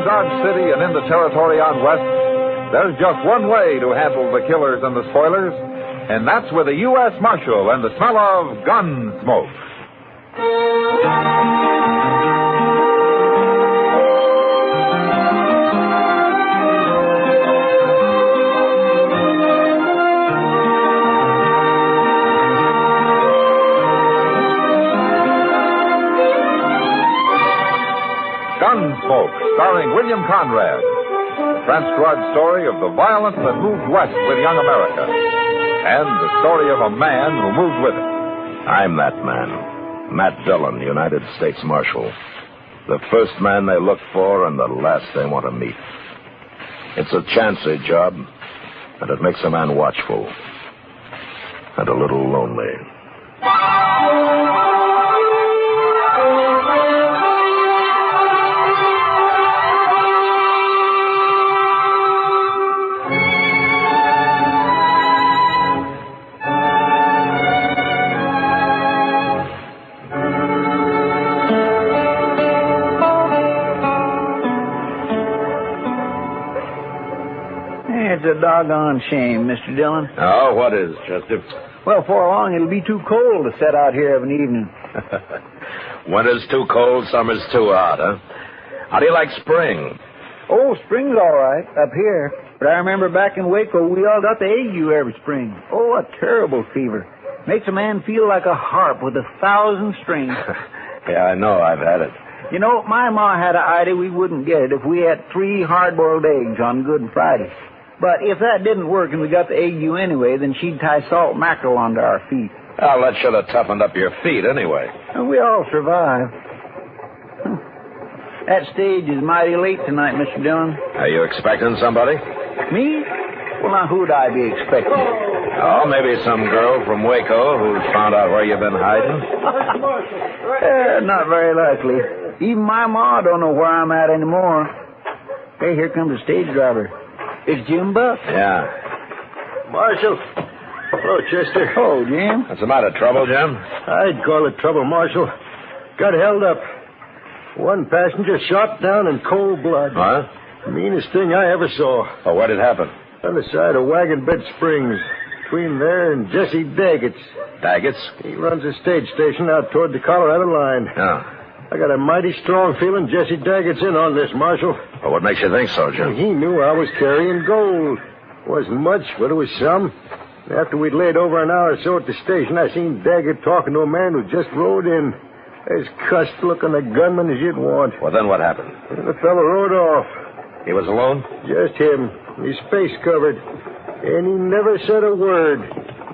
around Dodge City and in the territory on West, there's just one way to handle the killers and the spoilers, and that's with a U.S. Marshal and the smell of Gunsmoke. Gunsmoke, starring William Conrad. The transcribed story of the violence that moved west with young America. And the story of a man who moved with it. I'm that man. Matt Dillon, United States Marshal. The first man they look for and the last they want to meet. It's a chancy job, and it makes a man watchful. And a little lonely. It's a doggone shame, Mr. Dillon. Oh, what is, Chester? Well, before long, it'll be too cold to set out here of an evening. Winter's too cold, summer's too hot, huh? How do you like spring? Oh, spring's all right, up here. But I remember back in Waco, we all got the ague every spring. Oh, a terrible fever. Makes a man feel like a harp with 1,000 strings. Yeah, I know. I've had it. You know, my ma had an idea we wouldn't get it if we had 3 hard-boiled eggs on Good Friday. But if that didn't work and we got the ague anyway, then she'd tie salt mackerel onto our feet. Well, that should have toughened up your feet anyway. And we all survived. That stage is mighty late tonight, Mr. Dillon. Are you expecting somebody? Me? Well, now, who'd I be expecting? Oh, maybe some girl from Waco who's found out where you've been hiding. Not very likely. Even my ma don't know where I'm at anymore. Hey, here comes the stage driver. It's Jim Buck. Yeah. Marshal. Hello, Chester. Oh, Jim. What's the matter? Trouble, Jim? I'd call it trouble, Marshal. Got held up. One passenger shot down in cold blood. What? Meanest thing I ever saw. Oh, where did it happen? On the side of Wagon Bed Springs. Between there and Jesse Daggett's. Daggett's? He runs a stage station out toward the Colorado line. Oh. I got a mighty strong feeling Jesse Daggett's in on this, Marshal. Well, what makes you think so, Jim? He knew I was carrying gold. Wasn't much, but it was some. After we'd laid over an hour or so at the station, I seen Daggett talking to a man who just rode in. As cussed looking a gunman as you'd want. Well, then what happened? The fellow rode off. He was alone? Just him. His face covered. And he never said a word.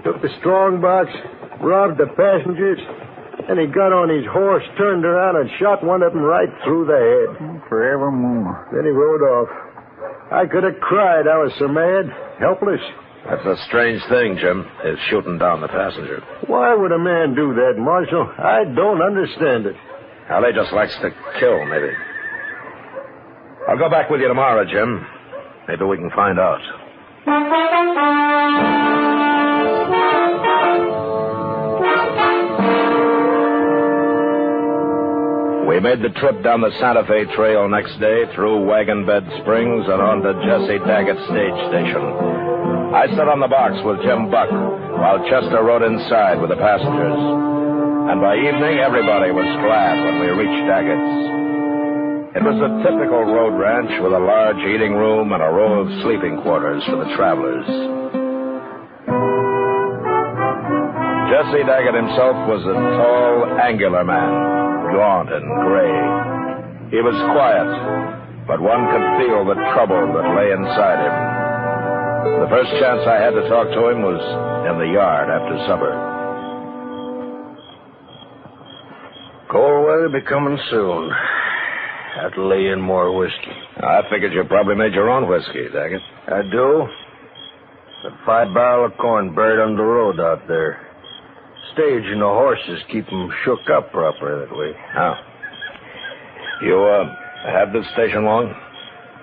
Took the strong box, robbed the passengers, and he got on his horse, turned around, and shot one of them right through the head. Forevermore. Then he rode off. I could have cried. I was so mad. Helpless. That's a strange thing, Jim, is shooting down the passenger. Why would a man do that, Marshal? I don't understand it. Well, he just likes to kill, maybe. I'll go back with you tomorrow, Jim. Maybe we can find out. We made the trip down the Santa Fe Trail next day, through Wagon Bed Springs and on to Jesse Daggett's stage station. I sat on the box with Jim Buck, while Chester rode inside with the passengers. And by evening, everybody was glad when we reached Daggett's. It was a typical road ranch with a large eating room and a row of sleeping quarters for the travelers. Jesse Daggett himself was a tall, angular man, gaunt and gray. He was quiet, but one could feel the trouble that lay inside him. The first chance I had to talk to him was in the yard after supper. Cold weather be coming soon. Have to lay in more whiskey. I figured you probably made your own whiskey, Daggett. I do. Got 5 barrels of corn buried under the road out there. Stage and the horses keep them shook up proper that way. How? You, had this station long?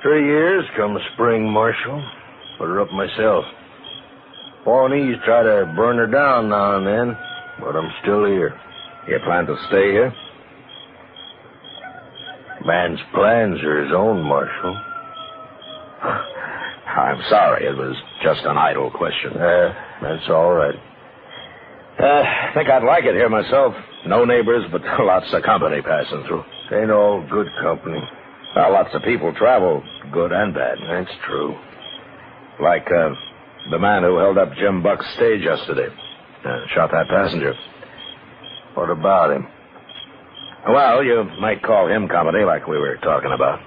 3 years come the spring, Marshal. Put her up myself. Pawnees try to burn her down now and then, but I'm still here. You plan to stay here? Man's plans are his own, Marshal. I'm sorry. It was just an idle question. That's all right. I think I'd like it here myself. No neighbors, but lots of company passing through. Ain't all good company. Well, lots of people travel, good and bad. That's true. Like the man who held up Jim Buck's stage yesterday. Shot that passenger. What about him? Well, you might call him company like we were talking about.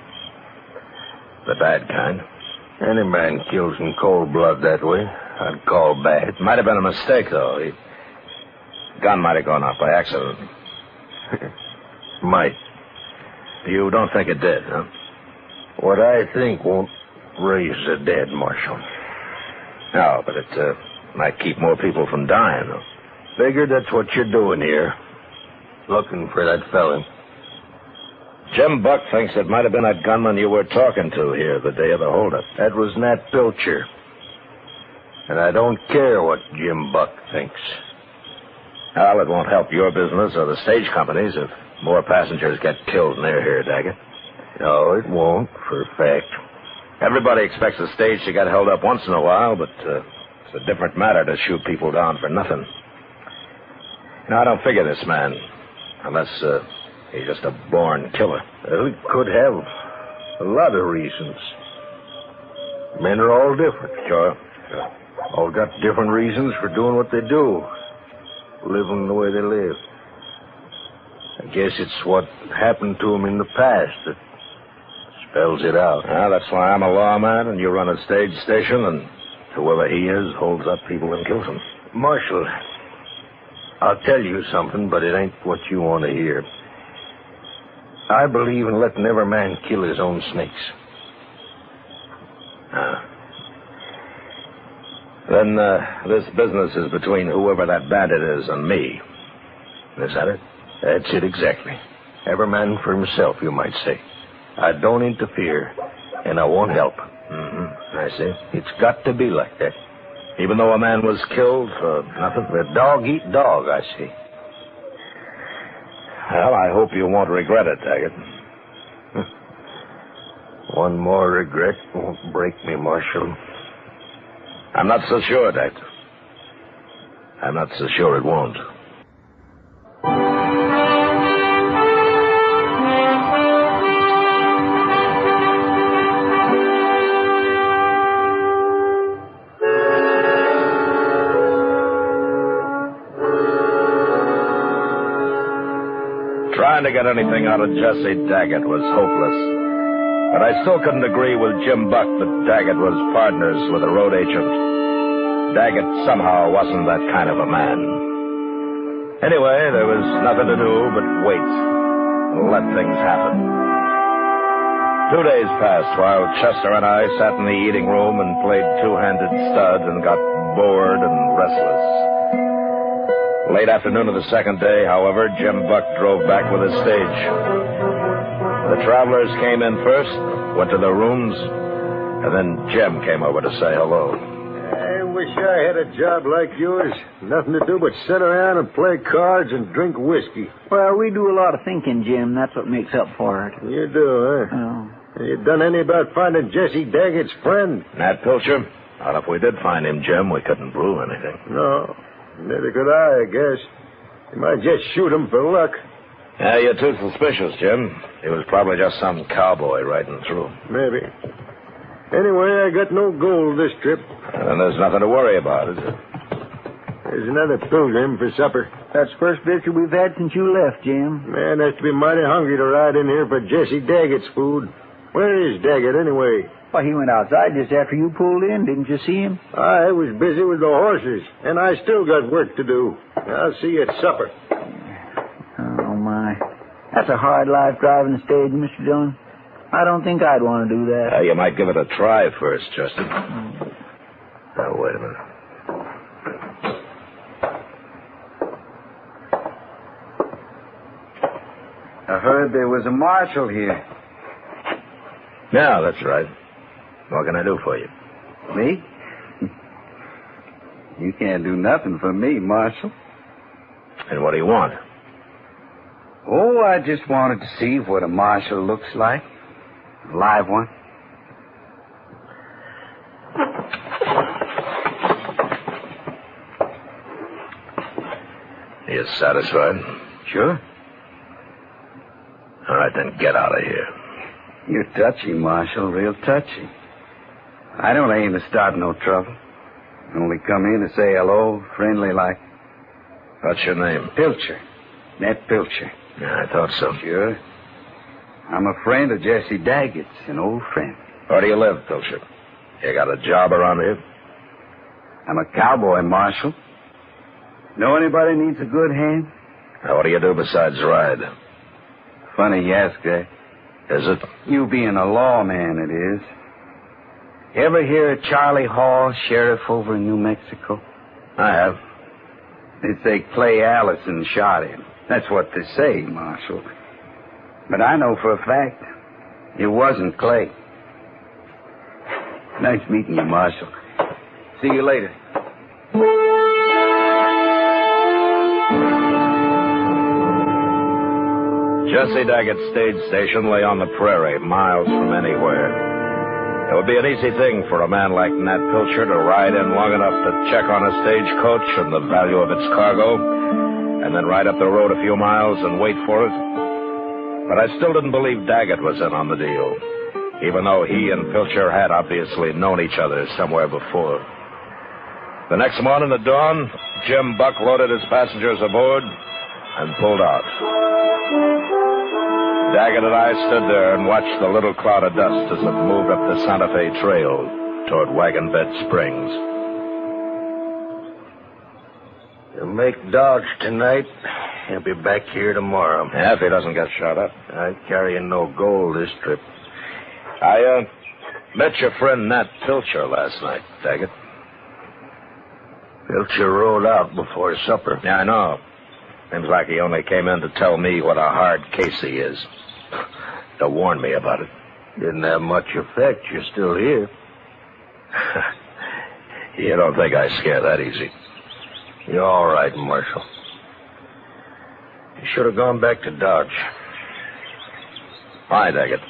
The bad kind. Any man kills in cold blood that way, I'd call bad. It might have been a mistake, though. Gun might have gone off by accident. Might. You don't think it did, huh? What I think won't raise the dead, Marshal. No, but it might keep more people from dying, though. Figure that's what you're doing here. Looking for that felon. Jim Buck thinks it might have been that gunman you were talking to here the day of the holdup. That was Nat Pilcher. And I don't care what Jim Buck thinks. Well, it won't help your business or the stage companies if more passengers get killed near here, Daggett. No, it won't, for a fact. Everybody expects the stage to get held up once in a while, but it's a different matter to shoot people down for nothing. Now, I don't figure this man, unless he's just a born killer. Well, he could have a lot of reasons. Men are all different. Sure. All got different reasons for doing what they do. Living the way they live. I guess it's what happened to them in the past that spells it out. Well, that's why I'm a lawman and you run a stage station, and whoever he is holds up people and kills them. Marshal, I'll tell you something, but it ain't what you want to hear. I believe in letting every man kill his own snakes. Then this business is between whoever that bandit is and me. Is that it? That's it exactly. Every man for himself, you might say. I don't interfere, and I won't help. Mm-hmm. I see. It's got to be like that. Even though a man was killed for nothing? The dog eat dog, I see. Well, I hope you won't regret it, Daggett. One more regret won't break me, Marshal. I'm not so sure, Daggett. I'm not so sure it won't. Trying to get anything out of Jesse Daggett was hopeless. But I still couldn't agree with Jim Buck that Daggett was partners with a road agent. Daggett somehow wasn't that kind of a man. Anyway, there was nothing to do but wait and let things happen. 2 days passed while Chester and I sat in the eating room and played two-handed stud and got bored and restless. Late afternoon of the second day, however, Jim Buck drove back with his stage. The travelers came in first, went to their rooms, and then Jim came over to say hello. I wish I had a job like yours. Nothing to do but sit around and play cards and drink whiskey. Well, we do a lot of thinking, Jim. That's what makes up for it. You do, huh? Oh. You done any about finding Jesse Daggett's friend? Nat Pilcher? Well, if we did find him, Jim, we couldn't prove anything. No. Neither could I guess. You might just shoot him for luck. Yeah, you're too suspicious, Jim. He was probably just some cowboy riding through. Maybe. Anyway, I got no gold this trip. And there's nothing to worry about, is there? There's another pilgrim for supper. That's the first victory we've had since you left, Jim. Man has to be mighty hungry to ride in here for Jesse Daggett's food. Where is Daggett, anyway? Well, he went outside just after you pulled in. Didn't you see him? I was busy with the horses, and I still got work to do. I'll see you at supper. Oh, my. That's a hard life driving the stage, Mr. Dillon. I don't think I'd want to do that. You might give it a try first, Chester. Now, wait a minute. I heard there was a marshal here. Yeah, that's right. What can I do for you? Me? You can't do nothing for me, Marshal. And what do you want? Oh, I just wanted to see what a marshal looks like. A live one. You satisfied? Sure. All right, then get out of here. You're touchy, Marshal, real touchy. I don't aim to start no trouble. Only come in to say hello, friendly like. What's your name? Pilcher. Nat Pilcher. Yeah, I thought so. Sure. I'm a friend of Jesse Daggett's, an old friend. Where do you live, Pilcher? You got a job around here? I'm a cowboy, Marshal. Know anybody needs a good hand? Now, what do you do besides ride? Funny you ask that. Is it? You being a lawman, it is. Ever hear of Charlie Hall, sheriff over in New Mexico? I have. They say Clay Allison shot him. That's what they say, Marshal. But I know for a fact it wasn't Clay. Nice meeting you, Marshal. See you later. Jesse Daggett's stage station lay on the prairie, miles from anywhere. It would be an easy thing for a man like Nat Pilcher to ride in long enough to check on a stagecoach and the value of its cargo, and then ride up the road a few miles and wait for it. But I still didn't believe Daggett was in on the deal, even though he and Pilcher had obviously known each other somewhere before. The next morning at dawn, Jim Buck loaded his passengers aboard and pulled out. Daggett and I stood there and watched the little cloud of dust as it moved up the Santa Fe Trail toward Wagon Bed Springs. You'll make Dodge tonight. He'll be back here tomorrow. Yeah, if he doesn't get shot up. I ain't carrying no gold this trip. I met your friend Nat Pilcher last night, Daggett. Pilcher rode out before supper. Yeah, I know. Seems like he only came in to tell me what a hard case he is. To warn me about it. Didn't have much effect. You're still here. You don't think I scare that easy? You're all right, Marshal. You should have gone back to Dodge. Why, Daggett?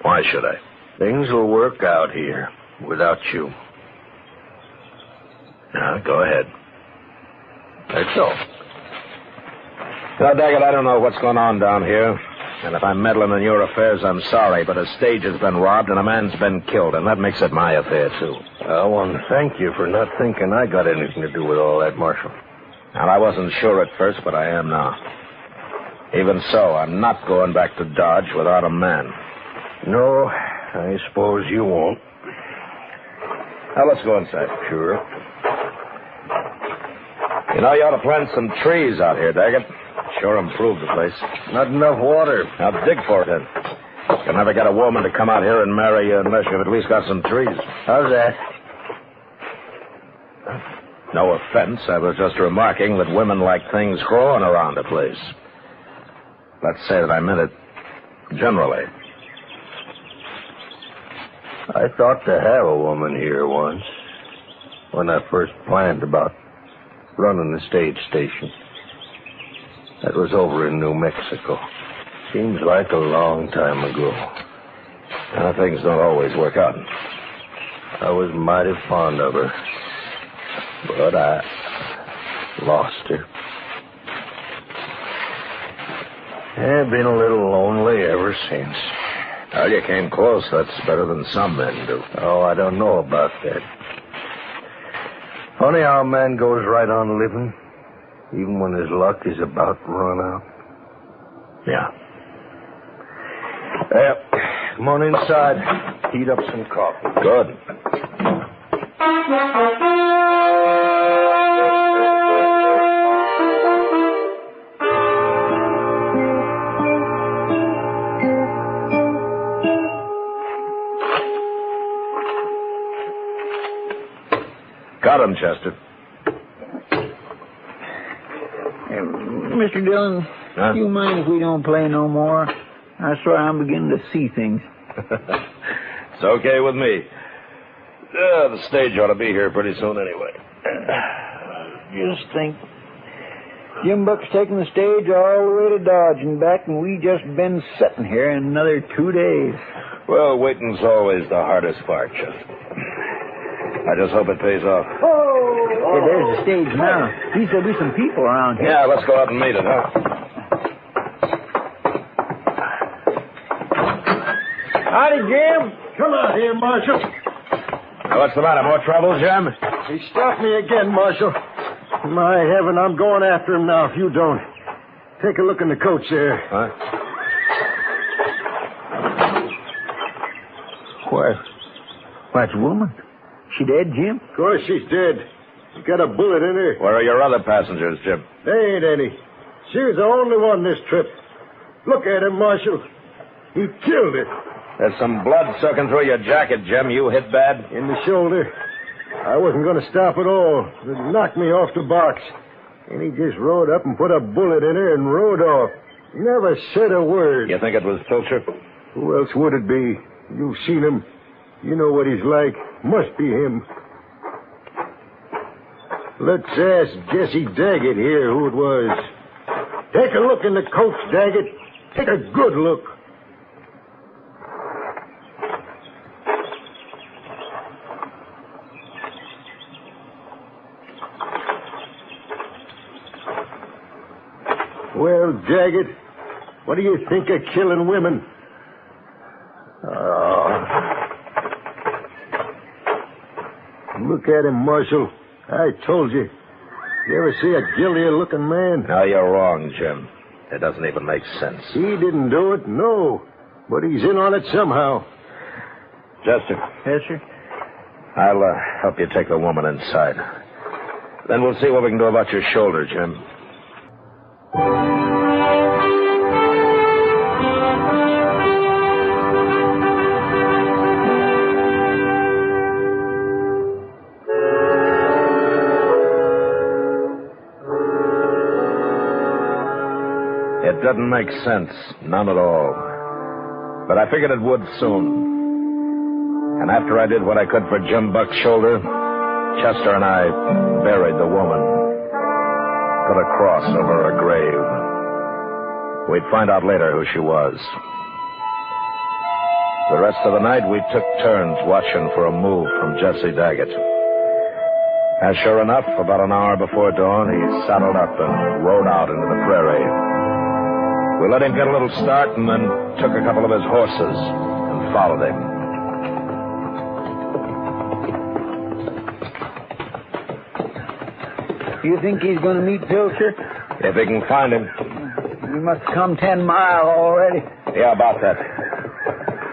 Why should I? Things will work out here without you. Now, go ahead. That's all. Now, Daggett, I don't know what's going on down here. And if I'm meddling in your affairs, I'm sorry, but a stage has been robbed and a man's been killed, and that makes it my affair, too. I want to thank you for not thinking I got anything to do with all that, Marshal. Now, I wasn't sure at first, but I am now. Even so, I'm not going back to Dodge without a man. No, I suppose you won't. Now, let's go inside. Sure. You know, you ought to plant some trees out here, Daggett. Sure improve the place. Not enough water. Now, dig for it, then. You'll never get a woman to come out here and marry you unless you've at least got some trees. How's that? No offense. I was just remarking that women like things growing around a place. Let's say that I meant it generally. I thought to have a woman here once, when I first planned about running the stage station. That was over in New Mexico. Seems like a long time ago. Things don't always work out. I was mighty fond of her, but I lost her. I've been a little lonely ever since. Well, you came close. That's better than some men do. Oh, I don't know about that. Funny how a man goes right on living, even when his luck is about to run out. Yeah. Come on inside. Heat up some coffee. Good. Got him, Chester. Mr. Dillon, Huh? do you mind if we don't play no more? I swear I'm beginning to see things. It's okay with me. The stage ought to be here pretty soon anyway. Just think, Jim Buck's taking the stage all the way to Dodge and back, and we just been sitting here another 2 days. Well, waiting's always the hardest part, Chester. I just hope it pays off. Hey, there's the stage now. He said there's some people around here. Yeah, let's go out and meet it, huh? Howdy, Jim. Come out here, Marshal. What's the matter? More trouble, Jim? He stopped me again, Marshal. My heaven, I'm going after him now if you don't. Take a look in the coach there. Huh? What's a woman? She dead, Jim? Of course she's dead. She got a bullet in her. Where are your other passengers, Jim? There ain't any. She was the only one this trip. Look at him, Marshal. He killed her. There's some blood soaking through your jacket, Jim. You hit bad? In the shoulder. I wasn't going to stop at all. It knocked me off the box. And he just rode up and put a bullet in her and rode off. Never said a word. You think it was Pilcher? Who else would it be? You've seen him. You know what he's like. Must be him. Let's ask Jesse Daggett here who it was. Take a look in the coach, Daggett. Take a good look. Well, Daggett, what do you think of killing women? Look at him, Marshal. I told you. You ever see a guiltier-looking man? No, you're wrong, Jim. It doesn't even make sense. He didn't do it, no. But he's in on it somehow. Chester. Yes, sir. I'll help you take the woman inside. Then we'll see what we can do about your shoulder, Jim. It doesn't make sense. None at all. But I figured it would soon. And after I did what I could for Jim Buck's shoulder, Chester and I buried the woman. Put a cross over her grave. We'd find out later who she was. The rest of the night, we took turns watching for a move from Jesse Daggett. And sure enough, about an hour before dawn, he saddled up and rode out into the prairie. We let him get a little start and then took a couple of his horses and followed him. You think he's going to meet Pilcher? If he can find him. We must have come 10 miles already. Yeah, about that.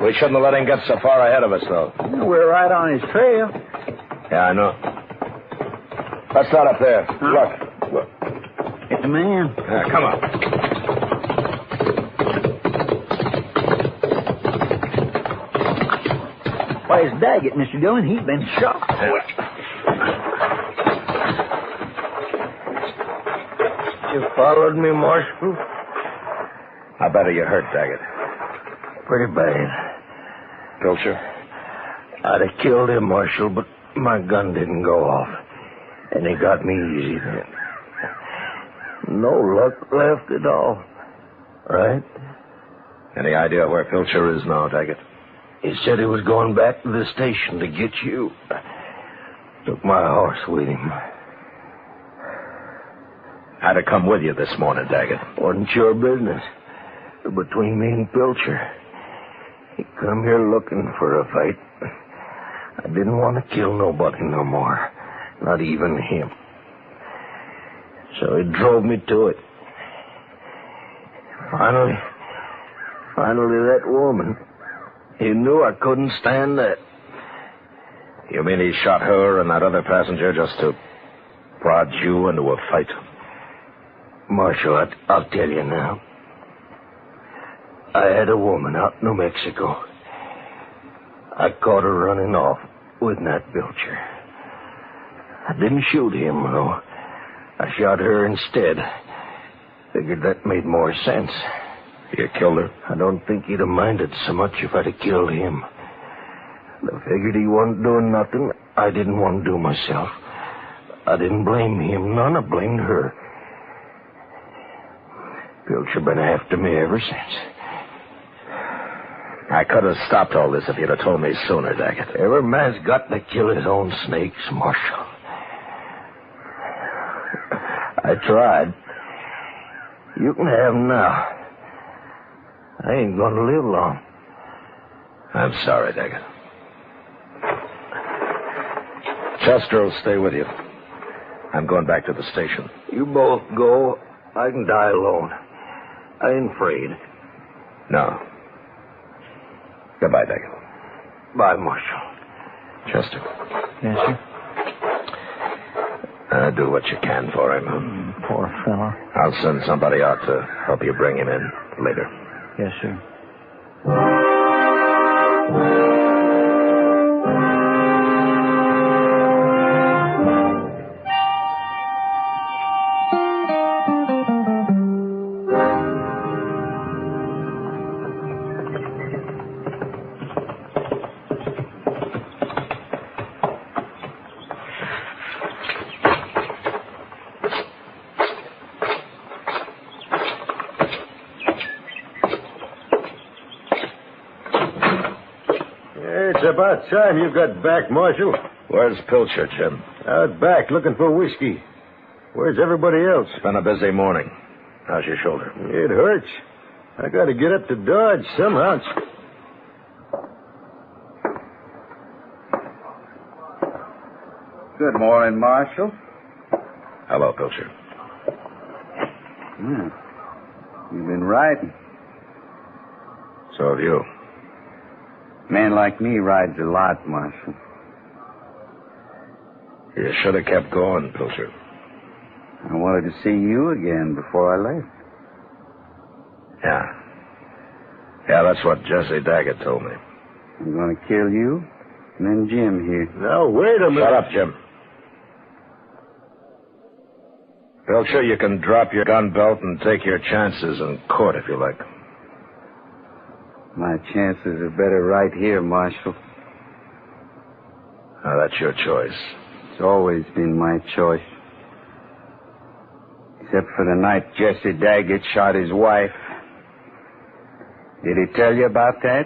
We shouldn't have let him get so far ahead of us, though. We're right on his trail. Yeah, I know. Let's start up there. Huh? Look. It's a man. Yeah, come on. Why, it's Daggett, Mr. Dillon. He's been shot. You followed me, Marshal? How bad are you hurt, Daggett? Pretty bad. Pilcher? I'd have killed him, Marshal, but my gun didn't go off. And he got me easy then. No luck left at all. Right? Any idea where Pilcher is now, Daggett? He said he was going back to the station to get you. Took my horse with him. I'd have come with you this morning, Daggett. Wasn't your business. Between me and Pilcher. He come here looking for a fight. I didn't want to kill nobody no more. Not even him. So he drove me to it. Finally, that woman. He knew I couldn't stand that. You mean he shot her and that other passenger just to prod you into a fight? Marshal, I'll tell you now. I had a woman out in New Mexico. I caught her running off with Nat Pilcher. I didn't shoot him, though. I shot her instead. Figured that made more sense. You killed her? I don't think he'd have minded so much if I'd have killed him. I figured he wasn't doing nothing I didn't want to do myself. I didn't blame him none. I blamed her. Pilcher been after me ever since. I could have stopped all this if you'd have told me sooner, Daggett. Every man's got to kill his own snakes, Marshal. I tried. You can have him now. I ain't gonna live long. I'm sorry, Daggett. Chester will stay with you. I'm going back to the station. You both go. I can die alone. I ain't afraid. No. Goodbye, Daggett. Bye, Marshal. Chester. Yes, sir. Do what you can for him. Poor fellow. I'll send somebody out to help you bring him in later. Yes, sir. It's about time you got back, Marshal. Where's Pilcher, Jim? Out back looking for whiskey. Where's everybody else? It's been a busy morning. How's your shoulder? It hurts. I got to get up to Dodge somehow. Good morning, Marshal. Hello, Pilcher. You've been riding. So have you. Man like me rides a lot, Marshal. You should have kept going, Pilcher. I wanted to see you again before I left. Yeah, that's what Jesse Daggett told me. I'm going to kill you, and then Jim here. Now, wait a minute. Shut up, Jim. Pilcher, you can drop your gun belt and take your chances in court if you like. My chances are better right here, Marshal. Now, that's your choice. It's always been my choice. Except for the night Jesse Daggett shot his wife. Did he tell you about that?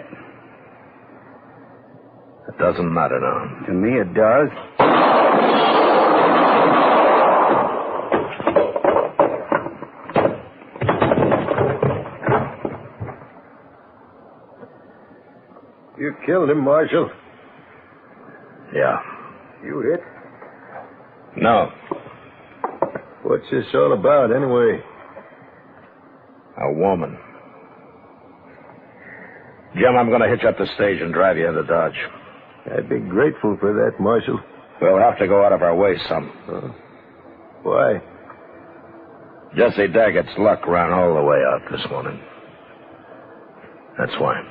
It doesn't matter now. To me, it does. You killed him, Marshal. Yeah. You hit? No. What's this all about, anyway? A woman. Jim, I'm going to hitch up the stage and drive you into Dodge. I'd be grateful for that, Marshal. We'll have to go out of our way some. Why? Jesse Daggett's luck ran all the way out this morning. That's why.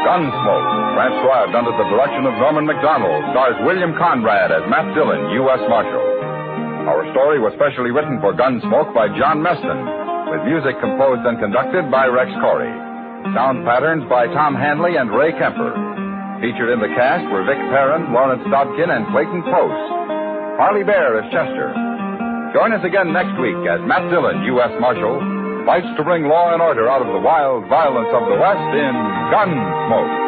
Gunsmoke, transcribed under the direction of Norman MacDonald, stars William Conrad as Matt Dillon, U.S. Marshal. Our story was specially written for Gunsmoke by John Meston, with music composed and conducted by Rex Corey. Sound patterns by Tom Hanley and Ray Kemper. Featured in the cast were Vic Perrin, Lawrence Dobkin, and Clayton Post. Harley Bear as Chester. Join us again next week as Matt Dillon, U.S. Marshal, fights to bring law and order out of the wild violence of the West in Gunsmoke.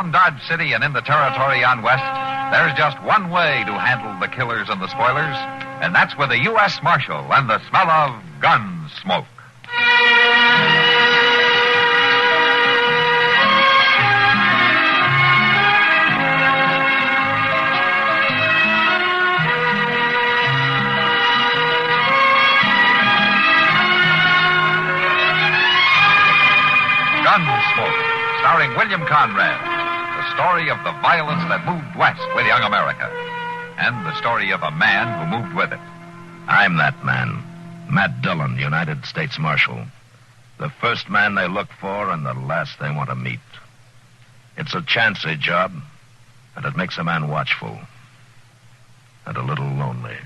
Around Dodge City and in the territory on West, there's just one way to handle the killers and the spoilers, and that's with a U.S. Marshal and the smell of Gunsmoke. Gunsmoke, starring William Conrad. The story of the violence that moved west with young America. And the story of a man who moved with it. I'm that man. Matt Dillon, United States Marshal. The first man they look for and the last they want to meet. It's a chancy job, and it makes a man watchful. And a little lonely.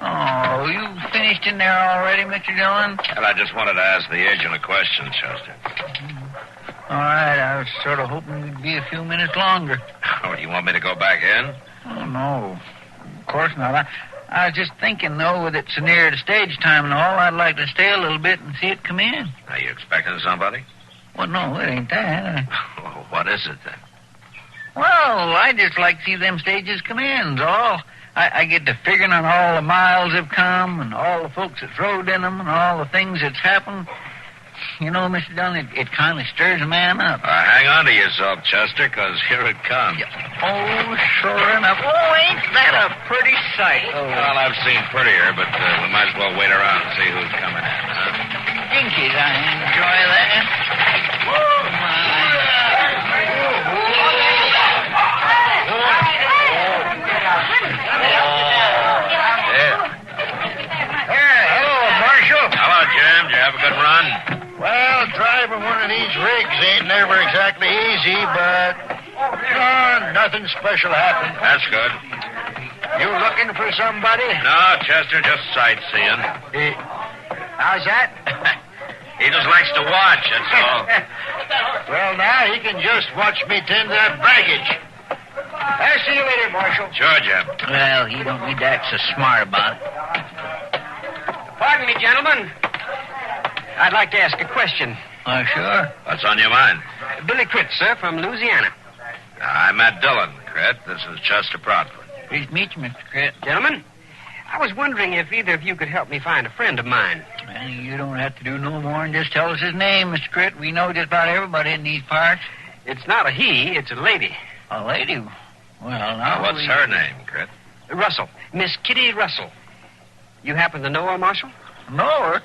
Oh, you finished in there already, Mr. Dillon? Well, I just wanted to ask the agent a question, Chester. All right, I was sort of hoping you'd be a few minutes longer. Oh, you want me to go back in? Oh, no. Of course not. I was just thinking, though, with it so near to stage time and all, I'd like to stay a little bit and see it come in. Are you expecting somebody? Well, no, it ain't that. Oh, what is it, then? Well, I just like to see them stages come in, is all. I get to figuring on all the miles they've come and all the folks that's rode in them and all the things that's happened. You know, Mr. Dillon, it kind of stirs a man up. Hang on to yourself, Chester, because here it comes. Oh, sure enough. Oh, ain't that a pretty sight? Oh. Well, I've seen prettier, but we might as well wait around and see who's coming in, huh? Dinkies, I enjoy that. Whoa, my. Hello, Jim. Did you have a good run? Well, driving one of these rigs ain't never exactly easy, but nothing special happened. That's good. You looking for somebody? No, Chester, just sightseeing. How's that? He just likes to watch, that's all. Well, now he can just watch me tend that baggage. I'll see you later, Marshal. Sure, Jim. Well, he don't need to act so smart about it. Pardon me, gentlemen. I'd like to ask a question. Oh, sure. What's on your mind? Billy Critt, sir, from Louisiana. I'm Matt Dillon, Critt. This is Chester Proudfoot. Pleased to meet you, Mr. Critt. Gentlemen, I was wondering if either of you could help me find a friend of mine. Well, you don't have to do no more than just tell us his name, Mr. Critt. We know just about everybody in these parts. It's not a he, it's a lady. A lady? Well, now... What's her name, Critt? Russell. Miss Kitty Russell. You happen to know her, Marshal? Know her?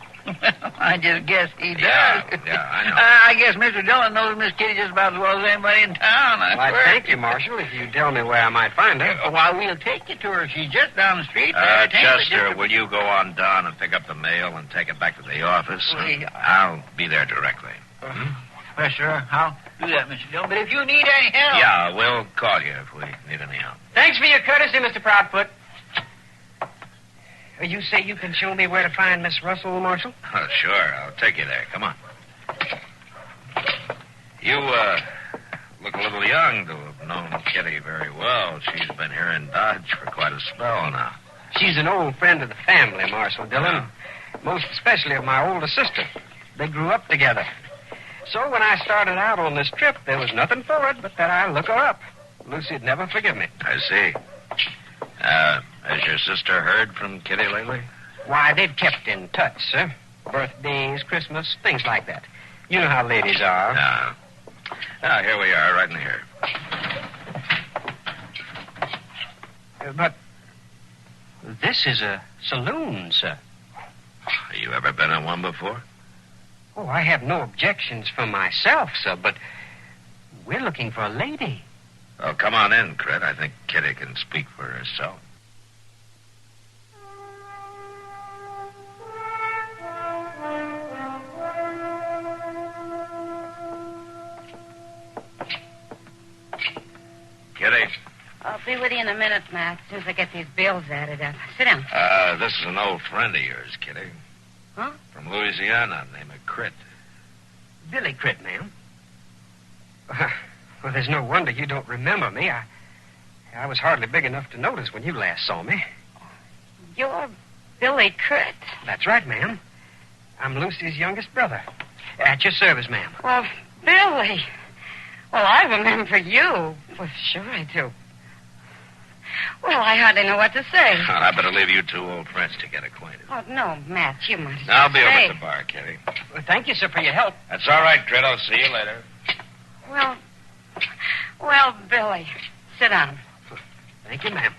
I just guess he does. Yeah, I know. I guess Mr. Dillon knows Miss Kitty just about as well as anybody in town. Well, I thank you, Marshal, if you tell me where I might find her. Well, we'll take you to her. She's just down the street there. Chester, will you go on down and pick up the mail and take it back to the office? I'll be there directly. Well, sure. I'll do that, Mr. Dillon. But if you need any help... Yeah, we'll call you if we need any help. Thanks for your courtesy, Mr. Proudfoot. You say you can show me where to find Miss Russell, Marshal? Oh, sure. I'll take you there. Come on. You, look a little young to have known Kitty very well. She's been here in Dodge for quite a spell now. She's an old friend of the family, Marshal Dillon. Most especially of my older sister. They grew up together. So when I started out on this trip, there was nothing for it but that I look her up. Lucy'd never forgive me. I see. Has your sister heard from Kitty lately? Why, they've kept in touch, sir. Birthdays, Christmas, things like that. You know how ladies are. Here we are, right in here. But this is a saloon, sir. Have you ever been in one before? Oh, I have no objections for myself, sir, but we're looking for a lady. Well, come on in, Critt. I think Kitty can speak for herself. Kitty. I'll be with you in a minute, Matt, as soon as I get these bills added up. Sit down. This is an old friend of yours, Kitty. Huh? From Louisiana, named Critt. Billy Crit, ma'am. Well, there's no wonder you don't remember me. I was hardly big enough to notice when you last saw me. You're Billy Crit? That's right, ma'am. I'm Lucy's youngest brother. At your service, ma'am. Well, Billy. Well, I remember you. Well, sure I do. Well, I hardly know what to say. Well, I better leave you two old friends to get acquainted. Oh, no, Matt, you might as well I'll be over stay. at the bar, Kitty. Well, thank you, sir, for your help. That's all right, Crit. I'll see you later. Well, Billy, sit down. Thank you, ma'am.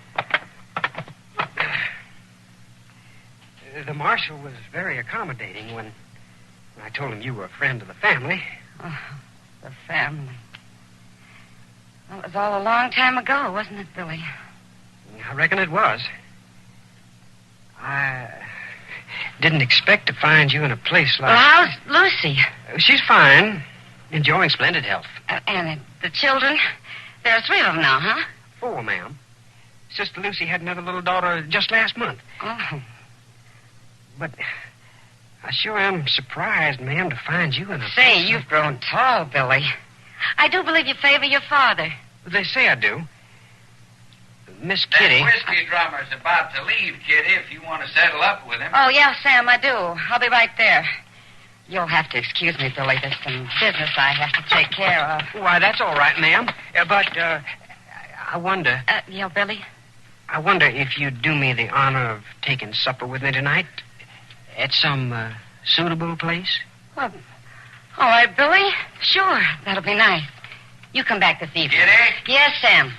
The marshal was very accommodating when I told him you were a friend of the family. Oh, the family. Well, it was all a long time ago, wasn't it, Billy? I reckon it was. I didn't expect to find you in a place like... Well, how's Lucy? She's fine. Enjoying splendid health. And the children? There are 3 of them now, huh? 4, ma'am. Sister Lucy had another little daughter just last month. Oh. But I sure am surprised, ma'am, to find you in a... Say, you've grown tall, Billy. I do believe you favor your father. They say I do. Miss Kitty... That whiskey drummer's about to leave, Kitty, if you want to settle up with him. Oh, yeah, Sam, I do. I'll be right there. You'll have to excuse me, Billy. There's some business I have to take care of. Why, that's all right, ma'am. But I wonder... Yeah, Billy? I wonder if you'd do me the honor of taking supper with me tonight at some suitable place? Well, all right, Billy. Sure, that'll be nice. You come back this evening. Kitty? Yes, Sam.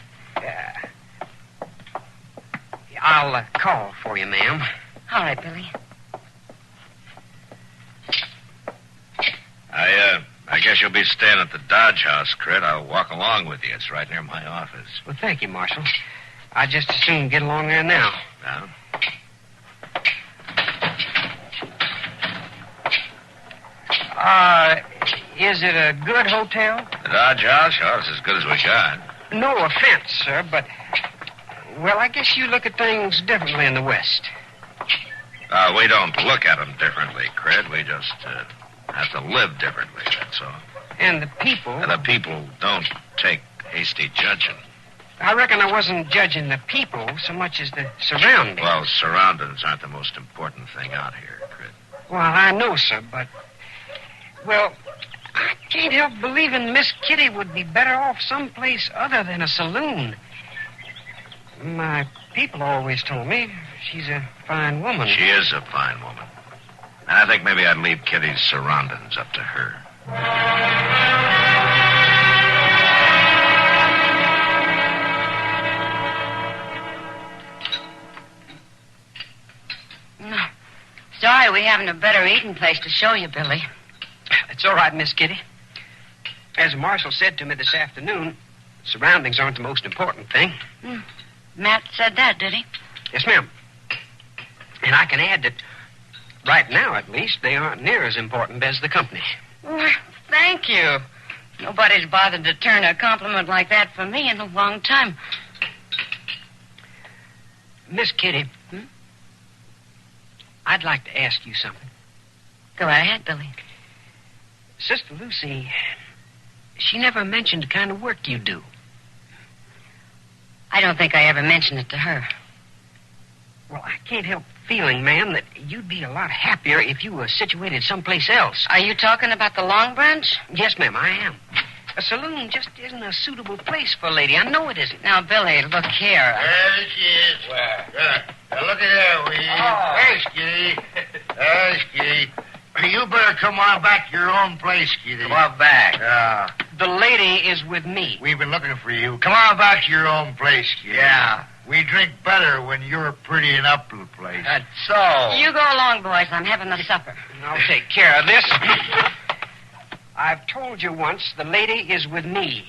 I'll call for you, ma'am. All right, Billy. I guess you'll be staying at the Dodge House, Crit. I'll walk along with you. It's right near my office. Well, thank you, Marshal. I'd just as soon get along there now. Yeah? Is it a good hotel? The Dodge House? Oh, it's as good as we got. No offense, sir, but... Well, I guess you look at things differently in the West. We don't look at them differently, Crit. We just have to live differently, that's all. And the people... And the people don't take hasty judging. I reckon I wasn't judging the people so much as the surroundings. Well, surroundings aren't the most important thing out here, Crit. Well, I know, sir, but... Well, I can't help believing Miss Kitty would be better off someplace other than a saloon. My people always told me she's a fine woman. She is a fine woman. And I think maybe I'd leave Kitty's surroundings up to her. No. Sorry we haven't a better eating place to show you, Billy. It's all right, Miss Kitty. As the marshal said to me this afternoon, surroundings aren't the most important thing. Matt said that, did he? Yes, ma'am. And I can add that right now, at least, they aren't near as important as the company. Well, thank you. Nobody's bothered to turn a compliment like that for me in a long time. Miss Kitty, I'd like to ask you something. Go ahead, Billy. Sister Lucy, she never mentioned the kind of work you do. I don't think I ever mentioned it to her. Well, I can't help feeling, ma'am, that you'd be a lot happier if you were situated someplace else. Are you talking about the Long Branch? Yes, ma'am, I am. A saloon just isn't a suitable place for a lady. I know it isn't. Now, Billy, look here. There she is. Where? Now, look at there, will you? There's Kitty. There's Kitty. You better come on back to your own place, Kitty. Come on back. The lady is with me. We've been looking for you. Come on back to your own place, Kitty. Yeah. We drink better when you're prettying up the place. That's so. You go along, boys. I'm having the supper. I'll take care of this. I've told you once, the lady is with me.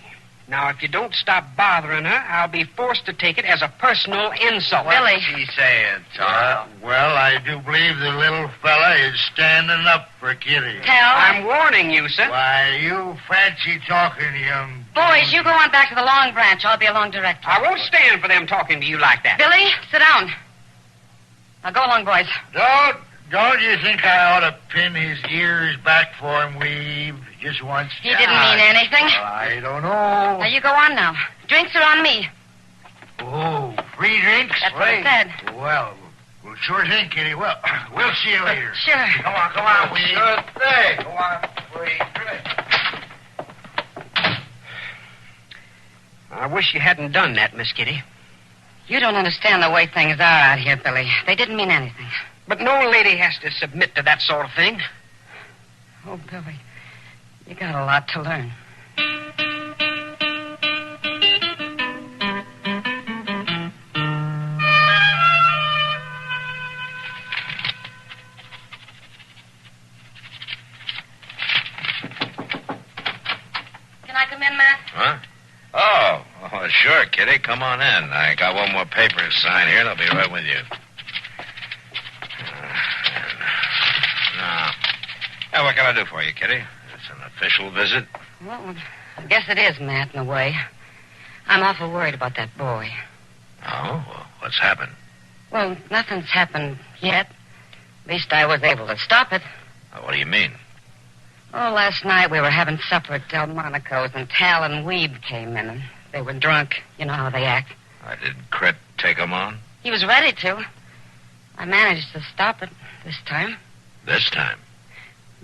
Now, if you don't stop bothering her, I'll be forced to take it as a personal insult. Billy. What's he saying, Tom? Well, I do believe the little fella is standing up for Kitty. Tell. I'm warning you, sir. Why, you fancy talking, young... Boys, you go on back to the Long Branch. I'll be along directly. I won't stand for them talking to you like that. Billy, sit down. Now go along, boys. Don't you think I ought to pin his ears back for him, Weave? Just once? He didn't mean anything. I don't know. Now, you go on now. Drinks are on me. Oh, free drinks? That's what I said. Well, sure thing, Kitty. Well, we'll see you later. Sure. Come on, Weave. Sure thing. Go on, free drinks. I wish you hadn't done that, Miss Kitty. You don't understand the way things are out here, Billy. They didn't mean anything. But no lady has to submit to that sort of thing. Oh, Billy, you got a lot to learn. Can I come in, Matt? Huh? Oh, sure, Kitty. Come on in. I got one more paper to sign here, and I'll be right with you. Now, what can I do for you, Kitty? It's an official visit. Well, I guess it is, Matt, in a way. I'm awful worried about that boy. Oh? Well, what's happened? Well, nothing's happened yet. At least I was able to stop it. What do you mean? Oh, last night we were having supper at Delmonico's, and Tal and Weeb came in, and they were drunk. You know how they act. Did Crit take him on? He was ready to. I managed to stop it this time. This time?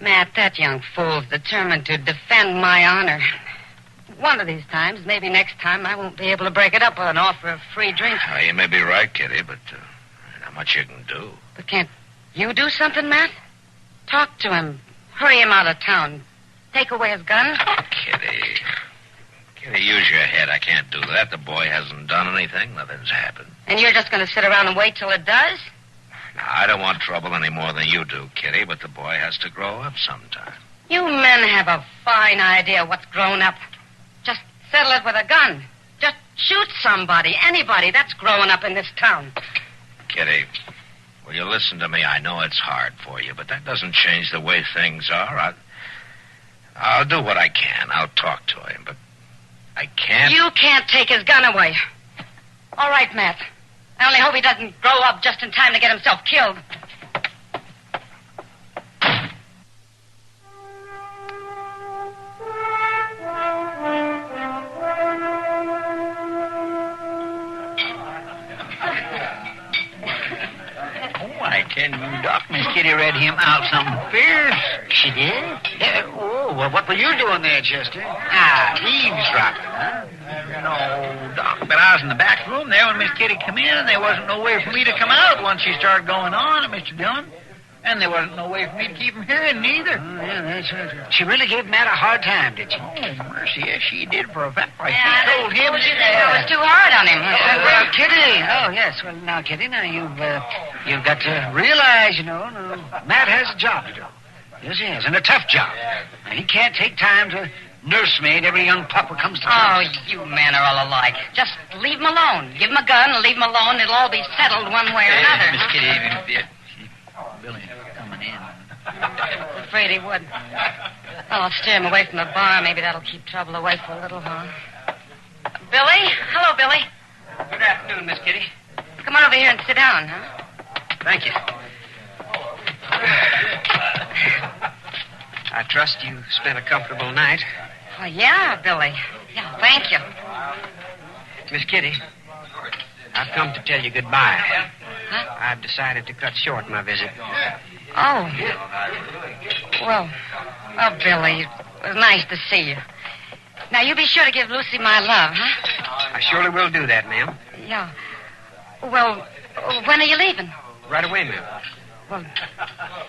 Matt, that young fool's determined to defend my honor. One of these times, maybe next time, I won't be able to break it up with an offer of free drinks. You may be right, Kitty, but not much you can do. But can't you do something, Matt? Talk to him. Hurry him out of town. Take away his gun. Oh, Kitty. Kitty, use your head. I can't do that. The boy hasn't done anything. Nothing's happened. And you're just going to sit around and wait till it does? Now, I don't want trouble any more than you do, Kitty, but the boy has to grow up sometime. You men have a fine idea what's grown up. Just settle it with a gun. Just shoot somebody, anybody. That's growing up in this town. Kitty, will you listen to me? I know it's hard for you, but that doesn't change the way things are. I'll do what I can. I'll talk to him, but I can't... You can't take his gun away. All right, Matt. I only hope he doesn't grow up just in time to get himself killed. Tell you, Doc, Miss Kitty read him out something fierce. She did? Yeah. Oh, well, what were you doing there, Chester? Eavesdropping, huh? No, Doc, but I was in the back room there when Miss Kitty come in, and there wasn't no way for me to come out once she started going on, Mr. Dillon. And there wasn't no way for me to keep him hearing neither. Oh, yeah, that's right. She really gave Matt a hard time, did she? Oh, mercy, yes, she did for a fact. Like she told him... Told you that I was too hard on him. Well, Kitty. Oh, yes. Well, now, Kitty, now, you've got to realize, Matt has a job to do. Yes, he has, and a tough job. Now, he can't take time to nursemaid every young pup who comes to town. Oh, you men are all alike. Just leave him alone. Give him a gun and leave him alone. It'll all be settled one way or another. Miss Kitty, Billy coming in. I'm afraid he would. Well, I'll steer him away from the bar. Maybe that'll keep trouble away for a little while. Billy? Hello, Billy. Good afternoon, Miss Kitty. Come on over here and sit down, huh? Thank you. I trust you spent a comfortable night. Oh, yeah, Billy. Yeah, thank you. Miss Kitty, I've come to tell you goodbye. Huh? I've decided to cut short my visit. Oh. Well, Billy, it was nice to see you. Now, you be sure to give Lucy my love, huh? I surely will do that, ma'am. Yeah. Well, when are you leaving? Right away, ma'am. Well,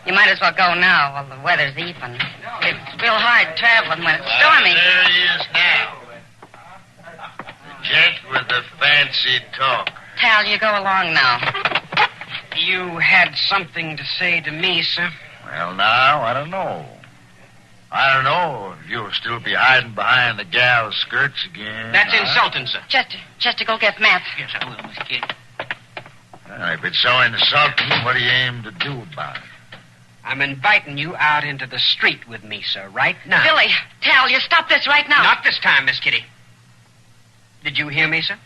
you might as well go now while the weather's even. It's real hard traveling when it's stormy. There he is now. The gent with the fancy talk. Tal, you go along now. You had something to say to me, sir? Well, now, I don't know. I don't know if you'll still be hiding behind the gal's skirts again. That's insulting, sir. Chester, go get Matt. Yes, I will, Miss Kitty. Well, if it's so insulting, what do you aim to do about it? I'm inviting you out into the street with me, sir, right now. Billy, Tal, you stop this right now. Not this time, Miss Kitty. Did you hear me, sir?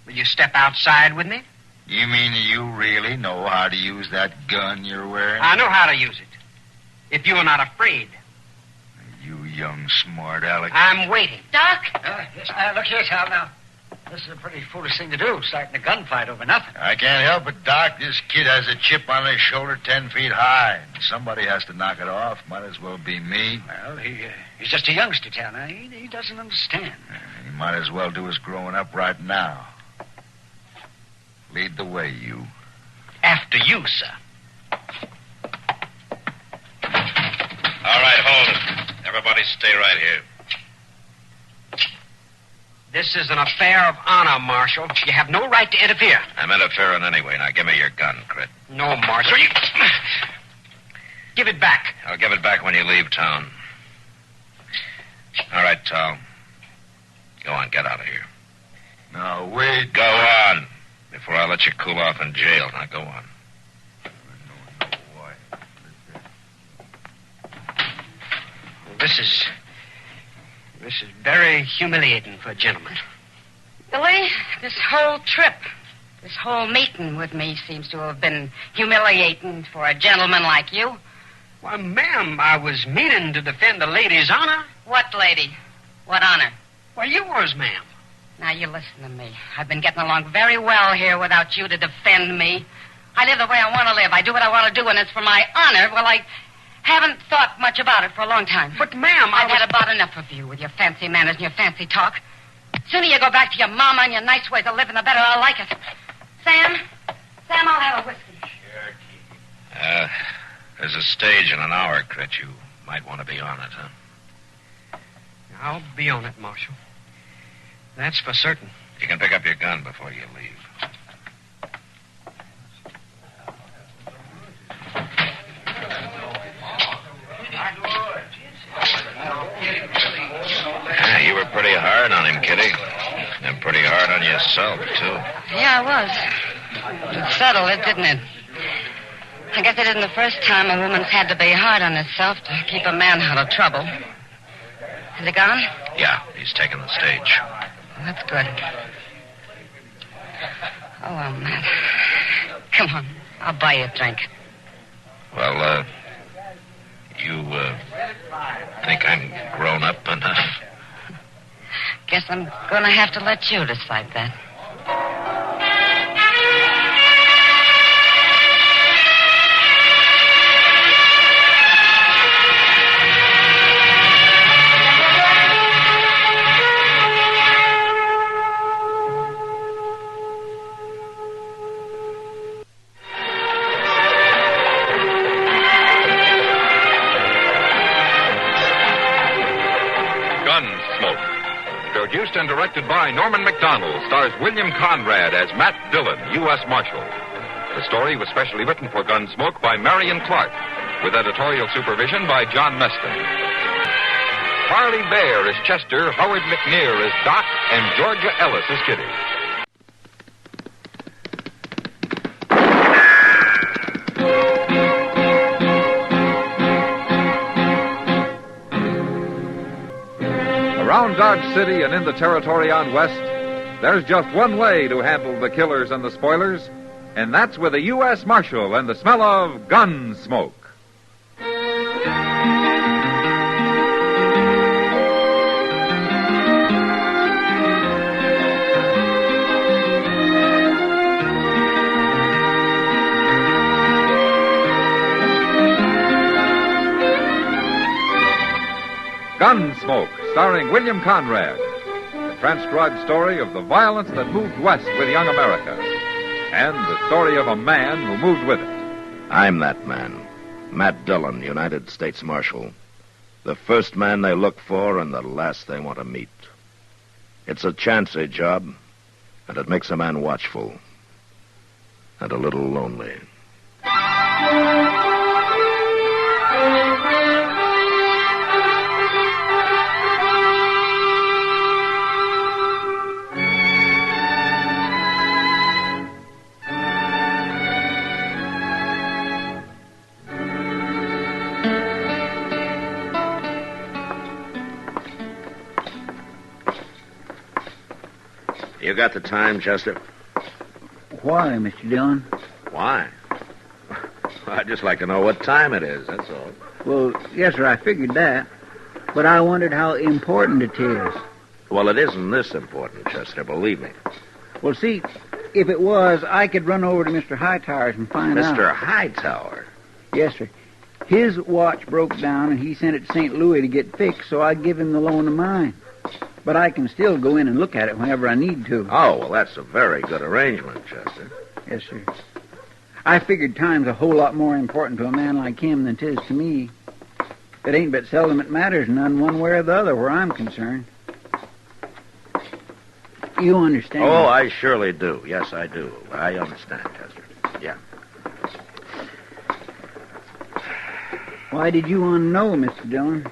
Will you step outside with me? You mean you really know how to use that gun you're wearing? I know how to use it. If you are not afraid. You young smart aleck. I'm waiting. Doc? Yes, look here, Sal, now. This is a pretty foolish thing to do, starting a gunfight over nothing. I can't help it, Doc. This kid has a chip on his shoulder 10 feet high. Somebody has to knock it off. Might as well be me. Well, he's just a youngster, Tanner. He doesn't understand. He might as well do his growing up right now. Lead the way, you. After you, sir. All right, hold it. Everybody stay right here. This is an affair of honor, Marshal. You have no right to interfere. I'm interfering anyway. Now give me your gun, Crit. No, Marshal. You... Give it back. I'll give it back when you leave town. All right, Tal. Go on, get out of here. Now, wait. Go on. Before I let you cool off in jail. Now, go on. This is very humiliating for a gentleman. Billy, this whole trip, this whole meeting with me seems to have been humiliating for a gentleman like you. Why, ma'am, I was meaning to defend a lady's honor. What lady? What honor? Why, yours, ma'am. Now, you listen to me. I've been getting along very well here without you to defend me. I live the way I want to live. I do what I want to do, and it's for my honor. Well, I haven't thought much about it for a long time. But, ma'am, I've had about enough of you with your fancy manners and your fancy talk. The sooner you go back to your mama and your nice ways of living, the better I'll like it. Sam, I'll have a whiskey. Sure. There's a stage in an hour, Crit. You might want to be on it, huh? I'll be on it, Marshal. That's for certain. You can pick up your gun before you leave. You were pretty hard on him, Kitty. And pretty hard on yourself, too. Yeah, I was. It settled it, didn't it? I guess it isn't the first time a woman's had to be hard on herself to keep a man out of trouble. Is he gone? Yeah, he's taken the stage. Well, that's good. Oh, well, Matt. Come on. I'll buy you a drink. Well, you think I'm grown up enough? Guess I'm going to have to let you decide that. Gunsmoke. Produced and directed by Norman McDonald, stars William Conrad as Matt Dillon, U.S. Marshal. The story was specially written for Gunsmoke by Marion Clark, with editorial supervision by John Meston. Harley Bear is Chester, Howard McNear is Doc, and Georgia Ellis is Kitty. Around Dodge City and in the territory on west, there's just one way to handle the killers and the spoilers, and that's with a U.S. Marshal and the smell of Gunsmoke. Gunsmoke, starring William Conrad. The transcribed story of the violence that moved west with young America. And the story of a man who moved with it. I'm that man. Matt Dillon, United States Marshal. The first man they look for and the last they want to meet. It's a chancy job, and it makes a man watchful. And a little lonely. You got the time, Chester? Why, Mr. Dillon? Why? I'd just like to know what time it is, that's all. Well, yes, sir, I figured that. But I wondered how important it is. Well, it isn't this important, Chester, believe me. Well, see, if it was, I could run over to Mr. Hightower's and find out. Mr. Hightower? Yes, sir. His watch broke down, and he sent it to St. Louis to get fixed, so I give him the loan of mine. But I can still go in and look at it whenever I need to. Oh, well, that's a very good arrangement, Chester. Yes, sir. I figured time's a whole lot more important to a man like him than 'tis to me. It ain't but seldom it matters none one way or the other where I'm concerned. You understand? Oh, I surely do. Yes, I do. I understand, Chester. Yeah. Why did you want to know, Mr. Dillon?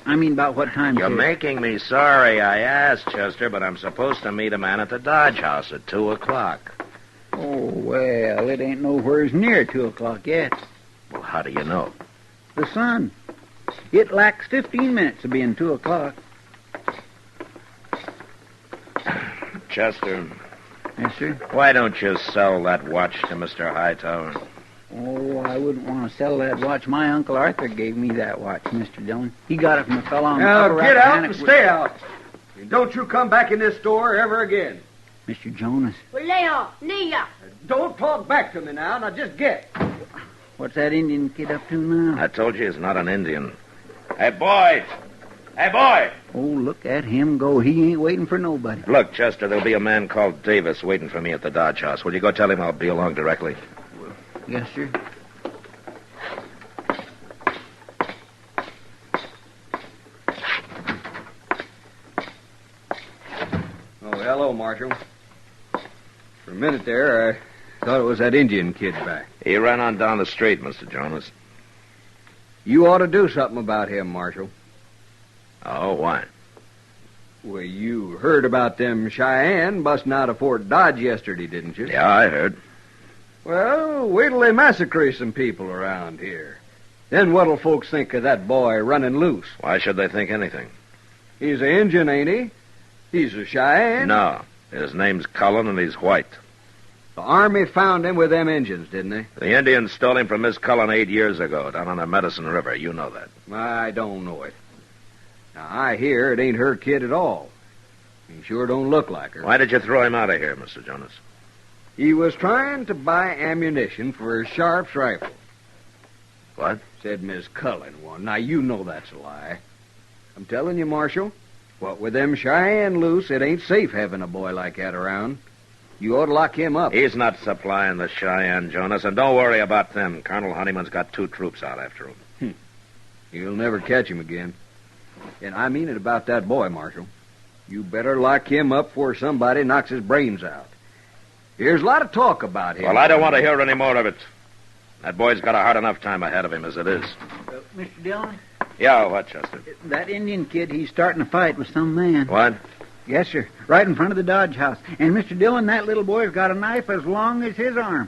I mean, about what time... You're making me sorry I asked, Chester, but I'm supposed to meet a man at the Dodge House at 2 o'clock. Oh, well, it ain't nowheres near 2 o'clock yet. Well, how do you know? The sun. It lacks 15 minutes of being 2 o'clock. Chester. Yes, sir? Why don't you sell that watch to Mr. Hightower? Oh, I wouldn't want to sell that watch. My Uncle Arthur gave me that watch, Mr. Dillon. He got it from a fellow on the Now, upper get out and Rappahannock stay out. And don't you come back in this store ever again. Mr. Jonas. Don't talk back to me now. Now, just get. What's that Indian kid up to now? I told you he's not an Indian. Hey, boy! Hey, boy! Oh, look at him go. He ain't waiting for nobody. Look, Chester, there'll be a man called Davis waiting for me at the Dodge House. Will you go tell him I'll be along directly? Yes, sir. Oh, hello, Marshal. For a minute there, I thought it was that Indian kid back. He ran on down the street, Mr. Jonas. You ought to do something about him, Marshal. Oh, why? Well, you heard about them Cheyenne busting out of Fort Dodge yesterday, didn't you? Yeah, I heard. Well, wait till they massacre some people around here. Then what'll folks think of that boy running loose? Why should they think anything? He's an Injun, ain't he? He's a Cheyenne? No. His name's Cullen, and he's white. The Army found him with them Injuns, didn't they? The Indians stole him from Miss Cullen 8 years ago, down on the Medicine River. You know that. I don't know it. Now, I hear it ain't her kid at all. He sure don't look like her. Why did you throw him out of here, Mr. Jonas? He was trying to buy ammunition for a Sharp's rifle. What? Said Miss Cullen one. Now, you know that's a lie. I'm telling you, Marshal, what with them Cheyenne loose, it ain't safe having a boy like that around. You ought to lock him up. He's not supplying the Cheyenne, Jonas, and don't worry about them. Colonel Honeyman's got 2 troops out after him. You'll never catch him again. And I mean it about that boy, Marshal. You better lock him up before somebody knocks his brains out. There's a lot of talk about him. Well, I don't want to hear any more of it. That boy's got a hard enough time ahead of him as it is. Mr. Dillon? Yeah, what, Chester? That Indian kid, he's starting a fight with some man. What? Yes, sir. Right in front of the Dodge House. And, Mr. Dillon, that little boy's got a knife as long as his arm.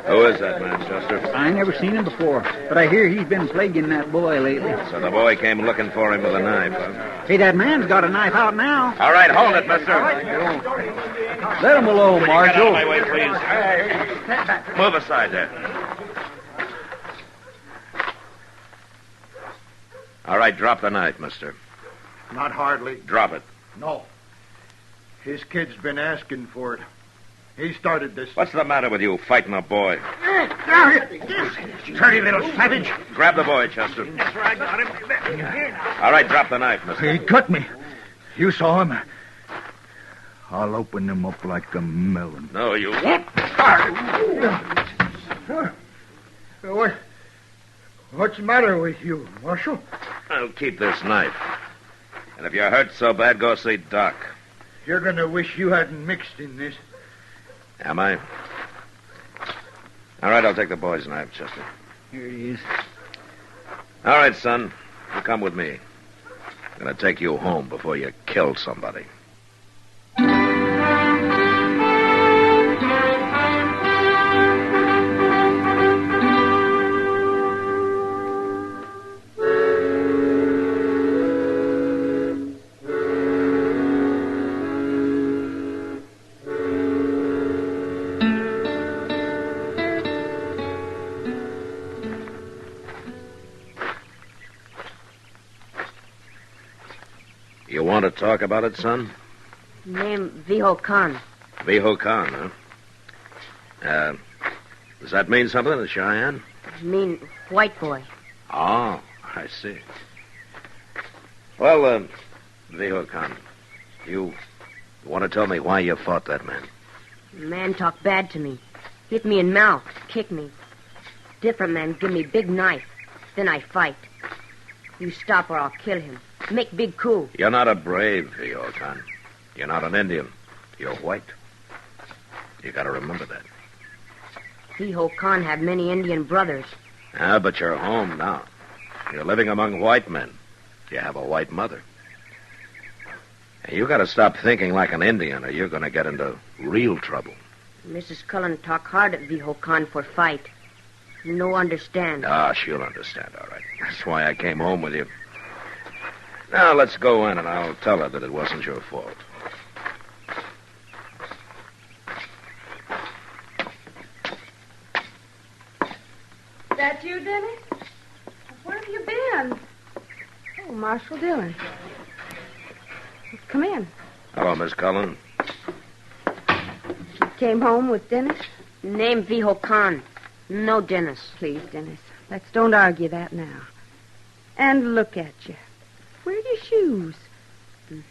Who is that man, Chester? I never seen him before, but I hear he's been plaguing that boy lately. So the boy came looking for him with a knife, huh? Hey, that man's got a knife out now. All right, hold it, mister. Let him alone, Get out Marshal. of my way, please. Move aside there. All right, drop the knife, mister. Not hardly. Drop it. No. His kid's been asking for it. He started this. What's the matter with you, fighting a boy? Dirty little savage. Grab the boy, Chester. All right, drop the knife, mister. He cut me. You saw him. I'll open him up like a melon. No, you won't. What's the matter with you, Marshal? I'll keep this knife. And if you're hurt so bad, go see Doc. You're going to wish you hadn't mixed in this. Am I? All right, I'll take the boy's knife, Chester. Here he is. All right, son. You come with me. I'm going to take you home before you kill somebody. want to talk about it, son? Name Viho Khan. Viho Khan, huh? Does that mean something to Cheyenne? Mean white boy. Oh, I see. Well, Viho Khan, you want to tell me why you fought that man? Man talk bad to me. Hit me in mouth. Kick me. Different man give me big knife. Then I fight. You stop or I'll kill him. Make big coup. You're not a brave, Viho Khan. You're not an Indian. You're white. You got to remember that. Viho Khan had many Indian brothers. Ah, but you're home now. You're living among white men. You have a white mother. You got to stop thinking like an Indian, or you're going to get into real trouble. Mrs. Cullen talk hard at Viho Khan for fight. No understand. Ah, she'll understand, all right. That's why I came home with you. Now, let's go in, and I'll tell her that it wasn't your fault. That you, Dennis? Where have you been? Oh, Marshal Dillon. Come in. Hello, Miss Cullen. You came home with Dennis? Name Viho Khan. No Dennis. Please, Dennis. Let's don't argue that now. And look at you. Where are your shoes?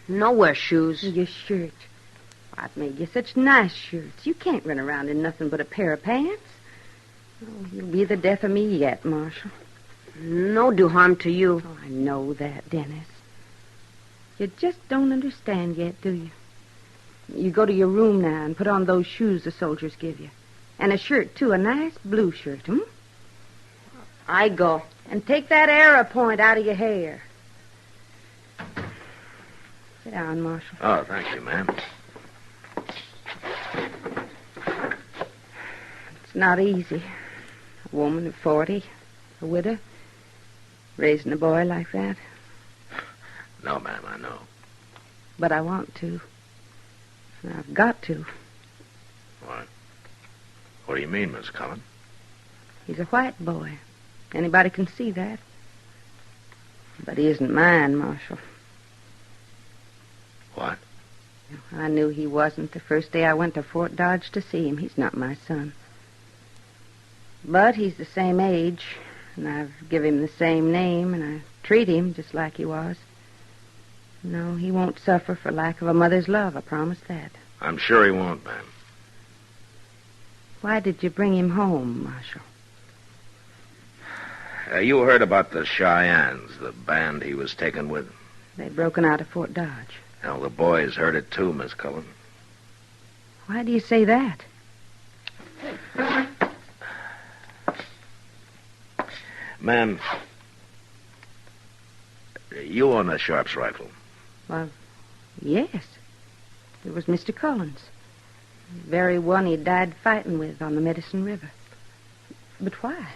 Nowhere shoes. Your shirt. What made you such nice shirts? You can't run around in nothing but a pair of pants. Oh, you'll be the death of me yet, Marshal. No do harm to you. Oh, I know that, Dennis. You just don't understand yet, do you? You go to your room now and put on those shoes the soldiers give you. And a shirt, too, a nice blue shirt, I go. And take that arrow point out of your hair. Sit down, Marshal. Oh, thank you, ma'am. It's not easy. A woman of 40, a widow, raising a boy like that. No, ma'am, I know. But I want to. And I've got to. What? What do you mean, Miss Cullen? He's a white boy. Anybody can see that. But he isn't mine, Marshal. What? I knew he wasn't the first day I went to Fort Dodge to see him. He's not my son. But he's the same age, and I've given him the same name, and I treat him just like he was. No, he won't suffer for lack of a mother's love, I promise that. I'm sure he won't, ma'am. Why did you bring him home, Marshal? You heard about the Cheyennes, the band he was taken with. They'd broken out of Fort Dodge. Well, the boys heard it too, Miss Cullen. Why do you say that? Ma'am, you own a Sharp's rifle. Well, yes. It was Mr. Cullen's. The very one he died fighting with on the Medicine River. But why?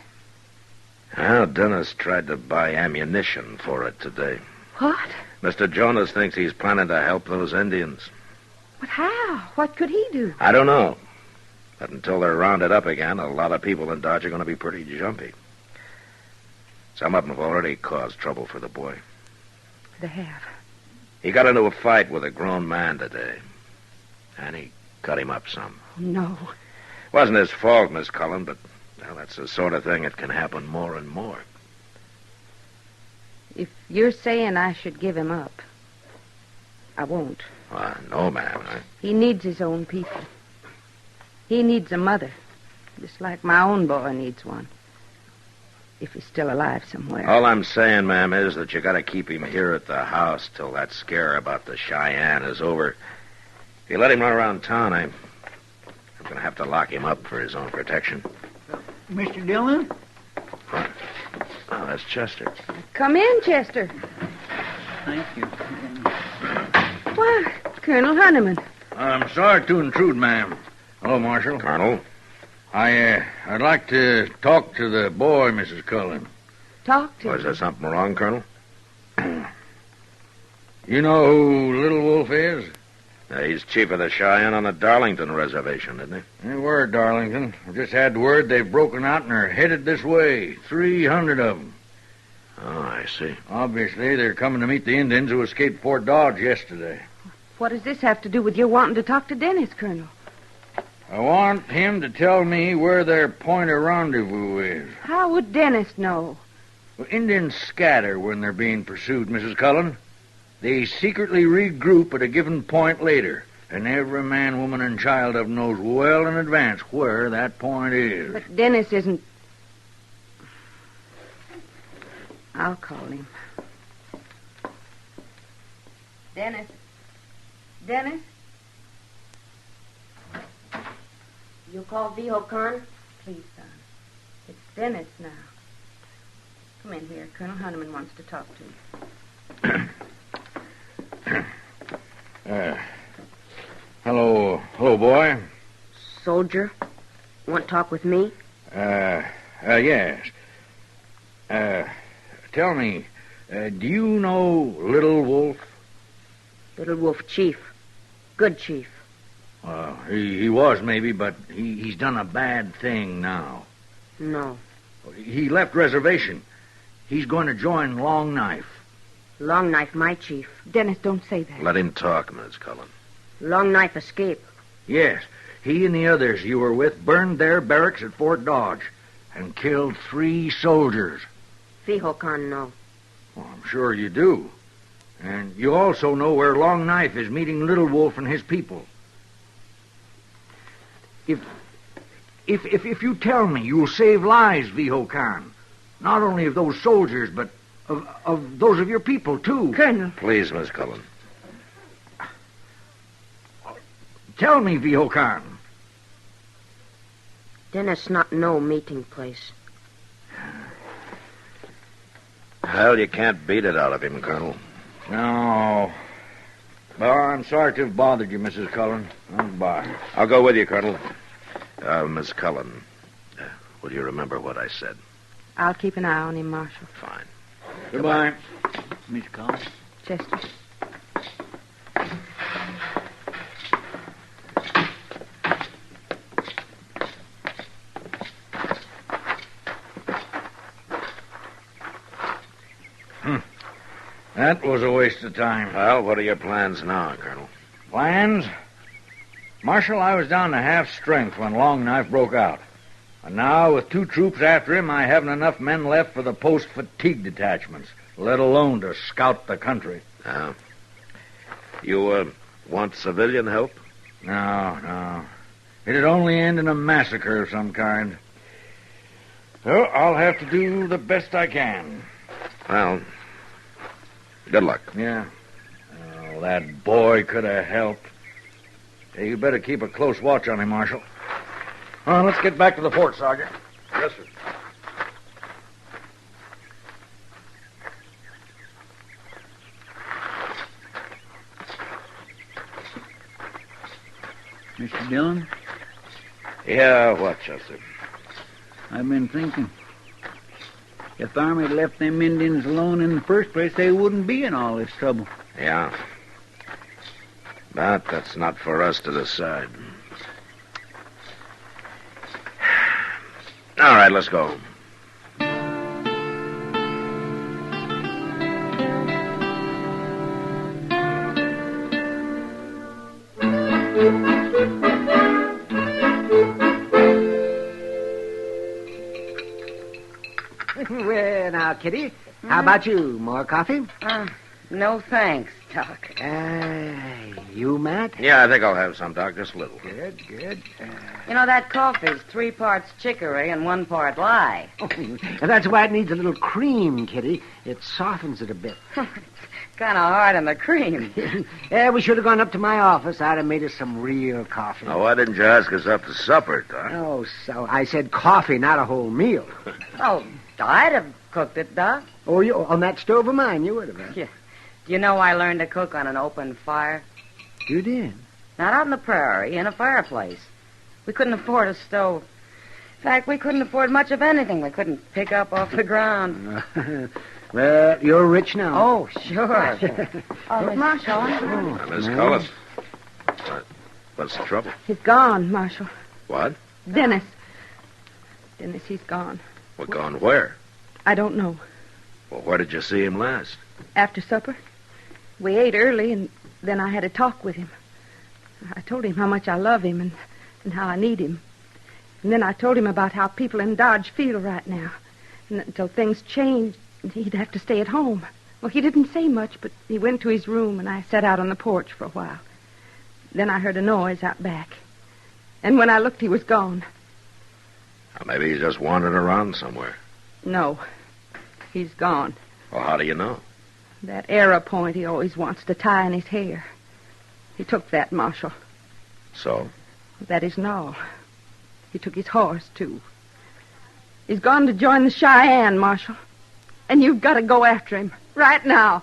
Well, Dennis tried to buy ammunition for it today. What? Mr. Jonas thinks he's planning to help those Indians. But how? What could he do? I don't know. But until they're rounded up again, a lot of people in Dodge are going to be pretty jumpy. Some of them have already caused trouble for the boy. They have. He got into a fight with a grown man today. And he cut him up some. No. Wasn't his fault, Miss Cullen, but well, that's the sort of thing that can happen more and more. If you're saying I should give him up, I won't. No, ma'am. He needs his own people. He needs a mother, just like my own boy needs one. If he's still alive somewhere. All I'm saying, ma'am, is that you got to keep him here at the house till that scare about the Cheyenne is over. If you let him run around town, I'm going to have to lock him up for his own protection. Mr. Dillon? What? Oh, that's Chester. Come in, Chester. Thank you. Why, Colonel Honeyman. I'm sorry to intrude, ma'am. Hello, Marshal. Colonel? I'd like to talk to the boy, Mrs. Cullen. Talk to Was there something wrong, Colonel? You know who Little Wolf is? He's chief of the Cheyenne on the Darlington Reservation, isn't he? They were, Darlington. I just had word they've broken out and are headed this way. 300 of them. Oh, I see. Obviously, they're coming to meet the Indians who escaped Fort Dodge yesterday. What does this have to do with your wanting to talk to Dennis, Colonel? I want him to tell me where their point of rendezvous is. How would Dennis know? Well, Indians scatter when they're being pursued, Mrs. Cullen. They secretly regroup at a given point later, and every man, woman, and child of them knows well in advance where that point is. But Dennis isn't... I'll call him. Dennis? Dennis? You call V.O. Khan? Please, son. It's Dennis now. Come in here. Colonel Hunneman wants to talk to you. Hello, boy. Soldier? Want to talk with me? Yes. Tell me, do you know Little Wolf? Little Wolf Chief. Good chief. He was, maybe, but he's done a bad thing now. No. He left reservation. He's going to join Long Knife. Long Knife, my chief. Dennis, don't say that. Let him talk, Miss Cullen. Long Knife escape. Yes. He and the others you were with burned their barracks at Fort Dodge and killed 3 soldiers. V.O. Khan, no. Well, I'm sure you do. And you also know where Long Knife is meeting Little Wolf and his people. If you tell me, you'll save lives, V.O. Khan. Not only of those soldiers, but of those of your people, too. Colonel. Please, Miss Cullen. Tell me, V.O. Khan. Dennis not know meeting place. Well, you can't beat it out of him, Colonel. No. Well, I'm sorry to have bothered you, Mrs. Cullen. Goodbye. I'll go with you, Colonel. Miss Cullen, will you remember what I said? I'll keep an eye on him, Marshal. Fine. Goodbye. Miss Cullen. Chester. That was a waste of time. Well, what are your plans now, Colonel? Plans? Marshal, I was down to half strength when Long Knife broke out. And now, with 2 troops after him, I haven't enough men left for the post-fatigue detachments, let alone to scout the country. You, want civilian help? No. It'd only end in a massacre of some kind. So, I'll have to do the best I can. Well, good luck. Yeah. Oh, that boy could have helped. Hey, you better keep a close watch on him, Marshal. Well, let's get back to the fort, Sergeant. Yes, sir. Mr. Dillon? Yeah, what, Chester? I've been thinking. If the Army had left them Indians alone in the first place, they wouldn't be in all this trouble. Yeah. But that's not for us to decide. All right, let's go. Well, now, Kitty, how about you? More coffee? No thanks, Doc. You, Matt? Yeah, I think I'll have some, Doc, just a little. Good. You know, that coffee's 3 parts chicory and 1 part lye. And that's why it needs a little cream, Kitty. It softens it a bit. Kind of hard on the cream. Yeah, we should have gone up to my office. I'd have made us some real coffee. Now, why didn't you ask us up to supper, Doc? Oh, so I said coffee, not a whole meal. Oh, I'd have cooked it, Doc. Oh, you on that stove of mine, you would have. Huh? Yeah. Do you know I learned to cook on an open fire? You did? Not out in the prairie, in a fireplace. We couldn't afford a stove. In fact, we couldn't afford much of anything we couldn't pick up off the ground. Well, you're rich now. Oh, sure. Miss Marshall. Miss Cullen. What's the trouble? He's gone, Marshal. What? Dennis, he's gone. Well, gone where? I don't know. Well, where did you see him last? After supper. We ate early, and then I had a talk with him. I told him how much I love him and how I need him. And then I told him about how people in Dodge feel right now. And that until things change, he'd have to stay at home. Well, he didn't say much, but he went to his room, and I sat out on the porch for a while. Then I heard a noise out back. And when I looked, he was gone. Well, maybe he's just wandering around somewhere. No, he's gone. Well, how do you know? That arrow point he always wants to tie in his hair. He took that, Marshal. So? That isn't all. He took his horse, too. He's gone to join the Cheyenne, Marshal. And you've got to go after him. Right now.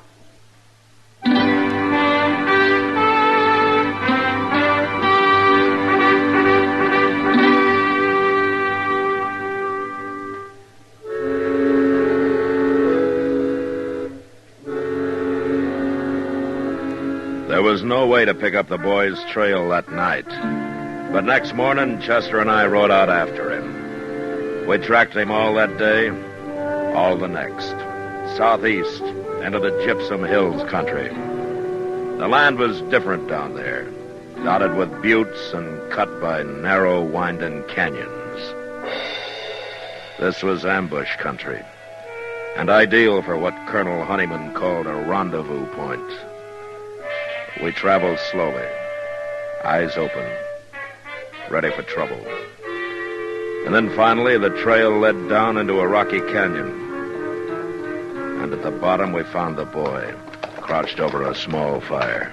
There was no way to pick up the boy's trail that night. But next morning, Chester and I rode out after him. We tracked him all that day, all the next. Southeast, into the Gypsum Hills country. The land was different down there, dotted with buttes and cut by narrow, winding canyons. This was ambush country, and ideal for what Colonel Honeyman called a rendezvous point. We traveled slowly, eyes open, ready for trouble. And then finally the trail led down into a rocky canyon. And at the bottom we found the boy, crouched over a small fire.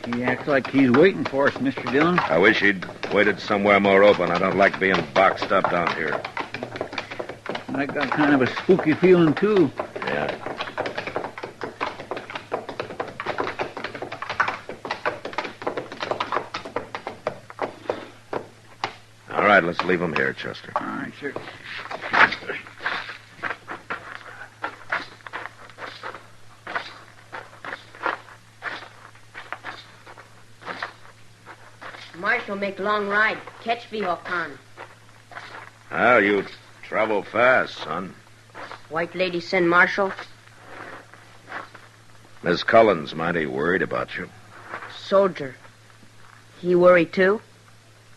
He acts like he's waiting for us, Mr. Dillon. I wish he'd waited somewhere more open. I don't like being boxed up down here. I got kind of a spooky feeling, too. Yeah. All right, let's leave him here, Chester. All right, sir. Marshal make long ride. Catch Vihokan. Well, you travel fast, son. White lady send Marshal. Miss Cullen's mighty worried about you. Soldier. He worry too?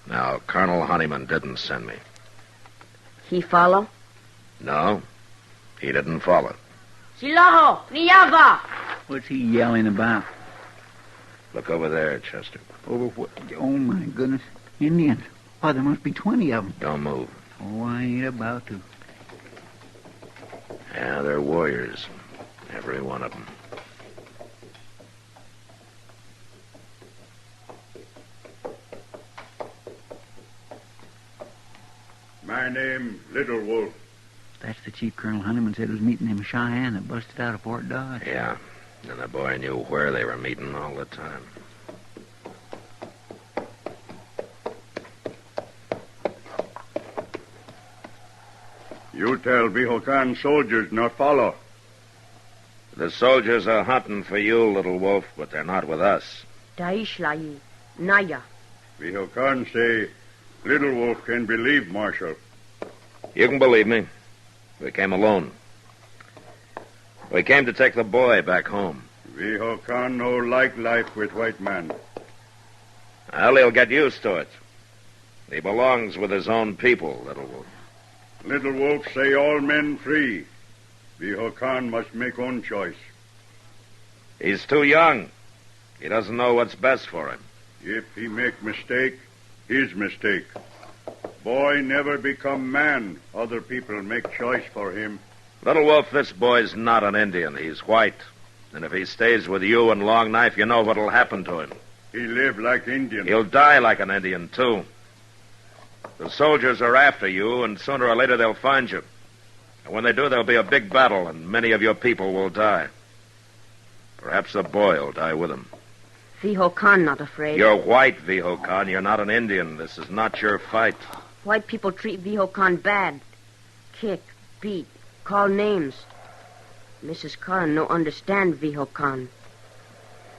Now, Colonel Honeyman didn't send me. He follow? No, he didn't follow. Silaho! Niyava! What's he yelling about? Look over there, Chester. Over what? Oh, my goodness. Indians. Oh, there must be 20 of them. Don't move. Oh, I ain't about to. Yeah, they're warriors. Every one of them. My name, Little Wolf. That's the chief Colonel Honeyman said was meeting them Cheyenne that busted out of Fort Dodge. Yeah, and the boy knew where they were meeting all the time. You tell Vihokan soldiers not follow. The soldiers are hunting for you, Little Wolf, but they're not with us. Daishlai. Naya. Vihokan say Little Wolf can believe Marshal. You can believe me. We came alone. We came to take the boy back home. Vihokan no like life with white man. Well, he'll get used to it. He belongs with his own people, Little Wolf. Little Wolf say all men free. Vihokan must make own choice. He's too young. He doesn't know what's best for him. If he make mistake, his mistake. Boy never become man. Other people make choice for him. Little Wolf, this boy's not an Indian. He's white. And if he stays with you and Long Knife, you know what'll happen to him. He live like Indian. He'll die like an Indian, too. The soldiers are after you, and sooner or later they'll find you. And when they do, there'll be a big battle, and many of your people will die. Perhaps the boy will die with him. Vihokan not afraid. You're white, Vihokan. You're not an Indian. This is not your fight. White people treat Vihokan bad. Kick, beat, call names. Mrs. Cullen no understand Vihokan.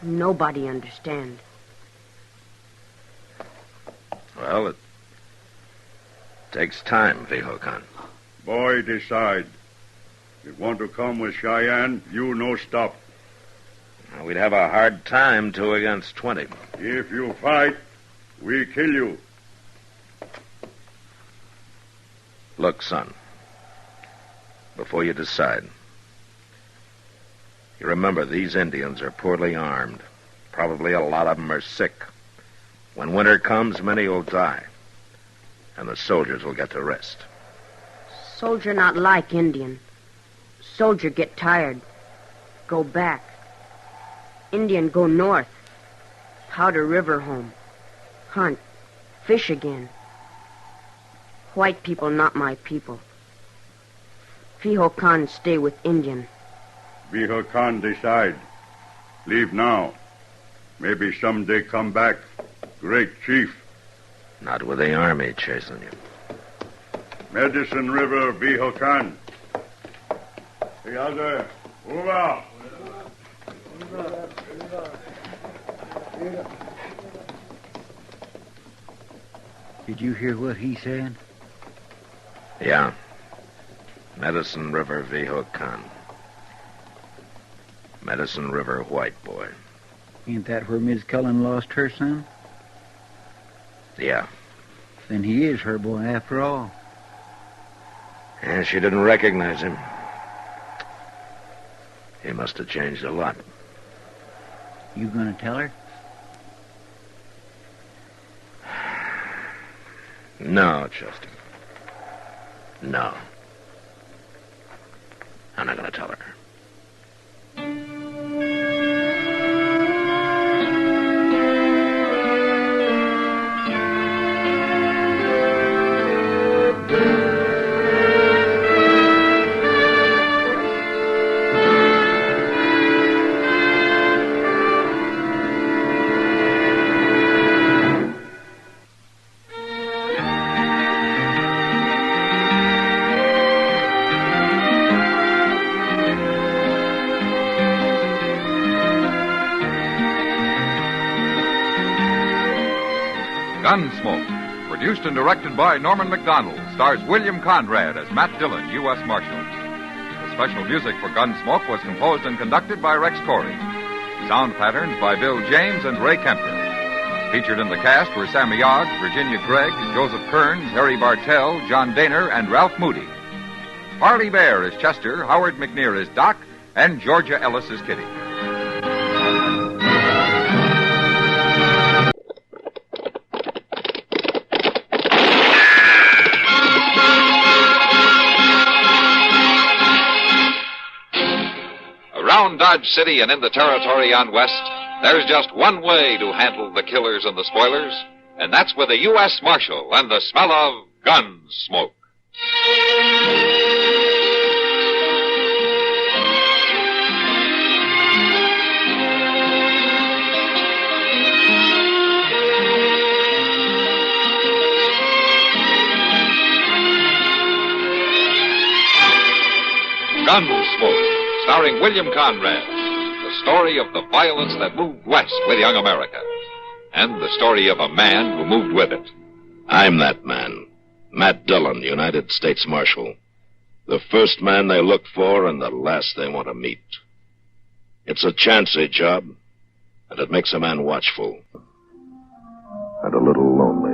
Nobody understand. Takes time, Vihokan. Boy, decide. If want to come with Cheyenne, you no stop. We'd have a hard time, 2 against 20. If you fight, we kill you. Look, son. Before you decide, you remember these Indians are poorly armed. Probably a lot of them are sick. When winter comes, many will die. And the soldiers will get to rest. Soldier not like Indian. Soldier get tired. Go back. Indian go north. Powder River home. Hunt. Fish again. White people not my people. Vihokan stay with Indian. Vihokan decide. Leave now. Maybe someday come back. Great chief. Not with the army chasing you. Medicine River, Vihokan. The other. Move out. Did you hear what he said? Yeah. Medicine River, Vihokan. Medicine River, white boy. Ain't that where Miss Cullen lost her son? Yeah. Then he is her boy after all. And she didn't recognize him. He must have changed a lot. You gonna tell her? No, Chester. No. I'm not gonna tell her. Gunsmoke, produced and directed by Norman MacDonald, stars William Conrad as Matt Dillon, U.S. Marshal. The special music for Gunsmoke was composed and conducted by Rex Corey. Sound patterns by Bill James and Ray Kemper. Featured in the cast were Sammy Ogg, Virginia Gregg, Joseph Kearns, Harry Bartell, John Daner, and Ralph Moody. Harley Bear is Chester, Howard McNear is Doc, and Georgia Ellis is Kitty. Around Dodge City and in the territory on west, there's just one way to handle the killers and the spoilers, and that's with a U.S. Marshal and the smell of gun smoke. Gunsmoke, starring William Conrad, the story of the violence that moved west with young America, and the story of a man who moved with it. I'm that man, Matt Dillon, United States Marshal. The first man they look for and the last they want to meet. It's a chancy job, and it makes a man watchful and a little lonely.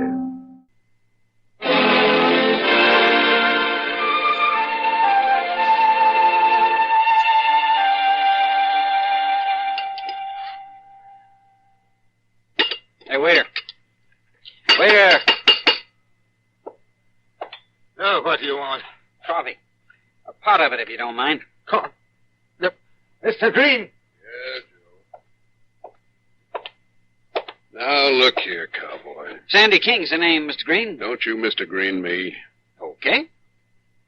Hey, waiter. Waiter! Oh, what do you want? Coffee. A pot of it, if you don't mind. Mr. Green! Yeah, Joe. Now, look here, cowboy. Sandy King's the name, Mr. Green. Don't you Mr. Green me. Okay.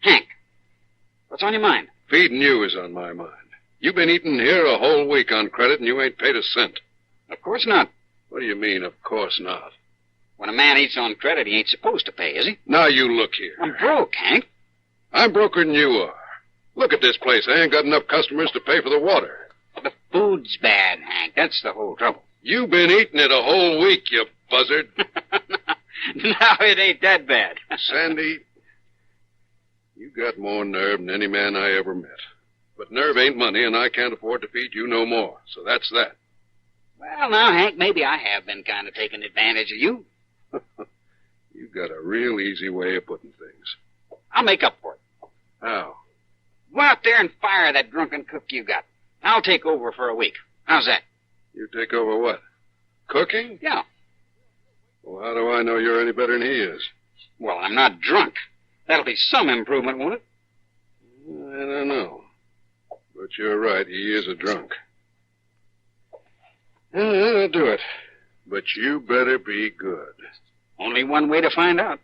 Hank, what's on your mind? Feeding you is on my mind. You've been eating here a whole week on credit, and you ain't paid a cent. Of course not. What do you mean, of course not? When a man eats on credit, he ain't supposed to pay, is he? Now you look here. I'm broke, Hank. I'm broker than you are. Look at this place. I ain't got enough customers to pay for the water. The food's bad, Hank. That's the whole trouble. You've been eating it a whole week, you buzzard. No, it ain't that bad. Sandy, you got more nerve than any man I ever met. But nerve ain't money, and I can't afford to feed you no more. So that's that. Well, now, Hank, maybe I have been kind of taking advantage of you. You got a real easy way of putting things. I'll make up for it. How? Go out there and fire that drunken cook you got. I'll take over for a week. How's that? You take over what? Cooking? Yeah. Well, how do I know you're any better than he is? Well, I'm not drunk. That'll be some improvement, won't it? I don't know. But you're right, he is a drunk. I'll do it. But you better be good. Only one way to find out.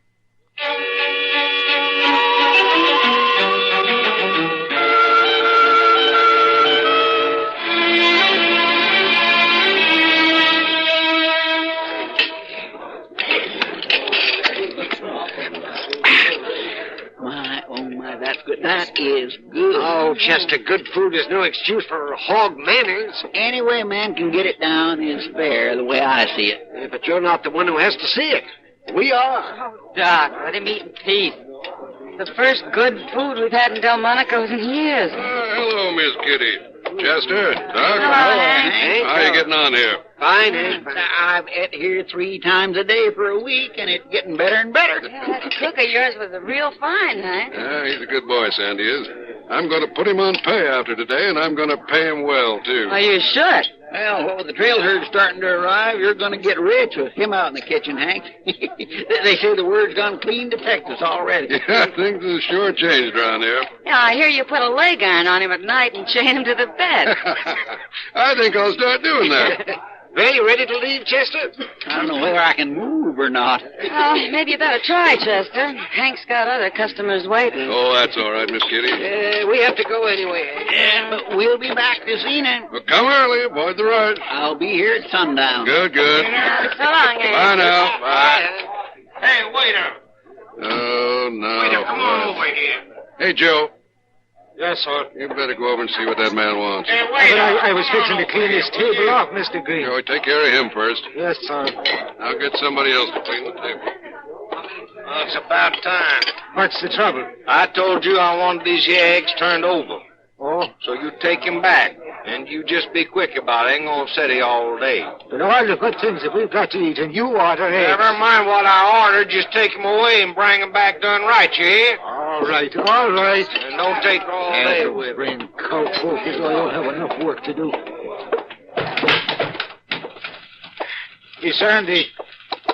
That's good. That is good. Oh, Chester, good food is no excuse for hog manners. Any way a man can get it down is fair, the way I see it. Yeah, but you're not the one who has to see it. We are. Oh, Doc, let him eat in peace. The first good food we've had in Delmonico's in years. Hello, Miss Kitty. Chester, Doc. Hello, Hank. How are you getting on here? Fine, Hank. I've ate here 3 times a day for a week, and it's getting better and better. Yeah, that cook of yours was a real fine, Hank. Yeah, he's a good boy, Sandy is. I'm going to put him on pay after today, and I'm going to pay him well, too. Well, you should. Well, with the trail herd starting to arrive, you're going to get rich with him out in the kitchen, Hank. They say the word's gone clean to Texas already. Yeah, things have sure changed around here. Yeah, I hear you put a leg iron on him at night and chain him to the bed. I think I'll start doing that. Well, you ready to leave, Chester? I don't know whether I can move or not. Well, maybe you better try, Chester. Hank's got other customers waiting. Oh, that's all right, Miss Kitty. We have to go anyway. Yeah, but we'll be back this evening. Well, come early. Avoid the rush. I'll be here at sundown. Good. So long, Hank. Bye now. Bye. Hey, waiter. Oh, no. Waiter, come on over here. Hey, Joe. Yes, sir. You better go over and see what that man wants. Hey, But waiter. I was fixing to clean this table off, Mr. Green. Joey, take care of him first. Yes, sir. I'll get somebody else to clean the table. Well, it's about time. What's the trouble? I told you I wanted these here eggs turned over. Oh? So you take 'em back. And you just be quick about it. I ain't gonna sit here all day. But all the good things that we've got to eat, and you order eggs. Never mind what I ordered. Just take 'em away and bring 'em back done right, you hear? All right. And don't take all day with it. Brain cowpoke is I don't have enough work to do. Hey, Sandy,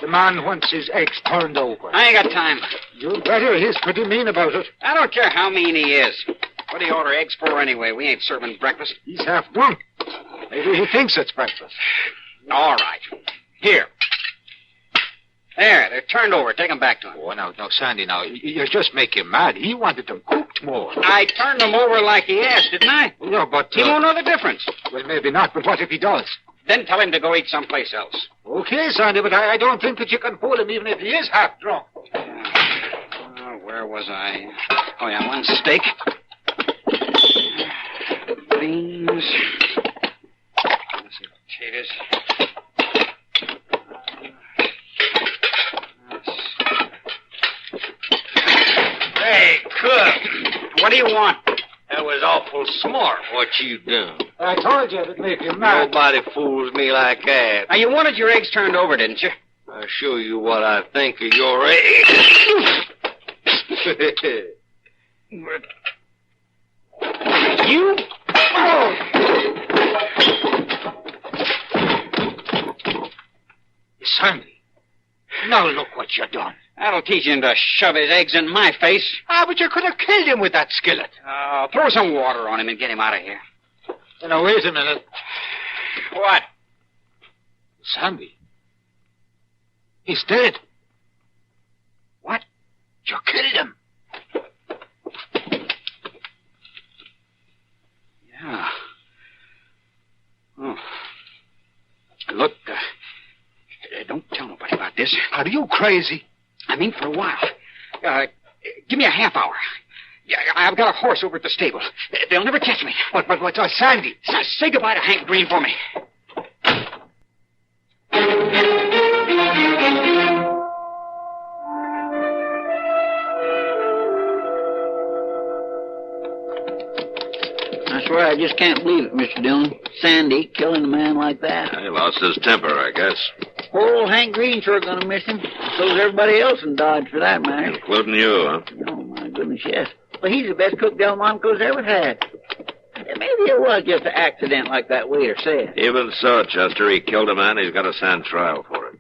the man wants his eggs turned over. I ain't got time. You better. He's pretty mean about it. I don't care how mean he is. What do you order eggs for anyway? We ain't serving breakfast. He's half drunk. Maybe he thinks it's breakfast. All right. Here. There, they're turned over. Take 'em back to him. Oh, no, Sandy, now, you just make him mad. He wanted them cooked more. I turned them over like he asked, didn't I? No, but... He won't know the difference. Well, maybe not, but what if he does? Then tell him to go eat someplace else. Okay, Sandy, but I don't think that you can fool him even if he is half drunk. Where was I? Oh, yeah, 1 steak. Beans. Let's see, potatoes. Hey, cook. What do you want? That was awful smart what you done. I told you it'd make him mad. Nobody fools me like that. Now, you wanted your eggs turned over, didn't you? I'll show you what I think of your eggs. You? Sandy, now look what you done. That'll teach him to shove his eggs in my face. But you could have killed him with that skillet. Throw some water on him and get him out of here. Now, wait a minute. What? Sandy. He's dead. What? You killed him. Yeah. Oh. Look, don't tell nobody about this. Are you crazy? I mean, for a while. Give me a half hour. Yeah, I've got a horse over at the stable. They'll never catch me. But Sandy. Say goodbye to Hank Green for me. why I just can't believe it, Mr. Dillon. Sandy killing a man like that. He lost his temper, I guess. Poor old Hank Green sure gonna miss him. So's everybody else in Dodge, for that matter. Including you, huh? Oh, my goodness, yes. Well, he's the best cook Delmonico's ever had. Maybe it was just an accident like that waiter said. Even so, Chester, he killed a man. He's got to stand trial for it.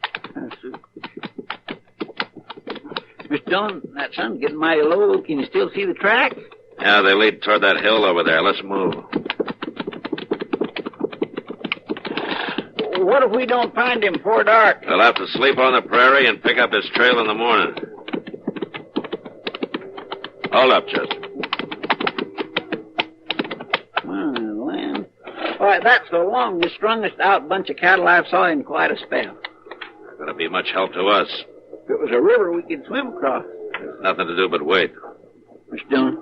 Mr. Dillon, that sun's getting mighty low. Can you still see the tracks? Yeah, they lead toward that hill over there. Let's move. What if we don't find him before dark? They'll have to sleep on the prairie and pick up his trail in the morning. Hold up, Chester. Why, that's the longest, strongest out bunch of cattle I've saw in quite a spell. Not going to be much help to us. If it was a river, we could swim across. There's nothing to do but wait. Mr. Dillon,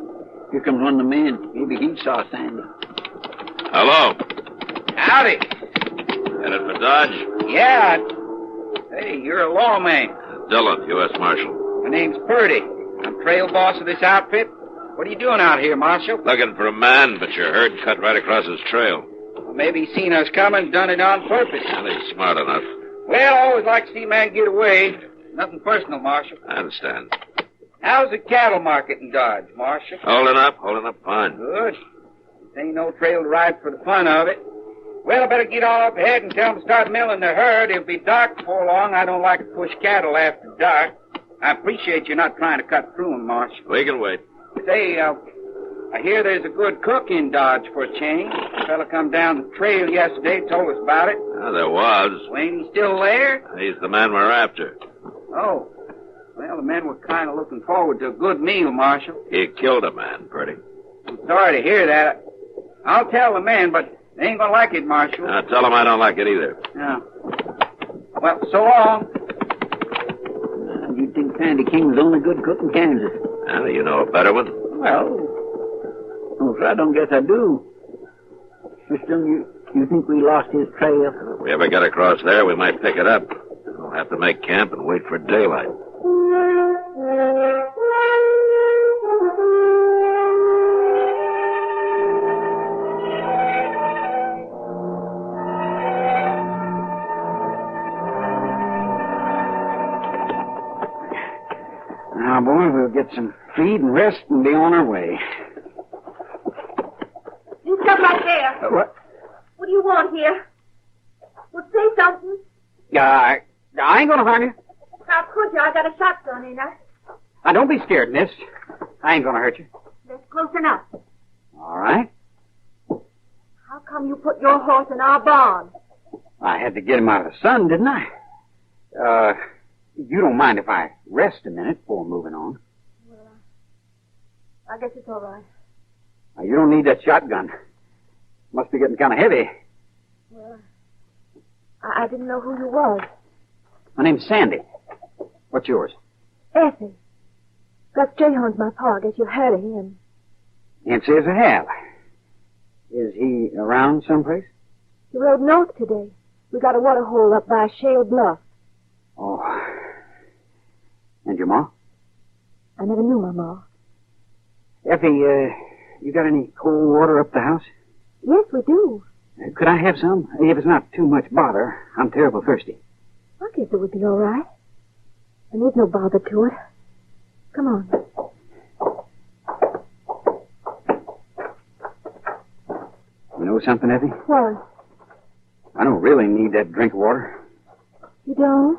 here comes one of the men. Maybe he saw Sandy. Hello. Howdy. Headed for Dodge? Yeah. Hey, you're a lawman. Dillon, U.S. Marshal. My name's Purdy. I'm trail boss of this outfit. What are you doing out here, Marshal? Looking for a man, but your herd cut right across his trail. Well, maybe he's seen us coming, done it on purpose. Well, he's smart enough. Well, I always like to see a man get away. Nothing personal, Marshal. I understand. How's the cattle market in Dodge, Marshal? Holding up fine. Good. This ain't no trail to ride for the fun of it. Well, I better get on up ahead and tell them to start milling the herd. It'll be dark before long. I don't like to push cattle after dark. I appreciate you not trying to cut through them, Marshal. We can wait. Say, I hear there's a good cook in Dodge for a change. A fella come down the trail yesterday, told us about it. Oh, there was. Well, ain't he still there? He's the man we're after. Oh. Well, the men were kind of looking forward to a good meal, Marshal. He killed a man, Purdy. I'm sorry to hear that. I'll tell the men, but they ain't gonna like it, Marshal. Tell him I don't like it either. Yeah. Well, so long. You'd think Sandy King was the only good cook in Kansas. Well, you know a better one. Well, I don't guess I do. Mr. Dillon, you think we lost his trail? If we ever get across there, we might pick it up. We'll have to make camp and wait for daylight. Now, boy, we'll get some feed and rest and be on our way. You stop right there. What? What do you want here? Well, say something. I ain't gonna harm you. How could you? I got a shotgun in her. Now, don't be scared, miss. I ain't gonna hurt you. That's close enough. All right. How come you put your horse in our barn? I had to get him out of the sun, didn't I? You don't mind if I rest a minute before moving on? Well, I guess it's all right. Now, you don't need that shotgun. Must be getting kind of heavy. Well, I didn't know who you was. My name's Sandy. What's yours? Effie. Gus Strayhorn's my pa. I guess you've heard of him. Can't say as I have. Is he around someplace? He rode north today. We got a water hole up by Shale Bluff. Oh. And your ma? I never knew my ma. Effie, you got any cold water up the house? Yes, we do. Could I have some? If it's not too much bother. I'm terrible thirsty. I guess it would be all right. There needs no bother to it. Come on. You know something, Effie? What? I don't really need that drink of water. You don't?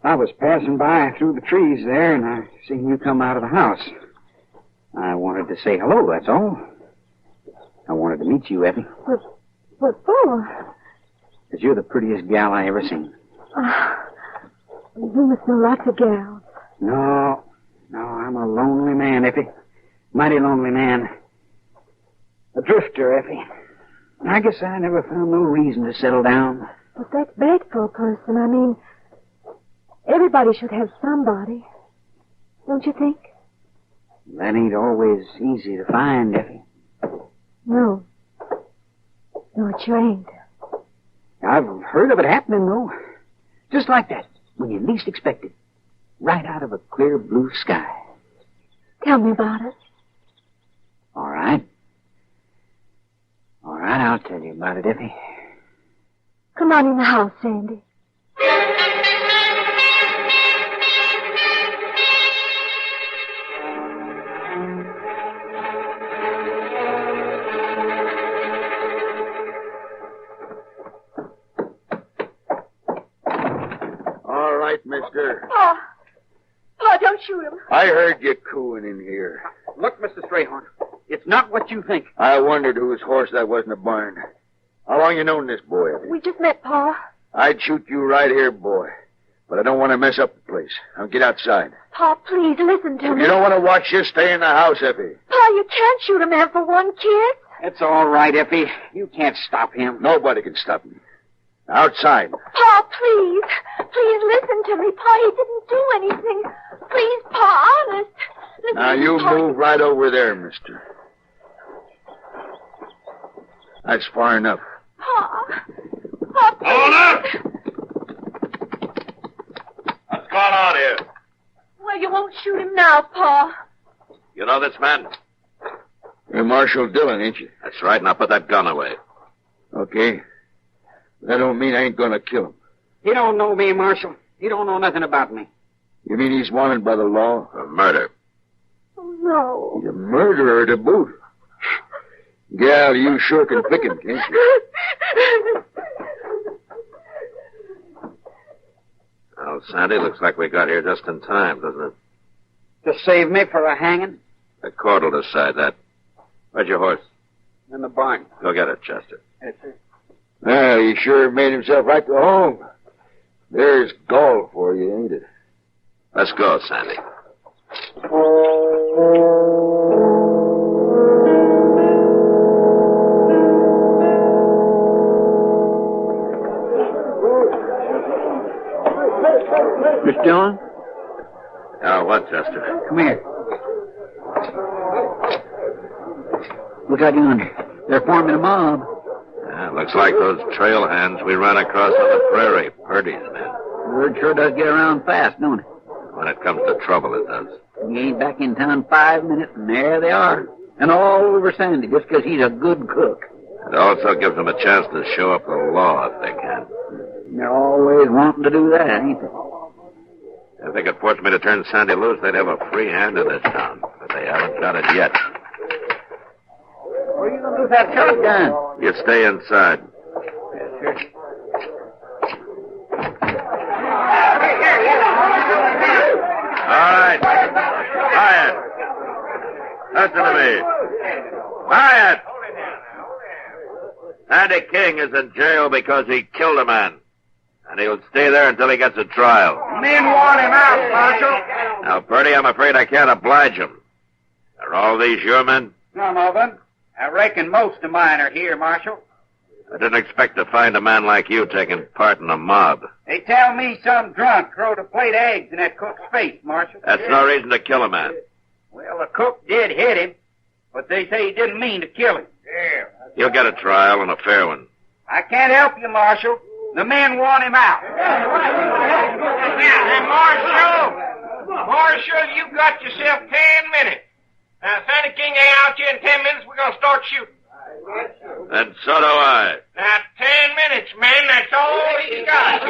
I was passing by through the trees there, and I seen you come out of the house. I wanted to say hello, that's all. I wanted to meet you, Effie. What for? Because you're the prettiest gal I ever seen. You must know lots of gals. No, I'm a lonely man, Effie. Mighty lonely man. A drifter, Effie. I guess I never found no reason to settle down. But that's bad for a person. I mean, everybody should have somebody. Don't you think? That ain't always easy to find, Effie. No. No, it sure ain't. I've heard of it happening, though. Just like that, when you least expect it. Right out of a clear blue sky. Tell me about it. All right. All right, I'll tell you about it, Effie. Come on in the house, Sandy. All right, mister. Pa, don't shoot him. I heard you cooing in here. Look, Mr. Strayhorn, it's not what you think. I wondered whose horse that was in the barn. How long you known this boy? We just met, Pa. I'd shoot you right here, boy. But I don't want to mess up the place. Now get outside. Pa, please listen to If me. you don't want to watch this, stay in the house, Effie. Pa, you can't shoot a man for one kiss. It's all right, Effie. You can't stop him. Nobody can stop me. Outside. Pa, please. Please listen to me. Pa, he didn't do anything. Please, Pa, honest. Listen Now to me, you Pa. move right over there, mister. That's far enough. Pa. Pa, please. Hold up! What's going on here? Well, you won't shoot him now, Pa. You know this man? You're Marshal Dillon, ain't you? That's right. Now put that gun away. Okay. That don't mean I ain't gonna kill him. He don't know me, Marshal. He don't know nothing about me. You mean he's wanted by the law? For murder. Oh, no. He's a murderer to boot. Gal, you sure can pick him, can't you? Well, Sandy, looks like we got here just in time, doesn't it? To save me for a hanging? The court will decide that. Where's your horse? In the barn. Go get it, Chester. Yes, sir. Well, he sure made himself right to home. There's gall for you, ain't it? Let's go, Sandy. Miss Dillon? Now, what, Chester? Come here. Look out yonder. They're forming a mob. Yeah, looks like those trail hands we ran across on the prairie. Purdy's men. Word sure does get around fast, don't it? When it comes to trouble, it does. He ain't back in town 5 minutes, and there they are. And all over Sandy, just 'cause he's a good cook. It also gives them a chance to show up the law if they can. They're always wanting to do that, ain't they? If they could force me to turn Sandy loose, they'd have a free hand in this town. But they haven't got it yet. What are you going to do with that shotgun? You stay inside. Yes, sir. All right. Quiet. Listen to me. Quiet. Sandy King is in jail because he killed a man. And he'll stay there until he gets a trial. Men want him out, Marshal. Now, Purdy, I'm afraid I can't oblige him. Are all these your men? Some of them. I reckon most of mine are here, Marshal. I didn't expect to find a man like you taking part in a mob. They tell me some drunk throwed a plate of eggs in that cook's face, Marshal. That's no reason to kill a man. Well, the cook did hit him, but they say he didn't mean to kill him. Yeah. You'll get a trial and a fair one. I can't help you, Marshal. The men want him out. Hey, Marshal, you got yourself 10 minutes. Now, Sandy King ain't out here in 10 minutes. We're going to start shooting. And so do I. Now, 10 minutes, man. That's all he's got.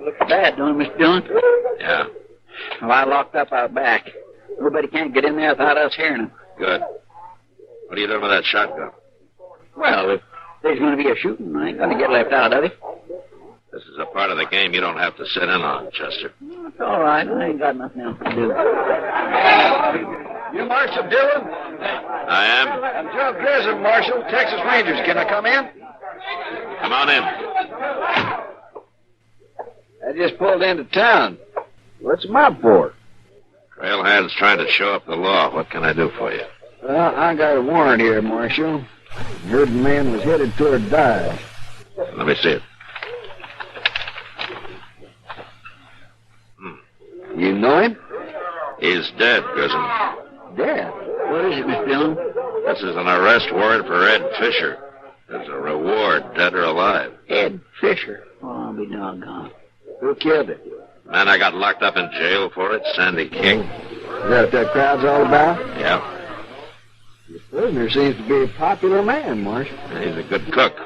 Looks bad, don't it, Mr. Dillon? Yeah. Well, I locked up out back. Nobody can't get in there without us hearing them. Good. What are you doing with that shotgun? Well, if there's going to be a shooting, I ain't going to get left out of it. This is a part of the game you don't have to sit in on, Chester. It's all right. I ain't got nothing else to do. You Marshal Dillon? I am. I'm Joe Grissom, Marshal, Texas Rangers. Can I come in? Come on in. I just pulled into town. What's the mob for? Trail hands trying to show up the law. What can I do for you? Well, I got a warrant here, Marshal. Heard the man was headed toward Dodge. Let me see it. You know him? He's dead, Grissom. Dead? What is it, Mr. Dillon? This is an arrest warrant for Ed Fisher. There's a reward, dead or alive. Ed Fisher? Oh, I'll be doggone. Who killed him? Man I got locked up in jail for it, Sandy King. Is that what that crowd's all about? Yeah. The prisoner seems to be a popular man, Marshal. He's a good cook.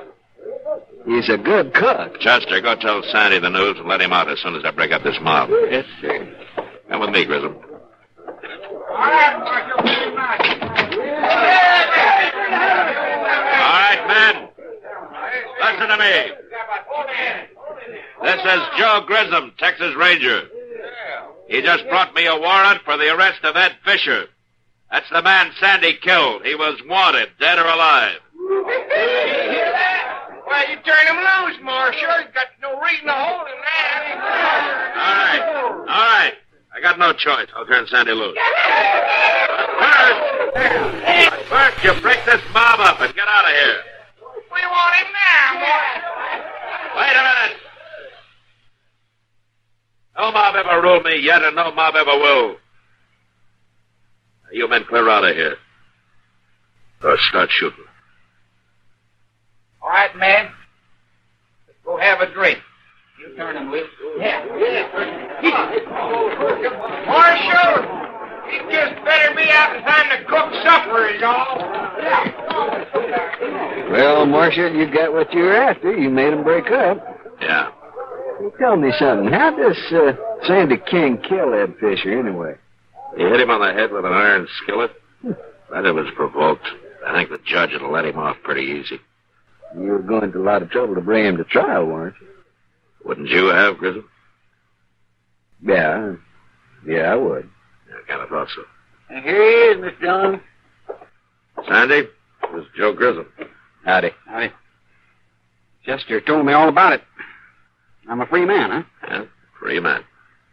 He's a good cook. Chester, go tell Sandy the news and let him out as soon as I break up this mob. Yes, sir. Come with me, Grissom. All right, Marshal. All right, men. Listen to me. This is Joe Grissom, Texas Ranger. He just brought me a warrant for the arrest of Ed Fisher. That's the man Sandy killed. He was wanted, dead or alive. Well, you turn him loose, Marshal. You got no reason to hold him now. All right. I got no choice. I'll turn Sandy loose. First, you break this mob up and get out of here. We want him now, boy. Wait a minute. No mob ever ruled me yet, and no mob ever will. Now, you men clear out of here. Or start shooting. All right, man. Let's go have a drink. You turn him loose. Yeah. Marshal, he just better be out in time to cook supper, is all. Well, Marshal, you got what you were after. You made him break up. Yeah. Well, tell me something. How does Sandy King kill Ed Fisher, anyway? He hit him on the head with an iron skillet. But it was provoked. I think the judge will let him off pretty easy. You were going to a lot of trouble to bring him to trial, weren't you? Wouldn't you have, Grissom? Yeah, I would. I kind of thought so. And here he is, Miss Dillon. Sandy, this is Joe Grissom. Howdy. Howdy. Chester told me all about it. I'm a free man, huh? Yeah, free man.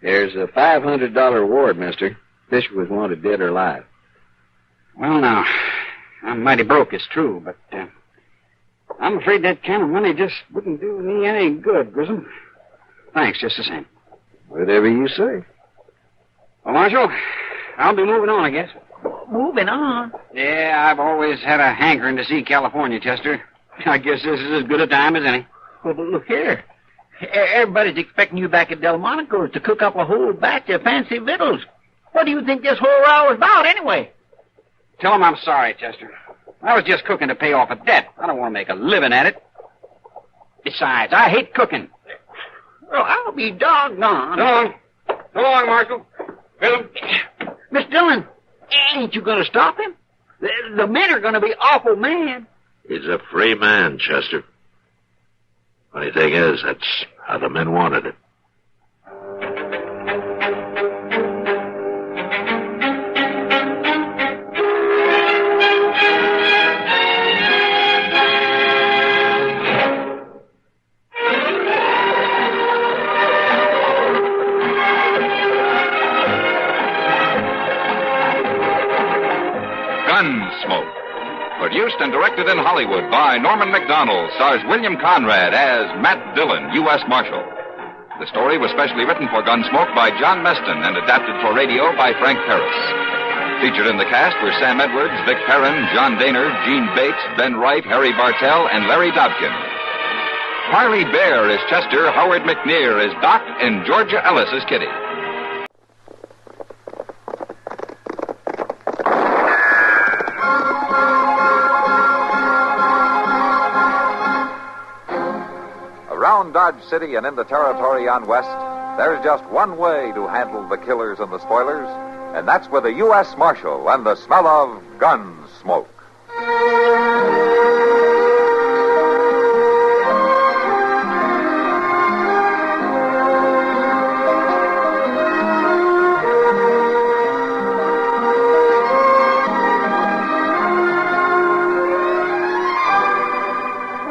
There's a $500 reward, mister. Fisher was wanted dead or alive. Well, now, I'm mighty broke, it's true, but I'm afraid that kind of money just wouldn't do me any good, Grissom. Thanks, just the same. Whatever you say. Well, Marshal, I'll be moving on, I guess. Moving on? Yeah, I've always had a hankering to see California, Chester. I guess this is as good a time as any. Well, but look here. Everybody's expecting you back at Delmonico's to cook up a whole batch of fancy victuals. What do you think this whole row is about, anyway? Tell him I'm sorry, Chester. I was just cooking to pay off a debt. I don't want to make a living at it. Besides, I hate cooking. Well, I'll be doggone. So long, Marshal. Philip. Miss Dillon, ain't you going to stop him? The men are going to be awful mad. He's a free man, Chester. Funny thing is, that's how the men wanted it. Gunsmoke. Produced and directed in Hollywood by Norman Macdonald, stars William Conrad as Matt Dillon, U.S. Marshal. The story was specially written for Gunsmoke by John Meston and adapted for radio by Frank Paris. Featured in the cast were Sam Edwards, Vic Perrin, John Daner, Gene Bates, Ben Wright, Harry Bartell, and Larry Dobkin. Harley Bear is Chester, Howard McNear is Doc, and Georgia Ellis is Kitty. Around Dodge City and in the territory on West, there's just one way to handle the killers and the spoilers, and that's with a U.S. Marshal and the smell of gun smoke.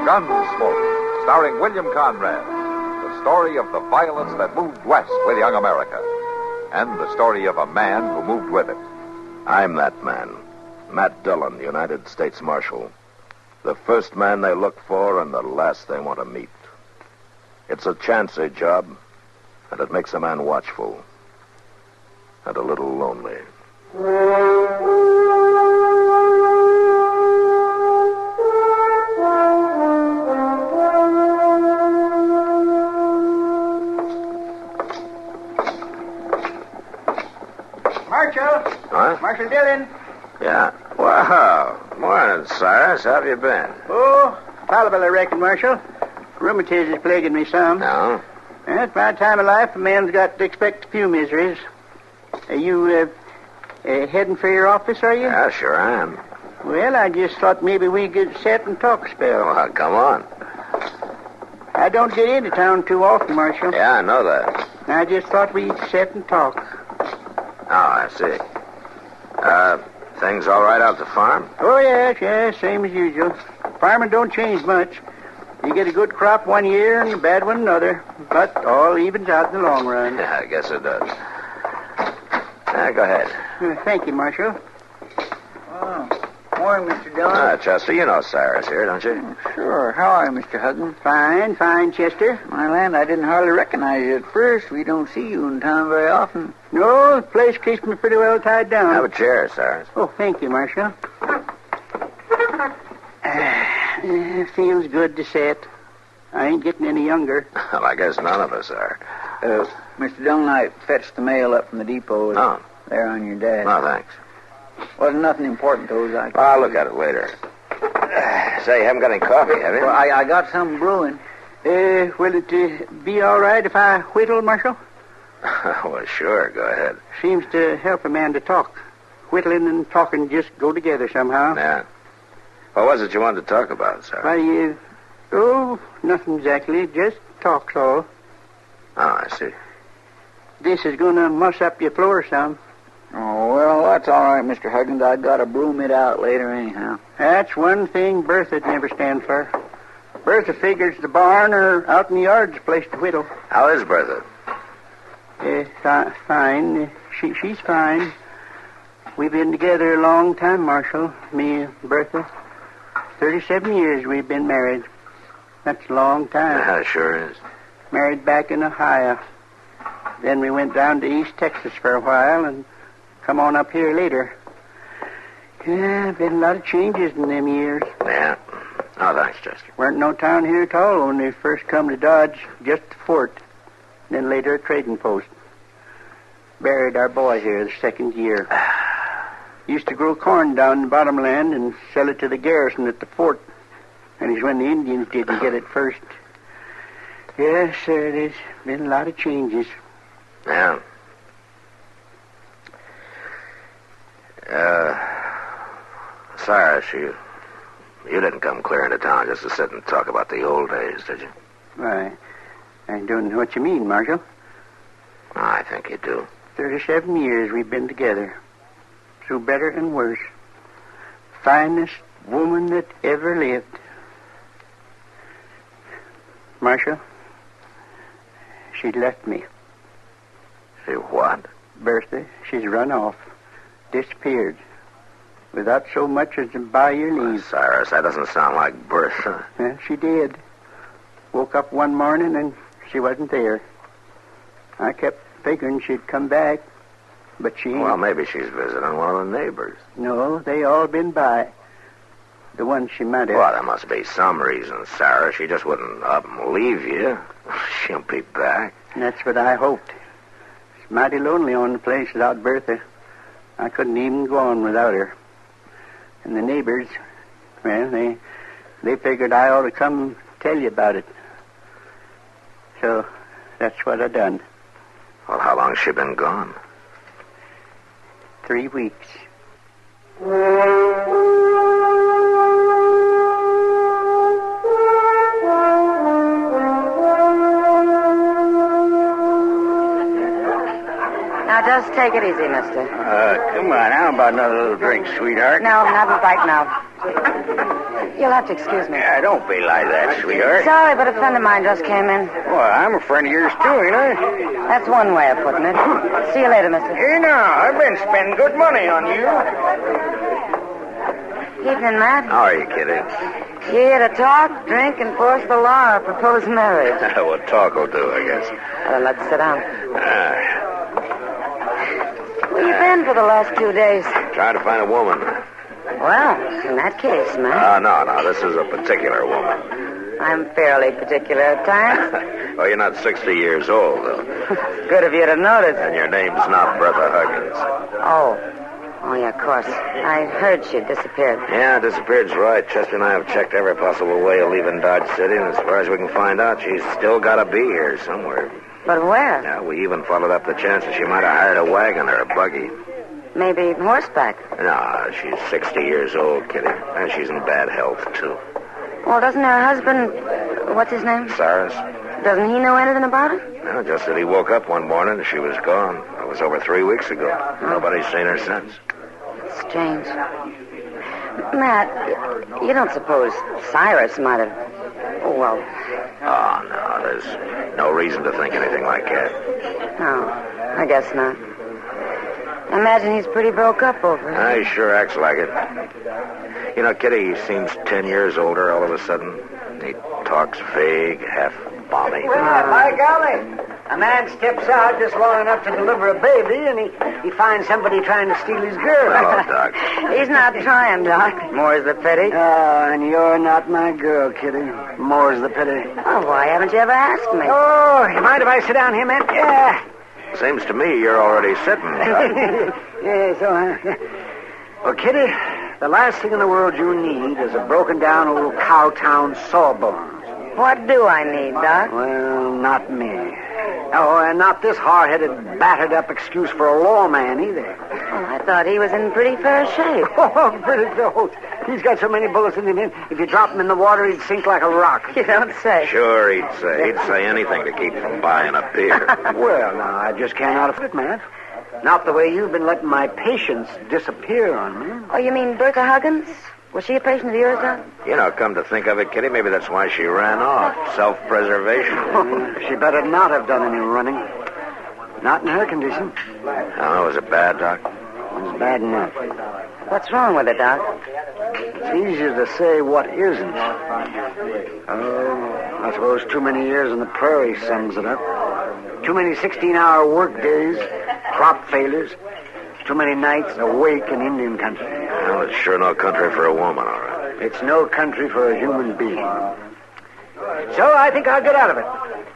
Gunsmoke, starring William Conrad, the story of the violence that moved west with young America, and the story of a man who moved with it. I'm that man, Matt Dillon, United States Marshal. The first man they look for and the last they want to meet. It's a chancy job, and it makes a man watchful and a little lonely. Marshal. Huh? Marshal Dillon. Yeah. Well, morning, Cyrus. How have you been? Oh, fallible, I reckon, Marshal. Rheumatism is plaguing me some. No? At my time of life, a man's got to expect a few miseries. Are you heading for your office, are you? Yeah, sure I am. Well, I just thought maybe we'd get set and talk a spell. Well, come on. I don't get into town too often, Marshal. Yeah, I know that. I just thought we'd sit and talk. Oh, I see. Things all right out the farm? Oh, yes, same as usual. Farming don't change much. You get a good crop one year and a bad one another. But all evens out in the long run. Yeah, I guess it does. Go ahead. Thank you, Marshal. Oh, morning, Mr. Dillon. Chester, you know Cyrus here, don't you? Sure. How are you, Mr. Hudson? Fine, Chester. My land, I didn't hardly recognize you at first. We don't see you in town very often. No, the place keeps me pretty well tied down. Have a chair, Cyrus. Oh, thank you, Marshal. Feels good to sit. I ain't getting any younger. Well, I guess none of us are. Mr. Dillon, I fetched the mail up from the depot. Oh. There on your desk. No, thanks. Wasn't nothing important, though. I'll look at it later. Say, you haven't got any coffee, have you? Well, I got some brewing. Will it be all right if I whittle, Marshal? Well, sure. Go ahead. Seems to help a man to talk. Whittling and talking just go together somehow. Yeah. What was it you wanted to talk about, sir? Why, nothing exactly. Just talk's all. Oh, I see. This is going to muss up your floor some. Oh, well, that's all right, Mr. Huggins. I got to broom it out later anyhow. That's one thing Bertha'd never stand for. Bertha figures the barn or out in the yard's a place to whittle. How is Bertha? Fine. She's fine. We've been together a long time, Marshal. Me and Bertha. 37 years we've been married. That's a long time. Yeah, sure is. Married back in Ohio. Then we went down to East Texas for a while and come on up here later. Yeah, been a lot of changes in them years. Yeah. Oh, thanks, Chester. Weren't no town here at all when we first come to Dodge. Just the fort. Then later a trading post. Buried our boy here the second year. Used to grow corn down in the bottomland and sell it to the garrison at the fort. And it's when the Indians didn't get it first. Yes, sir, there's been a lot of changes. Yeah. Cyrus, you didn't come clear into town just to sit and talk about the old days, did you? Why, I don't know what you mean, Marshal. I think you do. 37 years we've been together. Through better and worse. Finest woman that ever lived. Marshal, she left me. She what? Bertha, she's run off. Disappeared. Without so much as to buy your leave. Cyrus, that doesn't sound like Bertha. Yeah, she did. Woke up one morning and she wasn't there. I kept figuring she'd come back, but she... Well, maybe she's visiting one of the neighbors. No, they all been by. The one she might have... Well, there must be some reason, Sarah. She just wouldn't up and leave you. She'll be back. That's what I hoped. It's mighty lonely on the place without Bertha. I couldn't even go on without her. And the neighbors, well, they figured I ought to come tell you about it. So that's what I done. Well, how long's she been gone? 3 weeks. Now, just take it easy, mister. Come on. How about another little drink, sweetheart? No, have a bite now. You'll have to excuse me. Yeah, don't be like that, sweetheart. Sorry, but a friend of mine just came in. Well, I'm a friend of yours, too, ain't I? That's one way of putting it. See you later, mister. Hey, now, I've been spending good money on you. Evening, Matt. How are you, Kitty? You here to talk, drink, and force the law or propose marriage? Well, talk will do, I guess. Well, let's sit down. Where you been for the last 2 days? Trying to find a woman. Well, in that case, Matt. No. This is a particular woman. I'm fairly particular at times. Oh, you're not 60 years old, though. Good of you to notice. And your name's not Bertha Huggins. Oh, yeah, of course. I heard she disappeared. Yeah, disappeared's right. Chester and I have checked every possible way of leaving Dodge City, and as far as we can find out, she's still got to be here somewhere. But where? Yeah, we even followed up the chances she might have hired a wagon or a buggy. Maybe horseback. No, she's 60 years old, Kitty. And she's in bad health, too. Well, doesn't her husband... What's his name? Cyrus? Doesn't he know anything about her? No, just that he woke up one morning and she was gone. It was over 3 weeks ago. Nobody's seen her since. Strange. Matt, you don't suppose Cyrus might have... Well... Oh, no, there's no reason to think anything like that. No, I guess not. I imagine he's pretty broke up over it. He sure acts like it. You know, Kitty, he seems 10 years older all of a sudden. He talks vague, half balmy. Well, by golly, a man steps out just long enough to deliver a baby, and he finds somebody trying to steal his girl. Hello, Doc. He's not trying, Doc. More's the pity. Oh, and you're not my girl, Kitty. More's the pity. Oh, why haven't you ever asked me? Oh, you mind if I sit down here, man? Yeah. Seems to me you're already sitting, Doc. Well, Kitty, the last thing in the world you need is a broken-down old cowtown sawbones. What do I need, Doc? Well, not me. Oh, and not this hard-headed, battered-up excuse for a lawman, either. Oh, I thought he was in pretty fair shape. Oh, pretty close. He's got so many bullets in him, if you drop him in the water, he'd sink like a rock. You don't say. Sure, he'd say anything to keep from buying a beer. Well, now, I just can't out of it, man. Not the way you've been letting my patience disappear on me. Oh, you mean Bertha Huggins? Was she a patient of yours, Doc? You know, come to think of it, Kitty, maybe that's why she ran off. Self-preservation. She better not have done any running. Not in her condition. Oh, was it bad, Doc? It was bad enough. What's wrong with it, Doc? It's easier to say what isn't. Oh, I suppose too many years on the prairie sums it up. Too many 16-hour work days, crop failures, too many nights awake in Indian country. Well, it's sure no country for a woman, all right. It's no country for a human being. So I think I'll get out of it.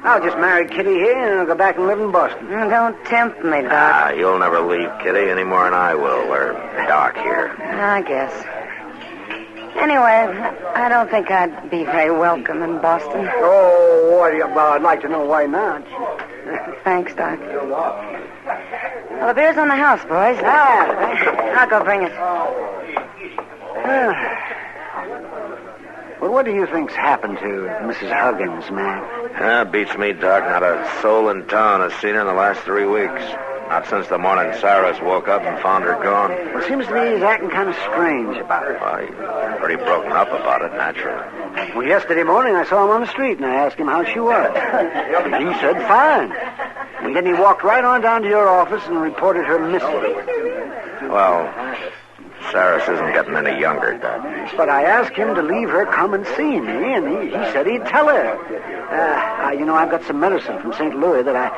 I'll just marry Kitty here and I'll go back and live in Boston. Don't tempt me, Doc. You'll never leave Kitty any more than I will, or Doc here. I guess. Anyway, I don't think I'd be very welcome in Boston. Oh, well, I'd like to know why not. Thanks, Doc. Well, the beer's on the house, boys. I'll go bring it. Well, what do you think's happened to Mrs. Huggins, man? Beats me, Doc. Not a soul in town has seen her in the last 3 weeks. Not since the morning Cyrus woke up and found her gone. Well, it seems to me he's acting kind of strange about it. Well, he's pretty broken up about it, naturally. Well, yesterday morning I saw him on the street and I asked him how she was. And he said fine. And then he walked right on down to your office and reported her missing. Well, Cyrus isn't getting any younger, Doc. But I asked him to leave her come and see me, and he said he'd tell her. I've got some medicine from St. Louis that I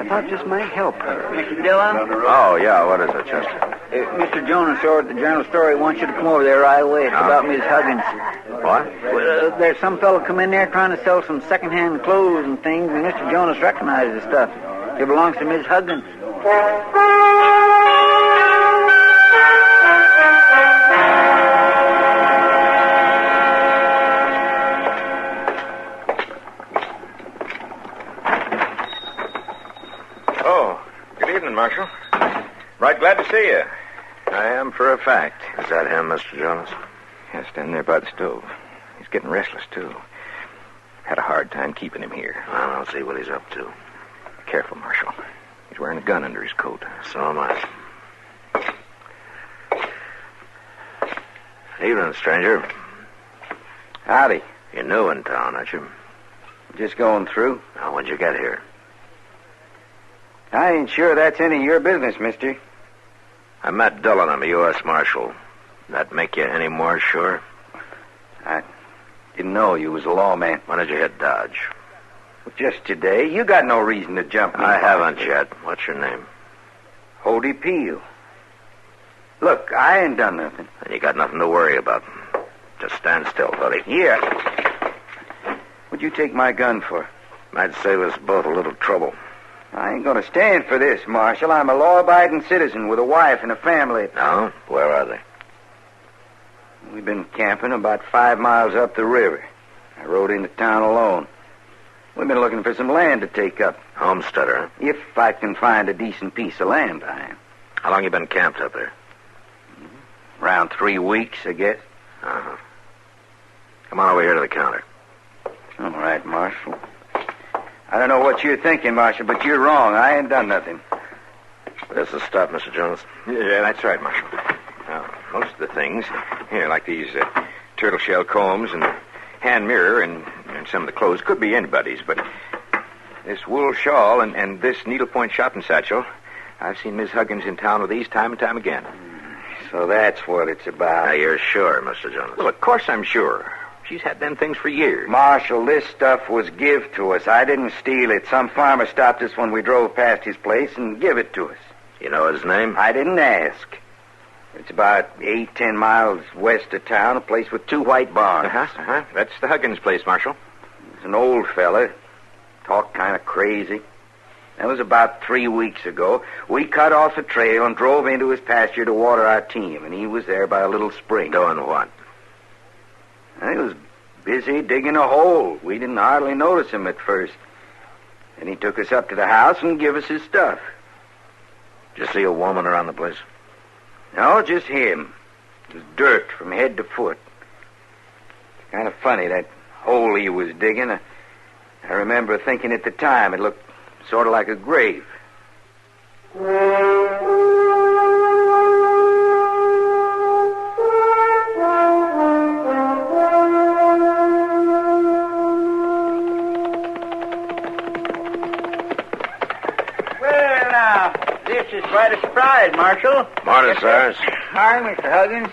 thought just might help her. Mr. Dillon? Oh, yeah, what is it, Chester? Mr. Jonas over at the Journal Story wants you to come over there right away. It's about Miss Huggins. What? Well, there's some fellow come in there trying to sell some second-hand clothes and things, and Mr. Jonas recognizes the stuff. It belongs to Miss Huggins. Oh, good evening, Marshal. Right glad to see you. I am for a fact. Is that him, Mr. Jonas? Yeah, standing there by the stove. He's getting restless, too. Had a hard time keeping him here. Well, I'll see what he's up to. Careful, Marshal. He's wearing a gun under his coat. So am I. Evening, stranger. Howdy. You're new in town, aren't you? Just going through. Now, when'd you get here? I ain't sure that's any of your business, mister. I met Dillon. I'm a U.S. Marshal. That make you any more sure? I didn't know you was a lawman. When did you hit Dodge? Well, just today. You got no reason to jump me. I haven't yet. What's your name? Hody Peel. Look, I ain't done nothing. And you got nothing to worry about. Just stand still, buddy. Yeah. What'd you take my gun for? Might save us both a little trouble. I ain't gonna stand for this, Marshal. I'm a law-abiding citizen with a wife and a family. No? Where are they? We've been camping about 5 miles up the river. I rode into town alone. We've been looking for some land to take up. Homesteader, huh? If I can find a decent piece of land, I am. How long you been camped up there? Around 3 weeks, I guess. Uh-huh. Come on over here to the counter. All right, Marshal. I don't know what you're thinking, Marshal, but you're wrong. I ain't done nothing. This is stuff, Mr. Jones. Yeah, that's right, Marshal. Now, most of the things, here, like these turtle shell combs and hand mirror and some of the clothes, could be anybody's, but this wool shawl and this needlepoint shopping satchel, I've seen Miss Huggins in town with these time and time again. So that's what it's about. Now, you're sure, Mr. Jones? Well, of course I'm sure. She's had them things for years. Marshal, this stuff was give to us. I didn't steal it. Some farmer stopped us when we drove past his place and give it to us. You know his name? I didn't ask. It's about 8-10 miles west of town, a place with 2 white barns. That's the Huggins place, Marshal. He's an old fella. Talked kind of crazy. That was about 3 weeks ago. We cut off the trail and drove into his pasture to water our team, and he was there by a little spring. Doing what? He was busy digging a hole. We didn't hardly notice him at first. Then he took us up to the house and gave us his stuff. Did you see a woman around the place? No, just him. It was dirt from head to foot. It's kind of funny, that hole he was digging. I remember thinking at the time it looked sort of like a grave. Well, now, this is quite a surprise, Marshal. Morning, sirs. Hi, Mr. Huggins.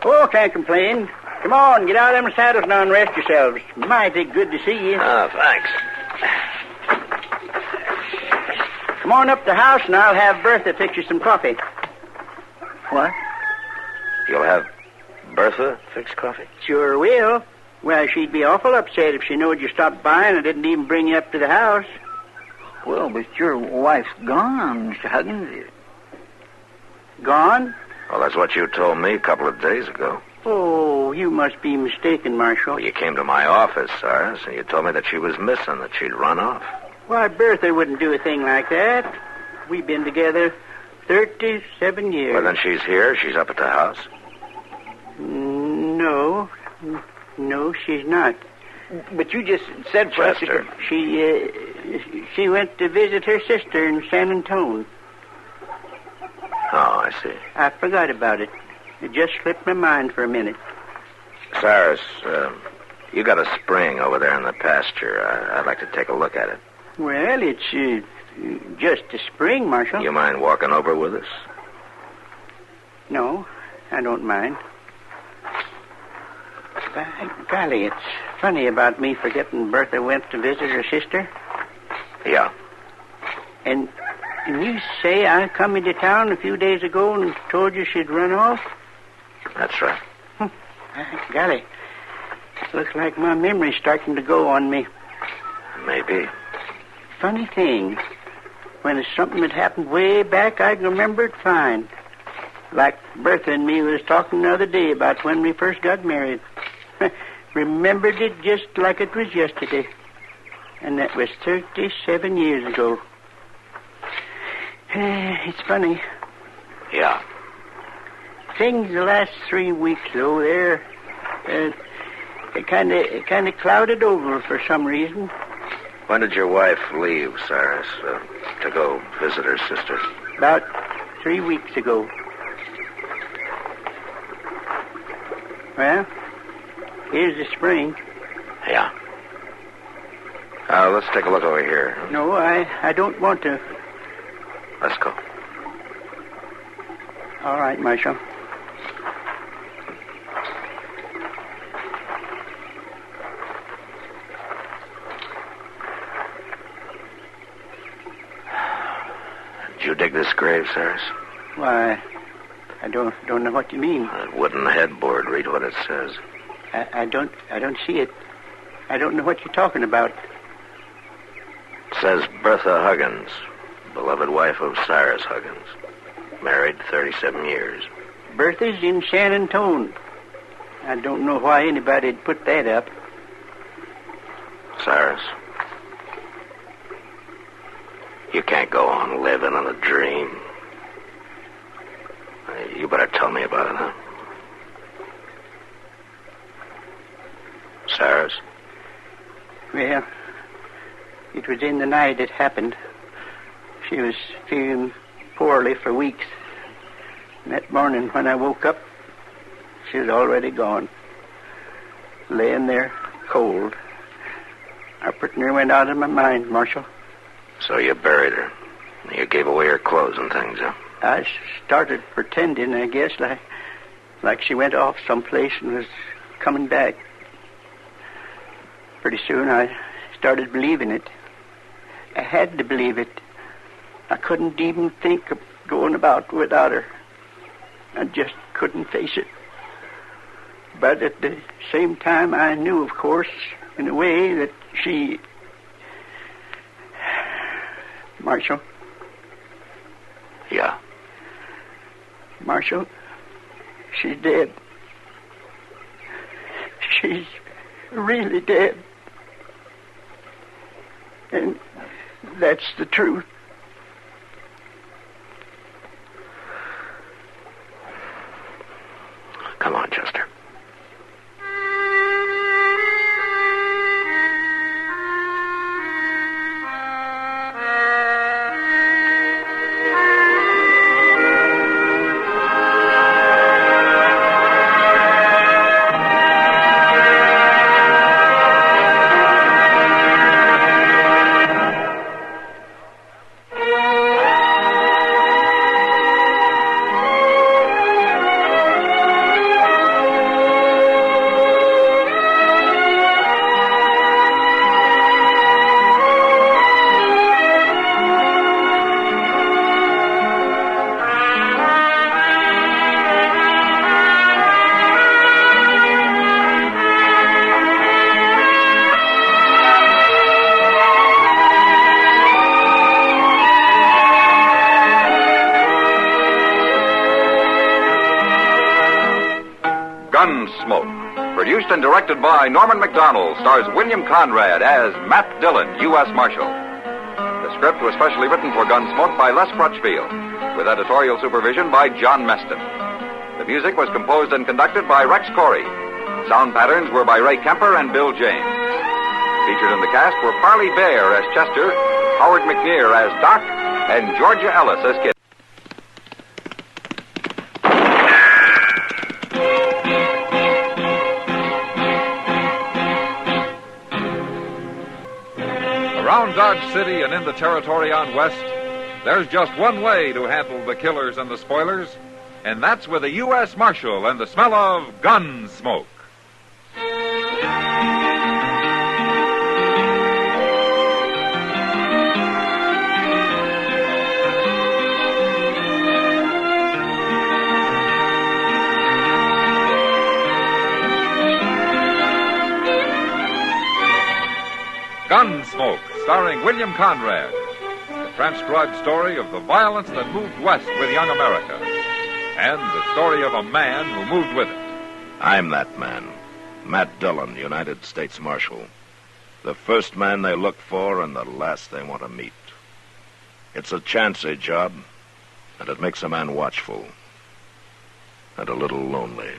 Oh, can't complain. Come on, get out of them saddles now and rest yourselves. Mighty good to see you. Oh, thanks. Come on up to the house and I'll have Bertha fix you some coffee. What? You'll have Bertha fix coffee? Sure will. Well, she'd be awful upset if she knowed you stopped by and I didn't even bring you up to the house. Well, but your wife's gone, Mr. Huggins. Gone? Well, that's what you told me a couple of days ago. Oh, you must be mistaken, Marshal. Well, you came to my office, Cyrus, and you told me that she was missing, that she'd run off. Why, Bertha wouldn't do a thing like that. We've been together 37 years. Well, then she's here. She's up at the house. No, she's not. But you just said for us Chester. She went to visit her sister in San Antone. Oh, I see. I forgot about it. It just slipped my mind for a minute. Cyrus, you got a spring over there in the pasture. I'd like to take a look at it. Well, it's just a spring, Marshal. You mind walking over with us? No, I don't mind. By golly, it's funny about me forgetting Bertha went to visit her sister. Yeah. And you say I come into town a few days ago and told you she'd run off? That's right. Golly, looks like my memory's starting to go on me. Maybe. Funny thing. When it's something that happened way back, I can remember it fine. Like Bertha and me was talking the other day about when we first got married. Remembered it just like it was yesterday. And that was 37 years ago. It's funny. Yeah. Things the last 3 weeks, though, they're kind of clouded over for some reason. When did your wife leave, Cyrus, to go visit her sister? About 3 weeks ago. Well, here's the spring. Yeah. Let's take a look over here. No, I don't want to. Let's go. All right, Marshal. Did you dig this grave, Cyrus? Why, I don't know what you mean. That wooden headboard. Read what it says. I don't see it. I don't know what you're talking about. It says Bertha Huggins, beloved wife of Cyrus Huggins. Married 37 years. Bertha's in San Antone. I don't know why anybody'd put that up. Cyrus, you can't go on living on a dream. You better tell me about it, huh? Cyrus? Well, it was in the night it happened. She was feeling poorly for weeks. And that morning when I woke up, she was already gone. Laying there, cold. I pretty near went out of my mind, Marshal. So you buried her. You gave away her clothes and things, huh? I started pretending, I guess, like she went off someplace and was coming back. Pretty soon I started believing it. I had to believe it. I couldn't even think of going about without her. I just couldn't face it. But at the same time, I knew, of course, in a way that she... Marshal? Yeah? Marshal, she's dead. She's really dead. And that's the truth. Come on, Chester. Gunsmoke, produced and directed by Norman Macdonald, stars William Conrad as Matt Dillon, U.S. Marshal. The script was specially written for Gunsmoke by Les Crutchfield, with editorial supervision by John Meston. The music was composed and conducted by Rex Corey. Sound patterns were by Ray Kemper and Bill James. Featured in the cast were Parley Bear as Chester, Howard McNear as Doc, and Georgia Ellis as Kid. Around Dodge City and in the territory on West, there's just one way to handle the killers and the spoilers, and that's with a U.S. Marshal and the smell of Gunsmoke. Gunsmoke, starring William Conrad. The transcribed story of the violence that moved west with young America. And the story of a man who moved with it. I'm that man. Matt Dillon, United States Marshal. The first man they look for and the last they want to meet. It's a chancy job, and it makes a man watchful. And a little lonely.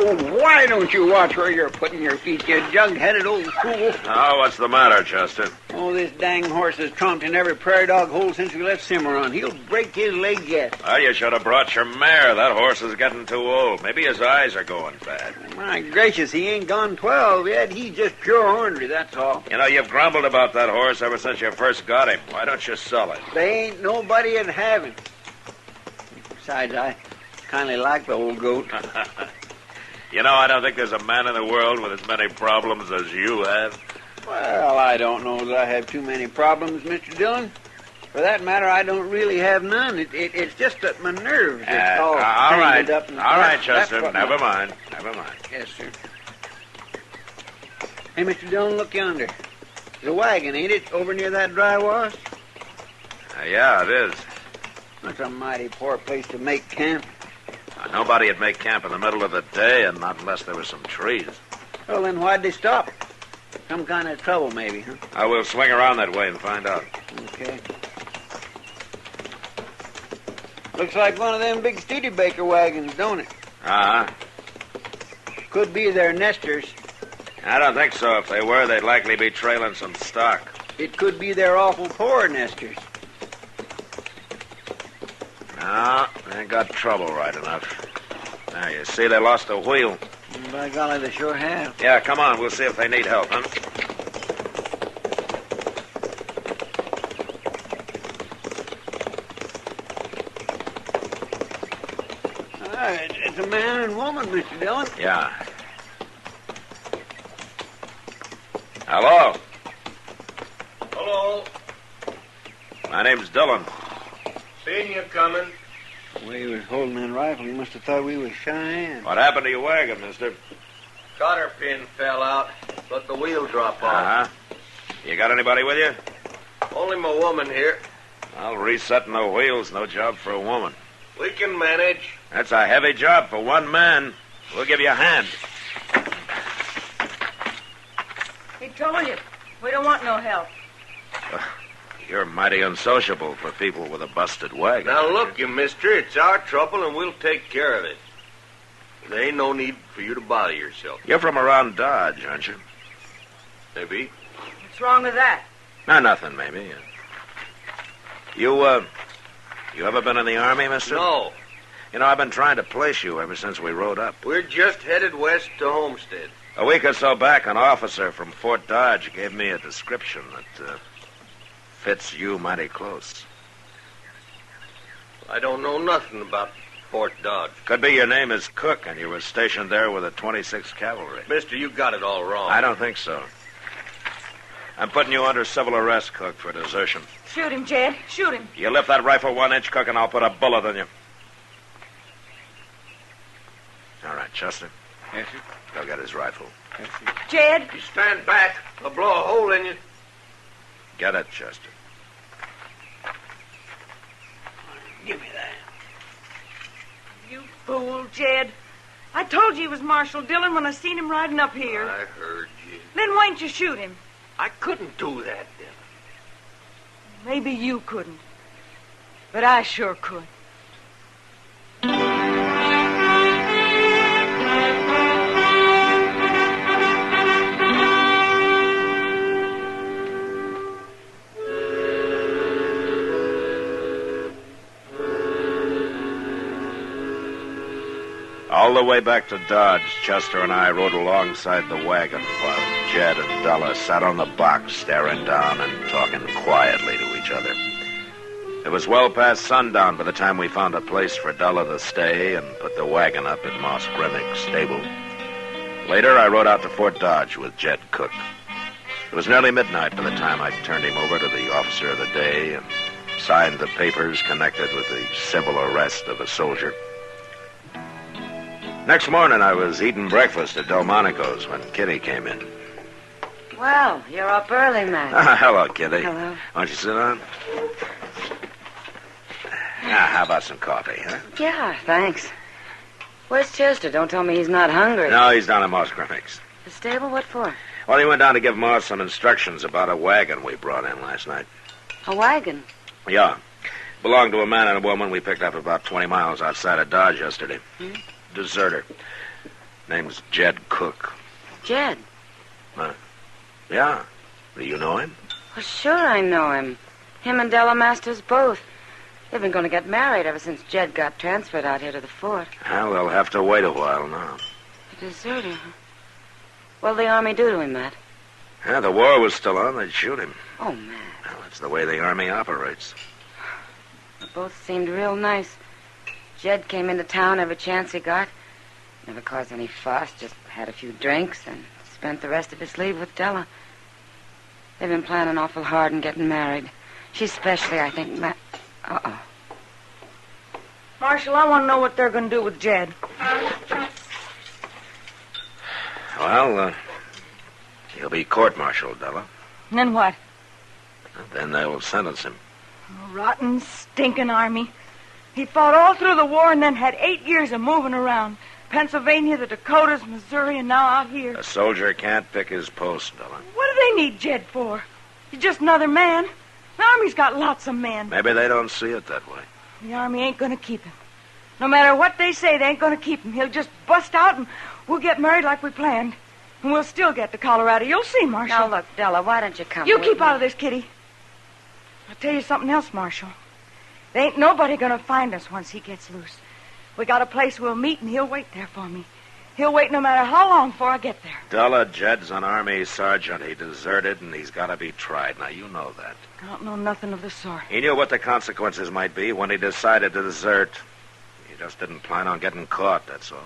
Why don't you watch where you're putting your feet, you jug-headed old fool? Oh, what's the matter, Chester? Oh, this dang horse has tromped in every prairie dog hole since we left Cimarron. He'll break his leg yet. Well, you should have brought your mare. That horse is getting too old. Maybe his eyes are going bad. My gracious, he ain't gone 12 yet. He's just pure ornery, that's all. You know, you've grumbled about that horse ever since you first got him. Why don't you sell it? They ain't nobody in have him. Besides, I kind of like the old goat. You know, I don't think there's a man in the world with as many problems as you have. Well, I don't know that I have too many problems, Mr. Dillon. For that matter, I don't really have none. It's just that my nerves are all tangled up. All right, Chester. Never mind. Yes, sir. Hey, Mr. Dillon, look yonder. There's a wagon, ain't it, over near that dry wash? Yeah, it is. That's a mighty poor place to make camp. Nobody would make camp in the middle of the day, and not unless there were some trees. Well, then why'd they stop? Some kind of trouble, maybe, huh? I will swing around that way and find out. Okay. Looks like one of them big Studebaker wagons, don't it? Uh-huh. Could be their nesters. I don't think so. If they were, they'd likely be trailing some stock. It could be their awful poor nesters. No, they got trouble right enough. Now, you see, they lost a wheel. By golly, they sure have. Yeah, come on. We'll see if they need help, huh? It's a man and woman, Mr. Dillon. Yeah. Hello? Hello. My name's Dillon. Seen you coming. The way he was holding that rifle, he must have thought we was Cheyenne. What happened to your wagon, mister? Cotter pin fell out. Let the wheel drop off. Uh-huh. You got anybody with you? Only my woman here. Well, resetting the wheel's no job for a woman. We can manage. That's a heavy job for one man. We'll give you a hand. He told you. We don't want no help. You're mighty unsociable for people with a busted wagon. Now, look, you mister, it's our trouble, and we'll take care of it. There ain't no need for you to bother yourself. You're from around Dodge, aren't you? Maybe. What's wrong with that? No, nothing, maybe. You ever been in the Army, mister? No. You know, I've been trying to place you ever since we rode up. We're just headed west to Homestead. A week or so back, an officer from Fort Dodge gave me a description that fits you mighty close. I don't know nothing about Fort Dodge. Could be your name is Cook, and you were stationed there with the 26th Cavalry. Mister, you got it all wrong. I don't think so. I'm putting you under civil arrest, Cook, for desertion. Shoot him, Jed. Shoot him. You lift that rifle 1 inch, Cook, and I'll put a bullet in you. All right, Chester. Yes, sir. Go get his rifle. Yes, sir. Jed. You stand back. I'll blow a hole in you. Get it, Chester. Give me that. You fool, Jed. I told you he was Marshal Dillon when I seen him riding up here. I heard you. Then why didn't you shoot him? I couldn't do that, Dillon. Maybe you couldn't. But I sure could. All the way back to Dodge, Chester and I rode alongside the wagon while Jed and Della sat on the box staring down and talking quietly to each other. It was well past sundown by the time we found a place for Della to stay and put the wagon up at Moss Grimmick's stable. Later, I rode out to Fort Dodge with Jed Cook. It was nearly midnight by the time I turned him over to the officer of the day and signed the papers connected with the civil arrest of a soldier. Next morning, I was eating breakfast at Delmonico's when Kitty came in. Well, you're up early, Matt. Hello, Kitty. Hello. Won't you sit down? Now, how about some coffee, huh? Yeah, thanks. Where's Chester? Don't tell me he's not hungry. No, he's down at Moss Grimmick's. The stable? What for? Well, he went down to give Moss some instructions about a wagon we brought in last night. A wagon? Yeah. Belonged to a man and a woman we picked up about 20 miles outside of Dodge yesterday. Deserter. Name's Jed Cook. Jed? Yeah. Do you know him? Well, sure I know him. Him and Della Masters both. They've been going to get married ever since Jed got transferred out here to the fort. Well, they'll have to wait a while now. A deserter, huh? What'll the Army do to him, Matt? Yeah, the war was still on. They'd shoot him. Oh, Matt. Well, that's the way the Army operates. They both seemed real nice. Jed came into town every chance he got. Never caused any fuss, just had a few drinks and spent the rest of his leave with Della. They've been planning awful hard and getting married. She especially, I think, Matt... Uh-oh. Marshal, I want to know what they're going to do with Jed. Well, he'll be court-martialed, Della. And then what? Then they will sentence him. A rotten, stinking Army. He fought all through the war and then had 8 years of moving around. Pennsylvania, the Dakotas, Missouri, and now out here. A soldier can't pick his post, Della. What do they need Jed for? He's just another man. The Army's got lots of men. Maybe they don't see it that way. The Army ain't going to keep him. No matter what they say, they ain't going to keep him. He'll just bust out and we'll get married like we planned. And we'll still get to Colorado. You'll see, Marshal. Now, look, Della, why don't you come You with keep me? out of this, Kitty. I'll tell you something else, Marshal. There ain't nobody going to find us once he gets loose. We got a place we'll meet, and he'll wait there for me. He'll wait no matter how long before I get there. Della, Jed's an Army sergeant. He deserted, and he's got to be tried. Now, you know that. I don't know nothing of the sort. He knew what the consequences might be when he decided to desert. He just didn't plan on getting caught, that's all.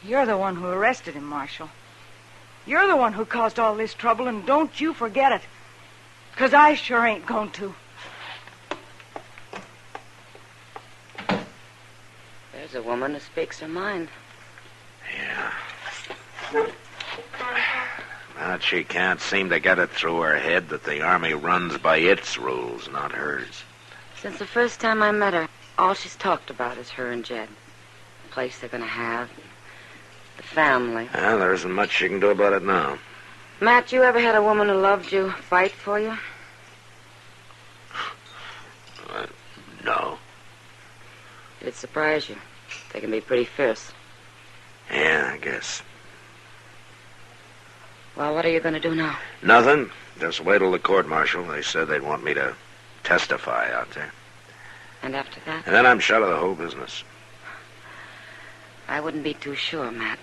You're the one who arrested him, Marshal. You're the one who caused all this trouble, and don't you forget it. 'Cause I sure ain't going to. There's a woman who speaks her mind. Yeah. But she can't seem to get it through her head that the Army runs by its rules, not hers. Since the first time I met her, all she's talked about is her and Jed. The place they're going to have. The family. Well, there isn't much she can do about it now. Matt, you ever had a woman who loved you fight for you? No. It'd surprise you. They can be pretty fierce. Yeah, I guess. Well, what are you going to do now? Nothing. Just wait till the court-martial. They said they'd want me to testify out there. And after that? And then I'm shut of the whole business. I wouldn't be too sure, Matt.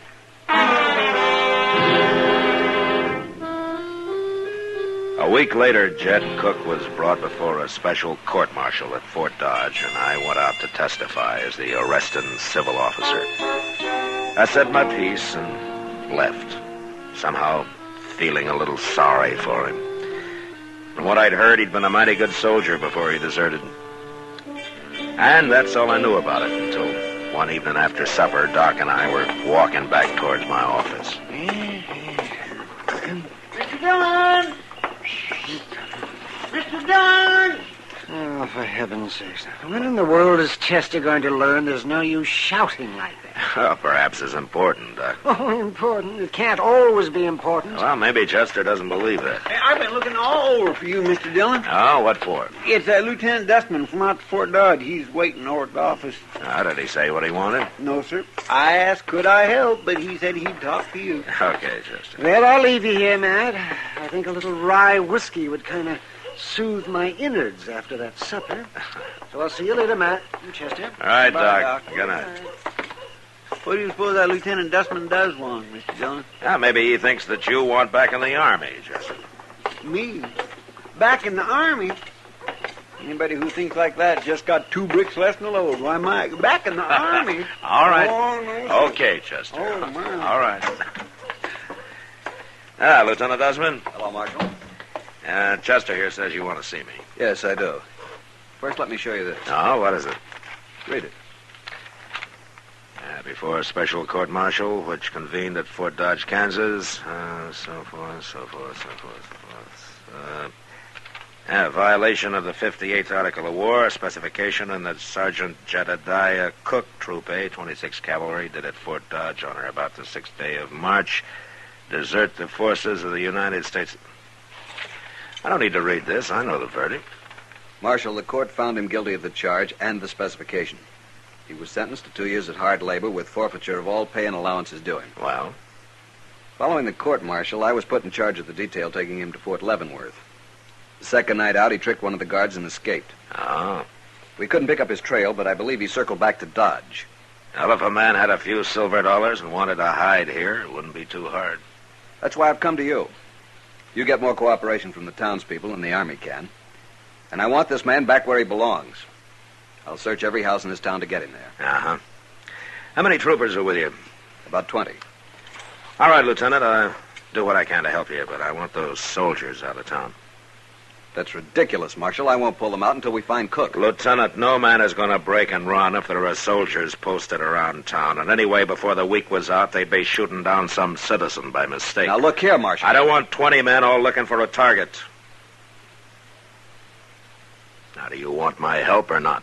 A week later, Jed Cook was brought before a special court-martial at Fort Dodge, and I went out to testify as the arresting civil officer. I said my piece and left, somehow feeling a little sorry for him. From what I'd heard, he'd been a mighty good soldier before he deserted. And that's all I knew about it until one evening after supper, Doc and I were walking back towards my office. Mr. Dillon! Mr. Dillon! Oh, for heaven's sakes. When in the world is Chester going to learn there's no use shouting like that? Well, perhaps it's important, Doc. Oh, important? It can't always be important. Well, maybe Chester doesn't believe that. Hey, I've been looking all over for you, Mr. Dillon. Oh, what for? It's Lieutenant Dustman from out to Fort Dodge. He's waiting over at the office. How did he say what he wanted? No, sir. I asked could I help, but he said he'd talk to you. Okay, Chester. Well, I'll leave you here, Matt. I think a little rye whiskey would kind of soothe my innards after that supper. So I'll see you later, Matt and Chester. All right, Bye, Doc. Doc. Good night. What do you suppose that Lieutenant Dustman does want, Mr. Dillon? Yeah, maybe he thinks that you want back in the Army, Chester. Me? Back in the Army? Anybody who thinks like that just got 2 bricks less than a load. Why, my, back in the Army? All right. Oh, no, sir. Okay, Chester. Oh, my. All right. Lieutenant Dustman. Hello, Marshal. Chester here says you want to see me. Yes, I do. First, let me show you this. Oh, what is it? Read it. Before a special court-martial, which convened at Fort Dodge, Kansas, so forth. Violation of the 58th Article of War, specification in that Sergeant Jedediah Cook, Troop A, 26th Cavalry, did at Fort Dodge on or about the 6th day of March, desert the forces of the United States. I don't need to read this. I know the verdict. Marshal, the court found him guilty of the charge and the specification. He was sentenced to 2 years at hard labor with forfeiture of all pay and allowances due him. Well? Following the court-martial, I was put in charge of the detail taking him to Fort Leavenworth. The second night out, he tricked one of the guards and escaped. Oh. We couldn't pick up his trail, but I believe he circled back to Dodge. Well, if a man had a few silver dollars and wanted to hide here, it wouldn't be too hard. That's why I've come to you. You get more cooperation from the townspeople than the Army can. And I want this man back where he belongs. I'll search every house in this town to get him there. Uh-huh. How many troopers are with you? About 20. All right, Lieutenant, I'll do what I can to help you, but I want those soldiers out of town. That's ridiculous, Marshal. I won't pull them out until we find Cook. Lieutenant, no man is going to break and run if there are soldiers posted around town. And anyway, before the week was out, they'd be shooting down some citizen by mistake. Now, look here, Marshal. I don't want 20 men all looking for a target. Now, do you want my help or not?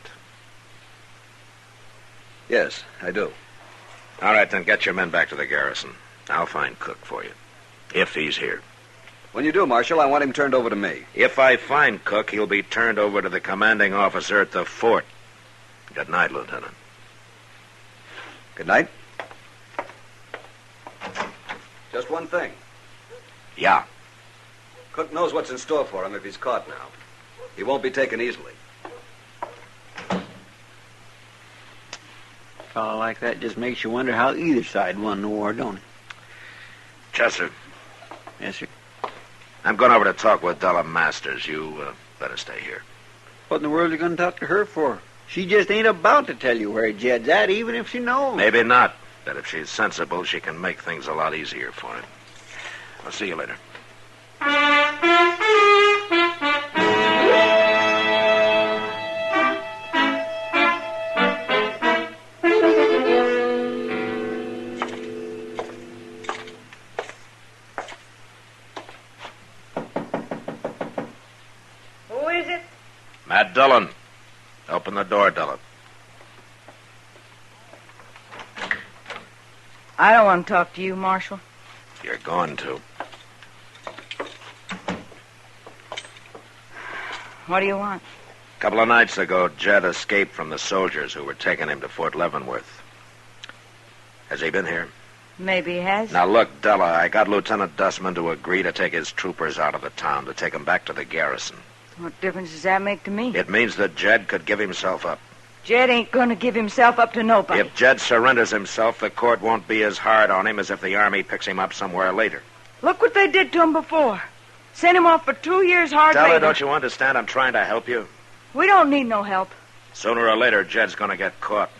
Yes, I do. All right, then get your men back to the garrison. I'll find Cook for you, if he's here. When you do, Marshal, I want him turned over to me. If I find Cook, he'll be turned over to the commanding officer at the fort. Good night, Lieutenant. Good night. Just one thing. Yeah. Cook knows what's in store for him if he's caught now. He won't be taken easily. A fellow like that just makes you wonder how either side won the war, don't it? Chester. Yes, sir. I'm going over to talk with Della Masters. You better stay here. What in the world are you going to talk to her for? She just ain't about to tell you where Jed's at, even if she knows. Maybe not. But if she's sensible, she can make things a lot easier for him. I'll see you later. Matt Dillon. Open the door, Dillon. I don't want to talk to you, Marshal. You're going to. What do you want? A couple of nights ago, Jed escaped from the soldiers who were taking him to Fort Leavenworth. Has he been here? Maybe he has. Now, look, Della, I got Lieutenant Dussman to agree to take his troopers out of the town, to take them back to the garrison. What difference does that make to me? It means that Jed could give himself up. Jed ain't going to give himself up to nobody. If Jed surrenders himself, the court won't be as hard on him as if the Army picks him up somewhere later. Look what they did to him before. Sent him off for 2 years hard labor. Della, don't you understand? I'm trying to help you. We don't need no help. Sooner or later, Jed's going to get caught.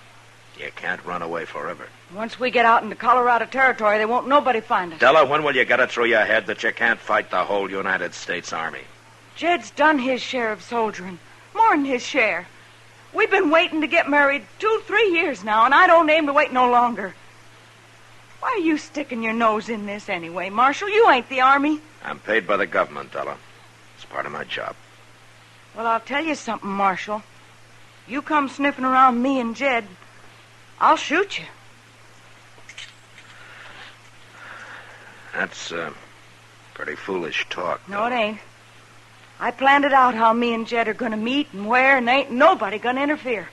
You can't run away forever. Once we get out into Colorado Territory, there won't nobody find us. Della, when will you get it through your head that you can't fight the whole United States Army? Jed's done his share of soldiering. More than his share. We've been waiting to get married 2-3 years now, and I don't aim to wait no longer. Why are you sticking your nose in this anyway, Marshal? You ain't the Army. I'm paid by the government, Della. It's part of my job. Well, I'll tell you something, Marshal. You come sniffing around me and Jed, I'll shoot you. That's, pretty foolish talk. No, it ain't. I planned it out how me and Jed are going to meet and where, and ain't nobody going to interfere.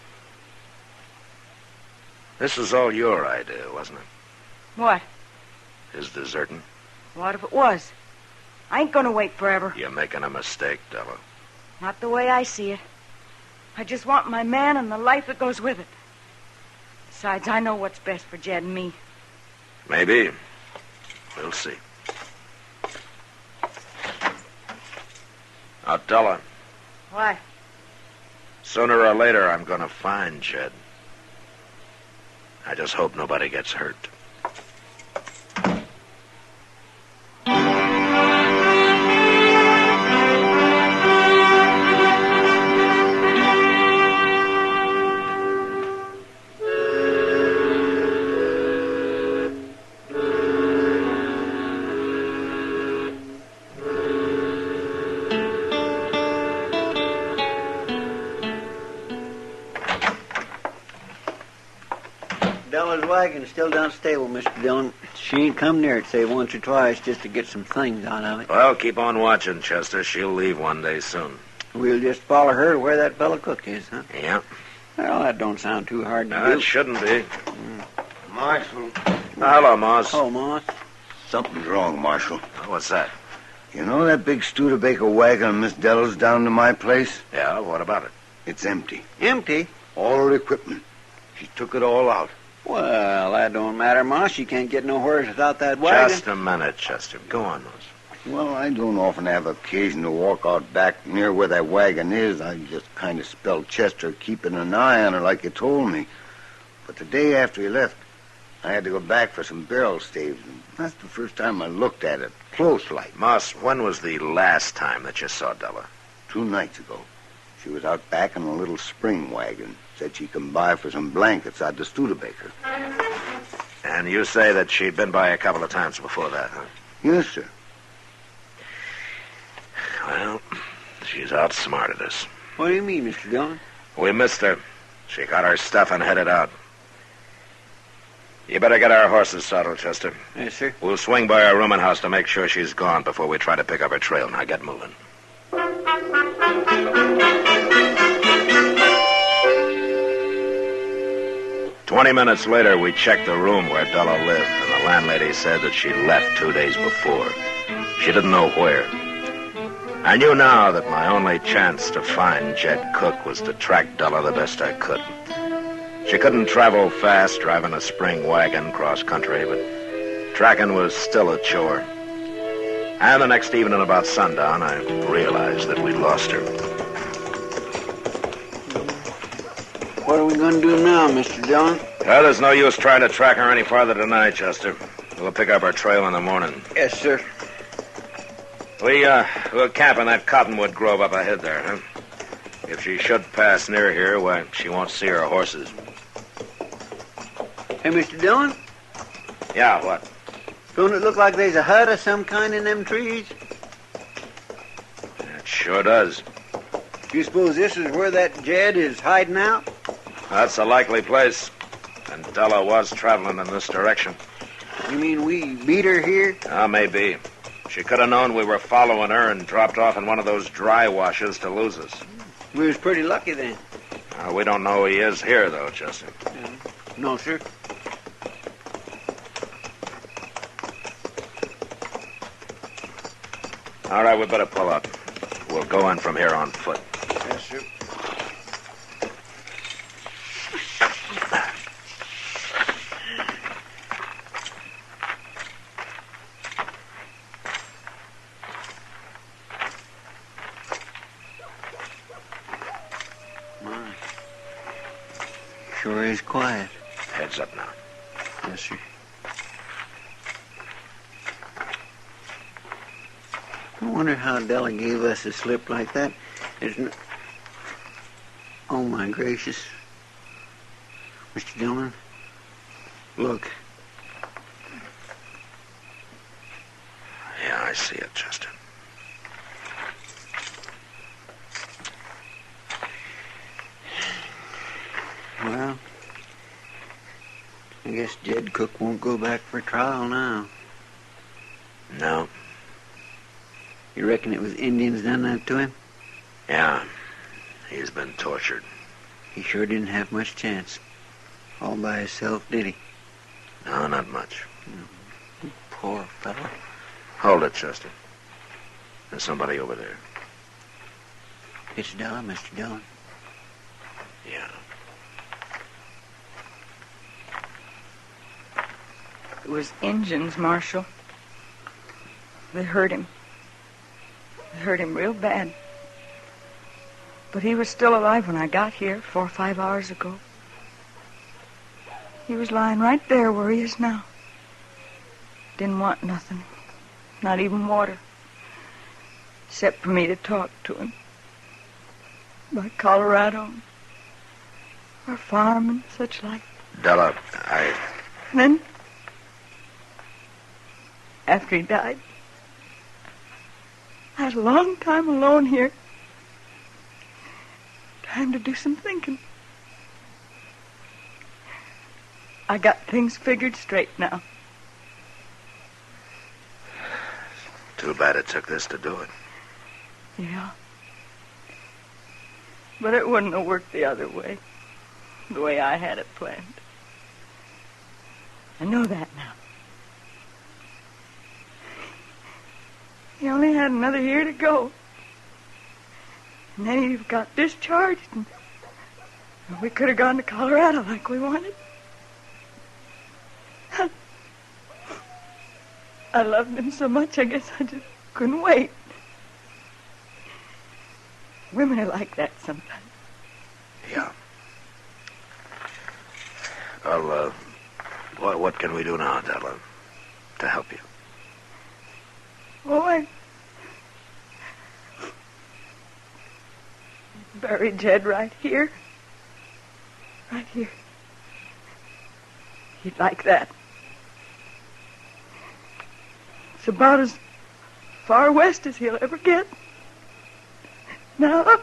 This was all your idea, wasn't it? What? His deserting. What if it was? I ain't going to wait forever. You're making a mistake, Della. Not the way I see it. I just want my man and the life that goes with it. Besides, I know what's best for Jed and me. Maybe. We'll see. Now, Della. Why? Sooner or later, I'm going to find Jed. I just hope nobody gets hurt. Della's wagon's still down stable, Mr. Dillon. She ain't come near it, say, once or twice just to get some things out of it. Well, keep on watching, Chester. She'll leave one day soon. We'll just follow her to where that fellow Cook is, huh? Yeah. Well, that don't sound too hard to No, do. it shouldn't be. Marshal. Hello, Moss. Oh, Moss. Something's wrong, Marshal. What's that? You know that big Studebaker wagon of Miss Della's down to my place? Yeah, what about it? It's empty. Empty? All her equipment. She took it all out. Well, that don't matter, Ma. She can't get nowhere without that wagon. Just a minute, Chester. Go on, Moose. Well, I don't often have occasion to walk out back near where that wagon is. I just kind of spelled Chester keeping an eye on her like you told me. But the day after he left, I had to go back for some barrel staves. And that's the first time I looked at it, close like. Moss, when was the last time that you saw Della? 2 nights ago. She was out back in a little spring wagon. Said she'd come by for some blankets out to Studebaker. And you say that she'd been by a couple of times before that, huh? Yes, sir. Well, she's outsmarted us. What do you mean, Mr. Dillon? We missed her. She got her stuff and headed out. You better get our horses saddled, Chester. Yes, sir. We'll swing by our rooming house to make sure she's gone before we try to pick up her trail. Now get moving. 20 minutes later, we checked the room where Della lived, and the landlady said that she left 2 days before. She didn't know where. I knew now that my only chance to find Jed Cook was to track Della the best I could. She couldn't travel fast driving a spring wagon cross-country, but tracking was still a chore. And the next evening about sundown, I realized that we'd lost her. What are we going to do now, Mr. Dillon? Well, there's no use trying to track her any farther tonight, Chester. We'll pick up our trail in the morning. Yes, sir. We'll camp in that cottonwood grove up ahead there, huh? If she should pass near here, why, she won't see her horses. Hey, Mr. Dillon? Yeah, what? Don't it look like there's a hut of some kind in them trees? It sure does. You suppose this is where that Jed is hiding out? That's a likely place. And Della was traveling in this direction. You mean we beat her here? Maybe. She could have known we were following her and dropped off in one of those dry washes to lose us. We was pretty lucky then. We don't know he is here, though, Chester. No, sir. All right, we better pull up. We'll go in from here on foot. Yes, sir. Sure is quiet. Heads up now. Yes, sir. I wonder how Della gave us a slip like that. There's no... Oh, my gracious. Mr. Dillon, look. Yeah, I see it, Chester. Well, I guess Jed Cook won't go back for trial now. No. You reckon it was Indians done that to him? Yeah. He's been tortured. He sure didn't have much chance. All by himself, did he? No, not much. Poor fellow. Hold it, Chester. There's somebody over there. It's Della, Mr. Dillon. Yeah. It was Injuns, Marshal. They hurt him. They hurt him real bad. But he was still alive when I got here 4 or 5 hours ago. He was lying right there where he is now. Didn't want nothing, not even water, except for me to talk to him. By Colorado, our farm and such like. Della, And then, after he died, I had a long time alone here. Time to do some thinking. I got things figured straight now. Too bad it took this to do it. Yeah. But it wouldn't have worked the other way. The way I had it planned. I know that now. He only had another year to go. And then he got discharged, and we could have gone to Colorado like we wanted. I loved him so much, I guess I just couldn't wait. Women are like that sometimes. Yeah. Well, what can we do now, Della, to help you? Oh, I buried Jed right here. Right here. He'd like that. It's about as far west as he'll ever get. Now,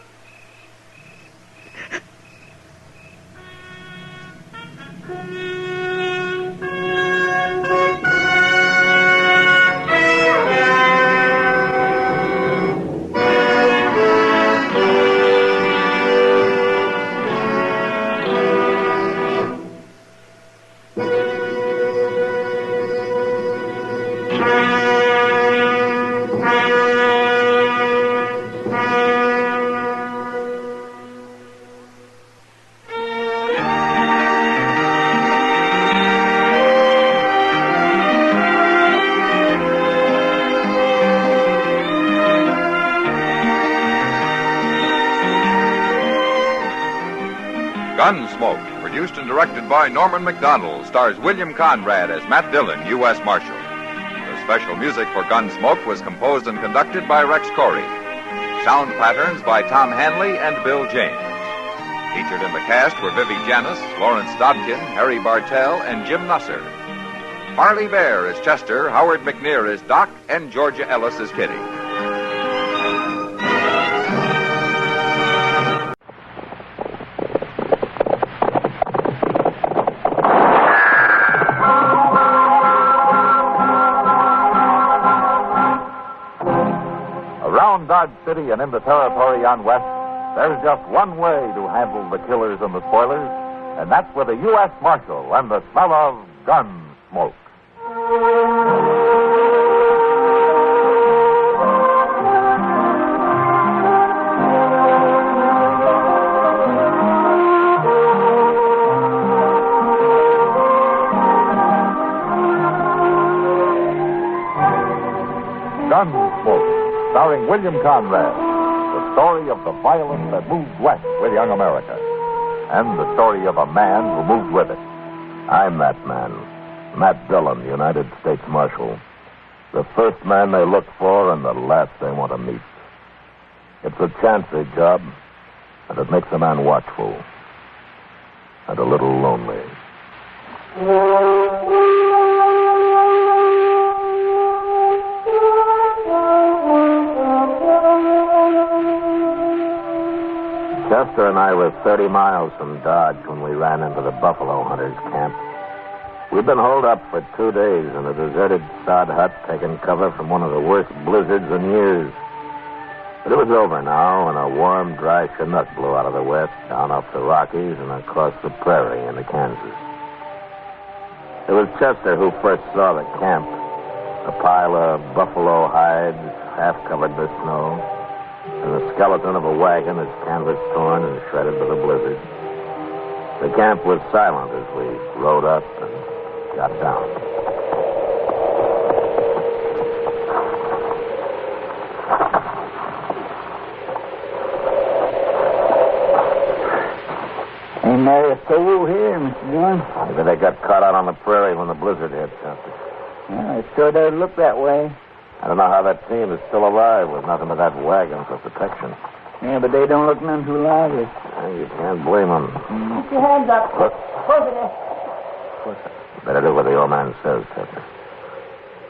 Gunsmoke, produced and directed by Norman Macdonald, stars William Conrad as Matt Dillon, U.S. Marshal. The special music for Gunsmoke was composed and conducted by Rex Corey. Sound patterns by Tom Hanley and Bill James. Featured in the cast were Vivi Janis, Lawrence Dodkin, Harry Bartell, and Jim Nusser. Harley Bear is Chester, Howard McNear is Doc, and Georgia Ellis is Kitty. Around Dodge City and in the territory on West, there's just one way to handle the killers and the spoilers, and that's with a U.S. Marshal and the smell of gun smoke. Gunsmoke, starring William Conrad, the story of the violence that moved west with young America, and the story of a man who moved with it. I'm that man, Matt Dillon, United States Marshal. The first man they look for and the last they want to meet. It's a chancy job, and it makes a man watchful and a little lonely. Chester and I were 30 miles from Dodge when we ran into the buffalo hunters' camp. We'd been holed up for 2 days in a deserted sod hut, taking cover from one of the worst blizzards in years. But it was over now, and a warm, dry Chinook blew out of the west, down off the Rockies and across the prairie into Kansas. It was Chester who first saw the camp. A pile of buffalo hides, half covered with snow, and the skeleton of a wagon, its canvas torn and shredded by the blizzard. The camp was silent as we rode up and got down. Ain't there a soul here, Mr. Dillon? Maybe they got caught out on the prairie when the blizzard hit, Chester. Well, it sure does look that way. I don't know how that team is still alive with nothing but that wagon for protection. Yeah, but they don't look none too lively. You can't blame them. Put your hands up. What? Close it. Better do what the old man says, Chester.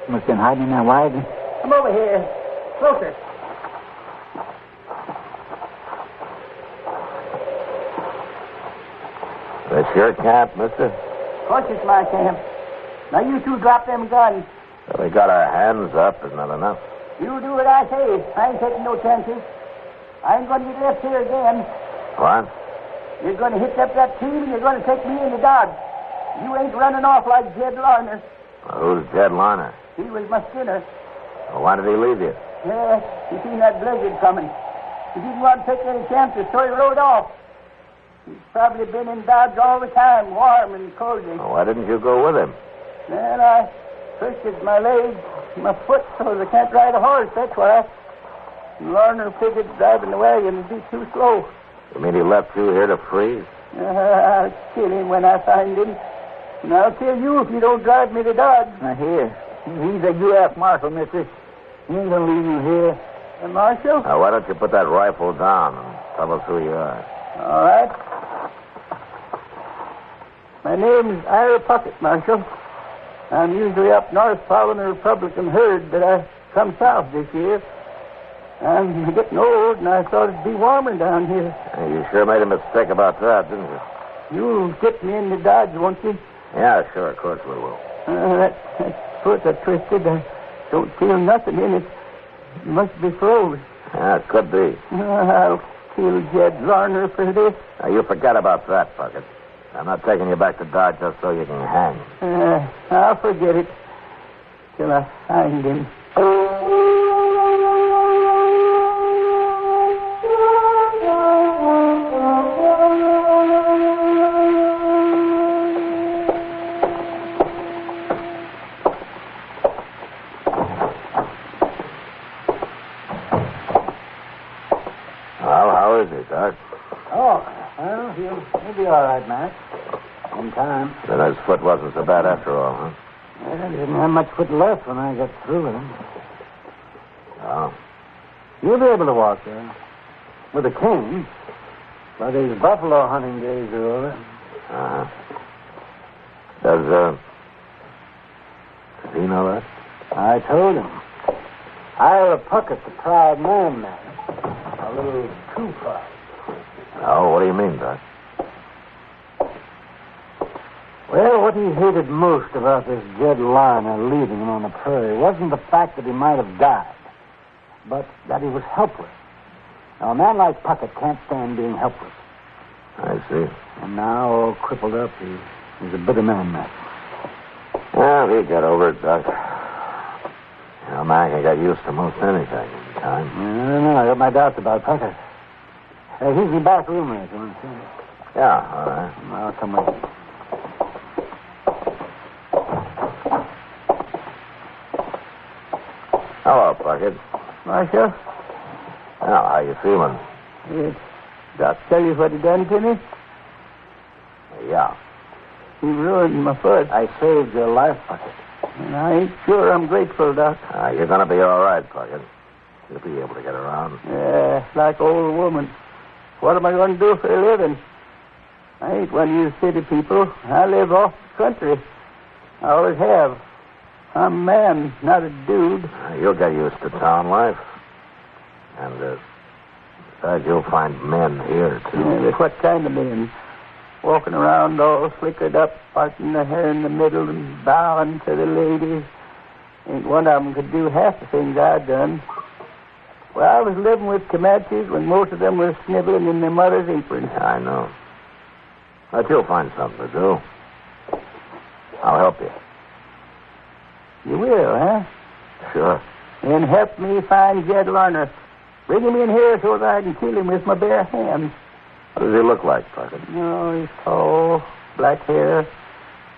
Must have been hiding in that wagon. Come over here. Closer. This your camp, mister? Of course it's my camp. Now you two drop them guns. Well, we got our hands up. Isn't that enough? You do what I say. I ain't taking no chances. I ain't going to get left here again. What? You're going to hitch up that team and you're going to take me into Dodge. You ain't running off like Jed Larner. Well, who's Jed Larner? He was my skinner. Well, why did he leave you? Yeah, he seen that blizzard coming. He didn't want to take any chances, so he rode off. He's probably been in Dodge all the time, warm and cozy. Well, why didn't you go with him? Well, I twisted my leg, my foot, so I can't ride a horse, that's why. Lorner figured driving the wagon would be too slow. You mean he left you here to freeze? I'll kill him when I find him. And I'll kill you if you don't drive me to Dodge. Now, here. He's a U.S. Marshal, mister. He ain't gonna leave you here. A Marshal? Now, why don't you put that rifle down and tell us who you are? All right. My name's Ira Puckett, Marshal. I'm usually up north following a Republican herd, but I come south this year. I'm getting old, and I thought it'd be warmer down here. You sure made a mistake about that, didn't you? You'll get me into Dodge, won't you? Yeah, sure, of course we will. That foot I twisted, I don't feel nothing in it. It must be froze. Yeah, it could be. I'll kill Jed Larner for this. Now, you forget about that, Puckett. I'm not taking you back to Dodge just so you can hang. I'll forget it till I find him. Doc? Oh, well, he'll be all right, Mac. In time. Then his foot wasn't so bad after all, huh? Well, he didn't have much foot left when I got through with him. Oh. You'll be able to walk there. With a cane. But his buffalo hunting days are over. Uh-huh. Does he know that? I told him. Ira Puckett, the proud man, man. A little too proud. Oh, what do you mean, Doc? Well, what he hated most about this Jed Larner leaving him on the prairie wasn't the fact that he might have died, but that he was helpless. Now, a man like Puckett can't stand being helpless. I see. And now, all crippled up, he's a bitter man, Mac. Well, he'll get over it, Doc. You know, Mac, I got used to most anything in time. No, I got my doubts about Puckett. He's in the back room there, if you want to see him. Yeah, all right. I'll come with you. Hello, Puckett. Marshal? Well, how you feeling? Yes. Doc tell you what he done to me? Yeah. He ruined my foot. I saved your life, Puckett. And I ain't sure I'm grateful, Doc. You're going to be all right, Puckett. You'll be able to get around. Yeah, like old woman. What am I going to do for a living? I ain't one of you city people. I live off the country. I always have. I'm a man, not a dude. You'll get used to town life. And, besides, you'll find men here, too. Yeah, what kind of men? Walking around all slickered up, parting their hair in the middle and bowing to the ladies. Ain't one of them could do half the things I'd done. Well, I was living with Comanches when most of them were sniveling in their mother's apron. I know. But you'll find something to do. I'll help you. You will, huh? Sure. Then help me find Jed Larner. Bring him in here so that I can kill him with my bare hands. What does he look like, Puckett? No, he's tall, black hair.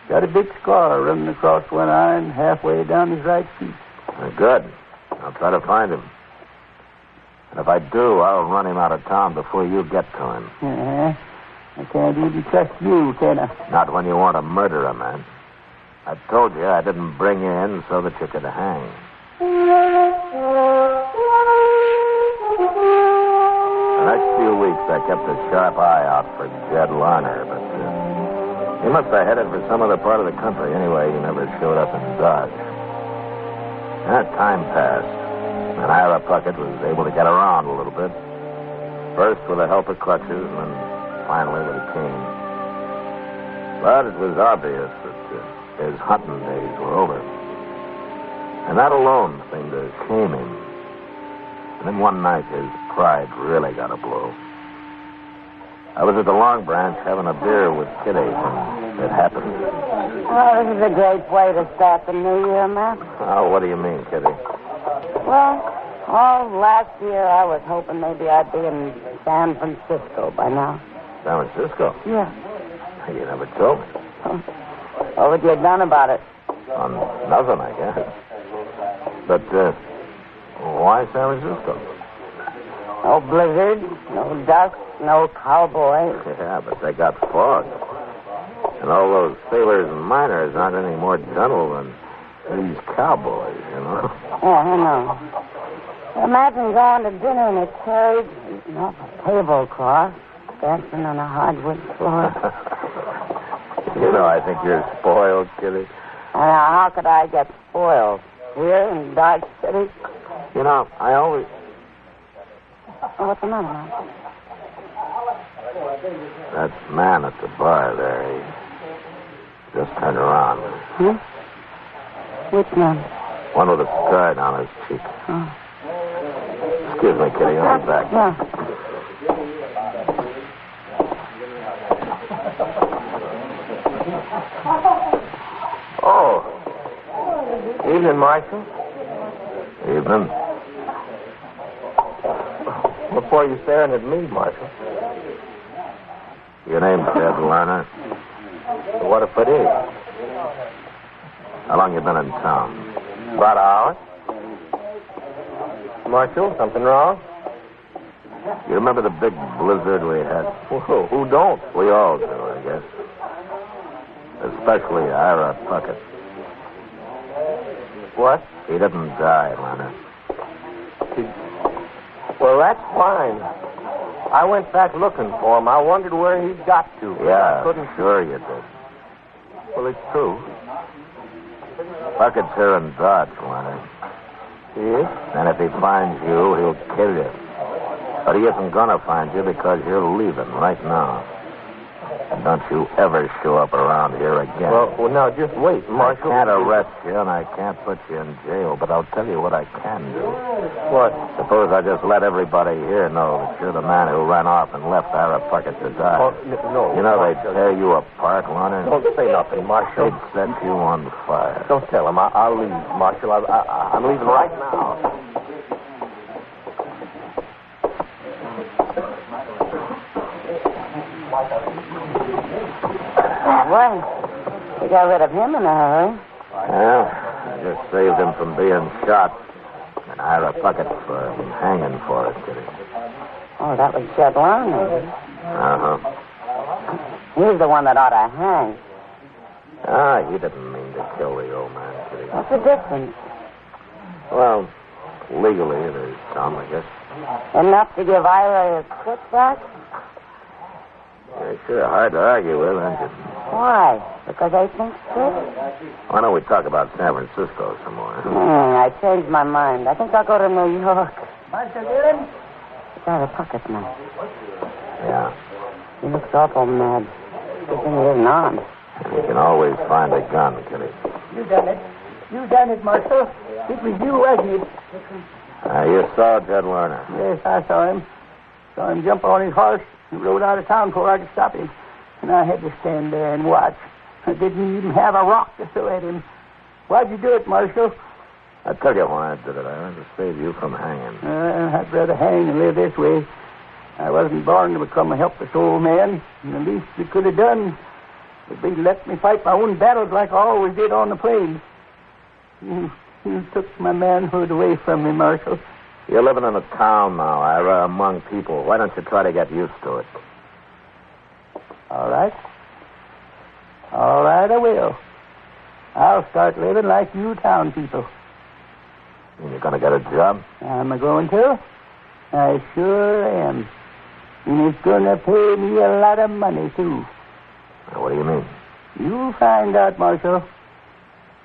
Got a big scar running across one eye and halfway down his right cheek. Good. I'll try to find him. And if I do, I'll run him out of town before you get to him. I can't even trust you, can I? Not when you want to murder a man. I told you I didn't bring you in so that you could hang. The next few weeks, I kept a sharp eye out for Jed Larner, but he must have headed for some other part of the country. Anyway, he never showed up in Dodge. That time passed, and Ira Puckett was able to get around a little bit. First with the help of crutches, and then finally with a cane. But it was obvious that his hunting days were over. And that alone seemed to shame him. And then one night, his pride really got a blow. I was at the Long Branch having a beer with Kitty when it happened. Oh, this is a great way to start the new year, Matt. Oh, what do you mean, Kitty? Well, Oh, last year I was hoping maybe I'd be in San Francisco by now. San Francisco? Yeah. You never told me. What would you have done about it? Nothing, I guess. But, why San Francisco? No blizzard, no dust, no cowboys. Yeah, but they got fog. And all those sailors and miners aren't any more gentle than these cowboys, you know? Yeah, I know. Imagine going to dinner in a carriage, eating off a tablecloth, dancing on a hardwood floor. You know, I think you're spoiled, Kitty. How could I get spoiled? Here in Dodge City? You know, I always... Oh, what's the matter, man? That man at the bar there, he just turned around. Hmm? Which man? One with a scar down his cheek. Oh. Excuse me, Kitty, I'll be back. Yeah. Oh. Evening, Marshal. Evening. Before you staring at me, Marshal. Your name's Ted Lerner? What if it is? How long you been in town? About an hour. Marshal, something wrong? You remember the big blizzard we had? Whoa, who don't? We all do, I guess. Especially Ira Puckets. What? He didn't die, Lerner. Well, that's fine. I went back looking for him. I wondered where he'd got to. Yeah, I couldn't... sure you did. Well, it's true. Puckets here in Dodge, Lerner. Yes? And if he finds you, he'll kill you. But he isn't gonna find you because you're leaving right now. And don't you ever show up around here again. Well, now, just wait, Marshal. I can't arrest you and I can't put you in jail, but I'll tell you what I can do. What? Suppose I just let everybody here know that you're the man who ran off and left Ira Puckett to die. Oh, no. You know, they'd tear you apart, Lerner. Don't say nothing, Marshal. They'd set you on fire. Don't tell him. I'll leave, Marshal. I'm leaving right now. Well, we got rid of him in a hurry. Well, I just saved him from being shot. And Ira Puckett from hanging for it, Kitty. Oh, that was Chet Lerner. Uh-huh. He's the one that ought to hang. He didn't mean to kill the old man, Kitty. What's the difference? Well, legally there's some, I guess. Enough to give Ira his foot back? Yeah, sure, hard to argue with, aren't you? Why? Because they think so? Why don't we talk about San Francisco some more? I changed my mind. I think I'll go to New York. Master Dillon? It's out of Puckett now. Yeah. He looks awful mad. Good thing he isn't on. You can always find a gun, Kitty. You done it. You done it, Marshal. It was you, wasn't it? You saw Jed Lerner. Yes, I saw him. Saw him jump on his horse and rode out of town before I could stop him. And I had to stand there and watch. I didn't even have a rock to throw at him. Why'd you do it, Marshal? I tell you why I did it. I wanted to save you from hanging. I'd rather hang and live this way. I wasn't born to become a helpless old man. And the least we could have done would be let me fight my own battles like I always did on the plains. You took my manhood away from me, Marshal. You're living in a town now, Ira, among people. Why don't you try to get used to it? All right. All right, I will. I'll start living like you town people. And you're going to get a job? Am I going to? I sure am. And it's going to pay me a lot of money, too. What do you mean? You'll find out, Marshal,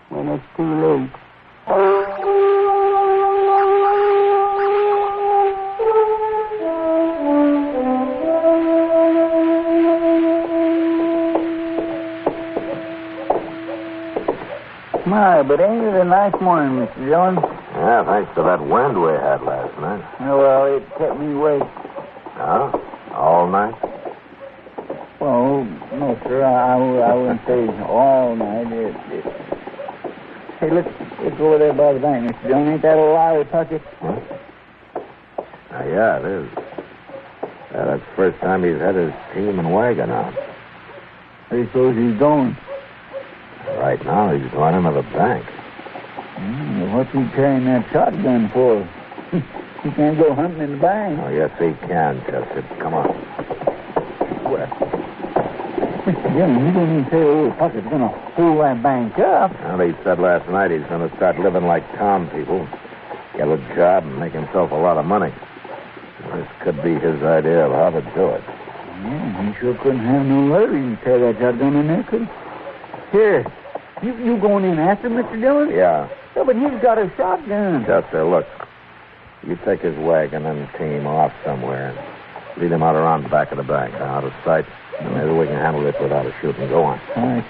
when it's too late. My, but ain't it a nice morning, Mr. Dillon? Yeah, thanks to that wind we had last night. Well, it kept me awake. Huh? All night? Well, no, sir, I wouldn't say all night. Hey, let's go over there by the bank, Mr. Dillon. Ain't that a Laurie Puckett? Huh? Yeah, it is. That's the first time he's had his team and wagon out. Where do you suppose he's going? Right now, he's going into the bank. What's he carrying that shotgun for? He can't go hunting in the bank. Oh, yes, he can, Chester. Come on. Well, Mr. Dillon, you don't even say old Pucket's going to hold that bank up. Well, he said last night he's going to start living like town people. Get a job and make himself a lot of money. This could be his idea of how to do it. Yeah, he sure couldn't have no Lauries to carry that shotgun in there, could he? Here, you going in after Mr. Dillon? Yeah. Yeah, but he's got a shotgun. Chester, look. You take his wagon and team off somewhere and lead him out around the back of the bank, out of sight. And maybe we can handle it without a shooting. Go on. All right.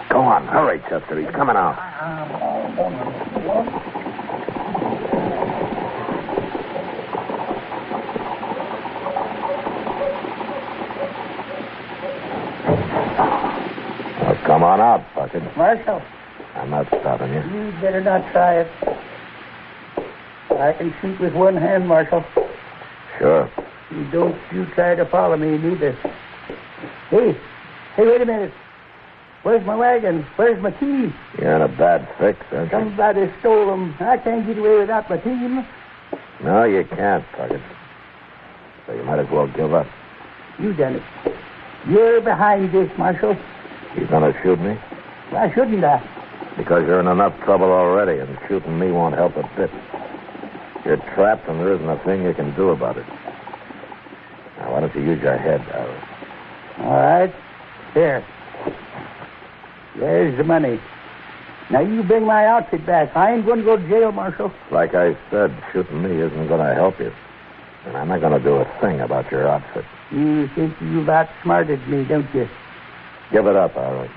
Go on. Hurry, Chester. He's coming out. Well, come on out, Puckett. Marshal. I'm not stopping you. You better not try it. I can shoot with one hand, Marshal. Sure. Don't you try to follow me, neither. Hey, wait a minute. Where's my wagon? Where's my team? You're in a bad fix, aren't you? Somebody stole them. I can't get away without my team. No, you can't, Puckett. So you might as well give up. You done it. You're behind this, Marshal. You gonna shoot me? Why shouldn't I? Because you're in enough trouble already, and shooting me won't help a bit. You're trapped, and there isn't a thing you can do about it. Now, why don't you use your head, Larry? All right. Here. There's the money. Now, you bring my outfit back. I ain't going to go to jail, Marshal. Like I said, shooting me isn't going to help you. And I'm not going to do a thing about your outfit. You think you've outsmarted me, don't you? Give it up, Larry.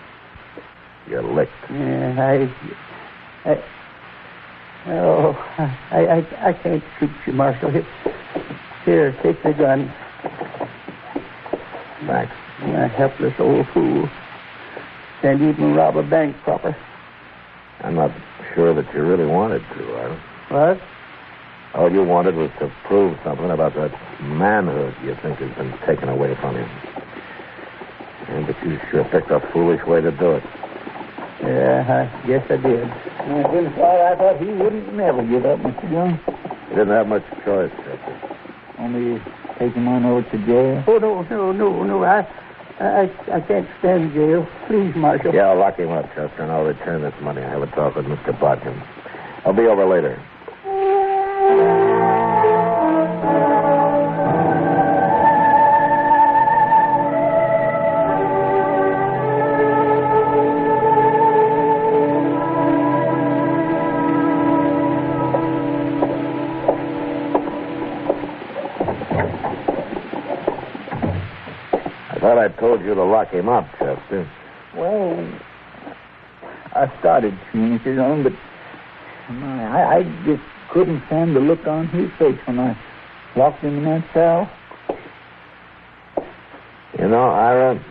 You're licked. Yeah, I can't shoot you, Marshal. Here, take the gun. Thanks. A helpless old fool. Can't even rob a bank proper. I'm not sure that you really wanted to, Larry. What? All you wanted was to prove something about that manhood you think has been taken away from you. But you sure picked a foolish way to do it. Yeah, I guess I did. I thought he wouldn't never give up, Mr. Jones. You didn't have much choice, Chester. Only take him on over to jail? Oh, no. I can't stand jail. Please, Marshal. Yeah, I'll lock him up, Chester, and I'll return this money and have a talk with Mr. Bodkin. I'll be over later. I told you to lock him up, Chester. Well, I started to, Mr. Jones, but I just couldn't stand the look on his face when I locked him in that cell. You know, Ira, it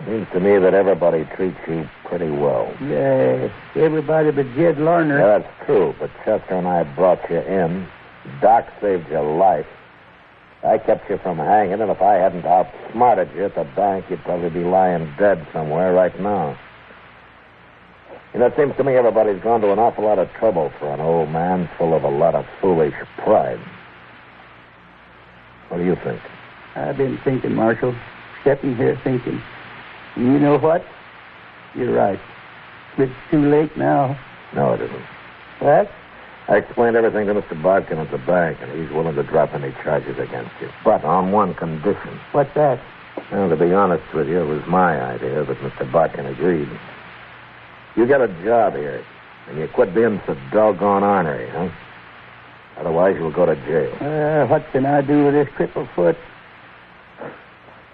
seems to me that everybody treats you pretty well. Yes, everybody but Jed Larner. Yeah, that's true, but Chester and I brought you in. Doc saved your life. I kept you from hanging, and if I hadn't outsmarted you at the bank, you'd probably be lying dead somewhere right now. You know, it seems to me everybody's gone to an awful lot of trouble for an old man full of a lot of foolish pride. What do you think? I've been thinking, Marshal. Sitting here thinking. And you know what? You're right. It's too late now. No, it isn't. What? I explained everything to Mr. Bodkin at the bank, and he's willing to drop any charges against you. But on one condition. What's that? Well, to be honest with you, it was my idea, but Mr. Bodkin agreed. You get a job here, and you quit being so doggone ornery, huh? Otherwise, you'll go to jail. What can I do with this crippled foot?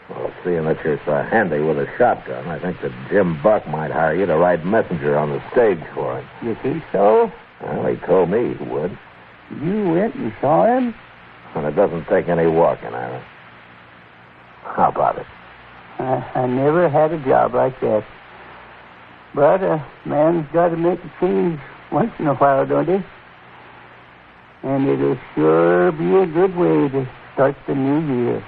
Well, seeing that you're so handy with a shotgun, I think that Jim Buck might hire you to ride messenger on the stage for him. You think so? Well, he told me he would. You went and saw him? And it doesn't take any walking, Ira. How about it? I never had a job like that. But a man's got to make a change once in a while, don't he? And it'll sure be a good way to start the new year.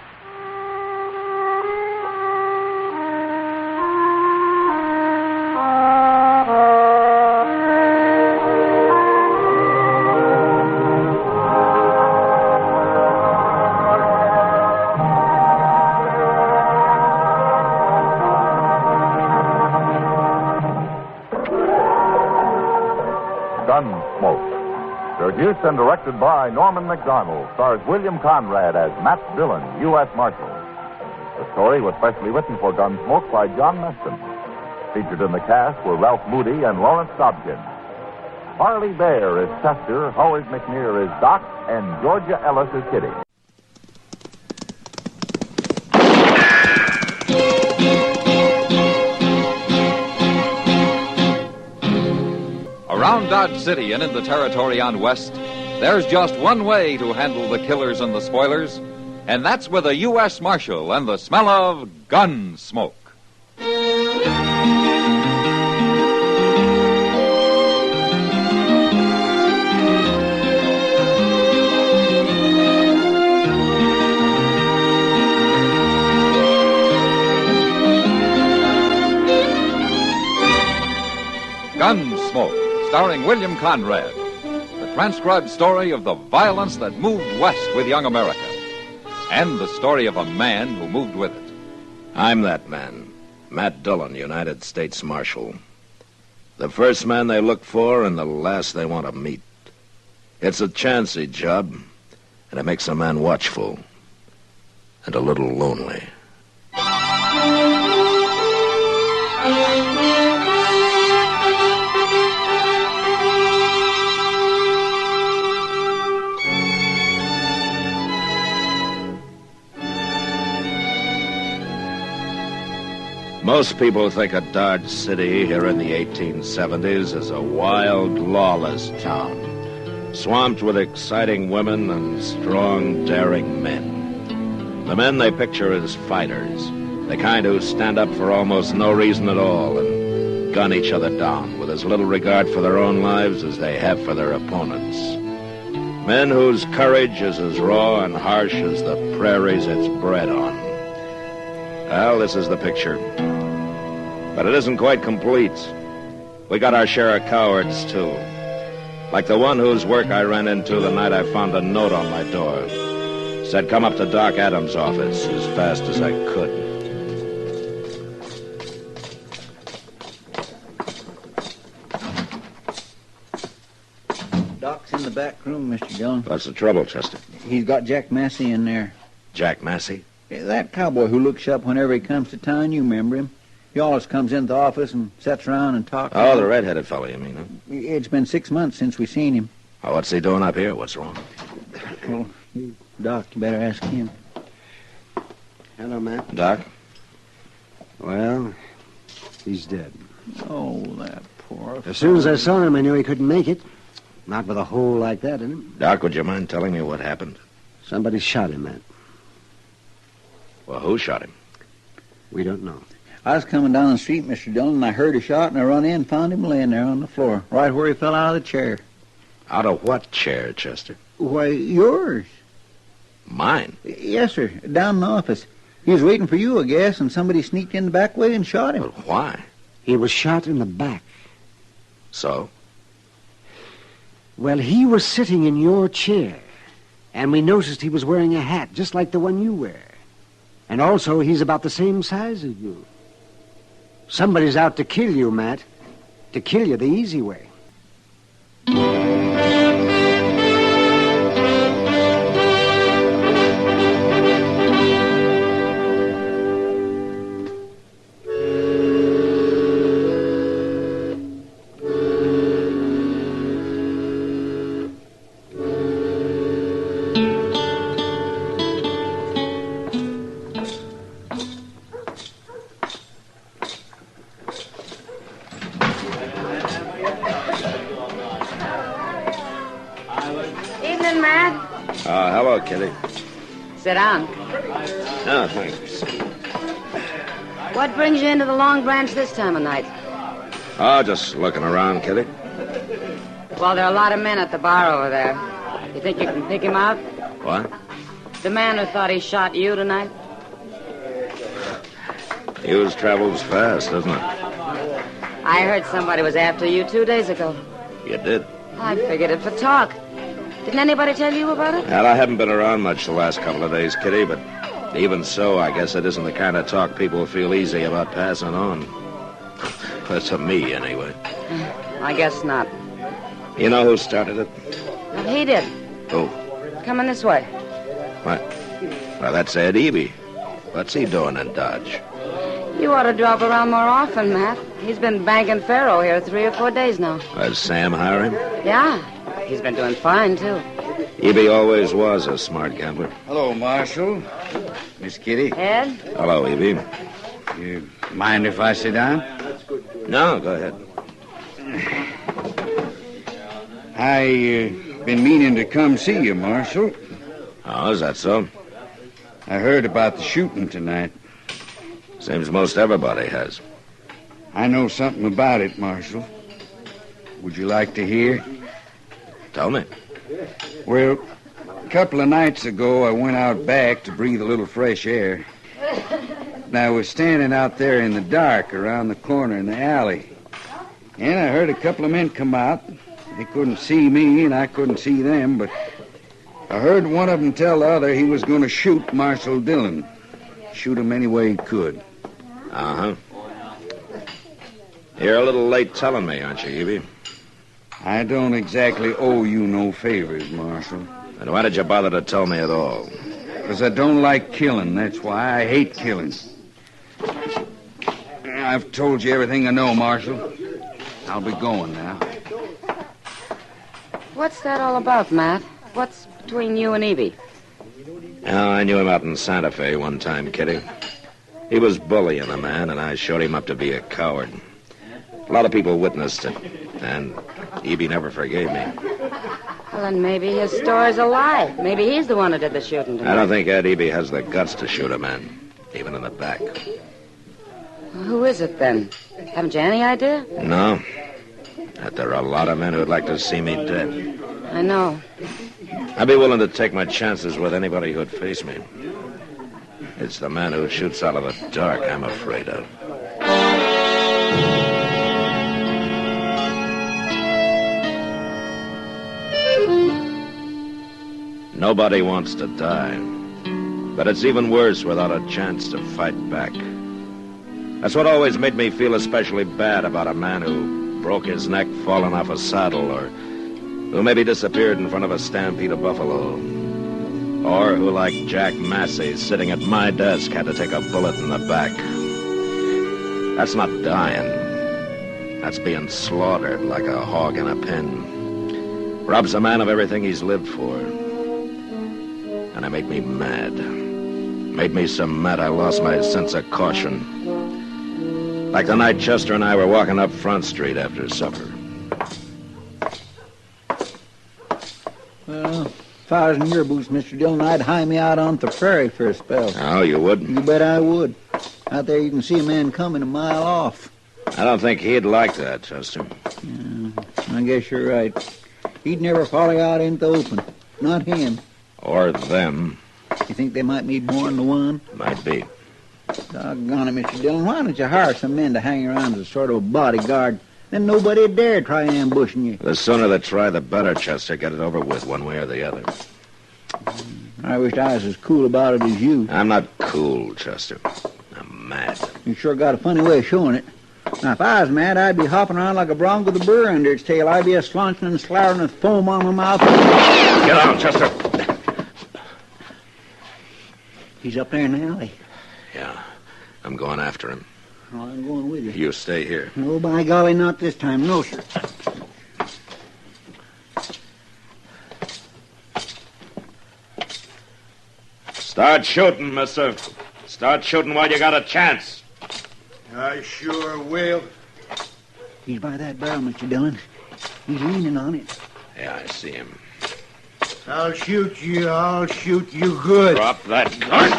Gunsmoke. Produced and directed by Norman McDonald, stars William Conrad as Matt Dillon, U.S. Marshal. The story was specially written for Gunsmoke by John Meston. Featured in the cast were Ralph Moody and Lawrence Dobkin. Harley Bear is Chester, Howard McNear is Doc, and Georgia Ellis is Kitty. Around Dodge City and in the territory on West, there's just one way to handle the killers and the spoilers, and that's with a U.S. Marshal and the smell of gun smoke. Gunsmoke, starring William Conrad. The transcribed story of the violence that moved west with young America. And the story of a man who moved with it. I'm that man, Matt Dillon, United States Marshal. The first man they look for and the last they want to meet. It's a chancy job, and it makes a man watchful and a little lonely. Most people think of Dodge City here in the 1870s as a wild, lawless town, swamped with exciting women and strong, daring men. The men they picture as fighters, the kind who stand up for almost no reason at all and gun each other down with as little regard for their own lives as they have for their opponents. Men whose courage is as raw and harsh as the prairies it's bred on. Well, this is the picture. But it isn't quite complete. We got our share of cowards, too. Like the one whose work I ran into the night I found a note on my door. Said come up to Doc Adams' office as fast as I could. Doc's in the back room, Mr. Dillon. What's the trouble, Chester? He's got Jack Massey in there. Jack Massey? Yeah, that cowboy who looks up whenever he comes to town, you remember him. He always comes into the office and sits around and talks. Oh, the red-headed fellow, you mean, huh? It's been 6 months since we seen him. Oh, what's he doing up here? What's wrong? Well, Doc, you better ask him. Hello, Matt. Doc? Well, he's dead. Oh, that poor... As soon as I saw him, I knew he couldn't make it. Not with a hole like that in him. Doc, would you mind telling me what happened? Somebody shot him, Matt. Well, who shot him? We don't know. I was coming down the street, Mr. Dillon, and I heard a shot, and I run in and found him laying there on the floor, right where he fell out of the chair. Out of what chair, Chester? Why, yours. Mine? Yes, sir, down in the office. He was waiting for you, I guess, and somebody sneaked in the back way and shot him. But why? He was shot in the back. So? Well, he was sitting in your chair, and we noticed he was wearing a hat just like the one you wear. And also, he's about the same size as you. Somebody's out to kill you, Matt. To kill you the easy way. Evening, Matt. Hello, Kitty. Sit down. Oh, thanks. What brings you into the Long Branch this time of night? Oh, just looking around, Kitty. Well, there are a lot of men at the bar over there. You think you can pick him out? What? The man who thought he shot you tonight? News travels fast, doesn't it? I heard somebody was after you 2 days ago. You did? I figured it for talk. Didn't anybody tell you about it? Well, I haven't been around much the last couple of days, Kitty, but even so, I guess it isn't the kind of talk people feel easy about passing on. Well, to me, anyway. I guess not. You know who started it? Well, he did. Who? Coming this way. What? Well, that's Ed Eby. What's he doing in Dodge? You ought to drop around more often, Matt. He's been banking faro here 3 or 4 days now. Does Sam hire him? Yeah. He's been doing fine, too. Eby always was a smart gambler. Hello, Marshal. Miss Kitty. Ed? Hello, Eby. You mind if I sit down? No, go ahead. Been meaning to come see you, Marshal. Oh, is that so? I heard about the shooting tonight. Seems most everybody has. I know something about it, Marshal. Would you like to hear? Tell me. Well, a couple of nights ago, I went out back to breathe a little fresh air. And I was standing out there in the dark around the corner in the alley. And I heard a couple of men come out. They couldn't see me, and I couldn't see them, but I heard one of them tell the other he was going to shoot Marshal Dillon. Shoot him any way he could. Uh-huh. You're a little late telling me, aren't you, Eby? I don't exactly owe you no favors, Marshal. Then why did you bother to tell me at all? Because I don't like killing. That's why I hate killing. I've told you everything I know, Marshal. I'll be going now. What's that all about, Matt? What's between you and Eby? Oh, I knew him out in Santa Fe one time, Kitty. He was bullying a man, and I showed him up to be a coward. A lot of people witnessed it, and Eby never forgave me. Well, then maybe his story's a lie. Maybe he's the one who did the shooting tonight. I don't think Ed Eby has the guts to shoot a man, even in the back. Well, who is it, then? Haven't you any idea? No. That there are a lot of men who'd like to see me dead. I know. I'd be willing to take my chances with anybody who'd face me. It's the man who shoots out of the dark I'm afraid of. Nobody wants to die. But it's even worse without a chance to fight back. That's what always made me feel especially bad about a man who broke his neck falling off a saddle, or who maybe disappeared in front of a stampede of buffalo. Or who, like Jack Massey, sitting at my desk, had to take a bullet in the back. That's not dying. That's being slaughtered like a hog in a pen. Robs a man of everything he's lived for. And it made me mad. Made me so mad I lost my sense of caution. Like the night Chester and I were walking up Front Street after supper. Well, if I was in your boots, Mr. Dillon, I'd hie me out on the prairie for a spell. Oh, you would? You bet I would. Out there you can see a man coming a mile off. I don't think he'd like that, Chester. Yeah, I guess you're right. He'd never follow you out into the open. Not him. Or them. You think they might be more than one? Might be. Doggone it, Mr. Dillon. Why don't you hire some men to hang around as a sort of a bodyguard? Then nobody'd dare try ambushing you. The sooner they try, the better, Chester. Get it over with one way or the other. I wished I was as cool about it as you. I'm not cool, Chester. I'm mad. You sure got a funny way of showing it. Now, if I was mad, I'd be hopping around like a bronc with a burr under its tail. I'd be a slaunching and slathering with foam on my mouth. Get out, Chester. He's up there in the alley. Yeah, I'm going after him. Oh, I'm going with you. You stay here. No, by golly, not this time. No, sir. Start shooting, mister. Start shooting while you got a chance. I sure will. He's by that barrel, Mr. Dillon. He's leaning on it. Yeah, I see him. I'll shoot you. I'll shoot you good. Drop that gun.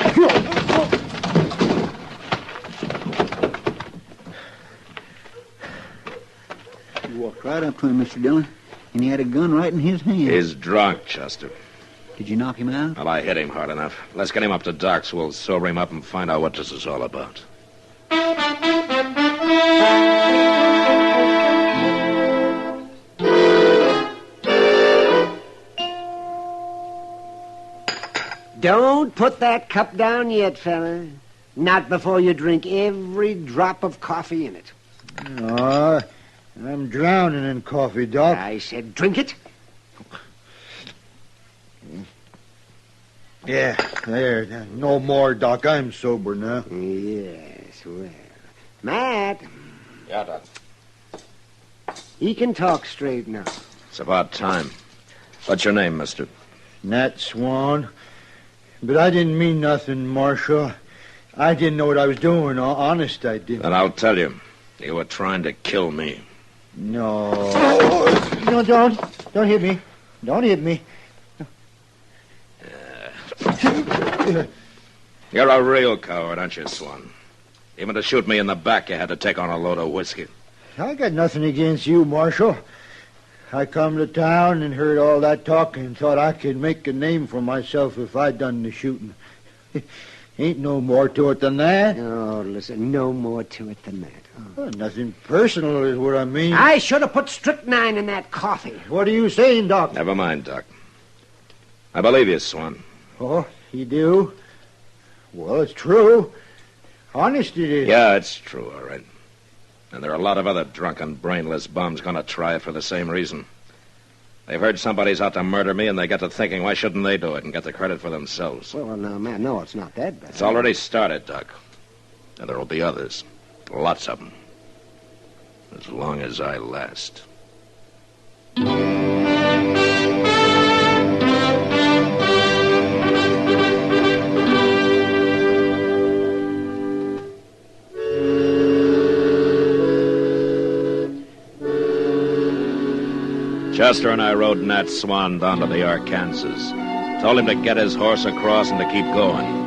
right up to him, Mr. Dillon, and he had a gun right in his hand. He's drunk, Chester. Did you knock him out? Well, I hit him hard enough. Let's get him up to Doc so we'll sober him up and find out what this is all about. Don't put that cup down yet, fella. Not before you drink every drop of coffee in it. I'm drowning in coffee, Doc. I said drink it. Yeah, there. No more, Doc. I'm sober now. Yes, well. Matt. Yeah, Doc. He can talk straight now. It's about time. What's your name, mister? Nat Swan. But I didn't mean nothing, Marshal. I didn't know what I was doing. Honest, I didn't. Then I'll tell you. You were trying to kill me. No. No, don't hit me. Don't hit me. You're a real coward, aren't you, Swan? Even to shoot me in the back, you had to take on a load of whiskey. I got nothing against you, Marshal. I come to town and heard all that talking and thought I could make a name for myself if I'd done the shooting. Ain't no more to it than that. Oh, listen, no more to it than that. Well, nothing personal is what I mean. I should have put strychnine in that coffee. What are you saying, Doc? Never mind, Doc. I believe you, Swan. Oh, you do? Well, it's true. Honest it is. Yeah, it's true, all right. And there are a lot of other drunken, brainless bums going to try it for the same reason. They've heard somebody's out to murder me, and they get to thinking, why shouldn't they do it and get the credit for themselves? Well, no, man, no, it's not that bad. It's already started, Doc. And there will be others. Lots of them. As long as I last. Chester and I rode Nat Swan down to the Arkansas. Told him to get his horse across and to keep going.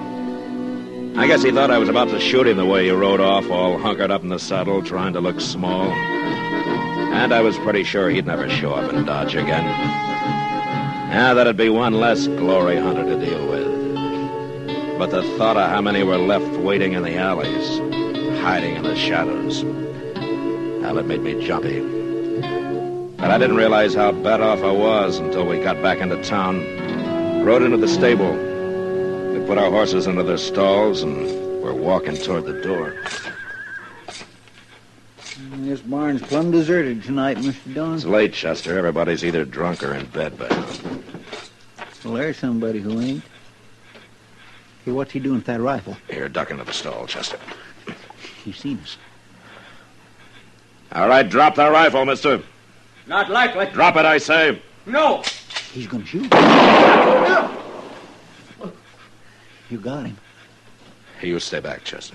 I guess he thought I was about to shoot him the way he rode off, all hunkered up in the saddle, trying to look small. And I was pretty sure he'd never show up in Dodge again. Now that'd be one less glory hunter to deal with. But the thought of how many were left waiting in the alleys, hiding in the shadows, well, it made me jumpy. But I didn't realize how bad off I was until we got back into town, rode into the stable. We put our horses into their stalls, and we're walking toward the door. This barn's plumb deserted tonight, Mr. Dillon. It's late, Chester. Everybody's either drunk or in bed by now. Well, there's somebody who ain't. Hey, what's he doing with that rifle? Here, duck into the stall, Chester. He's seen us. All right, drop the rifle, mister. Not likely. Drop it, I say. No. He's going to shoot. You got him. You stay back, Chester.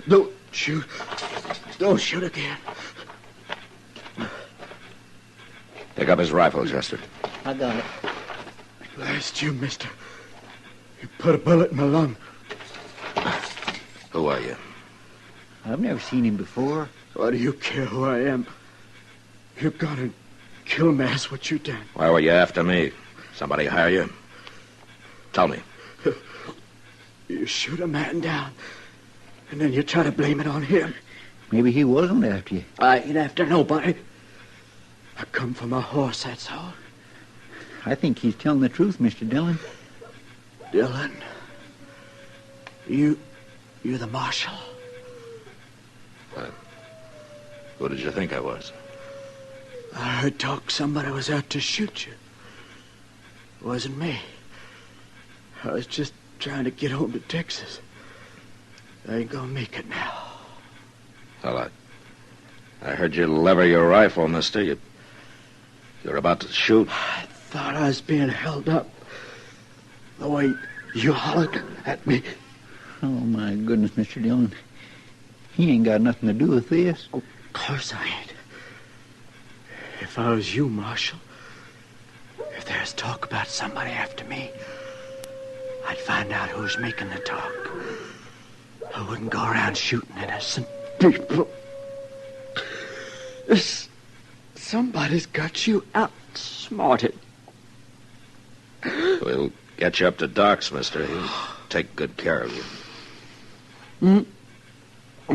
Don't shoot. Don't shoot again. Pick up his rifle, Chester. I got it. Last you, mister. You put a bullet in my lung. Who are you? I've never seen him before. Why do you care who I am? You've got to kill me. That's what you done. Why were you after me? Somebody hire you? Tell me. You shoot a man down, and then you try to blame it on him. Maybe he wasn't after you. I ain't after nobody. I come for my horse, that's all. I think he's telling the truth, Mr. Dillon. Dillon, you're the marshal. What? Who did you think I was? I heard talk somebody was out to shoot you. It wasn't me. I was just trying to get home to Texas. I ain't gonna make it now. Well, I heard you lever your rifle, mister. You're about to shoot. I thought I was being held up. The way you hollered at me. Oh, my goodness, Mr. Dillon. He ain't got nothing to do with this. Of course I ain't. If I was you, Marshal, if there's talk about somebody after me, I'd find out who's making the talk. I wouldn't go around shooting innocent people. Somebody's got you outsmarted. We'll get you up to Doc's, mister. He'll take good care of you.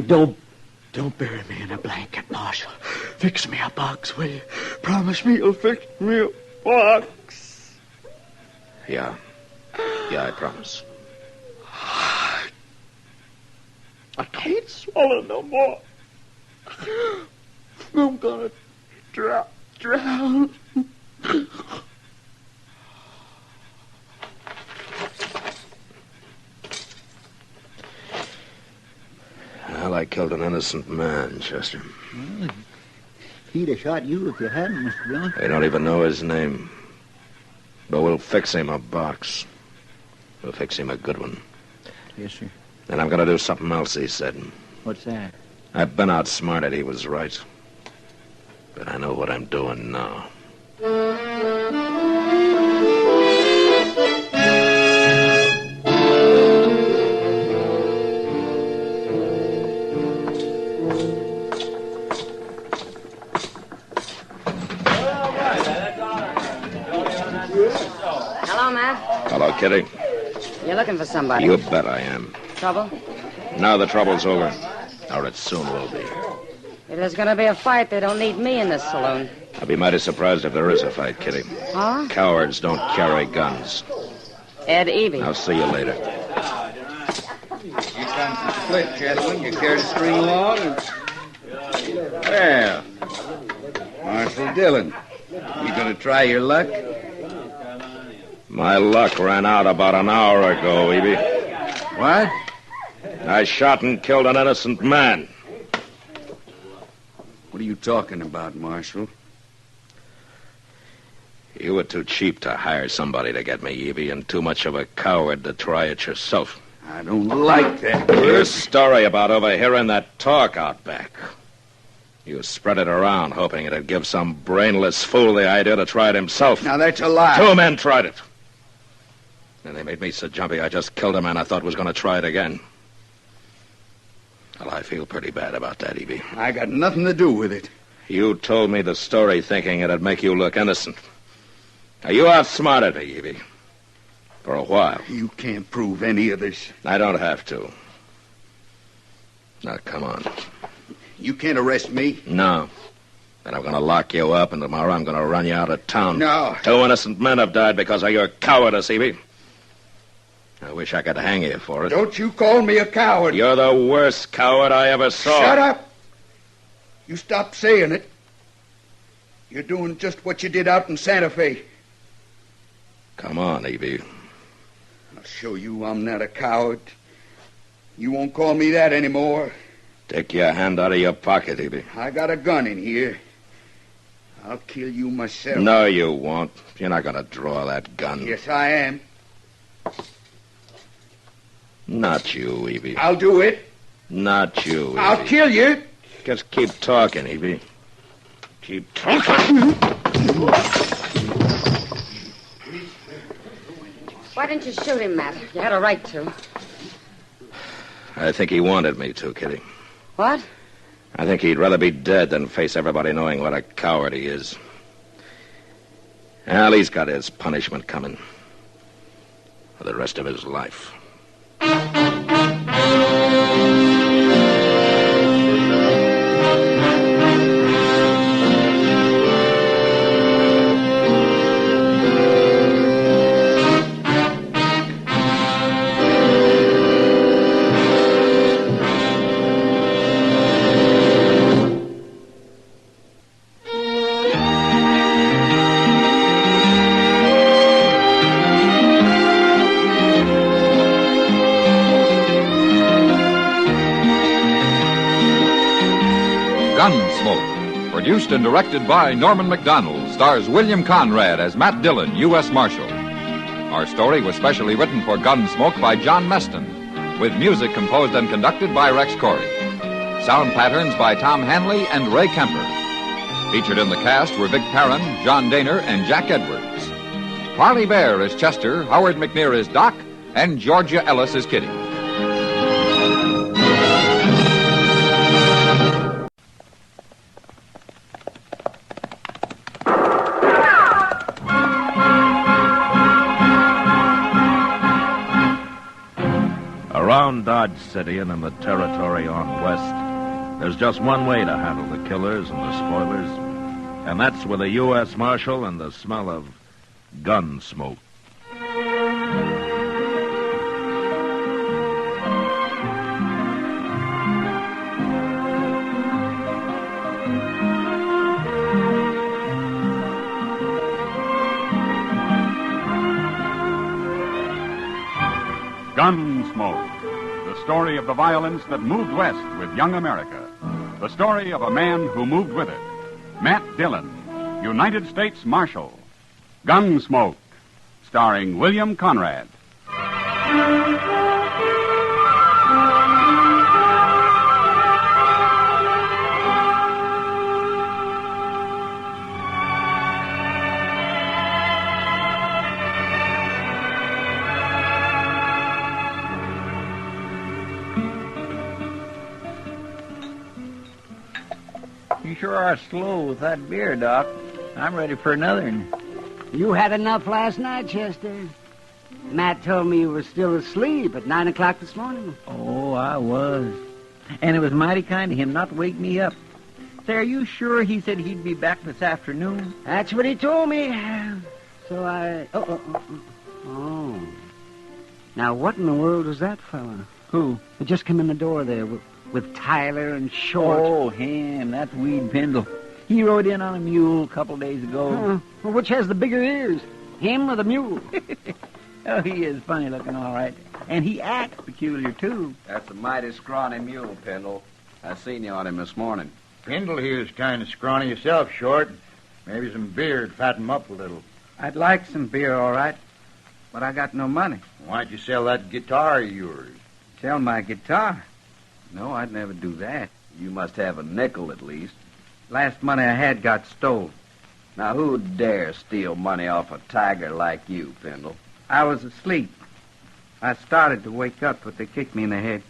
Don't bury me in a blanket, Marshal. Fix me a box, will you? Promise me you'll fix me a box. Yeah. Yeah, I promise. I can't swallow no more. I'm gonna drown. Well, I killed an innocent man, Chester. Well, he'd have shot you if you hadn't, Mr. Dillon. They don't even know his name. But we'll fix him a box. We'll fix him a good one. Yes, sir. And I'm going to do something else, he said. What's that? I've been outsmarted. He was right. But I know what I'm doing now. Hello, Matt. Hello, Kitty. You're looking for somebody. You bet I am. Trouble? Now the trouble's over. Or it soon will be. If there's going to be a fight, they don't need me in this saloon. I'll be mighty surprised if there is a fight, Kitty. Huh? Cowards don't carry guns. Ed Evie. I'll see you later. Here comes the split, gentlemen. You care to string along? Well, Marshal Dillon, you going to try your luck? My luck ran out about an hour ago, Evie. What? I shot and killed an innocent man. What are you talking about, Marshal? You were too cheap to hire somebody to get me, Evie, and too much of a coward to try it yourself. I don't like that. Your story about overhearing that talk out back. You spread it around, hoping it'd give some brainless fool the idea to try it himself. Now, that's a lie. 2 men tried it. And they made me so jumpy I just killed a man I thought was going to try it again. Well, I feel pretty bad about that, Evie. I got nothing to do with it. You told me the story thinking it'd make you look innocent. Now, you outsmarted me, Evie. For a while. You can't prove any of this. I don't have to. Now, come on. You can't arrest me. No. Then I'm going to lock you up, and tomorrow I'm going to run you out of town. No. 2 innocent men have died because of your cowardice, Evie. I wish I could hang you for it. Don't you call me a coward. You're the worst coward I ever saw. Shut up. You stop saying it. You're doing just what you did out in Santa Fe. Come on, Evie. I'll show you I'm not a coward. You won't call me that anymore. Take your hand out of your pocket, Evie. I got a gun in here. I'll kill you myself. No, you won't. You're not going to draw that gun. Yes, I am. Not you, Evie. I'll do it. Not you, Evie. I'll kill you. Just keep talking, Evie. Keep talking. Why didn't you shoot him, Matt? You had a right to. I think he wanted me to, Kitty. What? I think he'd rather be dead than face everybody knowing what a coward he is. Well, he's got his punishment coming. For the rest of his life. Gunsmoke, produced and directed by Norman Macdonald, stars William Conrad as Matt Dillon, U.S. Marshal. Our story was specially written for Gunsmoke by John Meston, with music composed and conducted by Rex Corey. Sound patterns by Tom Hanley and Ray Kemper. Featured in the cast were Vic Perrin, John Daner, and Jack Edwards. Parley Bear is Chester, Howard McNear is Doc, and Georgia Ellis is Kitty. Around Dodge City and in the territory on west, there's just one way to handle the killers and the spoilers, and that's with a U.S. Marshal and the smell of gun smoke. Gunsmoke, the story of the violence that moved west with young America. The story of a man who moved with it. Matt Dillon, United States Marshal. Gunsmoke, starring William Conrad. You sure are slow with that beer, Doc. I'm ready for another one. You had enough last night, Chester. Matt told me you were still asleep at 9 o'clock this morning. Oh, I was. And it was mighty kind of him not to wake me up. Say, are you sure he said he'd be back this afternoon? That's what he told me. So I... Oh. Now, what in the world was that fella? Who? It just come in the door there with Tyler and Short. Oh, him. That's Weed Pendle. He rode in on a mule a couple days ago. Well, which has the bigger ears? Him or the mule? Oh, he is funny looking, all right. And he acts peculiar, too. That's a mighty scrawny mule, Pendle. I seen you on him this morning. Pendle here's kind of scrawny yourself, Short. Maybe some beer to fatten him up a little. I'd like some beer, all right, but I got no money. Why'd you sell that guitar of yours? Sell my guitar? No, I'd never do that. You must have a nickel at least. Last money I had got stole. Now, who'd dare steal money off a tiger like you, Pendle? I was asleep. I started to wake up, but they kicked me in the head.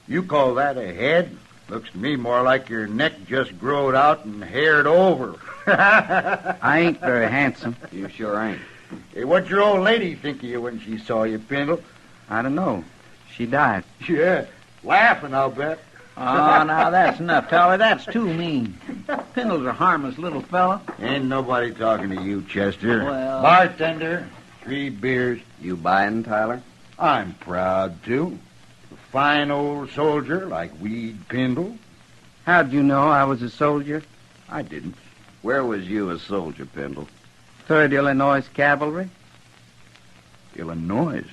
You call that a head? Looks to me more like your neck just growed out and haired over. I ain't very handsome. You sure ain't. Hey, what'd your old lady think of you when she saw you, Pendle? I don't know. She died. Yeah, laughing, I'll bet. Oh, now that's enough, Tyler. That's too mean. Pendle's a harmless little fella. Ain't nobody talking to you, Chester. Well... Bartender, 3 beers. You buying, Tyler? I'm proud to. A fine old soldier like Weed Pendle. How'd you know I was a soldier? I didn't. Where was you a soldier, Pendle? 3rd Illinois Cavalry. Illinois?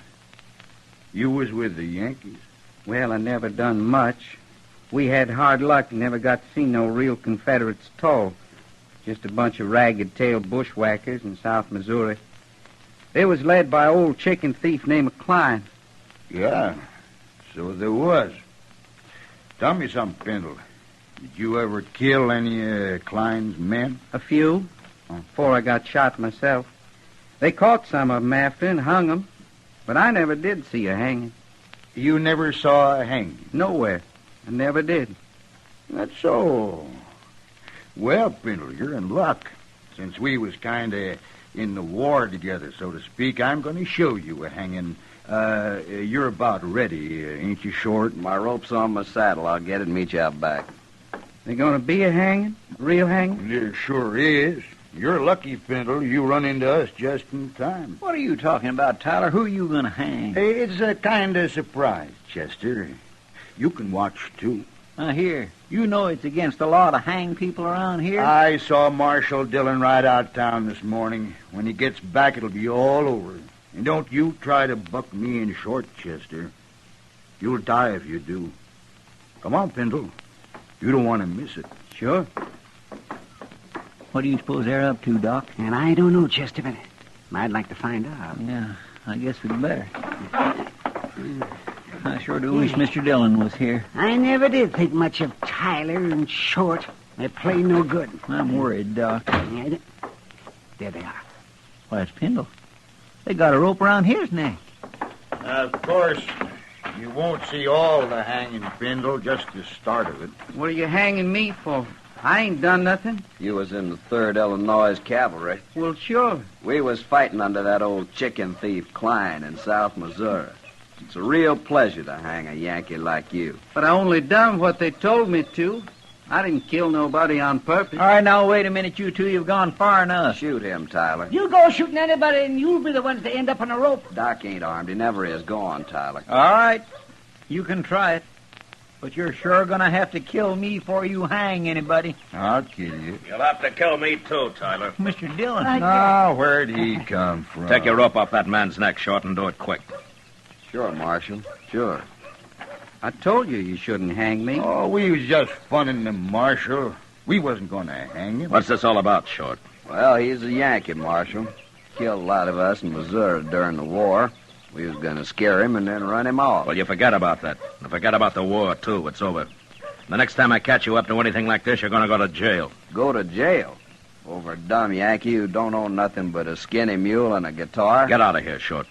You was with the Yankees? Well, I never done much. We had hard luck and never got to see no real Confederates at all. Just a bunch of ragged-tailed bushwhackers in South Missouri. They was led by an old chicken thief named Klein. Yeah, so there was. Tell me something, Pendle. Did you ever kill any of Klein's men? A few, before I got shot myself. They caught some of them after and hung them, but I never did see a hanging. You never saw a hanging? Nowhere. I never did. That's so. Well, Pendle, you're in luck. Since we was kind of in the war together, so to speak, I'm going to show you a hanging. You're about ready, ain't you, Short? My rope's on my saddle. I'll get it and meet you out back. They going to be a hanging? Real hanging? There sure is. You're lucky, Pendle. You run into us just in time. What are you talking about, Tyler? Who are you going to hang? It's a kind of surprise, Chester. You can watch, too. Here. You know it's against the law to hang people around here? I saw Marshal Dillon ride out town this morning. When he gets back, it'll be all over. And don't you try to buck me in Short, Chester. You'll die if you do. Come on, Pendle. You don't want to miss it. Sure. What do you suppose they're up to, Doc? And I don't know, Chester, but I'd like to find out. Yeah, I guess we'd better. I sure do wish Mr. Dillon was here. I never did think much of Tyler and Short. They play no good. I'm worried, Doc. Yeah, there they are. Why, it's Pendle. They got a rope around his neck. Of course, you won't see all the hanging, Pendle, just the start of it. What are you hanging me for? I ain't done nothing. You was in the 3rd Illinois Cavalry. Well, sure. We was fighting under that old chicken thief Klein in South Missouri. It's a real pleasure to hang a Yankee like you. But I only done what they told me to. I didn't kill nobody on purpose. All right, now, wait a minute, you two. You've gone far enough. Shoot him, Tyler. You go shooting anybody, and you'll be the ones to end up on a rope. Doc ain't armed. He never is. Go on, Tyler. All right. You can try it. But you're sure going to have to kill me before you hang anybody. I'll kill you. You'll have to kill me, too, Tyler. Mr. Dillon. Now, where'd he come from? Take your rope off that man's neck, Short, and do it quick. Sure, Marshal. Sure. I told you shouldn't hang me. Oh, we was just funning the Marshal. We wasn't going to hang him. What's this all about, Short? Well, he's a Yankee, Marshal. Killed a lot of us in Missouri during the war. We was going to scare him and then run him off. Well, you forget about that. And forget about the war, too. It's over. The next time I catch you up to anything like this, you're going to go to jail. Go to jail? Over a dumb Yankee who don't own nothing but a skinny mule and a guitar? Get out of here, Short.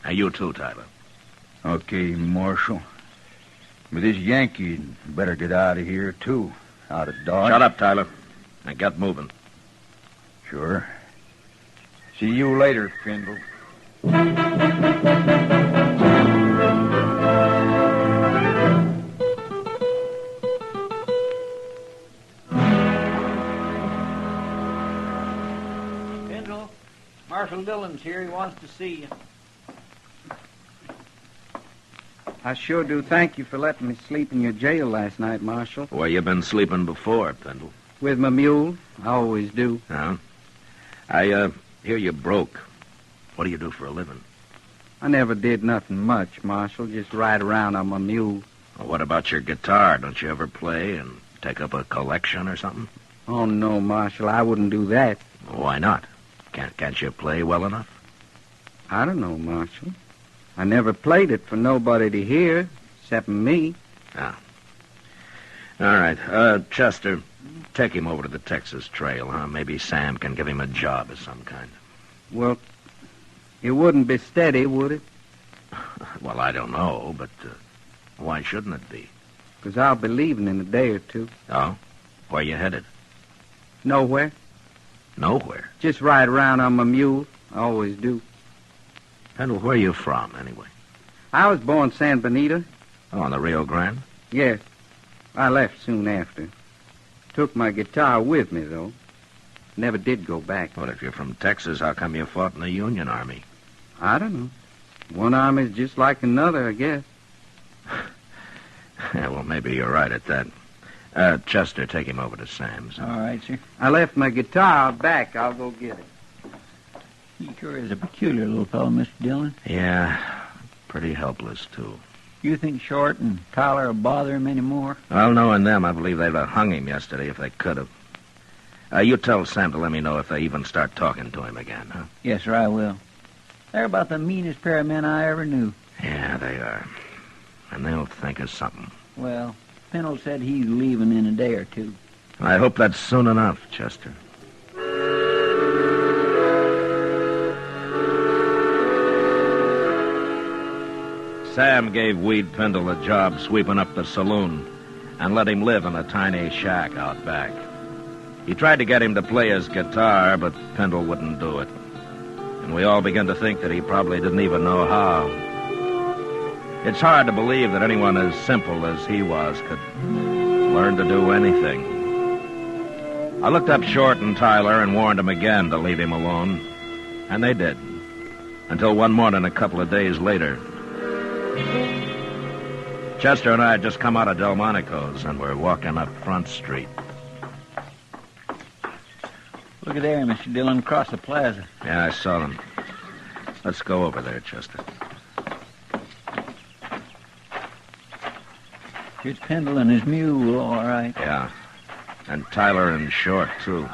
And you, too, Tyler. Okay, Marshal. But this Yankee better get out of here, too. Out of Dodge. Shut up, Tyler. And get moving. Sure. See you later, Pendle. Pendle, Marshal Dillon's here. He wants to see you. I sure do thank you for letting me sleep in your jail last night, Marshal. Where you been sleeping before, Pendle? With my mule. I always do. Huh? I hear you broke. What do you do for a living? I never did nothing much, Marshal. Just ride around on my mule. Well, what about your guitar? Don't you ever play and take up a collection or something? Oh, no, Marshal. I wouldn't do that. Why not? Can't you play well enough? I don't know, Marshal. I never played it for nobody to hear, except me. Ah. All right. Chester, take him over to the Texas Trail, huh? Maybe Sam can give him a job of some kind. Well, it wouldn't be steady, would it? Well, I don't know, but why shouldn't it be? Because I'll be leaving in a day or two. Oh? Where you headed? Nowhere. Nowhere? Just ride around on my mule. I always do. Pendle, where are you from, anyway? I was born San Benito. Oh, on the Rio Grande? Yes. I left soon after. Took my guitar with me, though. Never did go back. Well, if you're from Texas, how come you fought in the Union Army? I don't know. One army's just like another, I guess. Yeah, well, maybe you're right at that. Chester, take him over to Sam's. All right, sir. I left my guitar back. I'll go get it. He sure is a peculiar little fellow, Mr. Dillon. Yeah, pretty helpless, too. You think Short and Tyler will bother him any more? Well, knowing them, I believe they'd have hung him yesterday if they could have. You tell Sam to let me know if they even start talking to him again, huh? Yes, sir, I will. They're about the meanest pair of men I ever knew. Yeah, they are. And they'll think of something. Well, Pendle said he's leaving in a day or two. I hope that's soon enough, Chester. Sam gave Weed Pendle a job sweeping up the saloon and let him live in a tiny shack out back. He tried to get him to play his guitar, but Pendle wouldn't do it. And we all began to think that he probably didn't even know how. It's hard to believe that anyone as simple as he was could learn to do anything. I looked up Short and Tyler and warned them again to leave him alone. And they did. Until one morning a couple of days later. Chester and I had just come out of Delmonico's and were walking up Front Street. Look at there, Mr. Dillon, across the plaza. Yeah, I saw them. Let's go over there, Chester. It's Pendle and his mule, all right. Yeah. And Tyler and Short, too.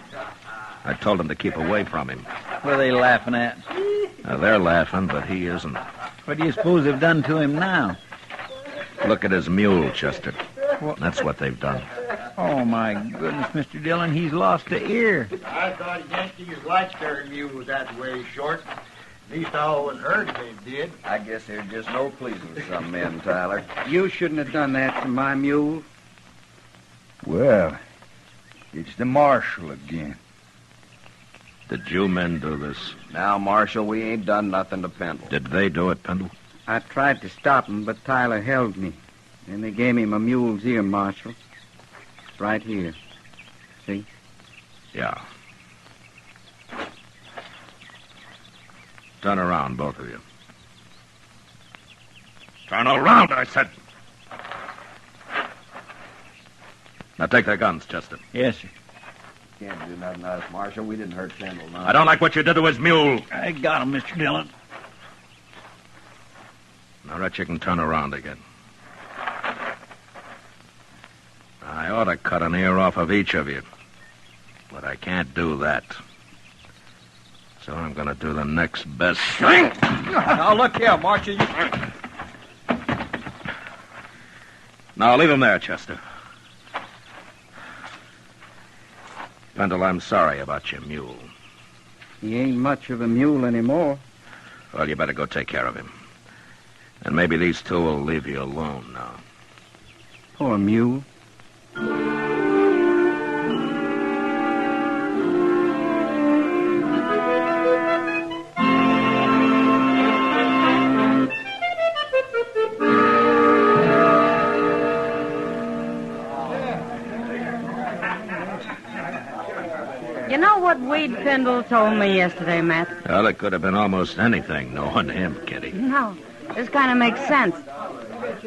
I told them to keep away from him. What are they laughing at? They're laughing, but he isn't. What do you suppose they've done to him now? Look at his mule, Chester. That's what they've done. Oh, my goodness, Mr. Dillon, he's lost an ear. I thought Yankees liked their mules that way, Short. At least I always heard they did. I guess there's just no pleasing some men, Tyler. You shouldn't have done that to my mule. Well, it's the marshal again. Did you men do this? Now, Marshal, we ain't done nothing to Pendle. Did they do it, Pendle? I tried to stop him, but Tyler held me. Then they gave me my mule's ear, Marshal. It's right here. See? Yeah. Turn around, both of you. Turn around, I said. Now take their guns, Chester. Yes, sir. Can't do nothing to us, Marshal. We didn't hurt Pendle, no. I don't like what you did to his mule. I got him, Mr. Dillon. Now, Rhett, you can turn around again. I ought to cut an ear off of each of you. But I can't do that. So I'm going to do the next best thing. Now, look here, Marshal. Now, leave him there, Chester. Pendle, I'm sorry about your mule. He ain't much of a mule anymore. Well, you better go take care of him. And maybe these two will leave you alone now. Poor mule. You know what Wade Pendle told me yesterday, Matt? Well, it could have been almost anything, knowing him, Kitty. No, this kind of makes sense.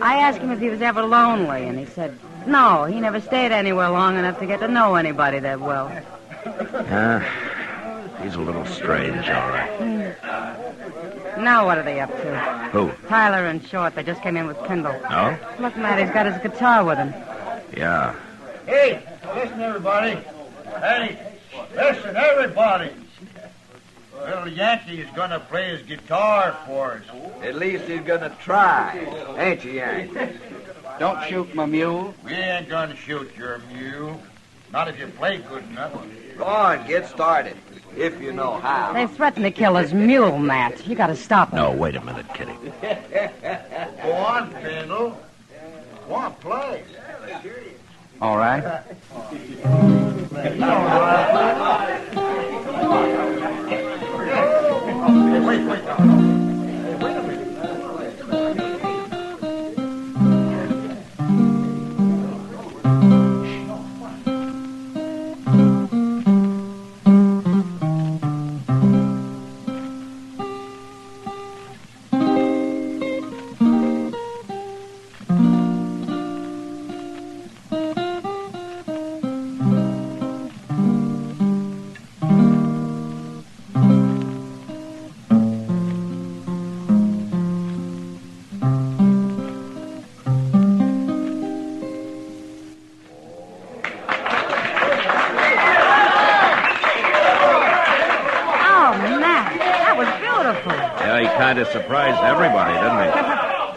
I asked him if he was ever lonely, and he said, no, he never stayed anywhere long enough to get to know anybody that well. He's a little strange, all right. Now what are they up to? Who? Tyler and Short. They just came in with Pendle. No? Look, Matt, he's got his guitar with him. Yeah. Hey, listen, everybody. Hey, listen, everybody. Little Yankee is going to play his guitar for us. At least he's going to try. Ain't you, Yankee? Don't shoot my mule. We ain't going to shoot your mule. Not if you play good enough. Go on, get started. If you know how. They threatened to kill his mule, Matt. You got to stop them. No, wait a minute, Kitty. Go on, Pendle. Go on, play. All right. Yeah, he kind of surprised everybody, didn't he?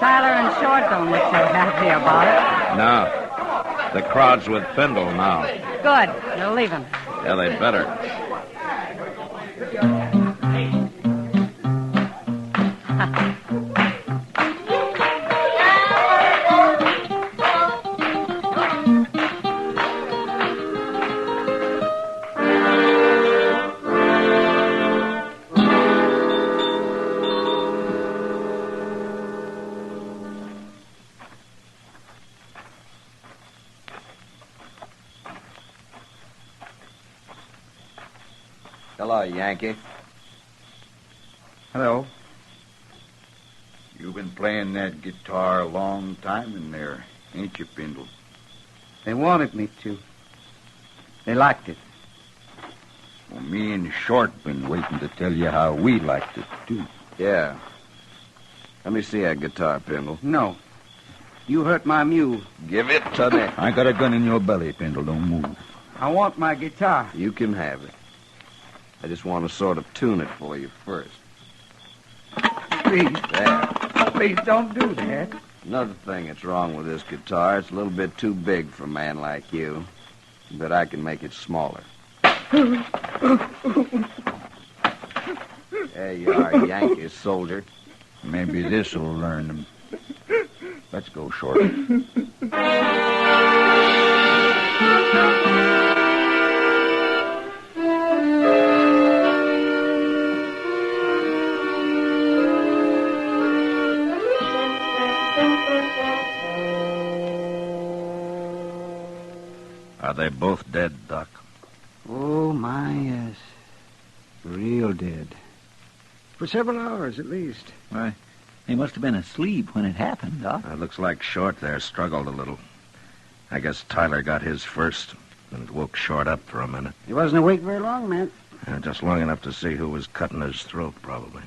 Tyler and Short don't look so happy about it. No. The crowd's with Pendle now. Good. They'll leave him. Yeah, they better. Hello, Yankee. Hello. You've been playing that guitar a long time in there, ain't you, Pendle? They wanted me to. They liked it. Well, me and Short been waiting to tell you how we liked it, too. Yeah. Let me see that guitar, Pendle. No. You hurt my mule. Give it to me. I got a gun in your belly, Pendle. Don't move. I want my guitar. You can have it. I just want to sort of tune it for you first. Please. There. Please don't do that. Another thing that's wrong with this guitar, it's a little bit too big for a man like you. But I can make it smaller. There you cigar, Yankee soldier. Maybe this'll learn them. Let's go, Short. Are they both dead, Doc? Oh, my, yes. Real dead. For several hours, at least. Why, he must have been asleep when it happened, Doc. It looks like Short there struggled a little. I guess Tyler got his first, and it woke Short up for a minute. He wasn't awake very long, man. Just long enough to see who was cutting his throat, probably.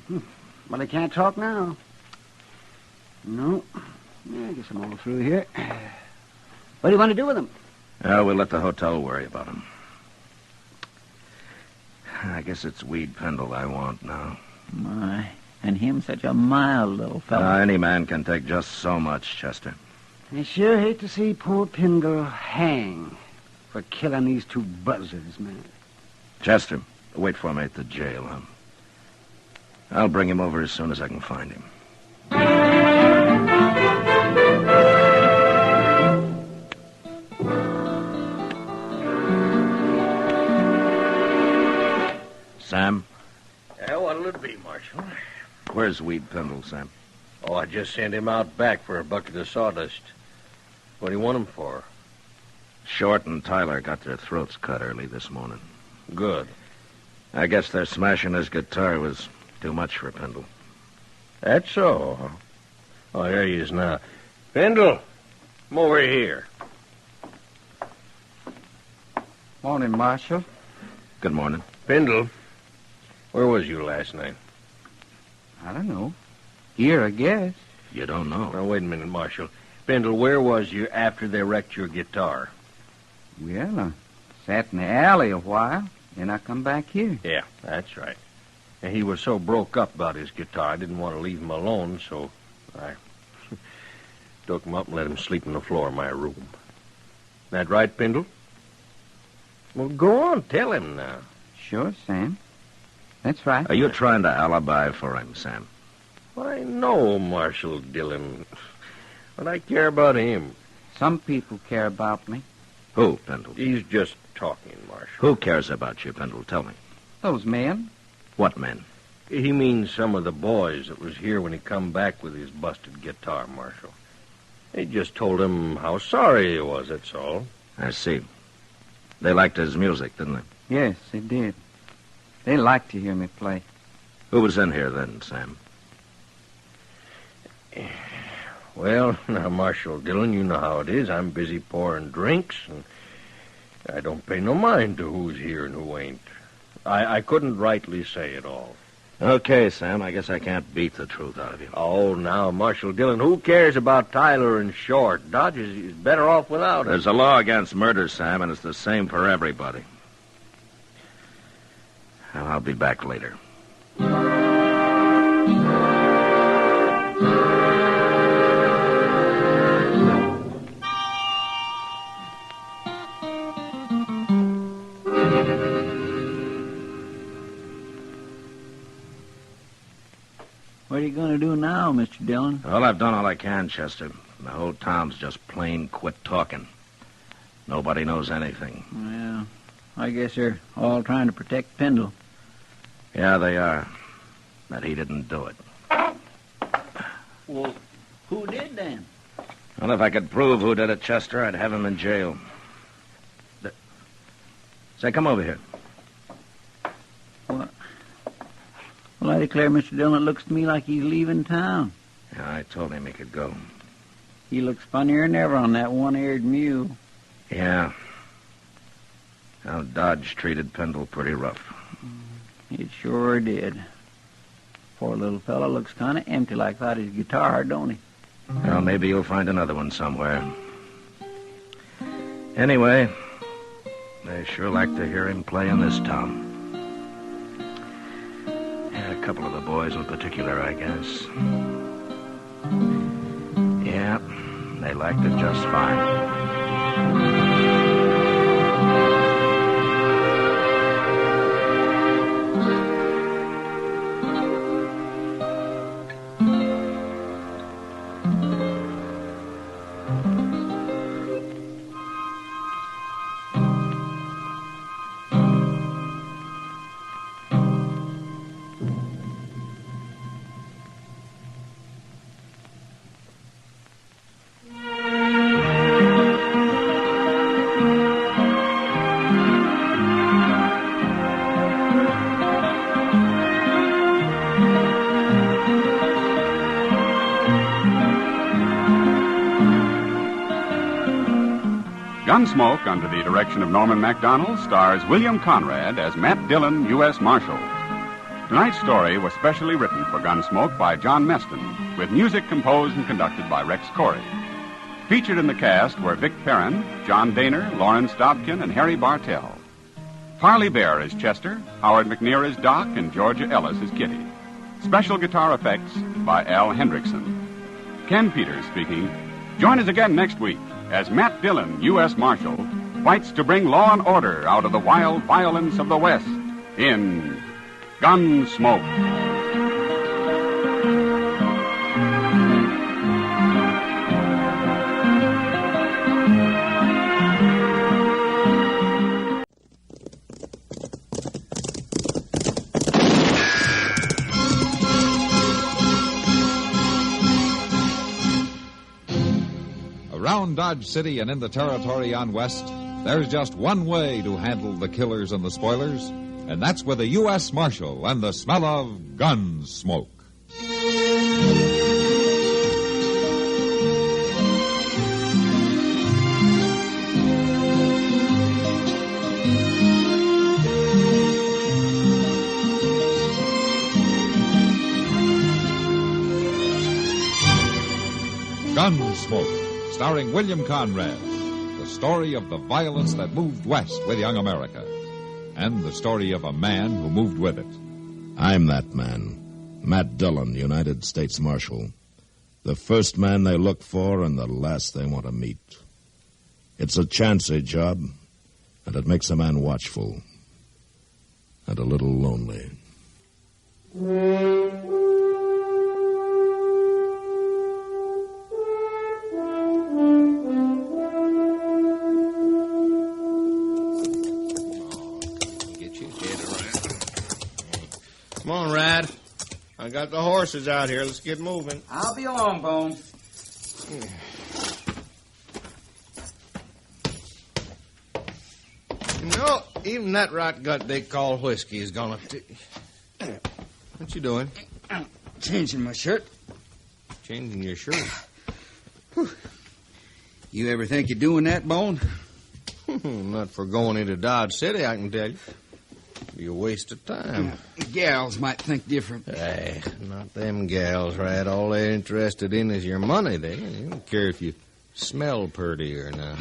Well, he can't talk now. No. Yeah, I guess I'm all through here. What do you want to do with him? We'll let the hotel worry about him. I guess it's Weed Pendle I want now. My, and him such a mild little fellow. Any man can take just so much, Chester. I sure hate to see poor Pendle hang for killing these two buzzards, man. Chester, wait for me at the jail, huh? I'll bring him over as soon as I can find him. Sam? What'll it be, Marshal? Where's Weed Pendle, Sam? Oh, I just sent him out back for a bucket of sawdust. What do you want him for? Short and Tyler got their throats cut early this morning. Good. I guess their smashing his guitar was too much for Pendle. That's so, huh? Oh, there he is now. Pendle, come over here. Morning, Marshal. Good morning. Pendle, where was you last night? I don't know. Here, I guess. You don't know? Now, wait a minute, Marshal. Pendle, where was you after they wrecked your guitar? Well, I sat in the alley a while, then I come back here. Yeah, that's right. And he was so broke up about his guitar, I didn't want to leave him alone, so I took him up and let him sleep on the floor of my room. That right, Pendle? Well, go on, tell him now. Sure, Sam. That's right. Are you trying to alibi for him, Sam? I know, Marshal Dillon, but I care about him. Some people care about me. Who, Pendle? He's just talking, Marshal. Who cares about you, Pendle? Tell me. Those men. What men? He means some of the boys that was here when he come back with his busted guitar, Marshal. He just told him how sorry he was, that's all. I see. They liked his music, didn't they? Yes, they did. They liked to hear me play. Who was in here then, Sam? Well, now, Marshal Dillon, you know how it is. I'm busy pouring drinks, and I don't pay no mind to who's here and who ain't. I couldn't rightly say it all. Okay, Sam, I guess I can't beat the truth out of you. Oh, now, Marshal Dillon, who cares about Tyler and Short? Dodge is better off without him. There's a law against murder, Sam, and it's the same for everybody. Well, I'll be back later. What are you going to do now, Mr. Dillon? Well, I've done all I can, Chester. The whole town's just plain quit talking. Nobody knows anything. Well, I guess they're all trying to protect Pendle. Yeah, they are. That he didn't do it. Well, who did then? Well, if I could prove who did it, Chester, I'd have him in jail. Say, come over here. What? Well, I declare, Mr. Dillon, it looks to me like he's leaving town. Yeah, I told him he could go. He looks funnier than ever on that one-eared mule. Yeah. Well, Dodge treated Pendle pretty rough. It sure did. Poor little fellow looks kind of empty like that his guitar, don't he? Well, maybe you'll find another one somewhere. Anyway, they sure like to hear him play in this town. A couple of the boys in particular, I guess. Yeah, they liked it just fine. Gunsmoke, under the direction of Norman MacDonald, stars William Conrad as Matt Dillon, U.S. Marshal. Tonight's story was specially written for Gunsmoke by John Meston, with music composed and conducted by Rex Corey. Featured in the cast were Vic Perrin, John Daner, Lawrence Dobkin, and Harry Bartell. Parley Bear is Chester, Howard McNear is Doc, and Georgia Ellis is Kitty. Special guitar effects by Al Hendrickson. Ken Peters speaking. Join us again next week as Matt Dillon, U.S. Marshal, fights to bring law and order out of the wild violence of the West in Gunsmoke. Around Dodge City and in the territory on West, there's just one way to handle the killers and the spoilers, and that's with a U.S. Marshal and the smell of Gunsmoke. Gunsmoke, starring William Conrad, the story of the violence that moved west with young America, and the story of a man who moved with it. I'm that man, Matt Dillon, United States Marshal. The first man they look for and the last they want to meet. It's a chancy job, and it makes a man watchful and a little lonely. Come on, Rad. I got the horses out here. Let's get moving. I'll be along, Bone. You know, even that rot gut they call whiskey is gonna... What you doing? I'm changing my shirt. Changing your shirt? You ever think of doing that, Bone? Not for going into Dodge City, I can tell you. Be a waste of time. Gals might think different. Hey, not them gals, Rad. All they're interested in is your money. They don't care if you smell purty or not.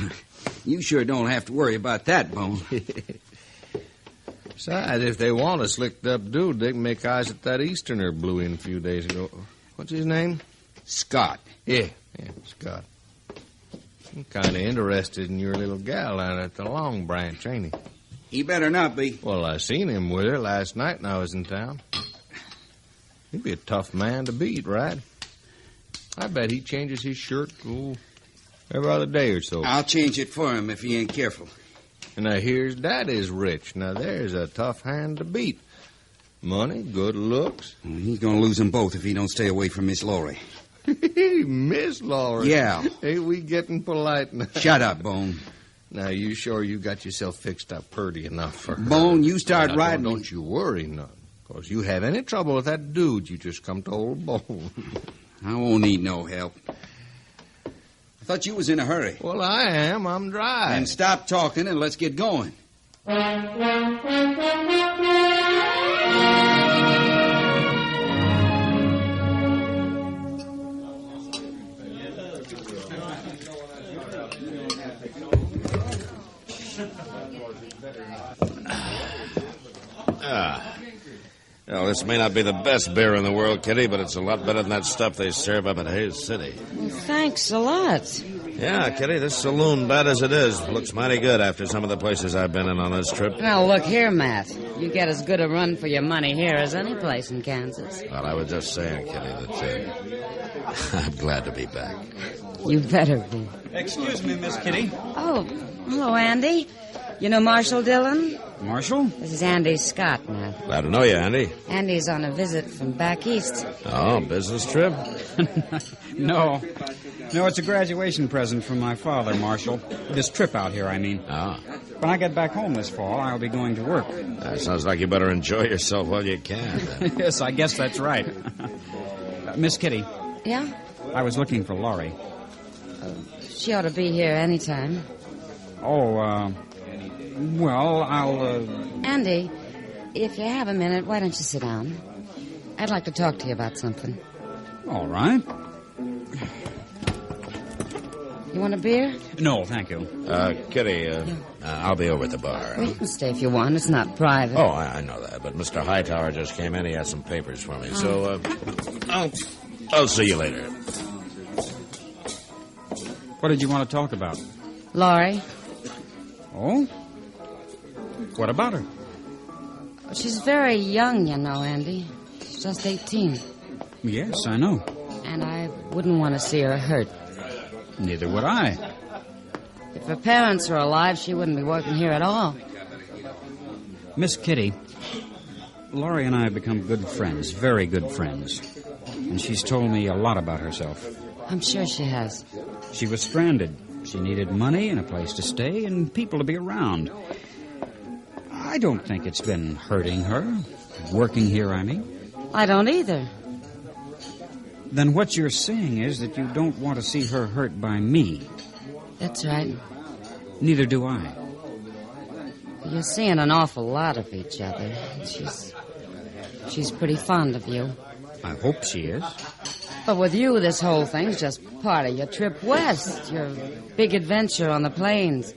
You sure don't have to worry about that, Bone. Besides, if they want a slicked-up dude, they can make eyes at that Easterner blew in a few days ago. What's his name? Scott. Yeah, Scott. I'm kind of interested in your little gal down at the Long Branch, ain't he? He better not be. Well, I seen him with her last night when I was in town. He'd be a tough man to beat, right? I bet he changes his shirt every other day or so. I'll change it for him if he ain't careful. And I hears Daddy's rich. Now, there's a tough hand to beat. Money, good looks. Well, he's going to lose them both if he don't stay away from Miss Laurie. Miss Laurie? Yeah. Ain't we getting polite now? Shut up, Bone. Now, you sure you got yourself fixed up purty enough for her? Bone, you start now, riding... Don't you worry none. Because you have any trouble with that dude, you just come to old Bone. I won't need no help. I thought you was in a hurry. Well, I am. I'm dry. Then stop talking and let's get going. Well, this may not be the best beer in the world, Kitty, but it's a lot better than that stuff they serve up at Hayes City. Well, thanks a lot. Yeah, Kitty, this saloon, bad as it is, looks mighty good after some of the places I've been in on this trip. Now, look here, Matt. You get as good a run for your money here as any place in Kansas. Well, I was just saying, Kitty, that I'm glad to be back. You better be. Excuse me, Miss Kitty. Oh, hello, Andy. You know Marshal Dillon? Marshal? This is Andy Scott, Matt. Glad to know you, Andy. Andy's on a visit from back east. Oh, business trip? No, it's a graduation present from my father, Marshal. This trip out here, I mean. Ah. When I get back home this fall, I'll be going to work. That sounds like you better enjoy yourself while you can. Yes, I guess that's right. Miss Kitty. Yeah? I was looking for Laurie. She ought to be here any time. Well, I'll, Andy, if you have a minute, why don't you sit down? I'd like to talk to you about something. All right. You want a beer? No, thank you. Kitty, I'll be over at the bar. Well, you can stay if you want. It's not private. Oh, I know that, but Mr. Hightower just came in. He has some papers for me, so I'll see you later. What did you want to talk about? Laurie. Oh? What about her? She's very young, you know, Andy. She's just 18. Yes, I know. And I wouldn't want to see her hurt. Neither would I. If her parents were alive, she wouldn't be working here at all. Miss Kitty, Laurie and I have become good friends, very good friends. And she's told me a lot about herself. I'm sure she has. She was stranded. She needed money and a place to stay and people to be around. I don't think it's been hurting her. Working here, I mean. I don't either. Then what you're saying is that you don't want to see her hurt by me. That's right. Neither do I. You're seeing an awful lot of each other. She's pretty fond of you. I hope she is. But with you, this whole thing's just part of your trip west, your big adventure on the plains.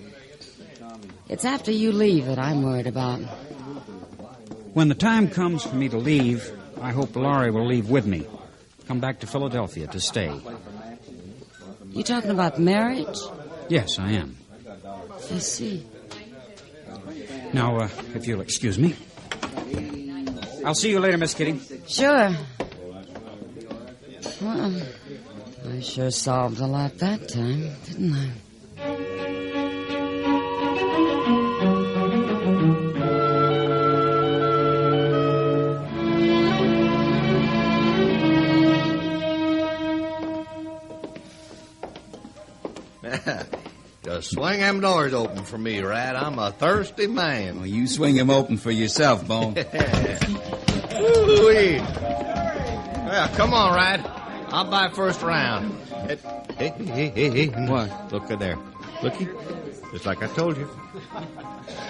It's after you leave that I'm worried about. When the time comes for me to leave, I hope Laurie will leave with me. Come back to Philadelphia to stay. You talking about marriage? Yes, I am. I see. Now, if you'll excuse me. I'll see you later, Miss Kitty. Sure. Well, I sure solved a lot that time, didn't I? Just swing them doors open for me, Rat. I'm a thirsty man. Well, you swing them open for yourself, Bone. Ooh-wee. Well, come on, Rat. I'll buy first round. Hey. What? Look at there. Looky. Just like I told you.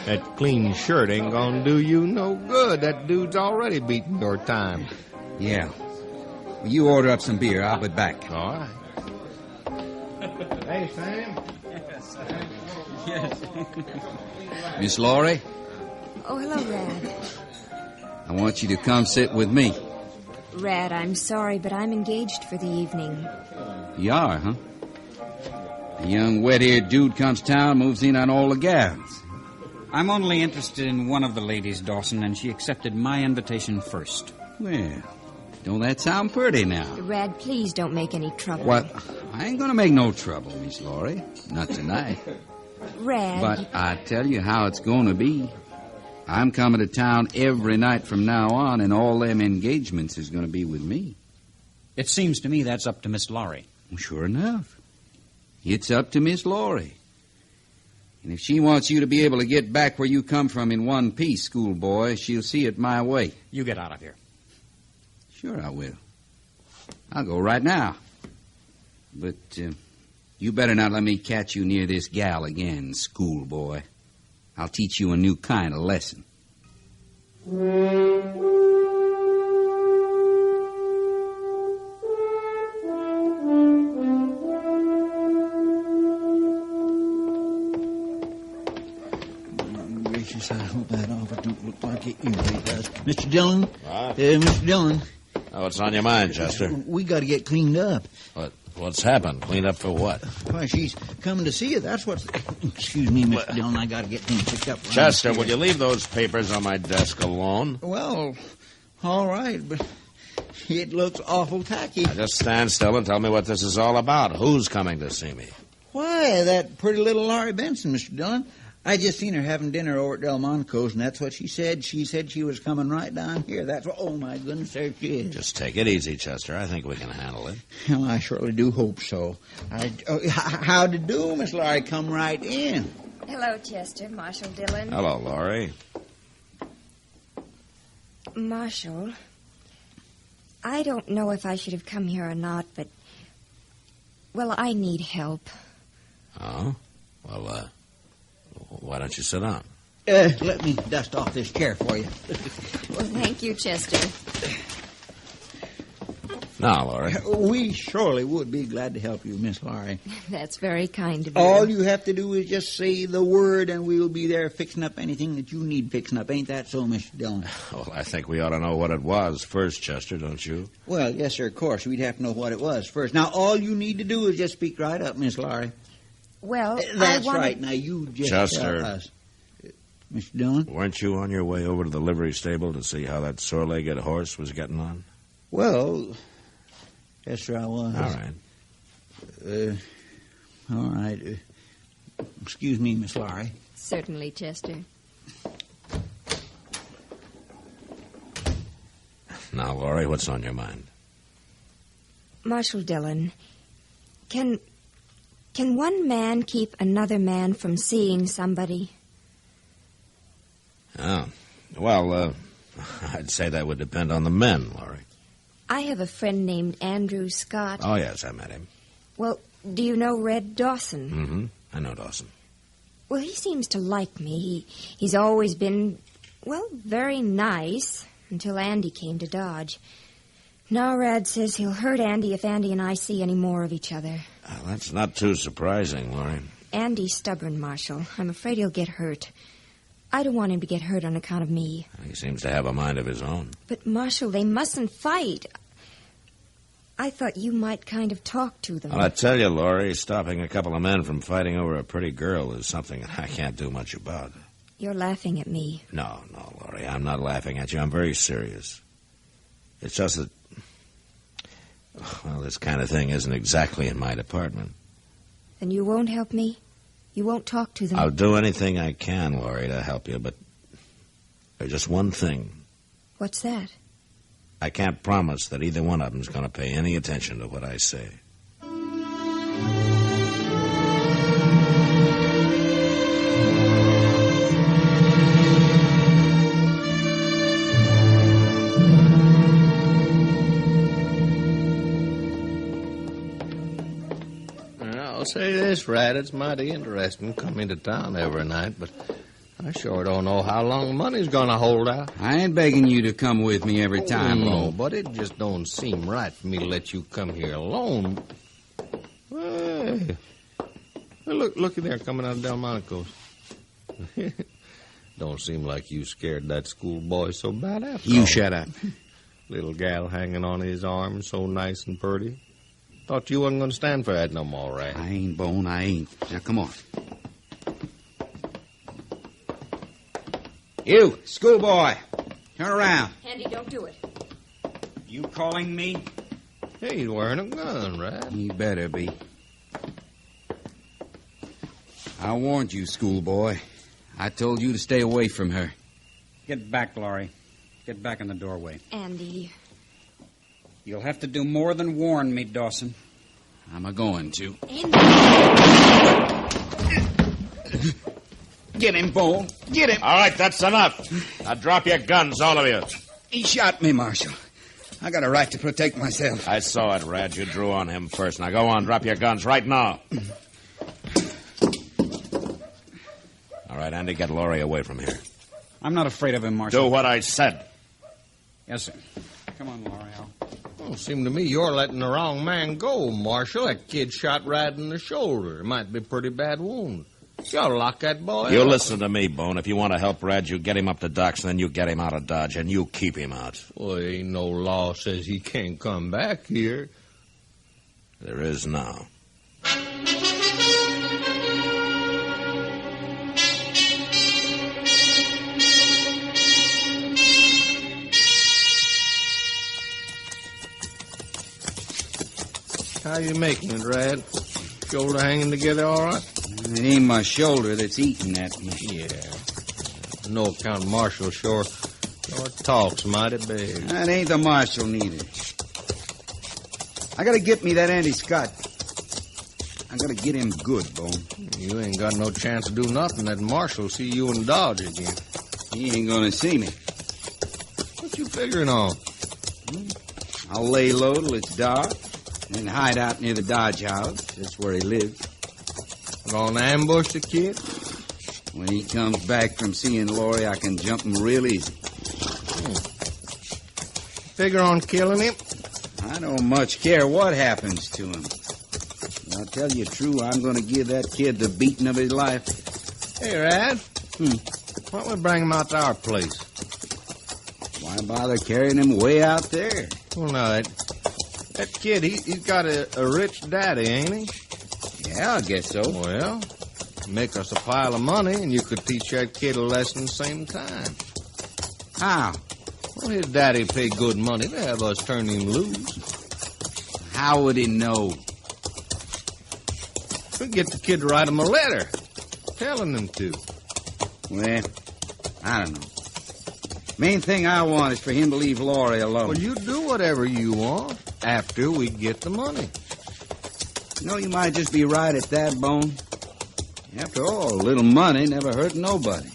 That clean shirt ain't gonna do you no good. That dude's already beating your time. Yeah. Well, you order up some beer. I'll be back. All right. Hey, Sam. Yes. Miss Laurie, Oh, hello, Rad. I want you to come sit with me. Rad, I'm sorry, but I'm engaged for the evening. You are, huh? A young wet-haired dude comes to town, moves in on all the gals. I'm only interested in one of the ladies, Dawson, and she accepted my invitation first. Well, don't that sound pretty now? Rad, please don't make any trouble. What? I ain't gonna make no trouble, Miss Laurie. Not tonight. Rad. But I tell you how it's gonna be. I'm coming to town every night from now on, and all them engagements is gonna be with me. It seems to me that's up to Miss Laurie. Well, sure enough. It's up to Miss Laurie. And if she wants you to be able to get back where you come from in one piece, schoolboy, she'll see it my way. You get out of here. Sure I will. I'll go right now. But you better not let me catch you near this gal again, schoolboy. I'll teach you a new kind of lesson. Gracious, I hope that offer don't look like it usually does. Mr. Dillon? Mr. Dillon? Oh, what's on your mind, Chester? We got to get cleaned up. What's happened? Cleaned up for what? Why, she's coming to see you. That's what's... Excuse me, Mr. Dillon. I got to get things picked up. Chester, will you leave those papers on my desk alone? Well, all right, but it looks awful tacky. Now just stand still and tell me what this is all about. Who's coming to see me? Why, that pretty little Laurie Benson, Mr. Dillon. I just seen her having dinner over at Delmonico's, and that's what she said. She said she was coming right down here. That's what... Oh, my goodness, there she is. Just take it easy, Chester. I think we can handle it. Well, I surely do hope so. How'd you do, Miss Laurie? Come right in. Hello, Chester. Marshal Dillon. Hello, Laurie. Marshal, I don't know if I should have come here or not, but... Well, I need help. Oh? Well, Why don't you sit down? Let me dust off this chair for you. Well, thank you, Chester. Now, Laurie. We surely would be glad to help you, Miss Laurie. That's very kind of you. All you have to do is just say the word, and we'll be there fixing up anything that you need fixing up. Ain't that so, Mr. Dillon? Well, I think we ought to know what it was first, Chester, don't you? Well, yes, sir, of course. We'd have to know what it was first. Now, all you need to do is just speak right up, Miss Laurie. Well, That's I wanted... right. Now, you just Chester. tell us. Mr. Dillon? Weren't you on your way over to the livery stable to see how that sore-legged horse was getting on? Well, yes, sir, I was. All right. Excuse me, Miss Laurie. Certainly, Chester. Now, Laurie, what's on your mind? Marshal Dillon, can one man keep another man from seeing somebody? Oh. Well, I'd say that would depend on the men, Laurie. I have a friend named Andrew Scott. Oh, yes, I met him. Well, do you know Red Dawson? Mm-hmm. I know Dawson. Well, he seems to like me. He's always been, well, very nice until Andy came to Dodge. Now Rad says he'll hurt Andy if Andy and I see any more of each other. Well, that's not too surprising, Laurie. Andy's stubborn, Marshal. I'm afraid he'll get hurt. I don't want him to get hurt on account of me. He seems to have a mind of his own. But, Marshal, they mustn't fight. I thought you might kind of talk to them. Well, I tell you, Laurie, stopping a couple of men from fighting over a pretty girl is something I can't do much about. You're laughing at me. No, Laurie, I'm not laughing at you. I'm very serious. It's just that, well, this kind of thing isn't exactly in my department. Then you won't help me? You won't talk to them? I'll do anything I can, Laurie, to help you, but there's just one thing. What's that? I can't promise that either one of them's going to pay any attention to what I say. I'll say this, Rad, it's mighty interesting coming to town every night, but I sure don't know how long money's gonna hold out. I ain't begging you to come with me every time, No, Bo. but it just don't seem right for me to let you come here alone. Hey, look there, coming out of Delmonico's. Don't seem like you scared that schoolboy so bad after all. You shut up. Little gal hanging on his arm, so nice and pretty. Thought you wasn't gonna stand for that no more, Rad. I ain't, Bone, I ain't. Now, come on. You, schoolboy, turn around. Andy, don't do it. You calling me? Hey, he's wearing a gun, Rad. He better be. I warned you, schoolboy. I told you to stay away from her. Get back, Laurie. Get back in the doorway. Andy. You'll have to do more than warn me, Dawson. I'm a-going to. Andy. Get him, Bone. Get him. All right, that's enough. Now drop your guns, all of you. He shot me, Marshal. I got a right to protect myself. I saw it, Rad. You drew on him first. Now go on, drop your guns right now. All right, Andy, get Laurie away from here. I'm not afraid of him, Marshal. Do what I said. Yes, sir. Come on, Laurie. Well, seem to me you're letting the wrong man go, Marshal. That kid shot Rad in the shoulder. It might be a pretty bad wound. You ought to lock that boy You up. listen to me, Bone. If you want to help Rad, you get him up to docks, then you get him out of Dodge, and you keep him out. Well, ain't no law says he can't come back here. There is now. How you making it, Rad? Shoulder hanging together all right? It ain't my shoulder that's eating at me. Yeah. No account Marshal sure talks mighty big. That ain't the Marshal neither. I gotta get me that Andy Scott. I gotta get him good, Bone. You ain't got no chance to do nothing. That Marshal see you in Dodge again. He ain't gonna see me. What you figuring on? I'll lay low till it's dark, and hide out near the Dodge house. That's where he lives. Gonna ambush the kid? When he comes back from seeing Laurie, I can jump him real easy. Figure on killing him? I don't much care what happens to him. I'll tell you true, I'm going to give that kid the beating of his life. Hey, Rad. Why don't we bring him out to our place? Why bother carrying him way out there? Well, no, that kid, he's got a rich daddy, ain't he? Yeah, I guess so. Well, make us a pile of money, and you could teach that kid a lesson the same time. How? Well, his daddy paid good money to have us turn him loose. How would he know? We get the kid to write him a letter, telling him to. Well, I don't know. Main thing I want is for him to leave Laurie alone. Well, you do whatever you want after we get the money. You know, you might just be right at that, Bone. After all, a little money never hurt nobody.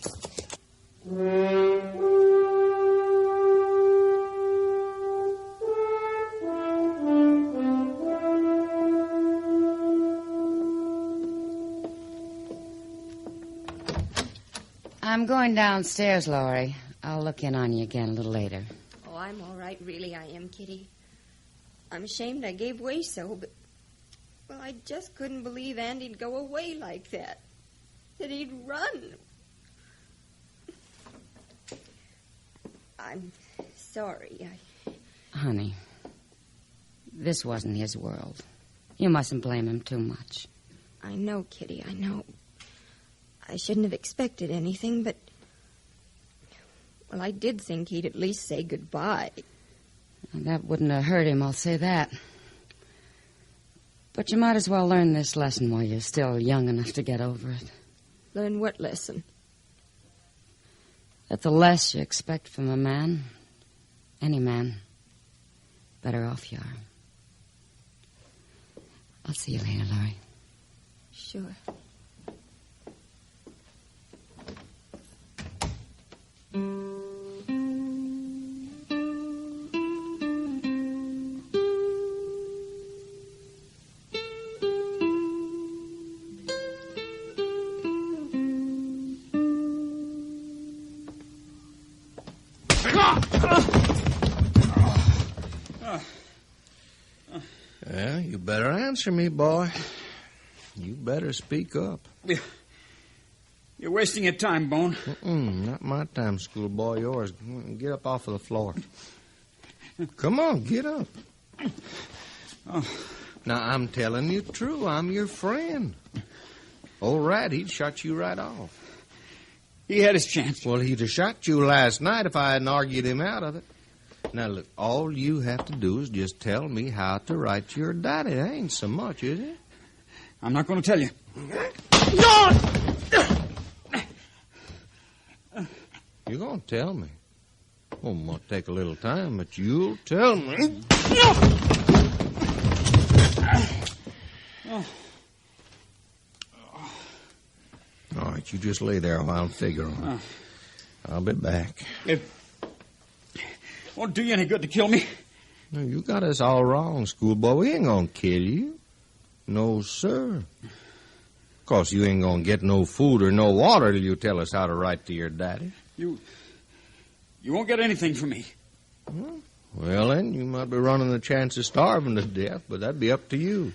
I'm going downstairs, Laurie. I'll look in on you again a little later. Oh, I'm all right, really, I am, Kitty. I'm ashamed I gave way so, but... Well, I just couldn't believe Andy'd go away like that. That he'd run. I'm sorry. Honey, this wasn't his world. You mustn't blame him too much. I know, Kitty, I know. I shouldn't have expected anything, but... Well, I did think he'd at least say goodbye. That wouldn't have hurt him, I'll say that. But you might as well learn this lesson while you're still young enough to get over it. Learn what lesson? That the less you expect from a man, any man, better off you are. I'll see you later, Laurie. Sure. Well, you better answer me, boy. You better speak up. You're wasting your time, Bone. Not my time, schoolboy. Yours. Get up off of the floor. Come on, get up. Oh. Now, I'm telling you true. I'm your friend. Old Rat, he'd shot you right off. He had his chance. Well, he'd have shot you last night if I hadn't argued him out of it. Now, look, all you have to do is just tell me how to write your daddy. That ain't so much, is it? I'm not going to tell you. You're going to tell me. Well, it might take a little time, but you'll tell me. All right, you just lay there while I figure on it. I'll be back. It won't do you any good to kill me. No, you got us all wrong, schoolboy. We ain't going to kill you. No, sir. Of course, you ain't going to get no food or no water till you tell us how to write to your daddy. You won't get anything from me. Well, then, you might be running the chance of starving to death, but that'd be up to you.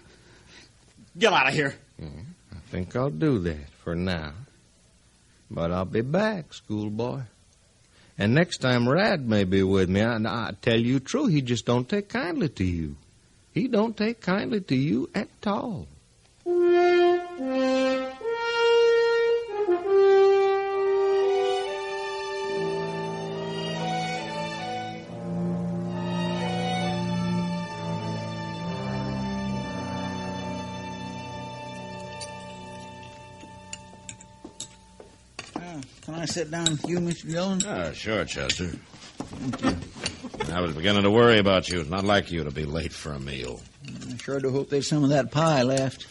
Get out of here. Yeah, I think I'll do that for now. But I'll be back, schoolboy. And next time Rad may be with me, I tell you true, he just don't take kindly to you. He don't take kindly to you at all. Can I sit down with you, Mr. Dillon? Sure, Chester. I was beginning to worry about you. It's not like you to be late for a meal. I sure do hope there's some of that pie left.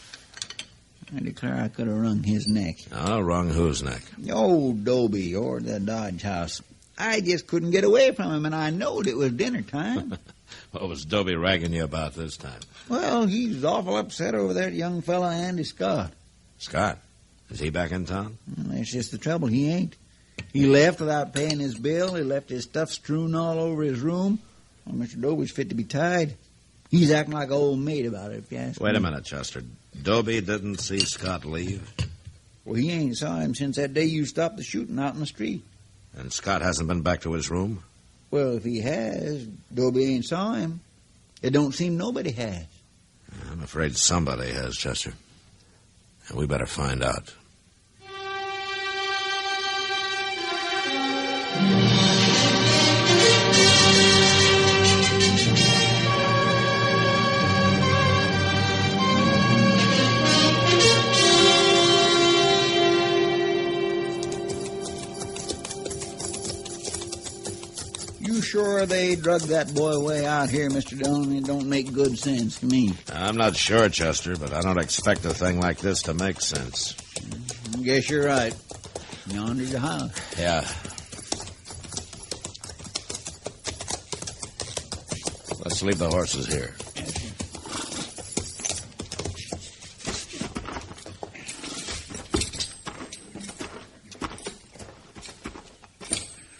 I declare I could have wrung his neck. Oh, wrung whose neck? Old Dobie, or the Dodge House. I just couldn't get away from him, and I knowed it was dinner time. What was Dobie ragging you about this time? Well, he's awful upset over that young fella, Andy Scott. Scott? Is he back in town? Well, that's just the trouble. He ain't. He left without paying his bill. He left his stuff strewn all over his room. Well, Mr. Dobie's fit to be tied. He's acting like an old maid about it, if you ask me. Wait a minute, Chester. Dobie didn't see Scott leave? Well, he ain't saw him since that day you stopped the shooting out in the street. And Scott hasn't been back to his room? Well, if he has, Dobie ain't saw him. It don't seem nobody has. I'm afraid somebody has, Chester. And we better find out. You sure they drug that boy away out here, Mr. Dillon? It don't make good sense to me. I'm not sure, Chester, but I don't expect a thing like this to make sense. I guess you're right. Yonder's the house. Yeah. Let's leave the horses here.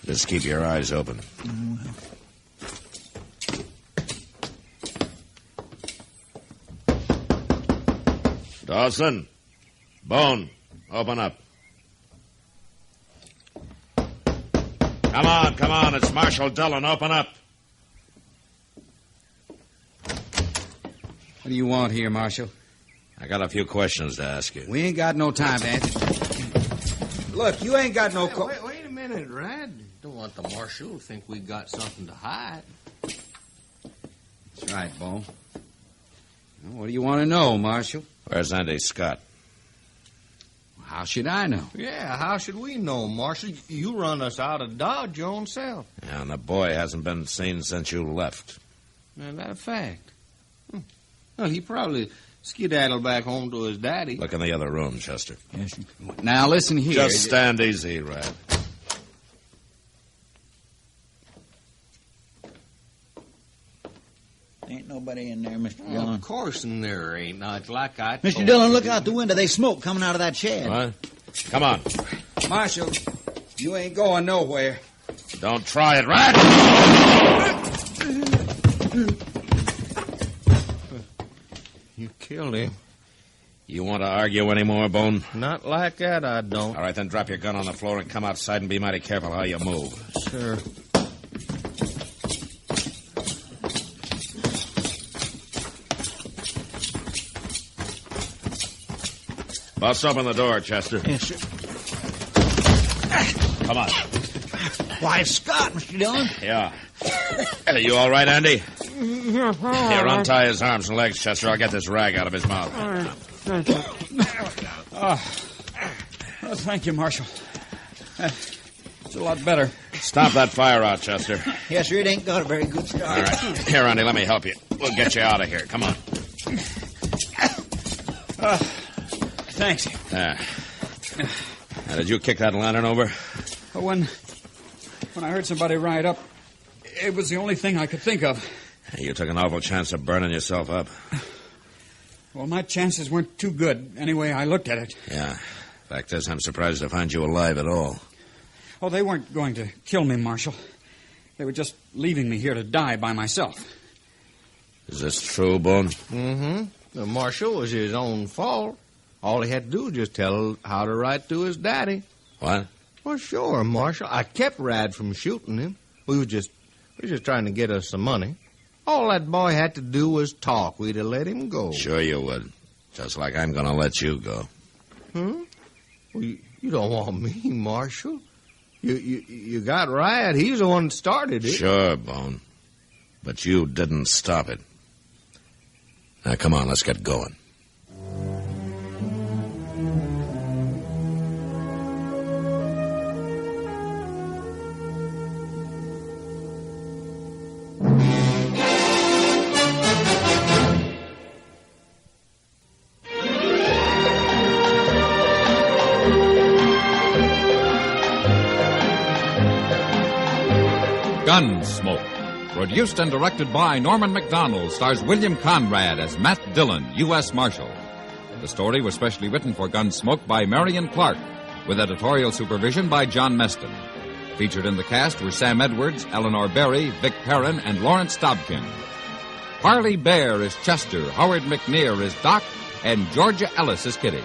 Just keep your eyes open. Dawson, Bone, open up. Come on, it's Marshal Dillon, open up. What do you want here, Marshal? I got a few questions to ask you. We ain't got no time to answer. Look, you ain't got no... Wait a minute, Rad. Don't want the marshal to think we got something to hide. That's right, Bo. Well, what do you want to know, Marshal? Where's Andy Scott? How should I know? Yeah, how should we know, Marshal? You run us out of Dodge your own self. Yeah, and the boy hasn't been seen since you left. Is that a fact? Well, he probably skedaddled back home to his daddy. Look in the other room, Chester. Yes, now, listen here. Just stand easy, Rad. Ain't nobody in there, Mr. Dillon. Of course there ain't. Now, it's like I Mr. told Dillon, you. look out the window. They smoke coming out of that shed. What? Come on. Marshal, you ain't going nowhere. Don't try it, Rad! You killed him. You want to argue anymore, Bone? Not like that, I don't. All right, then drop your gun on the floor and come outside and be mighty careful how you move. Sure. Bust open the door, Chester. Yes, sir. Come on. Why, it's Scott, Mr. Dillon. Yeah. Are you all right, Andy? Here, untie his arms and legs, Chester. I'll get this rag out of his mouth. Thank you, Marshal. It's a lot better. Stomp that fire out, Chester. Yes, sir, it ain't got a very good start. All right. Here, Andy, let me help you. We'll get you out of here. Come on. Thanks. Now, did you kick that lantern over? When I heard somebody ride up, it was the only thing I could think of. You took an awful chance of burning yourself up. Well, my chances weren't too good, anyway I looked at it. Yeah. Fact is, I'm surprised to find you alive at all. Oh, they weren't going to kill me, Marshal. They were just leaving me here to die by myself. Is this true, Bone? Mm-hmm. The marshal was his own fault. All he had to do was just tell how to write to his daddy. What? Well, sure, Marshal. I kept Rad from shooting him. We were just trying to get us some money. All that boy had to do was talk. We'd have let him go. Sure you would. Just like I'm going to let you go. Well, you don't want me, Marshal. You got Rad. He's the one that started it. Sure, Bone. But you didn't stop it. Now, come on, let's get going. Gunsmoke, produced and directed by Norman McDonald, stars William Conrad as Matt Dillon, U.S. Marshal. The story was specially written for Gunsmoke by Marion Clark, with editorial supervision by John Meston. Featured in the cast were Sam Edwards, Eleanor Berry, Vic Perrin, and Lawrence Dobkin. Parley Bear is Chester, Howard McNear is Doc, and Georgia Ellis is Kitty.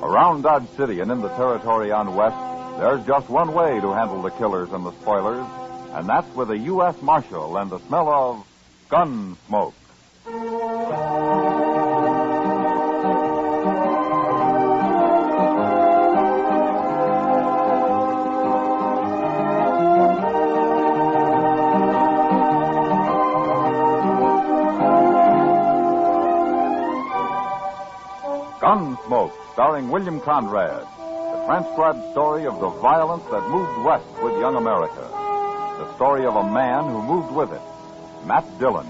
Around Dodge City and in the territory on West, there's just one way to handle the killers and the spoilers, and that's with a U.S. Marshal and the smell of gun smoke. Gunsmoke, starring William Conrad, the transcribed story of the violence that moved west with young America. The story of a man who moved with it, Matt Dillon,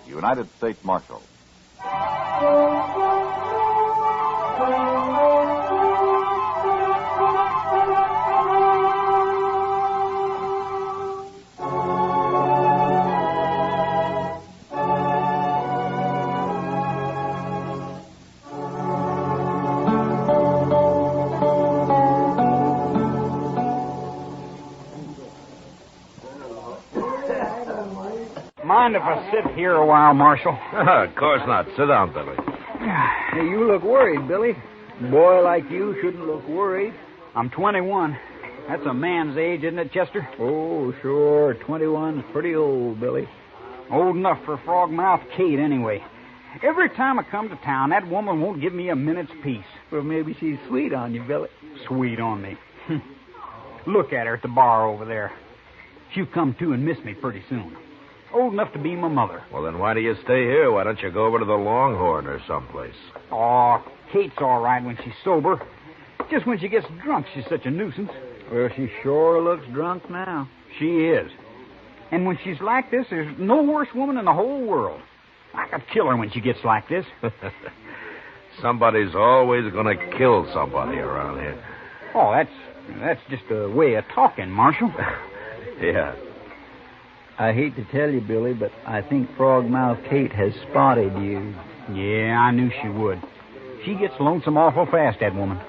United States Marshal. Mind if I sit here a while, Marshal? Of course not. Sit down, Billy. Hey, you look worried, Billy. A boy like you shouldn't look worried. I'm 21. That's a man's age, isn't it, Chester? Oh, sure. 21's pretty old, Billy. Old enough for Frogmouth Kate, anyway. Every time I come to town, that woman won't give me a minute's peace. Well, maybe she's sweet on you, Billy. Sweet on me. Look at her at the bar over there. She'll come to and miss me pretty soon. Old enough to be my mother. Well, then why do you stay here? Why don't you go over to the Longhorn or someplace? Oh, Kate's all right when she's sober. Just when she gets drunk, she's such a nuisance. Well, she sure looks drunk now. She is. And when she's like this, there's no worse woman in the whole world. I could kill her when she gets like this. Somebody's always going to kill somebody around here. Oh, that's just a way of talking, Marshal. Yeah. I hate to tell you, Billy, but I think Frogmouth Kate has spotted you. Yeah, I knew she would. She gets lonesome awful fast, that woman.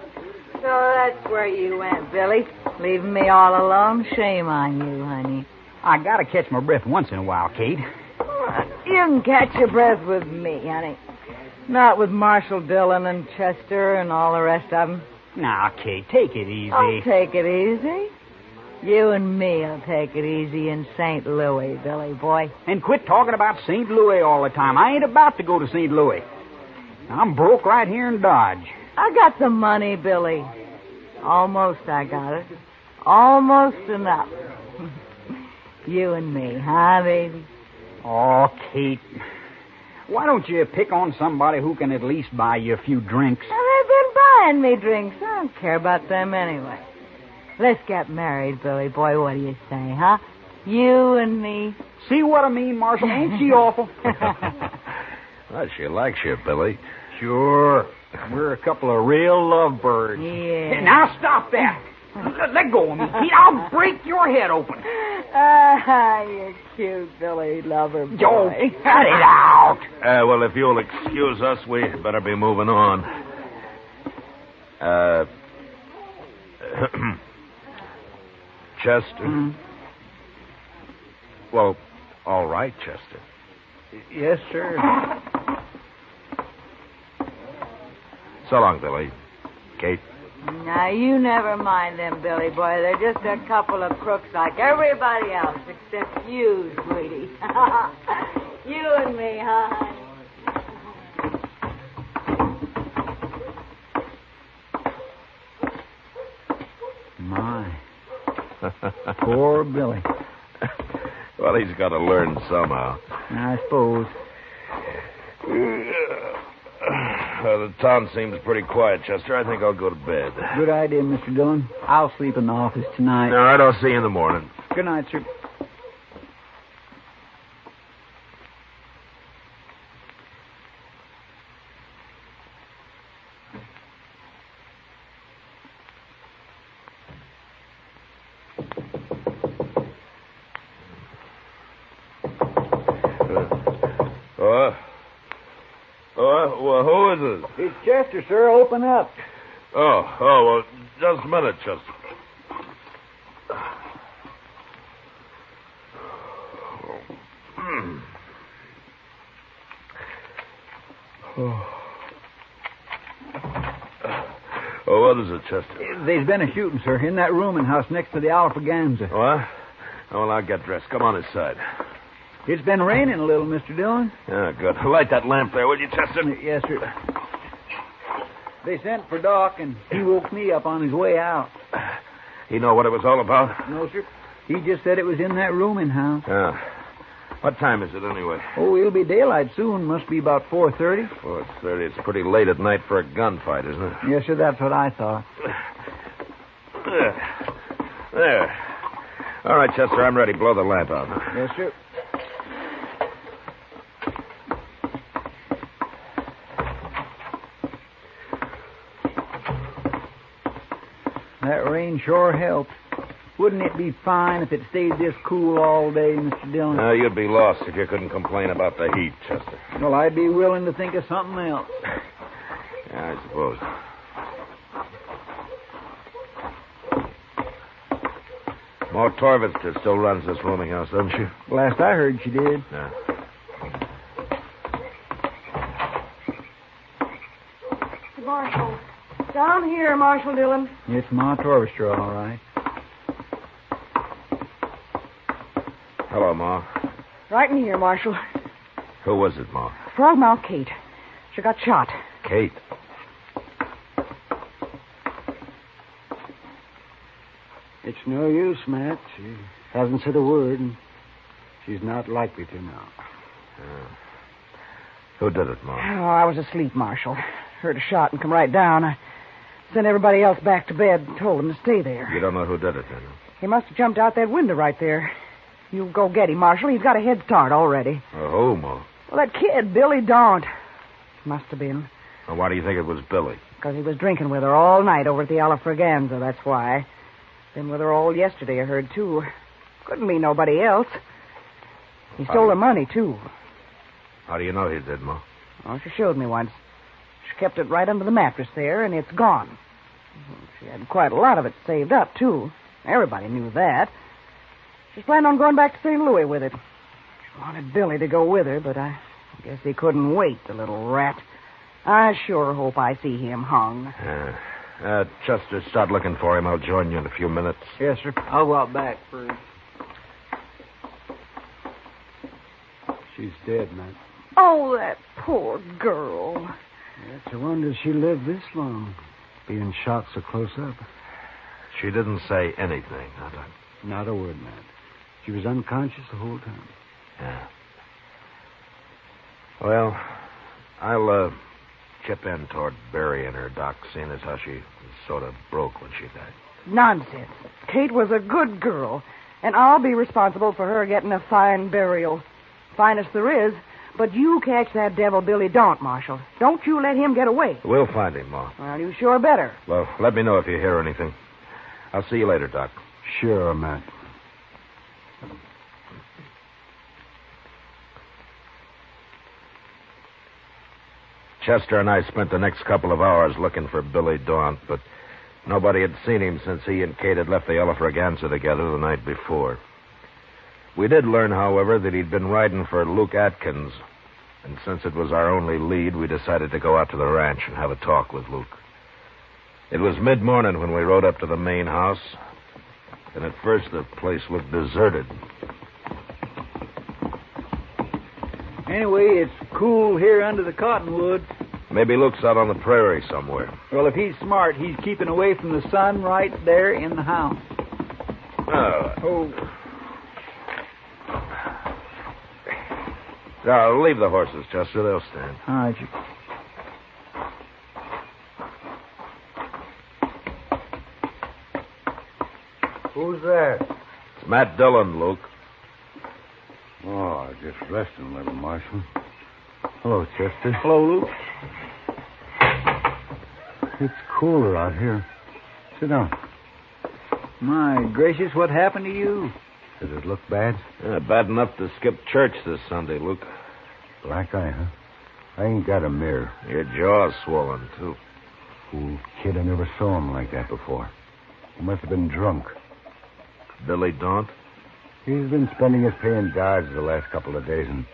So that's where you went, Billy. Leaving me all alone? Shame on you, honey. I gotta catch my breath once in a while, Kate. You can catch your breath with me, honey. Not with Marshal Dillon and Chester and all the rest of them. Now, Kate, take it easy. I'll take it easy. You and me'll take it easy in St. Louis, Billy boy. And quit talking about St. Louis all the time. I ain't about to go to St. Louis. I'm broke right here in Dodge. I got the money, Billy. Almost I got it. Almost enough. You and me, huh, baby? Oh, Kate. Why don't you pick on somebody who can at least buy you a few drinks? Well, they've been buying me drinks. I don't care about them anyway. Let's get married, Billy boy. What do you say, huh? You and me. See what I mean, Marshal? Ain't she awful? Well, she likes you, Billy. Sure. We're a couple of real lovebirds. Yeah. Now stop that. Let go of me, Pete. I'll break your head open. You're cute, Billy lover boy. Joe, cut it out. Well, if you'll excuse us, we better be moving on. Chester? Mm-hmm. Well, all right, Chester. Yes, sir. So long, Billy. Kate? Now, you never mind them, Billy boy. They're just a couple of crooks like everybody else, except you, sweetie. You and me, huh? My. Poor Billy. Well, he's got to learn somehow. I suppose. The town seems pretty quiet, Chester. I think I'll go to bed. Good idea, Mr. Dillon. I'll sleep in the office tonight. All right, I'll see you in the morning. Good night, sir. Well, who is it? It's Chester, sir. Open up. Well, just a minute, Chester. What is it, Chester? There's been a shooting, sir, in that rooming house next to the Alfraganza. What? Well, I'll get dressed. Come on inside. It's been raining a little, Mr. Dillon. Yeah, good. Light that lamp there, will you, Chester? Yes, sir. They sent for Doc, and he woke me up on his way out. He know what it was all about? No, sir. He just said it was in that rooming house. Yeah. What time is it, anyway? Oh, it'll be daylight soon. Must be about 4:30. 4:30. It's pretty late at night for a gunfight, isn't it? Yes, sir. That's what I thought. There. All right, Chester, I'm ready. Blow the lamp out. Yes, sir. That rain sure helped. Wouldn't it be fine if it stayed this cool all day, Mr. Dillon? You'd be lost if you couldn't complain about the heat, Chester. Well, I'd be willing to think of something else. Yeah, I suppose. Ma Torvitzer still runs this rooming house, doesn't she? Last I heard, she did. Yeah. Marshal. Down here, Marshal Dillon. It's Ma Torvitzer, all right. Hello, Ma. Right in here, Marshal. Who was it, Ma? Frogmouth Kate. She got shot. Kate. It's no use, Matt. She hasn't said a word, and she's not likely to now. Who did it, Ma? Oh, I was asleep, Marshal. Heard a shot and come right down. I sent everybody else back to bed and told them to stay there. You don't know who did it, then? He must have jumped out that window right there. You go get him, Marshal. He's got a head start already. Who, Ma? Well, that kid, Billy Daunt. Must have been. Well, why do you think it was Billy? Because he was drinking with her all night over at the Alfraganza, that's why. Been with her all yesterday, I heard, too. Couldn't be nobody else. He stole her money, too. How do you know he did, Ma? Oh, she showed me once. She kept it right under the mattress there, and it's gone. She had quite a lot of it saved up, too. Everybody knew that. She's planning on going back to St. Louis with it. She wanted Billy to go with her, but I guess he couldn't wait, the little rat. I sure hope I see him hung. Chester, start looking for him. I'll join you in a few minutes. Yes, sir. I'll go out back first. She's dead, Matt. Oh, that poor girl. It's a wonder she lived this long, being shot so close up. She didn't say anything, Not a word, Matt. She was unconscious the whole time. Yeah. Well, I'll chip in toward burying her, Doc, seeing as how she sort of broke when she died. Nonsense. Kate was a good girl, and I'll be responsible for her getting a fine burial. Finest there is. But you catch that devil Billy Daunt, Marshal. Don't you let him get away. We'll find him, Ma. Well, you sure better. Well, let me know if you hear anything. I'll see you later, Doc. Sure, Matt. Chester and I spent the next couple of hours looking for Billy Daunt, but nobody had seen him since he and Kate had left the Alfraganza together the night before. We did learn, however, that he'd been riding for Luke Atkins, and since it was our only lead, we decided to go out to the ranch and have a talk with Luke. It was mid-morning when we rode up to the main house, and at first the place looked deserted. Anyway, it's cool here under the cottonwoods. Maybe Luke's out on the prairie somewhere. Well, if he's smart, he's keeping away from the sun right there in the house. Now, leave the horses, Chester. They'll stand. All right, you... Who's there? It's Matt Dillon, Luke. Oh, just resting a little, Marshal. Hello, Chester. Hello, Luke. It's cooler out here. Sit down. My gracious, what happened to you? Does it look bad? Bad enough to skip church this Sunday, Luke. Black eye, huh? I ain't got a mirror. Your jaw's swollen, too. Fool kid, I never saw him like that before. He must have been drunk. Billy Daunt? He's been spending his pay in Dodge the last couple of days, and...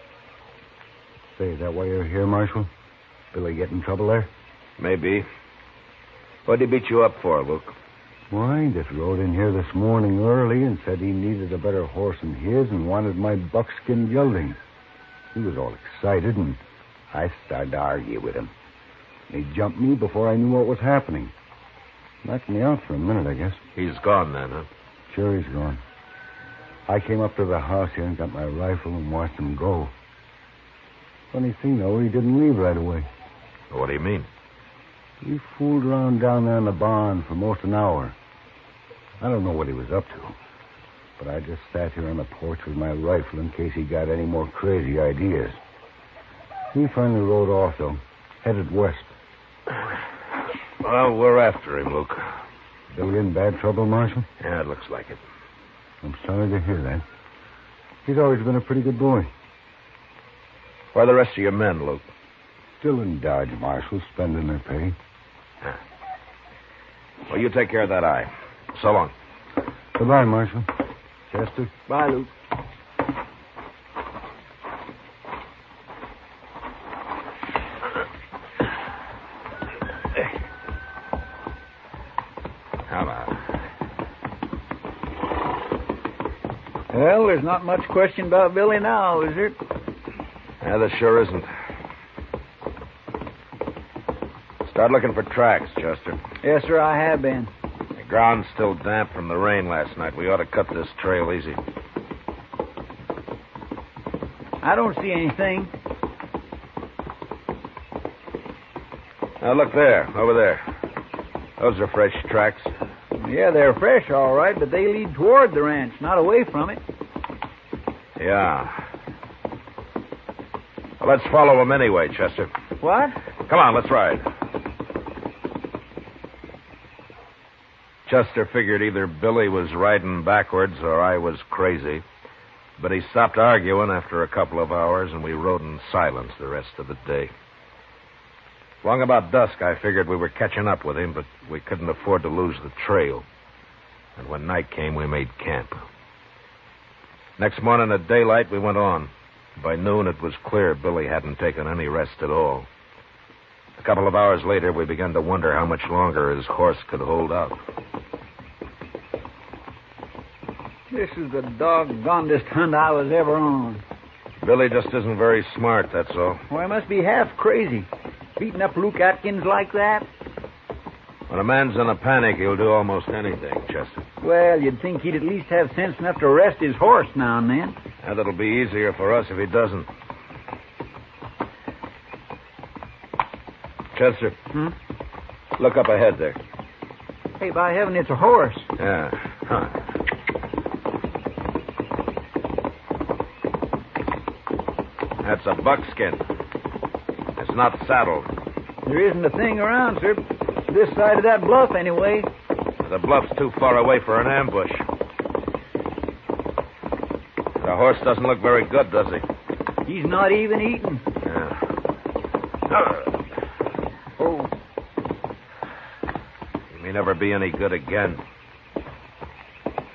Say, is that why you're here, Marshal? Billy get in trouble there? Maybe. What'd he beat you up for, Luke? Why, he just rode in here this morning early and said he needed a better horse than his and wanted my buckskin gelding. He was all excited, and I started to argue with him. He jumped me before I knew what was happening. Knocked me out for a minute, I guess. He's gone then, huh? Sure, he's gone. I came up to the house here and got my rifle and watched him go. Funny thing, though, he didn't leave right away. What do you mean? He fooled around down there in the barn for most an hour. I don't know what he was up to, but I just sat here on the porch with my rifle in case he got any more crazy ideas. He finally rode off, though, headed west. Well, we're after him, Luke. Billy in bad trouble, Marshal? Yeah, it looks like it. I'm sorry to hear that. He's always been a pretty good boy. Where are the rest of your men, Luke? Still in Dodge, Marshal, spending their pay. Well, you take care of that eye. So long. Goodbye, Marshal. Chester? Bye, Luke. Come on. Well, there's not much question about Billy now, is there? Yeah, there sure isn't. Start looking for tracks, Chester. Yes, sir, I have been. The ground's still damp from the rain last night. We ought to cut this trail easy. I don't see anything. Now, look there, over there. Those are fresh tracks. Yeah, they're fresh, all right, but they lead toward the ranch, not away from it. Yeah. Well, let's follow them anyway, Chester. What? Come on, let's ride. Chester figured either Billy was riding backwards or I was crazy. But he stopped arguing after a couple of hours, and we rode in silence the rest of the day. Long about dusk, I figured we were catching up with him, but we couldn't afford to lose the trail. And when night came, we made camp. Next morning at daylight, we went on. By noon, it was clear Billy hadn't taken any rest at all. A couple of hours later, we began to wonder how much longer his horse could hold out. This is the doggonedest hunt I was ever on. Billy just isn't very smart, that's all. Well, I must be half crazy. Beating up Luke Atkins like that? When a man's in a panic, he'll do almost anything, Chester. Well, you'd think he'd at least have sense enough to rest his horse now and then. And that'll be easier for us if he doesn't. Chester. Look up ahead there. Hey, by heaven, it's a horse. Yeah. Huh. That's a buckskin. It's not saddled. There isn't a thing around, sir. This side of that bluff, anyway. The bluff's too far away for an ambush. The horse doesn't look very good, does he? He's not even eating. Yeah. Oh. He may never be any good again.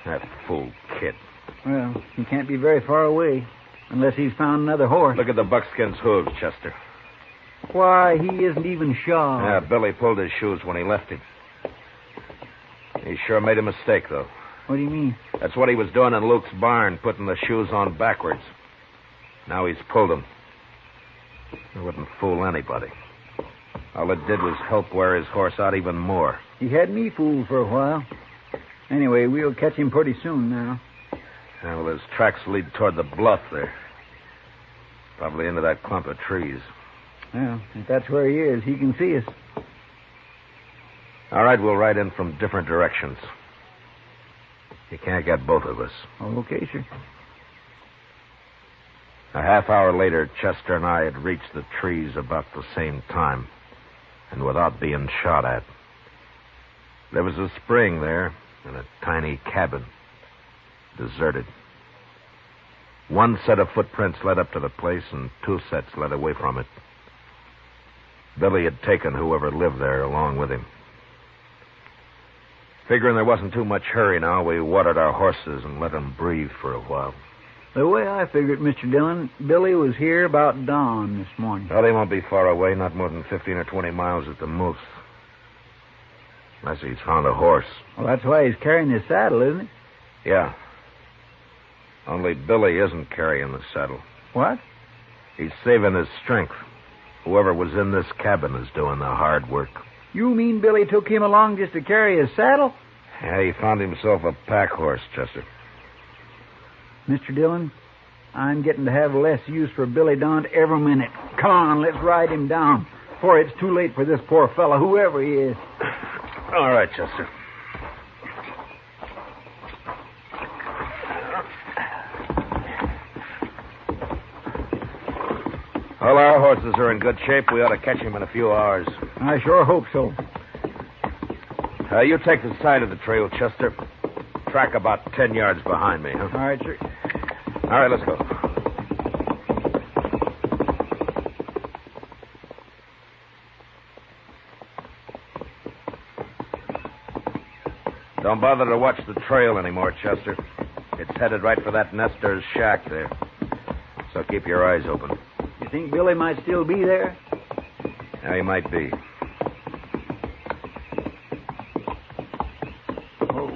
That fool kid. Well, he can't be very far away, unless he's found another horse. Look at the buckskin's hooves, Chester. Why, he isn't even shod. Yeah, Billy pulled his shoes when he left him. He sure made a mistake, though. What do you mean? That's what he was doing in Luke's barn, putting the shoes on backwards. Now he's pulled them. It wouldn't fool anybody. All it did was help wear his horse out even more. He had me fooled for a while. Anyway, we'll catch him pretty soon now. Yeah, well, his tracks lead toward the bluff there. Probably into that clump of trees. Well, if that's where he is, he can see us. All right, we'll ride in from different directions. You can't get both of us. Okay, sir. A half hour later, Chester and I had reached the trees about the same time, and without being shot at. There was a spring there, and a tiny cabin, deserted. One set of footprints led up to the place, and two sets led away from it. Billy had taken whoever lived there along with him. Figuring there wasn't too much hurry now, we watered our horses and let them breathe for a while. The way I figured, Mr. Dillon, Billy was here about dawn this morning. Well, they won't be far away, not more than 15 or 20 miles at the most. I see he's found a horse. Well, that's why he's carrying his saddle, isn't it? Yeah. Only Billy isn't carrying the saddle. What? He's saving his strength. Whoever was in this cabin is doing the hard work. You mean Billy took him along just to carry his saddle? Yeah, he found himself a pack horse, Chester. Mr. Dillon, I'm getting to have less use for Billy Don every minute. Come on, let's ride him down before it's too late for this poor fellow, whoever he is. All right, Chester. Well, our horses are in good shape. We ought to catch him in a few hours. I sure hope so. You take the side of the trail, Chester. Track about 10 yards behind me, huh? All right, sir. All right, let's go. Don't bother to watch the trail anymore, Chester. It's headed right for that nester's shack there. So keep your eyes open. You think Billy might still be there? Yeah, he might be. Oh.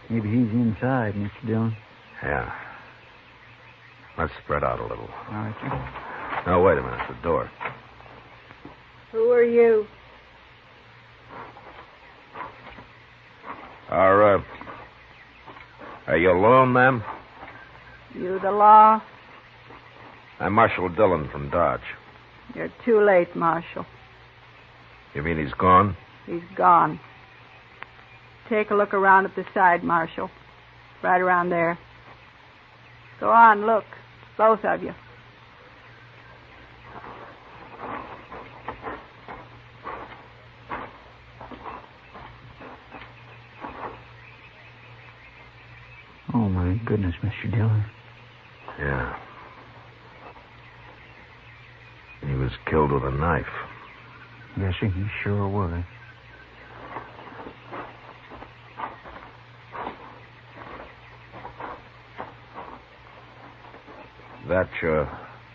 Maybe he's inside, Mr. Dillon. Yeah. Let's spread out a little. All right, sir. Now, wait a minute. The door. Who are you? Are you alone, ma'am? You the law? I'm Marshal Dillon from Dodge. You're too late, Marshal. You mean he's gone? He's gone. Take a look around at the side, Marshal. Right around there. Go on, look. Both of you. Oh, my goodness, Mr. Dillon. Yeah. He was killed with a knife. Yes, sir, he sure was. That your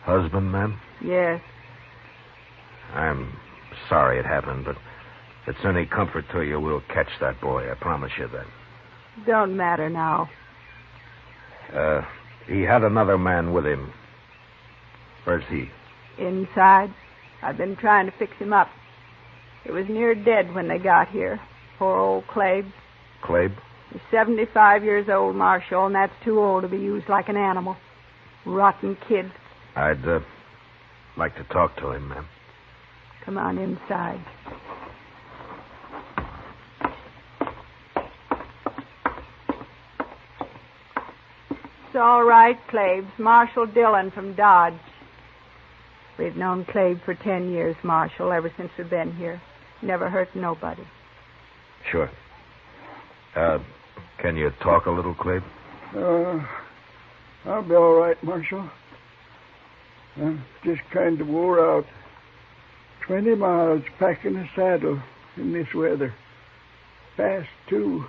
husband, ma'am? Yes. I'm sorry it happened, but if it's any comfort to you, we'll catch that boy. I promise you that. Don't matter now. He had another man with him. Where's he? Inside. I've been trying to fix him up. He was near dead when they got here. Poor old Clabe. Clabe? He's 75 years old, Marshal, and that's too old to be used like an animal. Rotten kid. I'd like to talk to him, ma'am. Come on inside. It's all right, Claves. Marshal Dillon from Dodge. We've known Clave for 10 years, Marshal, ever since we've been here. Never hurt nobody. Sure. Can you talk a little, Clabe? I'll be all right, Marshal. I'm just kind of wore out. 20 miles packing a saddle in this weather. Fast, too.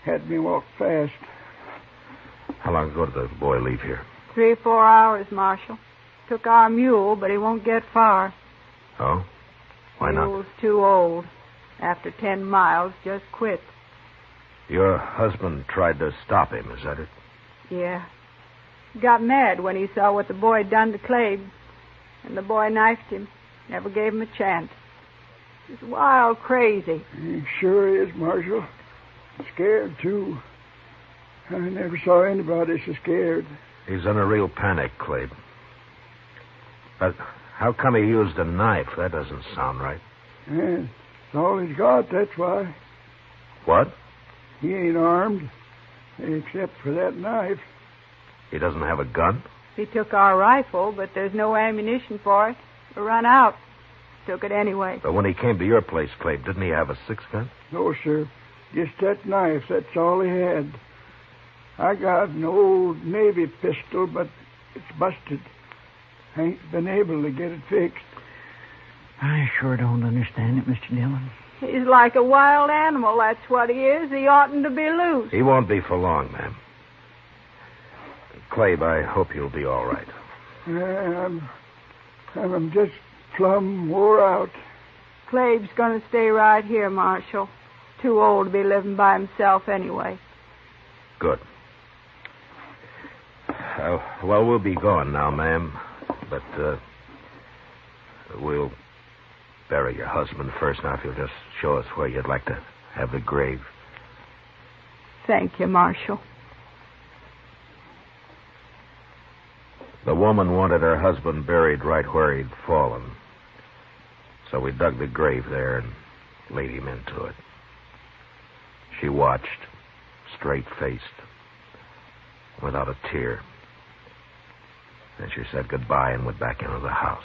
Had me walk fast. How long ago did the boy leave here? 3 or 4 hours, Marshal. Took our mule, but he won't get far. Oh? Why not? Mule's too old. After 10 miles, just quit. Your husband tried to stop him, is that it? Yeah. He got mad when he saw what the boy had done to Clabe. And the boy knifed him. Never gave him a chance. He's wild crazy. He sure is, Marshal. Scared, too. I never saw anybody so scared. He's in a real panic, Clabe. But how come he used a knife? That doesn't sound right. Yeah, it's all he's got, that's why. What? He ain't armed, except for that knife. He doesn't have a gun? He took our rifle, but there's no ammunition for it. We run out. Took it anyway. But when he came to your place, Clay, didn't he have a 6-gun? No, sir. Just that knife. That's all he had. I got an old Navy pistol, but it's busted. I ain't been able to get it fixed. I sure don't understand it, Mr. Dillon. He's like a wild animal, that's what he is. He oughtn't to be loose. He won't be for long, ma'am. Clabe, I hope you'll be all right. I'm just plumb wore out. Clabe's going to stay right here, Marshal. Too old to be living by himself anyway. Good. Well, we'll be going now, ma'am. But, we'll bury your husband first. Now, if you'll just show us where you'd like to have the grave. Thank you, Marshal. The woman wanted her husband buried right where he'd fallen. So we dug the grave there and laid him into it. She watched, straight-faced, without a tear. Then she said goodbye and went back into the house.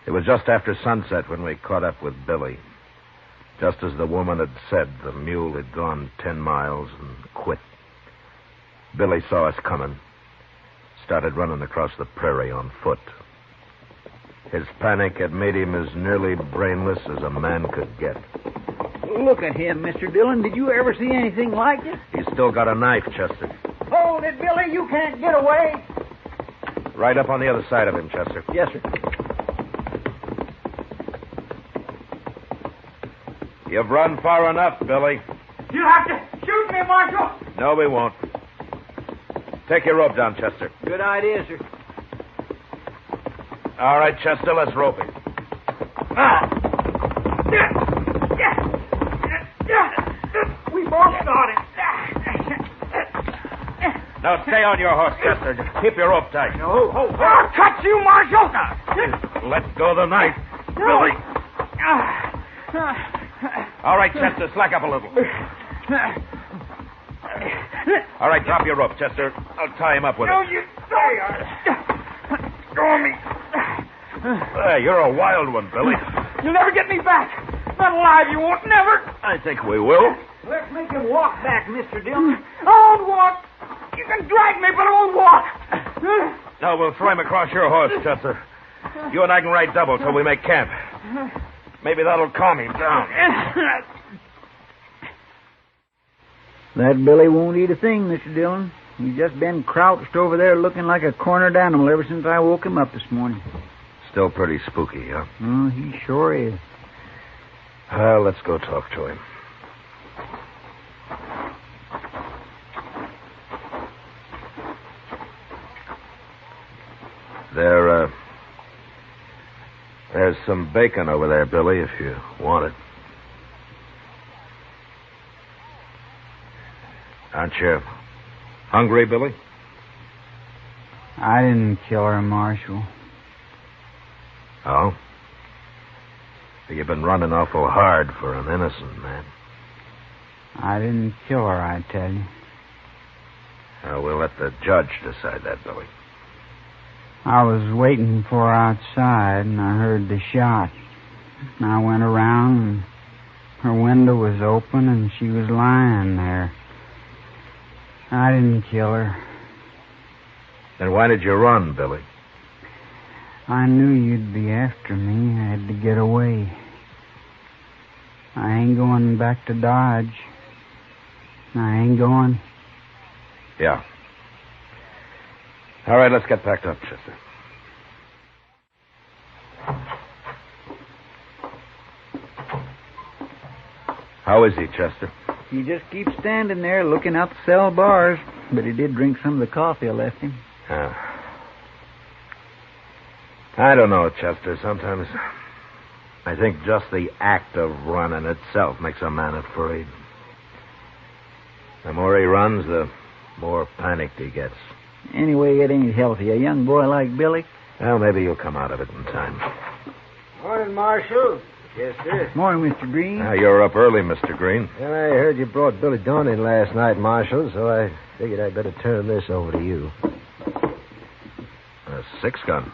It was just after sunset when we caught up with Billy. Just as the woman had said, the mule had gone 10 miles and quit. Billy saw us coming, started running across the prairie on foot. His panic had made him as nearly brainless as a man could get. Look at him, Mr. Dillon. Did you ever see anything like it? He's still got a knife, Chester. Hold it, Billy. You can't get away. Right up on the other side of him, Chester. Yes, sir. You've run far enough, Billy. You have to shoot me, Marshal. No, we won't. Take your rope down, Chester. Good idea, sir. All right, Chester, let's rope him. We both got him. Now, stay on your horse, Chester. Just keep your rope tight. No. I'll cut you, Marshal. Let go of the knife, Billy. All right, Chester, slack up a little. All right, drop your rope, Chester. I'll tie him up with it. You don't. Go me. You're a wild one, Billy. You'll never get me back. Not alive, you won't. Never. I think we will. Let's make him walk back, Mr. Dillon. I won't walk. You can drag me, but I won't walk. No, we'll throw him across your horse, Chester. You and I can ride double till we make camp. Maybe that'll calm him down. That Billy won't eat a thing, Mr. Dillon. He's just been crouched over there looking like a cornered animal ever since I woke him up this morning. Still pretty spooky, huh? Oh, he sure is. Well, let's go talk to him. There's some bacon over there, Billy, if you want it. Aren't you hungry, Billy? I didn't kill her, Marshal. Oh? You've been running awful hard for an innocent man. I didn't kill her, I tell you. We'll let the judge decide that, Billy. I was waiting for her outside, and I heard the shot. I went around, and her window was open, and she was lying there. I didn't kill her. Then why did you run, Billy? I knew you'd be after me. I had to get away. I ain't going back to Dodge. I ain't going. Yeah. All right, let's get packed up, Chester. How is he, Chester? He just keeps standing there looking out the cell bars, but he did drink some of the coffee I left him. I don't know, Chester. Sometimes I think just the act of running itself makes a man afraid. The more he runs, the more panicked he gets. Anyway, it ain't healthy. A young boy like Billy. Well, maybe you'll come out of it in time. Morning, Marshal. Yes, sir. Morning, Mr. Green. You're up early, Mr. Green. Well, I heard you brought Billy Dawn in last night, Marshal, so I figured I'd better turn this over to you. A 6-gun.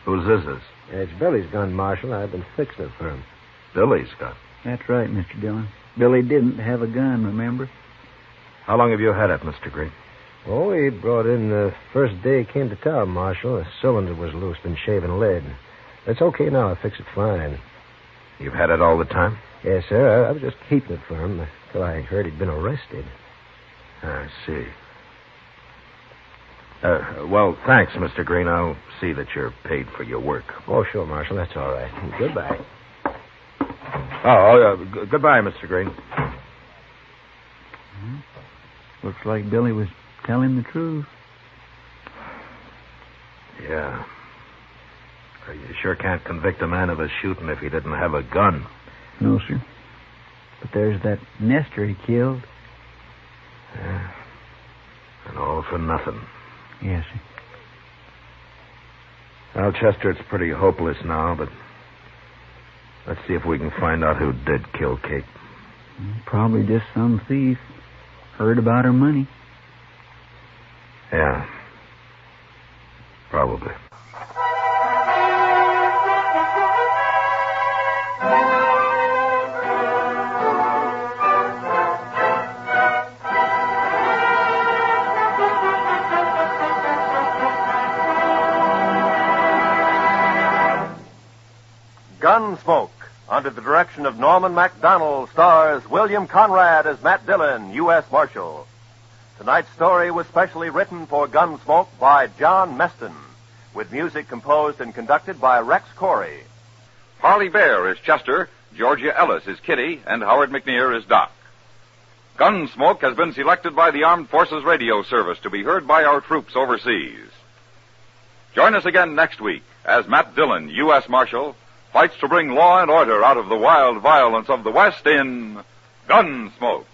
Whose is this? It's Billy's gun, Marshal. I've been fixing it for him. Billy's gun. That's right, Mr. Dillon. Billy didn't have a gun, remember? How long have you had it, Mr. Green? Oh, he brought in the first day he came to town, Marshal. The cylinder was loose, been shaving lead. It's okay now. I fixed it fine. You've had it all the time? Yes, sir. I was just keeping it for him until I heard he'd been arrested. I see. Well, thanks, Mr. Green. I'll see that you're paid for your work. Oh, sure, Marshal. That's all right. Goodbye. Goodbye, Mr. Green. Looks like Billy was telling the truth. Yeah. You sure can't convict a man of a shooting if he didn't have a gun. No, sir. But there's that nester he killed. Yeah. And all for nothing. Yes, sir. Well, Chester, it's pretty hopeless now, but let's see if we can find out who did kill Kate. Probably just some thief. Heard about her money. Yeah. Probably. Gunsmoke, under the direction of Norman MacDonald, stars William Conrad as Matt Dillon, U.S. Marshal. Tonight's story was specially written for Gunsmoke by John Meston, with music composed and conducted by Rex Corey. Harley Bear is Chester, Georgia Ellis is Kitty, and Howard McNear is Doc. Gunsmoke has been selected by the Armed Forces Radio Service to be heard by our troops overseas. Join us again next week as Matt Dillon, U.S. Marshal, fights to bring law and order out of the wild violence of the West in Gunsmoke.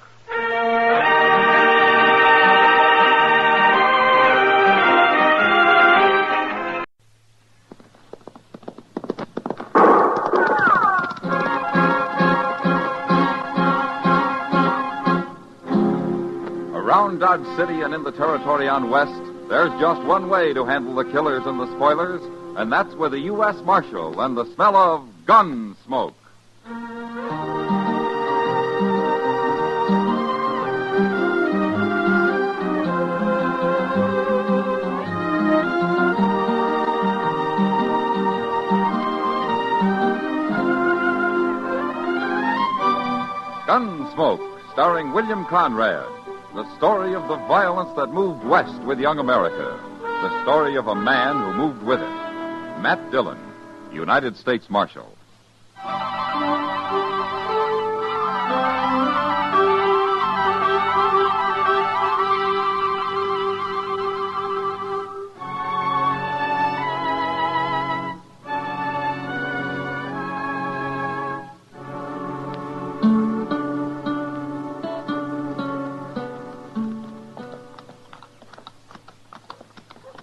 Around Dodge City and in the territory on West, there's just one way to handle the killers and the spoilers, and that's with a U.S. Marshal and the smell of gun smoke. Gunsmoke, starring William Conrad. The story of the violence that moved west with young America. The story of a man who moved with it. Matt Dillon, United States Marshal.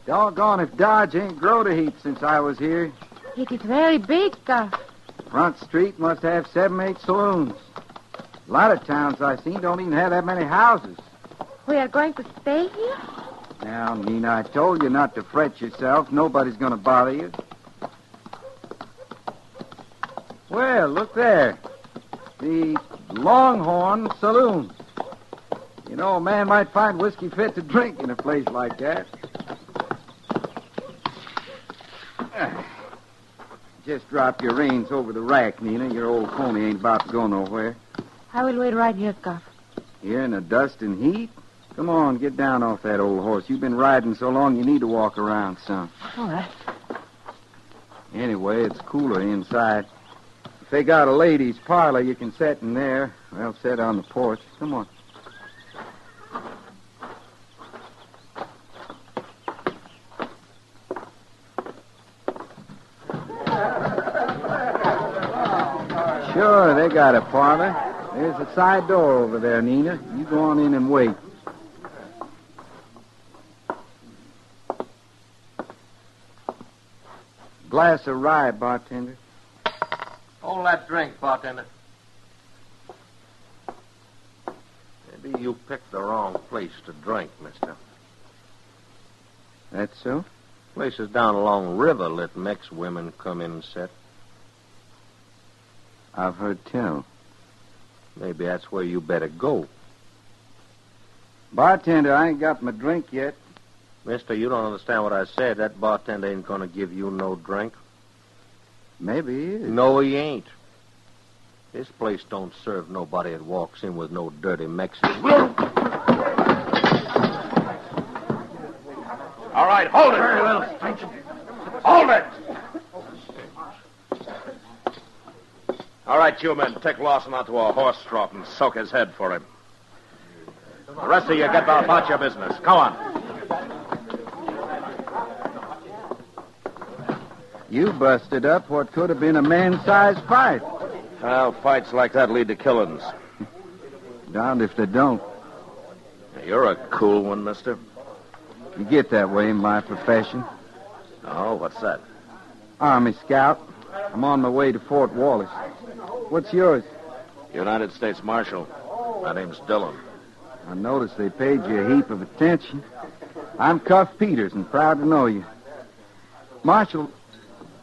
Doggone if Dodge ain't growed a heap since I was here. It is very big. Front Street must have 7, 8 saloons. A lot of towns I seen don't even have that many houses. We are going to stay here? Now, Nina, I told you not to fret yourself. Nobody's going to bother you. Well, look there. The Longhorn Saloon. You know, a man might find whiskey fit to drink in a place like that. Just drop your reins over the rack, Nina. Your old pony ain't about to go nowhere. I will wait right here, Cuff. Here in the dust and heat? Come on, get down off that old horse. You've been riding so long you need to walk around some. All right. Anyway, it's cooler inside. If they got a ladies' parlor, you can sit in there. Well, sit on the porch. Come on. Sure, they got a parlor. There's a side door over there, Nina. You go on in and wait. Glass of rye, bartender. Hold that drink, bartender. Maybe you picked the wrong place to drink, mister. That's so? Places down along the river let Mex women come in and sit. I've heard tell. Maybe that's where you better go. Bartender, I ain't got my drink yet. Mister, you don't understand what I said. That bartender ain't gonna give you no drink. Maybe he is. No, he ain't. This place don't serve nobody that walks in with no dirty Mexican. All right, hold it. Very well, stranger. Hold it! All right, you men, take Lawson out to a horse trough and soak his head for him. The rest of you get about your business. Come on. You busted up what could have been a man-sized fight. Well, fights like that lead to killings. Darned if they don't. You're a cool one, mister. You get that way in my profession. Oh, what's that? Army Scout. I'm on my way to Fort Wallace. What's yours? United States Marshal. My name's Dillon. I noticed they paid you a heap of attention. I'm Cuff Peters and proud to know you. Marshal,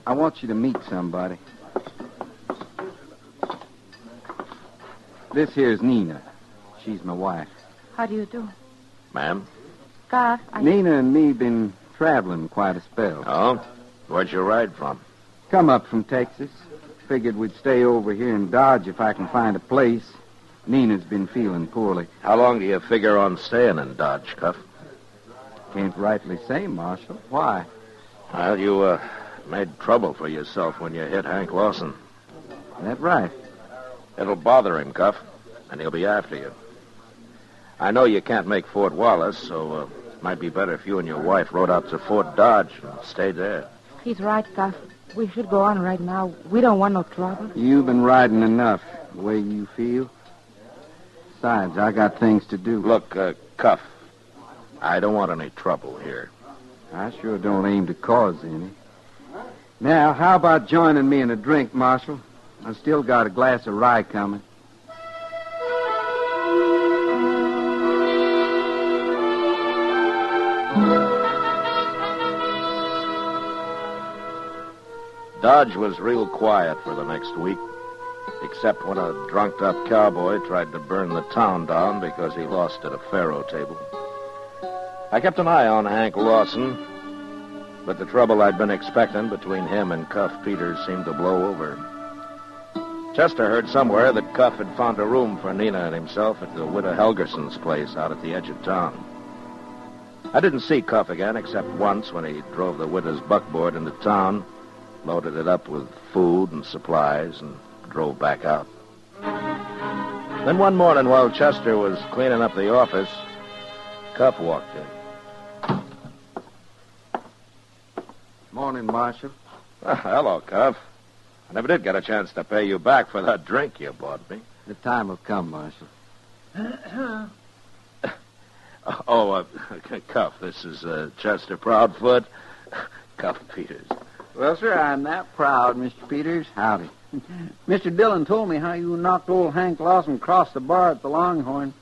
I want you to meet somebody. This here's Nina. She's my wife. How do you do? Ma'am? Garth, Nina and me been traveling quite a spell. Oh? Where'd you ride from? Come up from Texas. Figured we'd stay over here in Dodge if I can find a place. Nina's been feeling poorly. How long do you figure on staying in Dodge, Cuff? Can't rightly say, Marshal. Why? Well, you, made trouble for yourself when you hit Hank Lawson. That right. It'll bother him, Cuff, and he'll be after you. I know you can't make Fort Wallace, so it might be better if you and your wife rode out to Fort Dodge and stayed there. He's right, Garth. We should go on right now. We don't want no trouble. You've been riding enough, the way you feel. Besides, I got things to do. Look, Cuff, I don't want any trouble here. I sure don't aim to cause any. Now, how about joining me in a drink, Marshal? I still got a glass of rye coming. Dodge was real quiet for the next week, except when a drunked-up cowboy tried to burn the town down because he lost at a faro table. I kept an eye on Hank Lawson, but the trouble I'd been expecting between him and Cuff Peters seemed to blow over. Chester heard somewhere that Cuff had found a room for Nina and himself at the widow Helgerson's place out at the edge of town. I didn't see Cuff again except once when he drove the widow's buckboard into town, loaded it up with food and supplies, and drove back out. Then one morning while Chester was cleaning up the office, Cuff walked in. Morning, Marshal. Hello, Cuff. I never did get a chance to pay you back for that drink you bought me. The time will come, Marshal. Cuff, this is Chester Proudfoot. Cuff Peters. Well, sir, I'm that proud, Mr. Peters. Howdy. Mr. Dillon told me how you knocked old Hank Lawson across the bar at the Longhorn.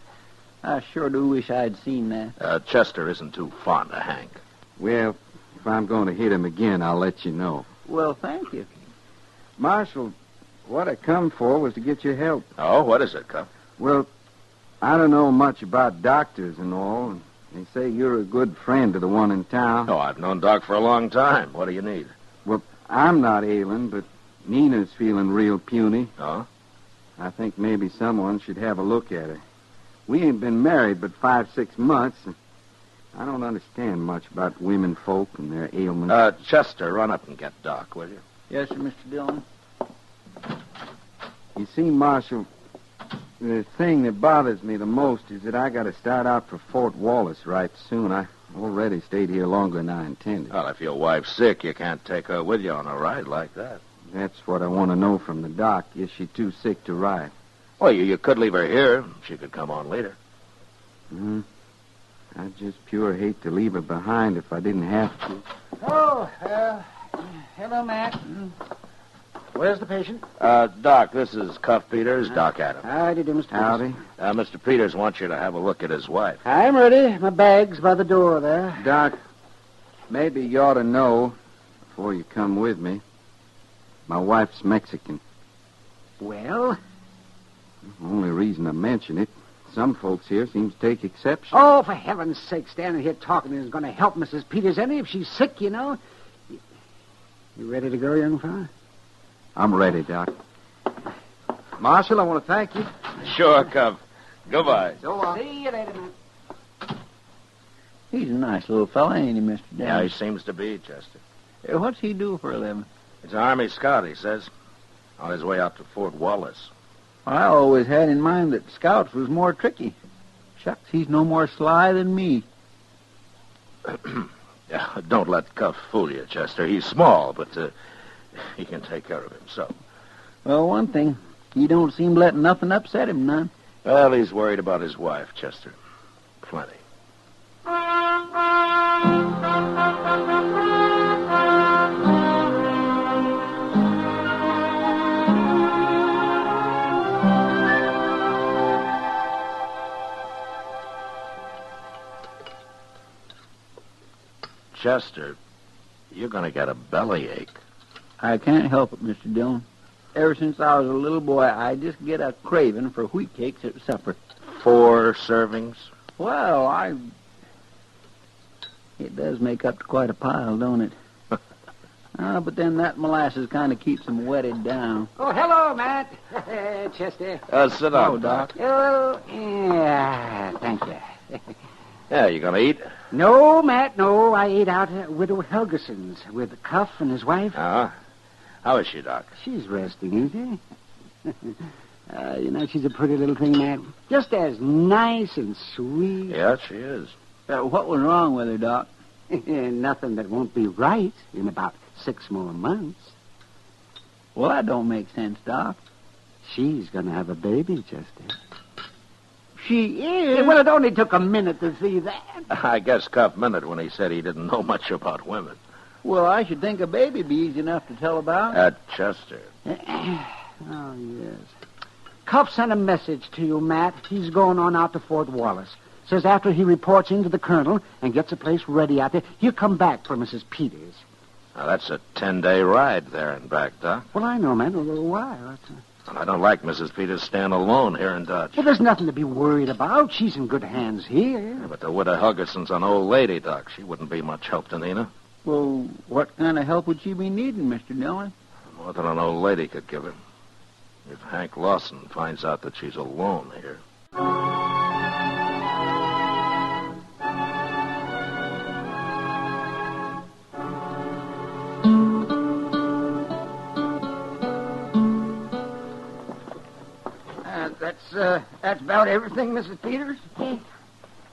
I sure do wish I'd seen that. Chester isn't too fond of Hank. Well, if I'm going to hit him again, I'll let you know. Well, thank you. Marshal, what I come for was to get your help. Oh, what is it, Cuff? Well, I don't know much about doctors and all, and they say you're a good friend to the one in town. Oh, I've known Doc for a long time. What do you need? Well, I'm not ailing, but Nina's feeling real puny. Oh? I think maybe someone should have a look at her. We ain't been married but 5-6 months, and I don't understand much about women folk and their ailments. Chester, run up and get Doc, will you? Yes, sir, Mr. Dillon. You see, Marshal, the thing that bothers me the most is that I got to start out for Fort Wallace right soon. I already stayed here longer than I intended. Well, if your wife's sick, you can't take her with you on a ride like that. That's what I want to know from the doc. Is she too sick to ride? Well, you could leave her here. She could come on later. I'd just pure hate to leave her behind if I didn't have to. Oh, hello, Mac. Where's the patient? Doc, this is Cuff Peters, Doc Adams. Howdy, Mr. Howdy. Mr. Peters wants you to have a look at his wife. I'm ready. My bag's by the door there. Doc, Maybe you ought to know before you come with me. My wife's Mexican. Well? The only reason I mention it, some folks here seem to take exception. Oh, for heaven's sake, standing here talking isn't going to help Mrs. Peters any if she's sick, you know. You ready to go, young fella? I'm ready, Doc. Marshal, I want to thank you. Sure, Cub. Goodbye. So long. See you later, man. He's a nice little fella, ain't he, Mr. Dillon? Yeah, he seems to be, Chester. What's he do for a living? He's an Army scout, he says. On his way out to Fort Wallace. I always had in mind that scouts was more tricky. Shucks, he's no more sly than me. Yeah, don't let Cuff fool you, Chester. He's small, but he can take care of himself. Well, one thing, he don't seem to let nothing upset him none. Well, he's worried about his wife, Chester. Plenty. Chester, you're going to get a bellyache. I can't help it, Mr. Dillon. Ever since I was a little boy, I just get a craving for wheat cakes at supper. 4 servings? Well, It does make up to quite a pile, don't it? But then that molasses kind of keeps them wetted down. Oh, hello, Matt. Chester. Sit down, Doc. Oh, yeah, thank you. Yeah, you going to eat? No, Matt, no. I ate out at Widow Helgeson's with Cuff and his wife. How is she, Doc? She's resting, isn't she? She's a pretty little thing, Matt. Just as nice and sweet. Yeah, she is. What was wrong with her, Doc? Nothing that won't be right in about 6 more months. Well, that don't make sense, Doc. She's going to have a baby, Chester. She is? Well, it only took a minute to see that. I guess Cuff meant it when he said he didn't know much about women. Well, I should think a baby be easy enough to tell about. At Chester. Oh, yes. Cuff sent a message to you, Matt. He's going on out to Fort Wallace. Says after he reports into the colonel and gets a place ready out there, he'll come back for Mrs. Peters. Now, that's a 10-day ride there and back, Doc. Well, I know, man. Why? And I don't like Mrs. Peters staying alone here in Dodge. Well, there's nothing to be worried about. She's in good hands here. Yeah, but the widow Helgeson's an old lady, Doc. She wouldn't be much help to Nina. Well, what kind of help would she be needing, Mr. Dillon? More than an old lady could give her. If Hank Lawson finds out that she's alone here. That's about everything, Mrs. Peters? Yes.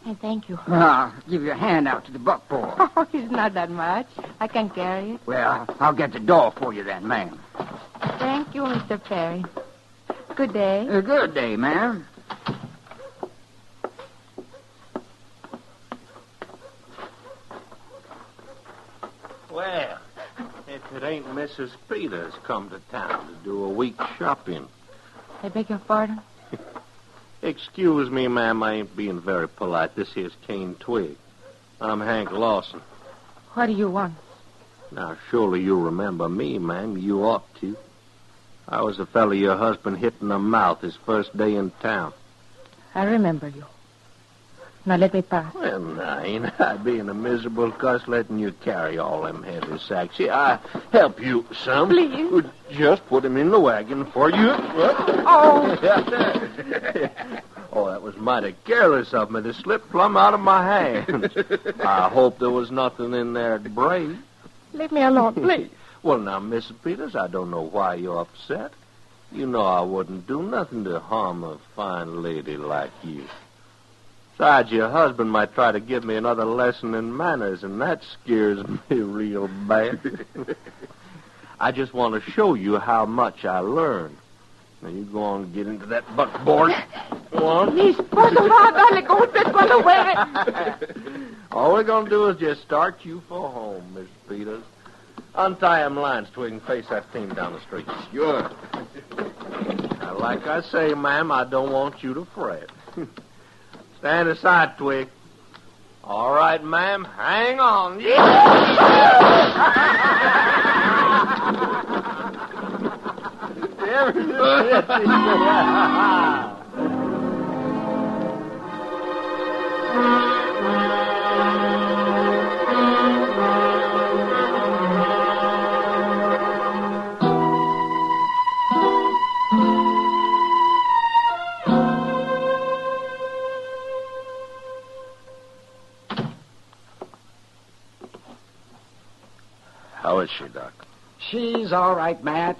And thank you. I'll give you a hand out to the buckboard. Oh, it's not that much. I can carry it. Well, I'll get the door for you then, ma'am. Thank you, Mr. Perry. Good day. Good day, ma'am. Well, if it ain't Mrs. Peters come to town to do a week's shopping. I beg your pardon? Excuse me, ma'am, I ain't being very polite. This here's Cane Twig. I'm Hank Lawson. What do you want? Now, surely you remember me, ma'am. You ought to. I was the fellow your husband hit in the mouth his first day in town. I remember you. Now let me pass. Well, now, ain't I being a miserable cuss letting you carry all them heavy sacks? See, I help you some. Please. Just put him in the wagon for you. Oh. Oh, that was mighty careless of me to slip plumb out of my hands. I hope there was nothing in there to break. Leave me alone, please. Well, now, Mrs. Peters, I don't know why you're upset. You know I wouldn't do nothing to harm a fine lady like you. Besides, your husband might try to give me another lesson in manners, and that scares me real bad. I just want to show you how much I learned. Now, you go on and get into that buckboard. Go on. All we're going to do is just start you for home, Miss Peters. Untie them lines so we can face that team down the street. Sure. Now, like I say, ma'am, I don't want you to fret. Stand aside, Twig. All right, ma'am. Hang on. How is she, Doc? She's all right, Matt.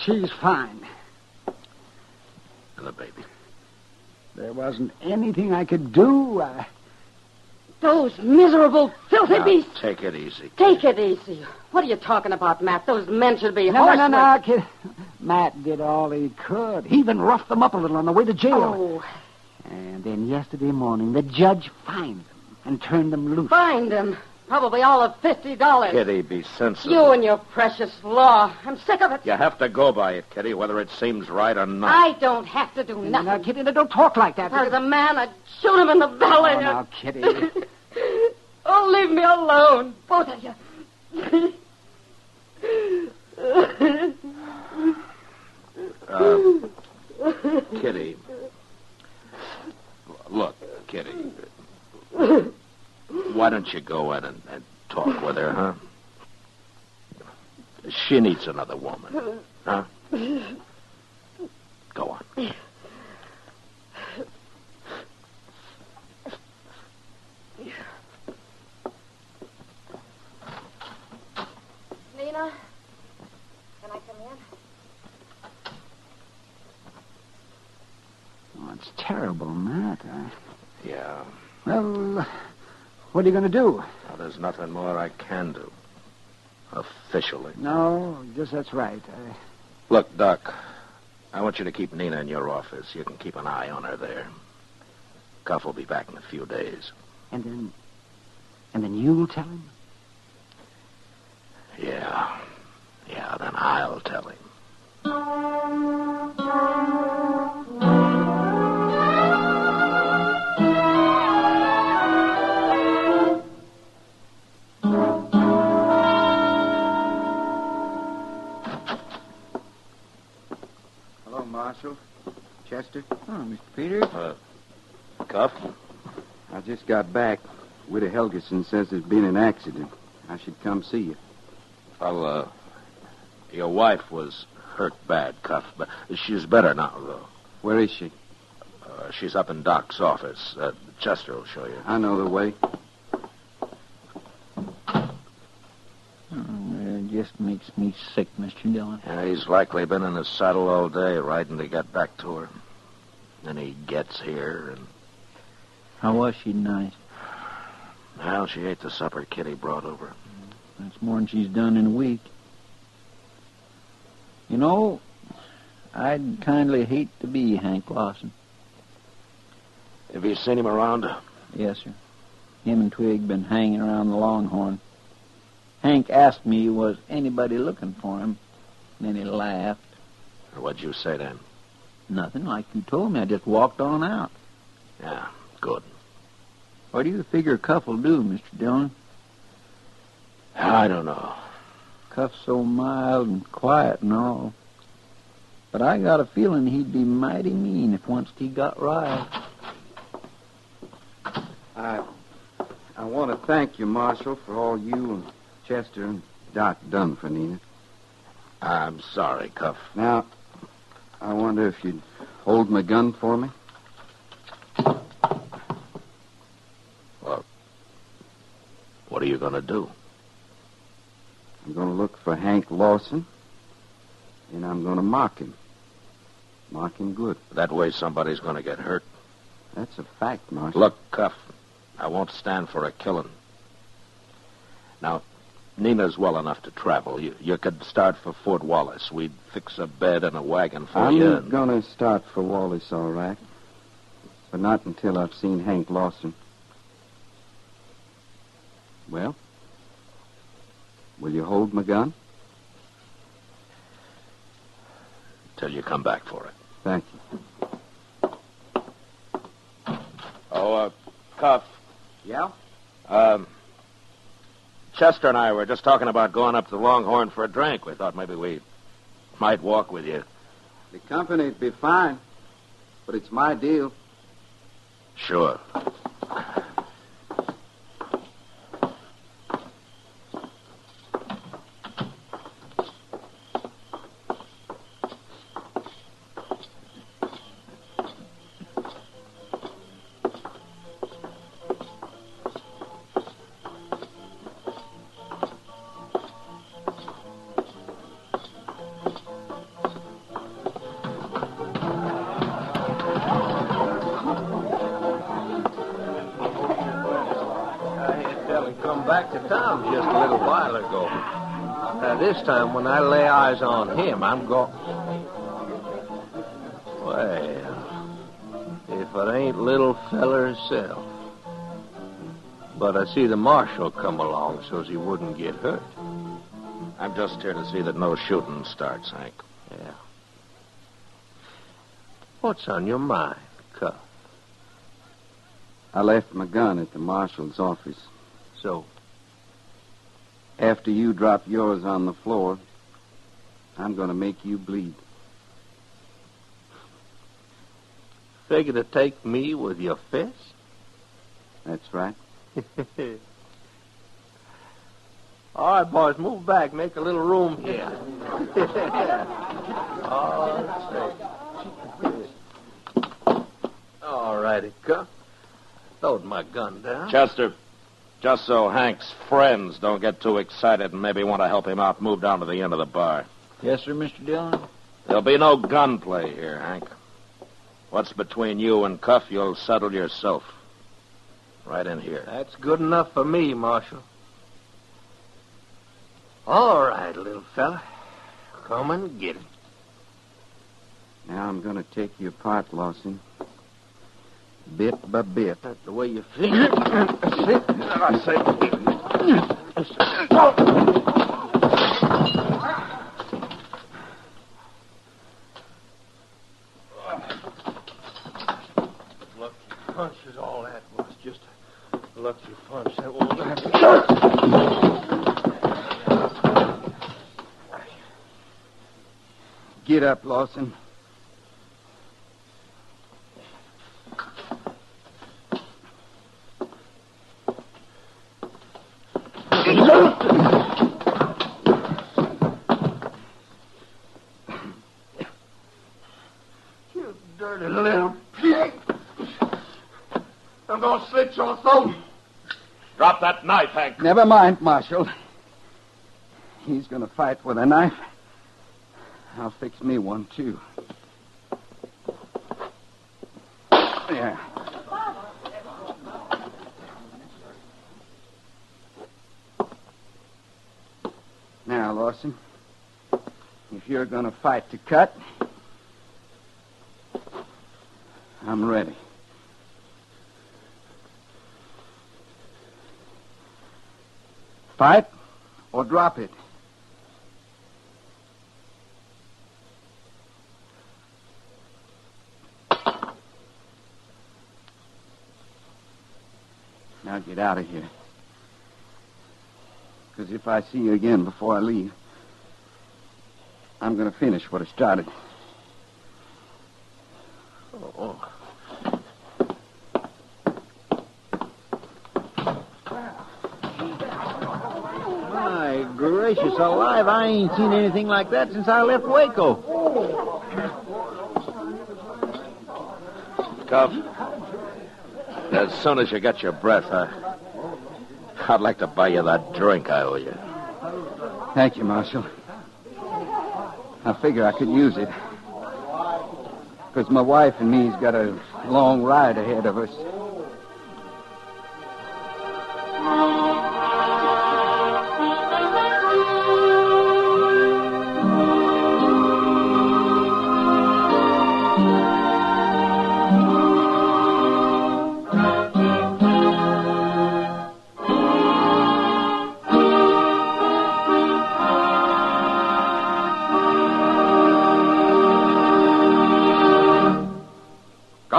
She's fine. And the baby? There wasn't anything I could do. Those miserable, filthy Now, beasts. take it easy. Take it easy. What are you talking about, Matt? Those men should be No, horsemen. kid. Matt did all he could. He even roughed them up a little on the way to jail. Oh. And then yesterday morning, the judge fined them and turned them loose. Find them. Probably all of $50. Kitty, be sensible. You and your precious law. I'm sick of it. You have to go by it, Kitty, whether it seems right or not. I don't have to do nothing. Now, Kitty, don't talk like that. If I was a man, I'd shoot him in the belly. Oh, now, Kitty. Oh, leave me alone, both of you. Kitty. Look, Kitty. Why don't you go in and talk with her, huh? She needs another woman, huh? Go on. Nina, can I come in? Oh, it's terrible, Matt. Yeah. Well, what are you going to do? Well, there's nothing more I can do. Officially. No, I guess that's right. Look, Doc, I want you to keep Nina in your office. You can keep an eye on her there. Cuff will be back in a few days. And then you'll tell him? Yeah. Yeah, then I'll tell him. Hello, Marshal. Chester? Oh, Mr. Peters. Cuff? I just got back. Widow Helgeson says there's been an accident. I should come see you. Well, your wife was hurt bad, Cuff, but she's better now, though. Where is she? She's up in Doc's office. Chester will show you. I know the way. It just makes me sick, Mr. Dillon. Yeah, he's likely been in his saddle all day, riding to get back to her. Then he gets here, and... How was she tonight? Well, she ate the supper Kitty brought over. That's more than she's done in a week. You know, I'd kindly hate to be Hank Lawson. Have you seen him around? Yes, sir. Him and Twig been hanging around the Longhorn. Hank asked me was anybody looking for him. Then he laughed. What'd you say then? Nothing, like you told me. I just walked on out. Yeah, good. What do you figure Cuff will do, Mr. Dillon? I don't know. Cuff's so mild and quiet and all. But I got a feeling he'd be mighty mean if once he got riled. I want to thank you, Marshal, for all you and Chester and Doc done for Nina. I'm sorry, Cuff. Now, I wonder if you'd hold my gun for me. Well, what are you going to do? I'm going to look for Hank Lawson, and I'm going to mock him. Mock him good. That way somebody's going to get hurt. That's a fact, Marshal. Look, Cuff, I won't stand for a killing. Now, Nina's well enough to travel. You could start for Fort Wallace. We'd fix a bed and a wagon for you. I'm going to start for Wallace, all right. But not until I've seen Hank Lawson. Well, will you hold my gun? Till you come back for it. Thank you. Oh, Cuff, Yeah? Chester and I were just talking about going up to the Longhorn for a drink. We thought maybe we might walk with you. The company'd be fine, but it's my deal. Sure. Back to town just a little while ago. This time, when I lay eyes on him, I'm going... Well, if it ain't little feller himself. But I see the marshal come along so's he wouldn't get hurt. I'm just here to see that no shooting starts, Hank. Yeah. What's on your mind, Cuff? I left my gun at the marshal's office. So? After you drop yours on the floor, I'm going to make you bleed. Figure to take me with your fist? That's right. All right, boys, move back. Make a little room here. All righty, Cuff. Throwed my gun down. Chester, just so Hank's friends don't get too excited and maybe want to help him out, move down to the end of the bar. Yes, sir, Mr. Dillon? There'll be no gunplay here, Hank. What's between you and Cuff, you'll settle yourself. Right in here. That's good enough for me, Marshal. All right, little fella. Come and get it. Now I'm going to take you apart, Lawson. Bit by bit. That's the way you figure it. I say. Lucky punch is all that was. Just a lucky punch. That won't happen. Get up, Lawson. You dirty little pig. I'm going to slit your throat. Drop that knife, Hank. Never mind, Marshal. He's going to fight with a knife. I'll fix me one, too. Yeah. Now, Lawson, if you're going to fight to cut, I'm ready. Fight or drop it. Now get out of here. Because if I see you again before I leave, I'm going to finish what I started. Oh. My gracious alive, I ain't seen anything like that since I left Waco. Cuff, as soon as you get your breath, I'd like to buy you that drink I owe you. Thank you, Marshal. I figure I could use it. Because my wife and me's got a long ride ahead of us.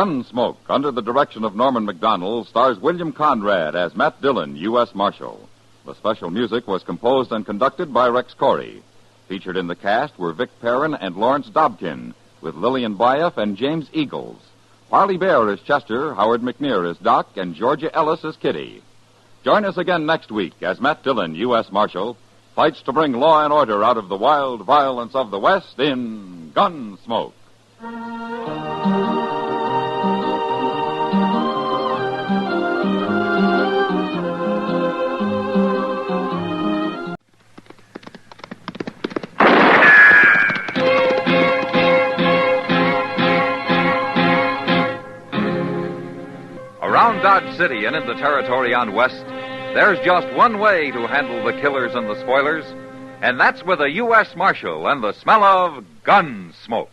Gunsmoke, under the direction of Norman Macdonald, stars William Conrad as Matt Dillon, U.S. Marshal. The special music was composed and conducted by Rex Corey. Featured in the cast were Vic Perrin and Lawrence Dobkin, with Lillian Bayef and James Eagles. Parley Bear is Chester, Howard McNear is Doc, and Georgia Ellis is Kitty. Join us again next week as Matt Dillon, U.S. Marshal, fights to bring law and order out of the wild violence of the West in Gunsmoke. Around Dodge City and in the territory on West, there's just one way to handle the killers and the spoilers, and that's with a U.S. Marshal and the smell of gun smoke.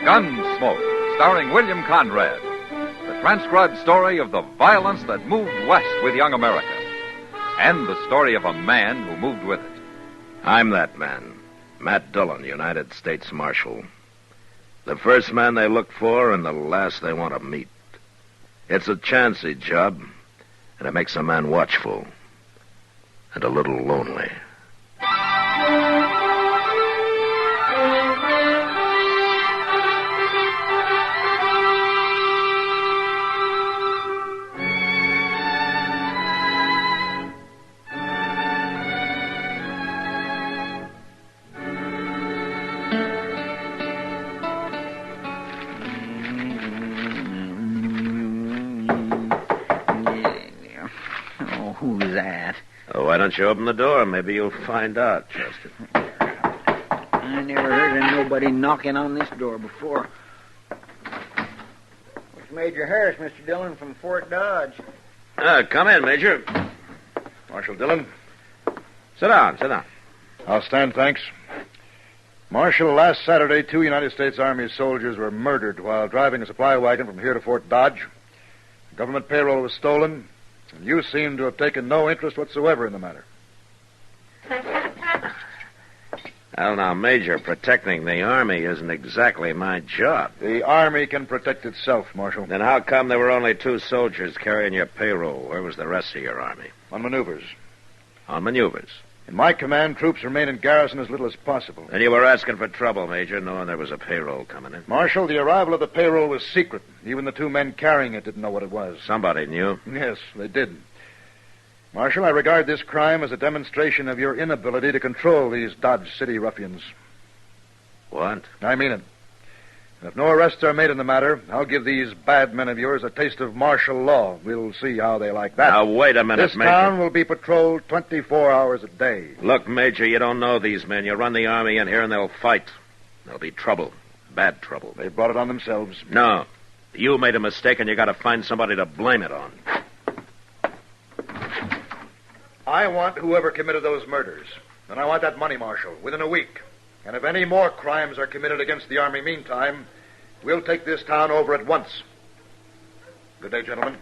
Gunsmoke, starring William Conrad. The transcribed story of the violence that moved west with young America. And the story of a man who moved with it. I'm that man, Matt Dillon, United States Marshal. The first man they look for and the last they want to meet. It's a chancy job, and it makes a man watchful and a little lonely. Who's that? Oh, why don't you open the door? Maybe you'll find out, Chester. I never heard of nobody knocking on this door before. It's Major Harris, Mr. Dillon, from Fort Dodge. Come in, Major. Marshal Dillon. Sit down. I'll stand, thanks. Marshal, last Saturday, 2 United States Army soldiers were murdered while driving a supply wagon from here to Fort Dodge. Government payroll was stolen, and you seem to have taken no interest whatsoever in the matter. Well, now, Major, protecting the Army isn't exactly my job. The Army can protect itself, Marshal. Then how come there were only 2 soldiers carrying your payroll? Where was the rest of your Army? On maneuvers. On maneuvers? In my command, troops remain in garrison as little as possible. And you were asking for trouble, Major, knowing there was a payroll coming in. Marshal, the arrival of the payroll was secret. Even the 2 men carrying it didn't know what it was. Somebody knew? Yes, they did. Marshal, I regard this crime as a demonstration of your inability to control these Dodge City ruffians. What? I mean it. And if no arrests are made in the matter, I'll give these bad men of yours a taste of martial law. We'll see how they like that. Now, wait a minute, This Major. town will be patrolled 24 hours a day. Look, Major, you don't know these men. You run the Army in here and they'll fight. There'll be trouble. Bad trouble. They brought it on themselves. No. You made a mistake and you got to find somebody to blame it on. I want whoever committed those murders. And I want that money, Marshal, within a week. And if any more crimes are committed against the Army meantime, we'll take this town over at once. Good day, gentlemen.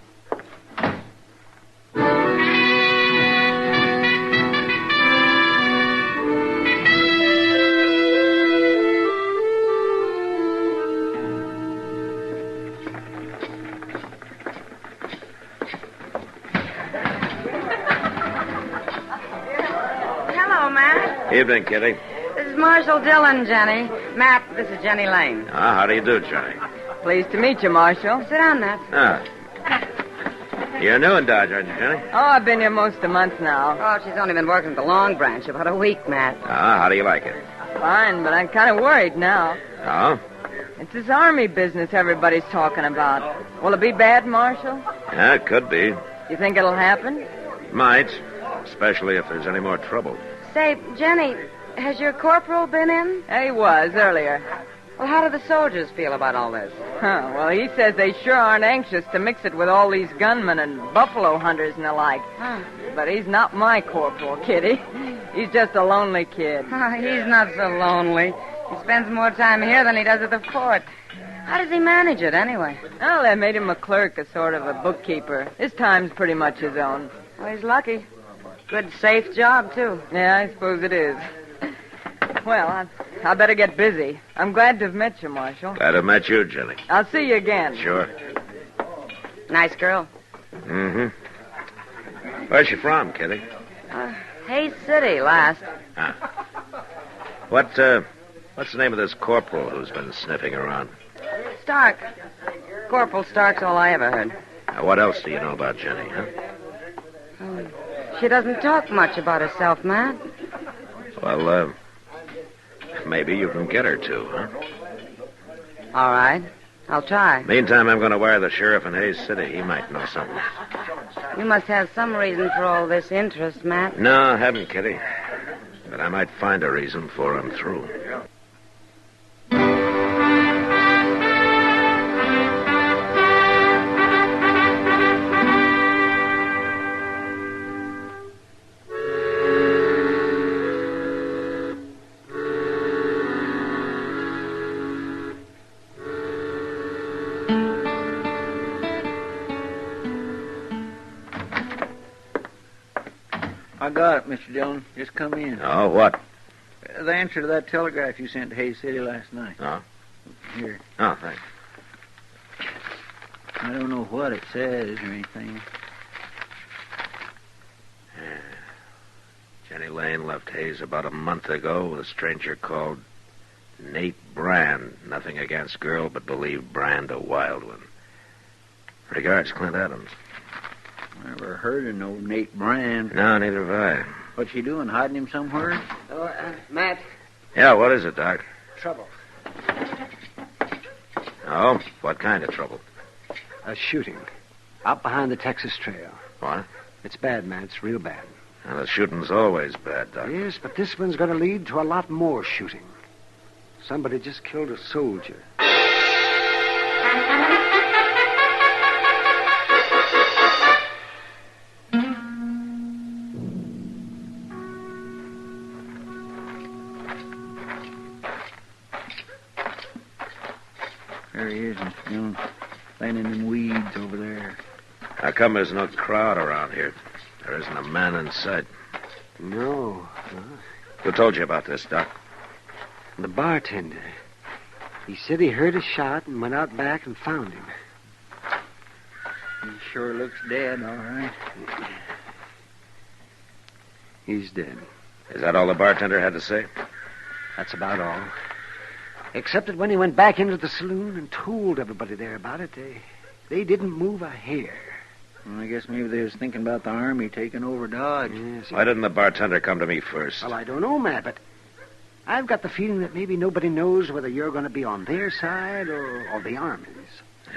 Hello, Matt. Evening, Kitty. This is Marshal Dillon, Jenny. Matt, this is Jenny Lane. How do you do, Johnny? Pleased to meet you, Marshal. Sit down, Matt. You're new in Dodge, aren't you, Johnny? Oh, I've been here most a month now. Oh, she's only been working at the Long Branch about a week, Matt. How do you like it? Fine, but I'm kind of worried now. Oh? It's this Army business everybody's talking about. Will it be bad, Marshal? Yeah, it could be. You think it'll happen? Might. Especially if there's any more trouble. Say, Jenny, has your corporal been in? He was, earlier. Well, how do the soldiers feel about all this? Well, he says they sure aren't anxious to mix it with all these gunmen and buffalo hunters and the like. But he's not my corporal, Kitty. He's just a lonely kid. He's not so lonely. He spends more time here than he does at the fort. How does he manage it, anyway? Well, they made him a clerk, a sort of a bookkeeper. His time's pretty much his own. Well, he's lucky. Good, safe job, too. Yeah, I suppose it is. Well, I better get busy. I'm glad to have met you, Marshal. Glad to have met you, Jenny. I'll see you again. Sure. Nice girl. Mm-hmm. Where's she from, Kitty? Hayes City, last. What's the name of this corporal who's been sniffing around? Stark. Corporal Stark's all I ever heard. What else do you know about Jenny, huh? She doesn't talk much about herself, Matt. Well, maybe you can get her to, huh? All right. I'll try. Meantime, I'm going to wire the sheriff in Hayes City. He might know something. You must have some reason for all this interest, Matt. No, I haven't, Kitty. But I might find a reason before I'm through. I got it, Mr. Dillon. Just come in. Oh, what? The answer to that telegraph you sent to Hayes City last night. Oh? Here. Oh, thanks. I don't know what it says or anything. Jenny Lane left Hayes about a month ago with a stranger called Nate Brand. Nothing against girl, but believe Brand a wild one. Regards, Clint Adams. Never heard of no Nate Brand. No, neither have I. What's she doing, hiding him somewhere? Oh, Matt. Yeah, what is it, Doc? Trouble. Oh, what kind of trouble? A shooting. Out behind the Texas Trail. What? It's bad, man. It's real bad. Well, the shooting's always bad, Doc. Yes, but this one's going to lead to a lot more shooting. Somebody just killed a soldier. There he is, Mr. Dillon. Laying in them weeds over there. How come there's no crowd around here? There isn't a man in sight. No. Who told you about this, Doc? The bartender. He said he heard a shot and went out back and found him. He sure looks dead, all right. He's dead. Is that all the bartender had to say? That's about all. Except that when he went back into the saloon and told everybody there about it, they didn't move a hair. Well, I guess maybe they was thinking about the army taking over Dodge. Yes. Why didn't the bartender come to me first? Well, I don't know, Matt, but I've got the feeling that maybe nobody knows whether you're going to be on their side or the Army's.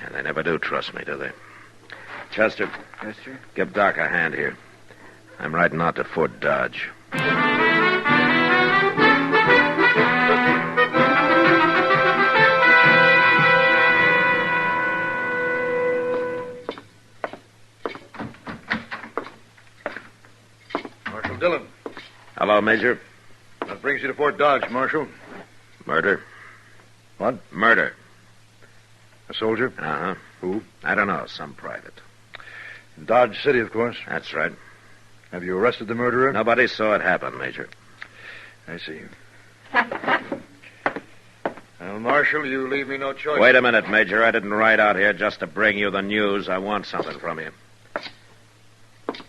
Yeah, they never do trust me, do they? Chester. Yes, sir? Give Doc a hand here. I'm riding out to Fort Dodge. Marshal Dillon. Hello, Major. What brings you to Fort Dodge, Marshal? Murder. What? Murder. A soldier? Uh-huh. Who? I don't know. Some private. In Dodge City, of course. That's right. Have you arrested the murderer? Nobody saw it happen, Major. I see. Well, Marshal, you leave me no choice. Wait a minute, Major. I didn't ride out here just to bring you the news. I want something from you.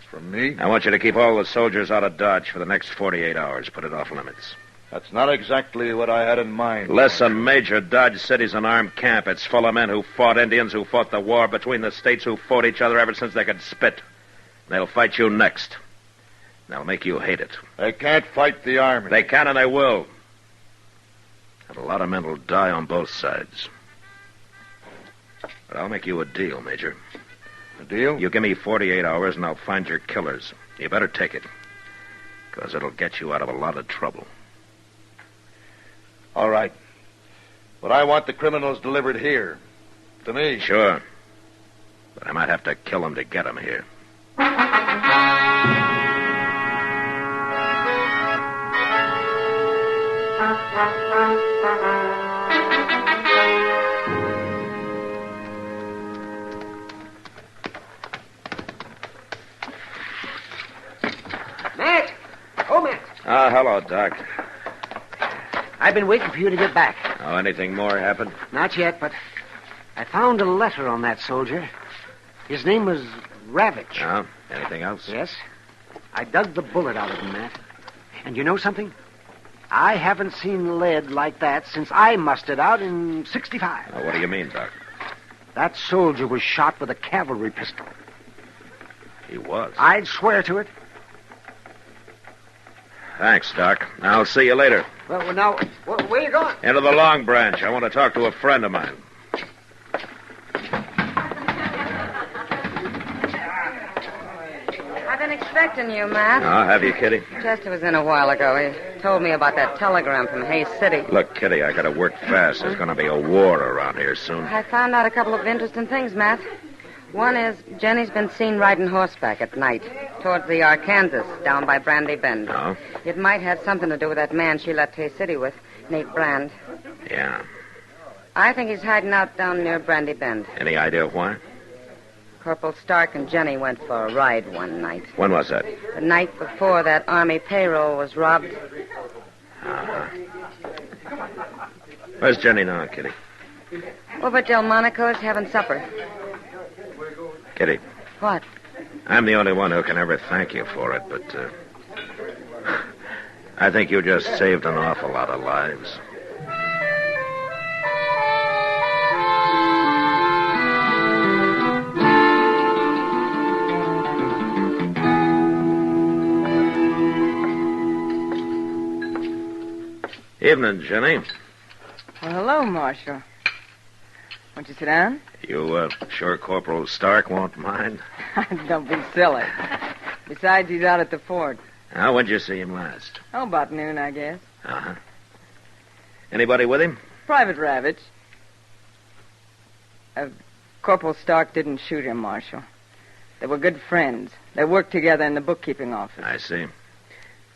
From me? I want you to keep all the soldiers out of Dodge for the next 48 hours. Put it off limits. That's not exactly what I had in mind. Listen, Major, Dodge City's an armed camp. It's full of men who fought Indians, who fought the war between the states, who fought each other ever since they could spit. They'll fight you next. They'll make you hate it. They can't fight the Army. They can and they will. And a lot of men will die on both sides. But I'll make you a deal, Major. A deal? You give me 48 hours and I'll find your killers. You better take it. Because it'll get you out of a lot of trouble. All right. But I want the criminals delivered here. To me. Sure. But I might have to kill them to get them here. Matt! Oh, Matt. Hello, Doc. I've been waiting for you to get back. Oh, anything more happened? Not yet, but I found a letter on that soldier. His name was Ravitch. Oh, anything else? Yes. I dug the bullet out of him, Matt. And you know something? I haven't seen lead like that since I mustered out in 65. What do you mean, Doc? That soldier was shot with a cavalry pistol. He was? I'd swear to it. Thanks, Doc. I'll see you later. Well, now, where you going? Into the Long Branch. I want to talk to a friend of mine. I've been expecting you, Matt. Oh, have you, Kitty? Chester was in a while ago. He told me about that telegram from Hayes City. Look, Kitty, I gotta work fast. There's gonna be a war around here soon. I found out a couple of interesting things, Matt. One is Jenny's been seen riding horseback at night towards the Arkansas down by Brandy Bend. Oh? It might have something to do with that man she left Hayes City with, Nate Brand. Yeah. I think he's hiding out down near Brandy Bend. Any idea why? Corporal Stark and Jenny went for a ride one night. When was that? The night before that Army payroll was robbed. Uh-huh. Where's Jenny now, Kitty? Over at Delmonico's having supper. Kitty, What? I'm the only one who can ever thank you for it, but I think you just saved an awful lot of lives. Evening, Jenny. Well, hello, Marshal. Won't you sit down? You sure Corporal Stark won't mind? Don't be silly. Besides, he's out at the fort. When'd you see him last? Oh, about noon, I guess. Uh-huh. Anybody with him? Private Ravitch. Corporal Stark didn't shoot him, Marshal. They were good friends. They worked together in the bookkeeping office. I see.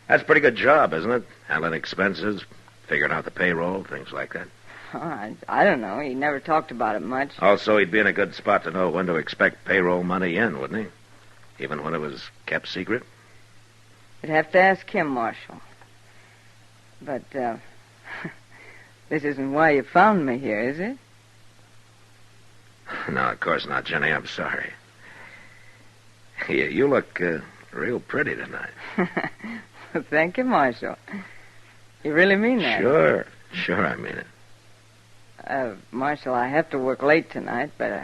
That's a pretty good job, isn't it? Handling expenses, figuring out the payroll, things like that. Oh, I don't know. He never talked about it much. Also, he'd be in a good spot to know when to expect payroll money in, wouldn't he? Even when it was kept secret? You'd have to ask him, Marshal. But, this isn't why you found me here, is it? No, of course not, Jenny. I'm sorry. You look real pretty tonight. Thank you, Marshal. You really mean that? Sure, I mean it. Marshal, I have to work late tonight, but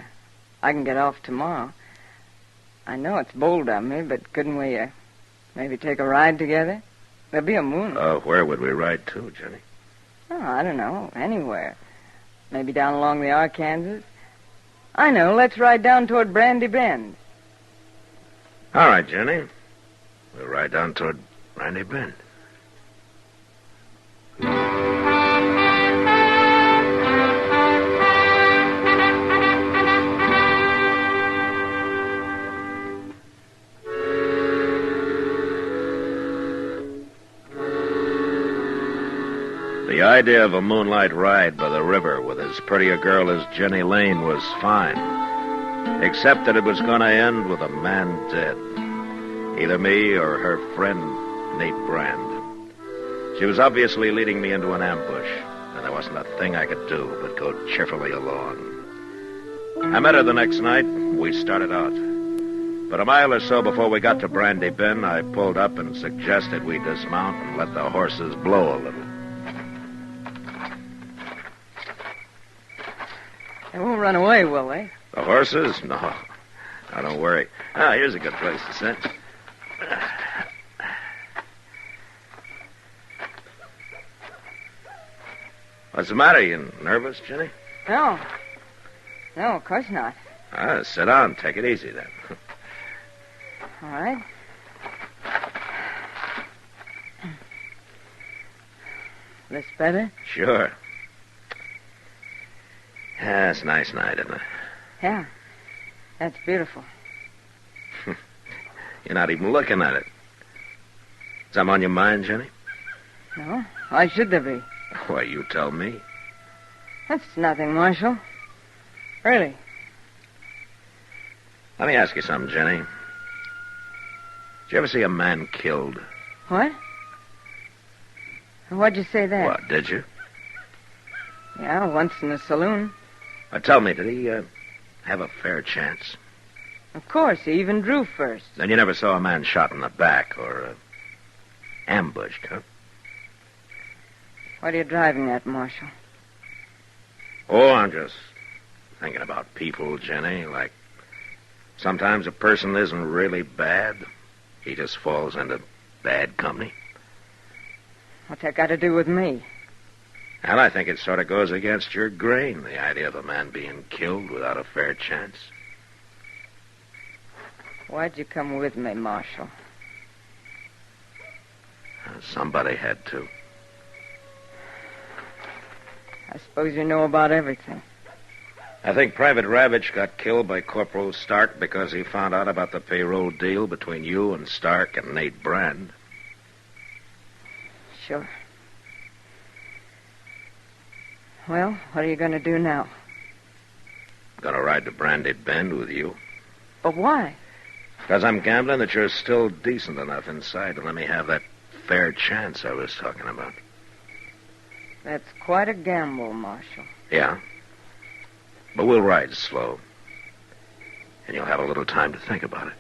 I can get off tomorrow. I know it's bold of me, but couldn't we maybe take a ride together? There'll be a moon. Oh, where would we ride to, Jenny? Oh, I don't know. Anywhere. Maybe down along the Arkansas. I know. Let's ride down toward Brandy Bend. All right, Jenny. We'll ride down toward Brandy Bend. The idea of a moonlight ride by the river with as pretty a girl as Jenny Lane was fine. Except that it was going to end with a man dead. Either me or her friend, Nate Brand. She was obviously leading me into an ambush, and there wasn't a thing I could do but go cheerfully along. I met her the next night. We started out. But a mile or so before we got to Brandy Bend, I pulled up and suggested we dismount and let the horses blow a little. They won't run away, will they? The horses? No. Now, don't worry. Here's a good place to sit. What's the matter? You nervous, Jenny? No. No, of course not. Sit down. Take it easy, then. All right. This better? Sure. Yeah, it's a nice night, isn't it? Yeah. That's beautiful. You're not even looking at it. Something on your mind, Jenny? No. Why should there be? Why, you tell me. That's nothing, Marshal. Really. Let me ask you something, Jenny. Did you ever see a man killed? What? Why'd you say that? What, did you? Yeah, once in a saloon. Tell me, did he have a fair chance? Of course, he even drew first. Then you never saw a man shot in the back or ambushed, huh? What are you driving at, Marshal? Oh, I'm just thinking about people, Jenny. Like, sometimes a person isn't really bad. He just falls into bad company. What's that got to do with me? And I think it sort of goes against your grain, the idea of a man being killed without a fair chance. Why'd you come with me, Marshal? Somebody had to. I suppose you know about everything. I think Private Ravitch got killed by Corporal Stark because he found out about the payroll deal between you and Stark and Nate Brand. Sure. Well, what are you going to do now? I'm going to ride to Brandy Bend with you. But why? Because I'm gambling that you're still decent enough inside to let me have that fair chance I was talking about. That's quite a gamble, Marshal. Yeah. But we'll ride slow. And you'll have a little time to think about it.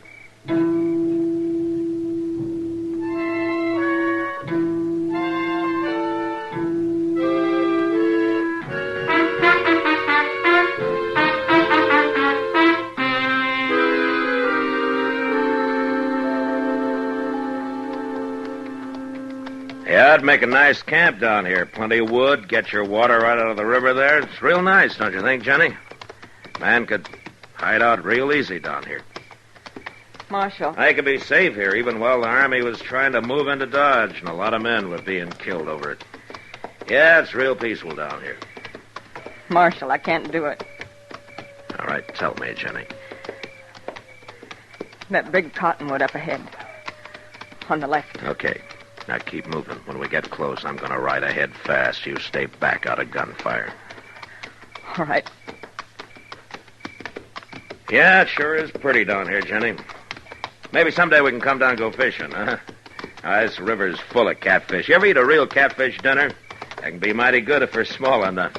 Yeah, I'd make a nice camp down here. Plenty of wood, get your water right out of the river there. It's real nice, don't you think, Jenny? Man could hide out real easy down here. Marshal. I could be safe here even while the Army was trying to move into Dodge, and a lot of men were being killed over it. Yeah, it's real peaceful down here. Marshal, I can't do it. All right, tell me, Jenny. That big cottonwood up ahead. On the left. Okay. Now keep moving. When we get close, I'm going to ride ahead fast. You stay back out of gunfire. All right. Yeah, it sure is pretty down here, Jenny. Maybe someday we can come down and go fishing, huh? This river's full of catfish. You ever eat a real catfish dinner? They can be mighty good if they're small enough.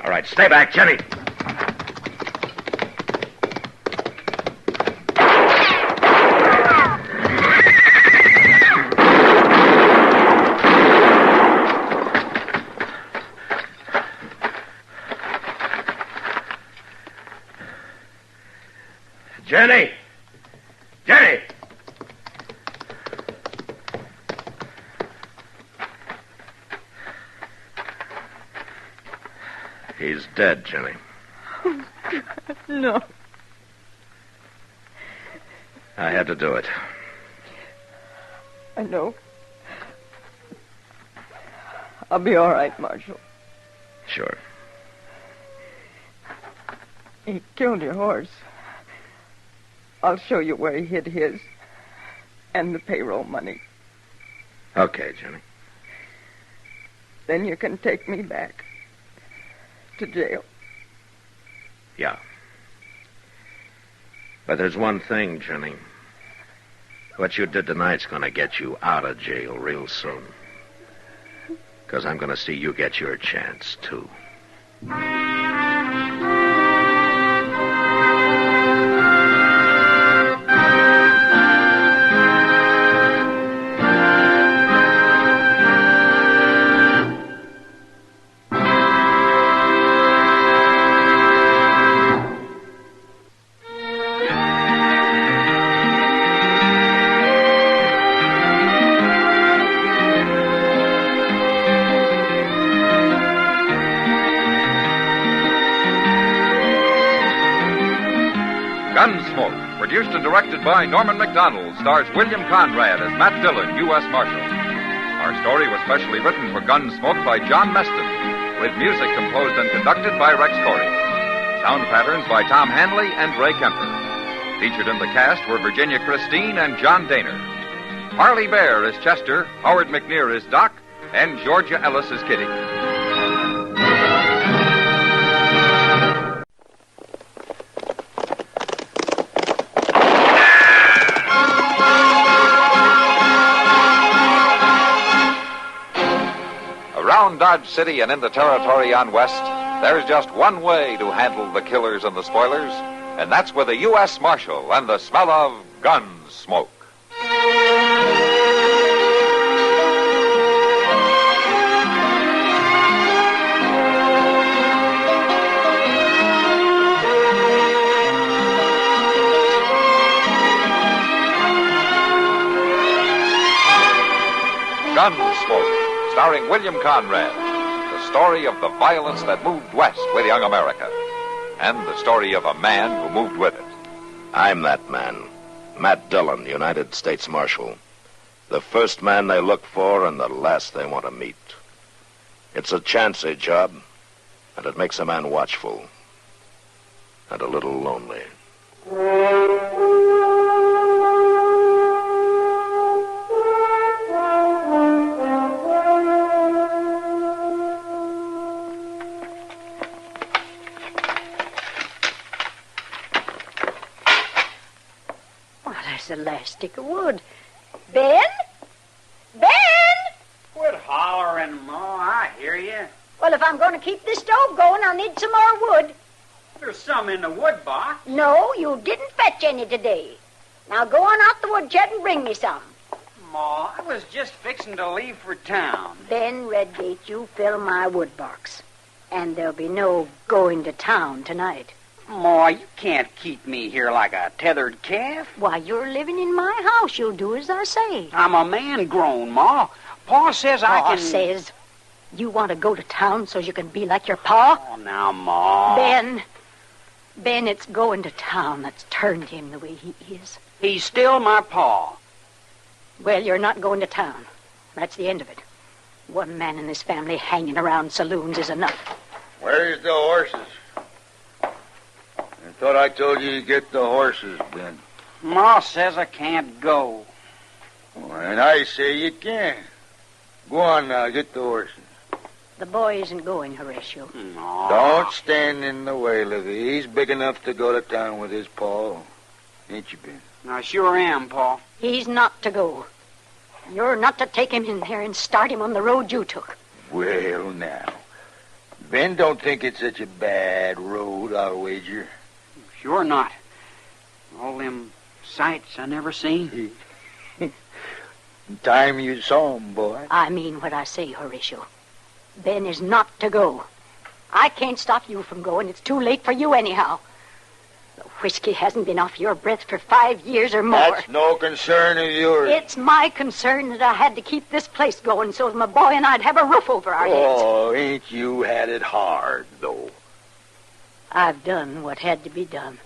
All right, stay back, Jenny. Jenny! Jenny! He's dead, Jenny. Oh, God, no. I had to do it. I know. I'll be all right, Marshal. Sure. He killed your horse. I'll show you where he hid his. And the payroll money. Okay, Jenny. Then you can take me back. To jail. Yeah. But there's one thing, Jenny. What you did tonight's going to get you out of jail real soon. Because I'm going to see you get your chance, too. Gunsmoke, produced and directed by Norman McDonald, stars William Conrad as Matt Dillon, U.S. Marshal. Our story was specially written for Gunsmoke by John Meston, with music composed and conducted by Rex Corey. Sound patterns by Tom Hanley and Ray Kemper. Featured in the cast were Virginia Christine and John Daner. Harley Bear as Chester, Howard McNear as Doc, and Georgia Ellis as Kitty. Around Dodge City and in the territory on west, there's just one way to handle the killers and the spoilers, and that's with a U.S. Marshal and the smell of Gunsmoke. Gunsmoke, starring William Conrad, the story of the violence that moved west with young America, and the story of a man who moved with it. I'm that man, Matt Dillon, United States Marshal. The first man they look for and the last they want to meet. It's a chancy job, and it makes a man watchful and a little lonely. The last stick of wood. Ben? Ben? Quit hollering, Ma. I hear you. Well, if I'm going to keep this stove going, I'll need some more wood. There's some in the wood box. No, you didn't fetch any today. Now go on out the woodshed and bring me some. Ma, I was just fixing to leave for town. Ben Redgate, you fill my wood box. And there'll be no going to town tonight. Ma, you can't keep me here like a tethered calf. Why, you're living in my house. You'll do as I say. I'm a man grown, Ma. Pa says I can... Pa says you want to go to town so you can be like your pa? Oh, now, Ma. Ben, it's going to town that's turned him the way he is. He's still my pa. Well, you're not going to town. That's the end of it. One man in this family hanging around saloons is enough. Where's the horses? I thought I told you to get the horses, Ben. Ma says I can't go. Oh, and I say you can. Go on now, get the horses. The boy isn't going, Horatio. No. Don't stand in the way, Livy. He's big enough to go to town with his pa. Ain't you, Ben? I sure am, Pa. He's not to go. You're not to take him in there and start him on the road you took. Well, now. Ben don't think it's such a bad road, I'll wager. Sure not. All them sights I never seen. Time you saw him, boy. I mean what I say, Horatio. Ben is not to go. I can't stop you from going. It's too late for you anyhow. The whiskey hasn't been off your breath for 5 years or more. That's no concern of yours. It's my concern that I had to keep this place going so that my boy and I'd have a roof over our heads. Oh, ain't you had it hard, though. I've done what had to be done.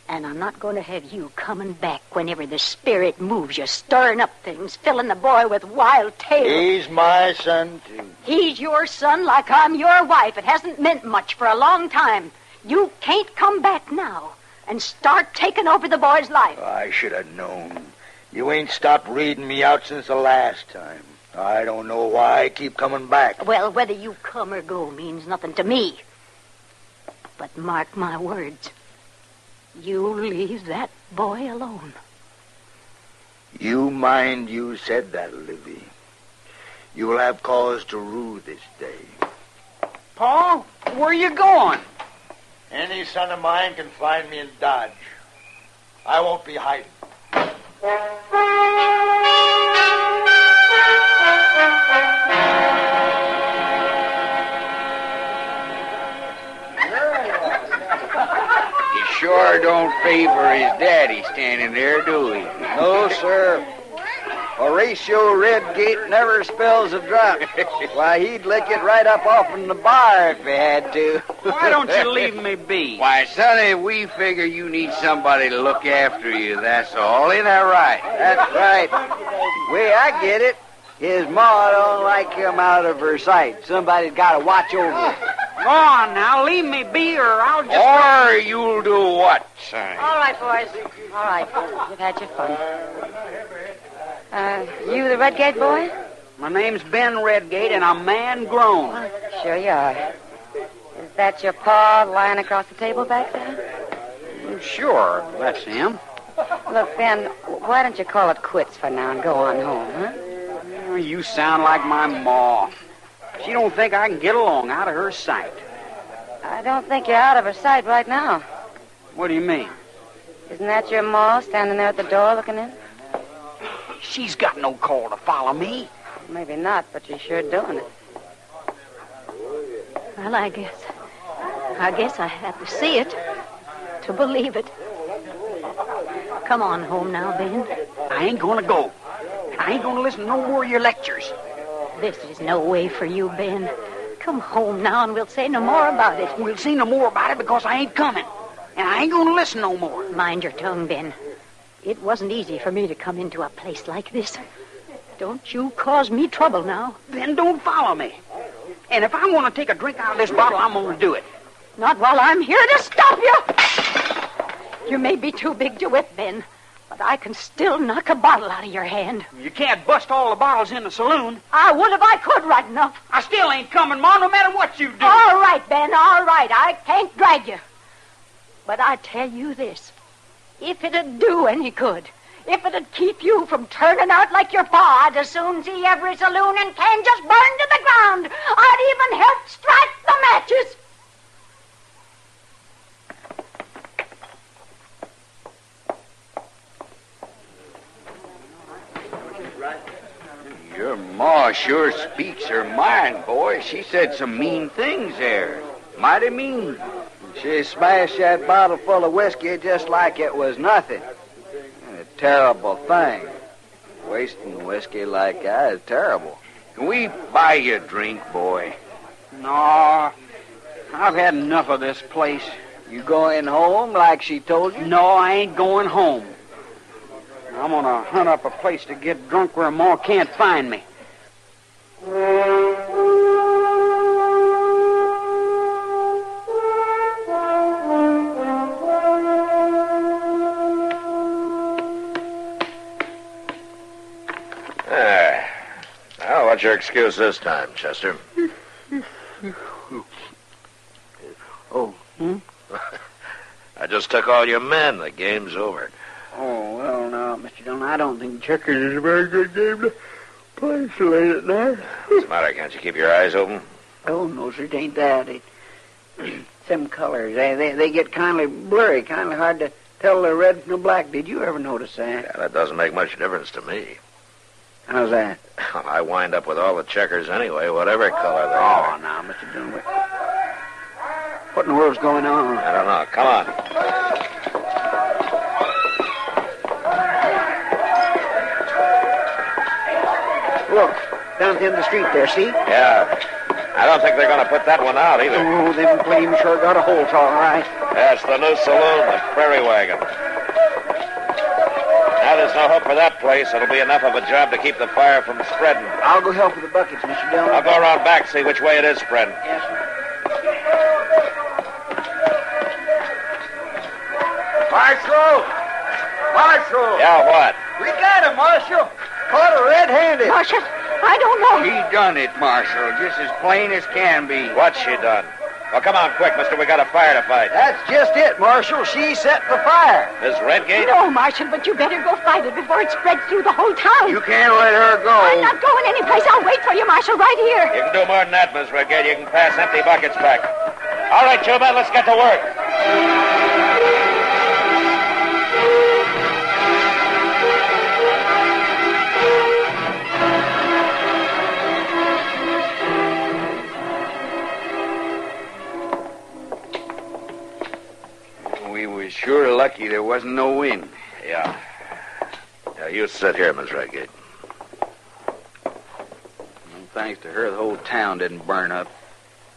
And I'm not going to have you coming back whenever the spirit moves you, stirring up things, filling the boy with wild tales. He's my son, too. He's your son like I'm your wife. It hasn't meant much for a long time. You can't come back now and start taking over the boy's life. I should have known. You ain't stopped reading me out since the last time. I don't know why I keep coming back. Well, whether you come or go means nothing to me. But mark my words. You leave that boy alone. You mind you said that, Livy. You'll have cause to rue this day. Pa, where you going? Any son of mine can find me in Dodge. I won't be hiding. He sure don't favor his daddy standing there, do he? No, sir. Horatio Redgate never spills a drop. Why, he'd lick it right up off in the bar if he had to. Why don't you leave me be? Why, sonny, we figure you need somebody to look after you, that's all. Ain't that right? That's right. Way I get it, his ma don't like him out of her sight. Somebody's got to watch over him. Go on now, leave me be or I'll just... Or you'll do what, sonny? All right, boys. All right. You've had your fun. You the Redgate boy? My name's Ben Redgate, and I'm man grown. Sure you are. Is that your pa lying across the table back there? Sure, that's him. Look, Ben, why don't you call it quits for now and go on home, huh? Oh, you sound like my ma. She don't think I can get along out of her sight. I don't think you're out of her sight right now. What do you mean? Isn't that your ma standing there at the door looking in? She's got no call to follow me. Maybe not, but she's sure doing it. Well, I guess I have to see it to believe it. Come on home now, Ben. I ain't gonna go. I ain't gonna listen to no more of your lectures. This is no way for you, Ben. Come home now and we'll say no more about it. We'll say no more about it because I ain't coming. And I ain't gonna listen no more. Mind your tongue, Ben. It wasn't easy for me to come into a place like this. Don't you cause me trouble now. Then don't follow me. And if I want to take a drink out of this bottle, I'm gonna do it. Not while I'm here to stop you. You may be too big to whip, Ben, but I can still knock a bottle out of your hand. You can't bust all the bottles in the saloon. I would if I could right enough. I still ain't coming, Ma, no matter what you do. All right, Ben, all right. I can't drag you. But I tell you this. If it'd do any good, if it'd keep you from turning out like your pa, I'd as soon see every saloon in Kansas burn to the ground. I'd even help strike the matches. Your ma sure speaks her mind, boy. She said some mean things there. Mighty mean. She smashed that bottle full of whiskey just like it was nothing. A terrible thing. Wasting whiskey like that is terrible. Can we buy you a drink, boy? No, I've had enough of this place. You going home like she told you? No, I ain't going home. I'm gonna hunt up a place to get drunk where Ma can't find me. Well, what's your excuse this time, Chester? I just took all your men. The game's over. Oh, well, now, Mr. Dillon, I don't think checkers is a very good game to play so late at night. What's the matter? Can't you keep your eyes open? Oh, no, sir, it ain't that. Them colors, they get kindly blurry, kindly hard to tell the red from the black. Did you ever notice that? Yeah, that doesn't make much difference to me. How's that? I wind up with all the checkers anyway, whatever color they are. Oh, now, Mr. Dillon, what in the world's going on? I don't know. Come on. Look, down at the end of the street there, see? Yeah. I don't think they're going to put that one out either. Oh, them flames sure got a hold, all right. Yeah, it's the new saloon, the Prairie Wagon. Now there's no hope for that place. It'll be enough of a job to keep the fire from spreading. I'll go help with the buckets, Mr. Dillon. I'll go around back, see which way it is spreading. Yes, sir. Marshal! Yeah, what? We got him, Marshal. Caught her red-handed. Marshal, I don't know. She done it, Marshal, just as plain as can be. What's she done? Well, come on, quick, mister. We got a fire to fight. That's just it, Marshal. She set the fire. Miss Redgate? No, Marshal, but you better go fight it before it spreads through the whole town. You can't let her go. I'm not going anyplace. I'll wait for you, Marshal, right here. You can do more than that, Miss Redgate. You can pass empty buckets back. All right, Chuba, let's get to work. We was sure lucky there wasn't no wind. Yeah. Yeah, you sit here, Miss Redgate. Thanks to her, the whole town didn't burn up.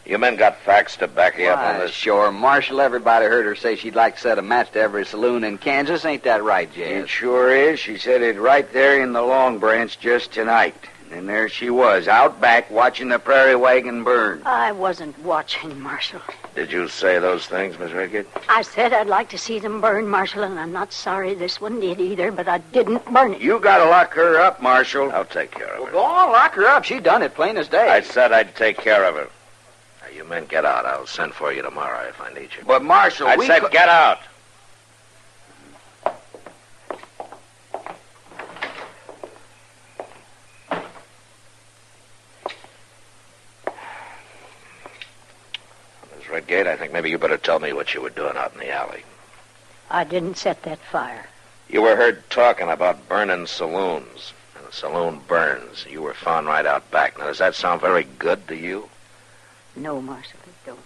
You men got facts to back you up on this? Sure. Marshal, everybody heard her say she'd like to set a match to every saloon in Kansas. Ain't that right, Jay? It sure is. She said it right there in the Long Branch just tonight. And there she was, out back watching the prairie wagon burn. I wasn't watching, Marshal. Did you say those things, Miss Redgate? I said I'd like to see them burn, Marshal, and I'm not sorry this one did either, but I didn't burn it. You gotta lock her up, Marshal. I'll take care of her. Go on, lock her up. She done it, plain as day. I said I'd take care of her. Now, you men get out. I'll send for you tomorrow if I need you. But, Marshal, I said get out. Miss Redgate, I think maybe you better tell me what you were doing out in the alley. I didn't set that fire. You were heard talking about burning saloons. And the saloon burns. You were found right out back. Now, does that sound very good to you? No, Marshal, it don't.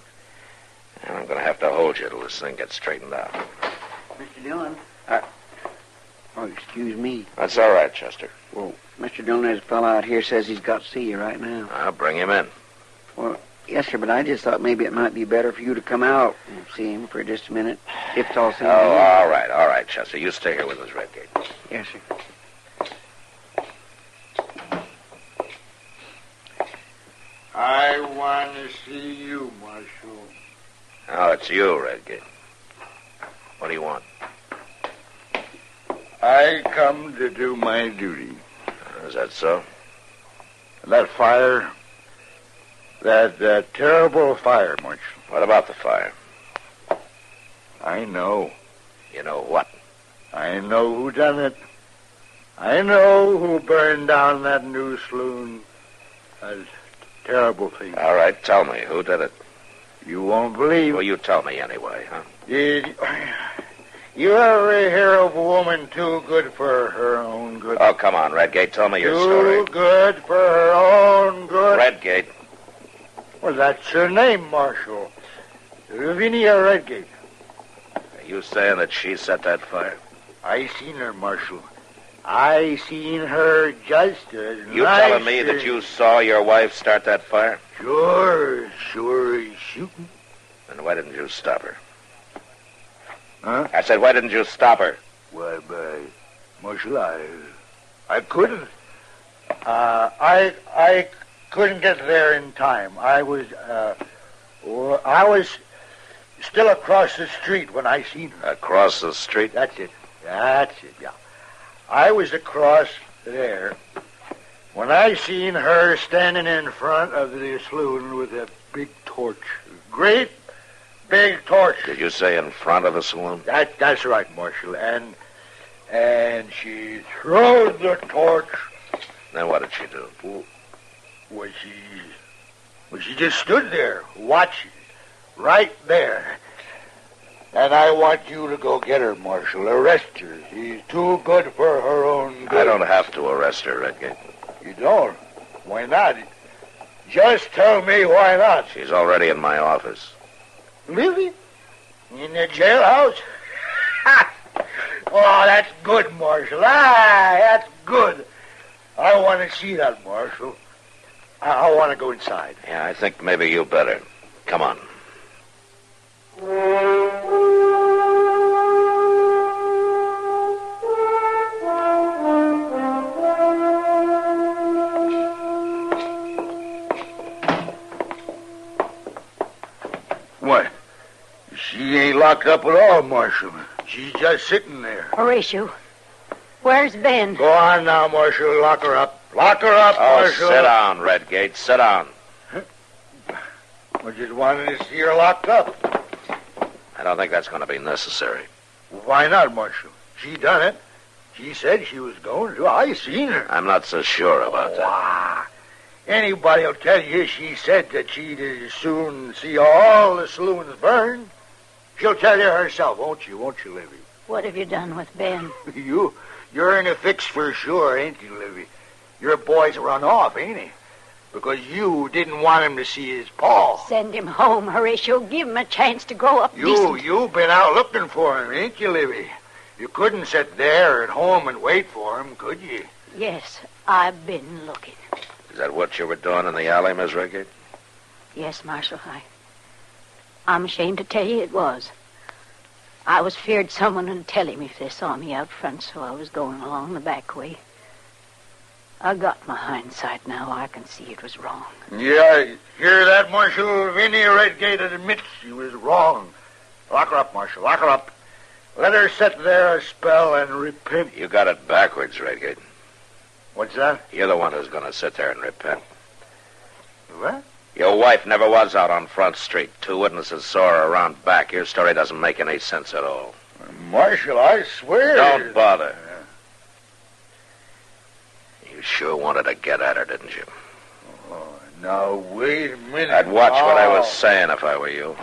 And I'm going to have to hold you till this thing gets straightened out. Mr. Dillon? Oh, excuse me. That's all right, Chester. Well, Mr. Dillon, there's a fellow out here says he's got to see you right now. I'll bring him in. Well, yes, sir, but I just thought maybe it might be better for you to come out and see him for just a minute, if it's all seems all right, Chester. You stay here with Miss Redgate. Yes, sir. I want to see you, Marshal. Oh, it's you, Redgate. What do you want? I come to do my duty. Is that so? That fire, that terrible fire, Marshal. What about the fire? I know. You know what? I know who done it. I know who burned down that new saloon. That's a terrible thing. All right, tell me. Who did it? You won't believe. Well, you tell me anyway, huh? Did you ever hear of a woman too good for her own good? Oh, come on, Redgate. Tell me your story. Too good for her own good? Redgate. Well, that's her name, Marshal. Lavinia Redgate. Are you saying that she set that fire? I seen her, Marshal. I seen her just as You nice telling me that you saw your wife start that fire? Sure as shooting. Then why didn't you stop her? Huh? I said, why didn't you stop her? Why, Marshal, I couldn't. I couldn't get there in time. I was still across the street when I seen her. Across the street? That's it, yeah. I was across there when I seen her standing in front of the saloon with a big torch. Great big torch. Did you say in front of the saloon? That's right, Marshal. And she throws the torch. Then what did she do? Well, she just stood there watching, right there. And I want you to go get her, Marshal. Arrest her. She's too good for her own good. I don't have to arrest her, Redgate. You don't? Why not? Just tell me why not. She's already in my office. Really? In the jailhouse? Oh, that's good, Marshal. That's good. I want to see that, Marshal. I want to go inside. Yeah, I think maybe you better. Come on. What? She ain't locked up at all, Marshal. She's just sitting there. Horatio, where's Ben? Go on now, Marshal. Lock her up. Lock her up, Oh, Marshal. sit down, Redgate. Sit down. I just wanted to see her locked up. I don't think that's going to be necessary. Why not, Marshal? She done it. She said she was going to. I seen her. I'm not so sure about that. Anybody'll tell you she said that she'd as soon see all the saloons burn. She'll tell you herself, won't you, Livy? What have you done with Ben? You're in a fix for sure, ain't you, Livy? Your boy's run off, ain't he? Because you didn't want him to see his paw. Send him home, Horatio. Give him a chance to grow up decent. You've been out looking for him, ain't you, Livy? You couldn't sit there at home and wait for him, could you? Yes, I've been looking. Is that what you were doing in the alley, Miss Redgate? Yes, Marshal. I'm ashamed to tell you it was. I was feared someone would tell him if they saw me out front, so I was going along the back way. I got my hindsight now. I can see it was wrong. Yeah, hear that, Marshal? Vinnie Redgate admits she was wrong. Lock her up, Marshal. Lock her up. Let her sit there a spell and repent. You got it backwards, Redgate. What's that? You're the one who's going to sit there and repent. What? Your wife never was out on Front Street. 2 witnesses saw her around back. Your story doesn't make any sense at all. Marshal, I swear... Don't bother. You sure wanted to get at her, didn't you? Oh, now, wait a minute. I'd watch what I was saying if I were you.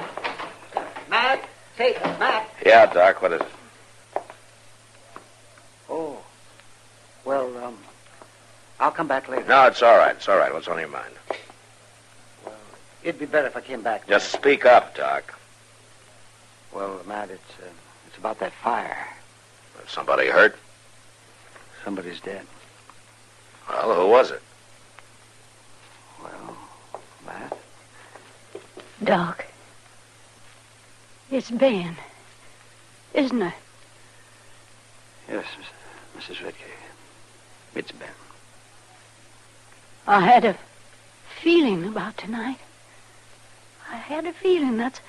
Matt? Say, Matt. Yeah, Doc, what is it? Oh. Well, I'll come back later. No, it's all right. It's all right. What's on your mind? It'd be better if I came back. Just speak up, Doc. Well, Matt, it's about that fire. Somebody hurt? Somebody's dead. Well, who was it? Well, Matt? Doc. It's Ben. Isn't it? Yes, Mrs. Redgate. It's Ben. I had a feeling about tonight. I had a feeling. That's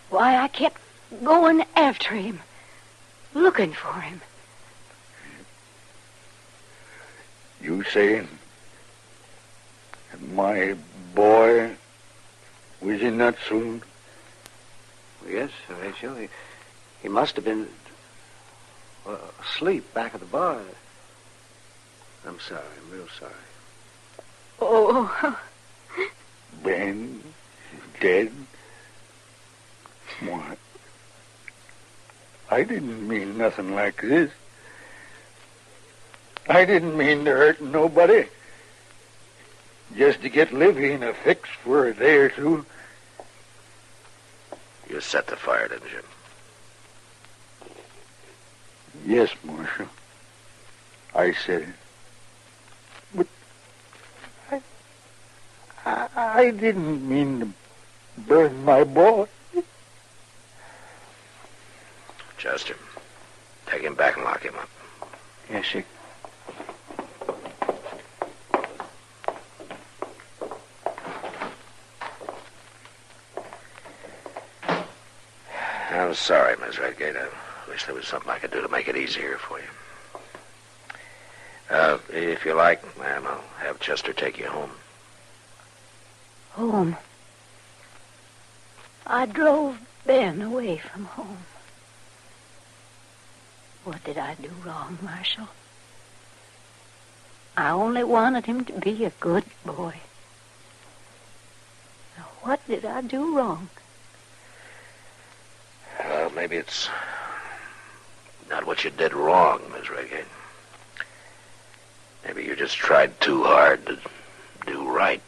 why I kept going after him, looking for him. You saying my boy was in that saloon? Yes, Rachel. He must have been asleep back at the bar. I'm sorry. I'm real sorry. Oh. Ben dead? What? I didn't mean nothing like this. I didn't mean to hurt nobody. Just to get Livy in a fix for a day or two. You set the fire, didn't you? Yes, Marshal. I said it. But I didn't mean to burn my boy. Chester, take him back and lock him up. Yes, sir. I'm sorry, Miss Redgate. I wish there was something I could do to make it easier for you. If you like, ma'am, I'll have Chester take you home. Home. I drove Ben away from home. What did I do wrong, Marshal? I only wanted him to be a good boy. Now, what did I do wrong? Well, maybe it's not what you did wrong, Miss Redgate. Maybe you just tried too hard to do right.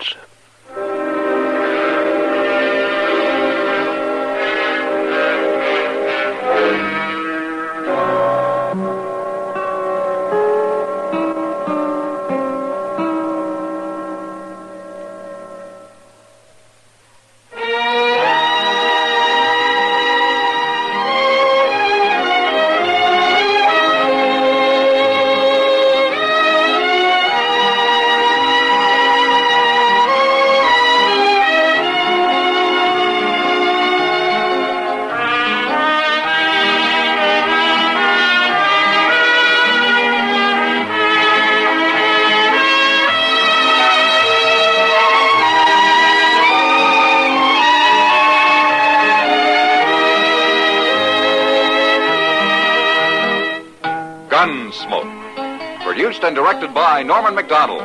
Gunsmoke. Produced and directed by Norman McDonald.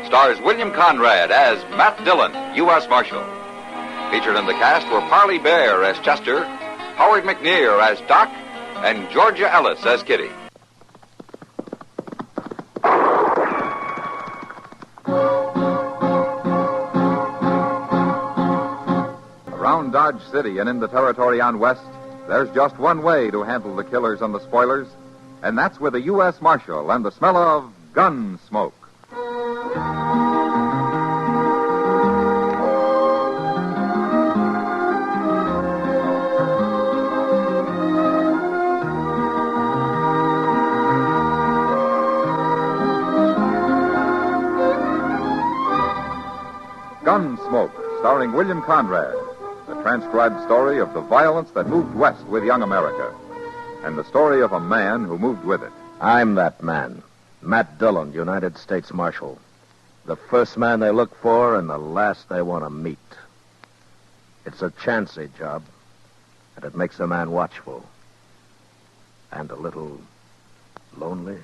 Stars William Conrad as Matt Dillon, U.S. Marshal. Featured in the cast were Parley Bear as Chester, Howard McNear as Doc, and Georgia Ellis as Kitty. Around Dodge City and in the territory on West, there's just one way to handle the killers and the spoilers, and that's with a U.S. Marshal and the smell of Gunsmoke. Gunsmoke, starring William Conrad, the transcribed story of the violence that moved west with young America, and the story of a man who moved with it. I'm that man, Matt Dillon, United States Marshal. The first man they look for and the last they want to meet. It's a chancy job, and it makes a man watchful. And a little lonely.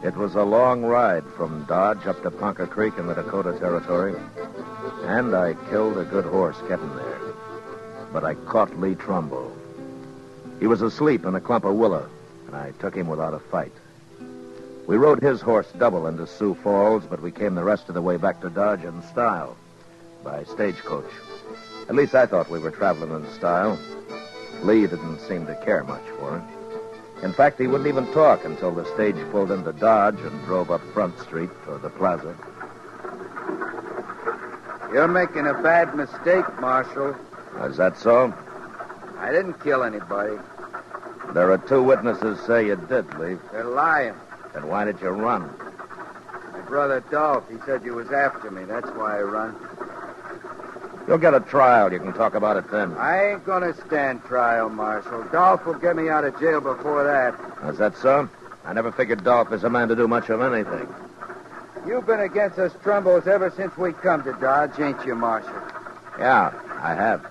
It was a long ride from Dodge up to Ponca Creek in the Dakota Territory, and I killed a good horse getting there. But I caught Lee Trumbull. He was asleep in a clump of willow, and I took him without a fight. We rode his horse double into Sioux Falls, but we came the rest of the way back to Dodge in style, by stagecoach. At least I thought we were traveling in style. Lee didn't seem to care much for it. In fact, he wouldn't even talk until the stage pulled into Dodge and drove up Front Street for the plaza. You're making a bad mistake, Marshal. Is that so? I didn't kill anybody. There are 2 witnesses say you did, Lee. They're lying. Then why did you run? My brother Dolph, he said you was after me. That's why I run. You'll get a trial. You can talk about it then. I ain't gonna stand trial, Marshal. Dolph will get me out of jail before that. Is that so? I never figured Dolph is a man to do much of anything. You've been against us Trumbos ever since we come to Dodge, ain't you, Marshal? Yeah, I have.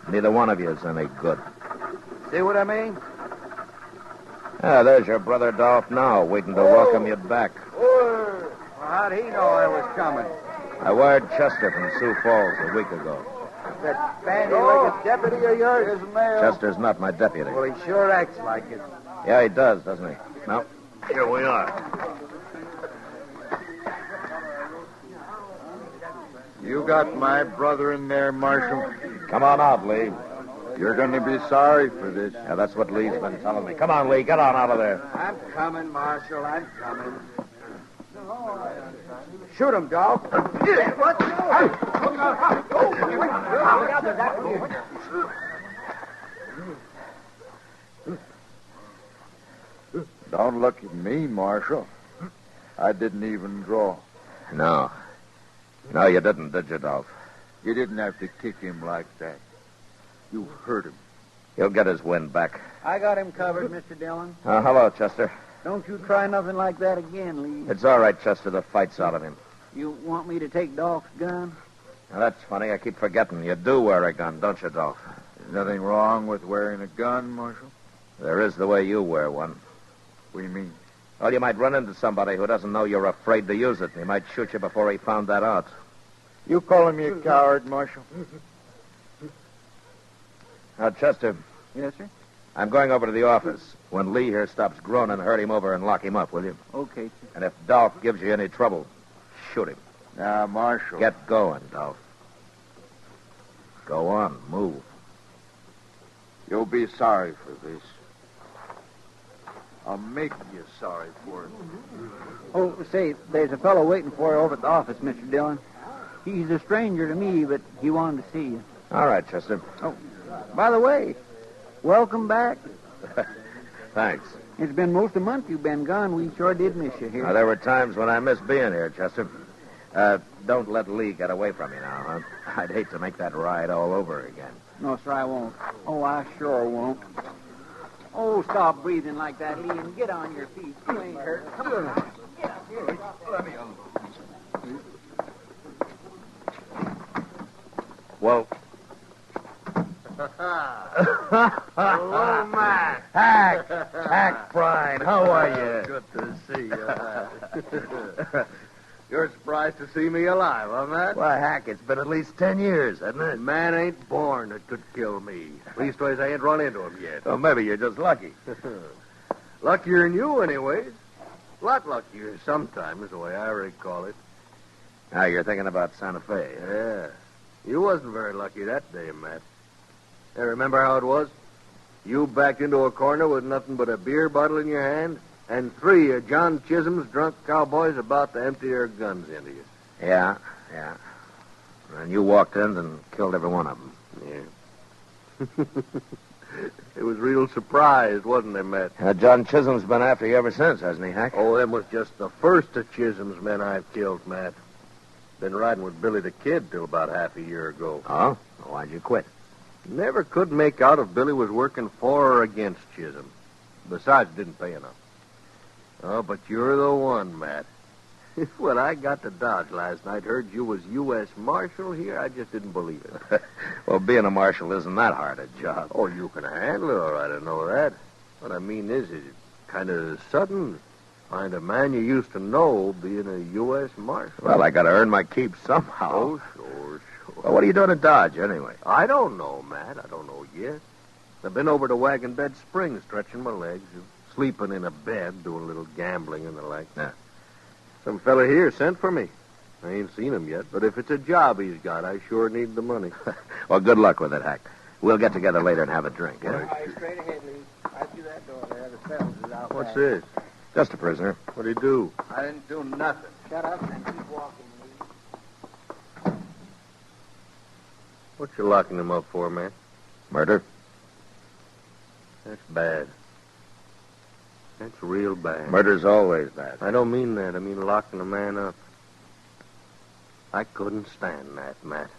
Neither one of you is any good. See what I mean? Yeah, there's your brother Dolph now, waiting to welcome you back. Well, how'd he know I was coming? I wired Chester from Sioux Falls a week ago. That bandy-legged deputy of yours? Chester's not my deputy. Well, he sure acts like it. Yeah, he does, doesn't he? Now, here we are. You got my brother in there, Marshal. Come on out, Lee. You're going to be sorry for this. Yeah, that's what Lee's been telling me. Come on, Lee, get on out of there. I'm coming, Marshal. I'm coming. Shoot him, Dolph. What? Don't look at me, Marshal. I didn't even draw. No. No, you didn't, did you, Dolph? You didn't have to kick him like that. You hurt him. He'll get his wind back. I got him covered, Mr. Dillon. Hello, Chester. Don't you try nothing like that again, Lee. It's all right, Chester. The fight's out of him. You want me to take Dolph's gun? Now, that's funny. I keep forgetting. You do wear a gun, don't you, Dolph? There's nothing wrong with wearing a gun, Marshal. There is the way you wear one. What do you mean? Well, you might run into somebody who doesn't know you're afraid to use it. He might shoot you before he found that out. You calling me a coward, Marshal? Now, Chester. Yes, sir? I'm going over to the office. When Lee here stops groaning, herd him over and lock him up, will you? Okay, sir. And if Dolph gives you any trouble, shoot him. Now, Marshal. Get going, Dolph. Go on, move. You'll be sorry for this. I'll make you sorry for it. Oh, say, there's a fellow waiting for you over at the office, Mr. Dillon. He's a stranger to me, but he wanted to see you. All right, Chester. Oh, by the way, welcome back. Thanks. It's been most a month you've been gone. We sure did miss you here. Now, there were times when I missed being here, Chester. Don't let Lee get away from you now, huh? I'd hate to make that ride all over again. No, sir, I won't. Oh, I sure won't. Oh, stop breathing like that, Lee, and get on your feet. You ain't hurt. Come on. Get up here. Let me alone. Well... Hello, Mac. Hack Brine, how are you? Good to see you. You're surprised to see me alive, huh, Matt? Why, Hack, it's been at least 10 years, hasn't it? Man ain't born that could kill me. Leastways, I ain't run into him yet. Well, maybe you're just lucky. Luckier than you, anyways. A lot luckier sometimes, the way I recall it. Now, you're thinking about Santa Fe. Yeah. You wasn't very lucky that day, Matt. Hey, remember how it was? You backed into a corner with nothing but a beer bottle in your hand, and 3 of John Chisholm's drunk cowboys about to empty their guns into you. Yeah. And you walked in and killed every one of them. Yeah. It was real surprised, wasn't it, Matt? John Chisholm's been after you ever since, hasn't he, Hack? Oh, them was just the first of Chisholm's men I've killed, Matt. Been riding with Billy the Kid till about half a year ago. Oh? Why'd you quit? Never could make out if Billy was working for or against Chisholm. Besides, didn't pay enough. Oh, but you're the one, Matt. When I got to Dodge last night, heard you was U.S. Marshal here, I just didn't believe it. Well, being a marshal isn't that hard a job. Oh, you can handle it all right, I know that. What I mean is kind of sudden. Find a man you used to know being a U.S. Marshal. Well, I got to earn my keep somehow. Oh, sure. Well, what are you doing at Dodge, anyway? I don't know, Matt. I don't know yet. I've been over to Wagon Bed Springs, stretching my legs, sleeping in a bed, doing a little gambling and the like. Yeah. Some fella here sent for me. I ain't seen him yet, but if it's a job he's got, I sure need the money. Well, good luck with it, Hack. We'll get together later and have a drink, yeah? Right, straight ahead, Lee. Right through that door there. The fellas is out What's back. this? Just a prisoner. What'd he do? I didn't do nothing. Shut up and keep walking, Lee. What you locking him up for, man? Murder? That's bad. That's real bad. Murder's always bad. I don't mean that. I mean locking a man up. I couldn't stand that, Matt.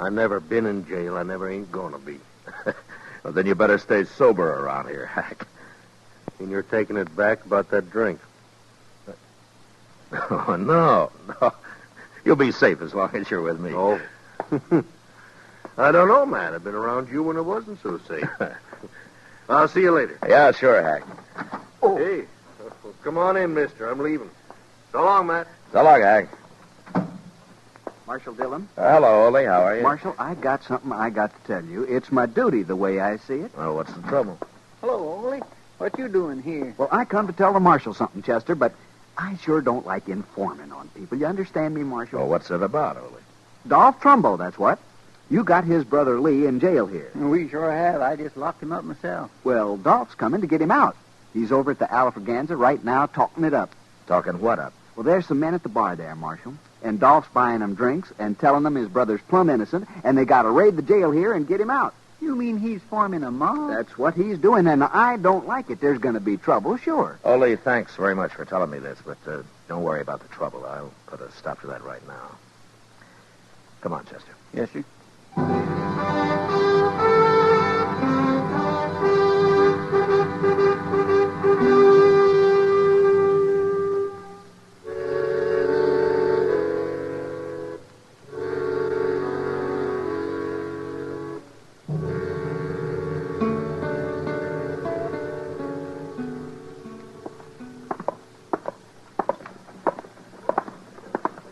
I never been in jail. I never ain't gonna be. Well, then you better stay sober around here, Hack. And you're taking it back about that drink. Oh, no. You'll be safe as long as you're with me. Oh. I don't know, Matt. I've been around you when it wasn't so safe. I'll see you later. Yeah, sure, Hack. Oh. Hey, well, come on in, mister. I'm leaving. So long, Matt. So long, Hack. Marshal Dillon? Hello, Ole. How are you? Marshal, I got something I got to tell you. It's my duty the way I see it. Well, what's the trouble? Hello, Ole. What you doing here? Well, I come to tell the Marshal something, Chester, but I sure don't like informing on people. You understand me, Marshal? Well, what's it about, Ole? Dolph Trumbo, that's what. You got his brother Lee in jail here. We sure have. I just locked him up myself. Well, Dolph's coming to get him out. He's over at the Alfraganza right now talking it up. Talking what up? Well, there's some men at the bar there, Marshal. And Dolph's buying them drinks and telling them his brother's plumb innocent, and they got to raid the jail here and get him out. You mean he's forming a mob? That's what he's doing, and I don't like it. There's going to be trouble, sure. Ole, thanks very much for telling me this, but don't worry about the trouble. I'll put a stop to that right now. Come on, Chester. Yes, sir.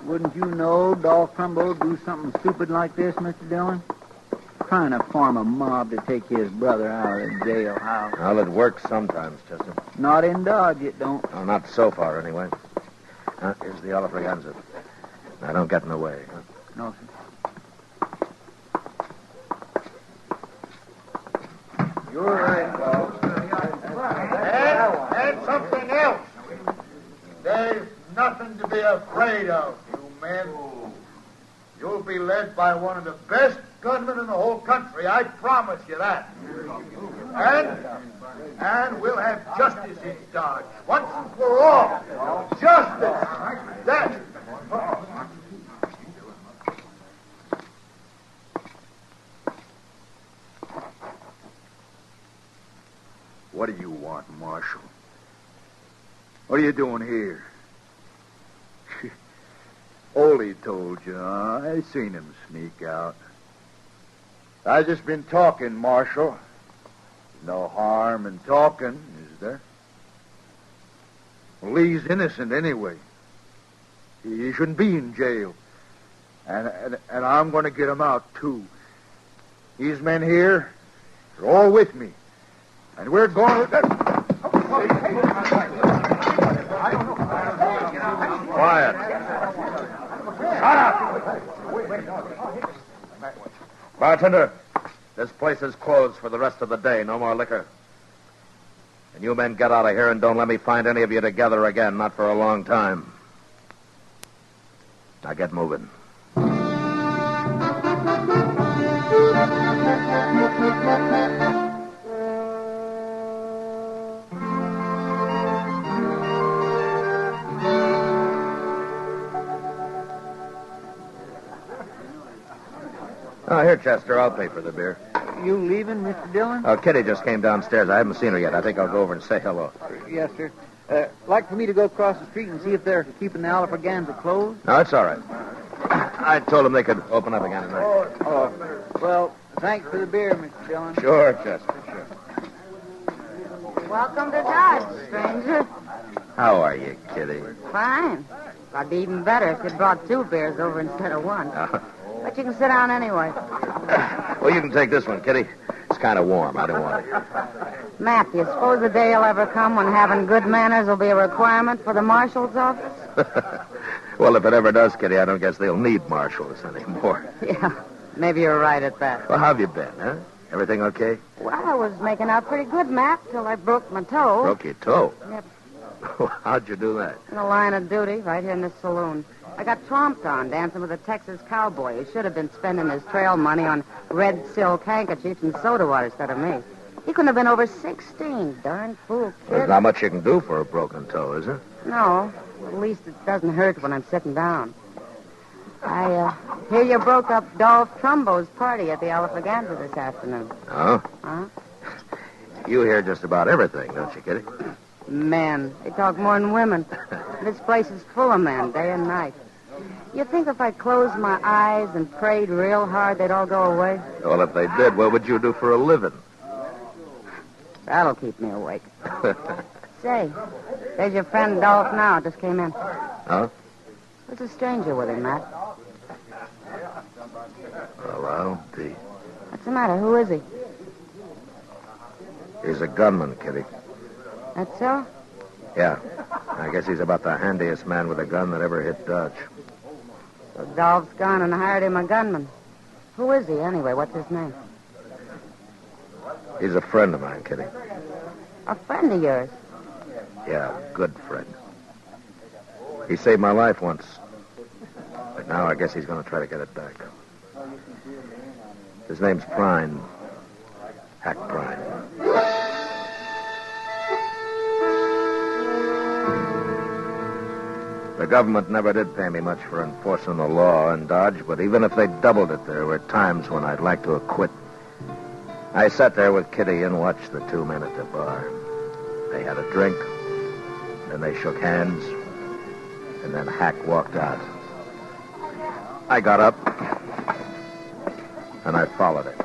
Wouldn't you know Dolph Trumbo do something stupid like this, Mr. Dillon? Trying to form a mob to take his brother out of the jailhouse. Well, it works sometimes, Chester. Not in Dodge, it don't. Well, not so far, anyway. Here's the Alfraganza. Now, don't get in the way. Huh? No, sir. You're right, Dolph. And something else. There's nothing to be afraid of, you men. You'll be led by one of the best gunmen in the whole country. I promise you that. And we'll have justice in Dodge. Once and for all. Justice. That. What do you want, Marshal? What are you doing here? Ole told you, huh? I seen him sneak out. I just been talking, Marshal. No harm in talking, is there? Well, Lee's innocent anyway. He shouldn't be in jail. And I'm going to get him out, too. These men here are all with me. And we're going to... Quiet. Shut up! Bartender, this place is closed for the rest of the day. No more liquor. And you men get out of here and don't let me find any of you together again, not for a long time. Now get moving. Oh, here, Chester. I'll pay for the beer. You leaving, Mr. Dillon? Oh, Kitty just came downstairs. I haven't seen her yet. I think I'll go over and say hello. Yes, sir. Like for me to go across the street and see if they're keeping the Alfreganza closed? No, it's all right. I told them they could open up again tonight. Oh, well, thanks for the beer, Mr. Dillon. Sure, Chester, sure. Welcome to Dodge, stranger. How are you, Kitty? Fine. I'd be even better if you'd brought 2 beers over instead of 1. But you can sit down anyway. Well, you can take this one, Kitty. It's kind of warm. I don't want it. Matt, do you suppose the day will ever come when having good manners will be a requirement for the marshal's office? Well, if it ever does, Kitty, I don't guess they'll need marshals anymore. Yeah, maybe you're right at that. Well, how have you been, huh? Everything okay? Well, I was making out pretty good, Matt, till I broke my toe. Broke your toe? Yep. How'd you do that? In the line of duty, right here in this saloon. I got tromped on dancing with a Texas cowboy who should have been spending his trail money on red silk handkerchiefs and soda water instead of me. He couldn't have been over 16. Darn fool kid. There's not much you can do for a broken toe, is there? No. At least it doesn't hurt when I'm sitting down. I hear you broke up Dolph Trumbo's party at the Alfreganza this afternoon. Oh? Huh? You hear just about everything, don't you, Kitty? Men. They talk more than women. This place is full of men, day and night. You think if I closed my eyes and prayed real hard, they'd all go away? Well, if they did, what would you do for a living? That'll keep me awake. Say, there's your friend Dolph now. Just came in. Huh? There's a stranger with him, Matt. Well, I'll be. What's the matter? Who is he? He's a gunman, Kitty. That's so? Yeah. I guess he's about the handiest man with a gun that ever hit Dodge. So Dolph's gone and hired him a gunman. Who is he, anyway? What's his name? He's a friend of mine, Kitty. A friend of yours? Yeah, a good friend. He saved my life once. But now I guess he's going to try to get it back. His name's Prine. Hack Prine. The government never did pay me much for enforcing the law in Dodge, but even if they doubled it, there were times when I'd like to have quit. I sat there with Kitty and watched the 2 men at the bar. They had a drink, then they shook hands, and then Hack walked out. I got up, and I followed it.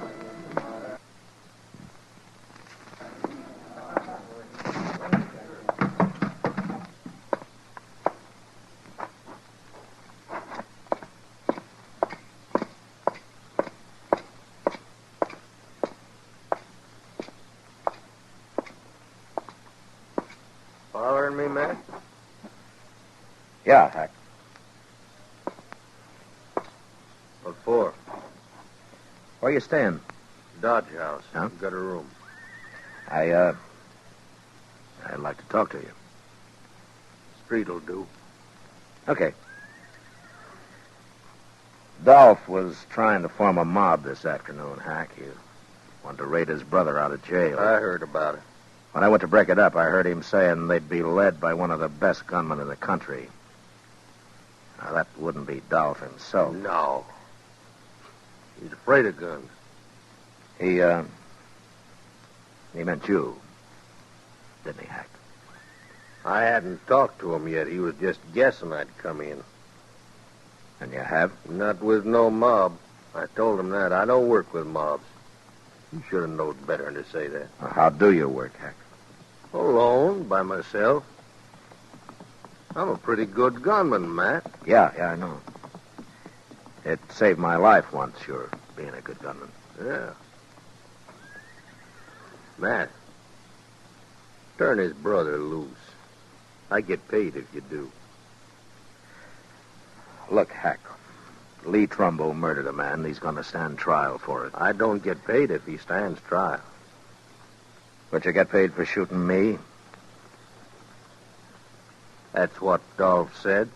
Following me, Matt? Yeah, Hack. What for? Where you staying? Dodge House. Huh? Got a room. I'd like to talk to you. Street'll do. Okay. Dolph was trying to form a mob this afternoon, Hack. He wanted to raid his brother out of jail. I heard about it. When I went to break it up, I heard him saying they'd be led by one of the best gunmen in the country. Now, that wouldn't be Dolph himself. No. He's afraid of guns. He meant you, didn't he, Hack? I hadn't talked to him yet. He was just guessing I'd come in. And you have? Not with no mob. I told him that. I don't work with mobs. You should have known better than to say that. Well, how do you work, Hack? Alone, by myself. I'm a pretty good gunman, Matt. Yeah, I know. It saved my life once, you're being a good gunman. Yeah. Matt, turn his brother loose. I get paid if you do. Look, Hack, Lee Trumbo murdered a man. He's going to stand trial for it. I don't get paid if he stands trial. But you get paid for shooting me? That's what Dolph said.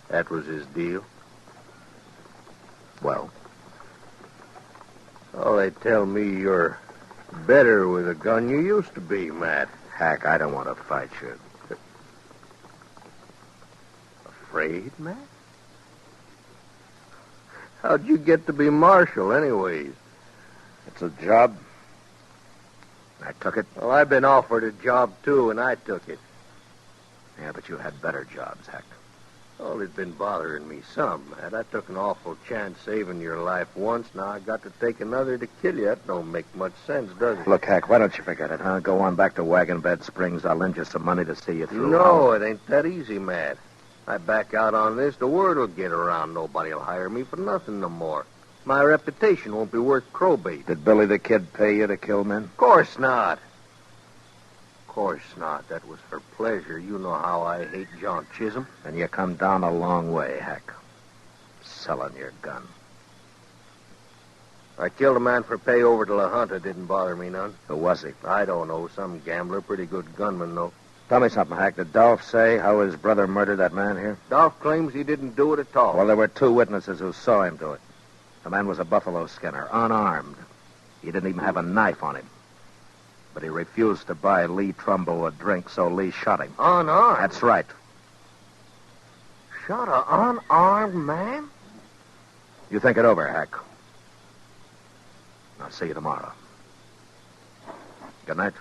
That was his deal. Well, Oh, they tell me you're better with a gun you used to be, Matt. Hack, I don't want to fight you. Afraid, Matt? How'd you get to be marshal, anyways? It's a job. I took it. Well, I've been offered a job, too, and I took it. Yeah, but you had better jobs, Hack. Oh, it's been bothering me some, Matt. I took an awful chance saving your life once. Now I got to take another to kill you. That don't make much sense, does it? Look, Hack, why don't you forget it, huh? Go on back to Wagon Bed Springs. I'll lend you some money to see you through. No, it ain't that easy, Matt. I back out on this, the word will get around. Nobody'll hire me for nothing no more. My reputation won't be worth crowbait. Did Billy the Kid pay you to kill men? Of course not. Of course not. That was for pleasure. You know how I hate John Chisholm. And you come down a long way, Hack. Selling your gun. I killed a man for pay over to La Junta. Didn't bother me none. Who was he? I don't know. Some gambler. Pretty good gunman, though. Tell me something, Hack. Did Dolph say how his brother murdered that man here? Dolph claims he didn't do it at all. Well, there were 2 witnesses who saw him do it. The man was a buffalo skinner, unarmed. He didn't even have a knife on him. But he refused to buy Lee Trumbull a drink, so Lee shot him. Unarmed? That's right. Shot an unarmed man? You think it over, Hack. I'll see you tomorrow. Good night.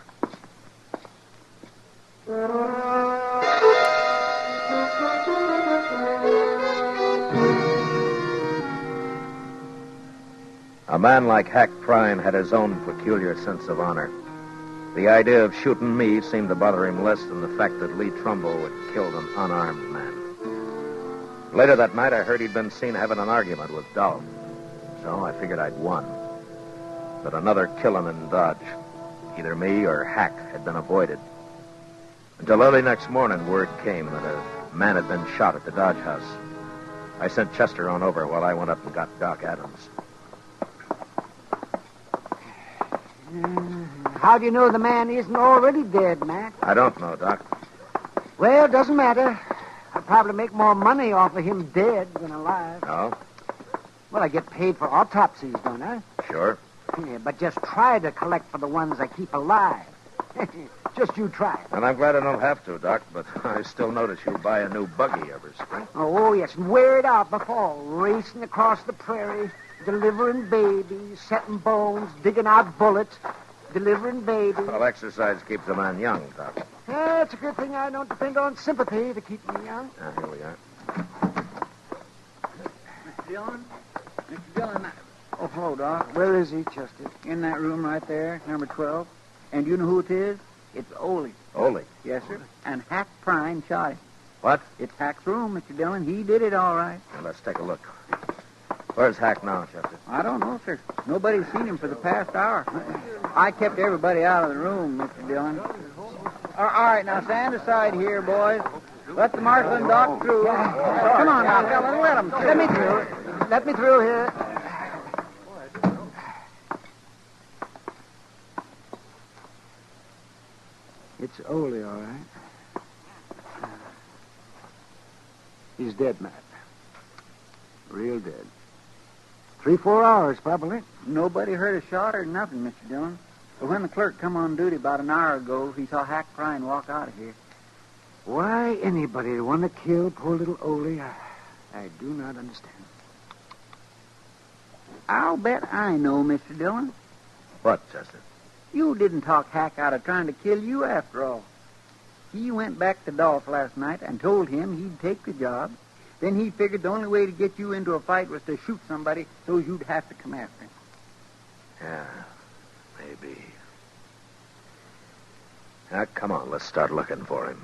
A man like Hack Prine had his own peculiar sense of honor. The idea of shooting me seemed to bother him less than the fact that Lee Trumbull had killed an unarmed man. Later that night, I heard he'd been seen having an argument with Dolph. So I figured I'd won. But another killing in Dodge, either me or Hack, had been avoided. Until early next morning, word came that a man had been shot at the Dodge house. I sent Chester on over while I went up and got Doc Adams. How do you know the man isn't already dead, Mac? I don't know, Doc. Well, it doesn't matter. I'll probably make more money off of him dead than alive. No? Well, I get paid for autopsies, don't I? Sure. Yeah, but just try to collect for the ones I keep alive. Just you try. And I'm glad I don't have to, Doc, but I still notice you buy a new buggy every spring. Oh, yes, and wear it out before. Racing across the prairie, delivering babies, setting bones, digging out bullets, delivering babies. Well, exercise keeps a man young, Doc. Yeah, it's a good thing I don't depend on sympathy to keep me young. Here we are. Mr. Dillon? Mr. Dillon, Oh, hello, Doc. Where is he, Chester? in that room right there, number 12. And you know who it is? It's Ole. Ole? Yes, sir. And Hack Prine shot him. What? It's Hack's room, Mr. Dillon. He did it all right. Well, let's take a look. Where's Hack now, Chester? I don't know, sir. Nobody's seen him for the past hour. I kept everybody out of the room, Mr. Dillon. All right, now stand aside here, boys. Let the marshal and Doc through. Come on now, fellas, let them through. Let me through. Let me through here. It's Ole, all right. He's dead, Matt. Real dead. 3-4 hours, probably. Nobody heard a shot or nothing, Mr. Dillon. But when the clerk come on duty about an hour ago, he saw Hack Prine walk out of here. Why anybody would want to kill poor little Ole, I do not understand. I'll bet I know, Mr. Dillon. What, Chester? You didn't talk Hack out of trying to kill you after all. He went back to Dolph last night and told him he'd take the job. Then he figured the only way to get you into a fight was to shoot somebody so you'd have to come after him. Yeah, maybe. Now, come on, let's start looking for him.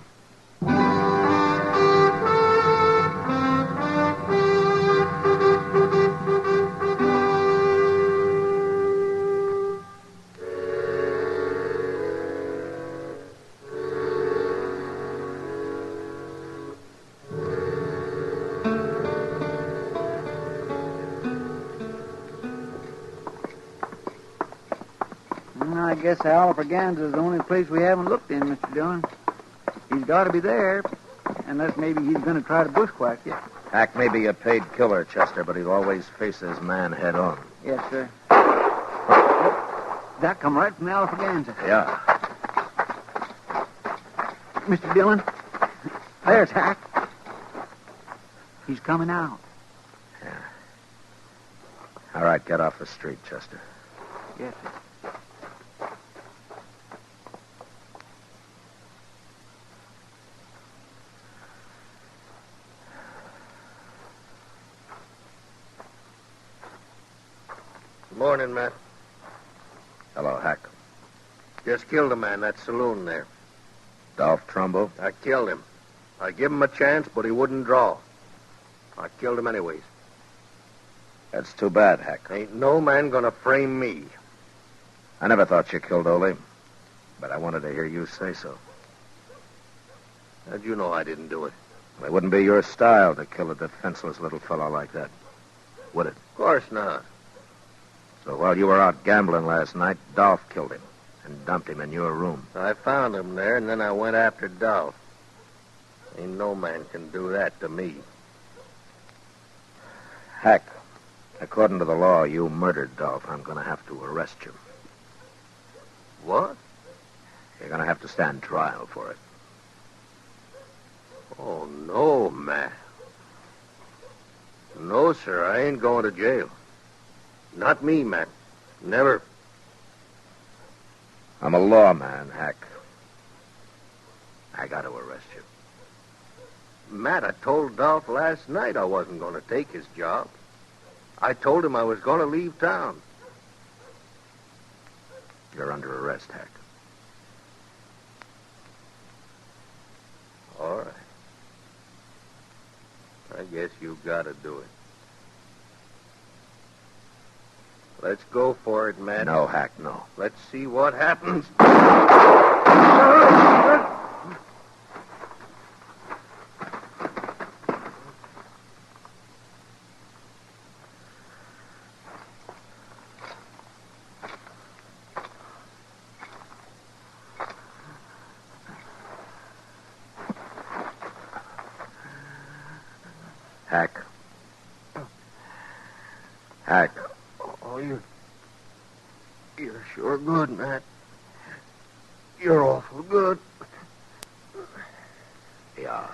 I guess Alfraganza's the only place we haven't looked in, Mr. Dillon. He's got to be there, unless maybe he's going to try to bushwhack you. Hack may be a paid killer, Chester, but he'll always face his man head on. Yes, sir. That come right from the Alfraganza. Yeah. Mr. Dillon, there's Hack. He's coming out. Yeah. All right, get off the street, Chester. Yes, sir. Morning, Matt. Hello, Hack. Just killed a man in that saloon there. Dolph Trumbo? I killed him. I give him a chance, but he wouldn't draw. I killed him anyways. That's too bad, Hack. Ain't no man gonna frame me. I never thought you killed Ole, but I wanted to hear you say so. How'd you know I didn't do it? Well, it wouldn't be your style to kill a defenseless little fellow like that, would it? Of course not. So while you were out gambling last night, Dolph killed him and dumped him in your room. I found him there, and then I went after Dolph. Ain't no man can do that to me. Hack, according to the law, you murdered Dolph. I'm going to have to arrest you. What? You're going to have to stand trial for it. Oh, no, Matt. No, sir, I ain't going to jail. Not me, Matt. Never. I'm a lawman, Hack. I got to arrest you. Matt, I told Dolph last night I wasn't going to take his job. I told him I was going to leave town. You're under arrest, Hack. All right. I guess you've got to do it. Let's go for it, Matt. No, Hack, no. Let's see what happens. Hack. Hack. Oh, you're sure good, Matt. You're awful good. Yeah.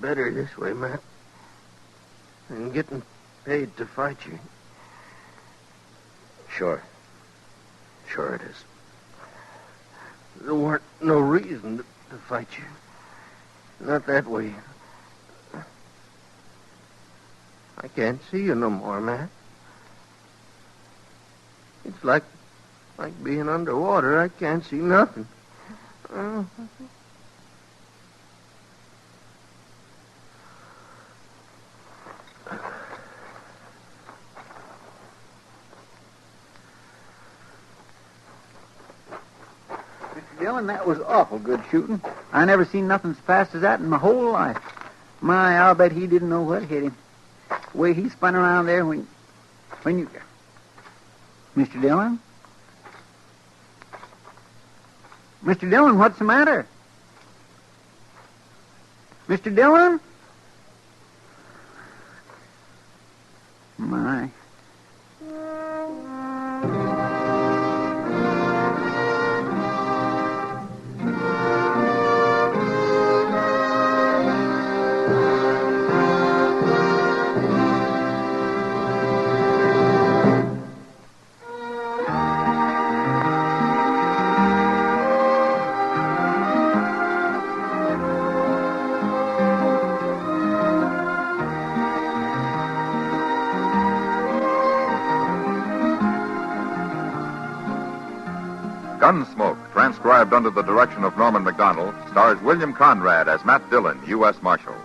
Better this way, Matt. I'm getting paid to fight you. Sure. Sure it is. There weren't no reason to fight you. Not that way. I can't see you no more, Matt. It's like being underwater. I can't see nothing. Mr. Dillon, that was awful good shooting. I never seen nothing as fast as that in my whole life. My, I'll bet he didn't know what hit him. The way he spun around there when you... Mr. Dillon? Mr. Dillon, what's the matter? Mr. Dillon? My... Gunsmoke, transcribed under the direction of Norman Macdonald, stars William Conrad as Matt Dillon, U.S. Marshal.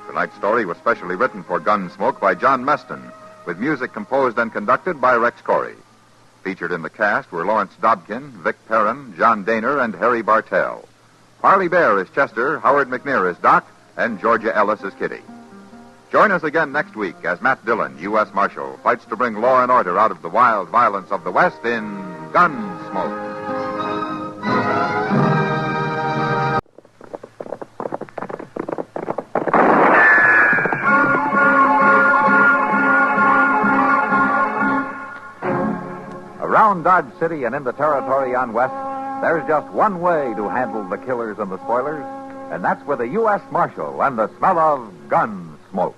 Tonight's story was specially written for Gunsmoke by John Meston, with music composed and conducted by Rex Corey. Featured in the cast were Lawrence Dobkin, Vic Perrin, John Daner, and Harry Bartell. Harley Bear is Chester, Howard McNear is Doc, and Georgia Ellis is Kitty. Join us again next week as Matt Dillon, U.S. Marshal, fights to bring law and order out of the wild violence of the West in Gunsmoke. Around Dodge City and in the territory on West, there's just one way to handle the killers and the spoilers, and that's with a U.S. Marshal and the smell of Gunsmoke.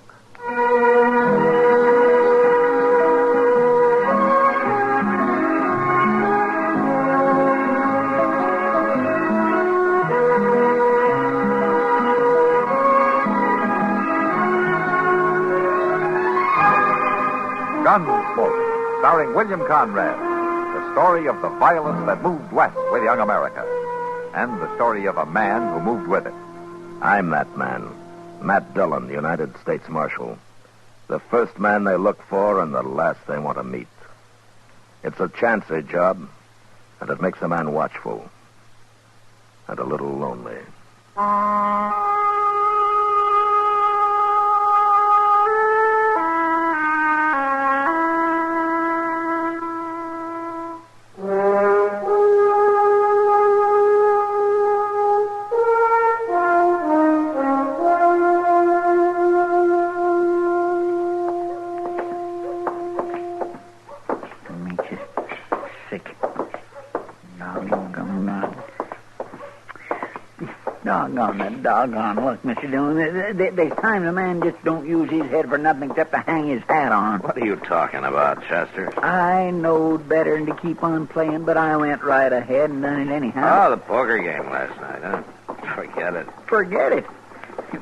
Gunsmoke, starring William Conrad. The story of the violence that moved west with young America. And the story of a man who moved with it. I'm that man. Matt Dillon, United States Marshal. The first man they look for and the last they want to meet. It's a chancy job, and it makes a man watchful. And a little lonely. Doggone that doggone luck, Mr. Dillon. There's times a man just don't use his head for nothing except to hang his hat on. What are you talking about, Chester? I knowed better than to keep on playing, but I went right ahead and done it anyhow. Oh, the poker game last night, huh? Forget it. Forget it.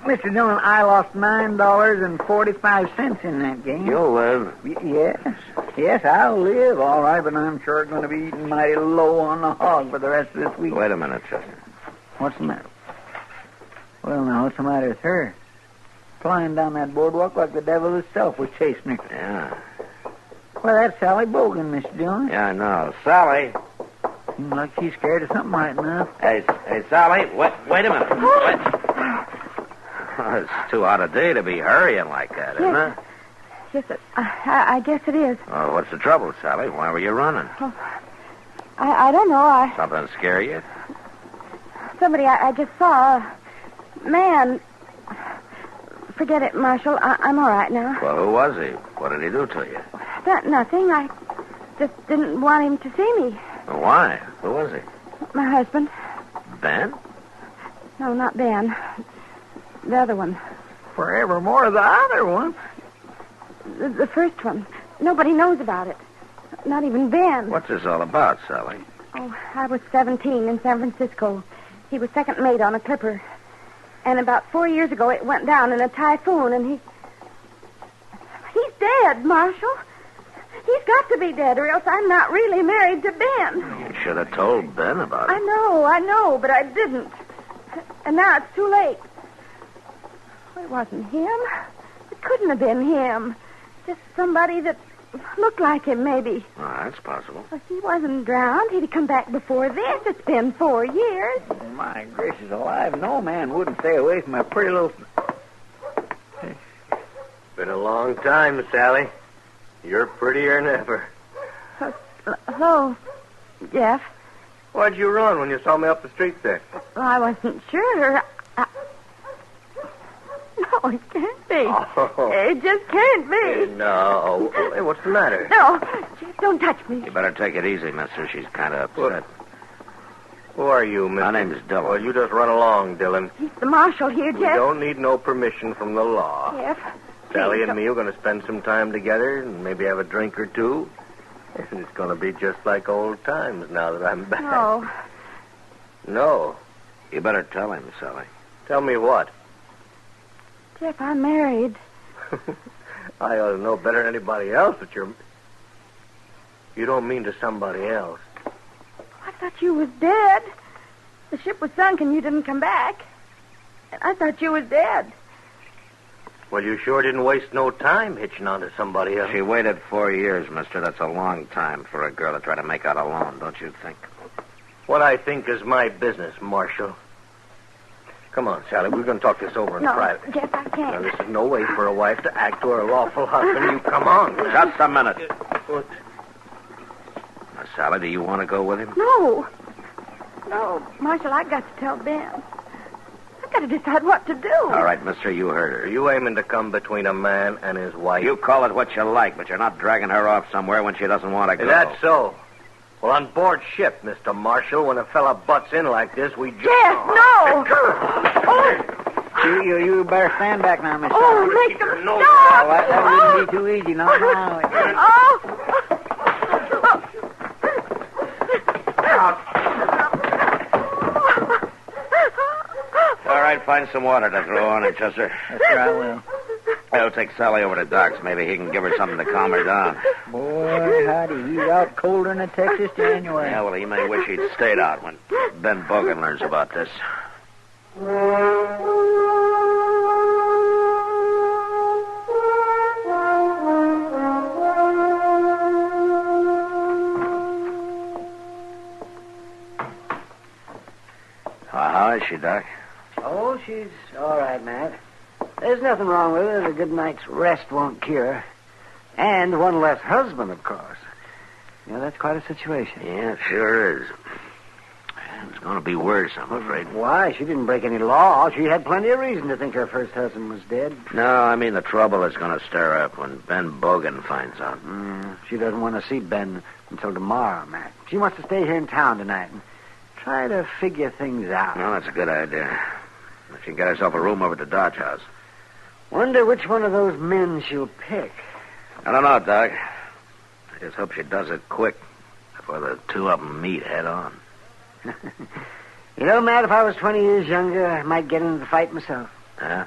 Mr. Dillon, I lost $9.45 in that game. You'll live. Yes, I'll live, all right, but I'm sure going to be eating mighty low on the hog for the rest of this week. Wait a minute, Chester. What's the matter? Well, now, what's the matter with her? Flying down that boardwalk like the devil himself was chasing her. Yeah. Well, that's Sally Bogan, Mr. Dillon. Yeah, I know. Sally. Seems like she's scared of something right enough. Hey, Sally, wait a minute. Wait. Oh, it's too hot a day to be hurrying like that, isn't it? Yes, I guess it is. Oh, what's the trouble, Sally? Why were you running? Oh, I don't know. Something scare you? Somebody I just saw. Man. Forget it, Marshal. I'm all right now. Well, who was he? What did he do to you? Nothing. I just didn't want him to see me. Well, why? Who was he? My husband. Ben? No, not Ben. The other one. Forevermore, the other one? The first one. Nobody knows about it. Not even Ben. What's this all about, Sally? Oh, I was 17 in San Francisco. He was second mate on a clipper. And about 4 years ago, it went down in a typhoon, and he's dead, Marshal. He's got to be dead, or else I'm not really married to Ben. You should have told Ben about it. I know, but I didn't. And now it's too late. Well, it wasn't him. It couldn't have been him. Just somebody that looked like him, maybe. Oh, that's possible. Well, he wasn't drowned. He'd come back before this. It's been 4 years. Oh, my gracious alive. No man wouldn't stay away from a pretty little... Been a long time, Sally. You're prettier than ever. Hello, Jeff. Why'd you run when you saw me up the street there? Well, I wasn't sure. No, it can't be. Oh. It just can't be. No. Hey, what's the matter? No, Jeff, don't touch me. You better take it easy, mister. She's kind of upset. Who are you, mister? My name's Dillon. Well, you just run along, Dillon. He's the marshal here, We Jeff. don't need no permission from the law. Jeff. Sally and me are going to spend some time together and maybe have a drink or two. And it's going to be just like old times now that I'm back. No. No. You better tell him, Sally. Tell me what? Jeff, I'm married. I ought to know better than anybody else that you're... You don't mean to somebody else. I thought you was dead. The ship was sunk and you didn't come back. And I thought you was dead. Well, you sure didn't waste no time hitching on to somebody else. She waited 4 years, mister. That's a long time for a girl to try to make out alone, don't you think? What I think is my business, Marshal. Come on, Sally. We're going to talk this over in private. Jeff, I can't. Now, this is no way for a wife to act to her lawful husband. You come on. Just a minute. Now, Sally, do you want to go with him? No, Marshal, I got to tell Ben. I got to decide what to do. All right, mister, you heard her. Are you aiming to come between a man and his wife? You call it what you like, but you're not dragging her off somewhere when she doesn't want to go. That's so. Well, on board ship, Mr. Marshal, when a fella butts in like this, we just... Jeff, no! You better stand back now, Miss. Oh, make them stop! Oh, that wouldn't be too easy, no. All right, find some water to throw on her, Chester. Yes, sir, I will. I'll take Sally over to Doc's. Maybe he can give her something to calm her down. Boy, howdy, he's out colder than a Texas January. Yeah, well, he may wish he'd stayed out when Ben Bogan learns about this. How is she, Doc? Oh, she's all right, Matt. There's nothing wrong with her. A good night's rest won't cure her. And one less husband, of course. Yeah, that's quite a situation. Yeah, it sure is. It's going to be worse, I'm afraid. Why? She didn't break any law. She had plenty of reason to think her first husband was dead. No, I mean the trouble is going to stir up when Ben Bogan finds out. She doesn't want to see Ben until tomorrow, Matt. She wants to stay here in town tonight and try to figure things out. Well, that's a good idea. She can get herself a room over at the Dodge House. Wonder which one of those men she'll pick. I don't know, Doc. I just hope she does it quick before the two of them meet head on. You know, Matt, if I was 20 years younger, I might get into the fight myself. Huh?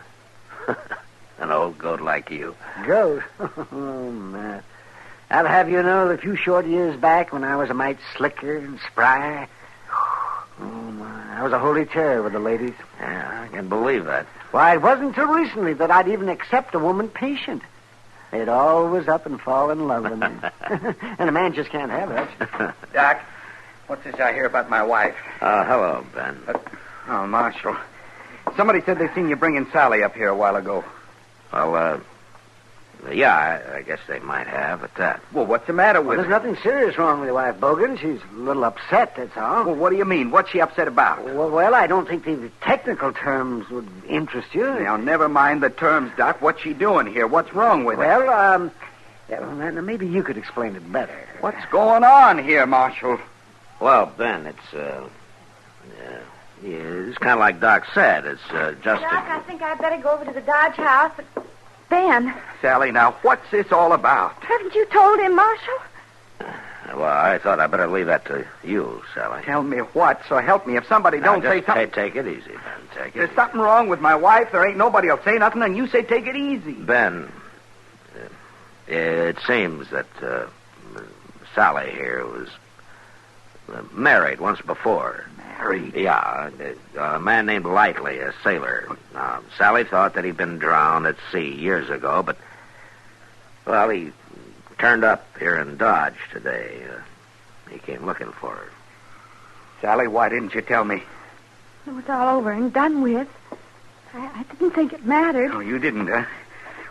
An old goat like you. Goat? Oh, Matt. I'll have you know that a few short years back when I was a mite slicker and spry, oh, my, I was a holy terror with the ladies. Yeah, I can believe that. Why, it wasn't until recently that I'd even accept a woman patient. They'd always up and fall in love with me. And a man just can't have that. Doc, what's this I hear about my wife? Hello, Ben. Oh, Marshal. Somebody said they seen you bringing Sally up here a while ago. Well, yeah, I guess they might have at that. Well, what's the matter with There's nothing serious wrong with your wife, Bogan. She's a little upset, that's all. Well, what do you mean? What's she upset about? Well, I don't think the technical terms would interest you. Now, never mind the terms, Doc. What's she doing here? What's wrong with her? Well, now, maybe you could explain it better. What's going on here, Marshal? Well, Ben, it's kind of like Doc said. It's just... Doc, I think I'd better go over to the Dodge House. Ben. Sally, now, what's this all about? Haven't you told him, Marshal? Well, I thought I'd better leave that to you, Sally. Tell me what, so help me. If somebody don't say something... Take it easy, Ben. Take it There's easy. something wrong with my wife. There ain't nobody will say nothing, and you say take it easy. Ben, it seems that Sally here was married once before. Married? Yeah, a man named Lightly, a sailor. Sally thought that he'd been drowned at sea years ago, but, well, he turned up here in Dodge today. He came looking for her. Sally, why didn't you tell me? It was all over and done with. I didn't think it mattered. Oh, you didn't, huh?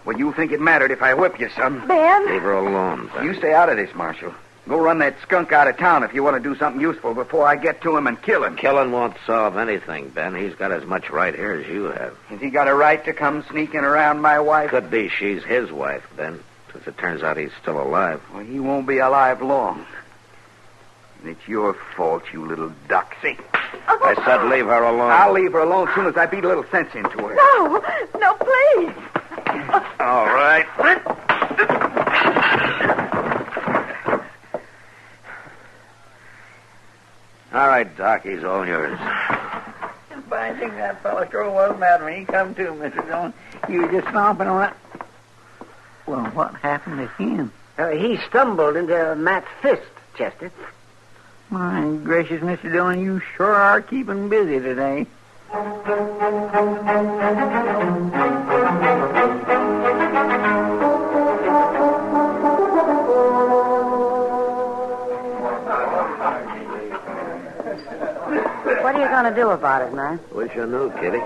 Well, you think it mattered if I whip you, son. Ben? Leave her alone, Ben. You stay out of this, Marshal. Go run that skunk out of town if you want to do something useful before I get to him and kill him. Killing won't solve anything, Ben. He's got as much right here as you have. Has he got a right to come sneaking around my wife? Could be she's his wife, Ben, since it turns out he's still alive. Well, he won't be alive long. And it's your fault, you little duck. See? I said leave her alone. I'll leave her alone as soon as I beat a little sense into her. No, please. All right. All right, Doc, he's all yours. I think that fellow sure was mad when he come to, Mr. Jones. He was just stomping on it. Well, what happened to him? He stumbled into Matt's fist, Chester. My gracious, Mr. Dillon, you sure are keeping busy today. What are you going to do about it, man? Wish I knew, Kitty.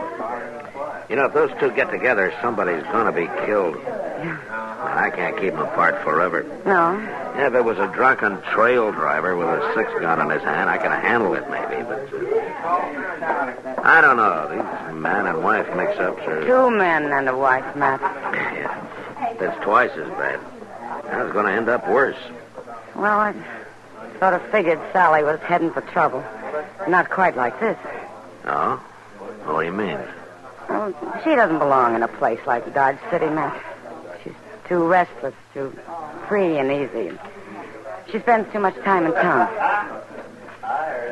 You know, if those two get together, somebody's going to be killed. And I can't keep them apart forever. No? Yeah, if it was a drunken trail driver with a 6-gun in his hand, I could handle it maybe, but... I don't know. These man and wife mix-ups are... 2 men and a wife, Matt. Yeah, that's twice as bad. I was going to end up worse. Well, Sort of figured Sally was heading for trouble. Not quite like this. Oh? What do you mean? Well, she doesn't belong in a place like Dodge City, Matt. She's too restless, too free and easy. She spends too much time in town.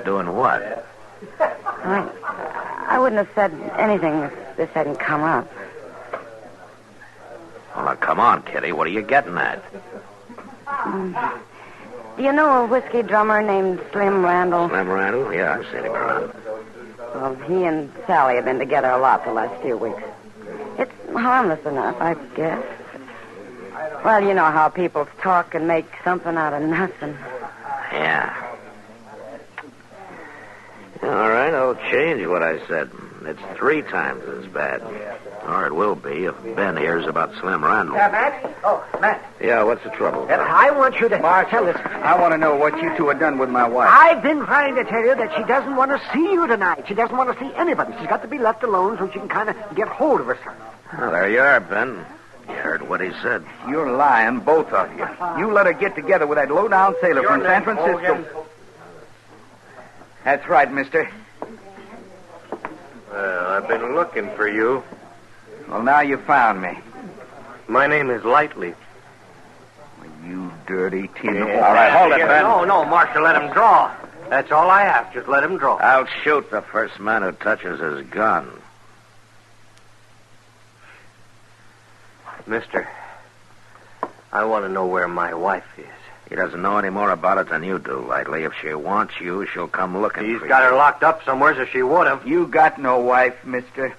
Doing what? I wouldn't have said anything if this hadn't come up. Well, now, come on, Kitty. What are you getting at? Do you know a whiskey drummer named Slim Randall? Slim Randall? Yeah, I've seen him around. Well, he and Sally have been together a lot the last few weeks. It's harmless enough, I guess. Well, you know how people talk and make something out of nothing. Yeah. All right, I'll change what I said. It's 3 times as bad. Or it will be if Ben hears about Slim Randall. Matt? Oh, Matt. Yeah, what's the trouble? I want you to tell us. I want to know what you two have done with my wife. I've been trying to tell you that she doesn't want to see you tonight. She doesn't want to see anybody. She's got to be left alone so she can kind of get hold of herself. Oh, there you are, Ben. You heard what he said. You're lying, both of you. You let her get together with that low-down sailor from San Francisco. That's right, mister. Well, I've been looking for you. Well, now you found me. My name is Lightly. You dirty tin. Yeah. All right, hold it, Ben. No, Marshal, let him draw. That's all I ask. Just let him draw. I'll shoot the first man who touches his gun. Mister, I want to know where my wife is. He doesn't know any more about it than you do, Lightly. If she wants you, she'll come looking He's for got you. her locked up somewhere, so she would have. You got no wife, mister.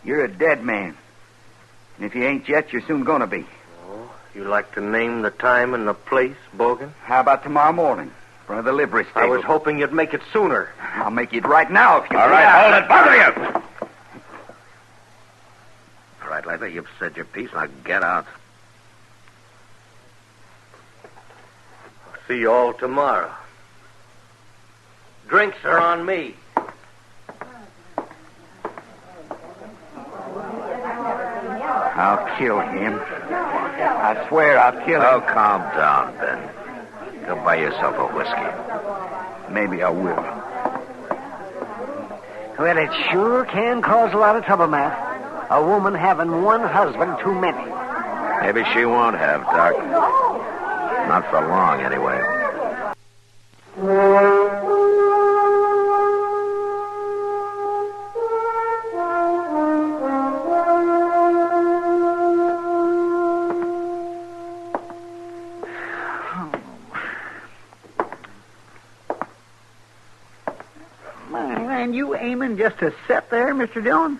You're a dead man. And if you ain't yet, you're soon gonna be. Oh, you like to name the time and the place, Bogan? How about tomorrow morning, in front of the livery stable? I was hoping you'd make it sooner. I'll make it right now if you... All right, hold it, both of you! All right, Lightly, you've said your piece. Now get out. See you all tomorrow. Drinks are on me. I'll kill him. I swear I'll kill him. Oh, calm down, Ben. Go buy yourself a whiskey. Maybe I will. Well, it sure can cause a lot of trouble, Matt. A woman having one husband too many. Maybe she won't have, Doc. Not for long, anyway. Man, you aiming just to sit there, Mr. Dillon?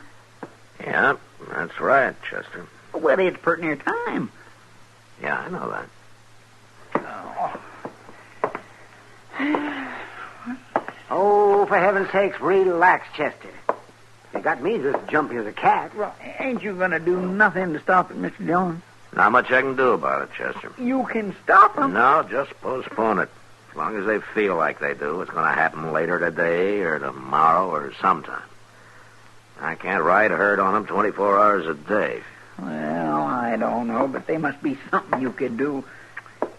Yeah, that's right, Chester. Well, it's pretty near time. Yeah, I know that. Oh, for heaven's sakes, relax, Chester. You got me just jumpy as a cat. Well, ain't you going to do nothing to stop it, Mr. Dillon? Not much I can do about it, Chester. You can stop them. No, just postpone it. As long as they feel like they do, it's going to happen later today or tomorrow or sometime. I can't ride herd on them 24 hours a day. Well, I don't know, but there must be something you could do.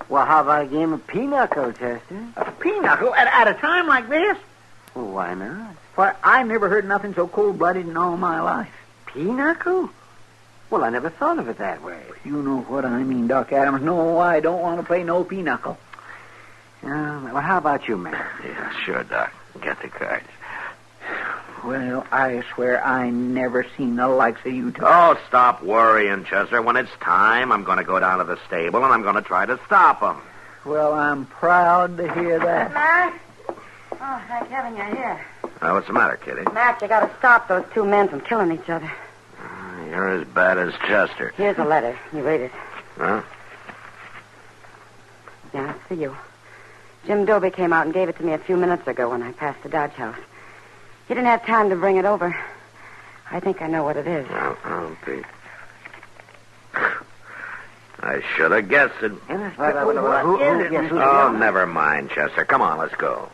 Well, how about a game of pinochle, Chester? A pinochle? At a time like this? Well, why not? Why, I never heard nothing so cold-blooded in all my life. Pinochle? Well, I never thought of it that way. You know what I mean, Doc Adams. No, I don't want to play no pinochle. Well, how about you, man? Yeah, sure, Doc. Get the cards. Well, I swear I never seen the likes of you two. Oh, stop worrying, Chester. When it's time, I'm going to go down to the stable and I'm going to try to stop them. Well, I'm proud to hear that. Matt? Oh, thank heaven you're here. What's the matter, Kitty? Matt, you got to stop those two men from killing each other. You're as bad as Chester. Here's a letter. You read it. Huh? Yeah, it's for you. Jim Doby came out and gave it to me a few minutes ago when I passed the Dodge house. He didn't have time to bring it over. I think I know what it is. I'll be... I should have guessed it. Oh, never mind, Chester. Come on, let's go.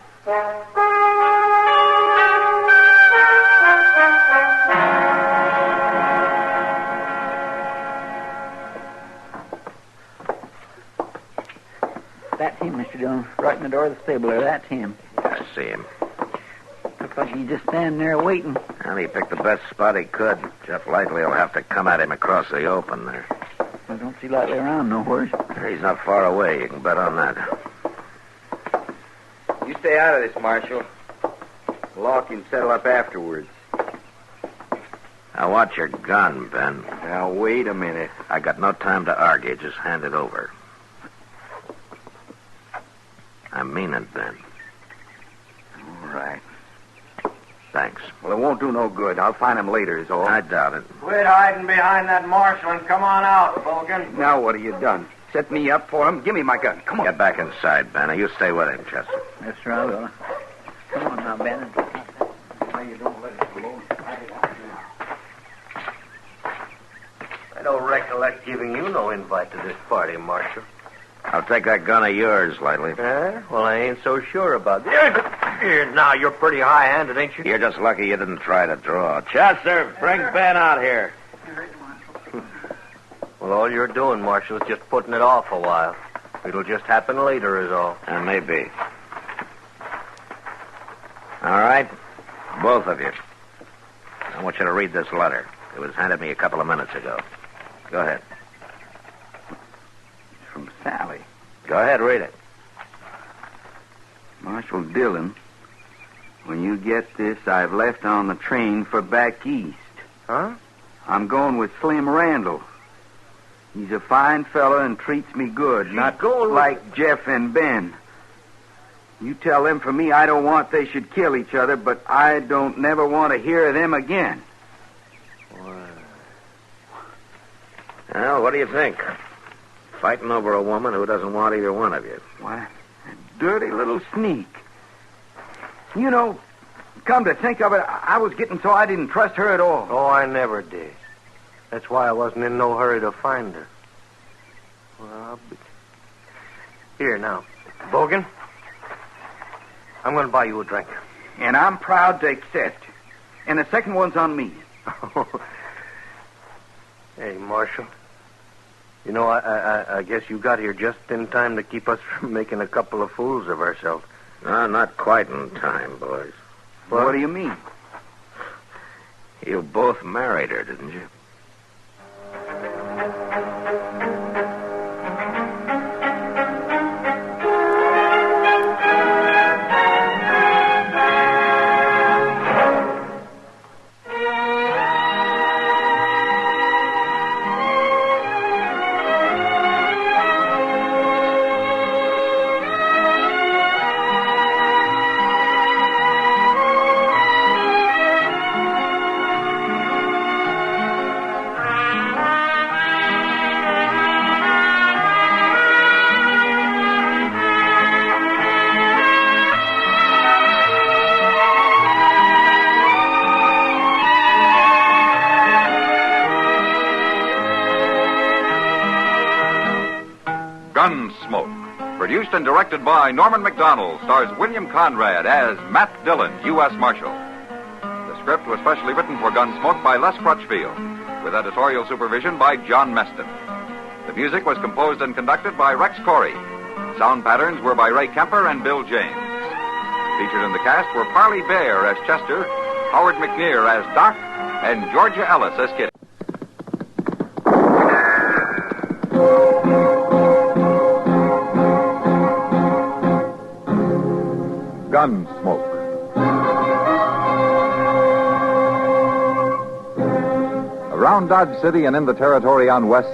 That's him, Mr. Mr. Dillon. Right in the door of the stable there. That's him. I see him. Looks like he's just standing there waiting. Well, he picked the best spot he could. Jeff Lightly will have to come at him across the open there. I don't see Lightly around nowhere. He's not far away. You can bet on that. You stay out of this, Marshal. The law can settle up afterwards. Now, watch your gun, Ben. Now, wait a minute. I got no time to argue. Just hand it over. I mean it, Ben. All right. Thanks. Well, it won't do no good. I'll find him later, is all. I doubt it. Quit hiding behind that marshal and come on out, Bogan. Now, what have you done? Set me up for him? Give me my gun. Come on. Get back inside, Ben. Now, you stay with him, Chester. Yes, sir, I will. Come on now, Ben. Why you don't let it alone? I don't recollect giving you no invite to this party, Marshal. I'll take that gun of yours, Lightly. Well, I ain't so sure about that. Here, now, you're pretty high-handed, ain't you? You're just lucky you didn't try to draw. Chester, bring Ben out here. Well, all you're doing, Marshal, is just putting it off a while. It'll just happen later, is all. Maybe. All right, both of you. I want you to read this letter. It was handed me a couple of minutes ago. Go ahead. It's from Sally. Go ahead, read it. Marshal Dillon, when you get this, I've left on the train for back east. Huh? I'm going with Slim Randall. He's a fine fella and treats me good, not like Jeff and Ben. You tell them for me I don't want they should kill each other, but I don't never want to hear of them again. Well, what do you think? Fighting over a woman who doesn't want either one of you. Why, a dirty little sneak. You know, come to think of it, I was getting so I didn't trust her at all. Oh, I never did. That's why I wasn't in no hurry to find her. Well, here now, Bogan, I'm going to buy you a drink. And I'm proud to accept. And the second one's on me. Hey, Marshal. You know, I guess you got here just in time to keep us from making a couple of fools of ourselves. No, not quite in time, boys. What do you mean? You both married her, didn't you? Gunsmoke, produced and directed by Norman McDonald, stars William Conrad as Matt Dillon, U.S. Marshal. The script was specially written for Gunsmoke by Les Crutchfield, with editorial supervision by John Meston. The music was composed and conducted by Rex Corey. Sound patterns were by Ray Kemper and Bill James. Featured in the cast were Parley Bear as Chester, Howard McNear as Doc, and Georgia Ellis as Kitty. Gunsmoke. Around Dodge City and in the territory on West,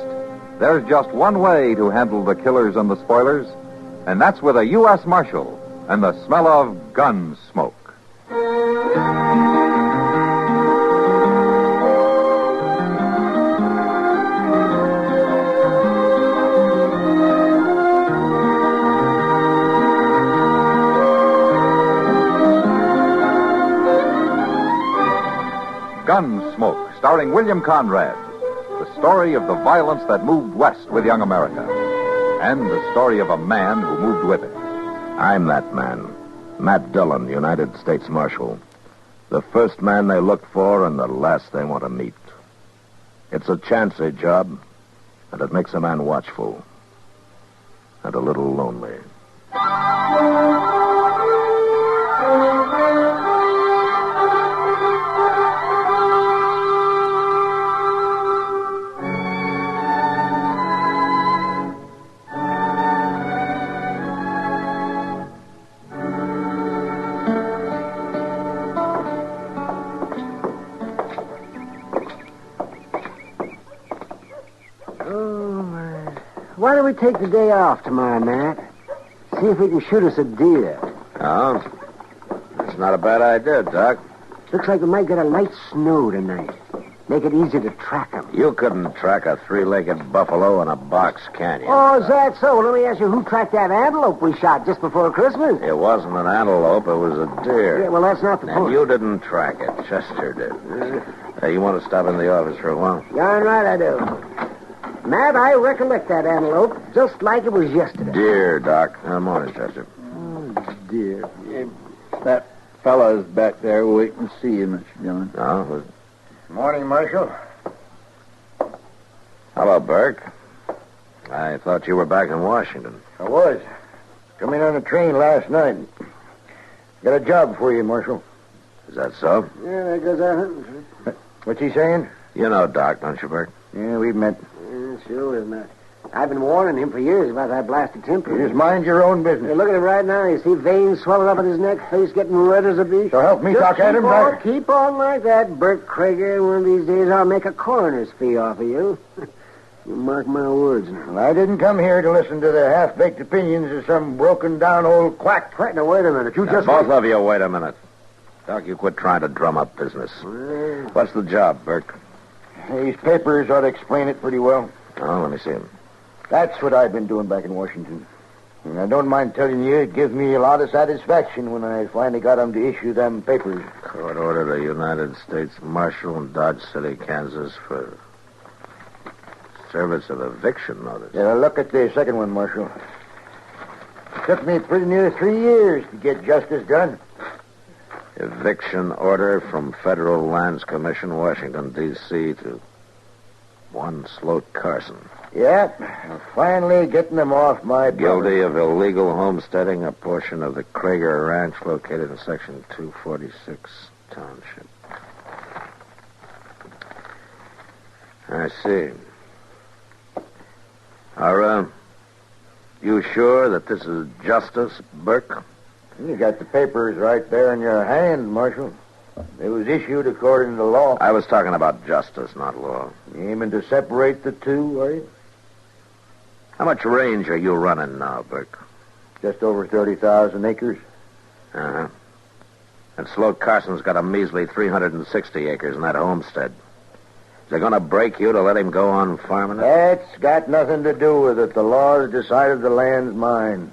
there's just one way to handle the killers and the spoilers, and that's with a U.S. Marshal and the smell of Gunsmoke. Gunsmoke, starring William Conrad. The story of the violence that moved west with young America. And the story of a man who moved with it. I'm that man. Matt Dillon, United States Marshal. The first man they look for and the last they want to meet. It's a chancy job, and it makes a man watchful. And a little lonely. Why don't we take the day off tomorrow, Matt? See if we can shoot us a deer. Oh? That's not a bad idea, Doc. Looks like we might get a light snow tonight. Make it easy to track them. You couldn't track a three-legged buffalo in a box, can you? Oh, is that so? Let me ask you, who tracked that antelope we shot just before Christmas? It wasn't an antelope, it was a deer. Yeah, well, that's not the And point. you didn't track it. Chester did. You want to stop in the office for a while? Darn right I do. Matt, I recollect that antelope just like it was yesterday. Deer, Doc. Morning, Chester. Oh, dear. Yeah, that fellow's back there waiting to see you, Mr. Dillon. Oh, Morning, Marshal. hello, Burke. I thought you were back in Washington. I was. Come in on a train last night. Got a job for you, Marshal. Is that so? Yeah, there goes our hunting. What's he saying? You know Doc, don't you, Burke? Yeah, we've met. Yeah, sure, Matt. I've been warning him for years about that blasted temper. You just mind your own business. Hey, look at him right now. You see veins swelling up in his neck, face getting red as a beet. So help me Just talk at him, Doc. Keep on like that, Bert Krager. One of these days I'll make a coroner's fee off of you. You mark my words now. Well, I didn't come here to listen to the half-baked opinions of some broken-down old quack. Quack, now, wait a minute. You Now, just... both of you, wait a minute. Doc, you quit trying to drum up business. What's the job, Burke? These papers ought to explain it pretty well. Oh, let me see them. That's what I've been doing back in Washington. And I don't mind telling you, it gives me a lot of satisfaction when I finally got them to issue them papers. Court order the United States Marshal in Dodge City, Kansas for service of eviction notice. Yeah, look at the second one, Marshal. Took me pretty near 3 years to get justice done. Eviction order from Federal Lands Commission, Washington, D.C. to one Sloat Carson. Yep, finally getting them off my... Guilty of illegal homesteading a portion of the Krager Ranch located in Section 246 Township. I see. Are, you sure that this is justice, Burke? You got the papers right there in your hand, Marshal. It was issued according to law. I was talking about justice, not law. You aiming to separate the two, are you? How much range are you running now, Burke? Just over 30,000 acres. Uh-huh. And Sloat Carson's got a measly 360 acres in that homestead. Is they going to break you to let him go on farming it? That's got nothing to do with it. The law has decided the land's mine.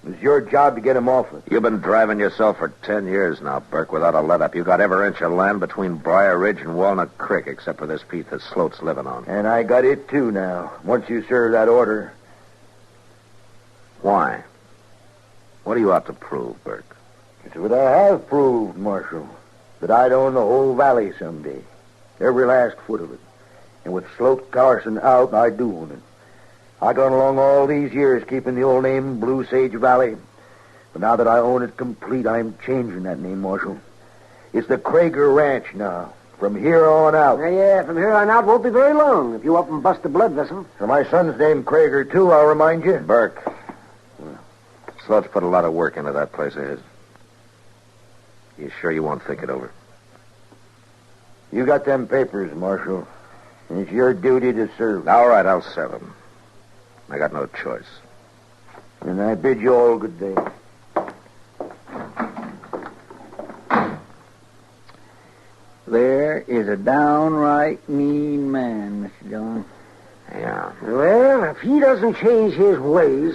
It's your job to get him off it. You've been driving yourself for 10 years now, Burke, without a let-up. You got every inch of land between Briar Ridge and Walnut Creek, except for this piece that Sloat's living on. And I got it, too, now, once you serve that order. Why? What do you have to prove, Burke? It's what I have proved, Marshal. That I'd own the whole valley someday. Every last foot of it. And with Sloat Carson out, I do own it. I gone along all these years keeping the old name Blue Sage Valley. But now that I own it complete, I'm changing that name, Marshal. It's the Krager Ranch now. From here on out. Yeah, from here on out won't be very long if you up and bust a blood vessel. So my son's named Krager, too, I'll remind you. Burke. Sloat's put a lot of work into that place of his. You sure you won't think it over? You got them papers, Marshal. And it's your duty to serve. All right, I'll serve them. I got no choice. And I bid you all good day. There is a downright mean man, Mr. Dillon. Yeah. Well, if he doesn't change his ways,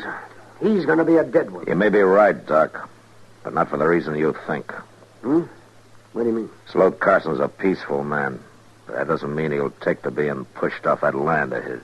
he's going to be a dead one. You may be right, Doc, but not for the reason you think. Hmm? What do you mean? Sloat Carson's a peaceful man, but that doesn't mean he'll take to being pushed off that land of his.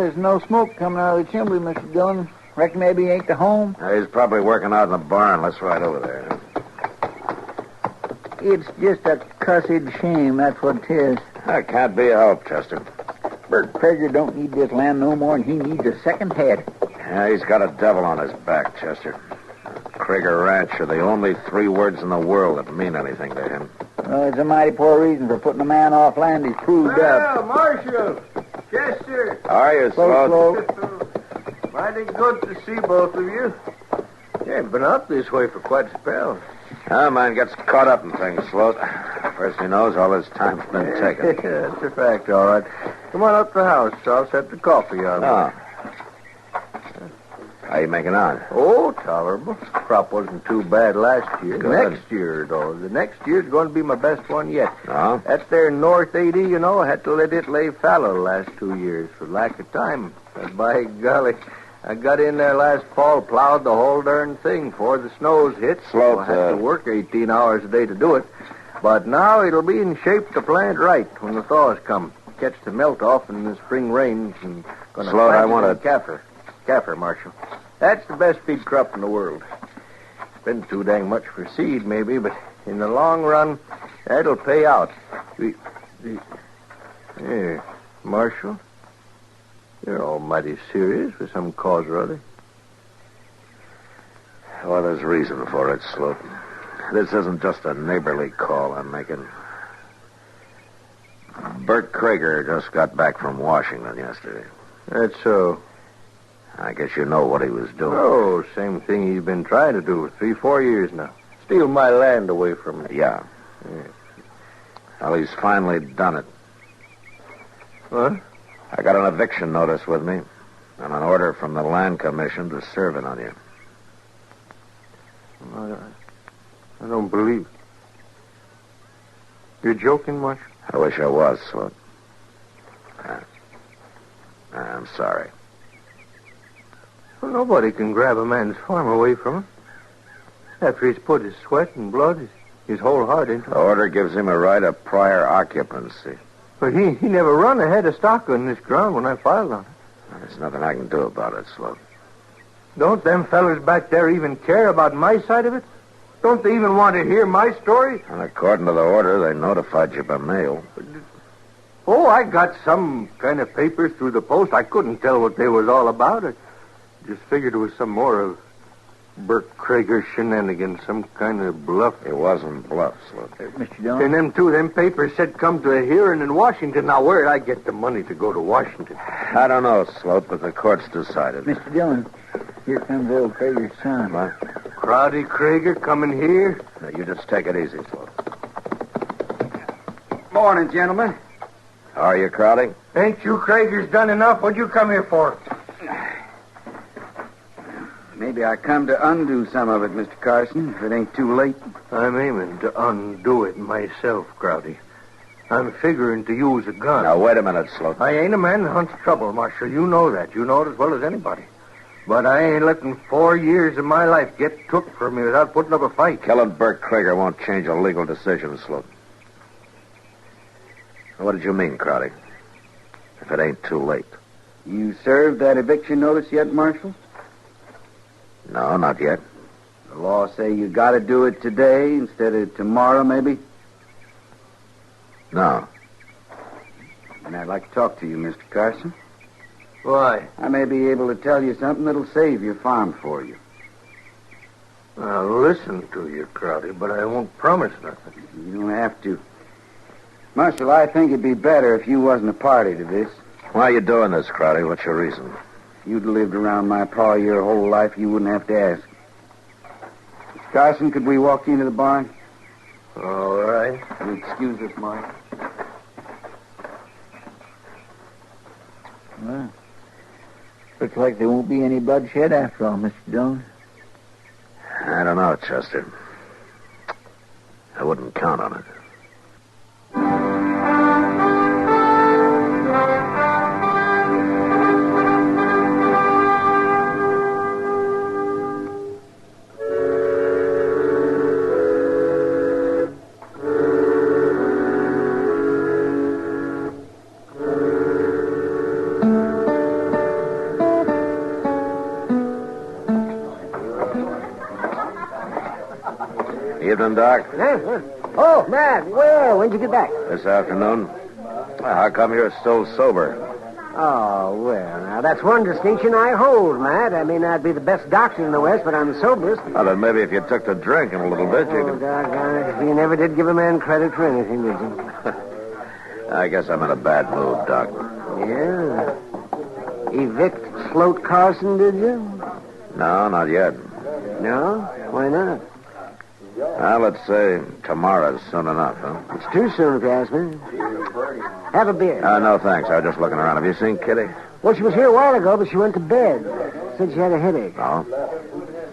there's no smoke coming out of the chimney, Mr. Dillon. Reckon maybe he ain't to home. He's probably working out in the barn. Let's ride over there. It's just a cussed shame, that's what it is. That can't be a help, Chester. Bert Prager don't need this land no more than he needs a second head. Yeah, he's got a devil on his back, Chester. Krieger Ranch are the only 3 words in the world that mean anything to him. Well, it's a mighty poor reason for putting a man off land he's proved up. Marshal! Chester! How are you, Sloat? Mighty good to see both of you. Yeah, been up this way for quite a spell. Ah, man gets caught up in things, Sloat. First he knows, all his time's been taken. That's a fact, all right. Come on up to the house. I'll set the coffee on. Oh. How you making out? Oh, tolerable. Crop wasn't too bad last year. Good. Next year, though. The next year's going to be my best one yet. Oh? That's there North 80, you know. I had to let it lay fallow the last 2 years for lack of time. But by golly, I got in there last fall, plowed the whole darn thing before the snows hit. Sloat, So I had to work 18 hours a day to do it. But now it'll be in shape to plant right when the thaws come. Catch the melt off in the spring rains and gonna Sloat, plant I it want in Kaffir, Marshal. That's the best feed crop in the world. It's been too dang much for seed, maybe, but in the long run, that'll pay out. Here, Marshal, you're all mighty serious for some cause or other. Well, there's reason for it, Sloat. This isn't just a neighborly call I'm making. Bert Krieger just got back from Washington yesterday. That's so. I guess you know what he was doing. Oh, same thing he's been trying to do for 3-4 years now. Steal my land away from me. Yeah. Well, he's finally done it. What? I got an eviction notice with me and an order from the Land Commission to serve it on you. I don't believe it. You're joking, Marshal? I wish I was, Sloat. I'm sorry. Well, nobody can grab a man's farm away from him. After he's put his sweat and blood, his whole heart into it. The order gives him a right of prior occupancy. But he never run a head of stock on this ground when I filed on it. There's nothing I can do about it, Sloat. Don't them fellas back there even care about my side of it? Don't they even want to hear my story? And according to the order, they notified you by mail. Oh, I got some kind of papers through the post. I couldn't tell what they was all about. I just figured it was some more of Bert Krieger shenanigans, some kind of bluff. It wasn't bluff, Sloat. Mr. Dillon? And them papers said come to a hearing in Washington. Now, where'd I get the money to go to Washington? I don't know, Sloat, but the court's decided. Mr. Dillon, here comes old Krieger's son. What? Crowdy Krieger coming here? Now, you just take it easy, Sloat. Morning, gentlemen. How are you, Crowdy? Ain't you Kriegers done enough? What'd you come here for? Maybe I come to undo some of it, Mr. Carson, if it ain't too late. I'm aiming to undo it myself, Crowdy. I'm figuring to use a gun. Now, wait a minute, Sloat. I ain't a man that hunts trouble, Marshal. You know that. You know it as well as anybody. But I ain't letting 4 years of my life get took from me without putting up a fight. Killing Bert Krieger won't change a legal decision, Sloat. What did you mean, Crowdy? If it ain't too late. You served that eviction notice yet, Marshal? No, not yet. The law say you got to do it today instead of tomorrow, maybe? No. And I'd like to talk to you, Mr. Carson. Why? I may be able to tell you something that'll save your farm for you. I'll listen to you, Crowdy, but I won't promise nothing. You don't have to. Marshal, I think it'd be better if you wasn't a party to this. Why are you doing this, Crowdy? What's your reason? If you'd lived around my pa your whole life, you wouldn't have to ask. Mr. Carson, could we walk into the barn? All right. You excuse us, Mark. Well, looks like there won't be any bloodshed after all, Mr. Dillon. I don't know, Chester. I wouldn't count on it. Evening, Doc. Huh? Oh, Matt, well, when'd you get back? This afternoon. Well, how come you're still sober? Oh, well, now that's one distinction I hold, Matt. I may not be the best doctor in the West, but I'm the soberest. Well, then maybe if you took to drinking a little bit, you Oh, could... doggone it. You never did give a man credit for anything, did you? I guess I'm in a bad mood, Doc. Yeah. Evict Sloat Carson, did you? No, not yet. No? Why not? Well, let's say tomorrow's soon enough, huh? It's too soon, if you ask me. Have a beer. No, thanks. I was just looking around. Have you seen Kitty? Well, she was here a while ago, but she went to bed. Said she had a headache. Oh?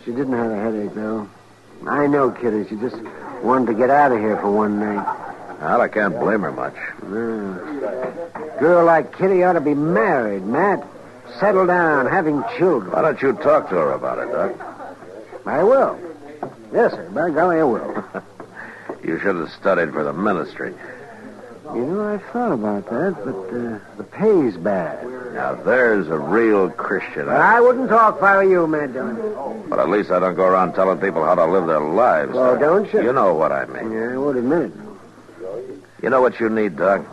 She didn't have a headache, though. I know, Kitty. She just wanted to get out of here for one night. Well, I can't blame her much. No. Girl like Kitty ought to be married, Matt. Settle down, having children. Why don't you talk to her about it, Doc? I will. Yes, sir. By golly, I will. You should have studied for the ministry. You know, I thought about that, but the pay's bad. Now, there's a real Christian. I wouldn't talk if I were you, Matt Dillon. But at least I don't go around telling people how to live their lives. Oh, don't you? You know what I mean. Yeah, I won't admit it. You know what you need, Doc?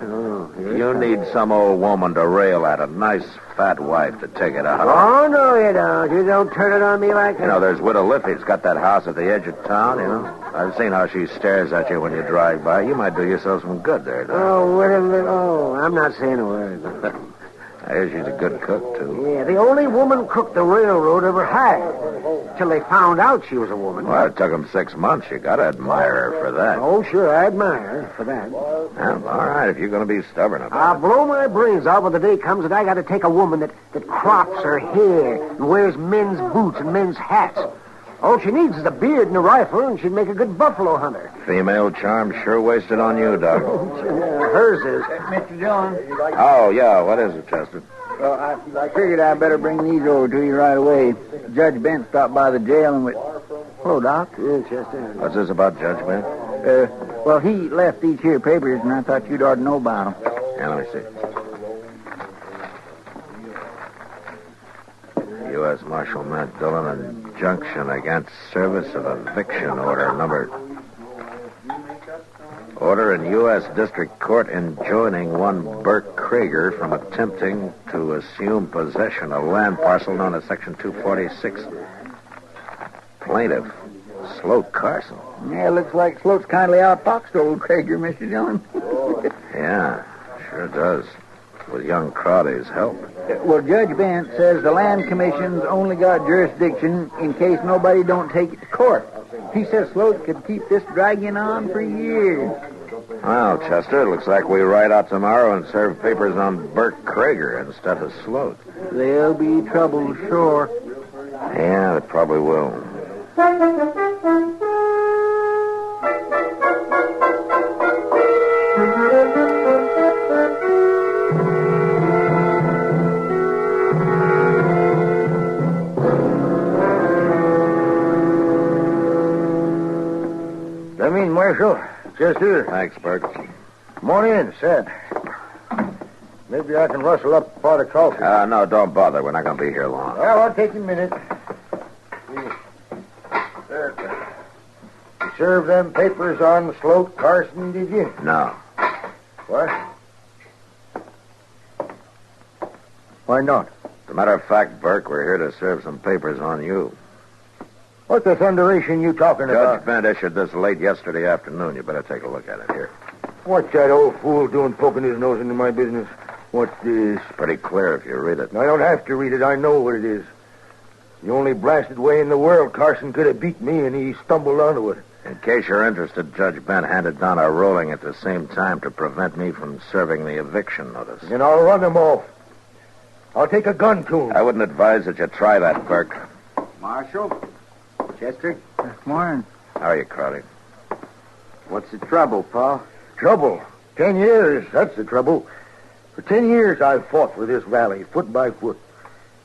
Oh, yes. You need some old woman to rail at, a nice fat wife to take it out. Oh, no, you don't. You don't turn it on me like that. You know, there's Widow Liffey's got that house at the edge of town, you know. I've seen how she stares at you when you drive by. You might do yourself some good there, Doc. Oh, I'm not saying a word. I hear she's a good cook, too. Yeah, the only woman cook the railroad ever hired. Till they found out she was a woman. Well, it took them 6 months. You gotta admire her for that. Oh, sure, I admire her for that. Well, all right, if you're gonna be stubborn about I'll blow my brains out when the day comes that I gotta take a woman that crops her hair and wears men's boots and men's hats. All she needs is a beard and a rifle, and she'd make a good buffalo hunter. it. Female charm sure wasted on you, Doc. Hers is. Mr. Dillon. Oh, yeah, what is it, Chester? Well, I figured I'd better bring these over to you right away. Judge Bent stopped by the jail and went... Hello, Doc. Yeah, Chester. What's this about Judge Bent? Well, he left these here papers, and I thought you'd ought to know about them. Yeah, let me see. U.S. Marshal Matt Dillon, injunction against service of eviction order number... Order in U.S. District Court enjoining one Burke Krieger from attempting to assume possession of land parcel known as Section 246. Plaintiff, Sloat Carson. Yeah, looks like Sloat's kindly outfoxed old Krager, Mr. Dillon. Yeah, sure does. With young Crowley's help. Well, Judge Bent says the Land Commission's only got jurisdiction in case nobody don't take it to court. He says Sloat could keep this dragging on for years. Well, Chester, it looks like we ride out tomorrow and serve papers on Burke Krieger instead of Sloat. There'll be trouble, sure. Yeah, it probably will. Come in, Marshal. Chester. Thanks, Burke. Come on in, sit. Maybe I can rustle up a pot of coffee. No, don't bother. We're not going to be here long. Well, I'll take a minute. There. You served them papers on Sloat Carson, did you? No. What? Why not? As a matter of fact, Burke, we're here to serve some papers on you. What the thunderation you talking Judge about? Bent issued this late yesterday afternoon. You better take a look at it here. What's that old fool doing poking his nose into my business? What's this? Pretty clear if you read it. I don't have to read it. I know what it is. The only blasted way in the world Carson could have beat me, and he stumbled onto it. In case you're interested, Judge Bent handed down our ruling at the same time to prevent me from serving the eviction notice. And I'll run him off. I'll take a gun to him. I wouldn't advise that you try that, Burke. Marshal? Chester? Good morning. How are you, Crowley? What's the trouble, Pa? Trouble? 10 years, that's the trouble. For 10 years I've fought for this valley, foot by foot.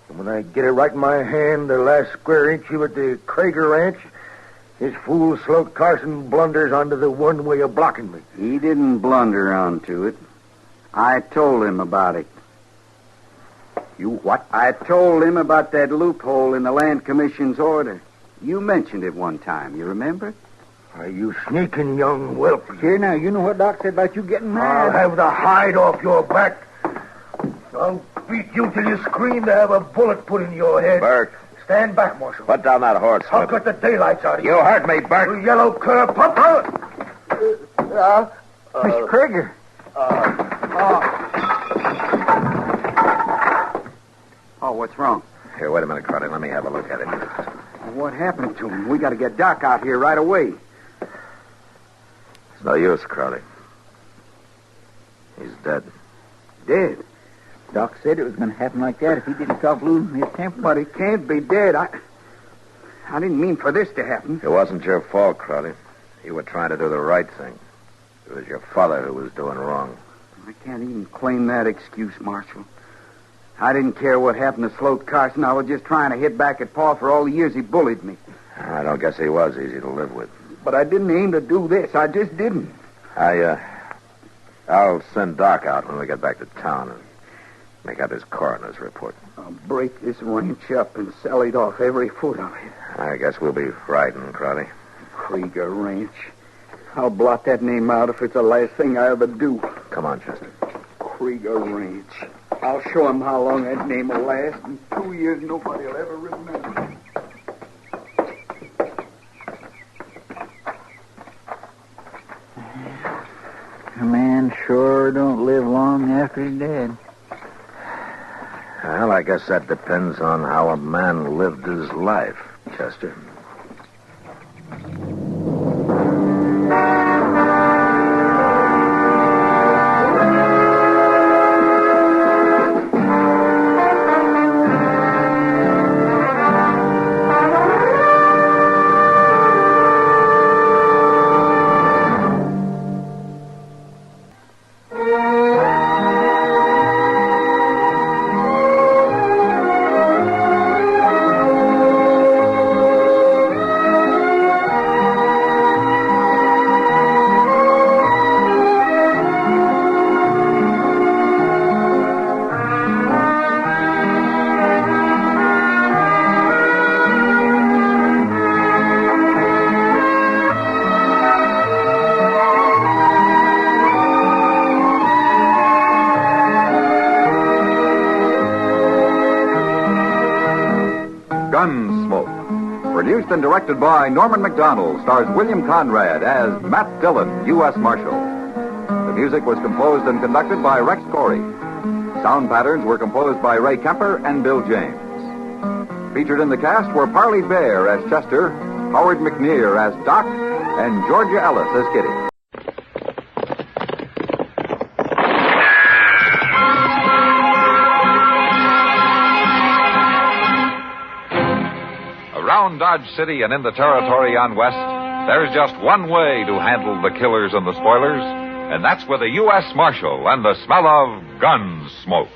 And when I get it right in my hand, the last square inch of it, the Krieger Ranch, this fool Sloat Carson blunders onto the one way of blocking me. He didn't blunder onto it. I told him about it. You what? I told him about that loophole in the Land Commission's order. You mentioned it one time, you remember? Are you sneaking, young whelp? Here now, you know what Doc said about you getting mad. I'll have the hide off your back. I'll beat you till you scream to have a bullet put in your head. Burke. Stand back, Marshal. Put down that horse. I'll cut the daylights out of you. You heard me, Burke. You yellow cur pup. Mr. Krieger. Oh, what's wrong? Here, wait a minute, Crowley. Let me have a look at him. What happened to him? We got to get Doc out here right away. It's no use, Crowley. He's dead. Dead? Doc said it was going to happen like that if he didn't stop losing his temper. But he can't be dead. I didn't mean for this to happen. It wasn't your fault, Crowley. You were trying to do the right thing. It was your father who was doing wrong. I can't even claim that excuse, Marshal. I didn't care what happened to Sloat Carson. I was just trying to hit back at Pa for all the years he bullied me. I don't guess he was easy to live with. But I didn't aim to do this. I just didn't. I'll send Doc out when we get back to town and make out his coroner's report. I'll break this ranch up and sell it off, every foot of it. I guess we'll be riding, Crowley. Krieger Ranch. I'll blot that name out if it's the last thing I ever do. Come on, Chester. Krieger Ranch. I'll show him how long that name will last. In 2 years, nobody will ever remember. A man sure don't live long after he's dead. Well, I guess that depends on how a man lived his life, Chester. Gunsmoke. Produced and directed by Norman McDonald, stars William Conrad as Matt Dillon, U.S. Marshal. The music was composed and conducted by Rex Corey. Sound patterns were composed by Ray Kemper and Bill James. Featured in the cast were Parley Bear as Chester, Howard McNear as Doc, and Georgia Ellis as Kitty. Around Dodge City and in the territory on West, there's just one way to handle the killers and the spoilers, and that's with a U.S. Marshal and the smell of Gunsmoke.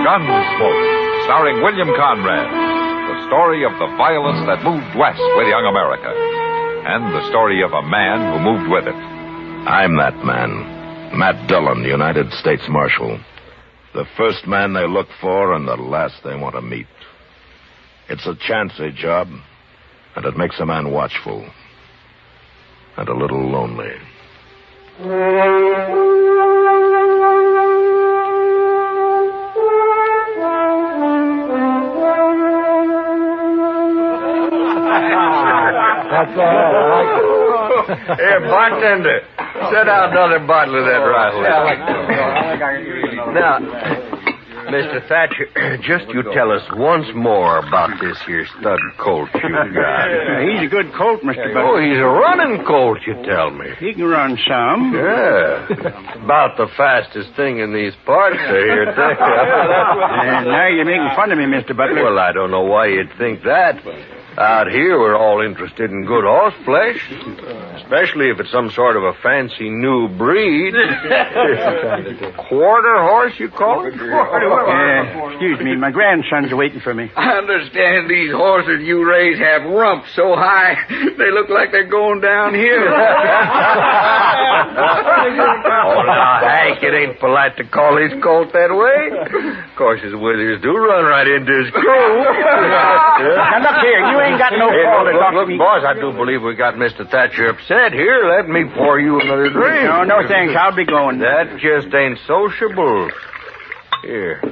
Gunsmoke, starring William Conrad, the story of the violence that moved west with young America, and the story of a man who moved with it. I'm that man, Matt Dillon, United States Marshal. The first man they look for and the last they want to meet. It's a chancy job, and it makes a man watchful and a little lonely. That's all right. Here, bartender, set out another bottle of that rifle. Now, Mr. Thatcher, just you tell us once more about this here stud colt you got. He's a good colt, Mr. Butler. Oh, he's a running colt, you tell me. He can run some. Yeah. About the fastest thing in these parts here, too. Now you're making fun of me, Mr. Butler. Well, I don't know why you'd think that. Out here, we're all interested in good horse flesh, especially if it's some sort of a fancy new breed. Quarter horse, you call it? Excuse me, my grandsons are waiting for me. I understand these horses you raise have rumps so high they look like they're going downhill. Oh, now, Hank, it ain't polite to call his colt that way. Of course, his withers do run right into his crew. Now, look here, you ain't got no call to talk to me. Boys, I do believe we got Mr. Thatcher upset. Here, let me pour you another drink. No, thanks. I'll be going. That just ain't sociable. Here.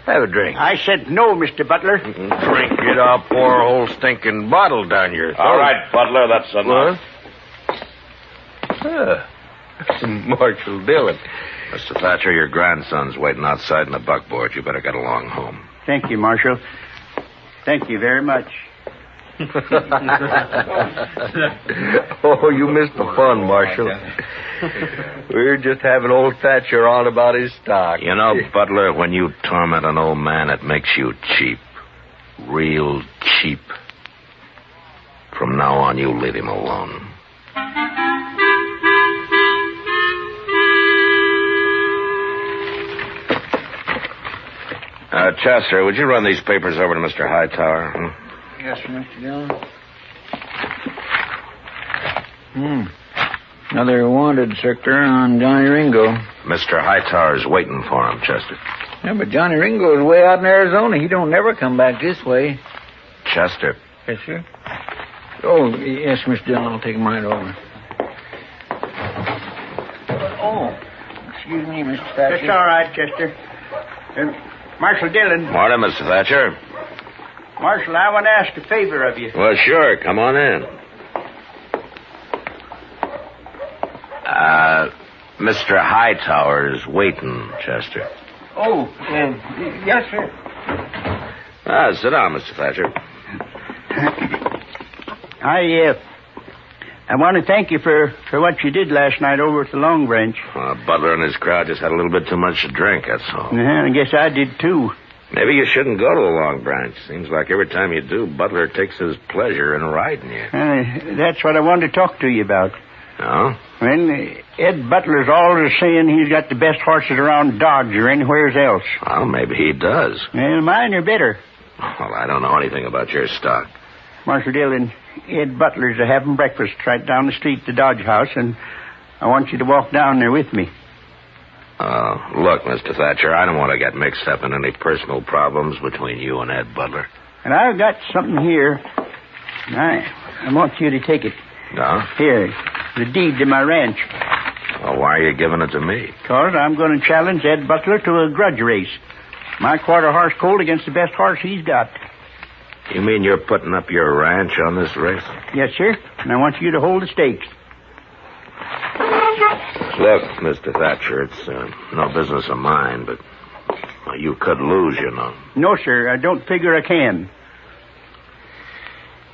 Have a drink. I said no, Mr. Butler. Drink it. I'll pour a whole stinking bottle down your throat. All right, Butler, that's enough. Marshal Dillon. Mr. Thatcher, your grandson's waiting outside in the buckboard. You better get along home. Thank you, Marshal. Thank you very much. Oh, you missed the fun, Marshal. We're just having old Thatcher on about his stock. You know, Butler, when you torment an old man, it makes you cheap. Real cheap. From now on, you leave him alone. Chester, would you run these papers over to Mr. Hightower? Yes, sir, Mr. Dillon. Another wanted sector on Johnny Ringo. Mr. Hightower's waiting for him, Chester. Yeah, but Johnny Ringo's way out in Arizona. He don't never come back this way. Chester. Yes, sir. Oh, yes, Mr. Dillon. I'll take him right over. Oh, excuse me, Mr. Thatcher. That's all right, Chester. Marshal Dillon. Morning, Mr. Thatcher. Marshal, I want to ask a favor of you. Well, sure. Come on in. Mr. Hightower's waiting, Chester. Oh, yes, sir. Sit down, Mr. Thatcher. I want to thank you for what you did last night over at the Long Branch. Butler and his crowd just had a little bit too much to drink, that's all. I guess I did, too. Maybe you shouldn't go to the Long Branch. Seems like every time you do, Butler takes his pleasure in riding you. That's what I wanted to talk to you about. Oh? Well, Ed Butler's always saying he's got the best horses around Dodge or anywhere else. Well, maybe he does. Well, mine are better. Well, I don't know anything about your stock. Marshal Dillon, Ed Butler's having breakfast right down the street at the Dodge House, and I want you to walk down there with me. Look, Mr. Thatcher, I don't want to get mixed up in any personal problems between you and Ed Butler. And I've got something here. I want you to take it. No? Here, the deed to my ranch. Well, why are you giving it to me? Because I'm going to challenge Ed Butler to a grudge race. My quarter horse colt against the best horse he's got. You mean you're putting up your ranch on this race? Yes, sir. And I want you to hold the stakes. Look, Mr. Thatcher, it's no business of mine, but you could lose, you know. No, sir. I don't figure I can.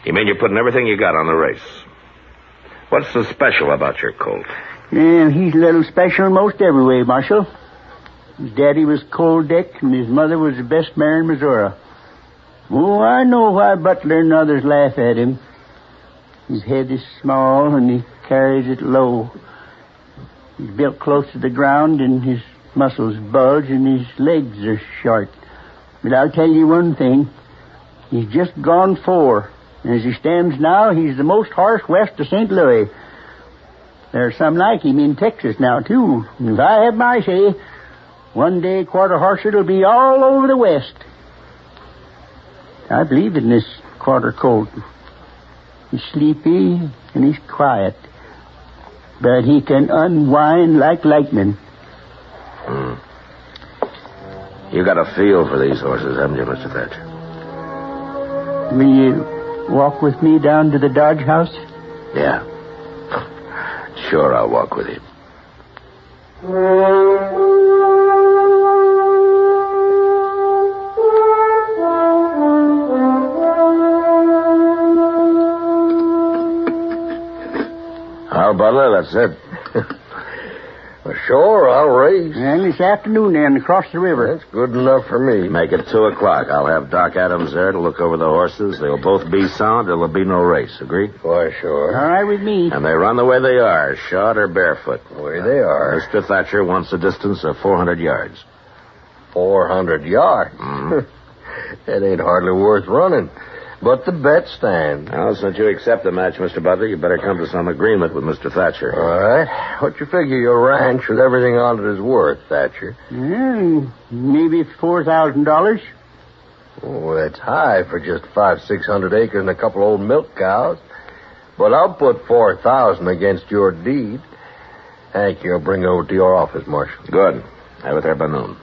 You mean you're putting everything you got on the race? What's so special about your colt? He's a little special most every way, Marshal. His daddy was Cold Dick, and his mother was the best mare in Missouri. Oh, I know why Butler and others laugh at him. His head is small, and he carries it low. He's built close to the ground, and his muscles bulge, and his legs are short. But I'll tell you one thing. He's just gone 4. And as he stands now, he's the most horse west of St. Louis. There's some like him in Texas now, too. And if I have my say, one day quarter horse it'll be all over the West. I believe in this quarter colt. He's sleepy and he's quiet. But he can unwind like lightning. You got a feel for these horses, haven't you, Mr. Thatcher? Will you walk with me down to the Dodge House? Yeah. Sure, I'll walk with you. Well, Butler, that's it. Well, Sure, I'll race. And this afternoon, then, across the river. That's good enough for me. Make it 2 o'clock. I'll have Doc Adams there to look over the horses. They'll both be sound. There'll be no race. Agree? Why, sure. All right with me. And they run the way they are, shod or barefoot. The way they are. Mr. Thatcher wants a distance of 400 yards. 400 yards? That ain't hardly worth running. But the bet stands. Well, since you accept the match, Mr. Butler, you better come to some agreement with Mr. Thatcher. All right. What you figure your ranch with everything on it is worth, Thatcher? Maybe $4,000. Oh, that's high for just 500-600 acres and a couple old milk cows. But I'll put 4,000 against your deed. Hank, you'll bring it over to your office, Marshal. Good. Have it there by noon.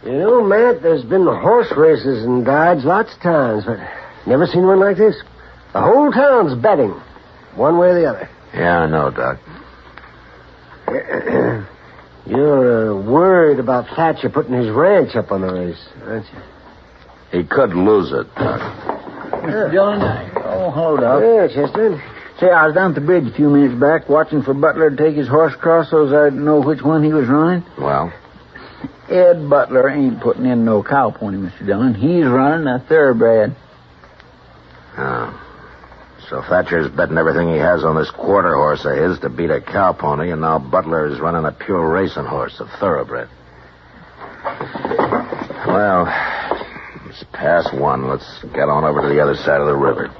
You know, Matt, there's been horse races in Dodge lots of times, but never seen one like this. The whole town's betting, one way or the other. Yeah, I know, Doc. You're worried about Thatcher putting his ranch up on the race, aren't you? He could lose it, Doc. Mr. Dillon? Oh, hold up. Yeah, Chester. Say, I was down at the bridge a few minutes back watching for Butler to take his horse across so I'd know which one he was running. Well? Ed Butler ain't putting in no cow pony, Mr. Dillon. He's running a thoroughbred. Oh. So Thatcher's betting everything he has on this quarter horse of his to beat a cow pony, and now Butler is running a pure racing horse, a thoroughbred. Well, it's past 1. Let's get on over to the other side of the river.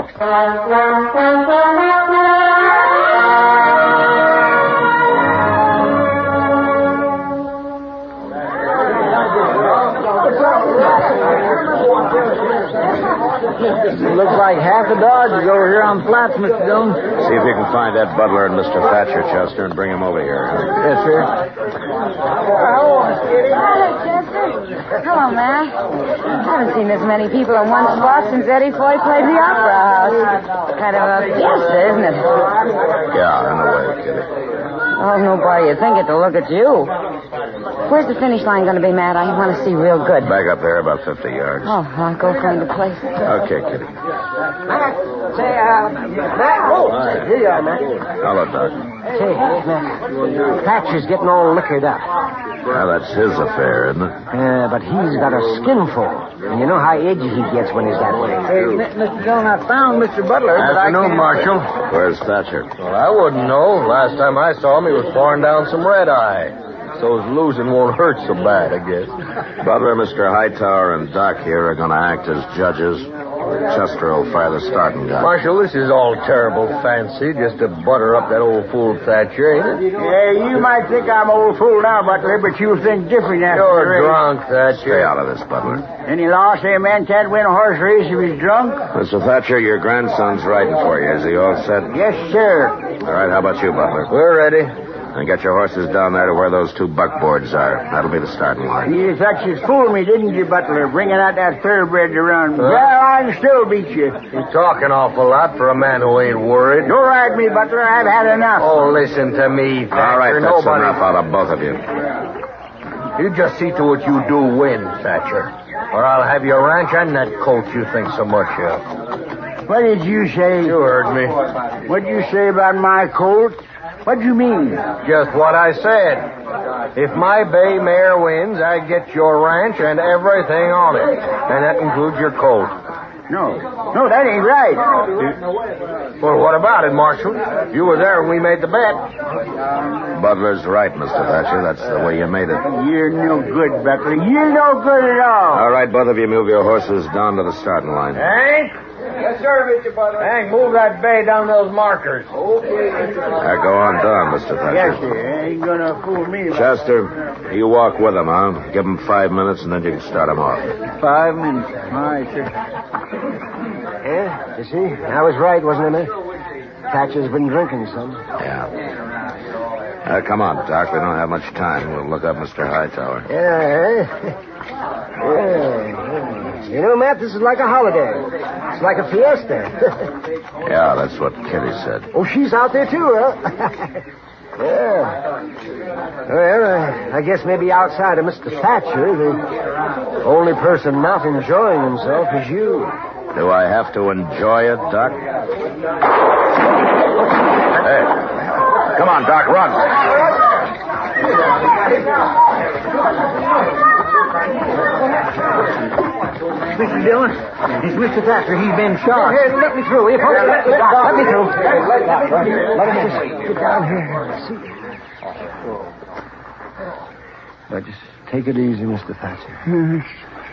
Looks like half the Dodge is over here on the flats, Mr. Dillon. See if you can find Ed Butler and Mr. Thatcher, Chester, and bring him over here. Yes, sir. Hello, Chester. Hello, Matt. I haven't seen this many people in one spot since Eddie Foy played the Opera House. Kind of a fiesta, isn't it? Yeah, in a way, Kitty. Oh, nobody would think it to look at you. Where's the finish line going to be, Matt? I want to see real good. Back up there about 50 yards. Oh, I'll go find a place. Okay, Kitty. Matt, say, Matt. Oh, here you are, Matt. Hello, Doc. Say, Matt, Thatcher's getting all liquored up. Well, that's his affair, isn't it? But he's got a skinful. And you know how edgy he gets when he's that way. Hey, Mr. Dillon, I found Mr. Butler, but I Afternoon, can't... Marshal. Where's Thatcher? Well, I wouldn't know. Last time I saw him, he was pouring down some red eye. So his losing won't hurt so bad, I guess. Butler, Mr. Hightower, and Doc here are going to act as judges. Chester will fire the starting gun. Marshal, this is all terrible fancy, just to butter up that old fool Thatcher, ain't it? Yeah, you might think I'm old fool now, Butler, but you'll think different after the You're race. drunk, Thatcher. Stay out of this, Butler. Any law say a man can't win a horse race if he's drunk? Mr. Thatcher, your grandson's riding for you. Is he all set? Yes, sir. All right, how about you, Butler? We're ready. And get your horses down there to where those 2 buckboards are. That'll be the starting line. You thought you'd fool me, didn't you, Butler, bringing out that thoroughbred to run? Well, I can still beat you. You're talking awful lot for a man who ain't worried. Don't ride me, Butler. I've had enough. Oh, listen to me, Thatcher. All right, that's Nobody... enough out of both of you. You just see to it you do win, Thatcher. Or I'll have your ranch and that colt you think so much of. What did you say? You heard me. What did you say about my colt? What do you mean? Just what I said. If my bay mare wins, I get your ranch and everything on it. And that includes your colt. No, that ain't right. Well, what about it, Marshal? You were there when we made the bet. Butler's right, Mr. Thatcher. That's the way you made it. You're no good, Butler. You're no good at all. All right, both of you move your horses down to the starting line. Hank? Yes, sir, Mr. Butler. Hank, move that bay down those markers. Okay. Go on down, Mr. Thatcher. Yes, sir. Ain't gonna fool me. Chester, you walk with them, huh? Give them 5 minutes, and then you can start them off. 5 minutes. All right, sir. Yeah, you see? I was right, wasn't I, Matt? Thatcher's been drinking some. Yeah. Come on, Doc. We don't have much time. We'll look up Mr. Hightower. Yeah. You know, Matt, this is like a holiday. It's like a fiesta. Yeah, that's what Kitty said. Oh, she's out there, too, huh? Yeah. Well, I guess maybe outside of Mr. Thatcher, the only person not enjoying himself is you. Do I have to enjoy it, Doc? Hey, come on, Doc, run. Mr. Dillon, it's Mr. Thatcher. He's been shot. Here, let me through. Let me through. Let me just get down here and see. Now, just take it easy, Mr. Thatcher.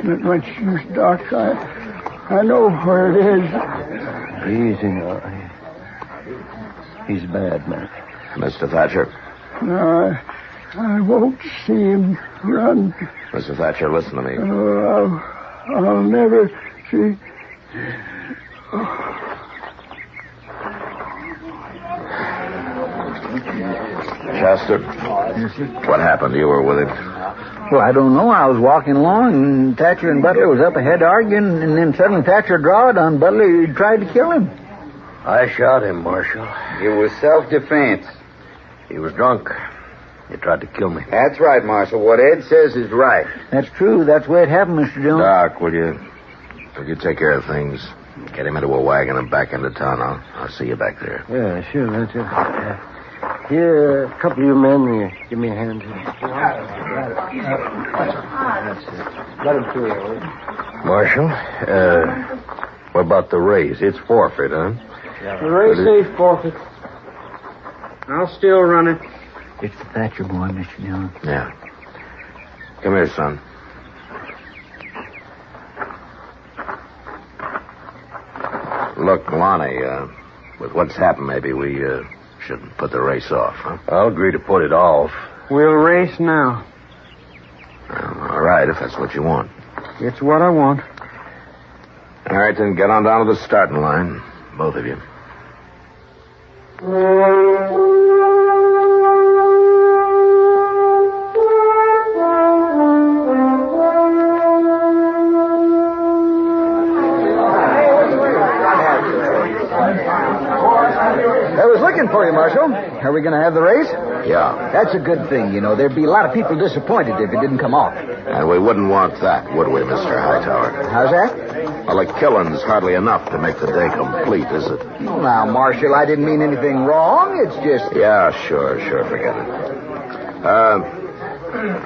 Not much use, Doc. I know where it is. Easy now. He's bad, man. Mr. Thatcher. No, I won't see him run. Mr. Thatcher, listen to me. I'll never see. Chester? Yes, sir. What happened? You were with him. Well, I don't know. I was walking along, and Thatcher and Butler was up ahead arguing, and then suddenly Thatcher drawed on Butler. He tried to kill him. I shot him, Marshal. It was self-defense. He was drunk. He tried to kill me. That's right, Marshal. What Ed says is right. That's true. That's the way it happened, Mr. Dillon. Doc, will you take care of things? Get him into a wagon and back into town. I'll see you back there. Yeah, sure, Thatcher. Here, a couple of you men, give me a hand here. Let him through, will you? Marshal, what about the race? It's forfeit, huh? The race ain't forfeit. I'll still run it. It's the Thatcher boy, Mr. Dillon. Yeah. Come here, son. Look, Lonnie, with what's happened, maybe we shouldn't put the race off, huh? I'll agree to put it off. We'll race now. All right, if that's what you want. It's what I want. All right, then get on down to the starting line, both of you. I was looking for you, Marshal. Are we going to have the race? Yeah. That's a good thing, you know. There'd be a lot of people disappointed if it didn't come off. And we wouldn't want that, would we, Mr. Hightower? How's that? Well, the killing's hardly enough to make the day complete, is it? Well, now, Marshal, I didn't mean anything wrong. It's just... Yeah, sure, forget it.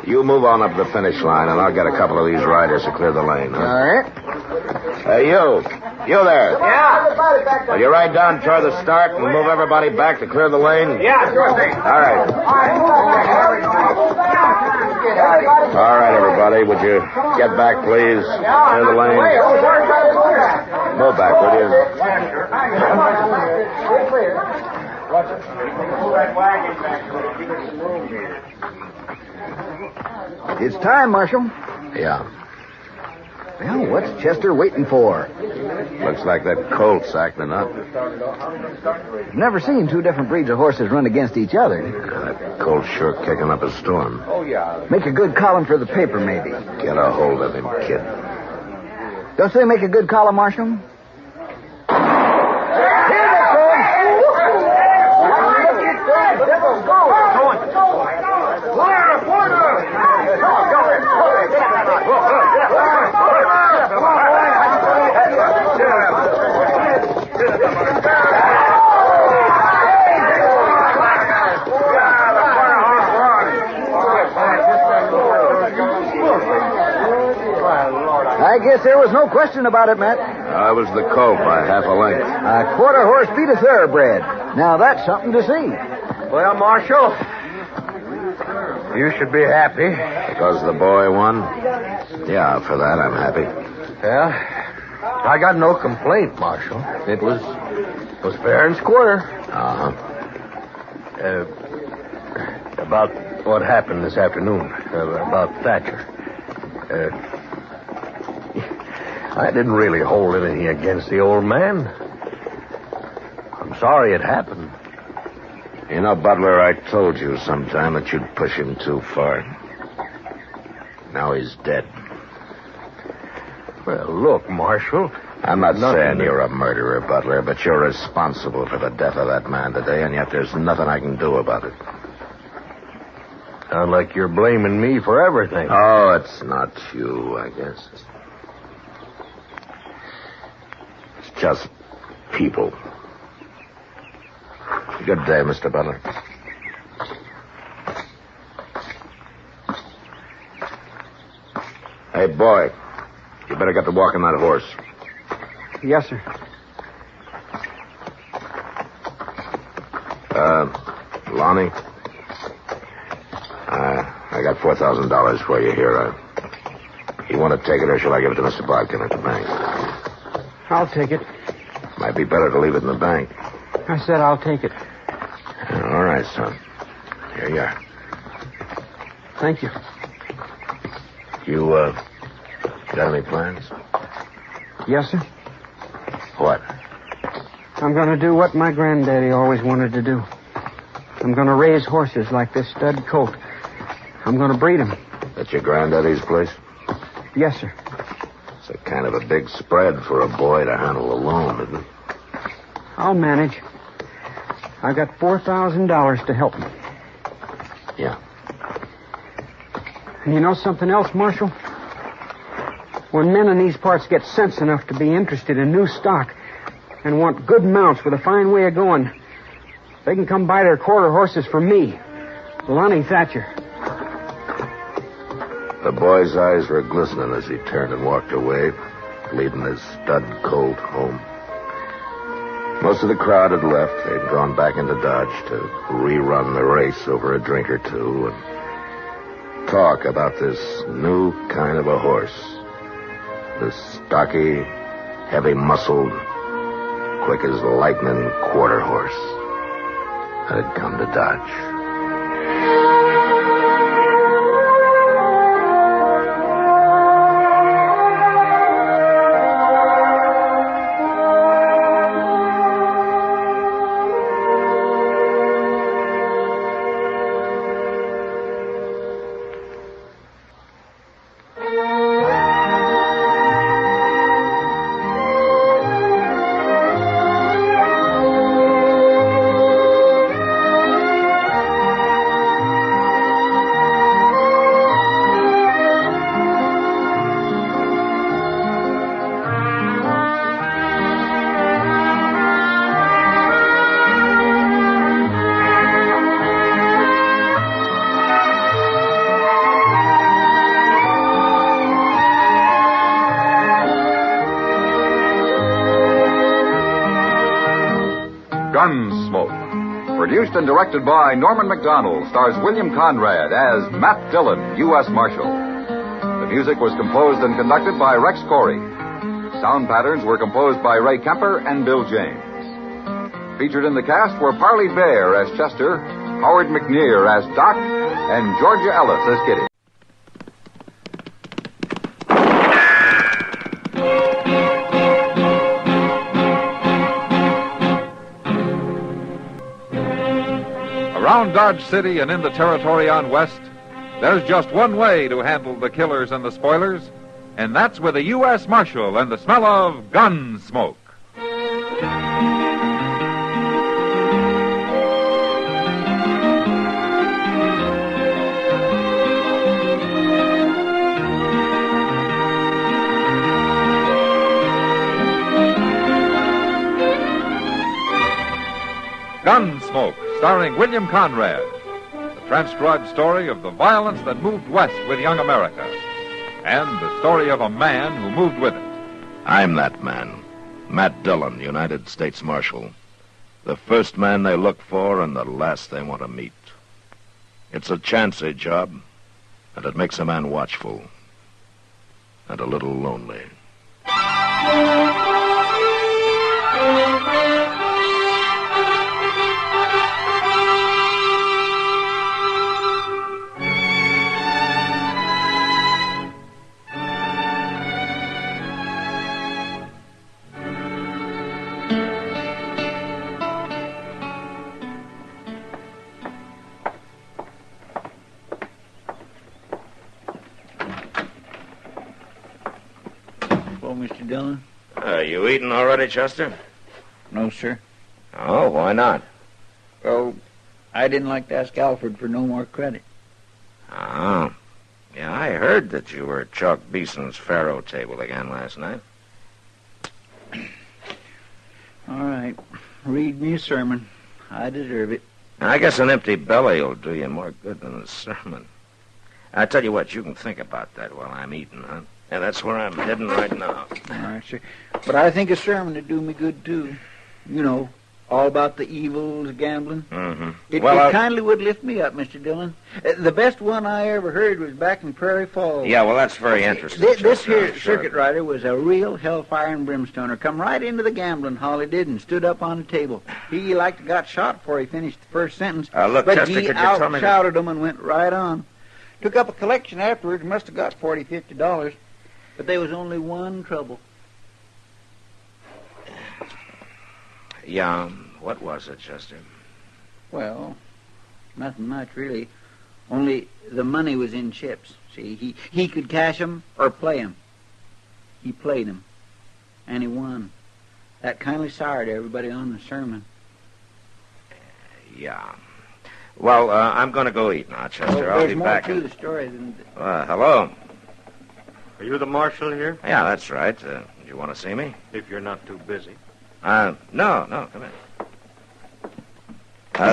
You move on up the finish line, and I'll get a couple of these riders to clear the lane. Huh? All right. Hey, you there. Yeah. Will you ride down toward the start and move everybody back to clear the lane? Yeah, sure thing. All right. All right, everybody. Would you get back, please? Clear the lane. Move back, will you? It's time, Marshal. Yeah. Well, what's Chester waiting for? Looks like that colt's acting up. I've never seen two different breeds of horses run against each other. That colt's sure kicking up a storm. Make a good column for the paper, maybe. Get a hold of him, kid. Don't they make a good column, Marshal? I guess there was no question about it, Matt. I was the colt by half a length. A quarter horse beat a thoroughbred. Now that's something to see. Well, Marshal, you should be happy. Because the boy won? Yeah, for that I'm happy. Yeah, I got no complaint, Marshal. It was fair and square. Uh-huh. About what happened this afternoon, about Thatcher. I didn't really hold anything against the old man. I'm sorry it happened. You know, Butler, I told you sometime that you'd push him too far. Now he's dead. Well, look, Marshal. I'm not saying you're a murderer, Butler, but you're responsible for the death of that man today, and yet there's nothing I can do about it. Sound like you're blaming me for everything. Oh, it's not you, I guess. just people. Good day, Mr. Butler. Hey, boy, you better get to walking that horse. Yes, sir. Lonnie, I got $4,000 for you here. You want to take it, or shall I give it to Mr. Bodkin at the bank? I'll take it. Might be better to leave it in the bank. I said I'll take it. All right, son. Here you are. Thank you. You, got any plans? Yes, sir. What? I'm going to do what my granddaddy always wanted to do. I'm going to raise horses like this stud colt. I'm going to breed them. At your granddaddy's place? Yes, sir. It's a kind of a big spread for a boy to handle alone, isn't it? I'll manage. I've got $4,000 to help me. Yeah. And you know something else, Marshal? When men in these parts get sense enough to be interested in new stock and want good mounts with a fine way of going, they can come buy their quarter horses from me, Lonnie Thatcher. The boy's eyes were glistening as he turned and walked away, leading his stud colt home. Most of the crowd had left. They'd gone back into Dodge to rerun the race over a drink or two and talk about this new kind of a horse. This stocky, heavy-muscled, quick as lightning quarter horse that had come to Dodge. Gunsmoke. Produced and directed by Norman Macdonald, stars William Conrad as Matt Dillon, U.S. Marshal. The music was composed and conducted by Rex Corey. Sound patterns were composed by Ray Kemper and Bill James. Featured in the cast were Parley Bear as Chester, Howard McNear as Doc, and Georgia Ellis as Kitty. Around Dodge City and in the territory on West, there's just one way to handle the killers and the spoilers, and that's with a U.S. Marshal and the smell of Gunsmoke. Gunsmoke, starring William Conrad. The transcribed story of the violence that moved west with young America. And the story of a man who moved with it. I'm that man, Matt Dillon, United States Marshal. The first man they look for and the last they want to meet. It's a chancy job, and it makes a man watchful and a little lonely. Mr. Dillon? You eating already, Chester? No, sir. Oh, why not? Well, I didn't like to ask Alfred for no more credit. Oh. Yeah, I heard that you were at Chuck Beeson's faro table again last night. All right. Read me a sermon. I deserve it. I guess an empty belly will do you more good than a sermon. I tell you what, you can think about that while I'm eating, huh? Yeah, that's where I'm heading right now. All right, sir. But I think a sermon would do me good, too. You know, all about the evils of gambling. Mm-hmm. It kindly would lift me up, Mr. Dillon. The best one I ever heard was back in Prairie Falls. Yeah, well, that's very interesting. This here circuit rider was a real hellfire and brimstoner. Come right into the gambling hall, he did, and stood up on the table. He like got shot before he finished the first sentence. Look, but Chester, he could you tell me... out-shouted him and went right on. Took up a collection afterwards, must have got $40, $50. But there was only one trouble. Yeah, what was it, Chester? Well, nothing much, really. Only the money was in chips. See, he could cash 'em or play 'em. He played 'em, and he won. That kindly soured everybody on the sermon. Yeah. Well, I'm going to go eat now, Chester. I'll be back. There's more to the story than... Hello. Are you the marshal here? Yeah, that's right. Do you want to see me? If you're not too busy. No, come in.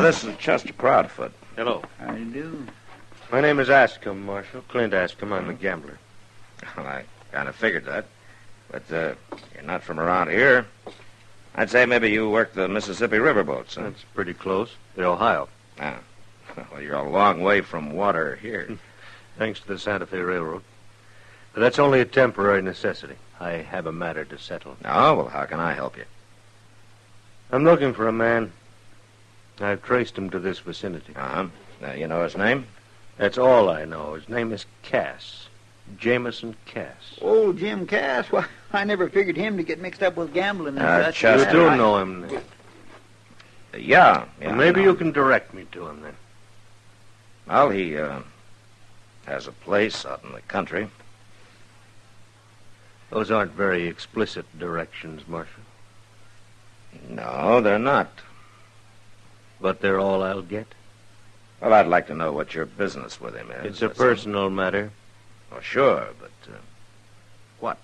This is Chester Proudfoot. Hello. How do you do? My name is Ascom, Marshal. Clint Ascom. I'm a gambler. Well, I kind of figured that. But you're not from around here. I'd say maybe you work the Mississippi riverboats, huh? That's pretty close. The Ohio. Ah. Well, you're a long way from water here. Thanks to the Santa Fe Railroad. But that's only a temporary necessity. I have a matter to settle. Oh, well, how can I help you? I'm looking for a man. I've traced him to this vicinity. Uh-huh. You know his name? That's all I know. His name is Cass. Jameson Cass. Old Jim Cass? Well, I never figured him to get mixed up with gambling. You do know him, then? Yeah. Well, maybe you can direct me to him, then. Well, he has a place out in the country. Those aren't very explicit directions, Marshal. No, they're not. But they're all I'll get? Well, I'd like to know what your business with him is. It's a personal matter. Oh, sure, but what?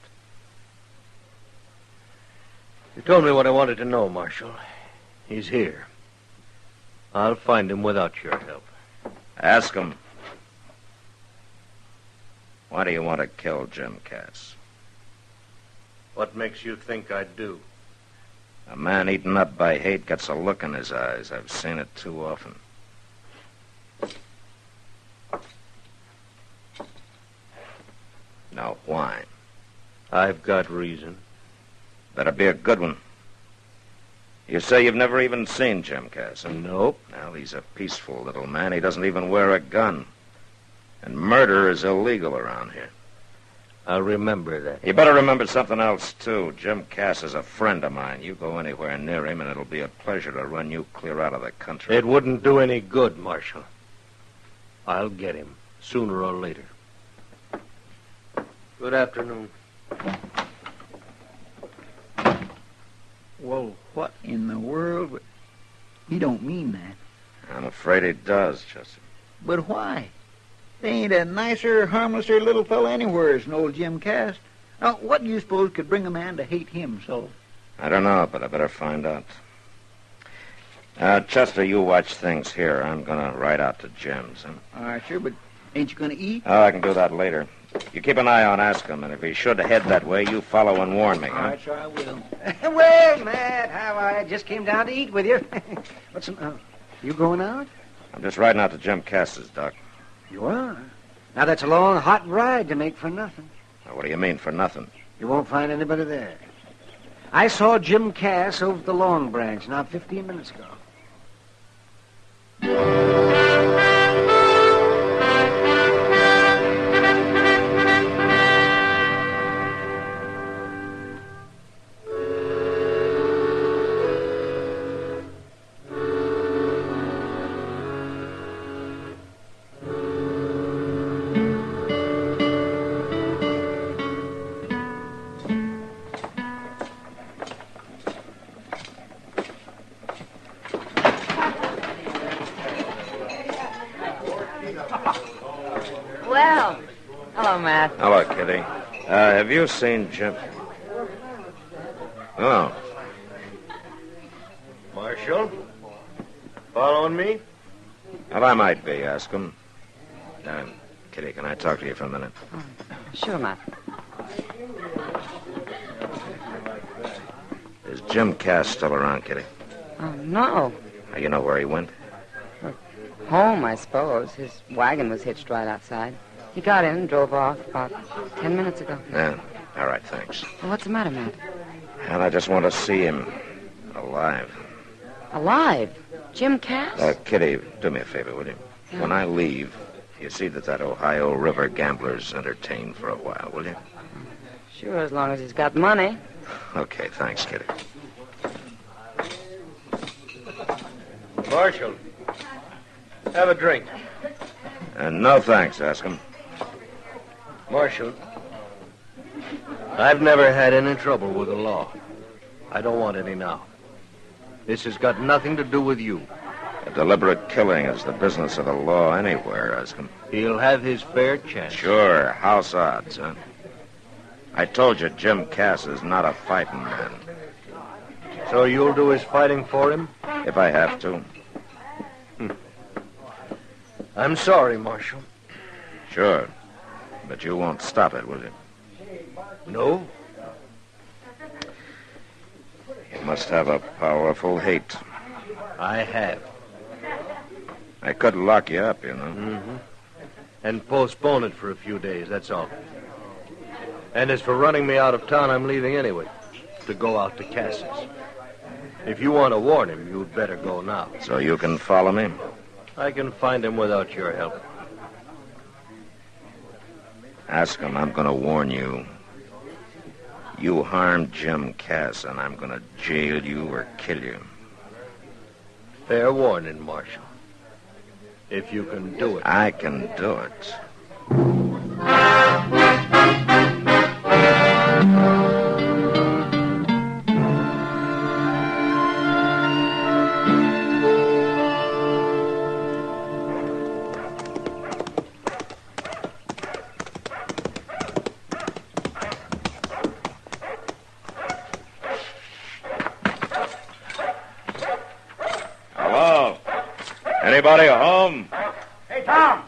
You told me what I wanted to know, Marshal. He's here. I'll find him without your help. Ask him. Why do you want to kill Jim Cass? What makes you think I'd do? A man eaten up by hate gets a look in his eyes. I've seen it too often. Now, why? I've got reason. Better be a good one. You say you've never even seen Jim Cass, huh? Nope. Well, he's a peaceful little man. He doesn't even wear a gun. And murder is illegal around here. I'll remember that. You better remember something else, too. Jim Cass is a friend of mine. You go anywhere near him, and it'll be a pleasure to run you clear out of the country. It wouldn't do any good, Marshal. I'll get him, sooner or later. Good afternoon. Well, what in the world? He don't mean that. I'm afraid he does, Chester. But why? There ain't a nicer, harmlesser little fella anywhere than old Jim Cass. Now, what do you suppose could bring a man to hate him so? I don't know, but I better find out. Chester, you watch things here. I'm going to ride out to Jim's. Huh? All right, sure, but ain't you going to eat? Oh, I can do that later. You keep an eye on Ascom, and if he should head that way, you follow and warn me, All huh? right, sure I will. Well, Matt, how I just came down to eat with you. What's you going out? I'm just riding out to Jim Cass's, Doc. You are? Now, that's a long, hot ride to make for nothing. Now, what do you mean, for nothing? You won't find anybody there. I saw Jim Cass over at the Long Branch not 15 minutes ago. Well, hello, Matt. Hello, Kitty. Have you seen Jim? Oh. Marshal, following me? Well, I might be, ask him. Kitty, can I talk to you for a minute? Sure, Matt. Is Jim Cass still around, Kitty? Oh, no. You know where he went? Home, I suppose. His wagon was hitched right outside. He got in and drove off about 10 minutes ago. Yeah. All right, thanks. Well, what's the matter, Matt? And I just want to see him alive. Alive? Jim Cass? Kitty, do me a favor, will you? Yeah. When I leave, you see that Ohio River gambler's entertained for a while, will you? Sure, as long as he's got money. Okay, thanks, Kitty. Marshal, have a drink. No thanks, ask him. Marshal, I've never had any trouble with the law. I don't want any now. This has got nothing to do with you. A deliberate killing is the business of the law anywhere, ask him. He'll have his fair chance. Sure, house odds, huh? I told you Jim Cass is not a fighting man. So you'll do his fighting for him? If I have to. I'm sorry, Marshal. Sure. But you won't stop it, will you? No. You must have a powerful hate. I have. I could lock you up, you know. Mm-hmm. And postpone it for a few days, that's all. And as for running me out of town, I'm leaving anyway, to go out to Cass's. If you want to warn him, you'd better go now. So you can follow me? I can find him without your help. Ask him, I'm going to warn you. You harmed Jim Cass, and I'm going to jail you or kill you. Fair warning, Marshal. If you can do it. I can do it. Anybody home? Hey, Tom!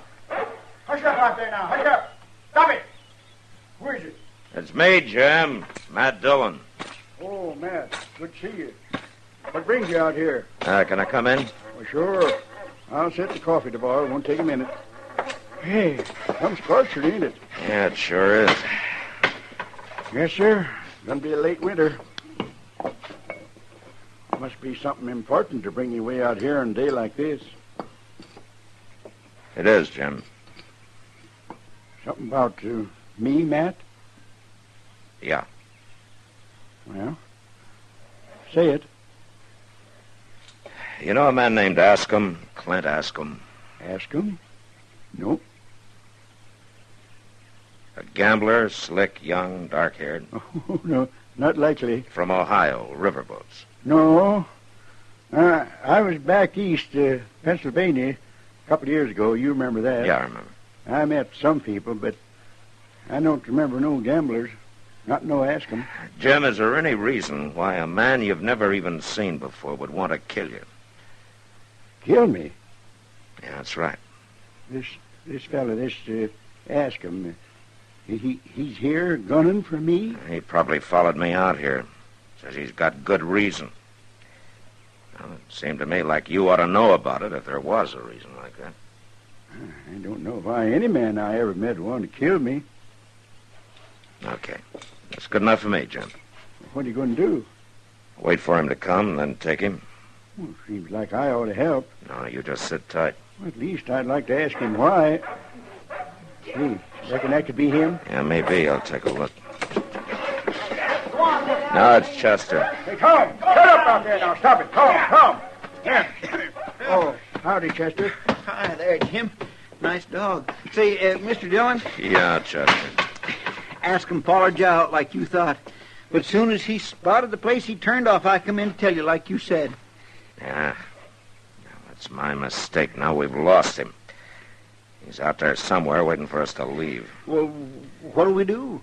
Hush up out there now. Hush up. Stop it. Who is it? It's me, Jim. Matt Dillon. Oh, Matt. Good to see you. What brings you out here? Can I come in? Well, sure. I'll set the coffee to boil. It won't take a minute. Hey, I'm scorching, ain't it? Yeah, it sure is. Yes, sir. Gonna be a late winter. Must be something important to bring you way out here on a day like this. It is, Jim. Something about me, Matt? Yeah. Well, say it. You know a man named Ascom? Clint Ascom? Ascom? Nope. A gambler, slick, young, dark-haired? Oh, no, not likely. From Ohio, riverboats. No. I was back east, Pennsylvania, a couple of years ago. You remember that? Yeah, I remember. I met some people, but I don't remember no gamblers. Not no Ascom. Jim, is there any reason why a man you've never even seen before would want to kill you? Kill me? Yeah, that's right. This fella, Ascom, he's here gunning for me? He probably followed me out here. Says he's got good reason. Well, it seemed to me like you ought to know about it if there was a reason like that. I don't know why any man I ever met wanted to kill me. Okay. That's good enough for me, Jim. What are you going to do? Wait for him to come, and then take him. Well, seems like I ought to help. No, you just sit tight. Well, at least I'd like to ask him why. Gee, reckon that could be him? Yeah, maybe. I'll take a look. No, it's Chester. Hey, Tom! Shut up out there now. Stop it. Tom! Yeah. Oh, howdy, Chester. Hi there, Jim. Nice dog. Say, Mr. Dillon? Yeah, Chester. Ask him followed you out like you thought. But as soon as he spotted the place he turned off, I come in to tell you like you said. Yeah. That's my mistake. Now we've lost him. He's out there somewhere waiting for us to leave. Well, what'll we do?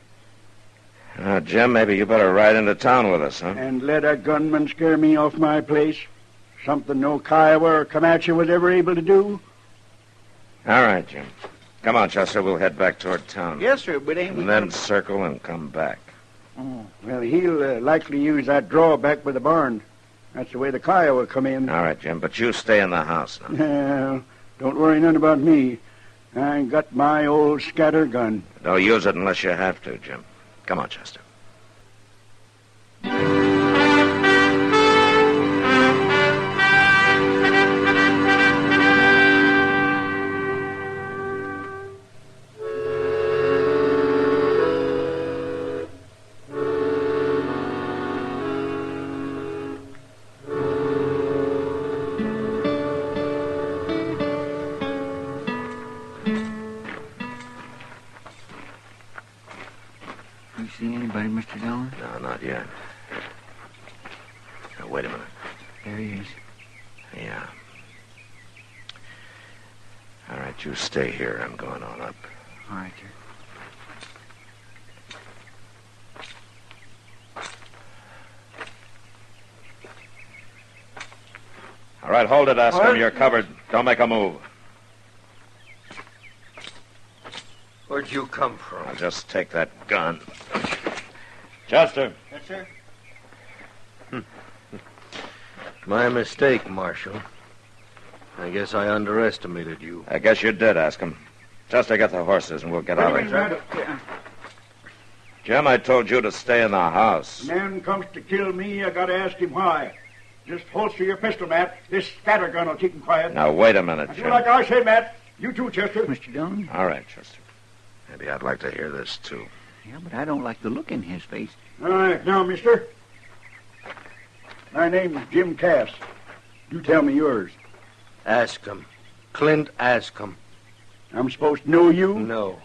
Jim, maybe you better ride into town with us, huh? And let a gunman scare me off my place? Something no Kiowa or Comanche was ever able to do? All right, Jim. Come on, Chester. We'll head back toward town. Yes, sir, but ain't we... And then circle and come back. Oh, well, he'll likely use that draw back by the barn. That's the way the Kiowa come in. All right, Jim, but you stay in the house now. Well, don't worry none about me. I got my old scatter gun. Don't use it unless you have to, Jim. Come on, Chester. You see anybody, Mr. Dillon? No, not yet. Now, wait a minute. There he is. Yeah. All right, you stay here. I'm going on up. All right, sir. All right, hold it, Askham. What? You're covered. Don't make a move. Where'd you come from? I'll just take that gun. Chester. Yes, sir. My mistake, Marshal. I guess I underestimated you. I guess you did, Askham. Chester, get the horses and we'll get out of here. Jim, I told you to stay in the house. Man comes to kill me, I gotta ask him why. Just holster your pistol, Matt. This scatter gun will keep him quiet. Now, wait a minute, Do Jim. like I say, Matt. You too, Chester. Mr. Dillon? All right, Chester. Maybe I'd like to hear this, too. Yeah, but I don't like the look in his face. All right, now, mister. My name's Jim Cass. You tell me yours. Askham. Clint Askham. I'm supposed to know you? No.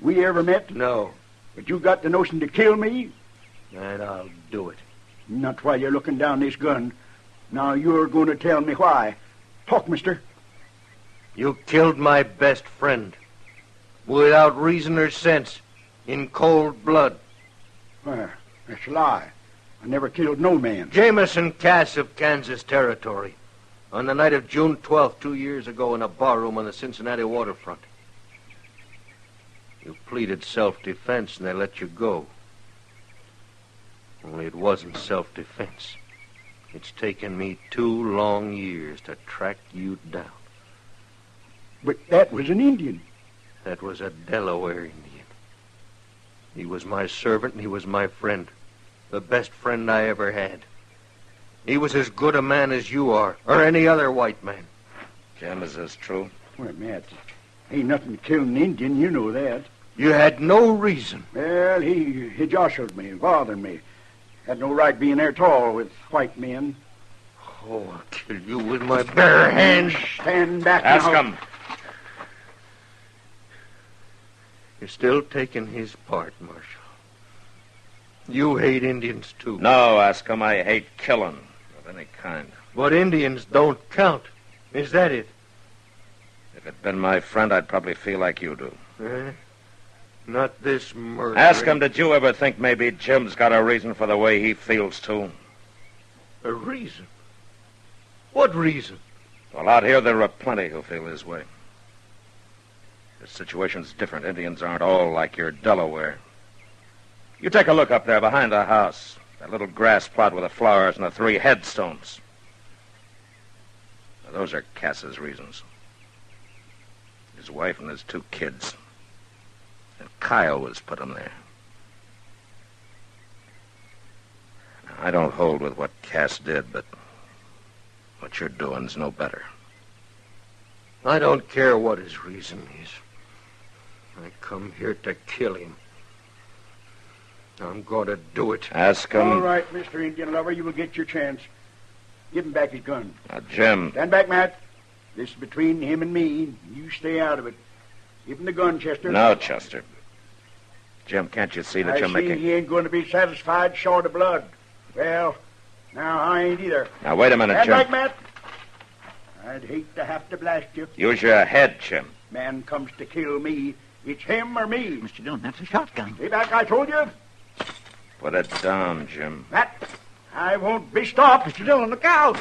We ever met? No. But you got the notion to kill me? And I'll do it. Not while you're looking down this gun. Now you're going to tell me why. Talk, mister. You killed my best friend. Without reason or sense. In cold blood. Well, that's a lie. I never killed no man. Jameson Cass of Kansas Territory. On the night of June 12th, 2 years ago, in a barroom on the Cincinnati waterfront. You pleaded self-defense and they let you go. Only it wasn't self-defense. It's taken me 2 long years to track you down. But that was an Indian. That was a Delaware Indian. He was my servant and he was my friend. The best friend I ever had. He was as good a man as you are, or any other white man. Jim, is this true? Well, Matt, ain't nothing to kill an Indian, you know that. You had no reason. Well, he jostled me, bothered me. Had no right being there at all with white men. Oh, I'll kill you with my bare hands. Stand back now. Ask him. You're still taking his part, Marshal. You hate Indians, too. No, Askham, I hate killing of any kind. But Indians don't count. Is that it? If it'd been my friend, I'd probably feel like you do. Not this murder. Ask him, did you ever think maybe Jim's got a reason for the way he feels, too? A reason? What reason? Well, out here there are plenty who feel his way. The situation's different. Indians aren't all like your Delaware. You take a look up there behind the house. That little grass plot with the flowers and the 3 headstones. Now, those are Cass's reasons. His wife and his 2 kids. And Kiowas put them there. Now, I don't hold with what Cass did, but what you're doing's no better. I don't care what his reason is. I come here to kill him. I'm going to do it. Ask him. All right, Mr. Indian Lover, you will get your chance. Give him back his gun. Now, Jim. Stand back, Matt. This is between him and me. You stay out of it. Give him the gun, Chester. No, Chester. Jim, can't you see that you're making... he ain't going to be satisfied short of blood. Well, now I ain't either. Now, wait a minute, Stand Jim. back, Matt. I'd hate to have to blast you. Use your head, Jim. Man comes to kill me. It's him or me. Mr. Dillon, that's a shotgun. Stay back, I told you. Put it down, Jim. Matt, I won't be stopped. Mr. Dillon, look out!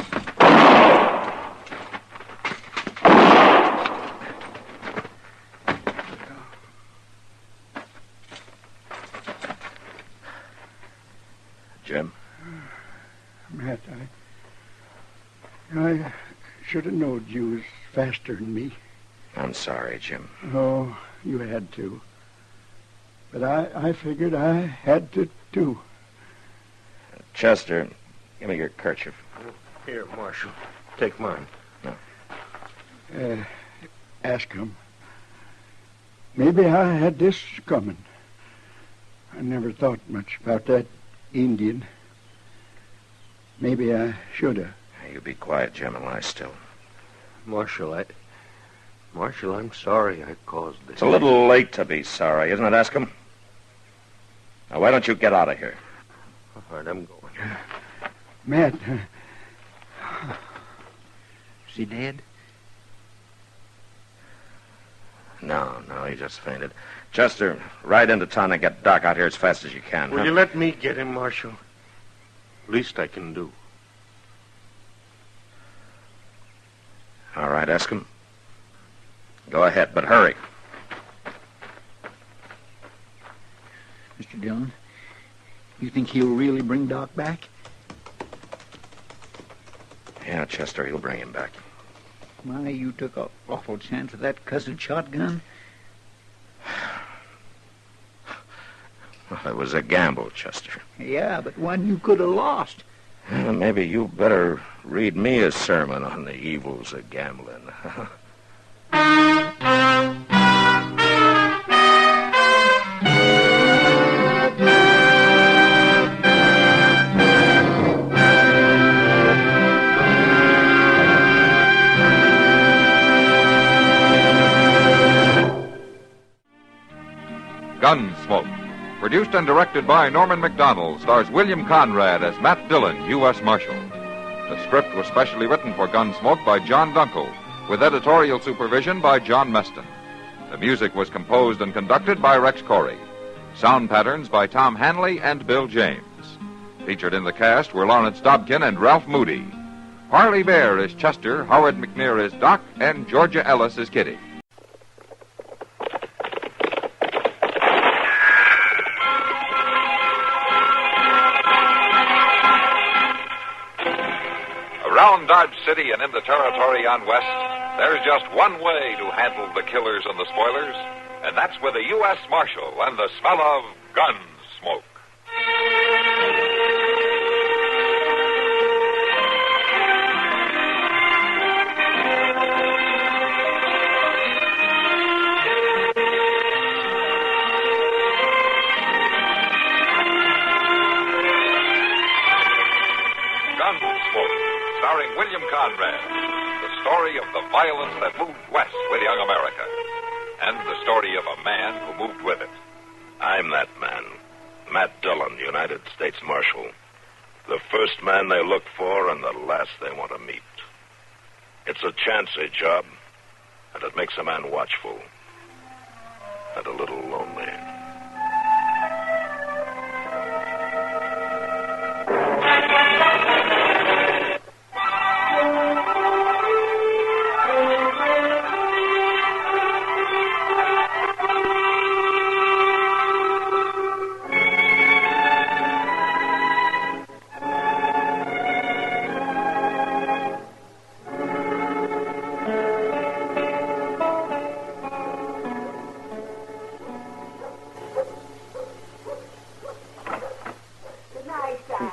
Jim? Matt, I should have known you was faster than me. I'm sorry, Jim. Oh, you had to. But I figured I had to, too. Chester, give me your kerchief. Here, Marshal. Take mine. No. Ask him. Maybe I had this coming. I never thought much about that Indian. Maybe I should have. You be quiet, Jim, and lie still. Marshal, I'm sorry I caused this. It's a little late to be sorry, isn't it, Askham? Now, why don't you get out of here? All right, I'm going. Matt. Is he dead? No, he just fainted. Chester, ride into town and get Doc out here as fast as you can. Will you let me get him, Marshal? Least I can do. All right, Askham. Go ahead, but hurry. Mr. Dillon, you think he'll really bring Doc back? Yeah, Chester, he'll bring him back. My, you took an awful chance with that cussed shotgun. Well, it was a gamble, Chester. Yeah, but one you could have lost. Well, maybe you better read me a sermon on the evils of gambling. Gunsmoke. Produced and directed by Norman Macdonald, stars William Conrad as Matt Dillon, U.S. Marshal. The script was specially written for Gunsmoke by John Dunkel, with editorial supervision by John Meston. The music was composed and conducted by Rex Corey. Sound patterns by Tom Hanley and Bill James. Featured in the cast were Lawrence Dobkin and Ralph Moody. Parley Bear is Chester, Howard McNear is Doc, and Georgia Ellis is Kitty. Around Dodge City and in the territory on West, there's just one way to handle the killers and the spoilers, and that's with a U.S. Marshal and the smell of Gunsmoke. Starring William Conrad, the story of the violence that moved west with young America, and the story of a man who moved with it. I'm that man, Matt Dillon, United States Marshal. The first man they look for and the last they want to meet. It's a chancy job, and it makes a man watchful and a little lonely.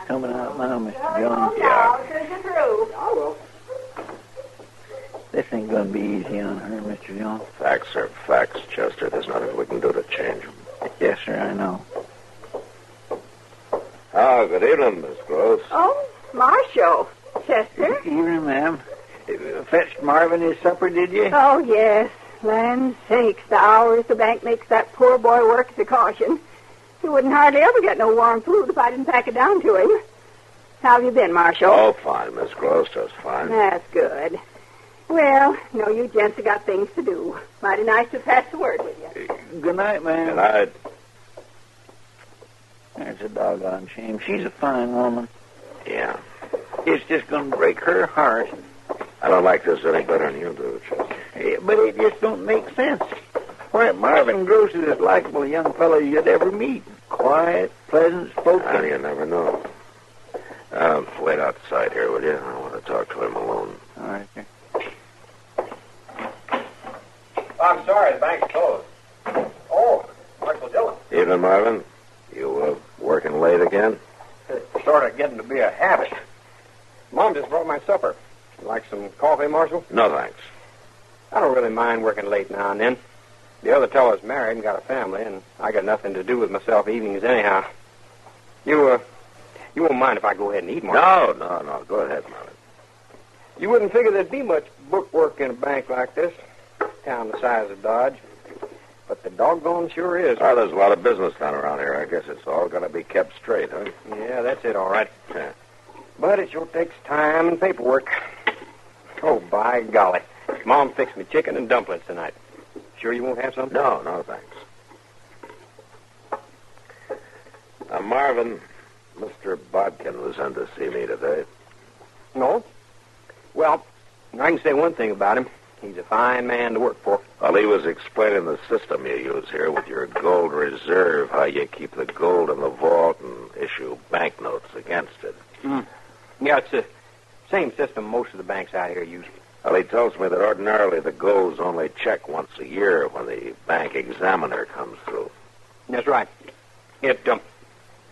Coming out now, Mr. Jones. Yeah. This ain't gonna be easy on her, Mr. Jones. Facts are facts, Chester. There's nothing we can do to change them. Yes, sir, I know. Oh, good evening, Miss Gross. Oh, Marshal. Chester? Evening, ma'am. Fetched Marvin his supper, did you? Oh, yes. Land sakes, the hours the bank makes that poor boy work is a caution. He wouldn't hardly ever get no warm food if I didn't pack it down to him. How have you been, Marshal? Oh, fine, Miss Gross, just fine. That's good. Well, no, you gents have got things to do. Mighty nice to pass the word with you. Good night, ma'am. Good night. That's a doggone shame. She's a fine woman. Yeah. It's just going to break her heart. I don't like this any better than you do, Chester. Yeah, but it just don't make sense. Why, Marvin Gross is as likable a young fellow you'd ever meet. Quiet, pleasant spoken. And you never know. Wait outside here, will you? I want to talk to him alone. All right, sir. I'm sorry, the bank's closed. Oh, Marshal Dillon. Evening, Marvin. You working late again? It's sort of getting to be a habit. Mom just brought my supper. Like some coffee, Marshal? No, thanks. I don't really mind working late now and then. The other fellow's married and got a family, and I got nothing to do with myself evenings anyhow. You won't mind if I go ahead and eat, Marshal? No. Go ahead, Marvin. You wouldn't figure there'd be much bookwork in a bank like this, town the size of Dodge. But the doggone sure is. Oh, there's a lot of business done around here. I guess it's all going to be kept straight, huh? Yeah, that's it, all right. Yeah. But it sure takes time and paperwork. Oh, by golly. Mom fixed me chicken and dumplings tonight. Sure you won't have some? No, thanks. Now, Marvin, Mr. Bodkin was in to see me today. No? Well, I can say one thing about him. He's a fine man to work for. Well, he was explaining the system you use here with your gold reserve, how you keep the gold in the vault and issue banknotes against it. Yeah, it's the same system most of the banks out here use. Well, he tells me that ordinarily the gold's only checked once a year when the bank examiner comes through. That's right. It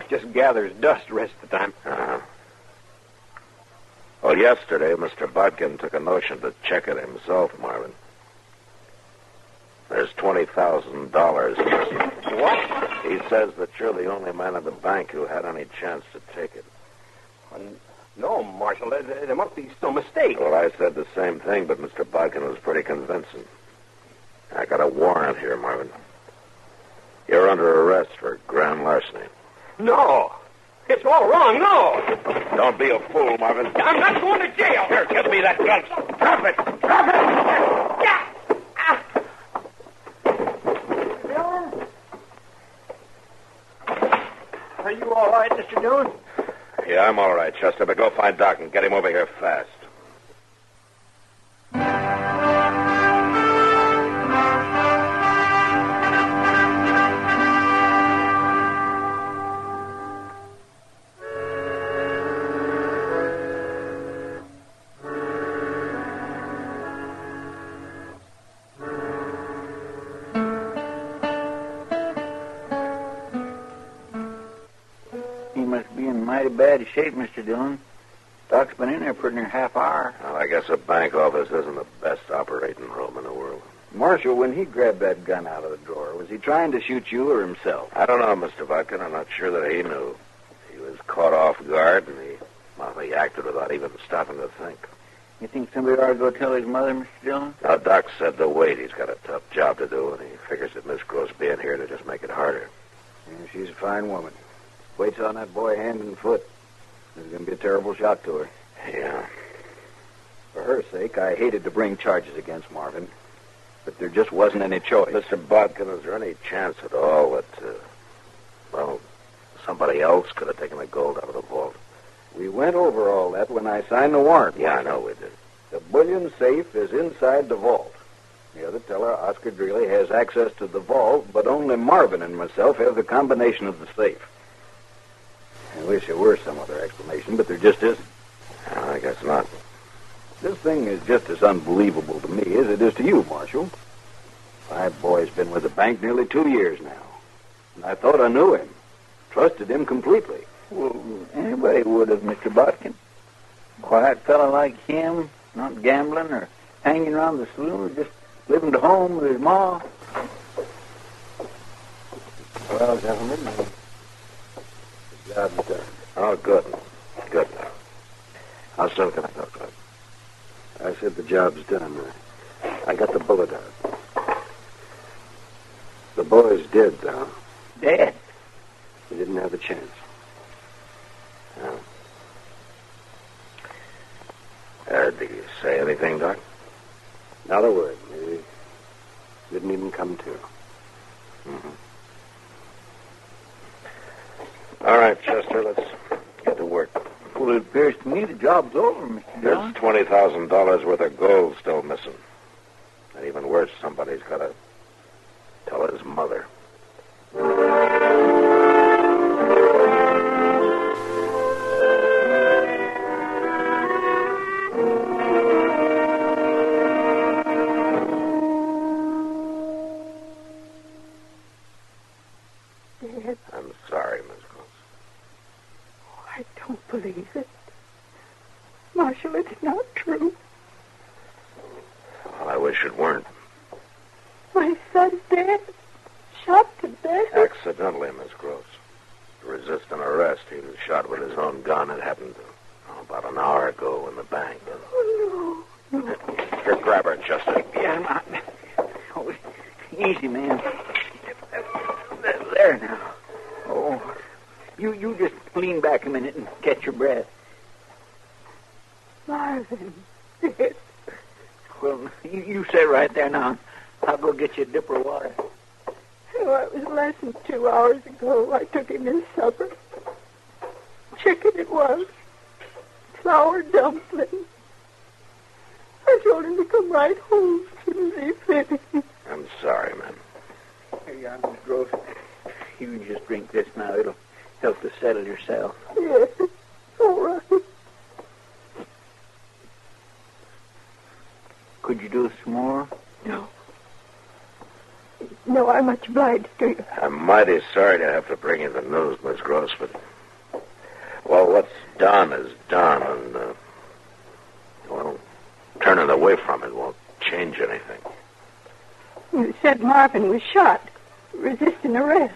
just gathers dust the rest of the time. Uh-huh. Well, yesterday, Mr. Bodkin took a notion to check it himself, Marvin. There's $20,000 missing. What? He says that you're the only man in the bank who had any chance to take it. No, Marshal, there must be some mistake. Well, I said the same thing, but Mr. Bodkin was pretty convincing. I got a warrant here, Marvin. You're under arrest for grand larceny. No. It's all wrong, no. Don't be a fool, Marvin. I'm not going to jail. Here, give me that gun. Drop it. Drop it. Yeah. Are you all right, Mr. Dillon? Yeah, I'm all right, Chester, but go find Doc and get him over here fast. He must be in mighty bad shape, Mr. Dillon. Doc's been in there pretty near half hour. Well, I guess a bank office isn't the best operating room in the world. Marshal, when he grabbed that gun out of the drawer, was he trying to shoot you or himself? I don't know, Mr. Bodkin. I'm not sure that he knew. He was caught off guard, and he acted without even stopping to think. You think somebody ought to go tell his mother, Mr. Dillon? Now, Doc said to wait. He's got a tough job to do, and he figures that Miss Gross being here to just make it harder. Yeah, she's a fine woman. Waits on that boy hand and foot. It's going to be a terrible shock to her. Yeah. For her sake, I hated to bring charges against Marvin, but there just wasn't any choice. Mr. Bodkin, is there any chance at all that, somebody else could have taken the gold out of the vault? We went over all that when I signed the warrant. Yeah, I know we did. The bullion safe is inside the vault. The other teller, Oscar Greeley, has access to the vault, but only Marvin and myself have the combination of the safe. I wish there were some other explanation, but there just isn't. I guess not. This thing is just as unbelievable to me as it is to you, Marshal. My boy's been with the bank nearly 2 years now. And I thought I knew him. Trusted him completely. Well, anybody would have, Mr. Bodkin. Quiet fellow like him, not gambling or hanging around the saloon, just living at home with his ma. Well, gentlemen, the job's done. Oh, good. Good. How soon can I talk to him? I said the job's done. I got the bullet out. The boy's dead, though. Dead? He didn't have a chance. Did he say anything, Doc? Not a word. He didn't even come to. Mm-hmm. All right, Chester, let's get to work. Well, it appears to me the job's over, Mr. Dillon. There's $20,000 worth of gold still missing. And even worse, somebody's got to tell his mother. believe it. Marshal, it's not true. Well, I wish it weren't. My son's dead. Shot to death. Accidentally, Miss Gross. To resist an arrest, he was shot with his own gun. It happened about an hour ago in the bank. Oh, no. Here, grab her, Chester. Yeah, oh, easy, man. There now. Oh, you just lean back a minute and catch your breath. Marvin. Well, you sit right there now. I'll go get you a dipper of water. Oh, it was less than 2 hours ago. I took him his supper. Chicken it was. Flour dumplings. I told him to come right home as soon as he finished. I'm sorry, man. Here you are, Miss Gross. You can just drink this now. It'll help to settle yourself. Yes, all right. Could you do us some more? No. No, I'm much obliged to you. I'm mighty sorry to have to bring you the news, Miss Gross, but... Well, what's done is done, and, well, turning away from it won't change anything. You said Marvin was shot, resisting arrest.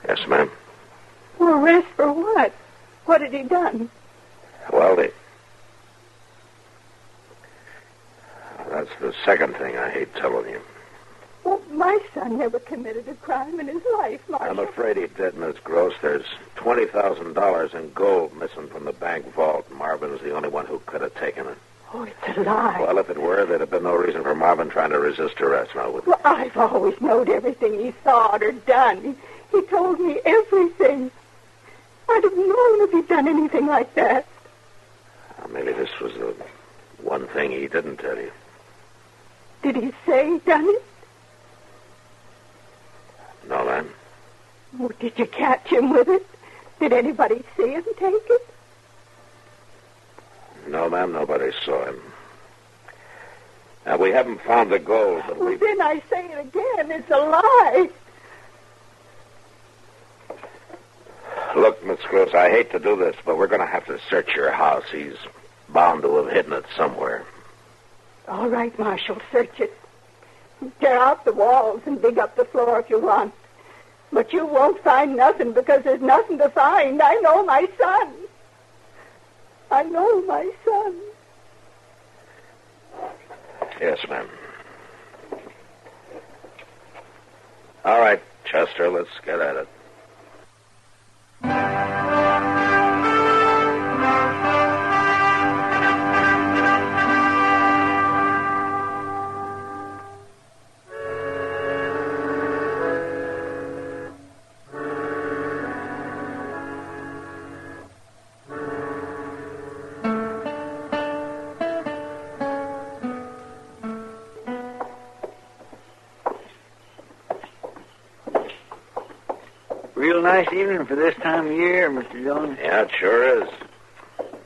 Yes, ma'am. Well, arrest for what? What had he done? Well, that's the second thing I hate telling you. Well, my son never committed a crime in his life, Marshal. I'm afraid he did, Miss Gross. There's $20,000 in gold missing from the bank vault. Marvin's the only one who could have taken it. Oh, it's a lie. Well, if it were, there'd have been no reason for Marvin trying to resist arrest now, would there? Well, I've always known everything he thought or done. He told me everything. I'd have known if he'd done anything like that. Maybe this was the one thing he didn't tell you. Did he say he done it? No, ma'am. Oh, did you catch him with it? Did anybody see him take it? No, ma'am, nobody saw him. Now, we haven't found the gold, but Well, then I say it again. It's a lie. Look, Miss Gross, I hate to do this, but we're going to have to search your house. He's bound to have hidden it somewhere. All right, Marshal, search it. Tear out the walls and dig up the floor if you want. But you won't find nothing because there's nothing to find. I know my son. I know my son. Yes, ma'am. All right, Chester, let's get at it. Real nice evening for this time of year, Mr. Jones. Yeah, it sure is.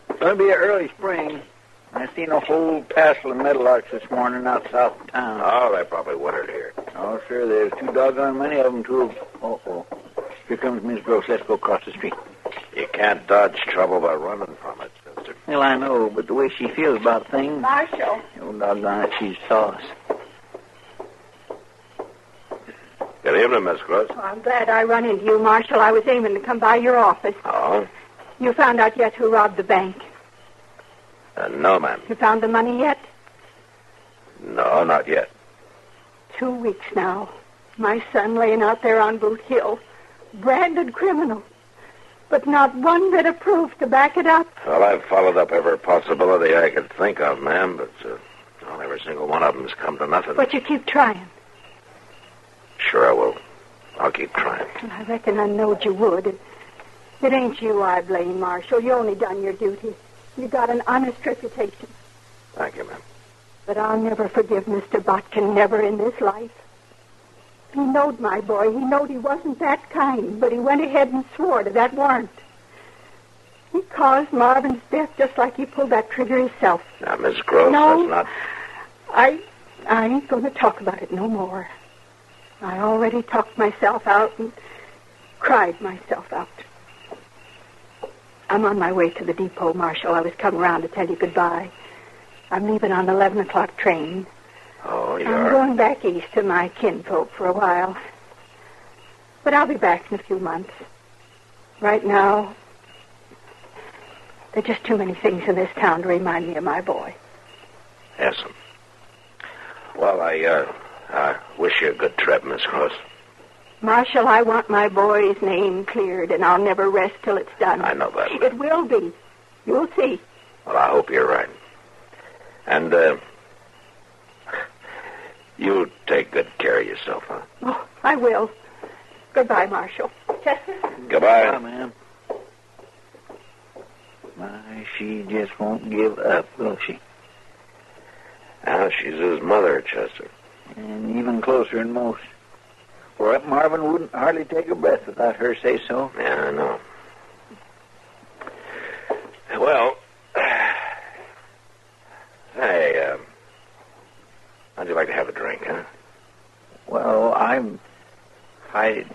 It's going to be an early spring. I seen a whole passel of meadowlarks this morning out south of town. Oh, they probably wintered here. Oh, sure, there's too doggone many of them, too. Uh-oh. Here comes Miss Gross. Let's go across the street. You can't dodge trouble by running from it, Chester. Well, I know, but the way she feels about things... Marshal. Oh, doggone it, she's sauce. Good evening, Miss Gross. Oh, I'm glad I run into you, Marshal. I was aiming to come by your office. Oh? You found out yet who robbed the bank? No, ma'am. You found the money yet? No, not yet. 2 weeks now. My son laying out there on Boot Hill. Branded criminal. But not one bit of proof to back it up. Well, I've followed up every possibility I could think of, ma'am, but well, every single one of them's come to nothing. But you keep trying. Sure I will. I'll keep trying. I reckon I knowed you would. It ain't you I blame, Marshal. You only done your duty. You got an honest reputation. Thank you, ma'am. But I'll never forgive Mr. Botkin, never in this life. He knowed my boy. He knowed he wasn't that kind, but he went ahead and swore to that warrant. He caused Marvin's death just like he pulled that trigger himself. Now, Miss Gross, No. that's not... I ain't going to talk about it no more. I already talked myself out and cried myself out. I'm on my way to the depot, Marshal. I was coming around to tell you goodbye. I'm leaving on the 11 o'clock train. Oh, you I'm are? going back east to my kinfolk for a while. But I'll be back in a few months. Right now, there are just too many things in this town to remind me of my boy. Yes. Well, I wish you a good trip, Miss Cross. Marshal, I want my boy's name cleared, and I'll never rest till it's done. I know that. It will be. You'll see. Well, I hope you're right. And, you take good care of yourself, huh? Oh, I will. Goodbye, Marshal. Chester? Goodbye. Bye, ma'am. My, she just won't give up, will she? Now, she's his mother, Chester. And even closer than most. For Marvin wouldn't hardly take a breath without her say so. Yeah, I know. Well, hey, how'd you like to have a drink, huh? Well, I'm buying.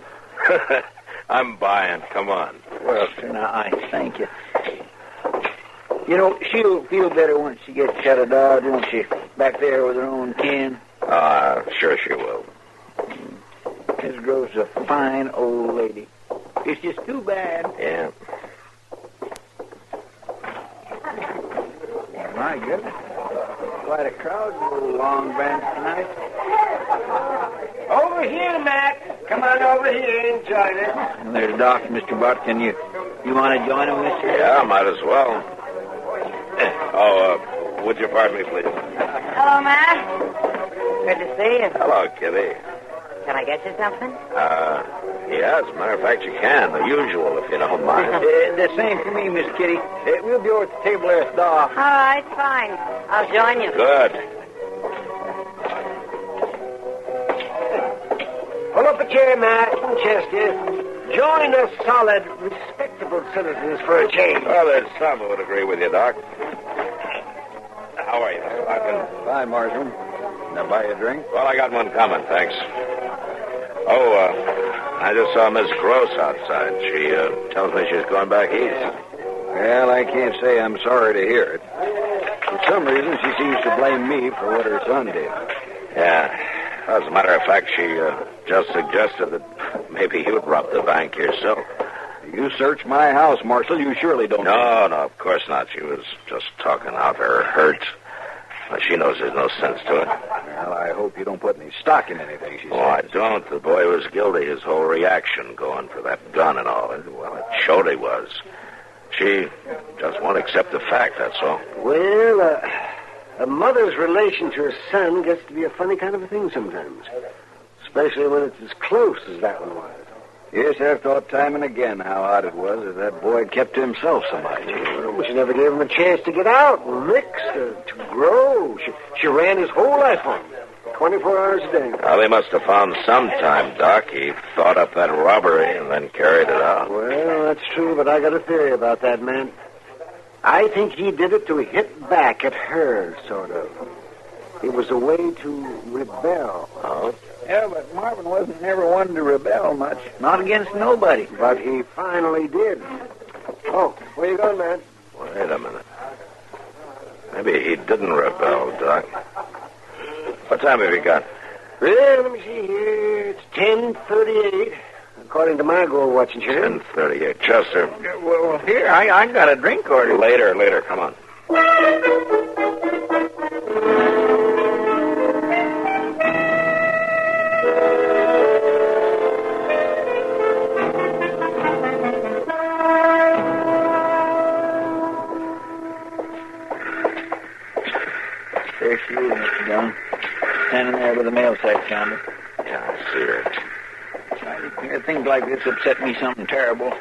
Come on. Well, sir, now, I thank you. You know, she'll feel better once she gets out of Dodge, won't she? Back there with her own kin. Sure she will. Miss Grove's a fine old lady. It's just too bad. Yeah. My goodness. Quite a crowd in the long bench tonight. Over here, Mac. Come on over here and join us. And there's Doc, Mr. Butkin. You want to join him, mister? Yeah, might as well. Would you pardon me, please? Hello, Matt. Good to see you. Hello, Kitty. Can I get you something? Yeah, as a matter of fact, you can. The usual, if you don't mind. The same for me, Miss Kitty. We'll be over at the table there at Doc. All right, fine. I'll join you. Good. Pull up a chair, Matt and Chester. Join us solid, respectable citizens for a change. Well, there's some who would agree with you, Doc. How are you, Mr. Butkin? Fine, Marshal. Now buy you a drink? Well, I got one coming, thanks. I just saw Miss Gross outside. She tells me she's going back east. Well, I can't say I'm sorry to hear it. For some reason, she seems to blame me for what her son did. Yeah. As a matter of fact, she just suggested that maybe you'd rob the bank yourself. You search my house, Marshal. You surely don't. No, of course not. She was just talking out her hurt. Well, she knows there's no sense to it. Well, I hope you don't put any stock in anything she says. Oh, I don't. The boy was guilty. His whole reaction going for that gun and all. Well, it showed he was. She just won't accept the fact, that's all. Well, a mother's relation to her son gets to be a funny kind of a thing sometimes. Especially when it's as close as that one was. Yes, I've thought time and again how odd it was that that boy had kept to himself so much. Well, she never gave him a chance to get out and mix, to grow. She ran his whole life on him, 24 hours a day. Well, they must have found some time, Doc. He thought up that robbery and then carried it out. Well, that's true, but I got a theory about that man. I think he did it to hit back at her, sort of. It was a way to rebel. Oh? Yeah, but Marvin wasn't never one to rebel much. Not against nobody. But he finally did. Oh, where you going, man? Wait a minute. Maybe he didn't rebel, Doc. What time have you got? Well, let me see here. It's 10:38, according to my gold watching chair. 10:38. Chester. Well, here, I got a drink order. Later, come on. There she is, Mr. Dillon. Standing there with the mail sack counter. Yeah, I see her. Things like this upset me something terrible.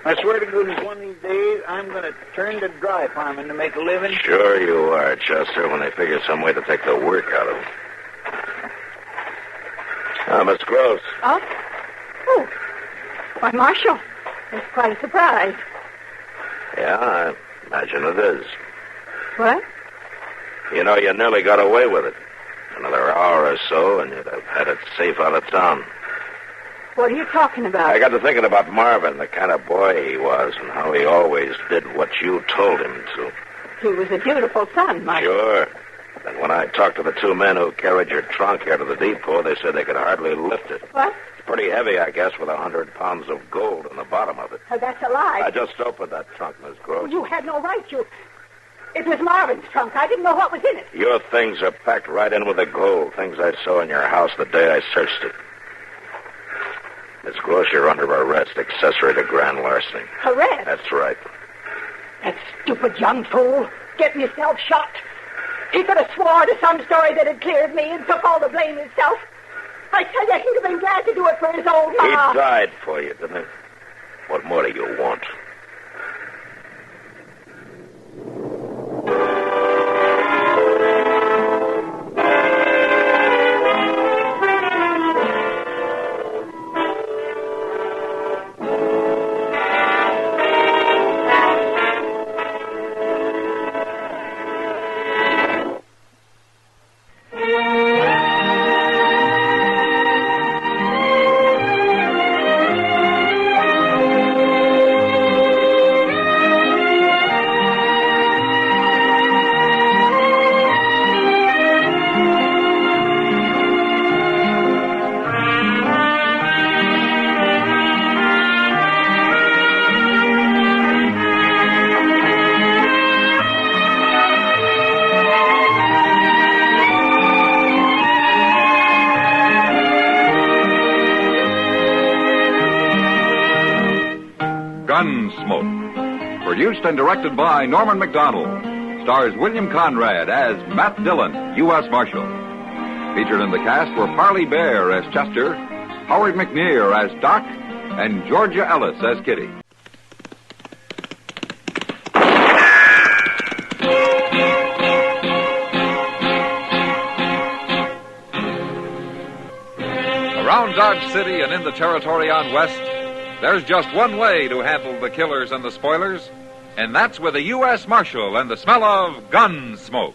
I swear to goodness, one of these days, I'm going to turn to dry farming to make a living. Sure you are, Chester, when they figure some way to take the work out of it. Miss Gross. Oh? Oh. Why, Marshal, it's quite a surprise. Yeah, I imagine it is. What? You know, you nearly got away with it. Another hour or so, and you'd have had it safe out of town. What are you talking about? I got to thinking about Marvin, the kind of boy he was, and how he always did what you told him to. He was a beautiful son, Marshal. Sure. And when I talked to the two men who carried your trunk here to the depot, they said they could hardly lift it. What? It's pretty heavy, I guess, with 100 pounds of gold in the bottom of it. That's a lie. I just opened that trunk, Miss Gross. You had no right. It was Marvin's trunk. I didn't know what was in it. Your things are packed right in with the gold, things I saw in your house the day I searched it. Miss Gross, you're under arrest, accessory to grand larceny. Arrest? That's right. That stupid young fool getting himself shot. He could have swore to some story that had cleared me and took all the blame himself. I tell you, he'd have been glad to do it for his old ma. He died for you, didn't he? What more do you want? Gunsmoke. Produced and directed by Norman McDonald. Stars William Conrad as Matt Dillon, U.S. Marshal. Featured in the cast were Parley Bear as Chester, Howard McNear as Doc, and Georgia Ellis as Kitty. Around Dodge City and in the territory on West, there's just one way to handle the killers and the spoilers, and that's with a U.S. Marshal and the smell of Gunsmoke.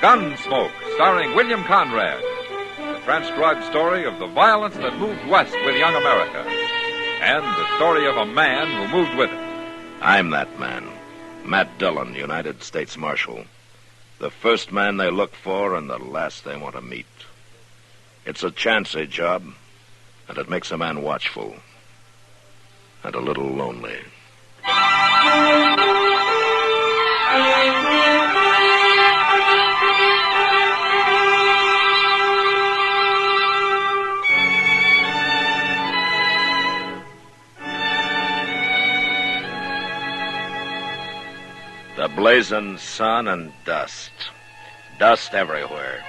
Gunsmoke, starring William Conrad. The transcribed story of the violence that moved west with young America. And the story of a man who moved with it. I'm that man. Matt Dillon, United States Marshal. The first man they look for and the last they want to meet. It's a chancy job, and it makes a man watchful. And a little lonely. The blazing sun and dust. Dust everywhere.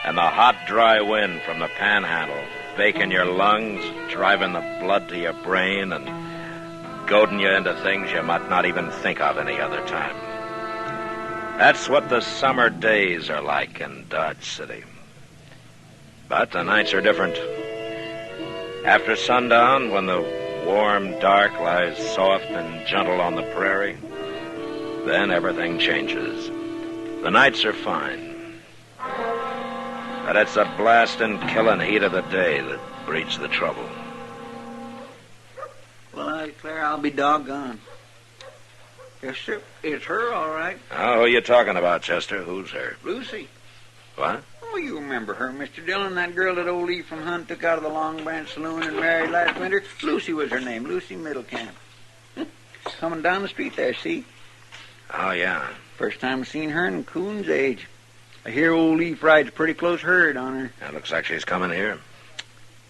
And the hot, dry wind from the panhandle baking your lungs, driving the blood to your brain, and goading you into things you might not even think of any other time. That's what the summer days are like in Dodge City. But the nights are different. After sundown, when the warm dark lies soft and gentle on the prairie, then everything changes. The nights are fine. But it's the blasting, killing heat of the day that breeds the trouble. Well, I declare I'll be doggone. Yes, sir. It's her, all right. Oh, who are you talking about, Chester? Who's her? Lucy. What? Oh, you remember her, Mr. Dillon, that girl that old Ephraim Hunt took out of the Long Branch Saloon and married last winter? Lucy was her name, Lucy Middlecamp. Coming down the street there, see? Oh, yeah. First time I've seen her in Coon's age. I hear old Leaf rides a pretty close herd on her. It looks like she's coming here.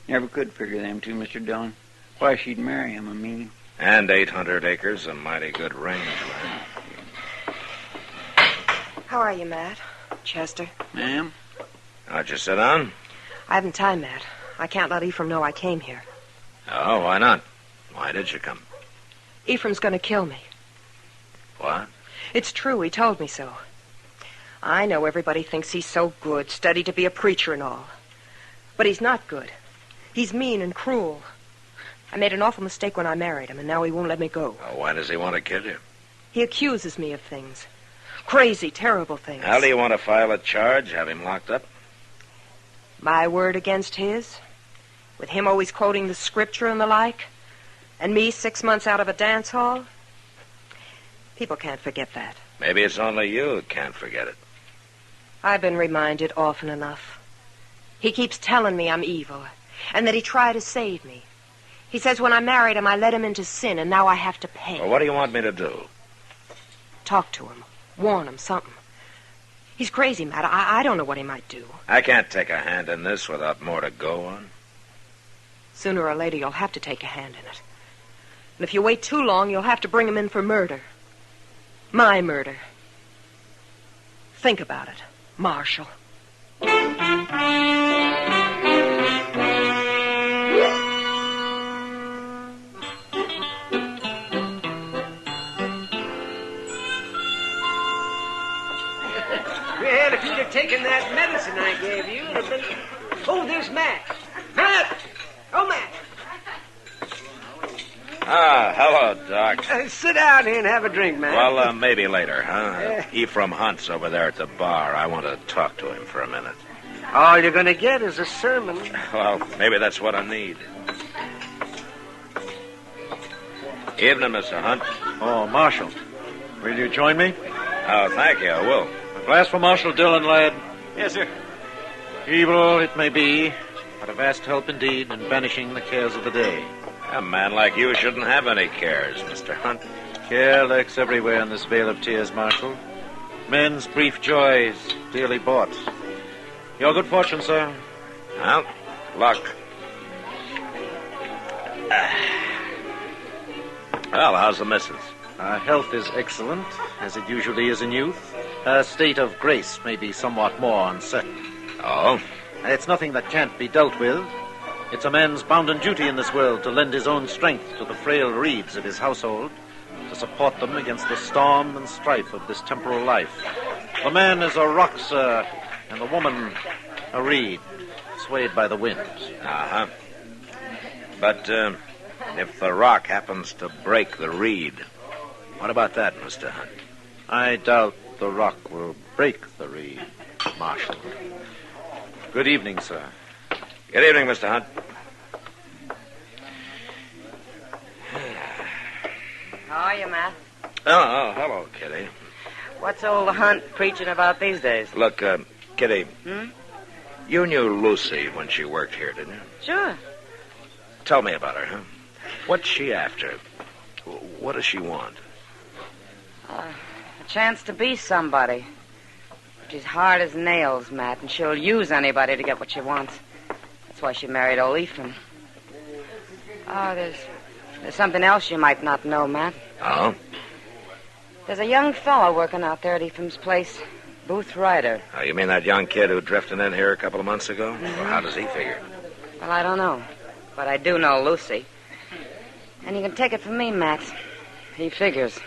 Never could figure them two, Mr. Dillon. Why she'd marry him, I mean. And 800 acres, a mighty good range. How are you, Matt? Chester? Ma'am? How'd you sit down? I haven't time, Matt. I can't let Ephraim know I came here. Oh, why not? Why did you come? Ephraim's going to kill me. What? It's true. He told me so. I know everybody thinks he's so good, studied to be a preacher and all. But he's not good. He's mean and cruel. I made an awful mistake when I married him, and now he won't let me go. Oh, why does he want to kill you? He accuses me of things. Crazy, terrible things. How do you want to file a charge, have him locked up? My word against his? With him always quoting the scripture and the like? And me 6 months out of a dance hall? People can't forget that. Maybe it's only you who can't forget it. I've been reminded often enough. He keeps telling me I'm evil, and that he tried to save me. He says when I married him, I led him into sin, and now I have to pay. Well, what do you want me to do? Talk to him. Warn him something. He's crazy, Matt. I don't know what he might do. I can't take a hand in this without more to go on. Sooner or later, you'll have to take a hand in it. And if you wait too long, you'll have to bring him in for murder. My murder. Think about it, Marshal. Well, if you'd have taken that medicine I gave you, it would have been... Oh, there's Matt. Matt! Oh, Matt! Ah, hello, Doc. Sit down here and have a drink, Matt. Well, maybe later, huh? Ephraim Hunt's over there at the bar. I want to talk to him for a minute. All you're going to get is a sermon. Well, maybe that's what I need. Evening, Mr. Hunt. Oh, Marshal. Will you join me? Oh, thank you. I will. A glass for Marshal Dillon, lad. Yes, sir. Evil it may be, but a vast help indeed in banishing the cares of the day. A man like you shouldn't have any cares, Mr. Hunt. Care lurks everywhere in this vale of tears, Marshal. Men's brief joys, dearly bought. Your good fortune, sir. Well, luck. Well, how's the missus? Her health is excellent, as it usually is in youth. Her state of grace may be somewhat more uncertain. Oh? And it's nothing that can't be dealt with. It's a man's bounden duty in this world to lend his own strength to the frail reeds of his household, to support them against the storm and strife of this temporal life. The man is a rock, sir, and the woman a reed, swayed by the wind. Uh-huh. But, if the rock happens to break the reed, what about that, Mr. Hunt? I doubt the rock will break the reed, Marshal. Good evening, sir. Good evening, Mr. Hunt. How are you, Matt? Oh, hello, Kitty. What's old Hunt preaching about these days? Look, Kitty, you knew Lucy when she worked here, didn't you? Sure. Tell me about her, huh? What's she after? What does she want? A chance to be somebody. She's hard as nails, Matt, and she'll use anybody to get what she wants. That's why she married old Ephraim. Oh, there's something else you might not know, Matt. Oh? There's a young fellow working out there at Ephraim's place. Booth Ryder. Oh, you mean that young kid who drifted in here a couple of months ago? Mm-hmm. Well, how does he figure? Well, I don't know. But I do know Lucy. And you can take it from me, Matt. He figures.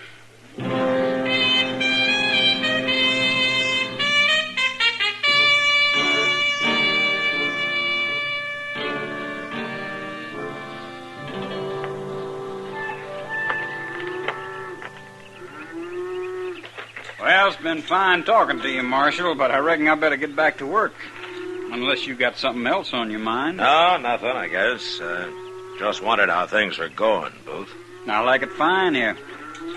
Well, it's been fine talking to you, Marshal, but I reckon I better get back to work. Unless you got something else on your mind. No, nothing, I guess. Just wondered how things are going, Booth. I like it fine here.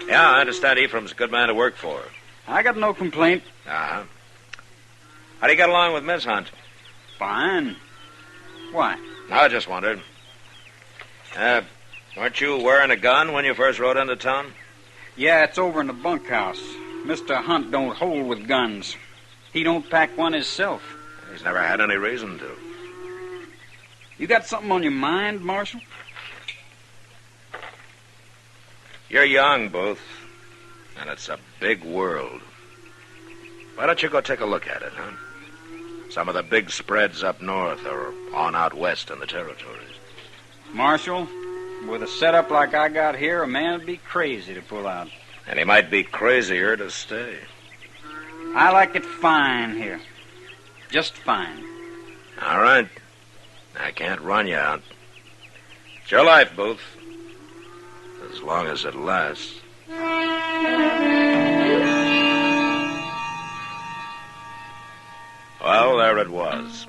Yeah, I understand Ephraim's a good man to work for. I got no complaint. Uh-huh. How do you get along with Miss Hunt? Fine. Why? I just wondered. Weren't you wearing a gun when you first rode into town? Yeah, it's over in the bunkhouse. Mr. Hunt don't hold with guns. He don't pack one himself. He's never had any reason to. You got something on your mind, Marshal? You're young, Booth, and it's a big world. Why don't you go take a look at it, huh? Some of the big spreads up north or on out west in the territories. Marshal, with a setup like I got here, a man would be crazy to pull out. And he might be crazier to stay. I like it fine here. Just fine. All right. I can't run you out. It's your life, Booth. As long as it lasts. Well, there it was.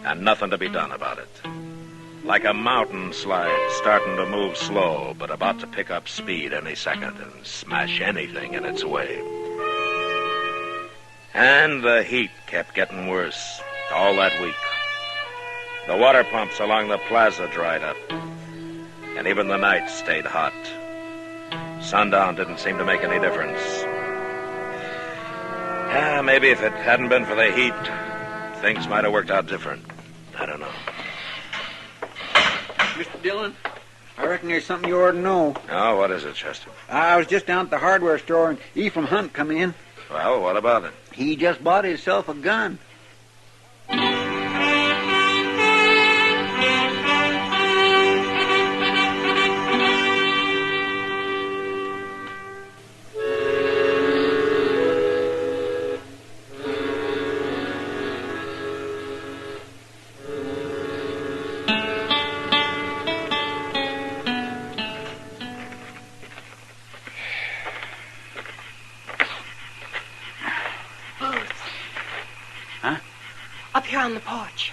And nothing to be done about it. Like a mountain slide starting to move slow, but about to pick up speed any second and smash anything in its way. And the heat kept getting worse all that week. The water pumps along the plaza dried up. And even the nights stayed hot. Sundown didn't seem to make any difference. Maybe if it hadn't been for the heat, things might have worked out different. I don't know. Mr. Dillon, I reckon there's something you ought to know. Oh, what is it, Chester? I was just down at the hardware store and Ephraim Hunt come in. Well, what about it? He just bought himself a gun. Up here on the porch.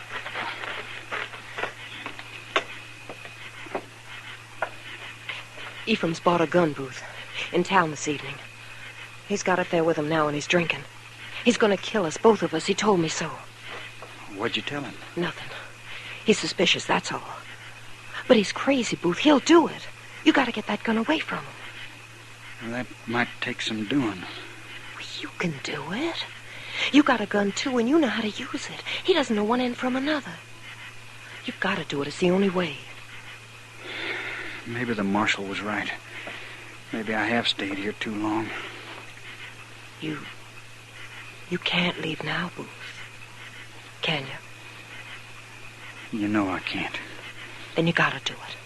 Ephraim's bought a gun, Booth, in town this evening. He's got it there with him now and he's drinking. He's going to kill us, both of us. He told me so. What'd you tell him? Nothing. He's suspicious, that's all. But he's crazy, Booth. He'll do it. You got to get that gun away from him. Well, that might take some doing. You can do it. You got a gun, too, and you know how to use it. He doesn't know one end from another. You've got to do it. It's the only way. Maybe the marshal was right. Maybe I have stayed here too long. You can't leave now, Booth. Can you? You know I can't. Then you got to do it.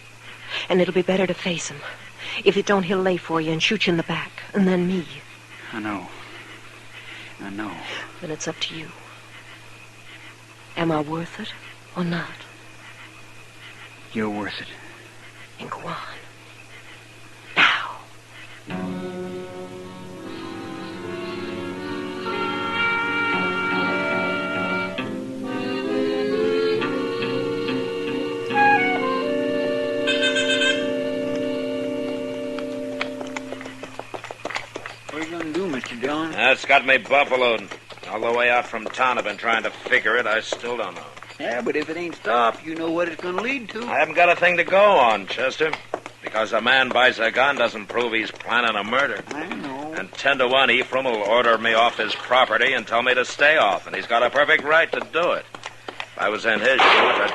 And it'll be better to face him. If you don't, he'll lay for you and shoot you in the back. And then me. I know. Then it's up to you. Am I worth it or not? You're worth it. Then go on. Now. What are you going to do, Mr. Dillon? That's got me buffaloed. All the way out from town, I've been trying to figure it. I still don't know. Yeah, but if it ain't stopped, you know what it's going to lead to. I haven't got a thing to go on, Chester. Because a man buys a gun doesn't prove he's planning a murder. I know. And 10 to 1, Ephraim will order me off his property and tell me to stay off. And he's got a perfect right to do it. If I was in his shoes, I'd...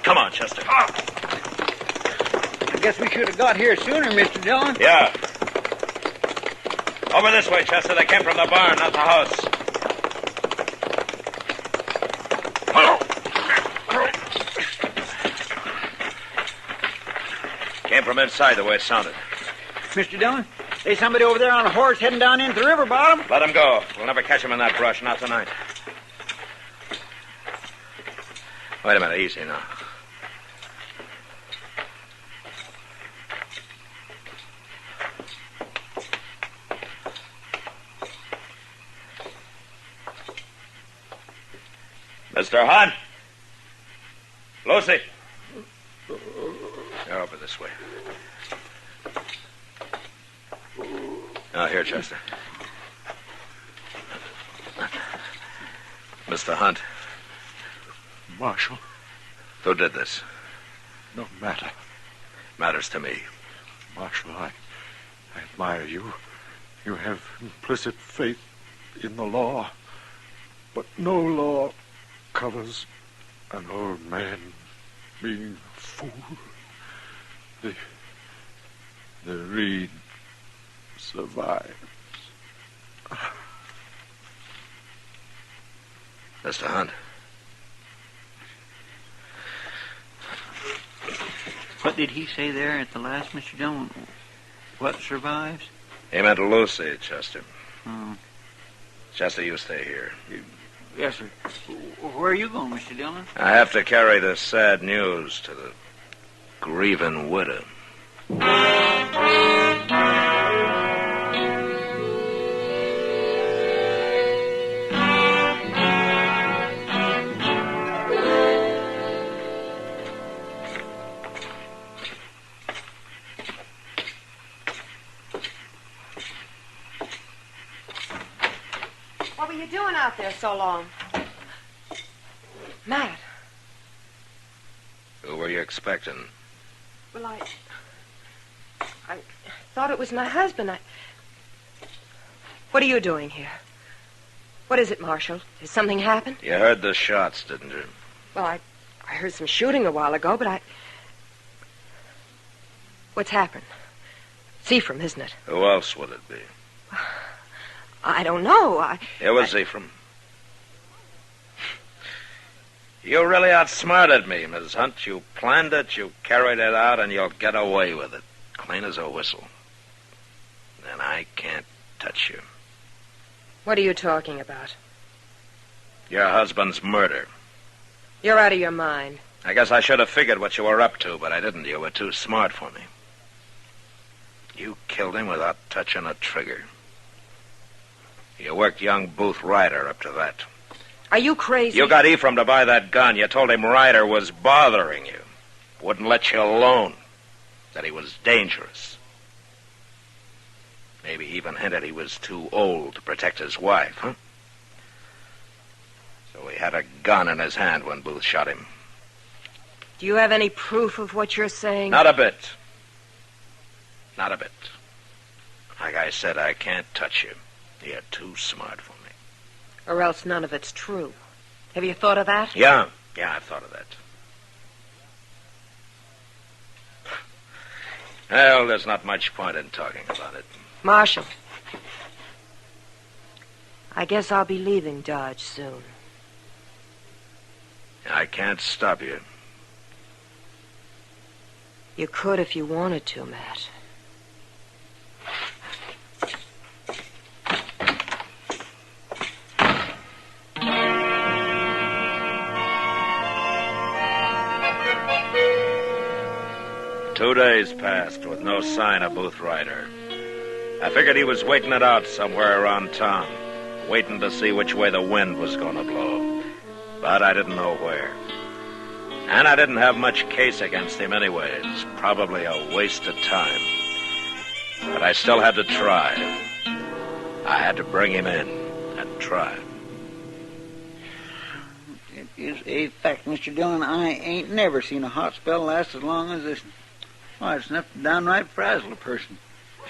Come on, Chester. I guess we should have got here sooner, Mr. Dillon. Yeah. Over this way, Chester. They came from the barn, not the house. Came from inside the way it sounded. Mr. Dillon, there's somebody over there on a horse heading down into the river bottom. Let him go. We'll never catch him in that brush, not tonight. Wait a minute, easy now. Mr. Hunt! Lucy! You're over this way. Now, here, Chester. Mr. Hunt. Marshal. Who did this? No matter. Matters to me. Marshal, I admire you. You have implicit faith in the law. But no law covers an old man being a fool. The reed survives. Mr. Hunt. What did he say there at the last, Mr. Dillon? What survives? He meant Lucy, Chester. Oh. Chester, you stay here. Yes, sir. Where are you going, Mr. Dillon? I have to carry the sad news to the grieving widow. What were you doing out there so long? Matt. Who were you expecting? Well, I thought it was my husband. What are you doing here? What is it, Marshal? Has something happened? You heard the shots, didn't you? Well, I heard some shooting a while ago, but What's happened? It's Ephraim, isn't it? Who else would it be? I don't know. It was Ephraim. You really outsmarted me, Miss Hunt. You planned it, you carried it out, and you'll get away with it. Clean as a whistle. And I can't touch you. What are you talking about? Your husband's murder. You're out of your mind. I guess I should have figured what you were up to, but I didn't. You were too smart for me. You killed him without touching a trigger. You worked young Booth Ryder up to that. Are you crazy? You got Ephraim to buy that gun. You told him Ryder was bothering you. Wouldn't let you alone. That he was dangerous. Maybe he even hinted he was too old to protect his wife, huh? So he had a gun in his hand when Booth shot him. Do you have any proof of what you're saying? Not a bit. Not a bit. Like I said, I can't touch you. You're too smart for me. Or else none of it's true. Have you thought of that? Yeah, I've thought of that. Well, there's not much point in talking about it. Marshal, I guess I'll be leaving Dodge soon. I can't stop you. You could if you wanted to, Matt. Two days passed with no sign of Booth Ryder. I figured he was waiting it out somewhere around town, waiting to see which way the wind was going to blow. But I didn't know where. And I didn't have much case against him anyway. It's probably a waste of time. But I still had to try. I had to bring him in and try. It is a fact, Mr. Dillon. I ain't never seen a hot spell last as long as this. Why, it's enough to downright frazzle a person.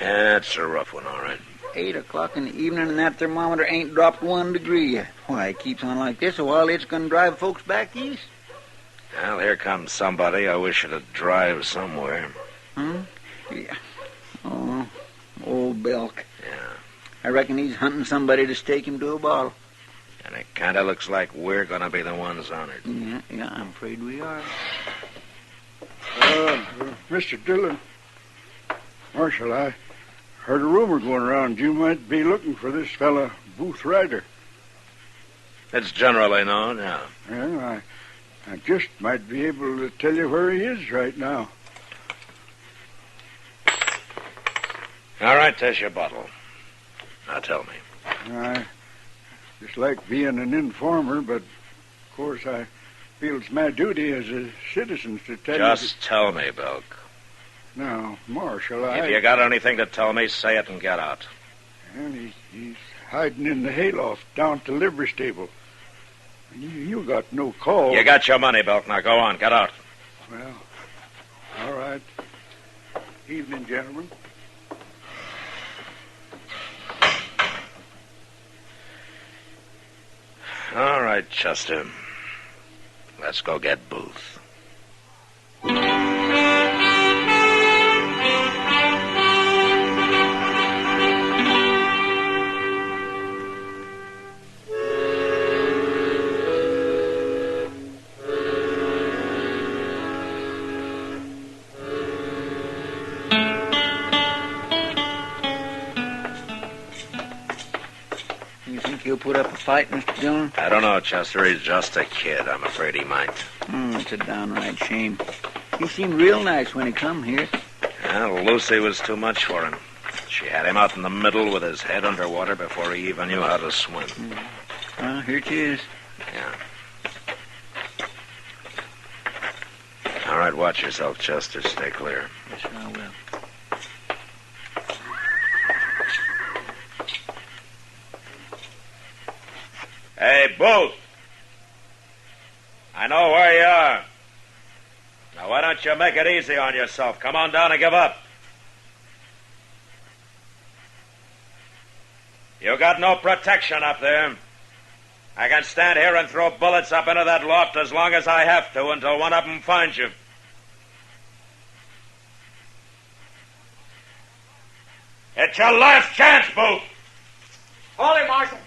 Yeah, it's a rough one, all right. 8 o'clock in the evening and that thermometer ain't dropped 1 degree yet. Why, it keeps on like this a while, it's going to drive folks back east. Well, here comes somebody I wish it'd drive somewhere. Yeah. Oh, old Belk. Yeah. I reckon he's hunting somebody to stake him to a bottle. And it kind of looks like we're going to be the ones on it. Yeah, I'm afraid we are. Mr. Dillon. Marshal, I heard a rumor going around you might be looking for this fella, Booth Ryder. It's generally known, yeah. Well, I just might be able to tell you where he is right now. All right, there's your bottle. Now tell me. I just like being an informer, but of course I feel it's my duty as a citizen to tell you. Just tell me, Belk. Now, Marshal, If you got anything to tell me, say it and get out. And he's hiding in the hayloft down at the livery stable. You got no call. You got your money, Belk. Now go on, get out. Well, all right. Evening, gentlemen. All right, Chester. Let's go get Booth. put up a fight, Mr. Dillon? I don't know, Chester. He's just a kid. I'm afraid he might. It's a downright shame. He seemed real nice when he come here. Well, Lucy was too much for him. She had him out in the middle with his head underwater before he even knew how to swim. Well, here she is. Yeah. All right, watch yourself, Chester. Stay clear. Yes, I will. Hey, Booth. I know where you are. Now, why don't you make it easy on yourself? Come on down and give up. You got no protection up there. I can stand here and throw bullets up into that loft as long as I have to until one of them finds you. It's your last chance, Booth. Hold him, Marshal.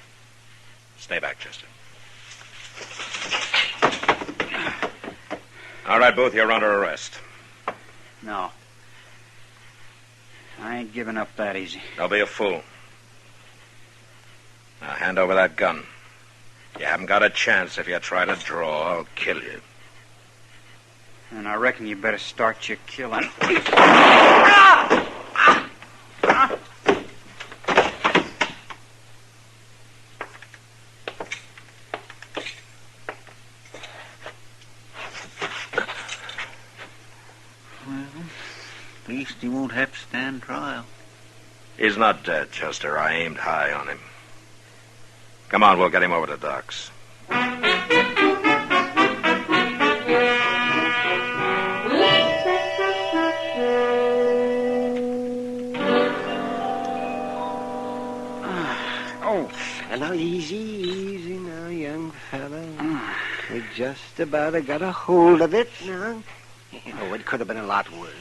Stay back, Chester. All right, Booth, you're under arrest. No. I ain't giving up that easy. Don't be a fool. Now, hand over that gun. You haven't got a chance if you try to draw. I'll kill you. And I reckon you better start your killing. At least he won't have to stand trial. He's not dead, Chester. I aimed high on him. Come on, we'll get him over to Doc's. Now, easy now, young fella. We just about got a hold of it now. Oh, it could have been a lot worse.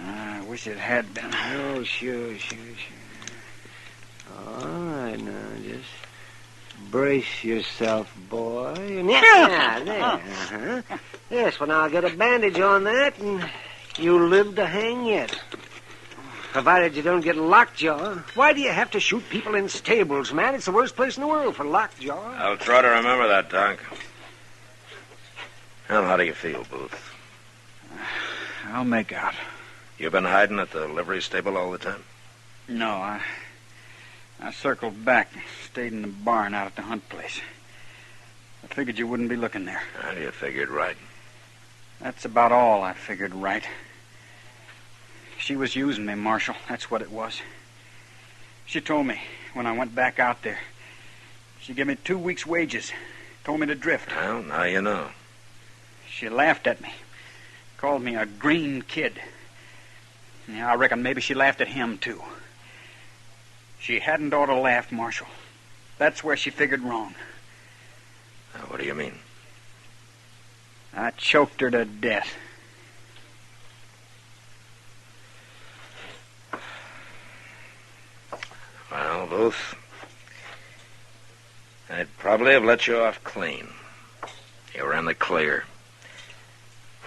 I wish it had been. Oh, sure. All right, now, just brace yourself, boy. Yeah, there. Uh-huh. Yes, well, now I'll get a bandage on that, and you'll live to hang yet. Provided you don't get lockjaw. Why do you have to shoot people in stables, man? It's the worst place in the world for lockjaw. I'll try to remember that, Doc. Well, how do you feel, Booth? I'll make out. You've been hiding at the livery stable all the time? No, I circled back and stayed in the barn out at the hunt place. I figured you wouldn't be looking there. Well, you figured right. That's about all I figured right. She was using me, Marshal. That's what it was. She told me when I went back out there. She gave me 2 weeks' wages. Told me to drift. Well, now you know. She laughed at me. Called me a green kid. Yeah, I reckon maybe she laughed at him, too. She hadn't ought to laugh, Marshal. That's where she figured wrong. Now, what do you mean? I choked her to death. Well, Booth, I'd probably have let you off clean. You were in the clear.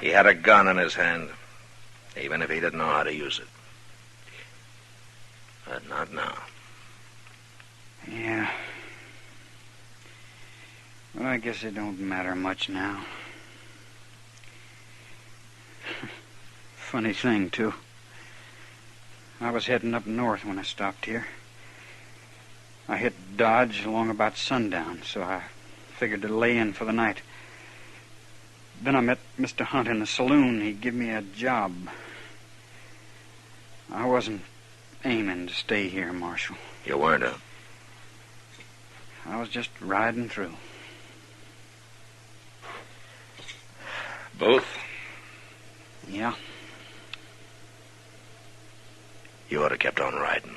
He had a gun in his hand, even if he didn't know how to use it. But not now. Yeah. Well, I guess it don't matter much now. Funny thing, too. I was heading up north when I stopped here. I hit Dodge along about sundown, so I figured to lay in for the night. Then I met Mr. Hunt in the saloon. He give me a job. I wasn't aiming to stay here, Marshal. You weren't, huh? I was just riding through. Booth? Yeah? You ought to kept on riding.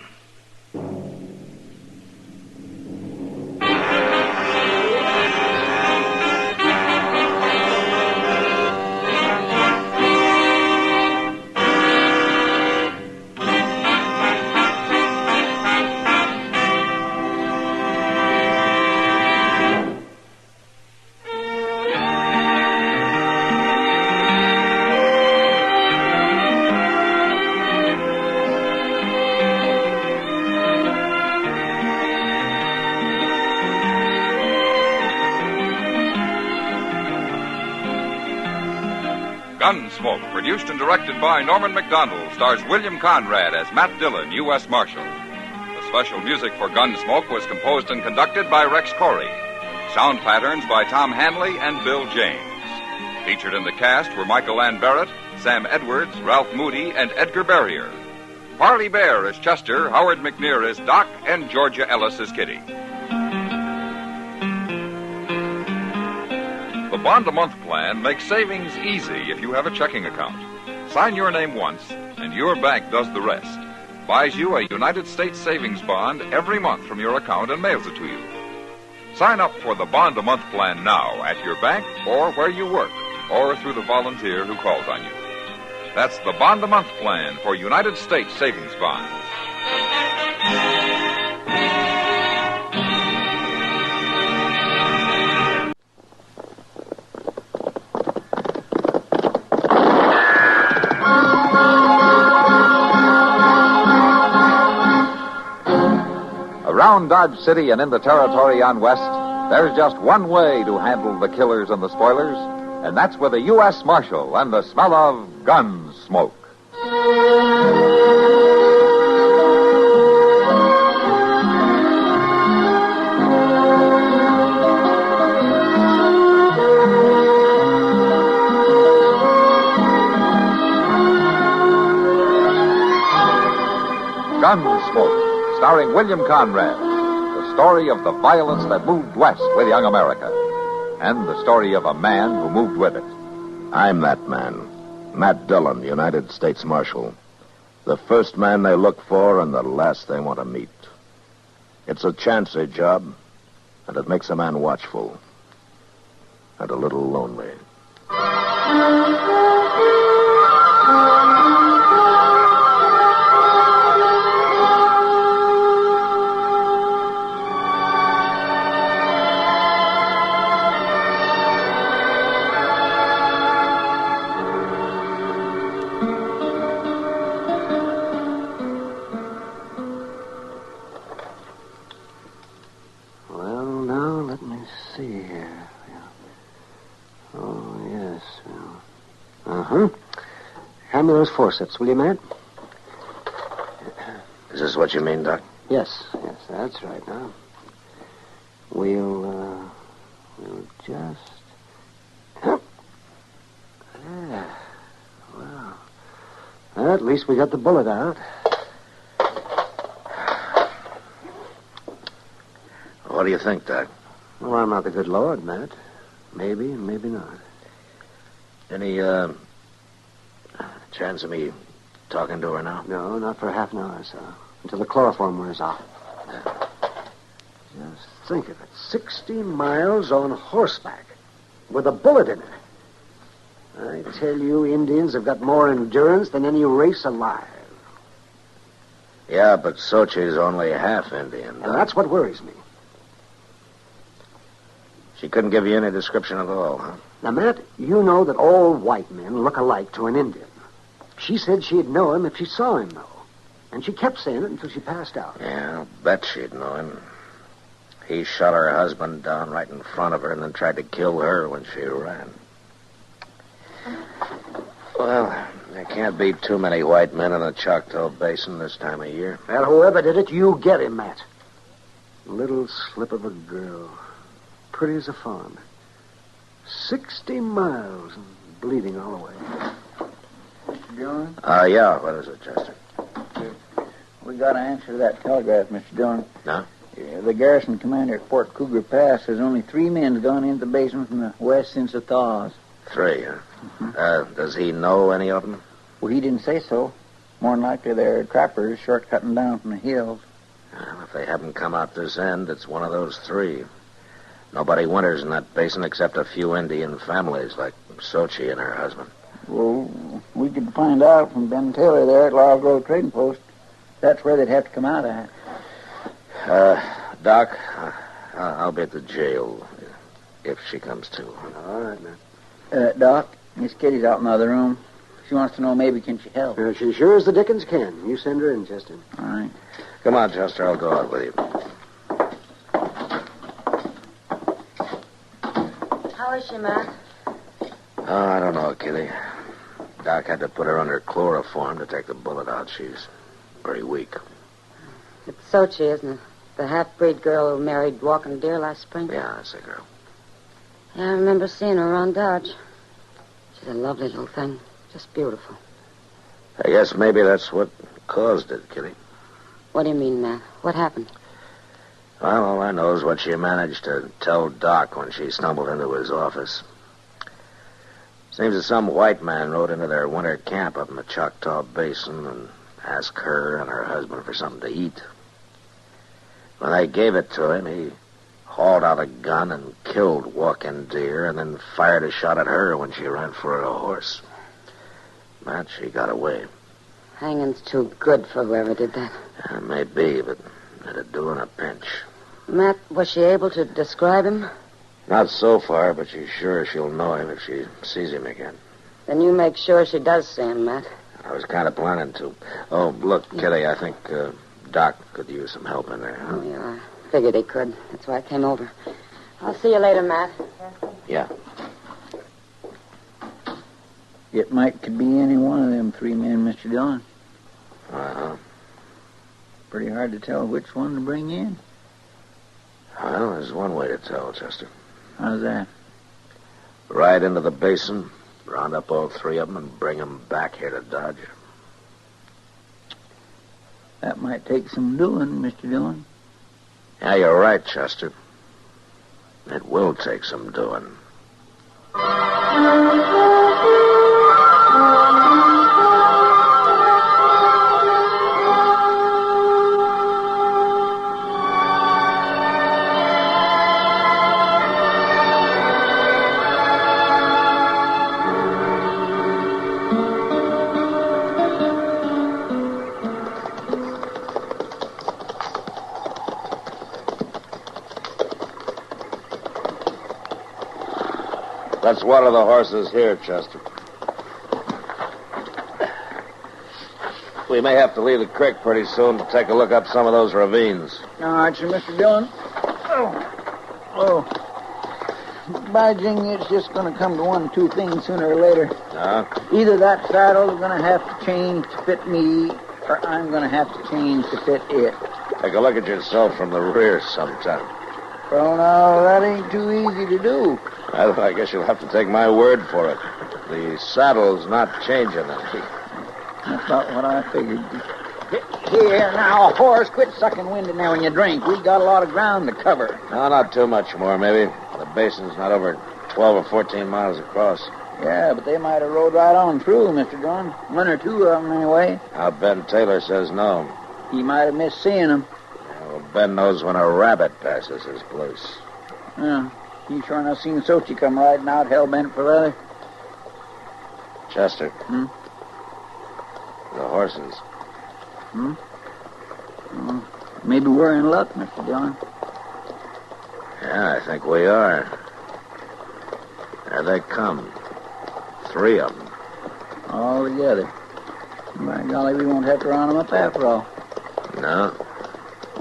Gunsmoke, produced and directed by Norman Macdonald, stars William Conrad as Matt Dillon, U.S. Marshal. The special music for Gunsmoke was composed and conducted by Rex Corey. Sound patterns by Tom Hanley and Bill James. Featured in the cast were Michael Ann Barrett, Sam Edwards, Ralph Moody, and Edgar Barrier. Parley Bear is Chester, Howard McNear is Doc, and Georgia Ellis is Kitty. The bond-a-month plan makes savings easy if you have a checking account. Sign your name once, and your bank does the rest. Buys you a United States savings bond every month from your account and mails it to you. Sign up for the bond-a-month plan now at your bank or where you work, or through the volunteer who calls on you. That's the bond-a-month plan for United States savings bonds. Around Dodge City and in the territory on West, there's just one way to handle the killers and the spoilers, and that's with a U.S. Marshal and the smell of Gunsmoke. Gunsmoke, starring William Conrad, the story of the violence that moved west with young America, and the story of a man who moved with it. I'm that man, Matt Dillon, United States Marshal. The first man they look for and the last they want to meet. It's a chancy job, and it makes a man watchful and a little lonely. Hand me those forceps, will you, Matt? Is this what you mean, Doc? Yes, that's right. Now, we'll just... Yeah. Well, at least we got the bullet out. What do you think, Doc? Well, I'm not the good Lord, Matt. Maybe and maybe not. Any, chance of me talking to her now? No, not for half an hour or so. Until the chloroform wears off. Just think of it. 16 miles on horseback. With a bullet in it. I tell you, Indians have got more endurance than any race alive. Yeah, but Sochi's only half Indian, Doc. And that's what worries me. She couldn't give you any description at all, huh? Now, Matt, you know that all white men look alike to an Indian. She said she'd know him if she saw him, though. And she kept saying it until she passed out. Yeah, I'll bet she'd know him. He shot her husband down right in front of her and then tried to kill her when she ran. Well, there can't be too many white men in the Choctaw Basin this time of year. Well, whoever did it, you get him, Matt. Little slip of a girl. Pretty as a fawn. 60 miles and bleeding all the way. Mr. Dillon? Yeah, what is it, Chester? We got an answer to that telegraph, Mr. Dillon. No? Yeah, the garrison commander at Fort Cougar Pass says only 3 men gone into the basin from the west since the thaws. 3, huh? Mm-hmm. Does he know any of them? Well, he didn't say so. More than likely they're trappers short-cutting down from the hills. Well, if they haven't come out this end, it's one of those 3. Nobody winters in that basin except a few Indian families like Sochi and her husband. Well, we could find out from Ben Taylor there at Laurel Grove Trading Post. That's where they'd have to come out at. Doc, I'll be at the jail if she comes to. All right, man. Doc, Miss Kitty's out in the other room. She wants to know maybe can she help. She sure as the dickens can. You send her in, Chester. All right. Come on, Chester. I'll go out with you. How is she, Matt? Oh, I don't know, Kitty. Doc had to put her under chloroform to take the bullet out. She's pretty weak. It's Sochi, isn't it? The half-breed girl who married Walking Deer last spring? Yeah, that's the girl. Yeah, I remember seeing her around Dodge. She's a lovely little thing. Just beautiful. I guess maybe that's what caused it, Kitty. What do you mean, Matt? What happened? Well, all I know is what she managed to tell Doc when she stumbled into his office. Seems that some white man rode into their winter camp up in the Choctaw Basin and asked her and her husband for something to eat. When they gave it to him, he hauled out a gun and killed Walking Deer and then fired a shot at her when she ran for a horse. Matt, she got away. Hanging's too good for whoever did that. Yeah, maybe, but it'd do in a pinch. Matt, was she able to describe him? Not so far, but she's sure she'll know him if she sees him again. Then you make sure she does see him, Matt. I was kind of planning to. Oh, look, Kitty, I think Doc could use some help in there. Huh? Oh, yeah. I figured he could. That's why I came over. I'll see you later, Matt. Yeah. It could be any one of them three men, Mr. Dillon. Uh-huh. Pretty hard to tell which one to bring in. Well, there's one way to tell, Chester. How's that? Ride into the basin, round up all three of them, and bring them back here to Dodge. That might take some doing, Mr. Dillon. Yeah, you're right, Chester. It will take some doing. That's one of the horses here, Chester. We may have to leave the creek pretty soon to take a look up some of those ravines. All right, sir, Mr. Dillon. Oh. By jing, it's just going to come to one of two things sooner or later. Either that saddle's going to have to change to fit me, or I'm going to have to change to fit it. Take a look at yourself from the rear sometime. Well, now, that ain't too easy to do. Well, I guess you'll have to take my word for it. The saddle's not changing any. That's about what I figured. Here, now, horse, quit sucking wind in there when you drink. We got a lot of ground to cover. No, not too much more, maybe. The basin's not over 12 or 14 miles across. Yeah, but they might have rode right on through, Mr. Dillon. One or two of them, anyway. Now, Ben Taylor says no. He might have missed seeing them. Yeah, well, Ben knows when a rabbit passes his place. Yeah. You sure enough seen Sochi come riding out hell-bent for leather? Chester. The horses. Maybe we're in luck, Mr. Dillon. Yeah, I think we are. There they come. 3 of them. All together. By golly, we won't have to round them up after all. No.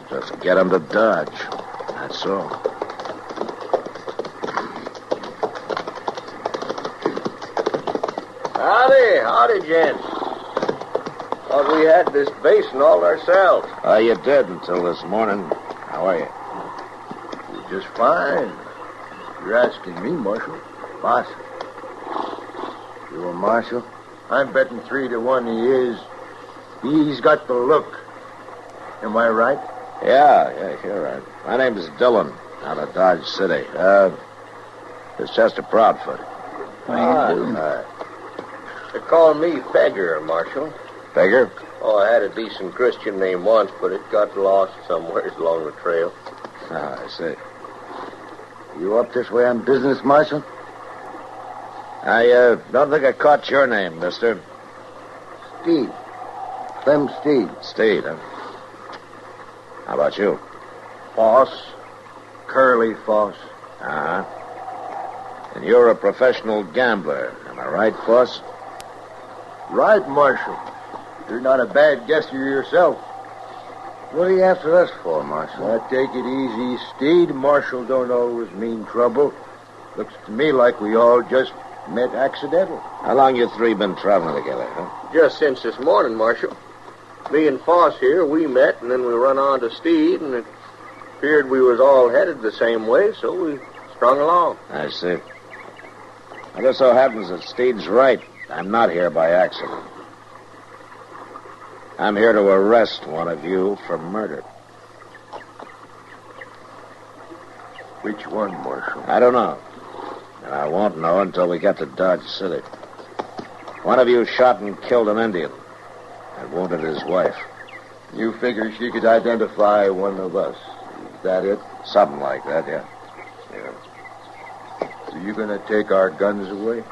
Just get them to Dodge. That's all. Howdy, gents. Thought we had this basin all ourselves. You did until this morning. How are you? Just fine. You're asking me, Marshal. Boss. You a Marshal? I'm betting 3 to 1 he is. He's got the look. Am I right? Yeah, you're right. My name's Dillon, out of Dodge City. It's Chester Proudfoot. How you doing? They call me Beggar, Marshal. Beggar? Oh, I had a decent Christian name once, but it got lost somewhere along the trail. I see. You up this way on business, Marshal? I don't think I caught your name, mister. Steed. Clem Steed. Steed, huh? How about you? Foss. Curly Foss. Uh-huh. And you're a professional gambler, am I right, Foss? Right, Marshal. You're not a bad guesser yourself. What are you after us for, Marshal? Take it easy, Steed. Marshal don't always mean trouble. Looks to me like we all just Met accidental. How long you three been traveling together, huh? Just since this morning, Marshal. Me and Foss here, we met, and then we run on to Steed, and it appeared we was all headed the same way, so we strung along. I see. It just so happens that Steed's right. I'm not here by accident. I'm here to arrest one of you for murder. Which one, Marshal? I don't know. And I won't know until we get to Dodge City. One of you shot and killed an Indian and wounded his wife. You figure she could identify one of us. Is that it? Something like that, yeah. So you gonna take our guns away?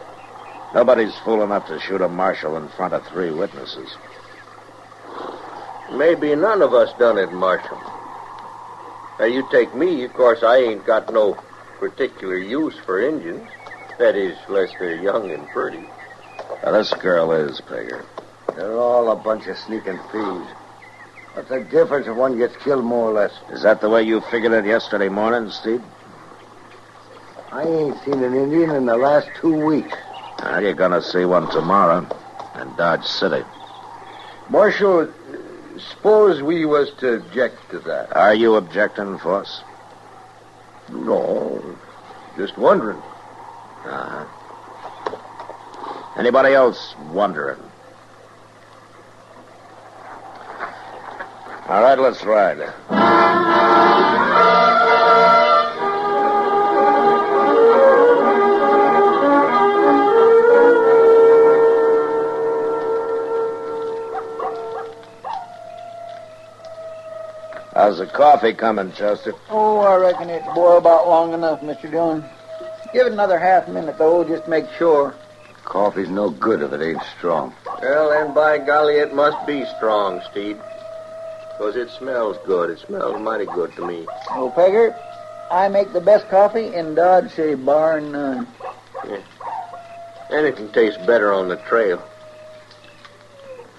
Nobody's fool enough to shoot a marshal in front of 3 witnesses. Maybe none of us done it, Marshal. Now, you take me, of course, I ain't got no particular use for Indians. That is, unless they're young and pretty. Now, this girl is, Pegger. They're all a bunch of sneaking thieves. What's the difference if one gets killed more or less? Is that the way you figured it yesterday morning, Steve? I ain't seen an Indian in the last 2 weeks. Well, you're gonna see one tomorrow in Dodge City. Marshal, suppose we was to object to that. Are you objecting, Foss? No, just wondering. Uh-huh. Anybody else wondering? All right, let's ride. How's the coffee coming, Chester? Oh, I reckon it's boiled about long enough, Mr. Dillon. Give it another half minute, though, just to make sure. Coffee's no good if it ain't strong. Well, then, by golly, it must be strong, Steve. Because it smells good. It smells mighty good to me. Oh, Pegger, I make the best coffee in Dodge City, bar none. Yeah. Anything tastes better on the trail.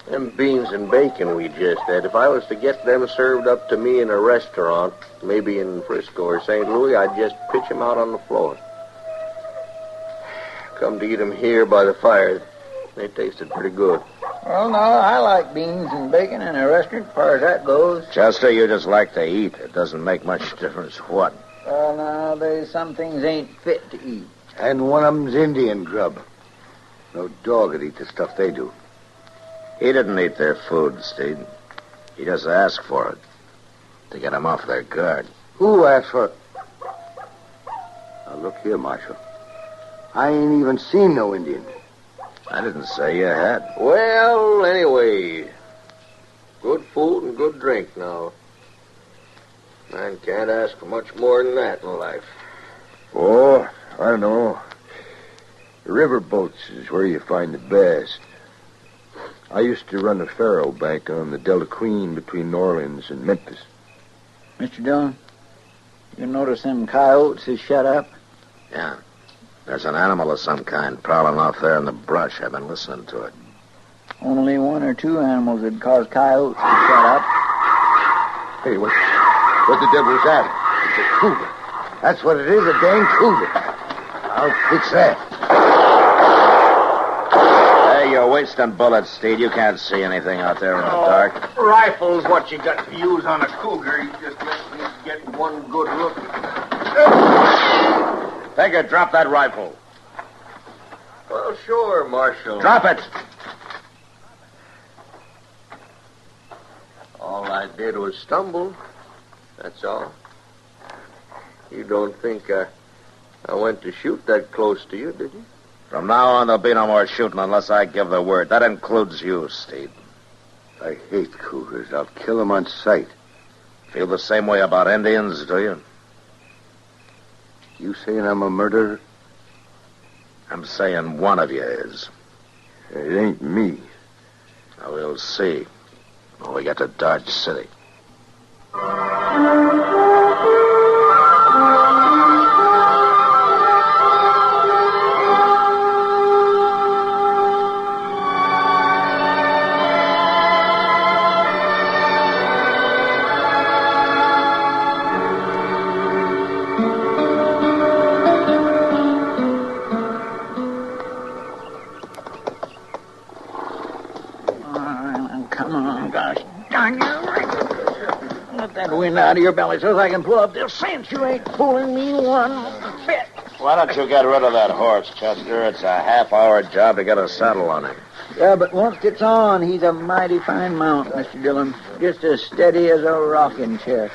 Them beans and bacon we just had, if I was to get them served up to me in a restaurant, maybe in Frisco or St. Louis, I'd just pitch them out on the floor. Come to eat them here by the fire. They tasted pretty good. Well, no, I like beans and bacon in a restaurant as far as that goes. Chester, you just like to eat. It doesn't make much difference what. Well, nowadays some things ain't fit to eat. And one of them's Indian grub. No dog would eat the stuff they do. He didn't eat their food, Steve. He just asked for it to get them off their guard. Who asked for it? Now, look here, Marshal. I ain't even seen no Indian. I didn't say you had. Well, anyway, good food and good drink now. Man can't ask for much more than that in life. Oh, I don't know. The river boats is where you find the best. I used to run a faro bank on the Delta Queen between New Orleans and Memphis. Mr. Dillon, you notice them coyotes is shut up? Yeah. There's an animal of some kind prowling off there in the brush. I've been listening to it. Only 1 or 2 animals would cause coyotes to shut up. Hey, what the devil's that? It's a cougar. That's what it is, a dang cougar. I'll fix that. Hey, you're wasting bullets, Steve. You can't see anything out there in the dark. Rifle's what you got to use on a cougar. You just let me get one good look. Pegger, drop that rifle. Well, sure, Marshal. Drop it. All I did was stumble. That's all. You don't think I went to shoot that close to you, did you? From now on, there'll be no more shooting unless I give the word. That includes you, Steve. I hate cougars. I'll kill them on sight. Feel the same way about Indians, do you? You saying I'm a murderer? I'm saying one of you is. It ain't me. Now, we'll see when we get to Dodge City. that wind out of your belly so I can pull up this cinch. You ain't fooling me one bit. Why don't you get rid of that horse, Chester? It's a half-hour job to get a saddle on him. Yeah, but once it's on, he's a mighty fine mount, Mr. Dillon. Just as steady as a rocking chair.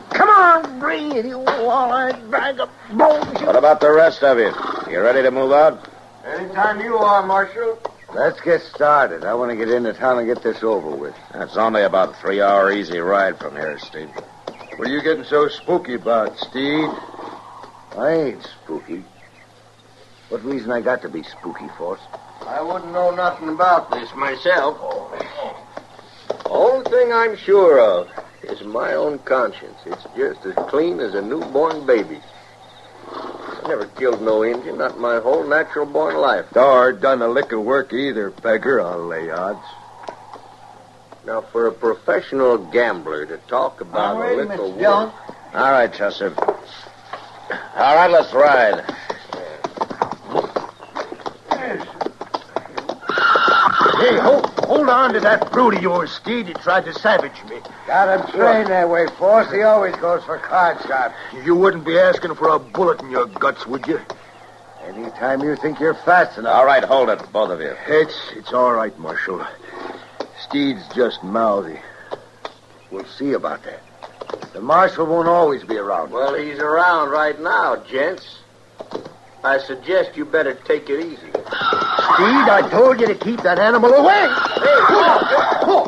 Come on, breathe, you wall-eyed bag of bones. What about the rest of you? You ready to move out? Anytime you are, Marshal. Let's get started. I want to get into town and get this over with. It's only about a 3-hour easy ride from here, Steve. What are you getting so spooky about, Steve? I ain't spooky. What reason I got to be spooky, Force? I wouldn't know nothing about this myself. Only thing I'm sure of is my own conscience. It's just as clean as a newborn baby. I never killed no Indian, not my whole natural-born life. Nor done a lick of work either, Pegger, I'll lay odds. Now, for a professional gambler to talk about a lick of work... All right, Chester. All right, let's ride. Hey, hold on to that brute of yours, Steve. He tried to savage me. Got him trained that way, Force. He always goes for card shots. You wouldn't be asking for a bullet in your guts, would you? Anytime you think you're fast enough. All right, hold it, both of you. It's all right, Marshal. Steed's just mouthy. We'll see about that. The Marshal won't always be around. Well, he's around right now, gents. I suggest you better take it easy. Steed, I told you to keep that animal away. Hey,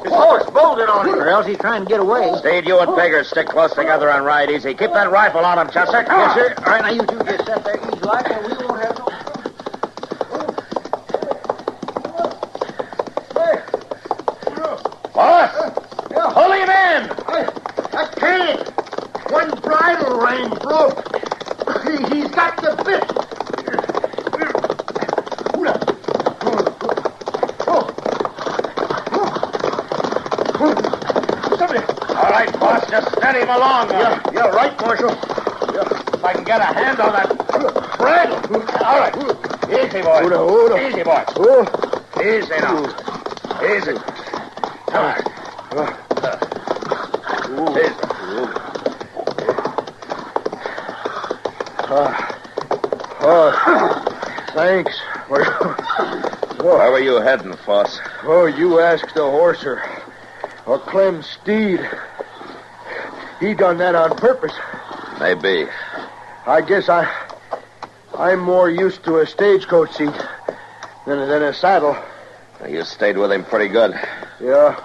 his horse bolted on him. Or else he's trying to get away. Steed, you and Pegger stick close together and ride easy. Keep that rifle on him, Chester. Yes, sir. All right, now you two just sit there easy like, and we won't have no... Boss! Pull him in! I can't. One bridle rein broke. He's got the bit. All right, boss, just steady him along. Yeah, right, Marshal. If I can get a hand on that bridle. All right. Easy, boy. Easy, boy. Easy now. Easy. All right. Thanks. Where were you heading, Foss? Oh, you ask the horse or Clem Steed. He done that on purpose. Maybe. I guess I'm more used to a stagecoach seat than a saddle. You stayed with him pretty good. Yeah.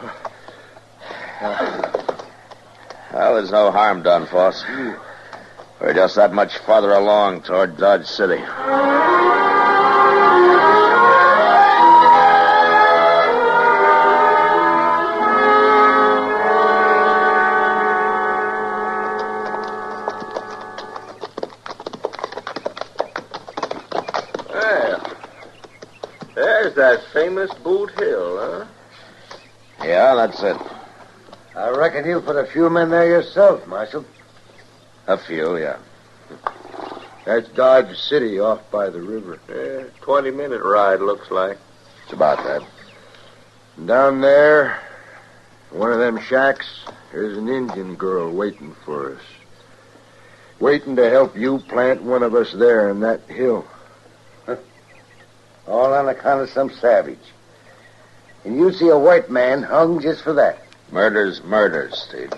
Well, there's no harm done, Foss. We're just that much farther along toward Dodge City. There's that famous Boot Hill, huh? Yeah, that's it. I reckon you put a few men there yourself, Marshal. A few, yeah. That's Dodge City off by the river. 20-minute ride, looks like. It's about that. Down there, one of them shacks, there's an Indian girl waiting for us. Waiting to help you plant one of us there in that hill. All on account of some savage. And you see a white man hung just for that. Murder's murder, Steve.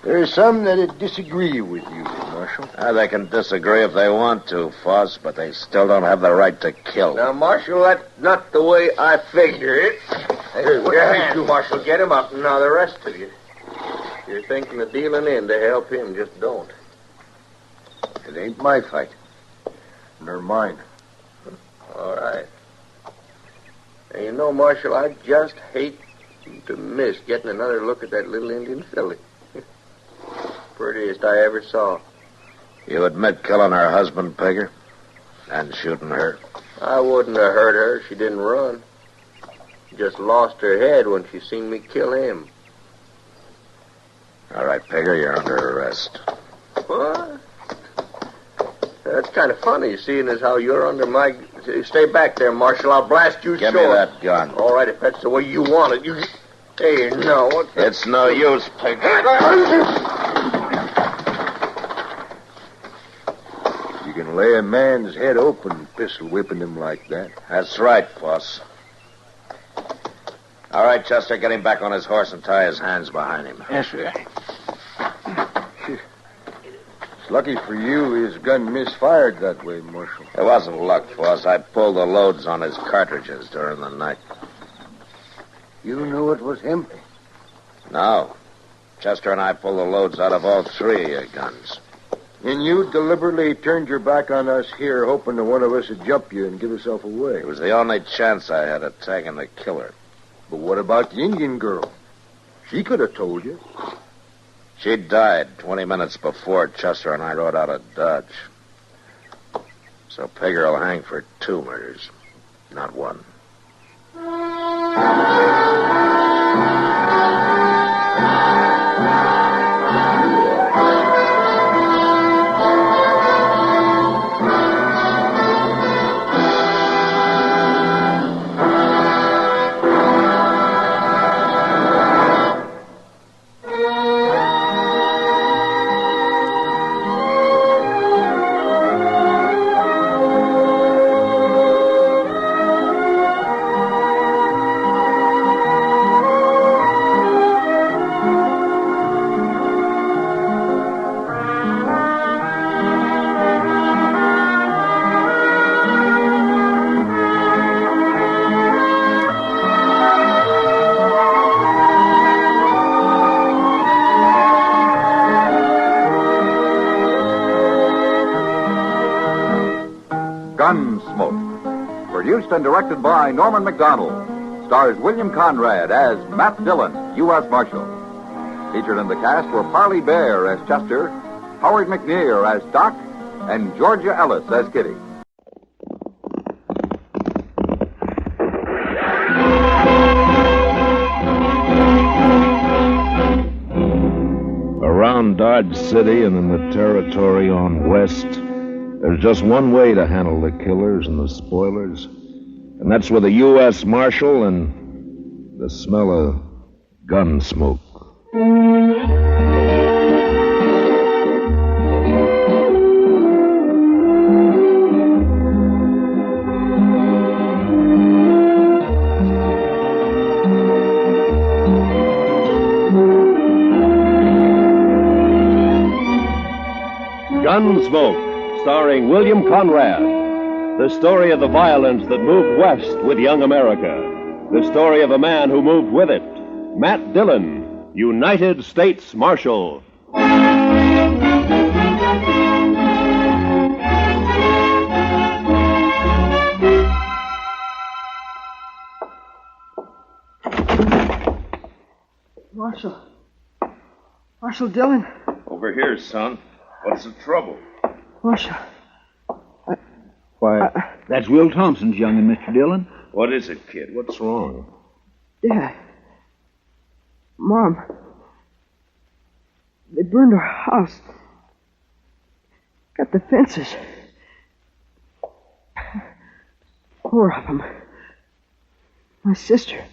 There's some that'd disagree with you, Marshal. They can disagree if they want to, Foss, but they still don't have the right to kill. Now, Marshal, that's not the way I figure it. Hey, put your hands, Marshal. Get him up. Now, the rest of you. You're thinking of dealing in to help him. Just don't. It ain't my fight. Nor mine. All right. And you know, Marshal, I just hate to miss getting another look at that little Indian filly. Prettiest I ever saw. You admit killing her husband, Pegger? And shooting her? I wouldn't have hurt her if she didn't run. She just lost her head when she seen me kill him. All right, Pegger, you're under arrest. What? That's kind of funny, seeing as how you're under my... Stay back there, Marshal. I'll blast you Give short. me that gun. All right, if that's the way you want it. You... Hey, no, what the... It's no use, pig. You can lay a man's head open pistol whipping him like that. That's right, boss. All right, Chester, get him back on his horse and tie his hands behind him. Yes, sir. It's lucky for you his gun misfired that way, Marshal. It wasn't luck, boss. I pulled the loads on his cartridges during the night. You knew it was him? No. Chester and I pulled the loads out of all three of your guns. And you deliberately turned your back on us here, hoping that one of us would jump you and give herself away. It was the only chance I had of tagging the killer. But what about the Indian girl? She could have told you. She died 20 minutes before Chester and I rode out of Dodge. So Pegger will hang for 2 murders, not 1. Gunsmoke, produced and directed by Norman Macdonald, stars William Conrad as Matt Dillon, U.S. Marshal. Featured in the cast were Parley Bear as Chester, Howard McNear as Doc, and Georgia Ellis as Kitty. Around Dodge City and in the territory on west, there's just one way to handle the killers and the spoilers, and that's with a U.S. Marshal and the smell of gun smoke. Gunsmoke, starring William Conrad. The story of the violence that moved west with young America. The story of a man who moved with it. Matt Dillon, United States Marshal. Marshal Dillon. Over here, son. What's the trouble? Marshal. Why, that's Will Thompson's young'un, Mr. Dillon. What is it, kid? What's wrong? Dad. Mom. They burned our house. Got the fences. 4 of them. My sister.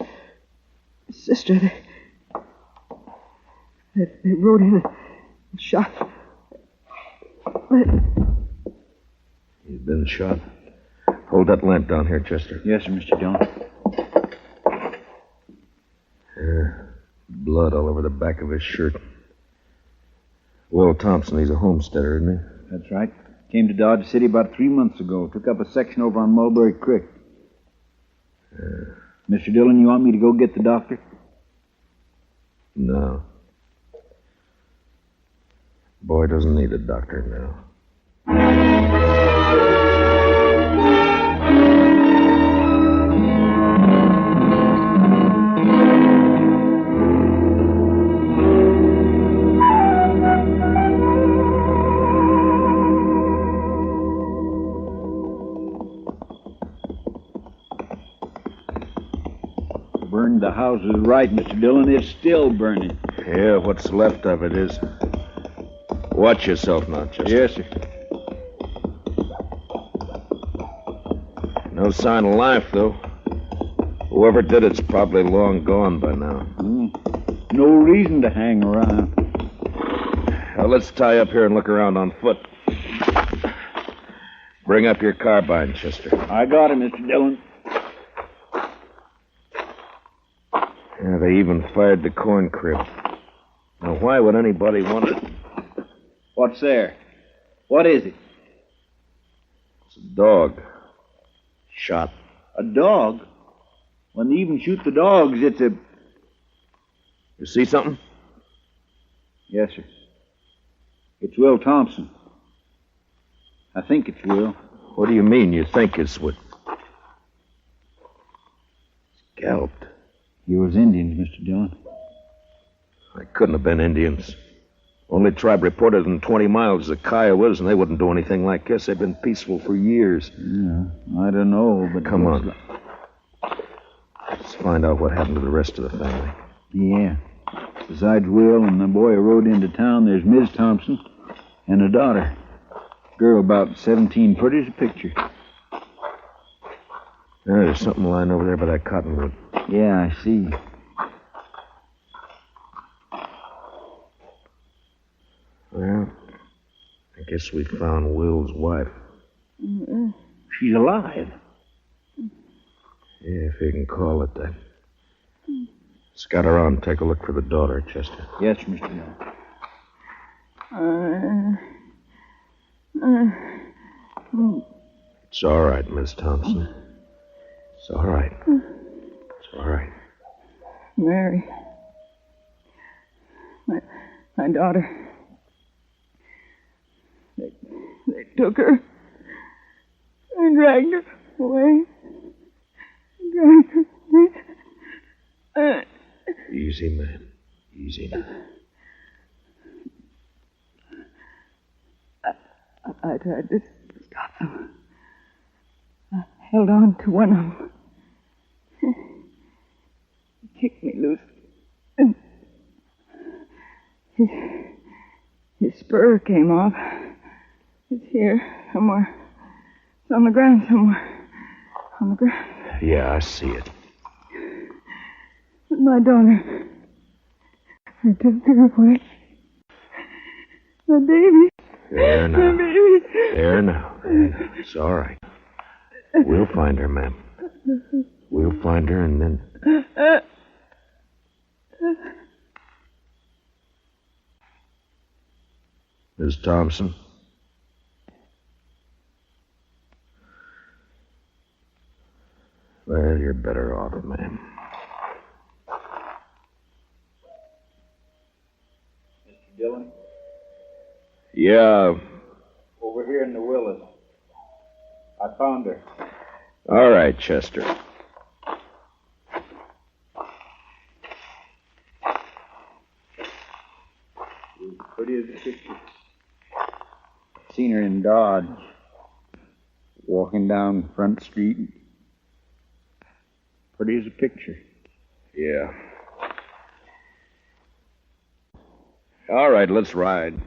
They rode in and shot. He's been shot. Hold that lamp down here, Chester. Yes, sir, Mr. Dillon. Blood all over the back of his shirt. Will Thompson, he's a homesteader, isn't he? That's right. Came to Dodge City about 3 months ago. Took up a section over on Mulberry Creek. Mr. Dillon, you want me to go get the doctor? No. Boy doesn't need a doctor now. Burned the houses right, Mr. Dillon. It's still burning. Yeah, what's left of it is. Watch yourself now, Chester. Yes, sir. No sign of life, though. Whoever did it's probably long gone by now. No reason to hang around. Well, let's tie up here and look around on foot. Bring up your carbine, Chester. I got it, Mr. Dillon. Yeah, they even fired the corn crib. Now, why would anybody want it? What's there? What is it? It's a dog. Shot. A dog? When they even shoot the dogs, it's a... You see something? Yes, sir. It's Will Thompson. I think it's Will. What do you mean you think it's Will? Scalped. You was Indians, Mr. Dillon. They couldn't have been Indians. Only tribe reported in 20 miles is the Kiowas, and they wouldn't do anything like this. They've been peaceful for years. Yeah, I don't know, but... Come on. Let's find out what happened to the rest of the family. Yeah. Besides Will and the boy who rode into town, there's Ms. Thompson and a daughter. Girl about 17, pretty as a picture. There's something lying over there by that cottonwood. Yeah, I see. Well, I guess we found Will's wife. She's alive. Yeah, if you can call it that. Scout around and take a look for the daughter, Chester. Yes, Mr. Dillon. It's all right, Miss Thompson. It's all right. It's all right. Mary. My daughter. They took her and dragged her away. Dragged her. Easy, man. Easy now. I tried to stop them. I held on to one of them. He kicked me loose. And his spur came off. It's here somewhere. It's on the ground somewhere. On the ground. Yeah, I see it. My daughter. They took her away. My baby. There now. My baby. There now. It's all right. We'll find her, ma'am. We'll find her and then... Miss Thompson? Well, you're better off, ma'am. Mr. Dillon? Yeah. Over here in the willows. I found her. All right, Chester. Pretty as a picture. Seen her in Dodge. Walking down Front Street. Pretty as a picture. Yeah. All right, let's ride.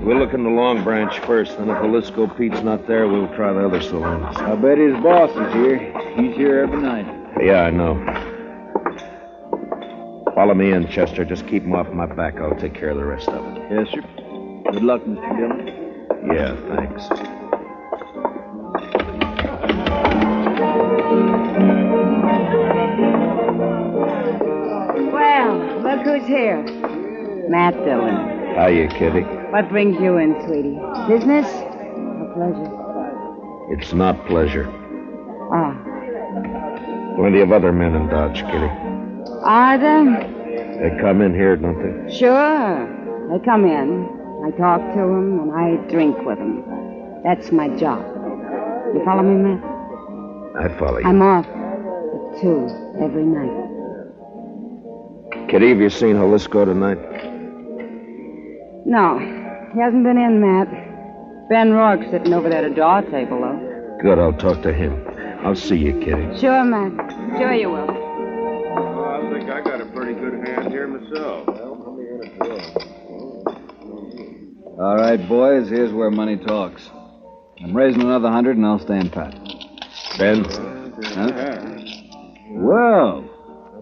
We'll look in the Long Branch first, then if Jalisco Pete's not there, we'll try the other saloons. I bet his boss is here. He's here every night. Yeah, I know. Follow me in, Chester. Just keep him off my back. I'll take care of the rest of it. Yes, sir. Good luck, Mr. Dillon. Yeah, thanks. Well, look who's here. Matt Dillon. Hiya, Kitty. What brings you in, sweetie? Business or pleasure? It's not pleasure. Ah. Plenty of other men in Dodge, Kitty. Are there? They come in here, don't they? Sure. They come in. I talk to them, and I drink with them. That's my job. You follow me, Matt? I follow you. I'm off at 2 every night. Kitty, have you seen Jalisco tonight? No. He hasn't been in, Matt. Ben Rourke's sitting over there at a draw table, though. Good, I'll talk to him. I'll see you, Kitty. Sure, Matt. Sure you will. I think I got a pretty good hand here myself. All right, boys, here's where money talks. I'm raising another 100 and I'll stand pat. Ben? Huh? Well,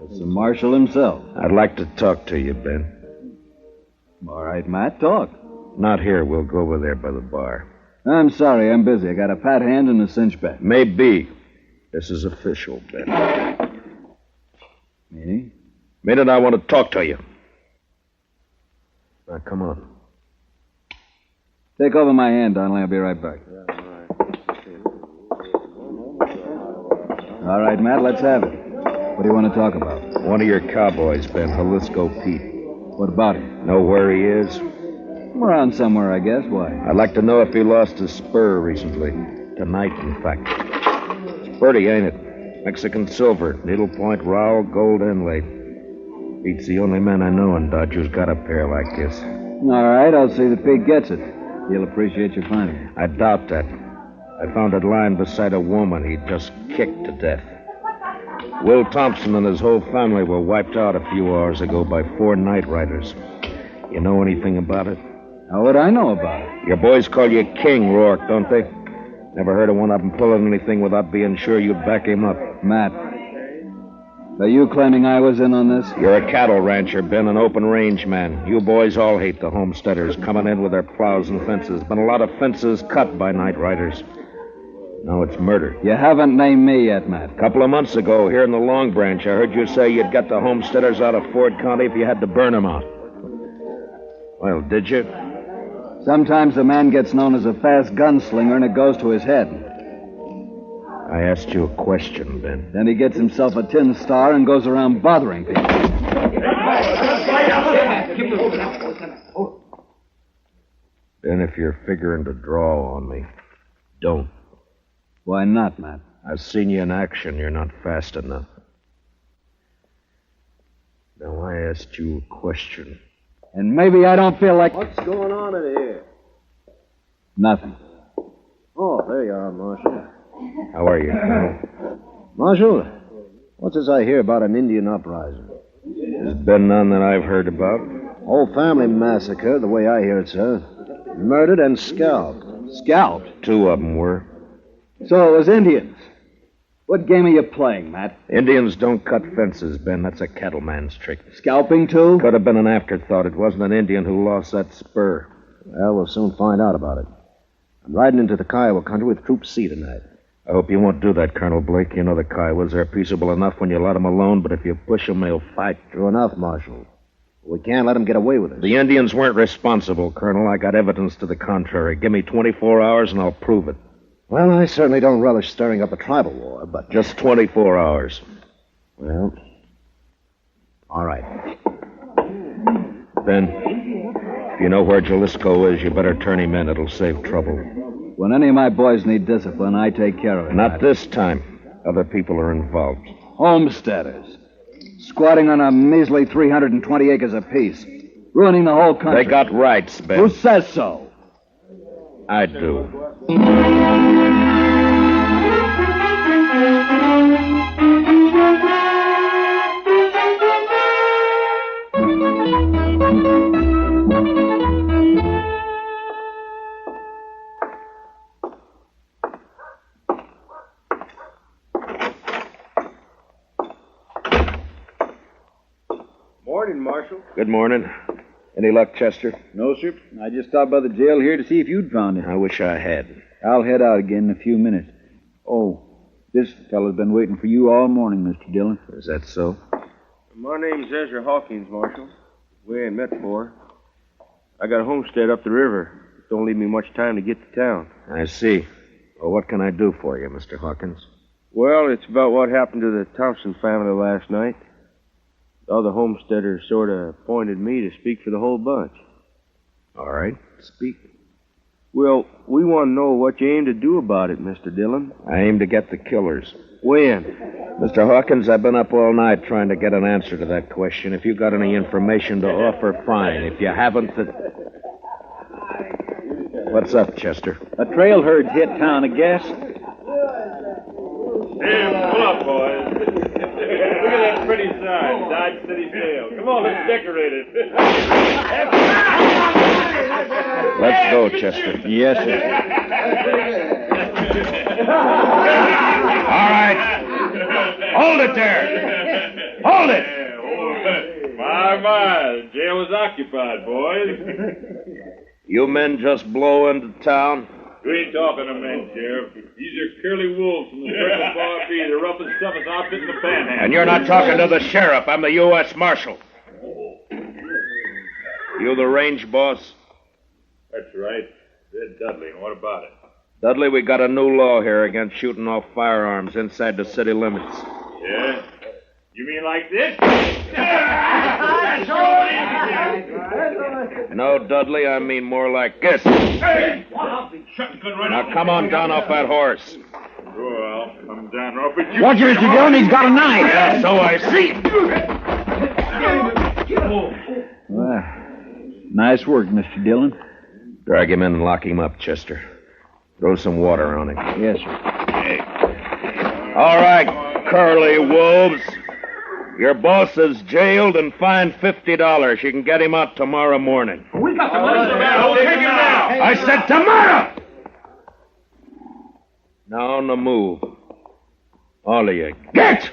it's the marshal himself. I'd like to talk to you, Ben. All right, Matt, talk. Not here. We'll go over there by the bar. I'm sorry, I'm busy. I got a pat hand and a cinch bet. Maybe. This is official, Ben. Meaning? Meaning I want to talk to you. Now, come on. Take over my hand, Donnelly. I'll be right back. All right, Matt, let's have it. What do you want to talk about? One of your cowboys, Ben, Jalisco Pete. What about him? Know where he is? Around somewhere, I guess. Why? I'd like to know if he lost his spur recently. Tonight, in fact. It's pretty, ain't it? Mexican silver, needlepoint rowel, gold inlaid. Pete's the only man I know in Dodge who's got a pair like this. All right, I'll see that Pete gets it. He'll appreciate your finding it. I doubt that. I found it lying beside a woman he'd just kicked to death. Will Thompson and his whole family were wiped out a few hours ago by 4 night riders. You know anything about it? How would I know about it? Your boys call you King, Rourke, don't they? Never heard of one of them pulling anything without being sure you'd back him up. Matt, are you claiming I was in on this? You're a cattle rancher, Ben, an open range man. You boys all hate the homesteaders coming in with their plows and fences. Been a lot of fences cut by night riders. Now it's murder. You haven't named me yet, Matt. A couple of months ago, here in the Long Branch, I heard you say you'd get the homesteaders out of Ford County if you had to burn them out. Well, did you? Sometimes a man gets known as a fast gunslinger and it goes to his head. I asked you a question, Ben. Then he gets himself a tin star and goes around bothering people. Ben, if you're figuring to draw on me, don't. Why not, Matt? I've seen you in action. You're not fast enough. Now, I asked you a question. And maybe I don't feel like... What's going on in here? Nothing. Oh, there you are, Marshal. How are you, Colonel? Marshal, what's this I hear about an Indian uprising? There's been none that I've heard about. Whole family massacre, the way I hear it, sir. Murdered and scalped. Scalped? 2 of them were. So it was Indians. What game are you playing, Matt? Indians don't cut fences, Ben. That's a cattleman's trick. Scalping, too? Could have been an afterthought. It wasn't an Indian who lost that spur. Well, we'll soon find out about it. I'm riding into the Kiowa country with Troop C tonight. I hope you won't do that, Colonel Blake. You know the Kiowas. They're peaceable enough when you let them alone, but if you push them, they'll fight. True enough, Marshal. We can't let them get away with it. The Indians weren't responsible, Colonel. I got evidence to the contrary. Give me 24 hours and I'll prove it. Well, I certainly don't relish stirring up a tribal war, but... Just 24 hours. Well, all right. Ben, if you know where Jalisco is, you better turn him in. It'll save trouble. When any of my boys need discipline, I take care of it. Not this time. Other people are involved. Homesteaders. Squatting on a measly 320 acres apiece. Ruining the whole country. They got rights, Ben. Who says so? I do. Morning, Marshal. Good morning. Any luck, Chester? No, sir. I just stopped by the jail here to see if you'd found it. I wish I had. I'll head out again in a few minutes. Oh, this fellow's been waiting for you all morning, Mr. Dillon. Is that so? My name's Ezra Hawkins, Marshal. We ain't met before. I got a homestead up the river. Don't leave me much time to get to town. I see. Well, what can I do for you, Mr. Hawkins? Well, it's about what happened to the Thompson family last night. The other homesteaders sort of appointed me to speak for the whole bunch. All right, speak. Well, we want to know what you aim to do about it, Mr. Dillon. I aim to get the killers. When? Mr. Hawkins, I've been up all night trying to get an answer to that question. If you got any information to offer, fine. If you haven't, then... What's up, Chester? A trail herd hit town, I guess. Here, pull up, boys. Look at that pretty sign, Dodge City Jail. Come on, let's decorate it. Let's go, Chester. Yes, sir. All right. Hold it there. Hold it. My, the jail is occupied, boys. You men just blow into town? We ain't talking to men, Sheriff. These are curly wolves from the Circle Bar B, the roughest, toughest outfit in the Panhandle. And you're not talking to the sheriff. I'm the U.S. Marshal. You the range boss? That's right. Ed Dudley. And what about it? Dudley, we got a new law here against shooting off firearms inside the city limits. Yeah? You mean like this? No, Dudley, I mean more like this. Hey! I'll be shotgun right Now come on down off that horse. Sure, I'll come down off it. Watch it, Mr. Dillon. He's got a knife. Yeah, so I see. Well, nice work, Mr. Dillon. Drag him in and lock him up, Chester. Throw some water on him. Yes, sir. All right, curly wolves. Your boss is jailed and fined $50. You can get him out tomorrow morning. We got the money, so we'll take him now. I said tomorrow! Now on the move. All of you, get!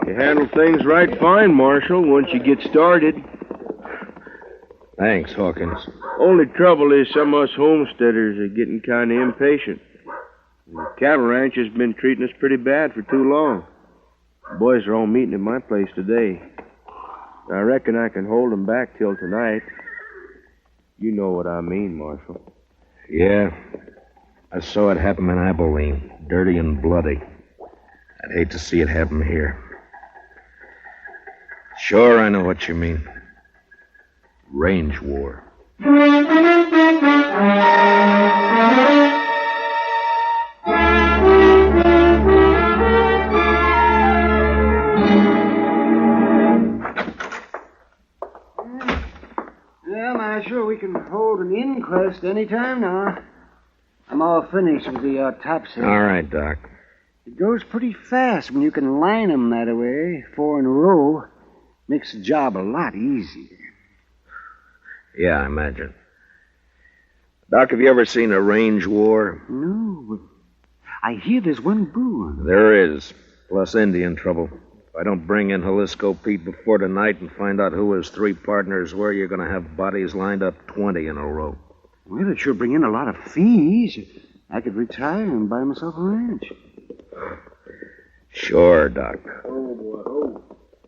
You handle things right fine, Marshal, once you get started. Thanks, Hawkins. Only trouble is some of us homesteaders are getting kind of impatient. The cattle ranch has been treating us pretty bad for too long. The boys are all meeting at my place today. I reckon I can hold them back till tonight. You know what I mean, Marshal. Yeah. I saw it happen in Abilene, dirty and bloody. I'd hate to see it happen here. Sure, I know what you mean. Range war. Well, Marshal, we can hold an inquest any time now. I'm all finished with the autopsy. All right, Doc. It goes pretty fast when you can line 'em that way, 4 in a row. Makes the job a lot easier. Yeah, I imagine. Doc, have you ever seen a range war? No. I hear there's one brewing. There is, plus Indian trouble. If I don't bring in Jalisco Pete before tonight and find out who his 3 partners were, you're going to have bodies lined up 20 in a row. Well, it'd sure bring in a lot of fees. I could retire and buy myself a ranch. Sure, Doc.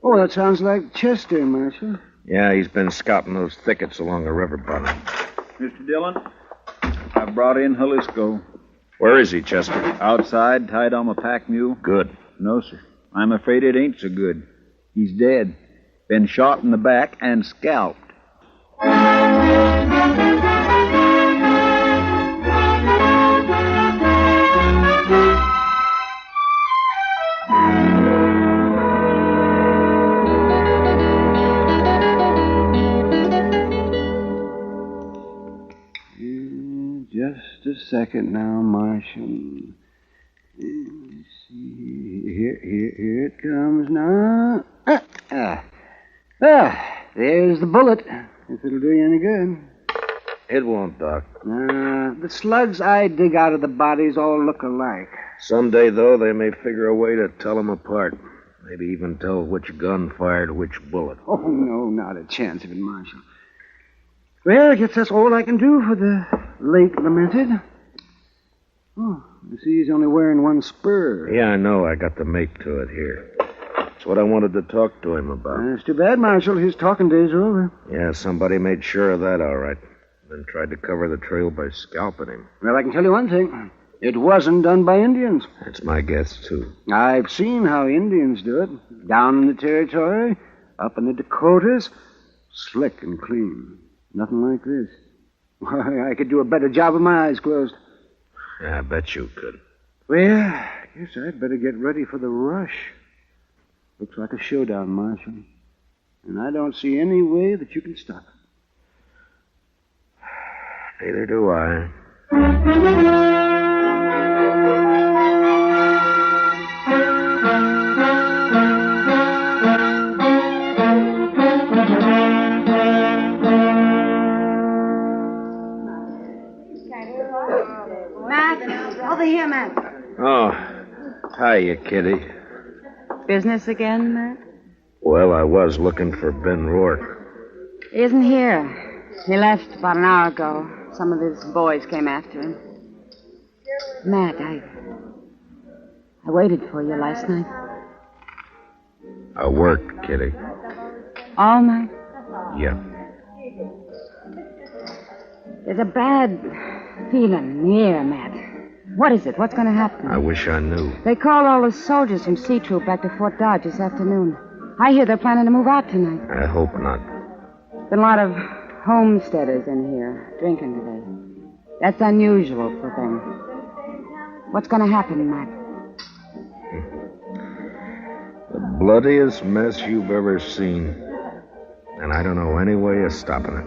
Oh, that sounds like Chester, Marshal. Yeah, he's been scouting those thickets along the river bottom. Mr. Dillon, I brought in Jalisco. Where is he, Chester? Outside, tied on a pack mule. Good. No, sir. I'm afraid it ain't so good. He's dead. Been shot in the back and scalped. Just a second now, Marshal. Let's see. Here it comes now. There's the bullet. If it'll do you any good. It won't, Doc. The slugs I dig out of the bodies all look alike. Someday, though, they may figure a way to tell them apart. Maybe even tell which gun fired which bullet. Oh, no, not a chance of it, Marshal. Well, I guess that's all I can do for the late lamented. Oh, I see he's only wearing one spur. Yeah, I know. I got the mate to it here. That's what I wanted to talk to him about. It's too bad, Marshal. His talking days are over. Yeah, somebody made sure of that, all right. Then tried to cover the trail by scalping him. Well, I can tell you one thing. It wasn't done by Indians. That's my guess, too. I've seen how Indians do it. Down in the territory, up in the Dakotas. Slick and clean. Nothing like this. Why, I could do a better job with my eyes closed. Yeah, I bet you could. Well, I guess I'd better get ready for the rush. Looks like a showdown, Marshal. And I don't see any way that you can stop it. Neither do I. Matt, over here, Matt. Oh, hiya, Kitty. Business again, Matt? Well, I was looking for Ben Rourke. He isn't here. He left about an hour ago. Some of his boys came after him. Matt, I waited for you last night. I worked, Kitty. All night? Yeah. There's a bad feeling in the air, Matt. What is it? What's going to happen? I wish I knew. They called all the soldiers from C Troop back to Fort Dodge this afternoon. I hear they're planning to move out tonight. I hope not. Been a lot of homesteaders in here drinking today. That's unusual for them. What's going to happen, Matt? The bloodiest mess you've ever seen. And I don't know any way of stopping it.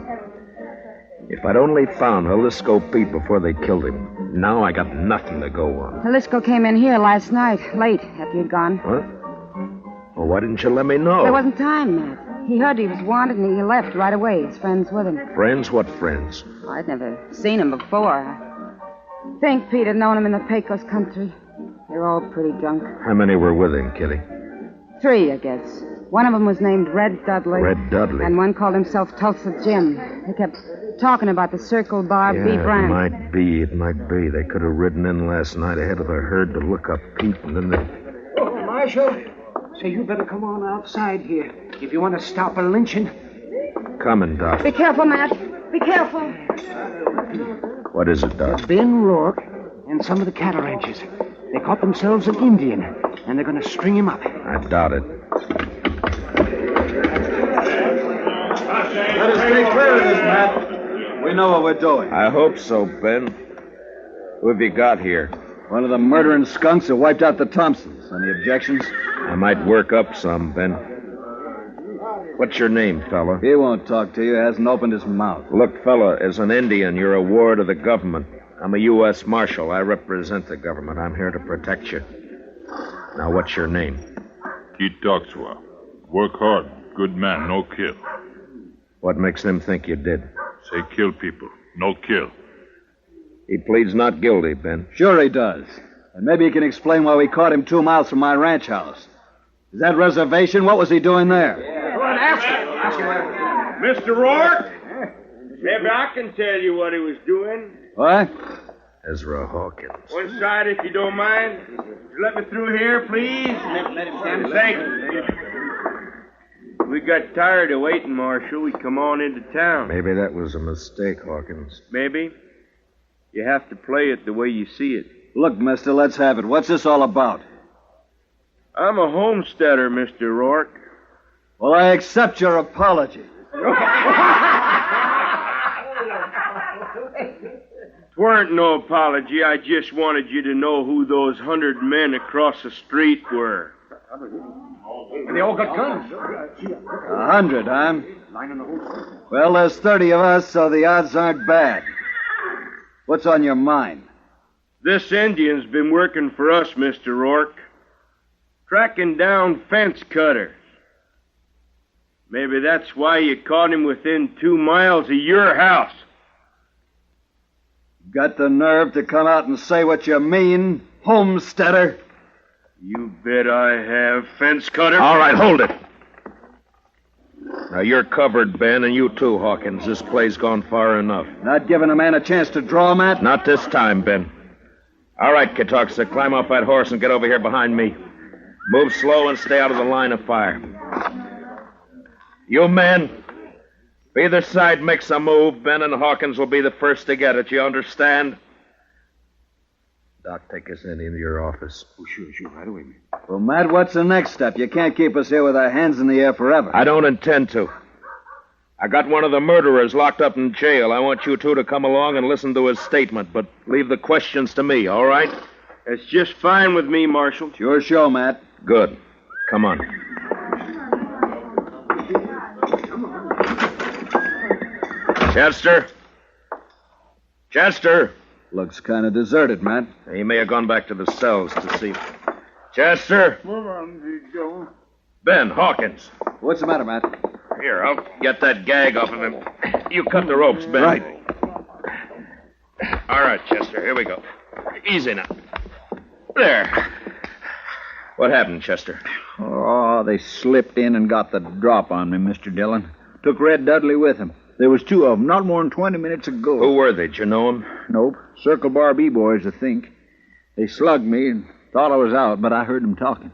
If I'd only found Jalisco Pete before they killed him, now I got nothing to go on. Jalisco came in here last night, late after you'd gone. What? Well, why didn't you let me know? There wasn't time, Matt. He heard he was wanted and he left right away. His friends with him. Friends? What friends? Well, I'd never seen him before. I think Pete had known him in the Pecos country. They're all pretty drunk. How many were with him, Kitty? 3, I guess. One of them was named Red Dudley. Red Dudley? And one called himself Tulsa Jim. They kept talking about the Circle Bar B brand. It might be. They could have ridden in last night ahead of the herd to look up Pete, and then they... Oh, Marshal. Say, you better come on outside here if you want to stop a lynching. Coming, Doc. Be careful, Matt. Be careful. What is it, Doc? Ben Rourke and some of the cattle ranchers. They caught themselves an Indian, and they're going to string him up. I doubt it. Let us stay clear of this, Matt. We know what we're doing. I hope so, Ben. Who have you got here? One of the murdering skunks who wiped out the Thompsons. Any objections? I might work up some, Ben. What's your name, fella? He won't talk to you. He hasn't opened his mouth. Look, fella, as an Indian, you're a ward of the government. I'm a U.S. Marshal. I represent the government. I'm here to protect you. Now, what's your name? Keith Doxwa. Work hard. Good man, no kill. What makes them think you did? Say kill people, no kill. He pleads not guilty, Ben. Sure he does. And maybe he can explain why we caught him 2 miles from my ranch house. Is that reservation? What was he doing there? Go on, ask him. Mr. Rourke? Maybe I can tell you what he was doing. What? Ezra Hawkins. One side, if you don't mind. Let me through here, please. Let him stand. Thank you. We got tired of waiting, Marshal. We come on into town. Maybe that was a mistake, Hawkins. Maybe. You have to play it the way you see it. Look, mister, let's have it. What's this all about? I'm a homesteader, Mr. Rourke. Well, I accept your apology. Weren't no apology. I just wanted you to know who those 100 men across the street were. They all got guns. 100, huh? Well, there's 30 of us, so the odds aren't bad. What's on your mind? This Indian's been working for us, Mr. Rourke. Tracking down fence cutters. Maybe that's why you caught him within 2 miles of your house. Got the nerve to come out and say what you mean, homesteader? You bet I have, fence cutter. All right, hold it. Now, you're covered, Ben, and you too, Hawkins. This play's gone far enough. Not giving a man a chance to draw, Matt? Not this time, Ben. All right, Katoxa, climb off that horse and get over here behind me. Move slow and stay out of the line of fire. You men, if either side makes a move, Ben and Hawkins will be the first to get it. You understand? Doc, take us into your office. Oh, sure, right away, man. Well, Matt, what's the next step? You can't keep us here with our hands in the air forever. I don't intend to. I got one of the murderers locked up in jail. I want you two to come along and listen to his statement, but leave the questions to me, all right? It's just fine with me, Marshal. It's your show, Matt. Good. Come on. Chester? Chester! Looks kind of deserted, Matt. He may have gone back to the cells to see. Chester! Move on, Joe. Ben, Hawkins. What's the matter, Matt? Here, I'll get that gag off of him. You cut the ropes, Ben. Right. All right, Chester, here we go. Easy now. There. What happened, Chester? Oh, they slipped in and got the drop on me, Mr. Dillon. Took Red Dudley with them. There was two of them, not more than 20 minutes ago. Who were they? Did you know them? Nope. Circle Bar B-boys, I think. They slugged me and thought I was out, but I heard them talking.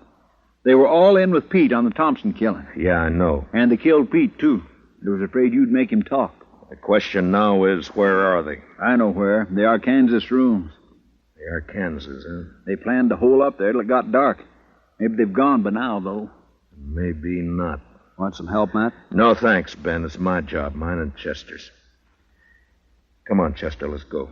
They were all in with Pete on the Thompson killing. Yeah, I know. And they killed Pete, too. They was afraid you'd make him talk. The question now is, where are they? I know where. They are Kansas rooms. They are Kansas, huh? They planned to hole up there till it got dark. Maybe they've gone by now, though. Maybe not. Want some help, Matt? No, thanks, Ben. It's my job, mine and Chester's. Come on, Chester, let's go.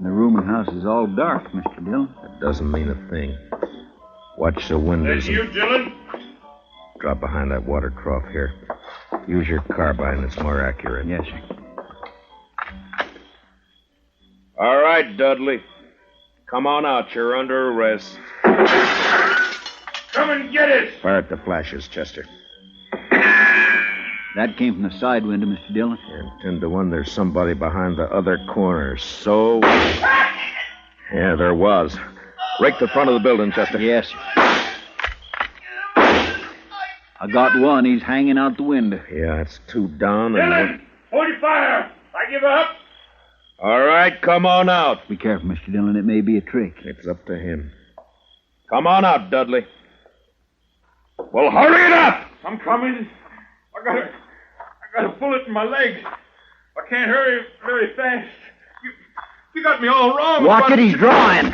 The rooming house is all dark, Mr. Dillon. That doesn't mean a thing. Watch the windows. That's you, Dillon? Drop behind that water trough here. Use your carbine. It's more accurate. Yes, sir. All right, Dudley. Come on out. You're under arrest. Come and get it! Fire at the flashes, Chester. That came from the side window, Mr. Dillon. And 10 to 1, there's somebody behind the other corner. So... Yeah, there was. Rake the front of the building, Chester. Yes, sir. I got one. He's hanging out the window. Yeah, it's 2 down. Dillon! Hold your fire! I give up! All right, come on out. Be careful, Mr. Dillon. It may be a trick. It's up to him. Come on out, Dudley. Well, hurry it up! I'm coming. I got a bullet in my leg. I can't hurry very fast. You got me all wrong. Watch it, he's drawing.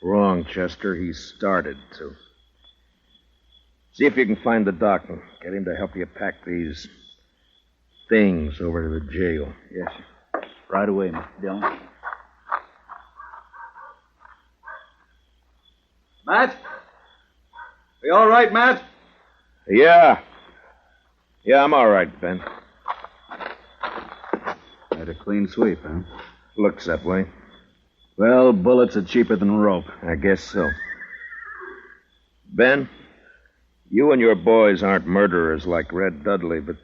Wrong, Chester. He started to. See if you can find the doc and get him to help you pack these things over to the jail. Yes, sir. Right away, Mr. Dillon. Matt? Are you all right, Matt? Yeah. Yeah, I'm all right, Ben. Had a clean sweep, huh? Looks that way. Well, bullets are cheaper than rope. I guess so. Ben, you and your boys aren't murderers like Red Dudley, but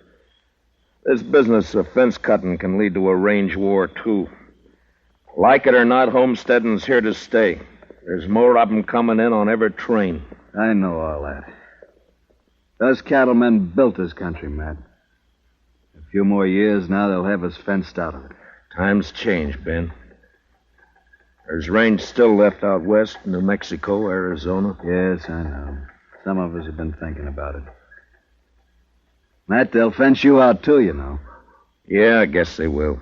this business of fence cutting can lead to a range war, too. Like it or not, homesteading's here to stay. There's more of them coming in on every train. I know all that. Those cattlemen built this country, Matt. A few more years now, they'll have us fenced out of it. Times change, Ben. There's range still left out west, New Mexico, Arizona. Yes, I know. Some of us have been thinking about it. Matt, they'll fence you out, too, you know. Yeah, I guess they will.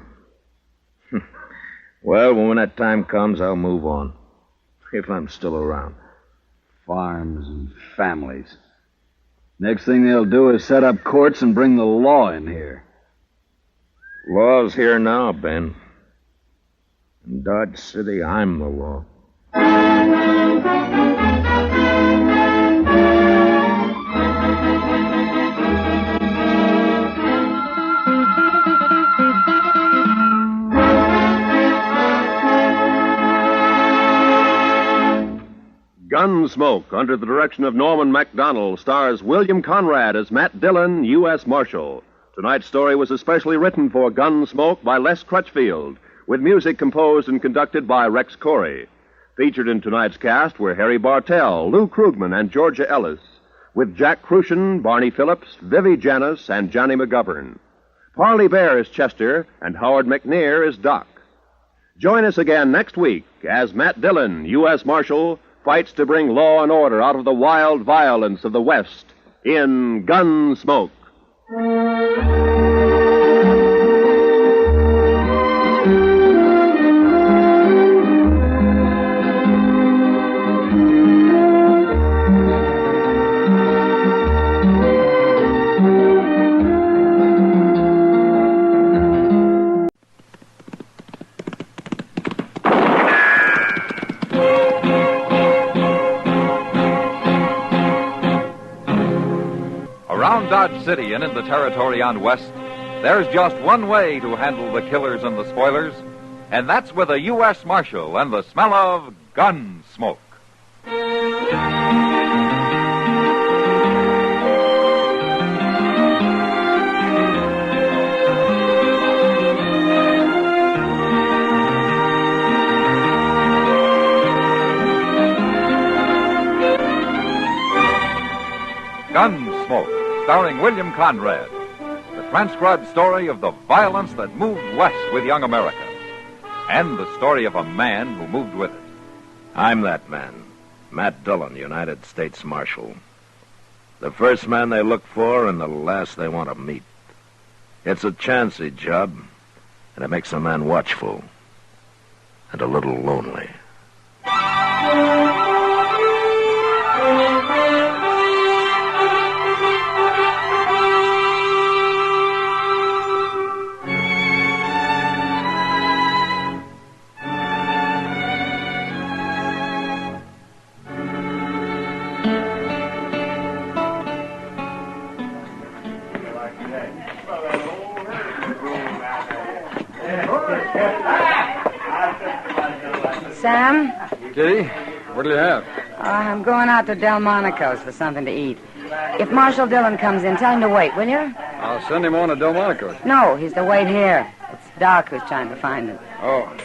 Well, when that time comes, I'll move on. If I'm still around. Farms and families. Next thing they'll do is set up courts and bring the law in here. Law's here now, Ben. In Dodge City, I'm the law. Gunsmoke, under the direction of Norman MacDonald, stars William Conrad as Matt Dillon, U.S. Marshal. Tonight's story was especially written for Gunsmoke by Les Crutchfield, with music composed and conducted by Rex Corey. Featured in tonight's cast were Harry Bartell, Lou Krugman, and Georgia Ellis, with Jack Crucian, Barney Phillips, Vivi Janis, and Johnny McGovern. Parley Bear is Chester, and Howard McNear is Doc. Join us again next week as Matt Dillon, U.S. Marshal, fights to bring law and order out of the wild violence of the West in Gunsmoke. Dodge City and in the territory on West, there's just one way to handle the killers and the spoilers, and that's with a U.S. Marshal and the smell of Gunsmoke. Gunsmoke, starring William Conrad. The transcribed story of the violence that moved west with young America. And the story of a man who moved with it. I'm that man, Matt Dillon, United States Marshal. The first man they look for and the last they want to meet. It's a chancy job, and it makes a man watchful and a little lonely. Sam? Kitty, what'll you have? I'm going out to Delmonico's for something to eat. If Marshal Dillon comes in, tell him to wait, will you? I'll send him on to Delmonico's. No, he's to wait here. It's Doc who's trying to find him. Oh.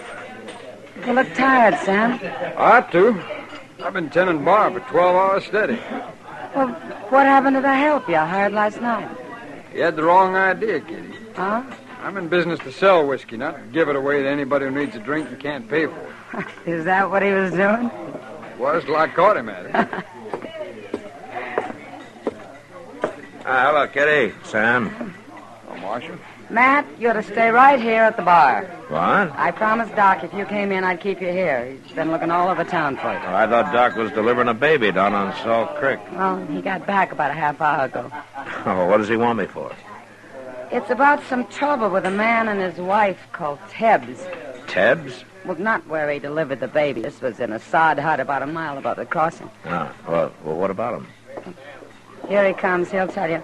You look tired, Sam. I ought to. I've been tending bar for 12 hours steady. Well, what happened to the help you hired last night? You had the wrong idea, Kitty. Huh? I'm in business to sell whiskey, not to give it away to anybody who needs a drink and can't pay for it. Is that what he was doing? Was till I caught him at it. Hello, Kitty. Sam. Oh, Marshal. Matt, you're to stay right here at the bar. What? I promised Doc if you came in, I'd keep you here. He's been looking all over town for you. Oh, I thought Doc was delivering a baby down on Salt Creek. Well, he got back about a half hour ago. Oh, what does he want me for? It's about some trouble with a man and his wife called Tebbs. Tebbs? Well, not where he delivered the baby. This was in a sod hut about a mile above the crossing. Ah, well, what about him? Here he comes. He'll tell you.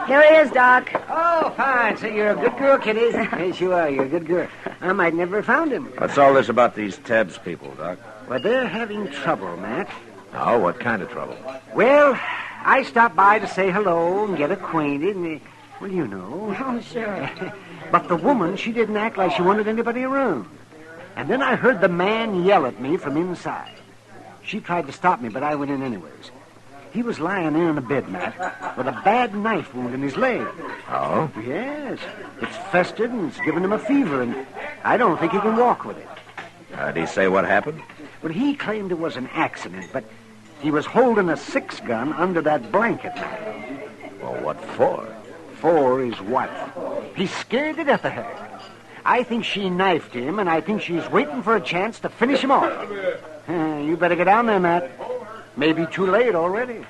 Here he is, Doc. Oh, fine. So you're a good girl, Kitty. Yes, you are. You're a good girl. I might never have found him. What's all this about these Tebbs people, Doc? Well, they're having trouble, Matt. Oh, what kind of trouble? Well, I stopped by to say hello and get acquainted, and, well, you know. Oh, sure. But the woman, she didn't act like she wanted anybody around. And then I heard the man yell at me from inside. She tried to stop me, but I went in anyways. He was lying there in a bed, Matt, with a bad knife wound in his leg. Oh? Yes. It's festered and it's given him a fever, and I don't think he can walk with it. Did he say what happened? Well, he claimed it was an accident, but he was holding a 6-gun under that blanket, Matt. Well, what for? For his wife. He's scared to death of her. I think she knifed him, and I think she's waiting for a chance to finish him off. You better get down there, Matt. Maybe too late already.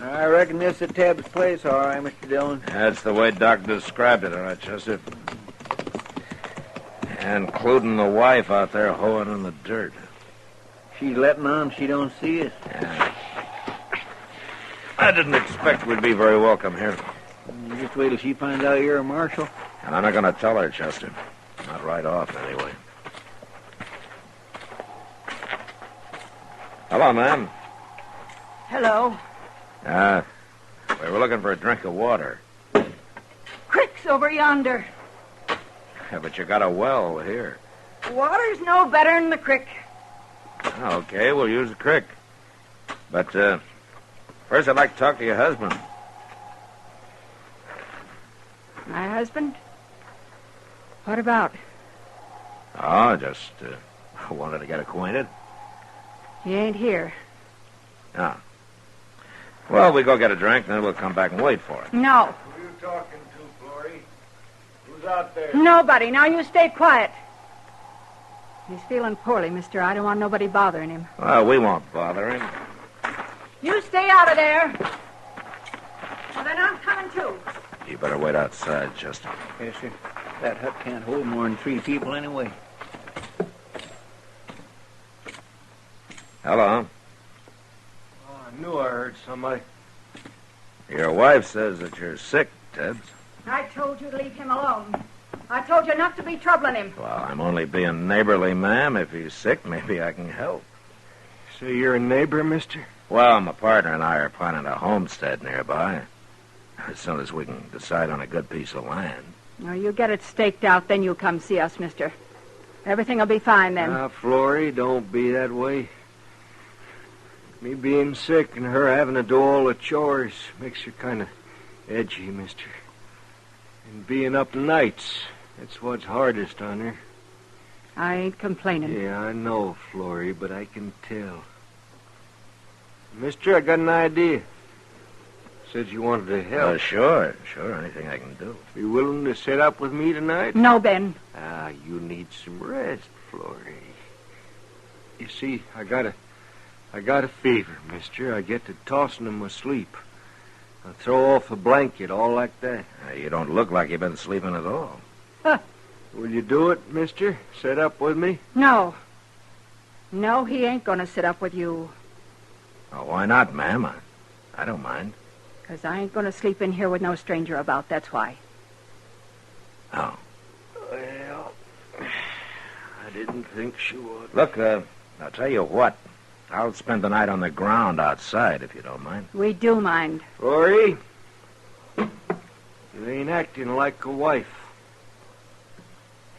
I reckon this is Tebbs' place, all right, Mr. Dillon. That's the way Doc described it, all right, Chester. Including the wife out there hoeing in the dirt. She's letting on she don't see us. Yeah. I didn't expect we'd be very welcome here. Just wait till she finds out you're a marshal. And I'm not going to tell her, Chester. Not right off, anyway. Hello, ma'am. Hello. We were looking for a drink of water. Creek's over yonder. Yeah, but you got a well here. Water's no better than the creek. Okay, we'll use the creek. But, first I'd like to talk to your husband. My husband? What about? Oh, just wanted to get acquainted. He ain't here. Ah. Well, we go get a drink, then we'll come back and wait for him. No. Who are you talking to, Laurie? Who's out there? Nobody. Now you stay quiet. He's feeling poorly, mister. I don't want nobody bothering him. Well, we won't bother him. You stay out of there. Well, then I'm coming too. You better wait outside, Chester. Yes, sir. That hut can't hold more than 3 people anyway. Hello. Oh, I knew I heard somebody. Your wife says that you're sick, Tibbs. I told you to leave him alone. I told you not to be troubling him. Well, I'm only being neighborly, ma'am. If he's sick, maybe I can help. So you're a neighbor, mister? Well, my partner and I are planning a homestead nearby. As soon as we can decide on a good piece of land. Now, you get it staked out, then you come see us, mister. Everything will be fine then. Now, Florrie, don't be that way. Me being sick and her having to do all the chores makes her kind of edgy, mister. And being up nights, that's what's hardest on her. I ain't complaining. Yeah, I know, Florrie, but I can tell. Mister, I got an idea. Said you wanted to help. Sure. Anything I can do. You willing to sit up with me tonight? No, Ben. You need some rest, Florrie. You see, I got a fever, mister. I get to tossing in my sleep. I throw off a blanket, all like that. You don't look like you've been sleeping at all. Will you do it, mister? Sit up with me? No. No, he ain't going to sit up with you. Oh, why not, ma'am? I don't mind. 'Cause I ain't going to sleep in here with no stranger about, that's why. Oh. Well, I didn't think she would. Look, I'll tell you what. I'll spend the night on the ground outside, if you don't mind. We do mind. Florrie, you ain't acting like a wife.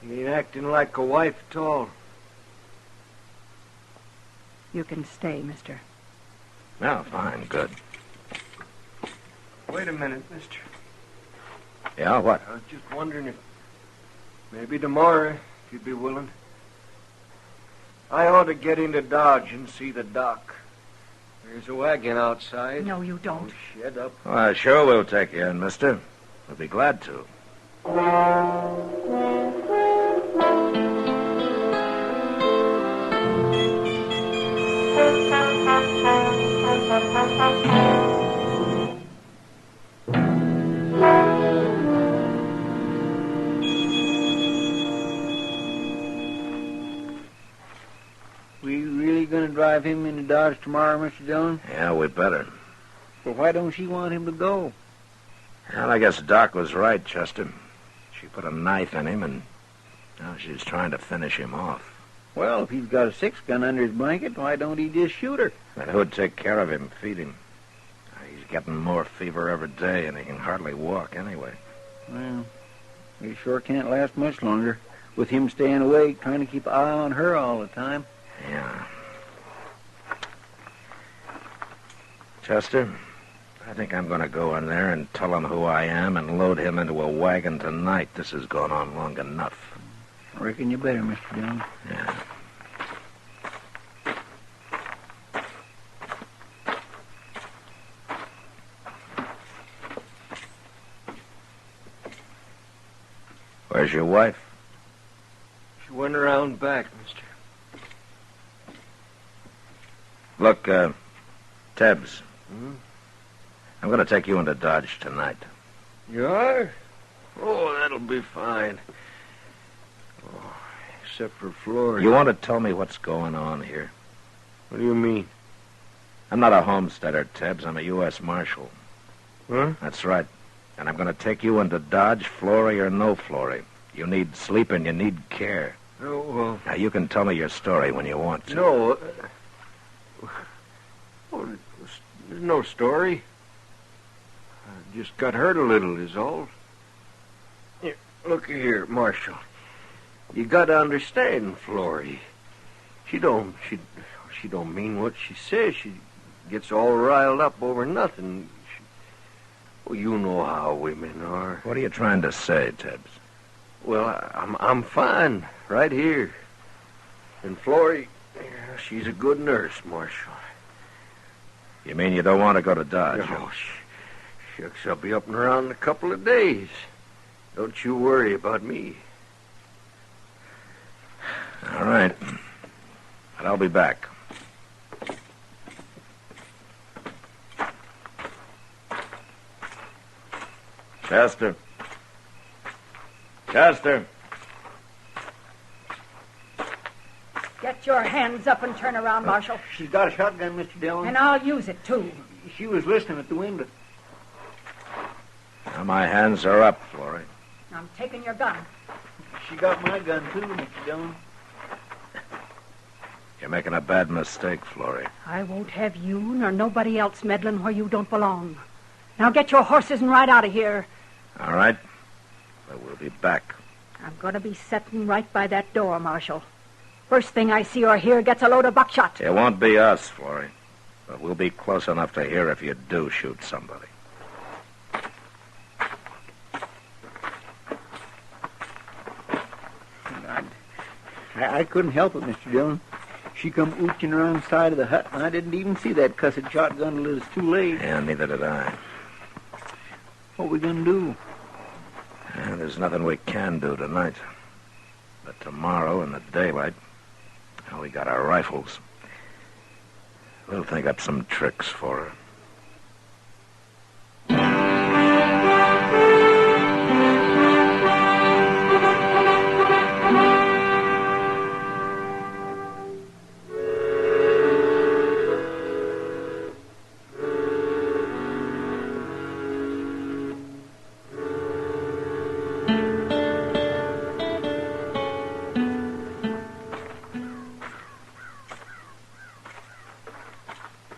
You ain't acting like a wife at all. You can stay, mister. No, fine, good. Wait a minute, mister. Yeah, what? I was just wondering if maybe tomorrow, if you'd be willing. I ought to get into Dodge and see the doc. There's a wagon outside. No, you don't. Oh, shut up. Well, sure we'll take you in, mister. We'll be glad to. We really going to drive him into Dodge tomorrow, Mr. Dillon? Yeah, we better. Well, why don't she want him to go? Well, I guess Doc was right, Chester. She put a knife in him, and now she's trying to finish him off. Well, if he's got a 6-gun under his blanket, why don't he just shoot her? And who'd take care of him, feed him? He's getting more fever every day, and he can hardly walk anyway. Well, he sure can't last much longer, with him staying awake, trying to keep an eye on her all the time. Yeah. Chester, I think I'm going to go in there and tell him who I am and load him into a wagon tonight. This has gone on long enough. I reckon you better, Mr. Dillon. Yeah. Where's your wife? She went around back, mister. Look, Tebbs. Hmm? I'm going to take you into Dodge tonight. You are? Oh, that'll be fine. Oh, except for Florrie. You want to tell me what's going on here? What do you mean? I'm not a homesteader, Tebbs. I'm a U.S. Marshal. Huh? That's right. And I'm going to take you into Dodge, Florrie or no Florrie. You need sleep and you need care. Oh, well... Now, you can tell me your story when you want to. No. There's no story. I just got hurt a little, is all. Here, look here, Marshal. You got to understand, Florrie. She don't mean what she says. She gets all riled up over nothing. Well, you know how women are. What are you trying to say, Tebbs? Well, I'm fine right here. And Florrie, she's a good nurse, Marshal. You mean you don't want to go to Dodge? Oh, shucks, I'll be up and around in a couple of days. Don't you worry about me. All right. But I'll be back. Chester. Chester. Get your hands up and turn around, Marshal. She's got a shotgun, Mr. Dillon. And I'll use it, too. She was listening at the window. Now my hands are up, Florrie. I'm taking your gun. She got my gun, too, Mr. Dillon. You're making a bad mistake, Florrie. I won't have you nor nobody else meddling where you don't belong. Now get your horses and ride out of here. All right. But we'll be back. I'm going to be sitting right by that door, Marshal. First thing I see or hear gets a load of buckshot. It won't be us, Florrie. But we'll be close enough to hear if you do shoot somebody. I couldn't help it, Mr. Dillon. She come ooching around the side of the hut, and I didn't even see that cussed shotgun till it was too late. Yeah, neither did I. What we gonna do? Yeah, there's nothing we can do tonight. But tomorrow in the daylight, we got our rifles. We'll think up some tricks for her.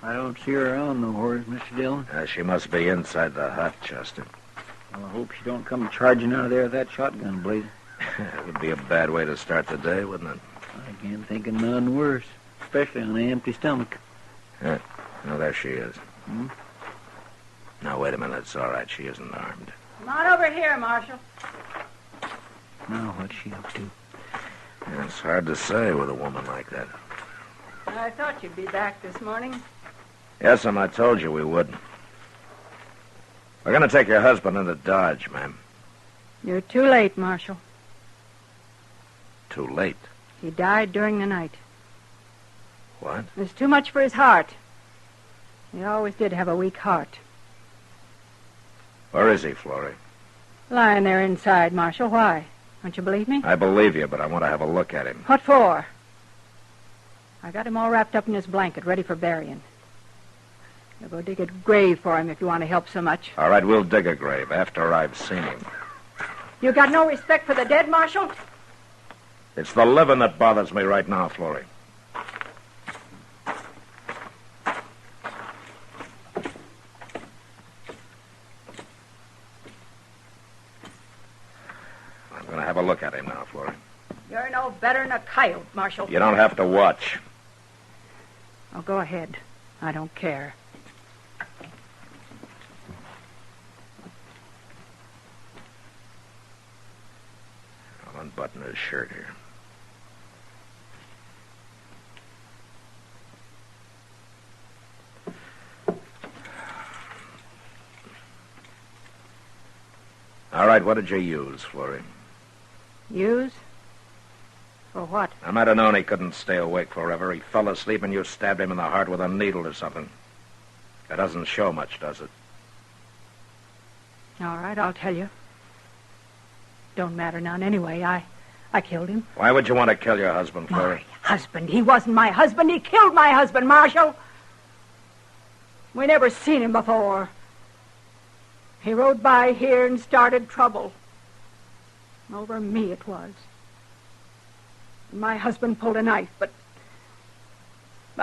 I don't see her around no horse, Mr. Dillon. She must be inside the hut, Chester. Well, I hope she don't come charging out of there with that shotgun blazing. It would be a bad way to start the day, wouldn't it? I can't think of none worse, especially on an empty stomach. Yeah. No, there she is. Hmm? Now, wait a minute. It's all right. She isn't armed. Come on over here, Marshal. Now, what's she up to? Yeah, it's hard to say with a woman like that. I thought you'd be back this morning. Yes, I told you we would. We're going to take your husband into Dodge, ma'am. You're too late, Marshal. Too late. He died during the night. What? It was too much for his heart. He always did have a weak heart. Where is he, Florrie? Lying there inside, Marshal. Why? Don't you believe me? I believe you, but I want to have a look at him. What for? I got him all wrapped up in his blanket, ready for burying. I'll go dig a grave for him if you want to help so much. All right, we'll dig a grave after I've seen him. You got no respect for the dead, Marshal? It's the living that bothers me right now, Florrie. I'm going to have a look at him now, Florrie. You're no better than a coyote, Marshal. You don't have to watch. Oh, go ahead. I don't care. I'll unbutton his shirt here. All right, what did you use, Florrie? Use? For what? I might have known he couldn't stay awake forever. He fell asleep and you stabbed him in the heart with a needle or something. That doesn't show much, does it? All right, I'll tell you. Don't matter none anyway. I killed him. Why would you want to kill your husband, Florrie? My husband? He wasn't my husband. He killed my husband, Marshal. We never seen him before. He rode by here and started trouble. Over me it was. My husband pulled a knife, but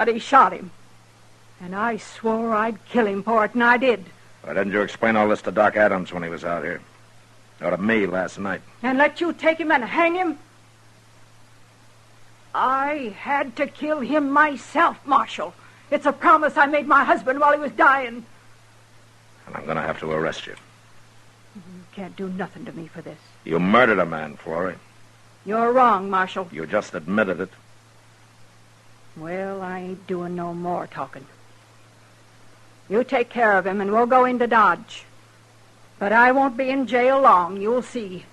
he shot him. And I swore I'd kill him for it, and I did. Why didn't you explain all this to Doc Adams when he was out here? Or to me last night? And let you take him and hang him? I had to kill him myself, Marshal. It's a promise I made my husband while he was dying. And I'm going to have to arrest you. You can't do nothing to me for this. You murdered a man, Florrie. You're wrong, Marshal. You just admitted it. Well, I ain't doing no more talking. You take care of him, and we'll go into Dodge. But I won't be in jail long, you'll see.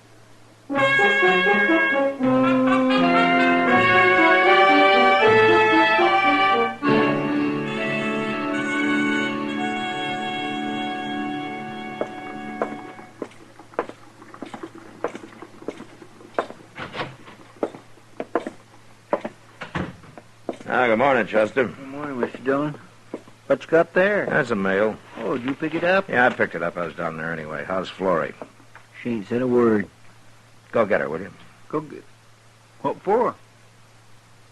Good morning, Chester. Good morning, Mr. Dillon. What you got there? That's a mail. Oh, did you pick it up? Yeah, I picked it up. I was down there anyway. How's Florrie? She ain't said a word. Go get her, will you? Go get... What for?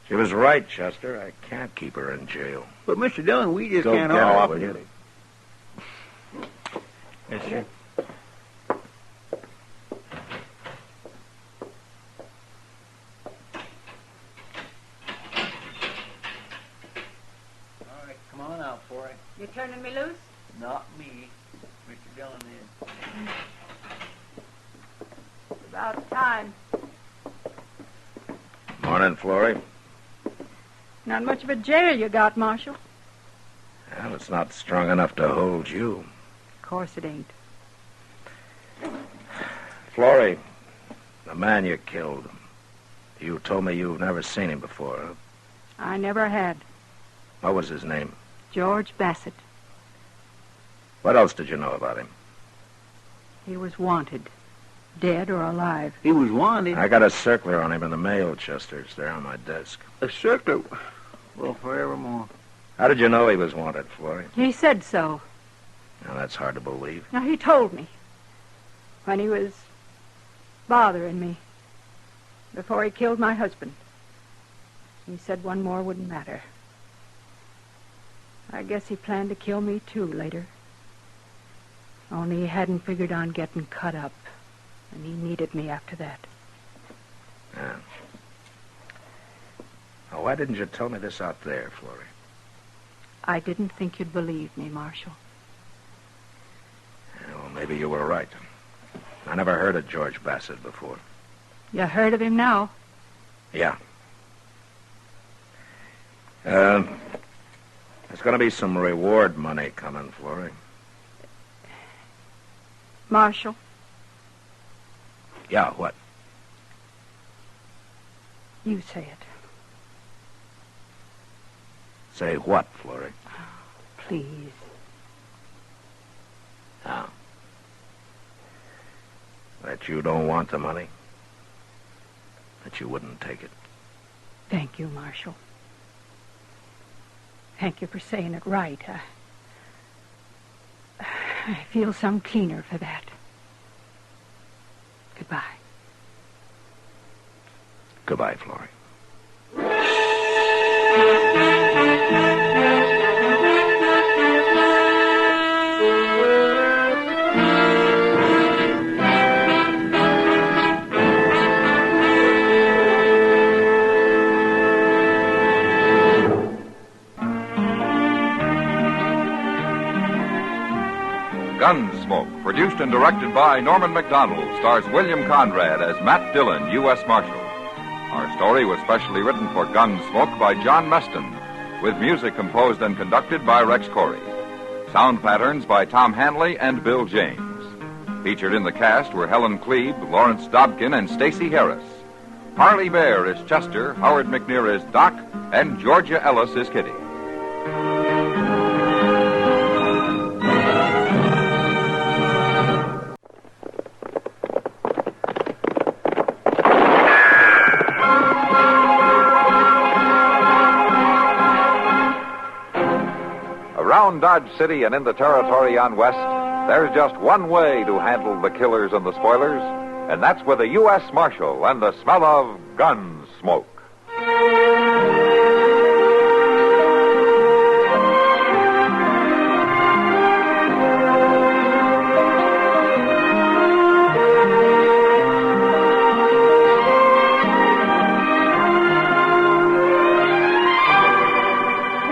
She was right, Chester. I can't keep her in jail. But, Mr. Dillon, we just Go can't get her, haul off will of you? Yes, sir. All right, come on out for it. You turning me loose? Not me. Mr. Dillon is. About time. Morning, Florrie. Not much of a jail you got, Marshal. Well, it's not strong enough to hold you. Of course it ain't. Florrie, the man you killed, you told me you've never seen him before, huh? I never had. What was his name? George Bassett. What else did you know about him? He was wanted. Dead or alive. He was wanted? I got a circular on him in the mail, Chester. It's there on my desk. A circular? Well, forevermore. How did you know he was wanted, Florrie? He said so. Now, that's hard to believe. Now, he told me. When he was bothering me. Before he killed my husband. He said one more wouldn't matter. I guess he planned to kill me, too, later. Only he hadn't figured on getting cut up. And he needed me after that. Yeah. Now, why didn't you tell me this out there, Florrie? I didn't think you'd believe me, Marshal. Yeah, well, maybe you were right. I never heard of George Bassett before. You heard of him now? Yeah. There's going to be some reward money coming, Florrie. Marshal? Yeah, what? You say it. Say what, Florrie? Please. Now. That you don't want the money? That you wouldn't take it? Thank you, Marshal. Thank you for saying it right. I feel some cleaner for that. Goodbye. Goodbye, Florrie. Gunsmoke, produced and directed by Norman McDonald, stars William Conrad as Matt Dillon, U.S. Marshal. Our story was specially written for Gunsmoke by John Meston, with music composed and conducted by Rex Corey. Sound patterns by Tom Hanley and Bill James. Featured in the cast were Helen Klebe, Lawrence Dobkin, and Stacey Harris. Harley Bear is Chester, Howard McNear is Doc, and Georgia Ellis is Kitty. Around Dodge City and in the territory on West, there's just one way to handle the killers and the spoilers, and that's with a U.S. Marshal and the smell of gun smoke.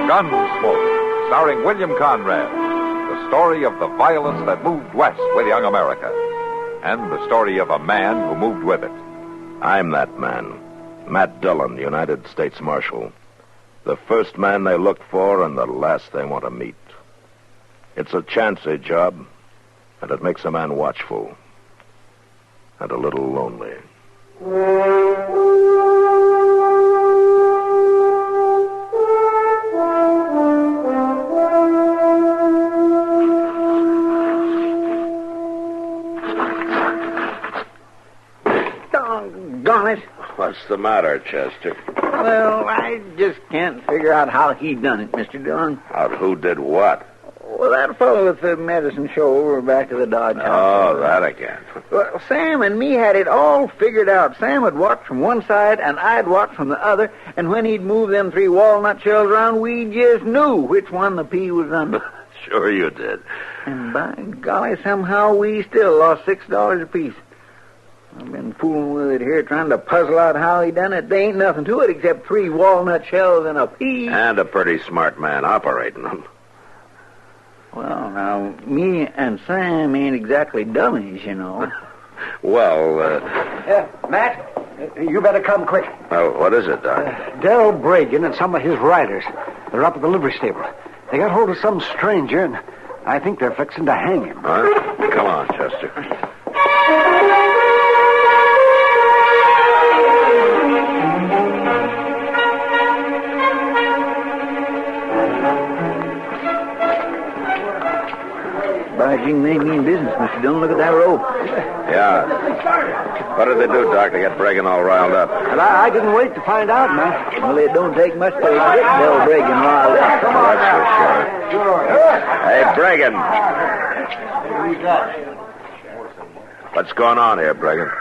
Gunsmoke, starring William Conrad, the story of the violence that moved west with young America, and the story of a man who moved with it. I'm that man, Matt Dillon, United States Marshal. The first man they look for and the last they want to meet. It's a chancy job, And it makes a man watchful and a little lonely. Doggone it. What's the matter, Chester? Well, I just can't figure out how he done it, Mr. Dillon. Out who did what? Well, that fellow with the medicine show over back of the Dodge house. Oh, that again. Well, Sam and me had it all figured out. Sam would watch from one side, and I'd watch from the other, and when he'd move them 3 walnut shells around, we just knew which one the pea was under. Sure you did. And by golly, somehow we still lost $6 apiece. I've been fooling with it here, trying to puzzle out how he done it. There ain't nothing to it except 3 walnut shells and a pea. And a pretty smart man operating them. Well, now, me and Sam ain't exactly dummies, you know. Well, Matt, you better come quick. Well, what is it, Doc? Del Bragan and some of his riders. They're up at the livery stable. They got hold of some stranger, and I think they're fixing to hang him. Huh? Come on, Chester. By jing, they mean business, Mr. Dillon. Look at that rope. Yeah. What did they do, Doc, to get Bragan all riled up? But I didn't wait to find out, Matt. Well, it don't take much to get Del Bragan riled up. Come on. That's for sure. Hey, Bragan. What's going on here, Bragan?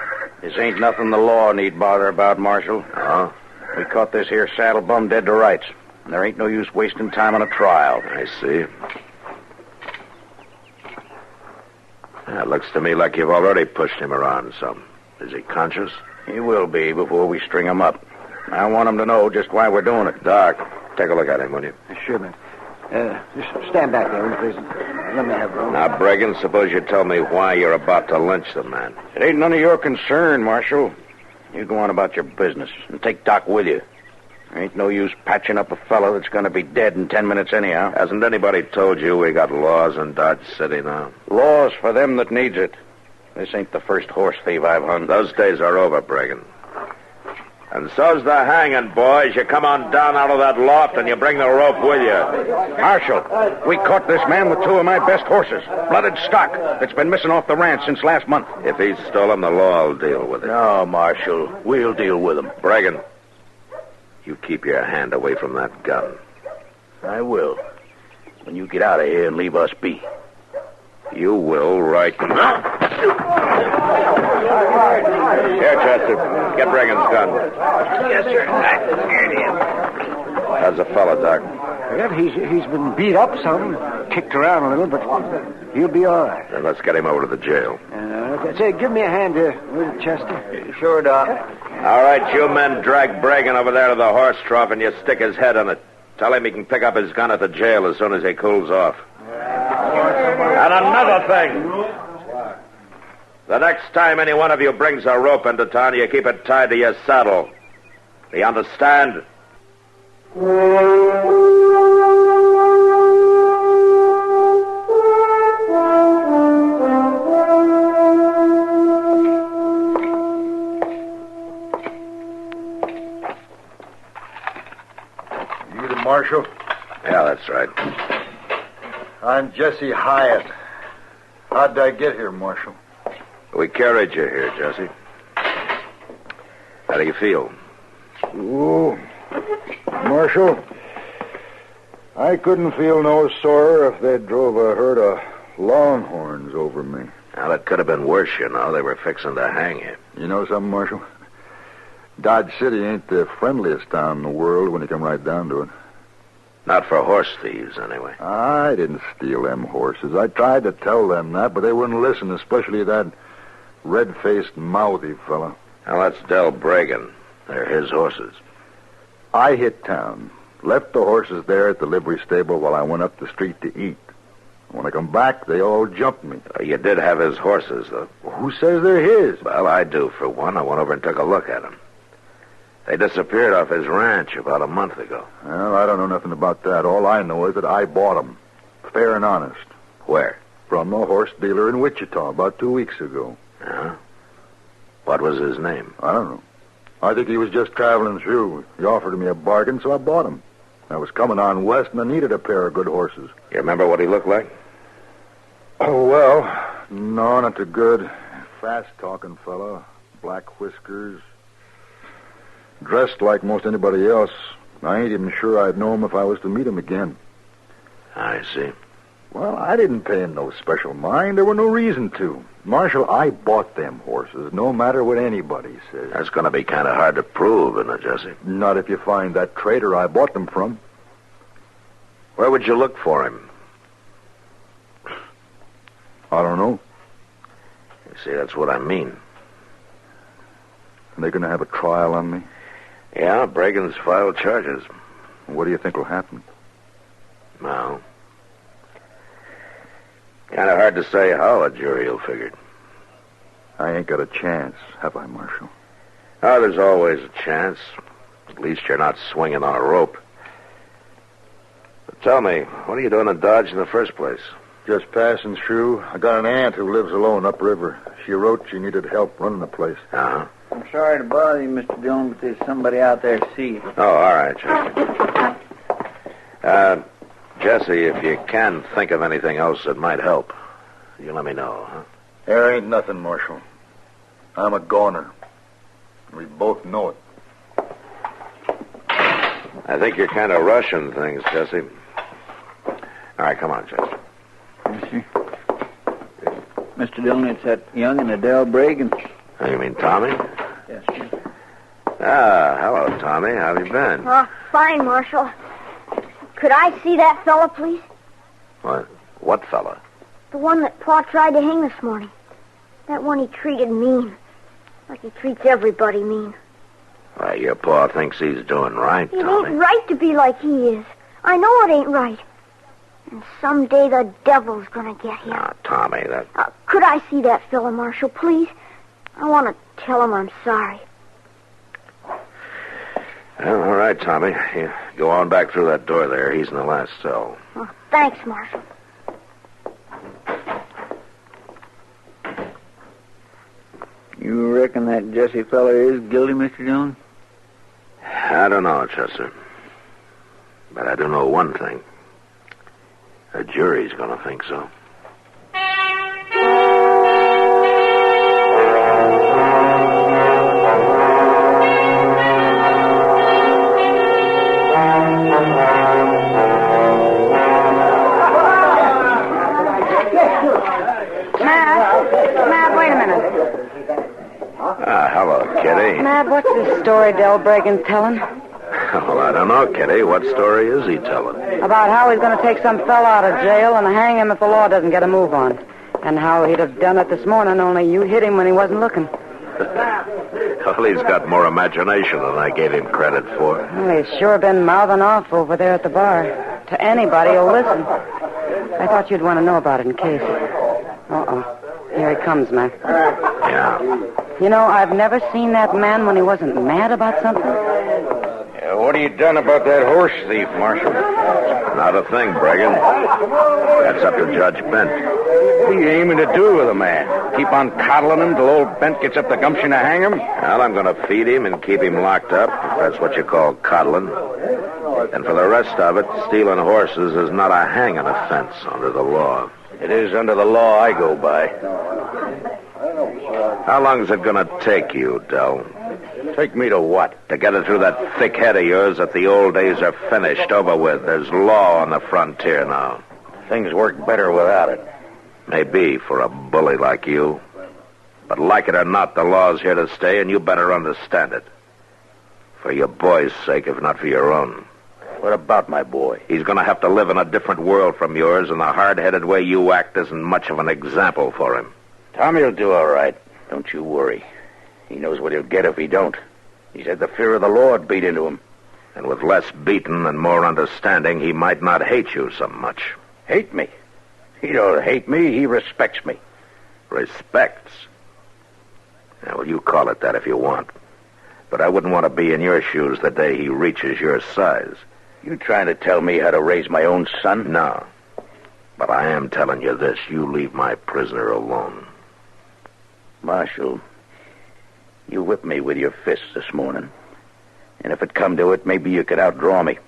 This ain't nothing the law need bother about, Marshal. Oh? We caught this here saddle bum dead to rights. And there ain't no use wasting time on a trial. I see. It looks to me like you've already pushed him around some. Is he conscious? He will be before we string him up. I want him to know just why we're doing it. Doc, take a look at him, will you? Sure, man. Just stand back there, please. Let me have room. Now, Bragan, suppose you tell me why you're about to lynch the man. It ain't none of your concern, Marshal. You go on about your business and take Doc with you. There ain't no use patching up a fellow that's going to be dead in 10 minutes anyhow. Hasn't anybody told you we got laws in Dodge City now? Laws for them that needs it. This ain't the first horse thief I've hung. Those days are over, Bragan. And so's the hanging, boys. You come on down out of that loft and you bring the rope with you. Marshal, we caught this man with 2 of my best horses. Blooded stock that's been missing off the ranch since last month. If he's stolen, the law will deal with it. No, Marshal. We'll deal with him. Bragan, you keep your hand away from that gun. I will. When you get out of here and leave us be. You will right now. Here, Chester. Get Bragan's gun. Yes, sir. How's the fellow, Doc? Well, he's been beat up some, kicked around a little, but he'll be all right. Then let's get him over to the jail. Say, give me a hand with it, Chester. Sure, Doc. All right, you men drag Bragan over there to the horse trough and you stick his head on it. Tell him he can pick up his gun at the jail as soon as he cools off. And another thing. The next time any one of you brings a rope into town, you keep it tied to your saddle. Do you understand? You the marshal? Yeah, that's right. I'm Jesse Hyatt. How'd I get here, Marshal? We carried you here, Jesse. How do you feel? Oh, Marshal, I couldn't feel no sorer if they drove a herd of longhorns over me. Well, it could have been worse, you know. They were fixing to hang you. You know something, Marshal? Dodge City ain't the friendliest town in the world when you come right down to it. Not for horse thieves, anyway. I didn't steal them horses. I tried to tell them that, but they wouldn't listen, especially that red-faced, mouthy fella. Now, that's Del Bragan. They're his horses. I hit town, left the horses there at the livery stable while I went up the street to eat. When I come back, they all jumped me. You did have his horses, though. Who says they're his? Well, I do, for one. I went over and took a look at them. They disappeared off his ranch about a month ago. Well, I don't know nothing about that. All I know is that I bought them, fair and honest. Where? From a horse dealer in Wichita about 2 weeks ago. Yeah? What was his name? I don't know. I think he was just traveling through. He offered me a bargain, so I bought him. I was coming on west, and I needed a pair of good horses. You remember what he looked like? Oh, well, no, not too good. Fast-talking fella, black whiskers. Dressed like most anybody else. I ain't even sure I'd know him if I was to meet him again. I see. Well, I didn't pay him no special mind. There were no reason to. Marshal, I bought them horses, no matter what anybody says. That's going to be kind of hard to prove, isn't it, Jesse? Not if you find that trader I bought them from. Where would you look for him? I don't know. You see, that's what I mean. Are they going to have a trial on me? Yeah, Bragan's filed charges. What do you think will happen? Well, kind of hard to say how a jury will figure. I ain't got a chance, have I, Marshal? Oh, there's always a chance. At least you're not swinging on a rope. But tell me, what are you doing in Dodge in the first place? Just passing through. I got an aunt who lives alone upriver. She wrote she needed help running the place. Uh-huh. I'm sorry to bother you, Mr. Dillon, but there's somebody out there to see you. Oh, all right, Jesse. Jesse, if you can think of anything else that might help, you let me know, huh? There ain't nothing, Marshal. I'm a goner. We both know it. I think you're kind of rushing things, Jesse. All right, come on, Jesse. Yes, sir. Mr. Dillon, it's that young and Adele Bragan. Oh, you mean Tommy? Yes, sir. Ah, hello, Tommy. How have you been? Oh, fine, Marshal. Could I see that fella, please? What fella? The one that Pa tried to hang this morning. That one he treated mean. Like he treats everybody mean. Well, your pa thinks he's doing right, It Tommy. ain't right to be like he is. I know it ain't right. And someday the devil's gonna get him. Ah, Tommy, that... Could I see that fella, Marshal, please? I want to tell him I'm sorry. Well, all right, Tommy. You go on back through that door there. He's in the last cell. Oh, thanks, Marshal. You reckon that Jesse feller is guilty, Mr. Dillon? I don't know, Chester. But I do know one thing. The jury's gonna think so. Matt, wait a minute. Hello, Kitty. Matt, what's this story Del Bragan's telling? Well, I don't know, Kitty. What story is he telling? About how he's going to take some fella out of jail and hang him if the law doesn't get a move on. And how he'd have done it this morning, only you hit him when he wasn't looking. Well, he's got more imagination than I gave him credit for. Well, he's sure been mouthing off over there at the bar. To anybody who'll listen. I thought you'd want to know about it in case. Uh-oh. Here he comes, Mac. Yeah. You know, I've never seen that man when he wasn't mad about something. What have you done about that horse thief, Marshal? Not a thing, Bragan. That's up to Judge Bent. What are you aiming to do with the man? Keep on coddling him till old Bent gets up the gumption to hang him? Well, I'm going to feed him and keep him locked up, if that's what you call coddling. And for the rest of it, stealing horses is not a hanging offense under the law. It is under the law I go by. How long is it going to take you, Del? Take me to what? To get it through that thick head of yours that the old days are finished, over with. There's law on the frontier now. Things work better without it. Maybe for a bully like you. But like it or not, the law's here to stay, and you better understand it. For your boy's sake, if not for your own. What about my boy? He's going to have to live in a different world from yours, and the hard-headed way you act isn't much of an example for him. Tommy'll do all right. Don't you worry. He knows what he'll get if he don't. He's had the fear of the Lord beat into him. And with less beating and more understanding, he might not hate you so much. Hate me? He don't hate me. He respects me. Respects? Yeah, well, you call it that if you want. But I wouldn't want to be in your shoes the day he reaches your size. You trying to tell me how to raise my own son? No. But I am telling you this. You leave my prisoner alone. Marshal, you whipped me with your fists this morning. And if it come to it, maybe you could outdraw me.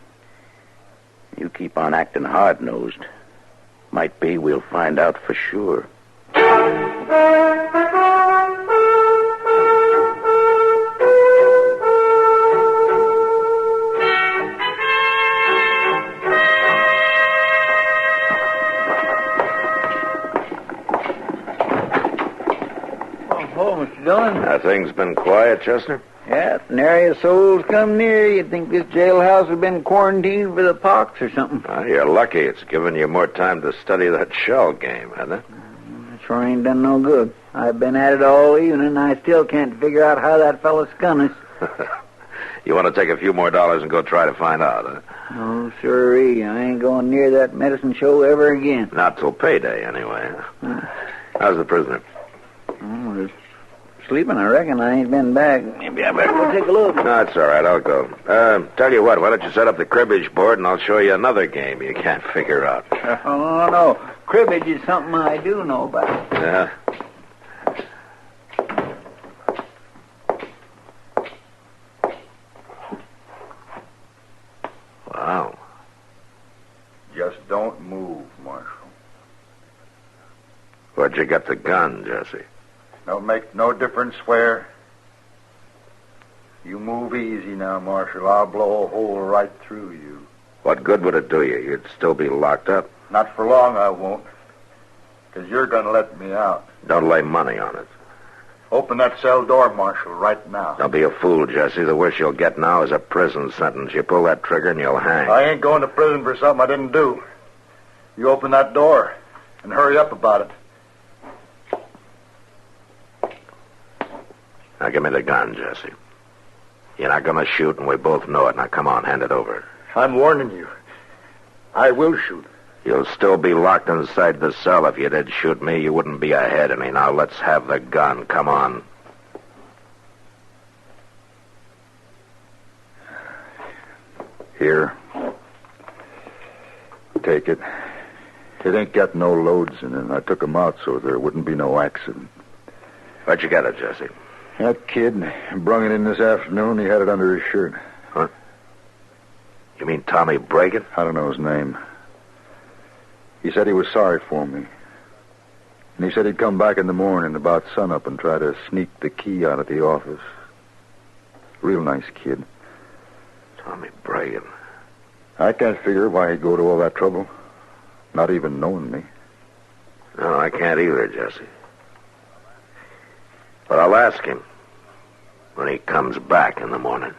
You keep on acting hard-nosed. Might be we'll find out for sure. Oh, Mr. Dillon. Things been quiet, Chester? Yeah, if nary a soul's come near, you'd think this jailhouse had been quarantined for the pox or something. You're lucky. It's given you more time to study that shell game, hasn't it? It sure ain't done no good. I've been at it all evening, and I still can't figure out how that fella skun us. You want to take a few more dollars and go try to find out, huh? Oh, sirree. I ain't going near that medicine show ever again. Not till payday, anyway. How's the prisoner? Oh, sleeping, I reckon. I ain't been back. Maybe I better go take a look. No, it's all right. I'll go. Tell you what, why don't you set up the cribbage board and I'll show you another game you can't figure out. Oh, no. Cribbage is something I do know about. Yeah? Wow. Just don't move, Marshal. Where'd you get the gun, Jesse? Don't make no difference where. You move easy now, Marshal. I'll blow a hole right through you. What good would it do you? You'd still be locked up. Not for long, I won't. Because you're going to let me out. Don't lay money on it. Open that cell door, Marshal, right now. Don't be a fool, Jesse. The worst you'll get now is a prison sentence. You pull that trigger and you'll hang. I ain't going to prison for something I didn't do. You open that door and hurry up about it. Now give me the gun, Jesse. You're not going to shoot, and we both know it. Now come on, hand it over. I'm warning you. I will shoot. You'll still be locked inside the cell. If you did shoot me, you wouldn't be ahead of me. Now let's have the gun. Come on. Here. Take it. It ain't got no loads in it. I took 'em out so there wouldn't be no accident. Where'd you get it, Jesse? That kid brung it in this afternoon. He had it under his shirt. Huh? You mean Tommy Bragan? I don't know his name. He said he was sorry for me. And he said he'd come back in the morning about sunup and try to sneak the key out of the office. Real nice kid. Tommy Bragan. I can't figure why he'd go to all that trouble. Not even knowing me. No, I can't either, Jesse. But I'll ask him when he comes back in the morning.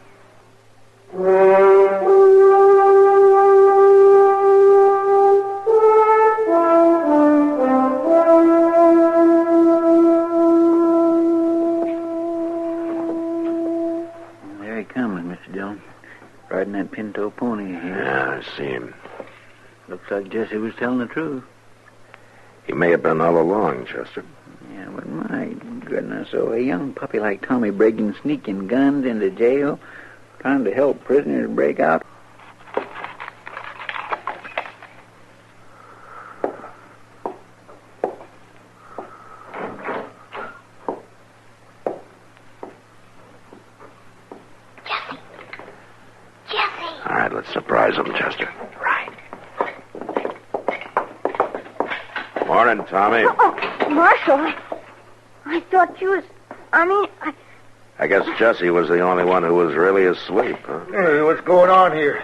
There he comes, Mr. Dillon. Riding that pinto pony here. Yeah, I see him. Looks like Jesse was telling the truth. He may have been all along, Chester. Yeah, but my goodness, so a young puppy like Tommy Bragan sneaking guns into jail, trying to help prisoners break out. All right, let's surprise him, Chester. Right. Morning, Tommy. Oh, Marshal, I thought you was... I guess Jesse was the only one who was really asleep, huh? Hey, what's going on here?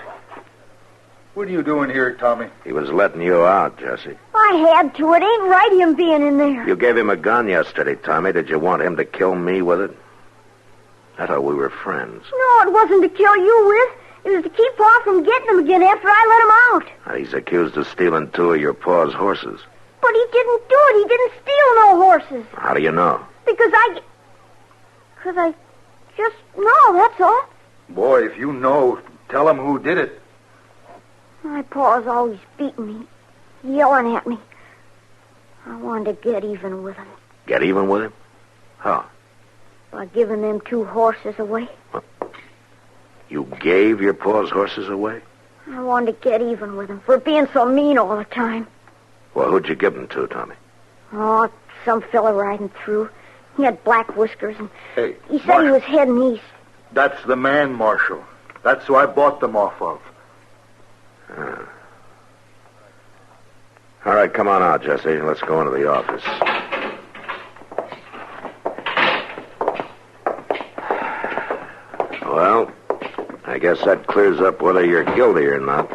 What are you doing here, Tommy? He was letting you out, Jesse. I had to. It ain't right him being in there. You gave him a gun yesterday, Tommy. Did you want him to kill me with it? I thought we were friends. No, it wasn't to kill you with. It was to keep Paul from getting him again after I let him out. He's accused of stealing 2 of your pa's horses. But he didn't do it. He didn't steal no horses. How do you know? Because I just know, that's all. Boy, if you know, tell him who did it. My pa's always beating me, yelling at me. I wanted to get even with him. Get even with him? How? By giving them 2 horses away. You gave your pa's horses away? I wanted to get even with him for being so mean all the time. Well, who'd you give them to, Tommy? Oh, some fella riding through. He had black whiskers, and Hey, he said he was heading east. That's the man, Marshal. That's who I bought them off of. All right, come on out, Jesse. Let's go into the office. Well, I guess that clears up whether you're guilty or not.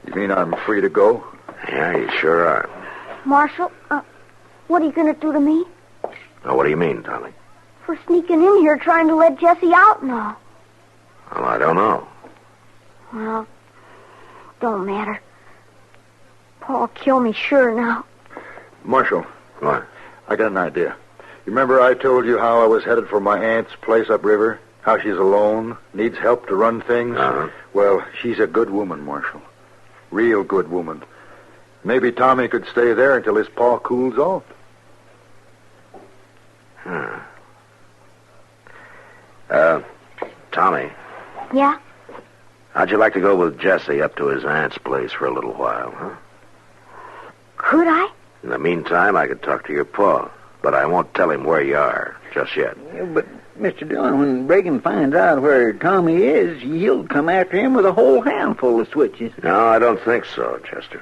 You mean I'm free to go? Yeah, you sure are. Marshal, what are you going to do to me? Now, what do you mean, Tommy? For sneaking in here trying to let Jesse out and all. Well, I don't know. Well, don't matter. Paul killed me sure now. Marshal. What? I got an idea. You remember I told you how I was headed for my aunt's place upriver? How she's alone, needs help to run things? Uh-huh. Well, she's a good woman, Marshal. Real good woman. Maybe Tommy could stay there until his paw cools off. Tommy, Yeah? how'd you like to go with Jesse up to his aunt's place for a little while, huh? Could I? In the meantime, I could talk to your pa, but I won't tell him where you are just yet. Yeah, but, Mr. Dillon, when Reagan finds out where Tommy is, he'll come after him with a whole handful of switches. No, I don't think so, Chester.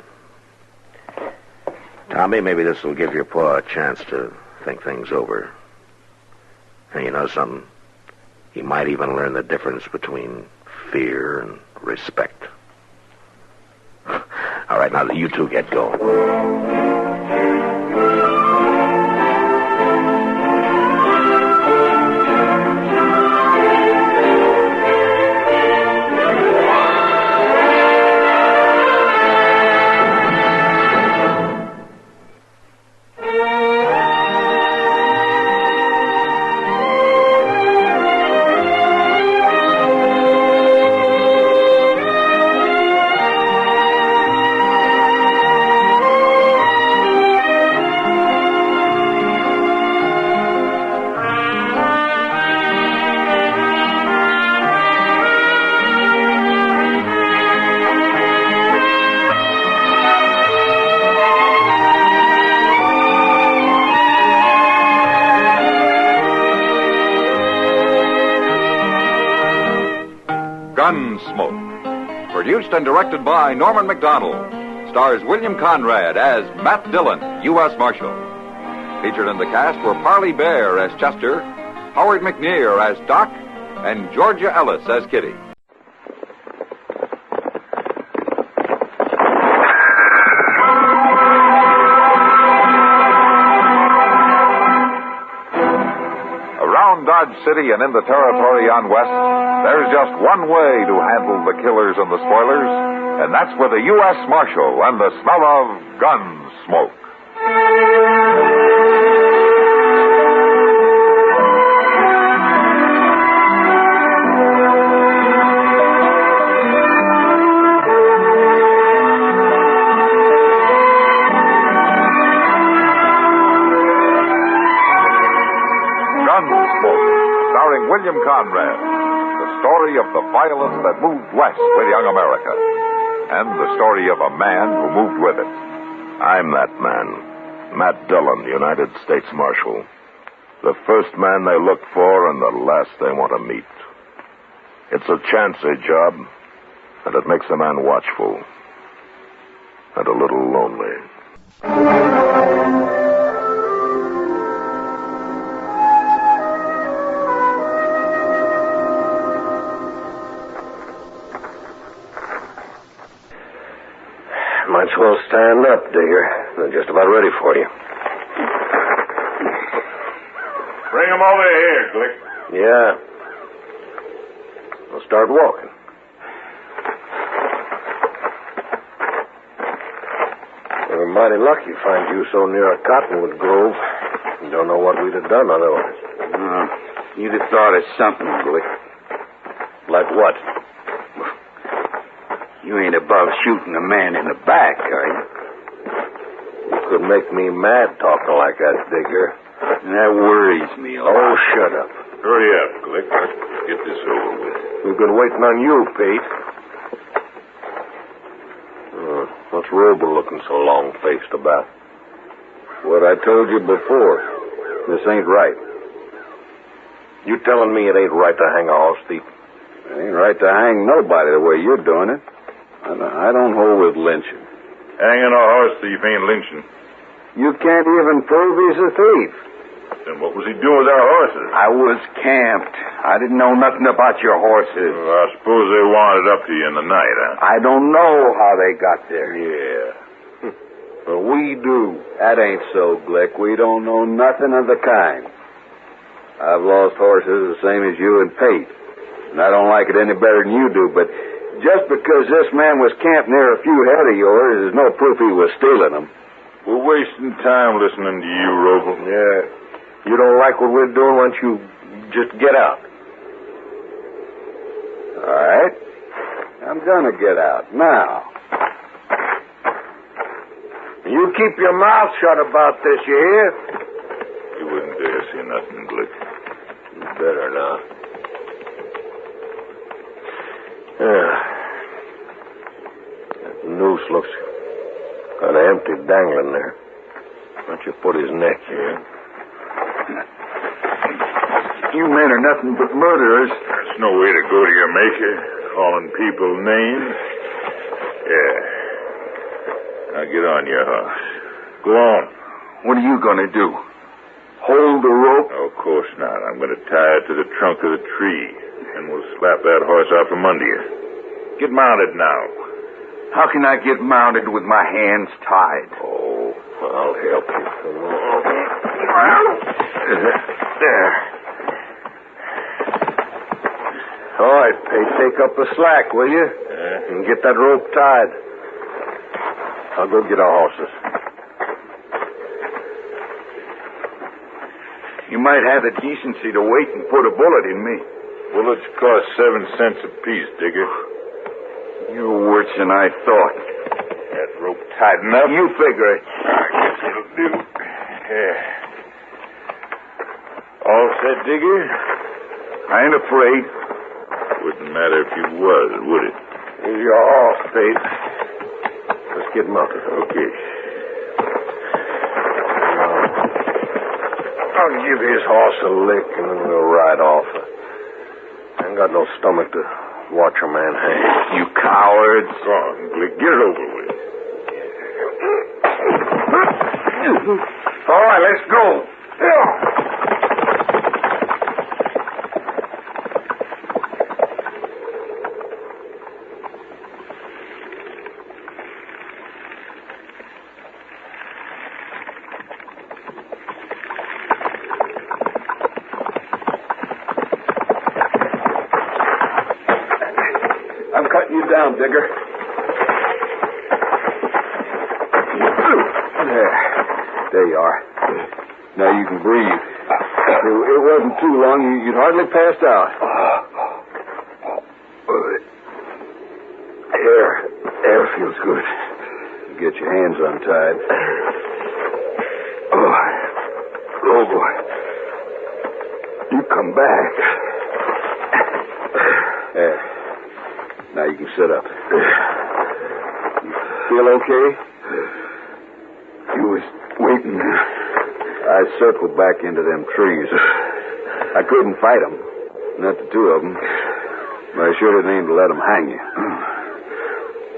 Tommy, maybe this will give your pa a chance to think things over. And you know something? He might even learn the difference between fear and respect. All right, now you two get going. Gunsmoke, produced and directed by Norman McDonald, stars William Conrad as Matt Dillon, U.S. Marshal. Featured in the cast were Parley Bear as Chester, Howard McNear as Doc, and Georgia Ellis as Kitty. Around Dodge City and in the territory on West, there's just one way to handle the killers and the spoilers, and that's with a U.S. Marshal and the smell of Gunsmoke. Gunsmoke, starring William Conrad. The story of the violence that moved west with young America. And the story of a man who moved with it. I'm that man, Matt Dillon, United States Marshal. The first man they look for and the last they want to meet. It's a chancy job, and it makes a man watchful and a little lonely. Might as well stand up, Digger. They're just about ready for you. Bring him over here, Glick. Yeah. We'll start walking. We were mighty lucky to find you so near a cottonwood grove. You don't know what we'd have done otherwise. You'd have thought of something, Glick. Like what? You ain't above shooting a man in the back, are you? You could make me mad talking like that, Digger. That worries me a lot. Oh, shut up. Hurry up, Glick. Let's get this over with. We've been waiting on you, Pete. What's Roble looking so long-faced about? What I told you before. This ain't right. You telling me it ain't right to hang a horse thief? It ain't right to hang nobody the way you're doing it. I don't hold with lynching. Hanging a horse thief ain't lynching. You can't even prove he's a thief. Then what was he doing with our horses? I was camped. I didn't know nothing about your horses. Well, I suppose they wandered up to you in the night, huh? I don't know how they got there. Yeah. But we do. That ain't so, Glick. We don't know nothing of the kind. I've lost horses the same as you and Pate. And I don't like it any better than you do, but just because this man was camped near a few head of yours is no proof he was stealing them. We're wasting time listening to you, Roble. Yeah. You don't like what we're doing, why don't you just get out? All right. I'm gonna get out now. You keep your mouth shut about this, you hear? You wouldn't dare say nothing, Glick. You better not. Yeah. That noose looks kind of empty dangling there. Why don't you put his neck here? You men are nothing but murderers. There's no way to go to your maker, calling people names. Yeah. Now get on your horse. Go on. What are you going to do? Hold the rope? No, of course not. I'm going to tie it to the trunk of the tree, and we'll slap that horse out from under you. Get mounted now. How can I get mounted with my hands tied? Oh, I'll help you. There. All right, Pate, take up the slack, will you? And get that rope tied. I'll go get our horses. You might have the decency to wait and put a bullet in me. Bullets cost 7 cents apiece, Digger. You're worse than I thought. That rope tight enough? You figure it. I guess it'll do. Yeah. All set, Digger? I ain't afraid. Wouldn't matter if you was, would it? Here's your horse, Pate. Let's get mounted. Okay. I'll give his horse a lick and then we'll ride off. I ain't got no stomach to watch a man hang. You cowards. Go on, Glick. Get it over with. All right, let's go. I'm cutting you down, Digger. There you are. Now you can breathe. It wasn't too long. You'd hardly passed out. Air feels good. Get your hands untied. Oh, boy. You come back. There. Now you can sit up. You feel okay? You was waiting. I circled back into them trees. I couldn't fight them. Not the two of them. But I sure didn't aim to let them hang you.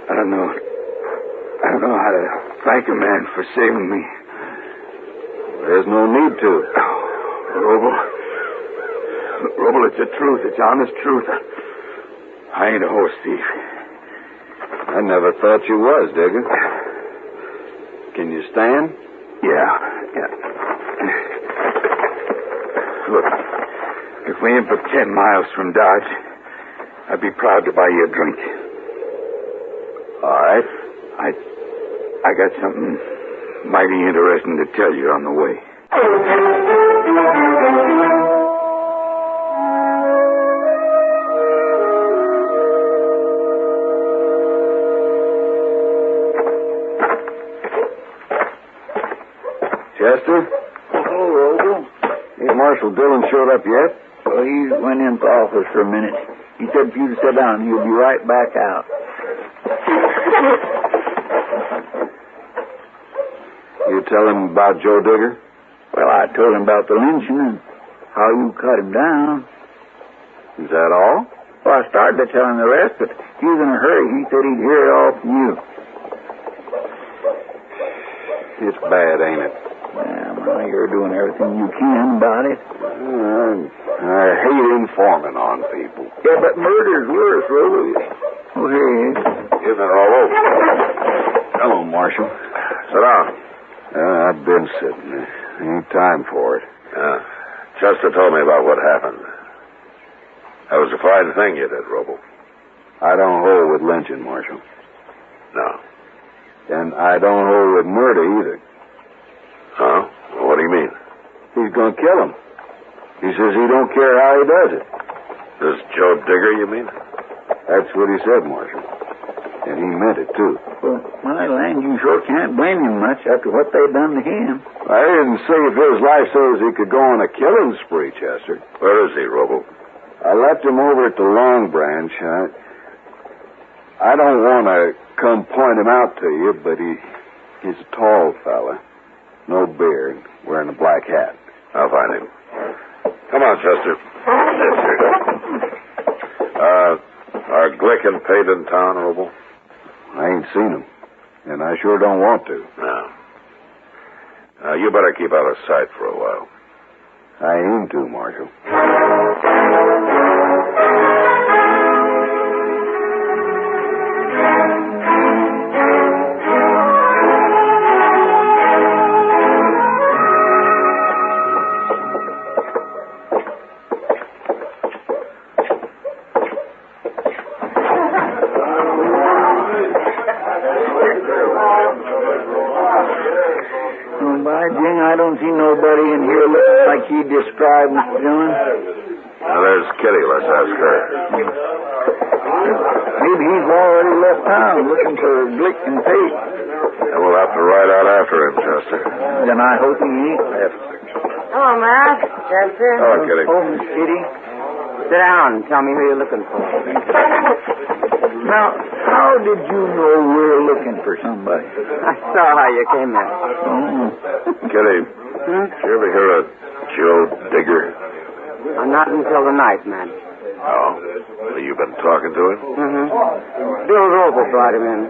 I don't know how to thank a man for saving me. There's no need to. Roble, it's the truth. It's honest truth. I ain't a horse thief. I never thought you was, Digger. Can you stand? Yeah. Look, if we ain't but 10 miles from Dodge, I'd be proud to buy you a drink. All right. I got something mighty interesting to tell you on the way. Chester? Oh, Roble. Ain't Marshal Dillon showed up yet? Well, he went into the office for a minute. He said for you to sit down. He'll be right back out. tell him about Joe Digger? Well, I told him about the lynching and how you cut him down. Is that all? Well, I started to tell him the rest, but he was in a hurry. He said he'd hear it all from you. It's bad, ain't it? Well, you're doing everything you can about it. I hate informing on people. Yeah, but murder's worse, Robo. Oh, here he is. Evening, Robo. Hello, Marshal. Sit down. I've been sitting. Ain't time for it. Chester told me about what happened. That was a fine thing you did, Robo. I don't hold with lynching, Marshal. No. And I don't hold with murder either. Huh? Well, what do you mean? He's going to kill him. He says he don't care how he does it. This Joe Digger, you mean? That's what he said, Marshal. And he meant it, too. Well, my land, you sure can't blame him much after what they done to him. I didn't save his life so as he could go on a killing spree, Chester. Where is he, Robo? I left him over at the Long Branch. I don't want to come point him out to you, but he's a tall fella. No beard, wearing a black hat. I'll find him. Come on, Chester. Are Glick and Pate in town, Robo? I ain't seen him, and I sure don't want to. No. You better keep out of sight for a while. I aim to, Marshal. I don't see nobody in here looking like he described, Mr. Dillon. Now, there's Kitty. Let's ask her. Maybe he's already left town looking for Glick and Pate. And we'll have to ride out after him, Chester. Then I hope he ain't left. Hello, Matt. Chester. Hello, Kitty. Oh, Miss Kitty. Sit down and tell me who you're looking for. Now, how did you know we're looking for somebody? I saw how you came there. Oh. Kitty, did you ever hear of Joe Digger? Not until the night, man. Oh? Well, you've been talking to him? Mm-hmm. Bill Robo brought him in.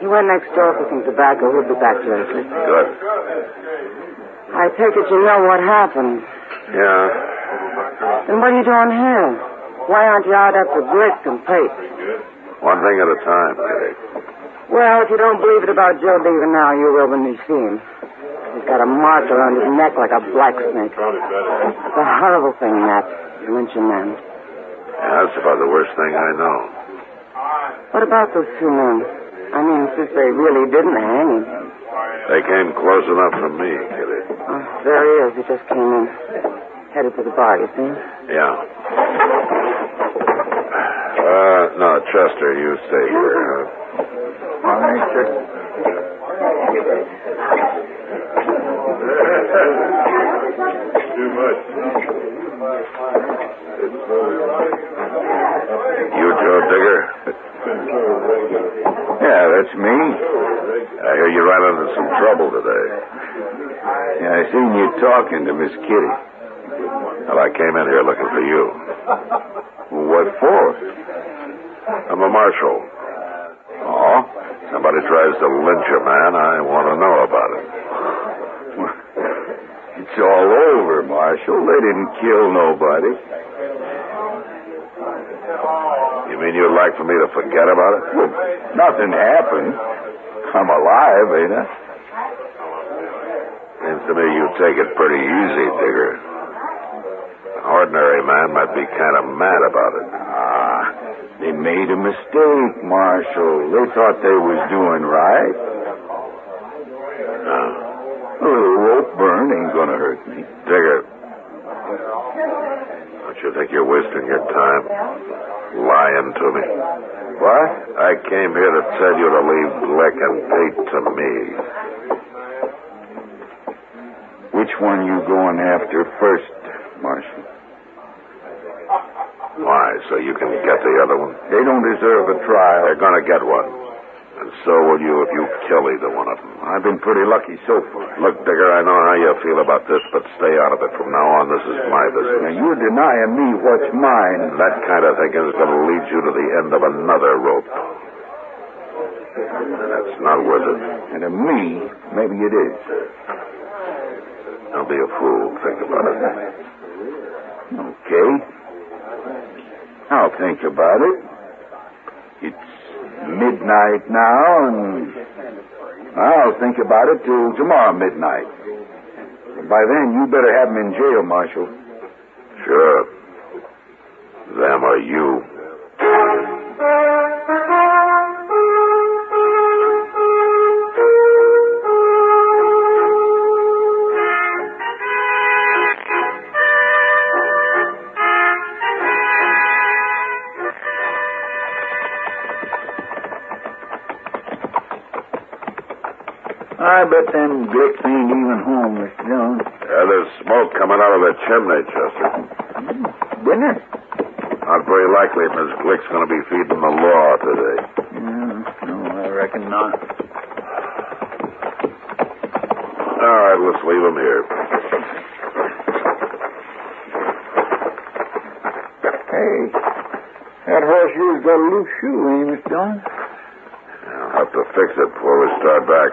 He went next door for some tobacco. He'll be back shortly. Good. I take it you know what happened. Yeah. Then what are you doing here? Why aren't you out after Glick and Pate? One thing at a time, Kitty. Well, if you don't believe it about Joe Digger now, you will when you see him. He's got a mark around his neck like a black snake. It's a horrible thing, Matt. Lynching men. Yeah, that's about the worst thing I know. What about those two men? I mean, since they really didn't hang him. They came close enough for me, Kitty. There he is. He just came in. Headed to the bar, you see? Yeah. No, Chester, you stay here, huh? All right, sir. Too much. You Joe Digger? Yeah, that's me. I hear you ran into some trouble today. Yeah, I seen you talking to Miss Kitty. Well, I came in here looking for you. What for? I'm a marshal. Oh? Somebody tries to lynch a man, I want to know about it. It's all over, Marshal. They didn't kill nobody. You mean you'd like for me to forget about it? Well, nothing happened. I'm alive, ain't I? Seems to me you take it pretty easy, Digger. An ordinary man might be kind of mad about it. They made a mistake, Marshal. They thought they was doing right. A little rope burn ain't gonna hurt me. Digger, don't you think you're wasting your time lying to me? What? I came here to tell you to leave Glick and Pate to me. Which one you going after first, Marshal? Why, so you can get the other one? They don't deserve a trial. They're gonna get one. And so will you if you kill either one of them. I've been pretty lucky so far. Look, Digger, I know how you feel about this, but stay out of it. From now on, this is my business. Now, you're denying me what's mine. That kind of thinking is going to lead you to the end of another rope. That's not worth it. And to me, maybe it is. Don't be a fool. Think about it. Okay. I'll think about it. It's midnight now, and I'll think about it till tomorrow midnight. By then, you better have him in jail, Marshal. Sure. Them or you. I bet them Glicks ain't even home, Mr. Jones. Yeah, there's smoke coming out of the chimney, Chester. Dinner? Not very likely Miss Glick's going to be feeding the law today. No, I reckon not. All right, let's leave him here. Hey, that horse here's got a loose shoe, ain't Mr. Jones? I'll have to fix it before we start back.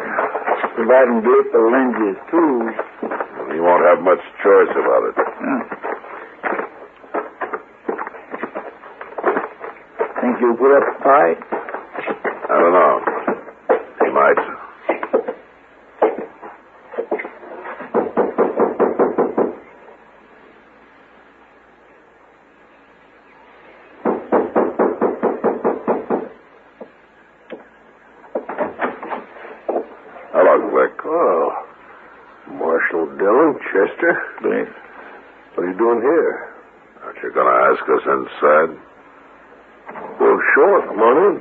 Providing Glick will lend you his tools. He won't have much choice about it. Think you'll put up a fight? I don't know. He might. Hello, Glick. Oh. Marshal Dillon, Chester. Glick. What are you doing here? Aren't you going to ask us inside? Well, sure. Come on in.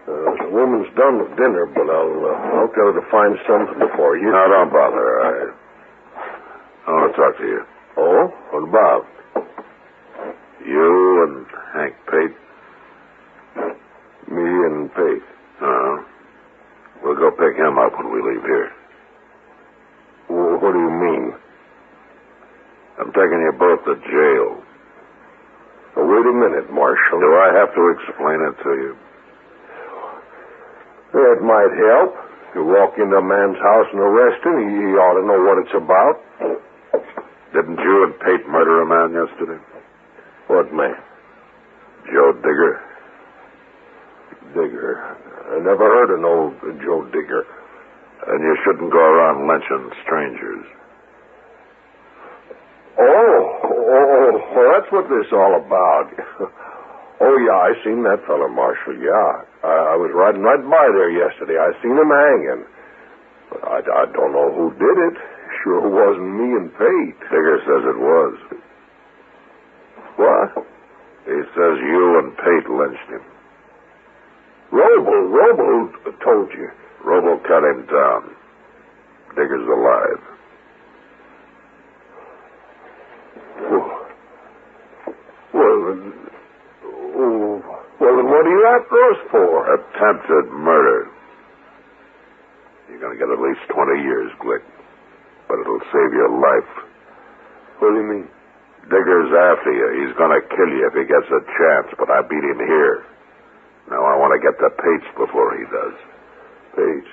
The woman's done with dinner, but I'll tell her to find something for you. No, don't bother. I want to talk to you. Oh? What about? You and Hank Pate? Me and Pate. We'll go pick him up when we leave here. Well, what do you mean? I'm taking you both to jail. Now, wait a minute, Marshal. Do I have to explain it to you? That might help. You walk into a man's house and arrest him, he ought to know what it's about. Didn't you and Pate murder a man yesterday? What man? Joe Digger. Digger? I never heard of no Joe Digger. And you shouldn't go around lynching strangers. Oh, that's what this is all about. Oh, yeah, I seen that fella, Marshal, yeah. I was riding right by there yesterday. I seen him hanging. But I don't know who did it. Sure wasn't me and Pate. Digger says it was. What? He says you and Pate lynched him. Robo told you. Robo cut him down. Digger's alive. Well, then what are you after us for? Attempted murder. You're going to get at least 20 years, Glick. But it'll save your life. What do you mean? Digger's after you. He's going to kill you if he gets a chance, but I beat him here. Now I want to get to Pate's before he does. Pate?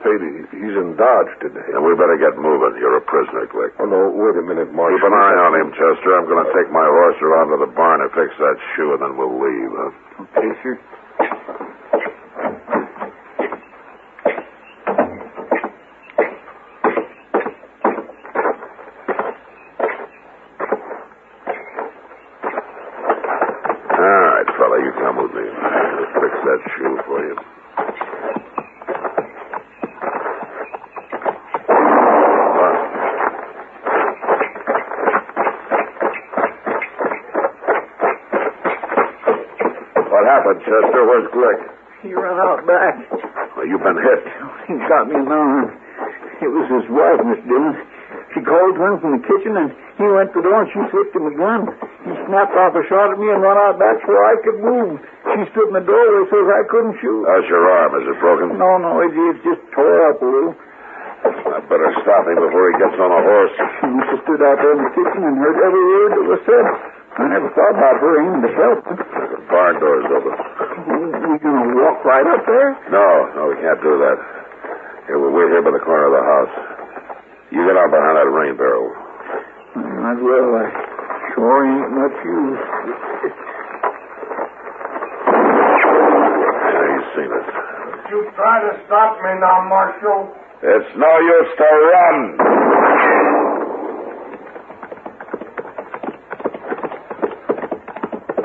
Pate, he's in Dodge today. And we better get moving. You're a prisoner, Glick. Oh, no, wait a minute, Marshal. Keep an eye on him, Chester. I'm going to take my horse around to the barn and fix that shoe, and then we'll leave, huh? Okay, sir. All right, fella, you come with me. I'll fix that shoe for you. What happened, Chester? Where's Glick? He ran out back. Well, you've been hit. He got me in the arm. It was his wife, Miss Dillon. She called to him from the kitchen, and he went to the door, and she slipped him a gun. He snapped off a shot at me and run out back so I could move. She stood in the doorway so I couldn't shoot. How's your arm? Is it broken? No, it's just tore up a little. I better stop him before he gets on a horse. She used to stood out there in the kitchen and heard every word that was said. I never thought about her aiming to help. The barn door's open. We gonna walk right up there? No, we can't do that. Here, we'll wait here by the corner of the house. You get out behind that rain barrel. Might as well. I sure ain't much use. Yeah, he's seen us. You try to stop me now, Marshal. It's no use to run.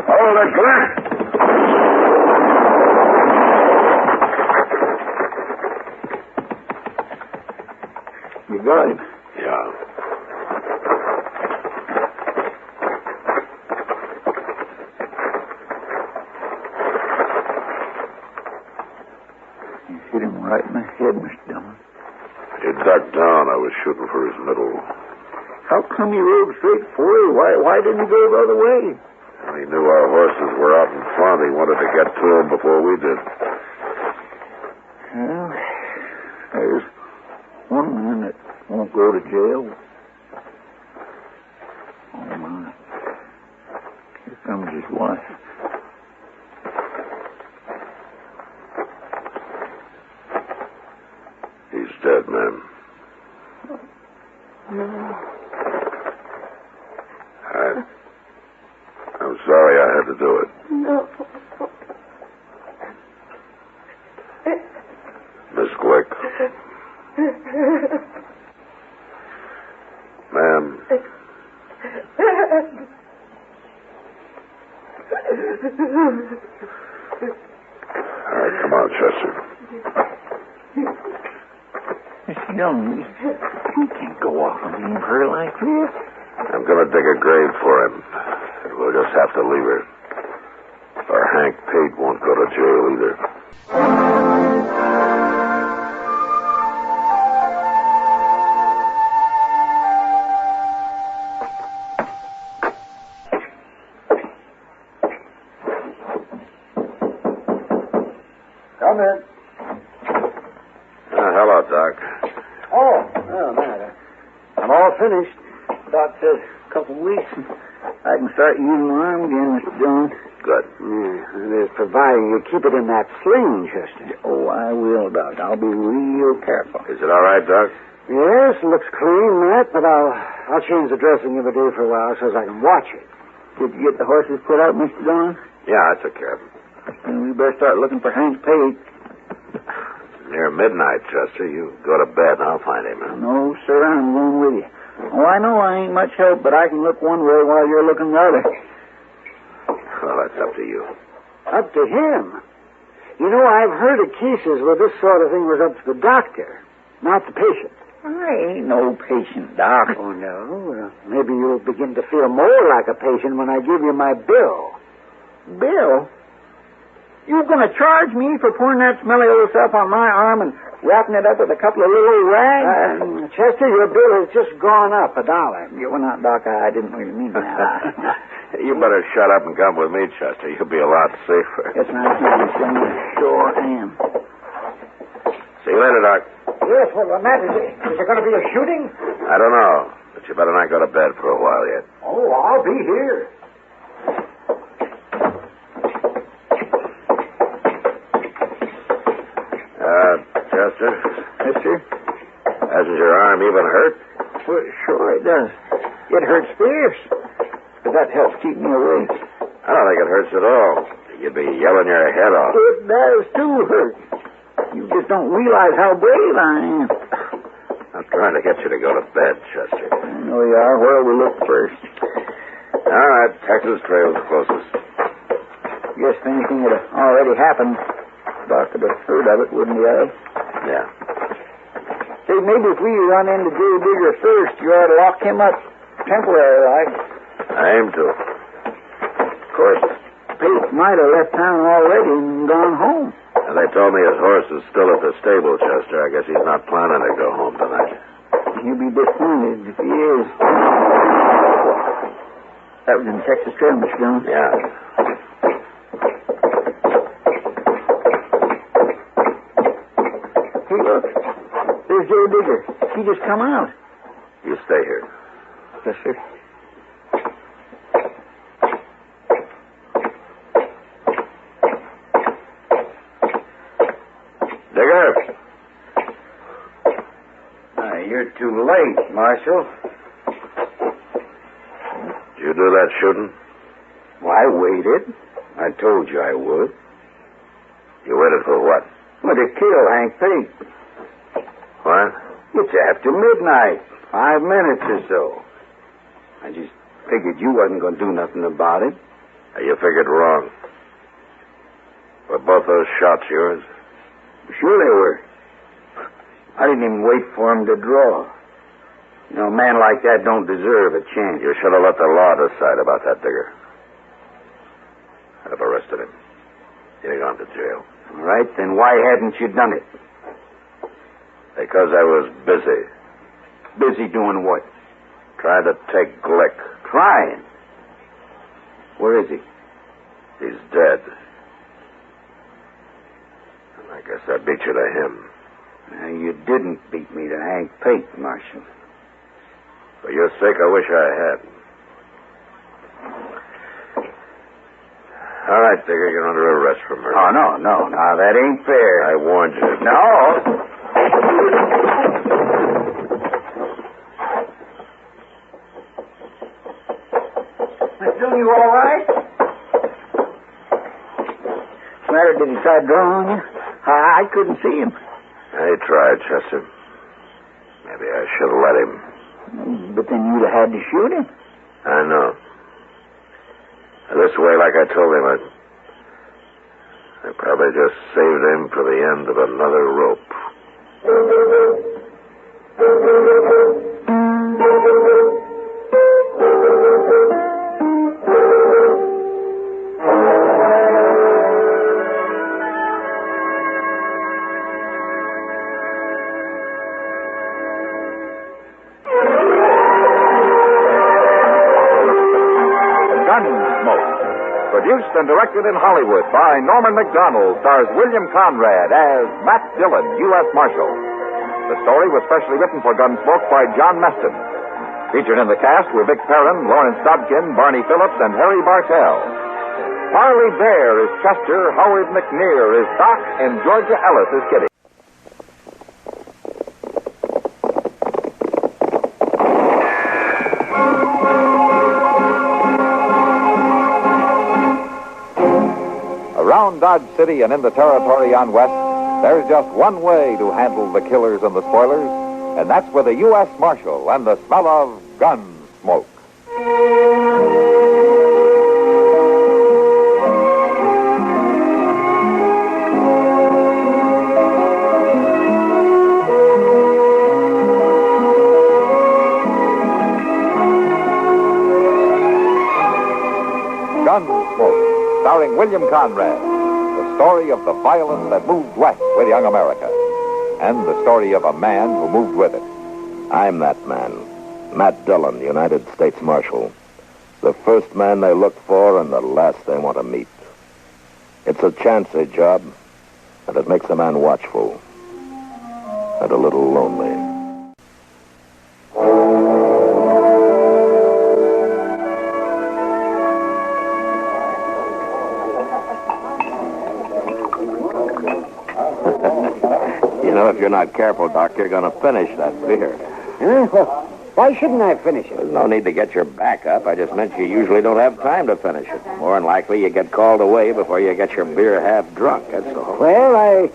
Hold it, Clint. You got him? Yeah. You hit him right in the head, Mr. Dillon. He ducked down. I was shooting for his middle. How come you rode straight for you? Why didn't you go the other way? When he knew our horses were out in front, he wanted to get to them before we did. Well, there's one man that won't go to jail. Oh, my. Here comes his wife. He's dead, ma'am. No. I'm sorry I had to do it. No. Miss Glick. Ma'am. All right, come on, Chester. Mr. Young, you can't go off and leave her like this. I'm going to dig a grave for him. We'll just have to leave her. Or Hank Pate won't go to jail either. Come in. Hello, Doc. Oh, man. I'm all finished. Doc said a couple of weeks, and I can start using my arm again, Mr. Dillon. Good. Yeah, it is providing you keep it in that sling, Chester. Oh, I will, Doc. I'll be real careful. Is it all right, Doc? Yes, it looks clean, Matt, but I'll change the dressing every day for a while so as I can watch it. Did you get the horses put out, Mr. Dillon? Yeah, I took care of them. Well, we better start looking for Hank Pate. Near midnight, Chester. You go to bed and I'll find him. No, sir, I'm going with you. Oh, I know I ain't much help, but I can look one way while you're looking the other. Well, that's up to you. Up to him? You know, I've heard of cases where this sort of thing was up to the doctor, not the patient. I ain't no patient, Doc. Oh, no? Well, maybe you'll begin to feel more like a patient when I give you my bill. Bill? You going to charge me for pouring that smelly old stuff on my arm and wrapping it up with a couple of little rags? Chester, your bill has just gone up $1. Well, not, Doc. I didn't really mean that. You better shut up and come with me, Chester. You'll be a lot safer. Yes, nice man, son. Sure am. See you later, Doc. Yes, well, Matt, is there going to be a shooting? I don't know, but you better not go to bed for a while yet. Oh, I'll be here. Chester? Yes, sir? Hasn't your arm even hurt? Well, sure it does. It hurts fierce. But that helps keep me awake. I don't think it hurts at all. You'd be yelling your head off. It does, too, hurt. You just don't realize how brave I am. I'm trying to get you to go to bed, Chester. I know you are. Where will we look first? All right, Texas Trail's closest. Guess if anything had already happened, Doc would have heard of it, wouldn't he, Al? Yeah. Say, maybe if we run into Joe Digger first, you ought to lock him up temporary, like. I aim to. Of course, Pate might have left town already and gone home. And they told me his horse is still at the stable, Chester. I guess he's not planning to go home tonight. He'll be disappointed if he is. That was in Texas Trail, Mr. Dillon. Yeah. Hey, look. There's Joe Digger. He just come out. You stay here. Yes, sir. Digger. You're too late, Marshal. Did you do that shooting? Well, I waited. I told you I would. You waited for what? Well, to kill Hank Pate. What? It's after midnight. 5 minutes or so. I just figured you wasn't going to do nothing about it. You figured wrong. Were both those shots yours? Sure they were. I didn't even wait for him to draw. You know, a man like that don't deserve a chance. You should have let the law decide about that, Digger. I'd have arrested him. He'd have gone to jail. All right, then why hadn't you done it? Because I was busy. Busy doing what? Trying to take Glick. Trying? Where is he? He's dead. I guess I beat you to him. You didn't beat me to Hank Pate, Marshal. For your sake, I wish I had. All right, Digger, you're under arrest for murder. Oh, no, that ain't fair. I warned you. No. Miss Dillon, you all right? What's the matter? Did he try to draw on you? I couldn't see him. He tried, Chester. Maybe I should have let him. But then you'd have had to shoot him. I know. This way, like I told him, I probably just saved him for the end of another rope. Gunsmoke. Produced and directed in Hollywood by Norman McDonald, stars William Conrad as Matt Dillon, U.S. Marshal. The story was specially written for Gunsmoke by John Meston. Featured in the cast were Vic Perrin, Lawrence Dobkin, Barney Phillips, and Harry Bartell. Harley Bear is Chester, Howard McNear is Doc, and Georgia Ellis is Kitty. Around Dodge City and in the territory on West, there's just one way to handle the killers and the spoilers, and that's with a U.S. Marshal and the smell of gun smoke. Gunsmoke, starring William Conrad. The story of the violence that moved west with young America. And the story of a man who moved with it. I'm that man. Matt Dillon, United States Marshal. The first man they look for and the last they want to meet. It's a chancy job, and it makes a man watchful. And a little lonely. You know, if you're not careful, Doc, you're going to finish that beer. Huh? Well, why shouldn't I finish it? There's no need to get your back up. I just meant you usually don't have time to finish it. More than likely, you get called away before you get your beer half drunk, that's all. Well,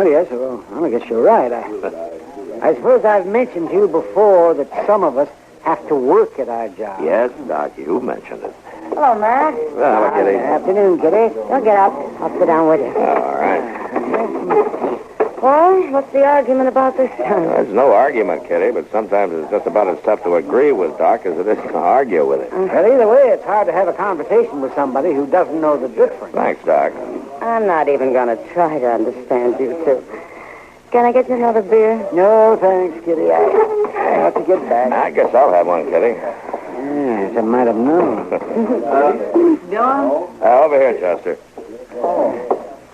yes, well, I guess you're right. I suppose I've mentioned to you before that some of us have to work at our job. Yes, Doc, you mentioned it. Hello, Matt. Well, Kitty. Good afternoon, Kitty. Don't get up. I'll sit down with you. All right. Well, what's the argument about this time? There's no argument, Kitty, but sometimes it's just about as tough to agree with Doc as it is to argue with it. Well, either way, it's hard to have a conversation with somebody who doesn't know the difference. Thanks, Doc. I'm not even going to try to understand you two. Can I get you another beer? No, thanks, Kitty. I have to get back. I guess I'll have one, Kitty. Yes, I might have known. Dillon? Over here, Chester.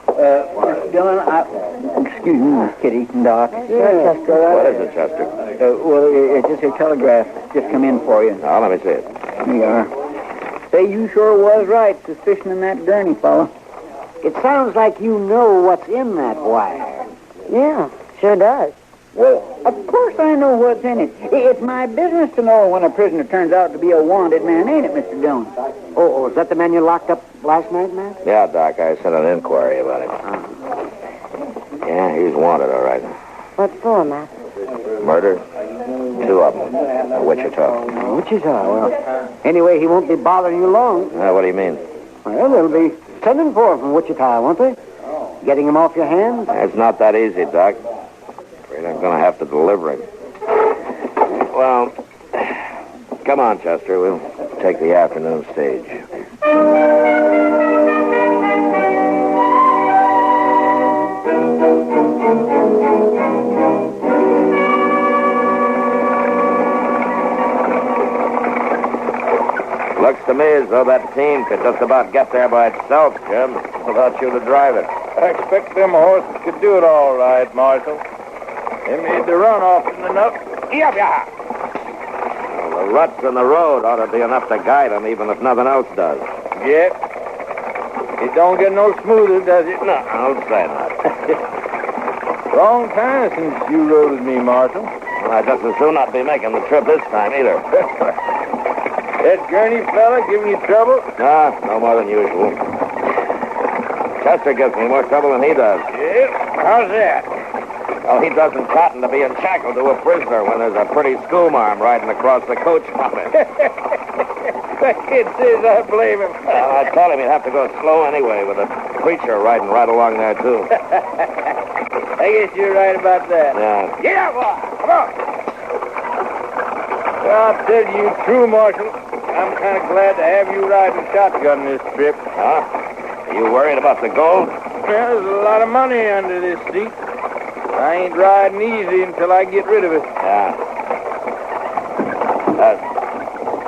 Mr. Dillon, excuse me, Miss Kitty and Doc. Chester. What is it, Chester? It's just a telegraph. Just come in for you. Now, let me see it. Here you are. Say, you sure was right suspicioning that Gurney fella. It sounds like you know what's in that wire. Yeah, sure does. Well, of course I know what's in it. It's my business to know when a prisoner turns out to be a wanted man, ain't it, Mr. Dillon? Oh, is that the man you locked up last night, man? Yeah, Doc, I sent an inquiry about him. Yeah, he's wanted, all right. What for, Matt? Murder? 2 of them. Wichita. Wichita, well, anyway, he won't be bothering you long. What do you mean? Well, they'll be sending for him from Wichita, won't they? Getting him off your hands? It's not that easy, Doc. Afraid I'm going to have to deliver him. Well, come on, Chester. We'll take the afternoon stage. Looks to me as though that team could just about get there by itself, Jim, without you to drive it. I expect them horses could do it all right, Marshal. They made the run often enough. Well, the ruts in the road ought to be enough to guide them, even if nothing else does. Yep. It don't get no smoother, does it? No, don't say that. Long time since you rode with me, Marshal. Well, I'd just as soon not be making the trip this time, either. That Gurney fella giving you trouble? Nah, no more than usual. Chester gives me more trouble than he does. Yep. How's that? Well, he doesn't cotton to being shackled to a prisoner when there's a pretty schoolmarm riding across the coach from him. That kid says I blame him. Well, I told him he'd have to go slow anyway, with a preacher riding right along there, too. I guess you're right about that. Yeah. Get up, boy. Come on. Well, I'll tell you true, Marshal. I'm kind of glad to have you riding shotgun this trip. Huh? Are you worried about the gold? Well, there's a lot of money under this seat. I ain't riding easy until I get rid of it. Yeah.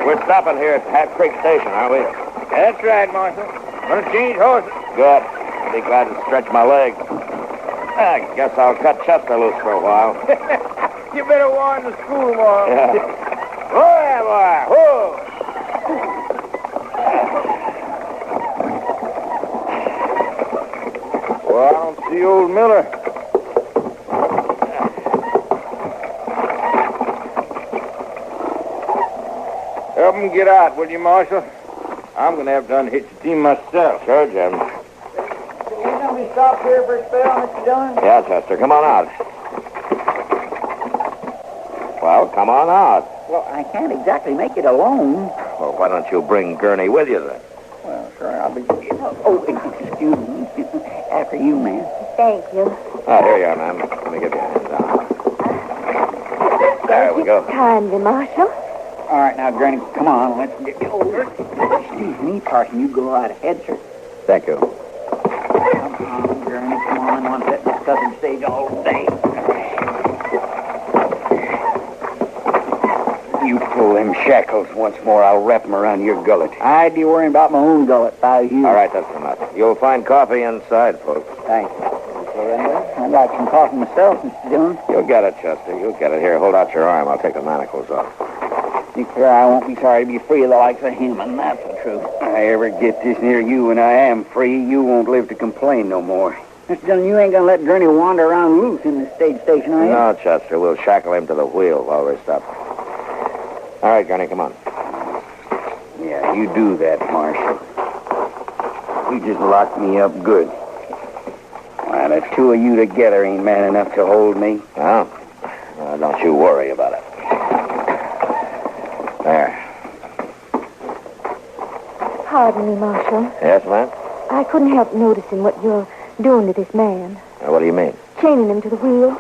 We're stopping here at Hat Creek Station, aren't we? That's right, Marshal. Gonna change horses. Good. I'll be glad to stretch my legs. I guess I'll cut Chester loose for a while. You better warn the school, Mom. Yeah. Whoa there, boy. Whoa. Well, I don't see old Miller. Help him get out, will you, Marshal? I'm going to have to unhitch the team myself. Sure, Jim. You going to be stopped here for a spell, Mr. Dillon? Yeah, Chester, come on out. Well, come on out. Well, I can't exactly make it alone. Well, why don't you bring Gurney with you, then? Well, sure, I'll be... Oh, excuse me. After you, ma'am. Thank you. Oh, here you are, ma'am. Let me get your hands down. There we go. Kindly, Marshal. All right, now, Gurney, come on. Let's get you over. Excuse me, Parson. You go out ahead, sir. Thank you. Come on, Gurney. Come on. I want to sit in this southern stage all day. You pull them shackles once more, I'll wrap them around your gullet. I'd be worrying about my own gullet if I was you. All right, that's enough. You'll find coffee inside, folks. Thanks. I'd like some coffee myself, Mr. Dillon. You'll get it, Chester. You'll get it. Here, hold out your arm. I'll take the manacles off. Declare I won't be sorry to be free of the likes of him, and that's the truth. If I ever get this near you and I am free, you won't live to complain no more. Mr. Dillon, you ain't going to let Gurney wander around loose in this stage station, are you? No, Chester. We'll shackle him to the wheel while we're stopped. All right, Gurney, come on. Yeah, you do that, Marshal. You just locked me up good. Why, the two of you together ain't man enough to hold me. No? Don't you worry about it. There. Pardon me, Marshal. Yes, ma'am? I couldn't help noticing what you're doing to this man. What do you mean? Chaining him to the wheel.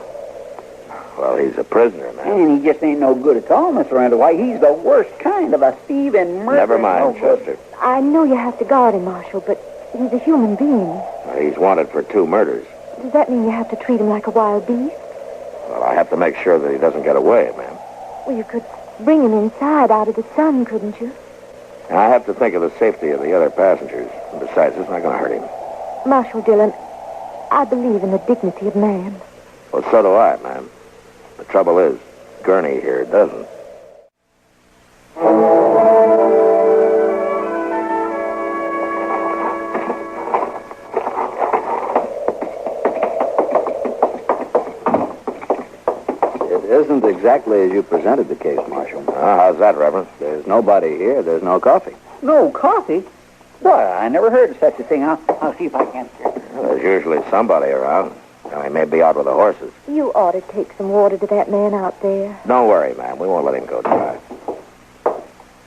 Well, he's a prisoner, man. And he just ain't no good at all, Mr. Randall. Why, he's the worst kind of a thief and murderer. Never mind, Chester. I know you have to guard him, Marshal, but he's a human being. Well, he's wanted for 2 murders. Does that mean you have to treat him like a wild beast? Well, I have to make sure that he doesn't get away, ma'am. Well, you could bring him inside out of the sun, couldn't you? I have to think of the safety of the other passengers. And besides, it's not going to hurt him. Marshal Dillon, I believe in the dignity of man. Well, so do I, ma'am. The trouble is, Gurney here doesn't. It isn't exactly as you presented the case, Marshal. How's that, Reverend? There's nobody here. There's no coffee. No coffee? Boy, I never heard of such a thing. I'll see if I can. Well, there's usually somebody around. Now, he may be out with the horses. You ought to take some water to that man out there. Don't worry, ma'am. We won't let him go dry.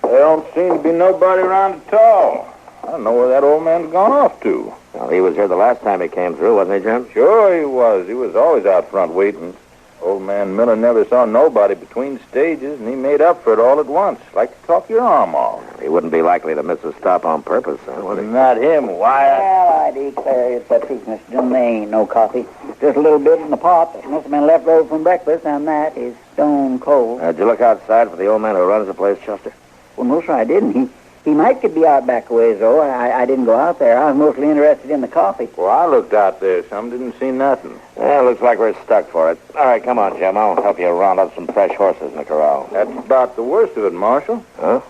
There don't seem to be nobody around at all. I don't know where that old man's gone off to. Well, he was here the last time he came through, wasn't he, Jim? Sure he was. He was always out front waiting. Old man Miller never saw nobody between stages, and he made up for it all at once. Like to talk your arm off. He wouldn't be likely to miss a stop on purpose, huh, would he? Not him, Wyatt. Well, I declare it's the truth, Mr. Dillon. There ain't no coffee. Just a little bit in the pot that must have been left over from breakfast, and that is stone cold. Did you look outside for the old man who runs the place, Chester? Well, no, sir, I didn't. He might could be out back a ways, though. I didn't go out there. I was mostly interested in the coffee. Well, I looked out there some, didn't see nothing. Yeah, looks like we're stuck for it. All right, come on, Jim. I'll help you round up some fresh horses in the corral. That's about the worst of it, Marshal. Huh?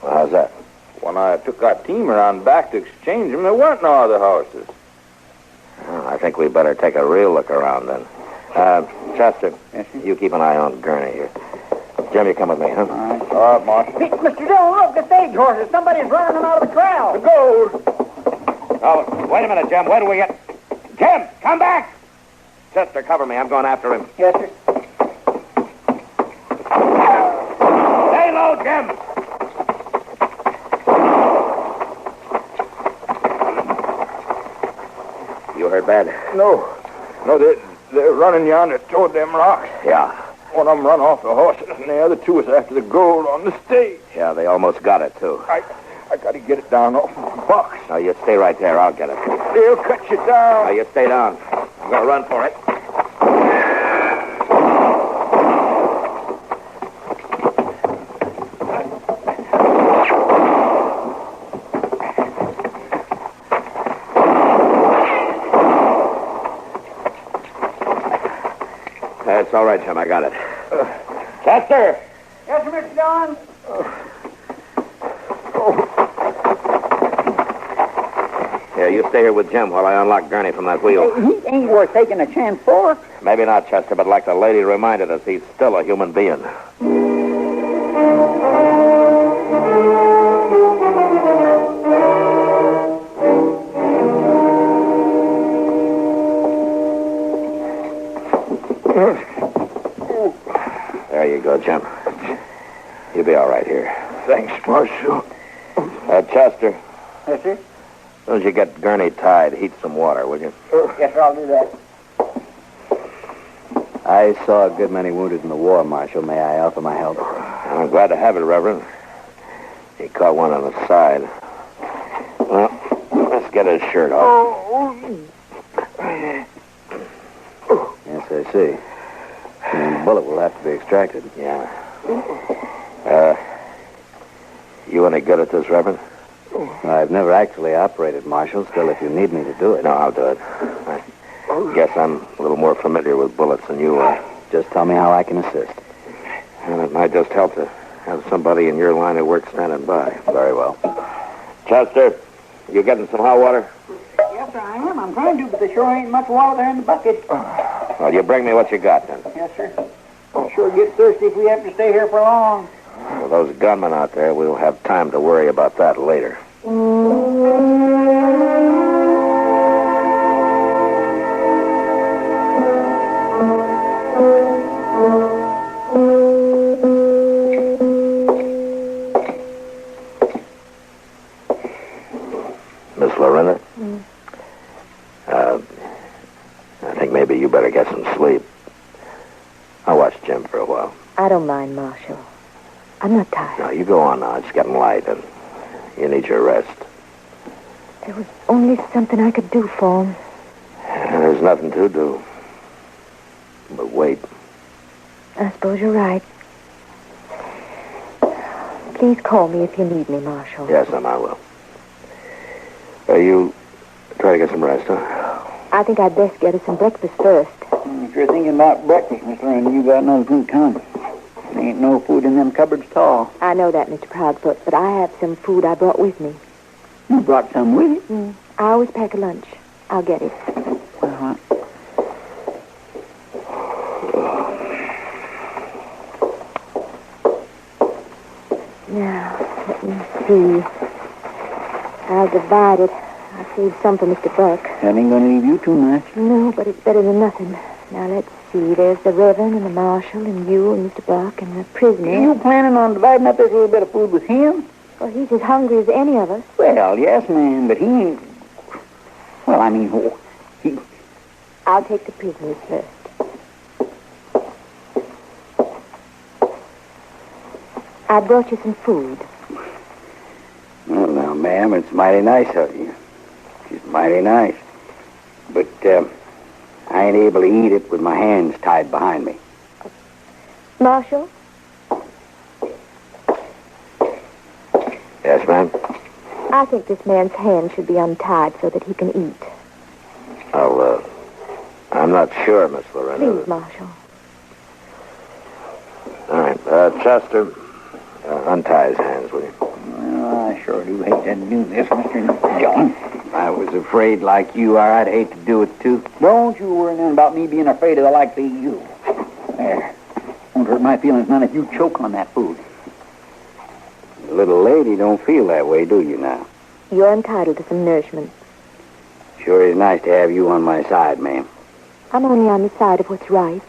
Well, how's that? When I took our team around back to exchange them, there weren't no other horses. Well, I think we better take a real look around then. Chester, yes, you keep an eye on Gurney here. Jim, you come with me, huh? All right, Marshal. Hey, Mr. Dillon, look, the stage horses. Somebody's running them out of the corral. The gold. Oh, wait a minute, Jim. Where do we get... Jim, come back! Chester, cover me. I'm going after him. Yes, sir. Stay low, Jim! You hurt bad? No, they're running yonder toward them rocks. Yeah. One of them run off the horses, and the other two is after the gold on the stage. Yeah, they almost got it, too. I got to get it down off the box. Now, you stay right there. I'll get it. They'll cut you down. Now, you stay down. I'm going to run for it. That's all right, Jim. I got it. Chester! Yes, sir, Mr. Dillon. Yeah, you stay here with Jim while I unlock Gurney from that wheel. He ain't worth taking a chance for. Maybe not, Chester, but like the lady reminded us, he's still a human being. There you go, Jim. You'll be all right here. Thanks, Marshal. Chester. Yes, sir? As soon as you get Gurney tied, heat some water, will you? Yes, sir, I'll do that. I saw a good many wounded in the war, Marshal. May I offer my help? I'm glad to have it, Reverend. He caught one on the side. Well, let's get his shirt off. Yes, I see. And the bullet will have to be extracted. Yeah. You any good at this, Reverend? I've never actually operated, Marshal. Still, if you need me to do it. No, I'll do it. I guess I'm a little more familiar with bullets than you are. Just tell me how I can assist. And it might just help to have somebody in your line of work standing by. Very well. Chester, you getting some hot water? Yes, sir, I am. I'm trying to, but there sure ain't much water there in the bucket. Well, you bring me what you got, then. Yes, sir. I'll sure get thirsty if we have to stay here for long. Well, those gunmen out there, we'll have time to worry about that later. Miss Lorena? I think maybe you better get some sleep. I'll watch Jim for a while. I don't mind, Marshal. I'm not tired. No, you go on now. It's getting light, and you need your rest. There was only something I could do for him. And there's nothing to do. But wait. I suppose you're right. Please call me if you need me, Marshal. Yes, ma'am, I will. You try to get some rest, huh? I think I'd best get us some breakfast first. If you're thinking about breakfast, Miss Lorraine, you got no food coming. There ain't no food in them cupboards at all. I know that, Mr. Proudfoot, but I have some food I brought with me. You brought some with you? I always pack a lunch. I'll get it. Uh-huh. Now, let me see. I'll divide it. I'll save some for Mr. Buck. That ain't gonna leave you too much. No, but it's better than nothing. Now, let's see. There's the Reverend and the Marshal and you and Mr. Buck and the prisoner. Are you planning on dividing up this little bit of food with him? Well, he's as hungry as any of us. Well, yes, ma'am, but he ain't... Well, I mean, he... I'll take the prisoners first. I brought you some food. Well, now, ma'am, it's mighty nice of you. It's mighty nice. But, I ain't able to eat it with my hands tied behind me. Marshal? Yes, ma'am? I think this man's hands should be untied so that he can eat. I'm not sure, Miss Lorena. Please, Marshal. All right. Chester, untie his hands, will you? Well, I sure do hate to do this, Mr. John. I was afraid like you are. I'd hate to do it, too. Don't you worry none about me being afraid of the likes of you. There. Won't hurt my feelings none if you choke on that food. The little lady don't feel that way, do you now? You're entitled to some nourishment. Sure is nice to have you on my side, ma'am. I'm only on the side of what's right.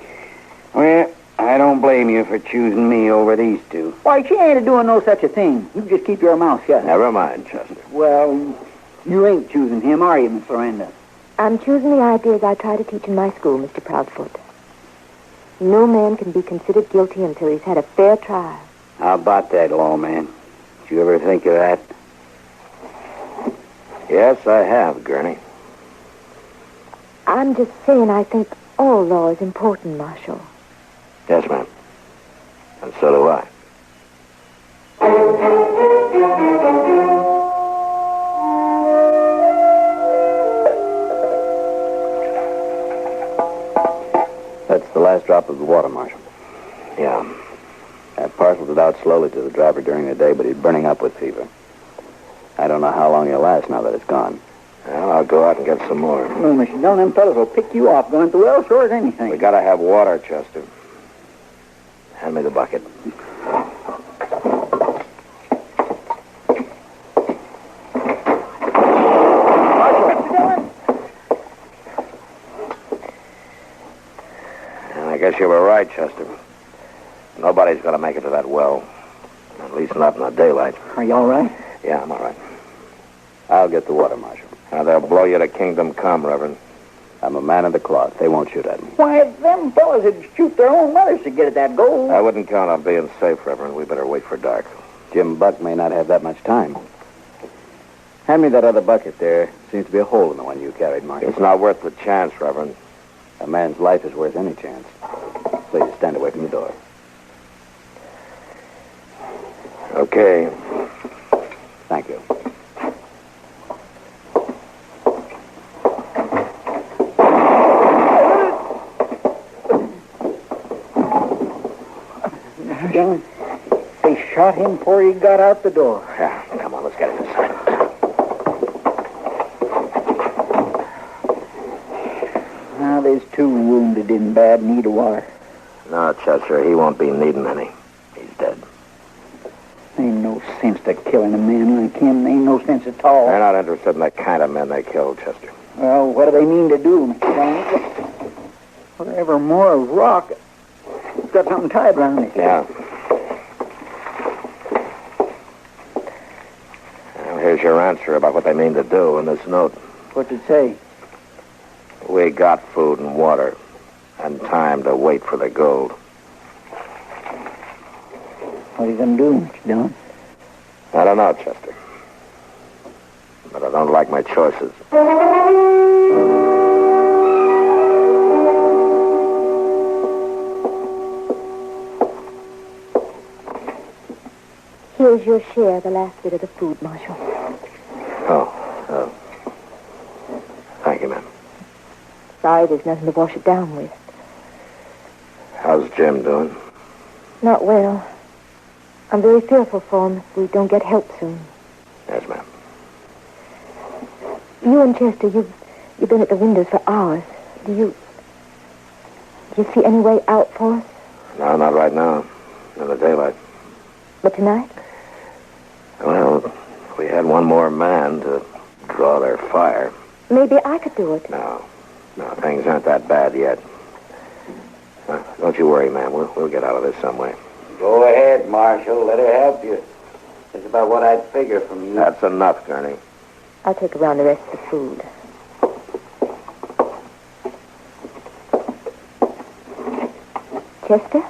Well, I don't blame you for choosing me over these two. Why, she ain't doing no such a thing. You just keep your mouth shut. Never mind, Chester. Well, you ain't choosing him, are you, Miss Lorenda? I'm choosing the ideas I try to teach in my school, Mr. Proudfoot. No man can be considered guilty until he's had a fair trial. How about that, lawman? Did you ever think of that? Yes, I have, Gurney. I'm just saying I think all law is important, Marshal. Yes, ma'am. And so do I. That's the last drop of the water, Marshal. Yeah. I parceled it out slowly to the driver during the day, but he's burning up with fever. I don't know how long he'll last now that it's gone. Well, I'll go out and get some more. Well, Mr. Dillon, them fellas will pick you off going to the well sure as anything. We gotta have water, Chester. Hand me the bucket. And I guess you were right, Chester. Nobody's gonna make it to that well. At least not in the daylight. Are you all right? Yeah, I'm all right. I'll get the water, Marshal. Now, they'll blow you to kingdom come, Reverend. I'm a man of the cloth. They won't shoot at me. Why, them fellas would shoot their own mothers to get at that gold. I wouldn't count on being safe, Reverend. We better wait for dark. Jim Buck may not have that much time. Hand me that other bucket there. Seems to be a hole in the one you carried, Marshal. It's not worth the chance, Reverend. A man's life is worth any chance. Please, stand away from the door. Okay. Thank you. John, they shot him before he got out the door. Yeah, come on, let's get him inside. Now, there's two wounded in bad need of water. No, Chester, he won't be needing any. He's dead. Ain't no sense to killing a man like him. Ain't no sense at all. They're not interested in the kind of men they killed, Chester. Well, what do they mean to do, Mr. John? Whatever more of rock, it's got something tied around it. Yeah. Well, here's your answer about what they mean to do in this note. What's it say? We got food and water and time to wait for the gold. What are you going to do, Mr. Dillon? I don't know, Chester. But I don't like my choices. Here's your share, the last bit of the food, Marshal. Thank you, ma'am. Sorry there's nothing to wash it down with. How's Jim doing? Not well. I'm very fearful for him if we don't get help soon. Yes, ma'am. You and Chester, you've been at the windows for hours. Do you see any way out for us? No, not right now. In the daylight. But tonight? Well, if we had one more man to draw their fire. Maybe I could do it. No, things aren't that bad yet. Don't you worry, ma'am. We'll get out of this some way. Go ahead, Marshal. Let her help you. That's about what I'd figure from you. That's enough, Gurney. I'll take around the rest of the food. Chester?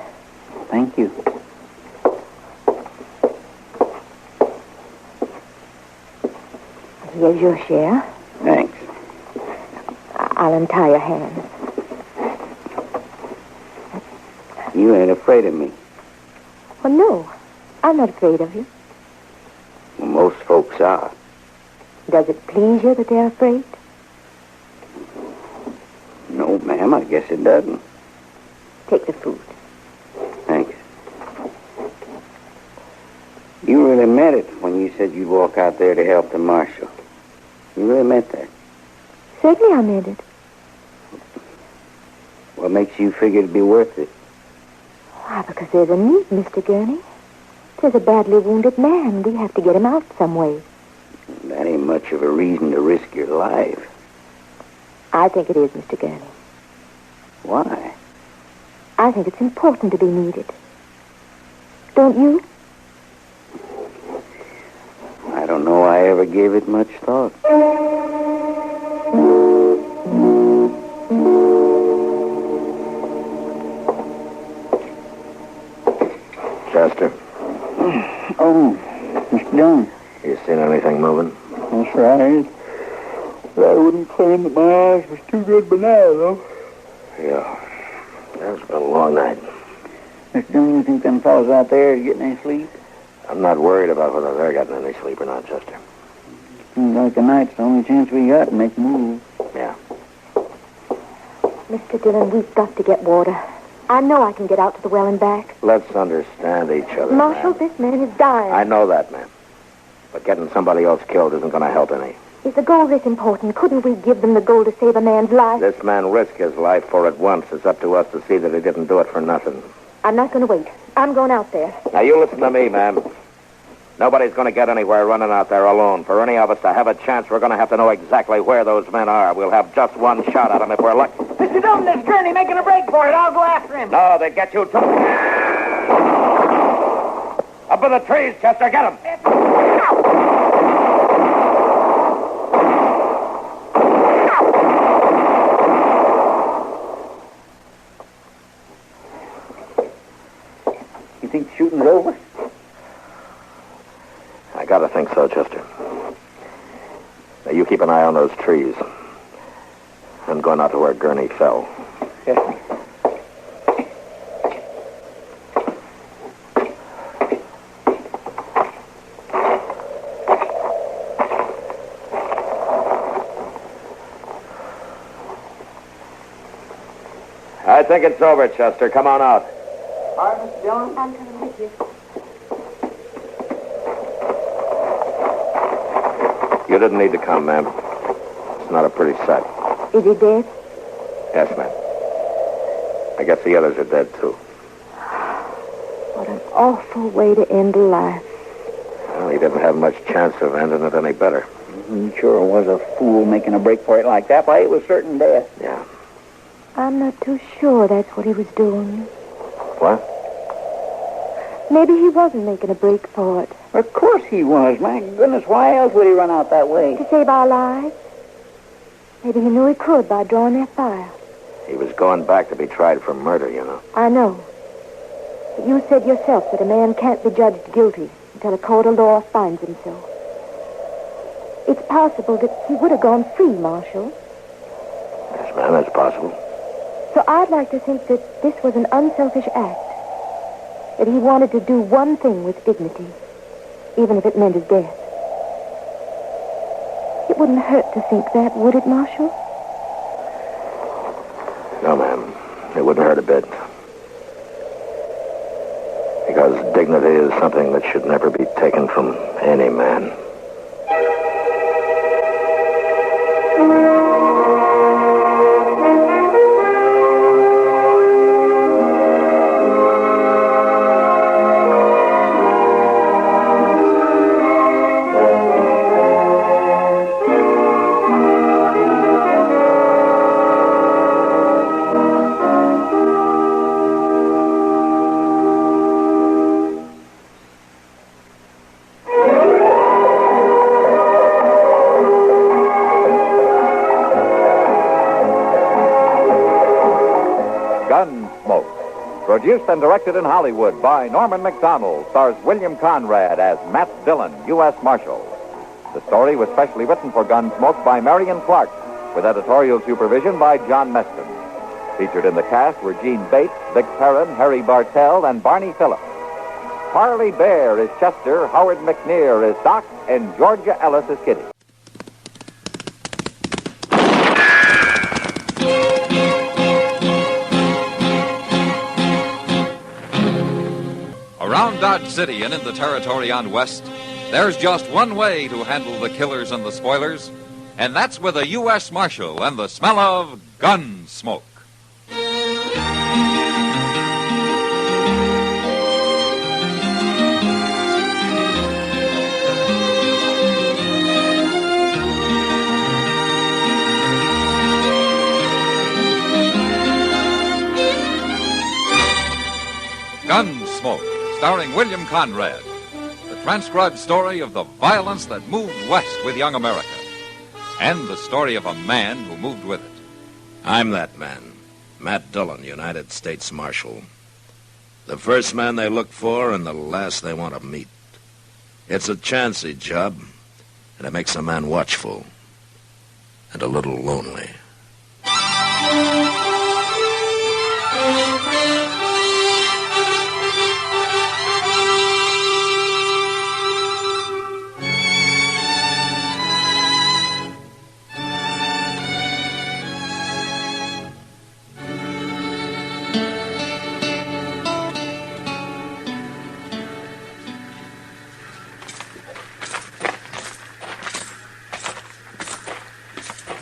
Thank you. Here's your share. Thanks. I'll untie your hands. You ain't afraid of me. Well, no. I'm not afraid of you. Well, most folks are. Does it please you that they're afraid? No, ma'am, I guess it doesn't. Take the food. Thanks. You really meant it when you said you'd walk out there to help the marshal. You really meant that. Certainly I meant it. What makes you figure it'd be worth it? Why, because there's a need, Mr. Gurney. There's a badly wounded man. We have to get him out some way. That ain't much of a reason to risk your life. I think it is, Mr. Gurney. Why? I think it's important to be needed. Don't you? I don't know I ever gave it much thought. Chester. Oh, Mr. Dillon. You seen anything moving? That's right. But I wouldn't claim that my eyes was too good by now, though. Yeah. It's been a long night. Mr. Dillon, you think them fellas out there are getting any sleep? I'm not worried about whether they're getting any sleep or not, Chester. Seems like the night's the only chance we got to make a move. Yeah. Mr. Dillon, we've got to get water. I know I can get out to the well and back. Let's understand each other, Marshal, ma'am. this man is dying. I know that, ma'am. But getting somebody else killed isn't going to help any. Is the gold this important? Couldn't we give them the gold to save a man's life? This man risked his life for it once. It's up to us to see that he didn't do it for nothing. I'm not going to wait. I'm going out there. Now, you listen to me, ma'am. Nobody's going to get anywhere running out there alone. For any of us to have a chance, we're going to have to know exactly where those men are. We'll have just one shot at them if we're lucky. Mr. Dillon, there's Gurney making a break for it. I'll go after him. No, they get you too. Up in the trees, Chester. Get him. You think the shooting's over? I gotta think so, Chester. Now, you keep an eye on those trees. I'm going out to where Gurney fell. Yes. I think it's over, Chester. Come on out. All right, Mr. Dillon. I'm coming with you. You didn't need to come, ma'am. It's not a pretty sight. Is he dead? Yes, ma'am. I guess the others are dead, too. What an awful way to end a life. Well, he didn't have much chance of ending it any better. He sure was a fool making a break for it like that. Why, it was certain death. Yeah. I'm not too sure that's what he was doing. What? Maybe he wasn't making a break for it. Of course he was. My goodness, why else would he run out that way? To save our lives. Maybe he knew he could by drawing their fire. He was going back to be tried for murder, you know. I know. But you said yourself that a man can't be judged guilty until a court of law finds him so. It's possible that he would have gone free, Marshal. Yes, ma'am, that's possible. So I'd like to think that this was an unselfish act. That he wanted to do one thing with dignity. even if it meant his death. It wouldn't hurt to think that, would it, Marshal? No, ma'am. It wouldn't hurt a bit. Because dignity is something that should never be taken from any man. Gunsmoke, produced and directed in Hollywood by Norman Macdonald, stars William Conrad as Matt Dillon, U.S. Marshal. The story was specially written for Gunsmoke by Marion Clark, with editorial supervision by John Meston. Featured in the cast were Gene Bates, Vic Perrin, Harry Bartell, and Barney Phillips. Parley Bear is Chester, Howard McNear is Doc, and Georgia Ellis is Kitty. Around Dodge City and in the territory on West, there's just one way to handle the killers and the spoilers, and that's with a U.S. Marshal and the smell of gun smoke. Gunsmoke, starring William Conrad. The transcribed story of the violence that moved west with young America. And the story of a man who moved with it. I'm that man, Matt Dillon, United States Marshal. The first man they look for and the last they want to meet. It's a chancy job, and it makes a man watchful and a little lonely.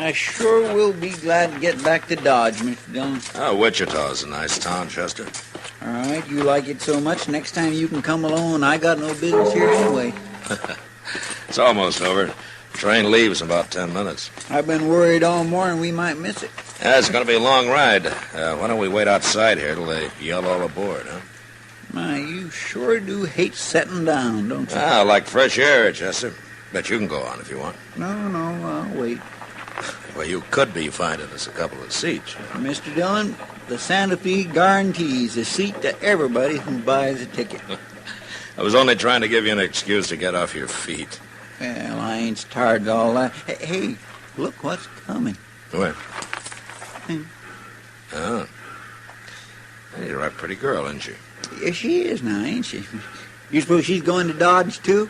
I sure will be glad to get back to Dodge, Mr. Dillon. Oh, Wichita's a nice town, Chester. All right, you like it so much, next time you can come along. I got no business here anyway. It's almost over. Train leaves in about 10 minutes. I've been worried all morning we might miss it. Yeah, it's going to be a long ride. Why don't we wait outside here till they yell all aboard, huh? My, you sure do hate setting down, don't you? I like fresh air, Chester. Bet you can go on if you want. No, I'll wait. Well, you could be finding us a couple of seats. Mr. Dillon, the Santa Fe guarantees a seat to everybody who buys a ticket. I was only trying to give you an excuse to get off your feet. Well, I ain't tired of all that. Hey, look what's coming. Where? Oh. Hey, you're a pretty girl, isn't she? Yeah, she is now, ain't she? You suppose she's going to Dodge, too?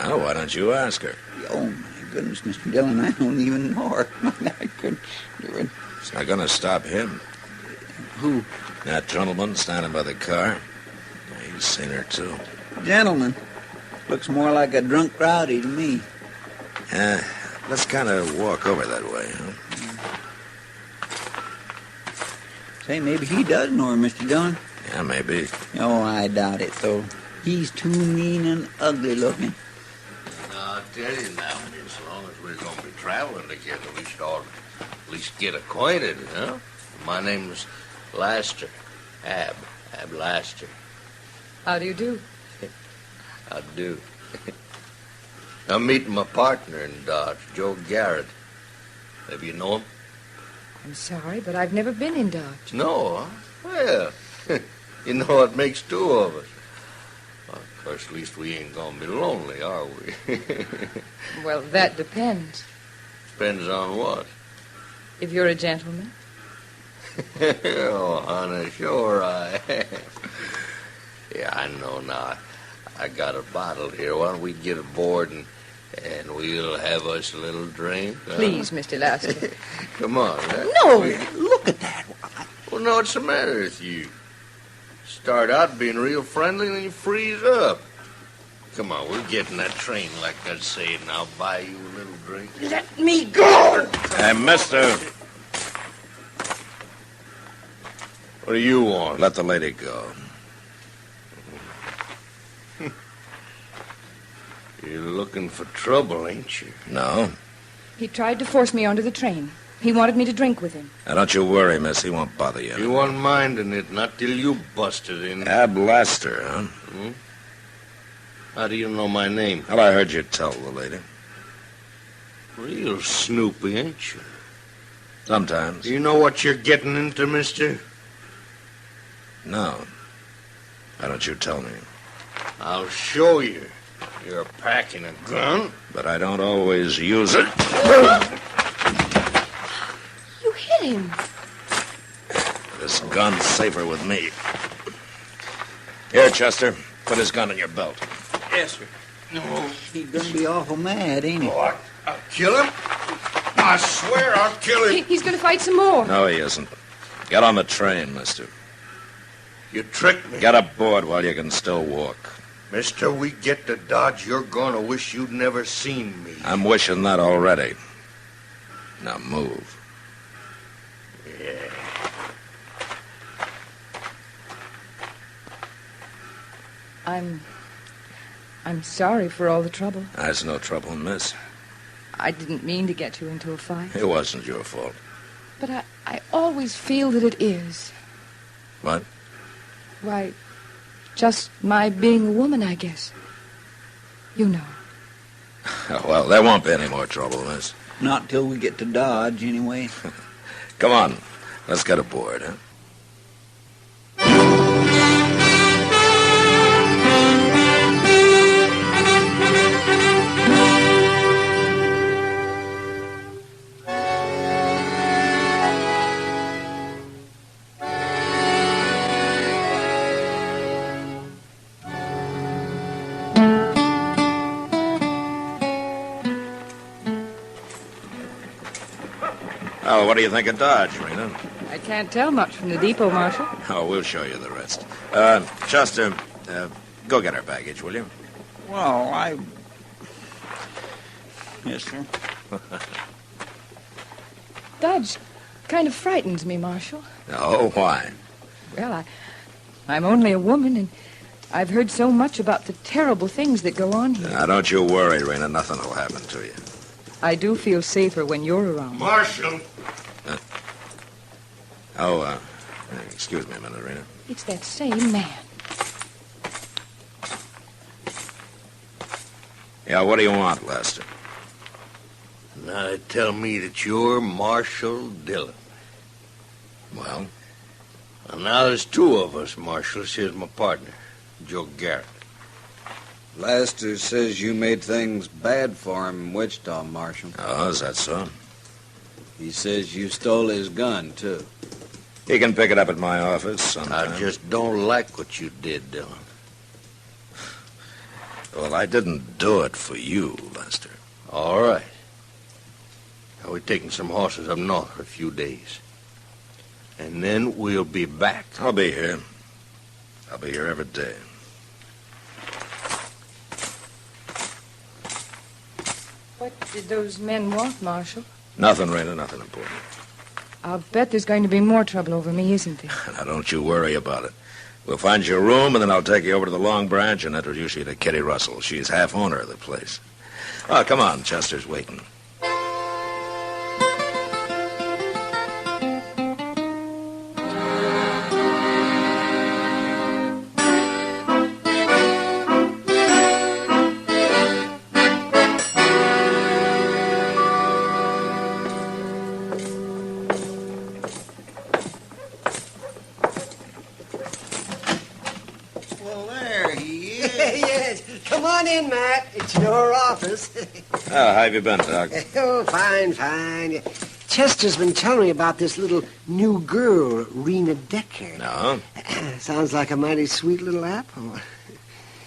Oh, why don't you ask her? Oh, my goodness, Mr. Dillon, I don't even know her. I couldn't do it. It's not going to stop him. Who? That gentleman standing by the car. He's seen her, too. Gentleman? Looks more like a drunk rowdy to me. Let's kind of walk over that way, huh? Say, maybe he does know her, Mr. Dillon. Yeah, maybe. Oh, I doubt it, though. He's too mean and ugly looking. I'll tell you now, as long as we're going to be traveling together, we should all at least get acquainted, huh? My name's Laster. Ab Laster. How do you do? I do. I'm meeting my partner in Dodge, Joe Garrett. Maybe you know him? I'm sorry, but I've never been in Dodge. No, huh? Well, you know what makes two of us. Well, of course, at least we ain't gonna be lonely, are we? Well, that depends. Depends on what? If you're a gentleman. Oh, honey, sure I am. Yeah, I know now. I got a bottle here. Why don't we get aboard and we'll have us a little drink? Please, Mr. Lasker. Come on. No, look at that. Well, no, what's the matter with you? Start out being real friendly, and then you freeze up. Come on, we'll get in that train like I said, and I'll buy you a little drink. Let me go! Hey, mister. What do you want? Let the lady go. You're looking for trouble, ain't you? No. He tried to force me onto the train. He wanted me to drink with him. Now, don't you worry, miss. He won't bother you. You weren't minding it, not till you busted in. Ab Laster, huh? Hmm? How do you know my name? Well, I heard you tell the lady. Real snoopy, ain't you? Sometimes. Do you know what you're getting into, mister? No. Why don't you tell me? I'll show you. You're packing a gun. But I don't always use it. You hit him. This gun's safer with me. Here, Chester. Put his gun in your belt. Yes, sir. No, he's gonna be awful mad, ain't he? Oh, I'll kill him. I swear I'll kill him. He's going to fight some more. No, he isn't. Get on the train, mister. You tricked me. Get aboard while you can still walk. Mister, we get to Dodge, you're gonna wish you'd never seen me. I'm wishing that already. Now move. Yeah. I'm sorry for all the trouble. That's no trouble, miss. I didn't mean to get you into a fight. It wasn't your fault. But I always feel that it is. What? Why, just my being a woman, I guess. You know. Well, there won't be any more trouble, miss. Not till we get to Dodge, anyway. Come on. Let's get aboard, huh? Oh, what do you think of Dodge, Rena? I can't tell much from the depot, Marshal. Oh, we'll show you the rest. Chester, go get our baggage, will you? Well, Yes, sir. Dodge kind of frightens me, Marshal. Oh, why? Well, I'm only a woman, and I've heard so much about the terrible things that go on here. Now, don't you worry, Rena. Nothing will happen to you. I do feel safer when you're around. Marshal! Excuse me a minute, Rena. It's that same man. Yeah, what do you want, Lester? Now they tell me that you're Marshal Dillon. Well? Well, now there's two of us, Marshal. Here's my partner, Joe Garrett. Lester says you made things bad for him in Wichita, Marshal. Oh, is that so? He says you stole his gun, too. He can pick it up at my office sometime. I just don't like what you did, Dillon. Well, I didn't do it for you, Lester. All right. Now, we're taking some horses up north for a few days. And then we'll be back. I'll be here. I'll be here every day. What did those men want, Marshal? Nothing, Rena, nothing important. I'll bet there's going to be more trouble over me, isn't there? Now, don't you worry about it. We'll find you a room, and then I'll take you over to the Long Branch and introduce you to Kitty Russell. She's half owner of the place. Oh, come on. Chester's waiting. Oh, how have you been, Doc? Oh, fine. Chester's been telling me about this little new girl, Rena Decker. No? Sounds like a mighty sweet little apple.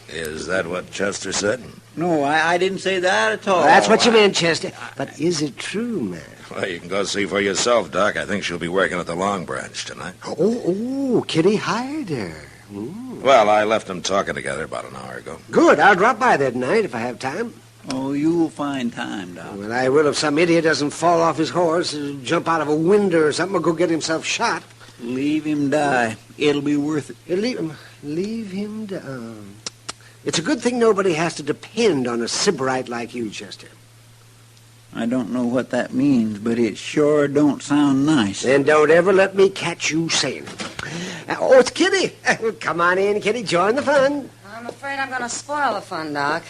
Is that what Chester said? No, I didn't say that at all. Well, that's what you meant, Chester. But is it true, man? Well, you can go see for yourself, Doc. I think she'll be working at the Long Branch tonight. Oh, Kitty hired her. Well, I left them talking together about an hour ago. Good. I'll drop by there tonight if I have time. Oh, you'll find time, Doc. Well, I will if some idiot doesn't fall off his horse, jump out of a window or something, or go get himself shot. Leave him die. It'll be worth it. Leave him down. It's a good thing nobody has to depend on a sybarite like you, Chester. I don't know what that means, but it sure don't sound nice. Then don't ever let me catch you saying it. Oh, it's Kitty. Come on in, Kitty. Join the fun. I'm afraid I'm going to spoil the fun, Doc.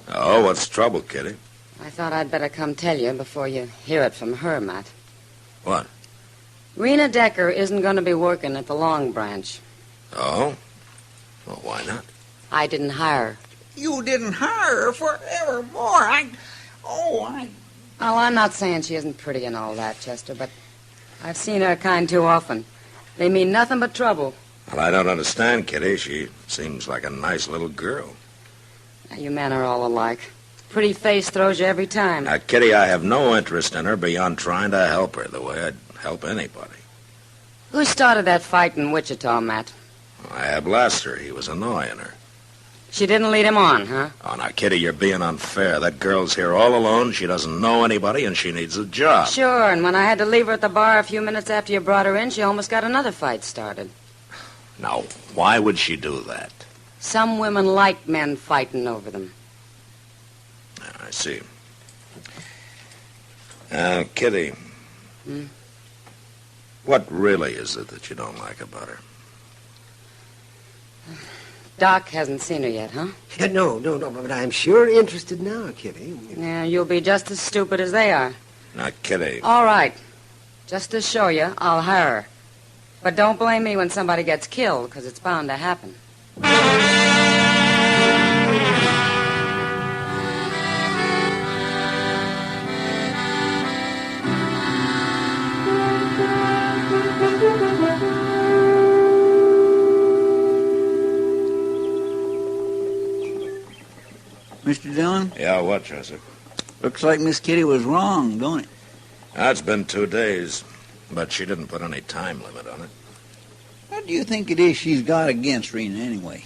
Oh, what's the trouble, Kitty? I thought I'd better come tell you before you hear it from her, Matt. What? Rena Decker isn't going to be working at the Long Branch. Oh? Well, why not? I didn't hire her. You didn't hire her forevermore. Well, I'm not saying she isn't pretty and all that, Chester, but I've seen her kind too often. They mean nothing but trouble. Well, I don't understand, Kitty. She seems like a nice little girl. Now, you men are all alike. Pretty face throws you every time. Now, Kitty, I have no interest in her beyond trying to help her the way I'd help anybody. Who started that fight in Wichita, Matt? I had Blaster. He was annoying her. She didn't lead him on, huh? Oh, now, Kitty, you're being unfair. That girl's here all alone. She doesn't know anybody, and she needs a job. Sure, and when I had to leave her at the bar a few minutes after you brought her in, she almost got another fight started. Now, why would she do that? Some women like men fighting over them. I see. Kitty, what really is it that you don't like about her? Doc hasn't seen her yet, huh? No, but I'm sure interested now, Kitty. Yeah, you'll be just as stupid as they are. Now, Kitty. All right. Just to show you, I'll hire her. But don't blame me when somebody gets killed, because it's bound to happen. Mr. Dillon? Yeah, what, Joseph? Looks like Miss Kitty was wrong, don't it? It's been 2 days, but she didn't put any time limit on it. What do you think it is she's got against Rena, anyway?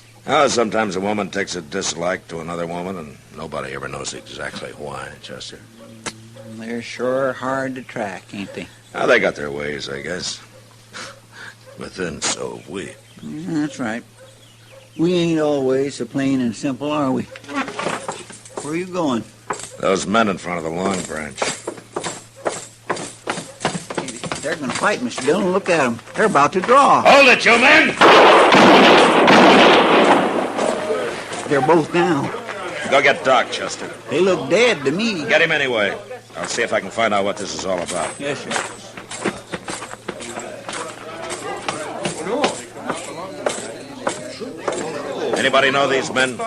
Sometimes a woman takes a dislike to another woman, and nobody ever knows exactly why, Chester. They're sure hard to track, ain't they? They got their ways, I guess. But then so have we. Yeah, that's right. We ain't always so plain and simple, are we? Where are you going? Those men in front of the Long Branch. They're going to fight, Mr. Dillon. Look at them. They're about to draw. Hold it, you men! They're both down. Go get Doc, Chester. They look dead to me. Get him anyway. I'll see if I can find out what this is all about. Yes, sir. Anybody know these men?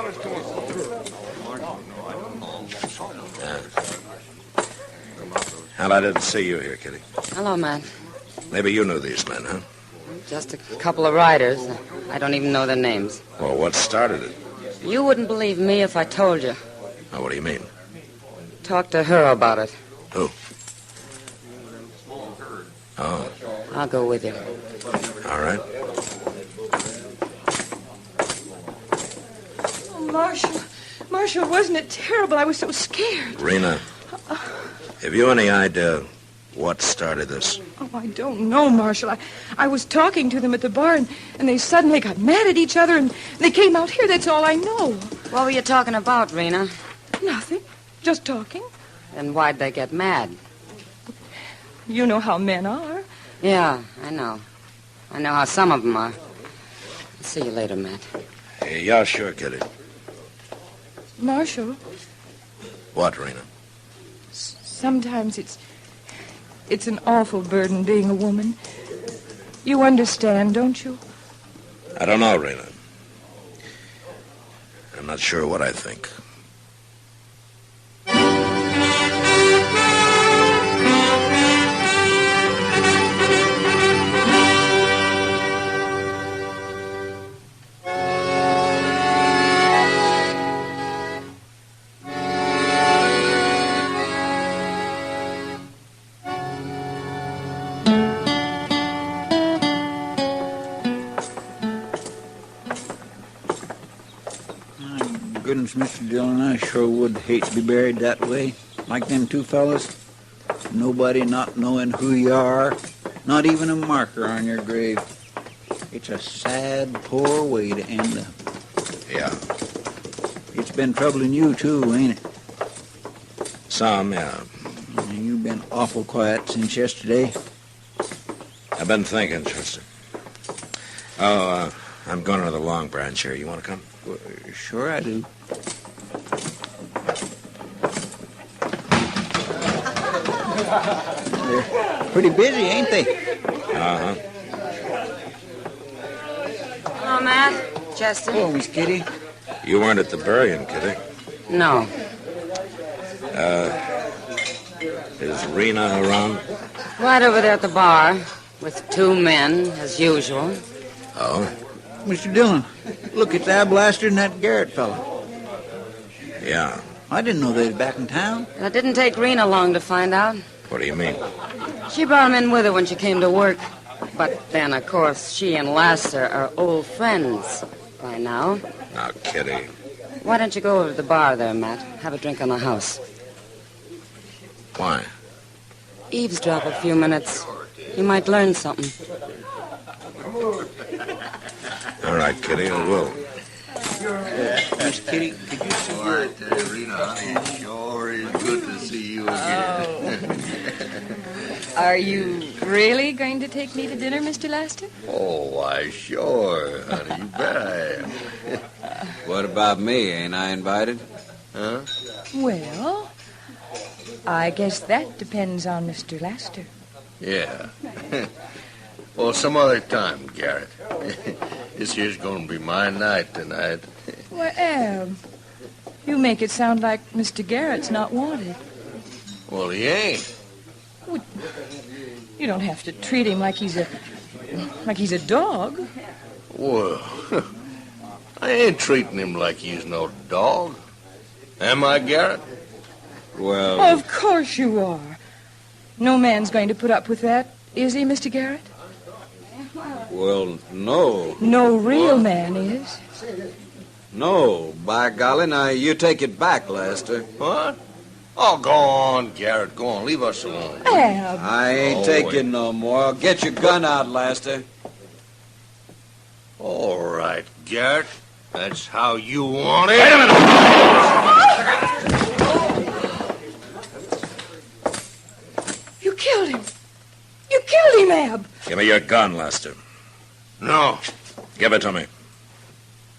Well, I didn't see you here, Kitty. Hello, Matt. Maybe you knew these men, huh? Just a couple of riders. I don't even know their names. Well, what started it? You wouldn't believe me if I told you. Oh, what do you mean? Talk to her about it. Who? Oh. I'll go with you. All right. Oh, Marshal, wasn't it terrible? I was so scared. Rena, have you any idea what started this? Oh, I don't know, Marshal. I was talking to them at the bar, and they suddenly got mad at each other, and they came out here. That's all I know. What were you talking about, Rena? Nothing. Just talking. Then why'd they get mad? You know how men are. Yeah, I know. I know how some of them are. I'll see you later, Matt. Hey, yeah, sure, Kitty. Marshal. What, Rena? Sometimes it's an awful burden being a woman. You understand, don't you? I don't know, Rena. I'm not sure what I think. goodness, Mr. Dillon, I sure would hate to be buried that way. Like them two fellas. Nobody not knowing who you are. Not even a marker on your grave. It's a sad, poor way to end up. Yeah. It's been troubling you, too, ain't it? Some, yeah. And you've been awful quiet since yesterday. I've been thinking, Chester. Oh, I'm going to the Long Branch here. You want to come? Well, sure I do. They're pretty busy, ain't they? Uh-huh. Hello, Matt. Chester. Hello, Miss Kitty. You weren't at the burying, Kitty. No. Is Rena around? Right over there at the bar with two men, as usual. Oh? Mr. Dillon, look, it's Ab Laster and that Garrett fellow. Yeah. I didn't know they was back in town. It didn't take Rena long to find out. What do you mean? She brought him in with her when she came to work. But then, of course, she and Laster are old friends by now. Now, Kitty. Why don't you go over to the bar there, Matt? Have a drink on the house. Why? Eavesdrop a few minutes. You might learn something. All right, Kitty, I will. Miss Kitty, could you see All right, Rena, honey, sure is good to see you again. Are you really going to take me to dinner, Mr. Laster? Oh, why, sure, honey, you bet I am. What about me? Ain't I invited? Huh? Well, I guess that depends on Mr. Laster. Yeah. Well, some other time, Garrett. This here's going to be my night tonight. Well, you make it sound like Mr. Garrett's not wanted. Well, he ain't. You don't have to treat him like he's a dog. Well, I ain't treating him like he's no dog. Am I, Garrett? Well... Of course you are. No man's going to put up with that, is he, Mr. Garrett? Well, no. No real man is. No, by golly, now you take it back, Lester. What? Oh, go on, Garrett, go on. Leave us alone. Ab. I ain't taking no more. Get your gun out, Lester. All right, Garrett. That's how you want it. Wait a minute! You killed him. You killed him, Ab. Give me your gun, Lester. No. Give it to me.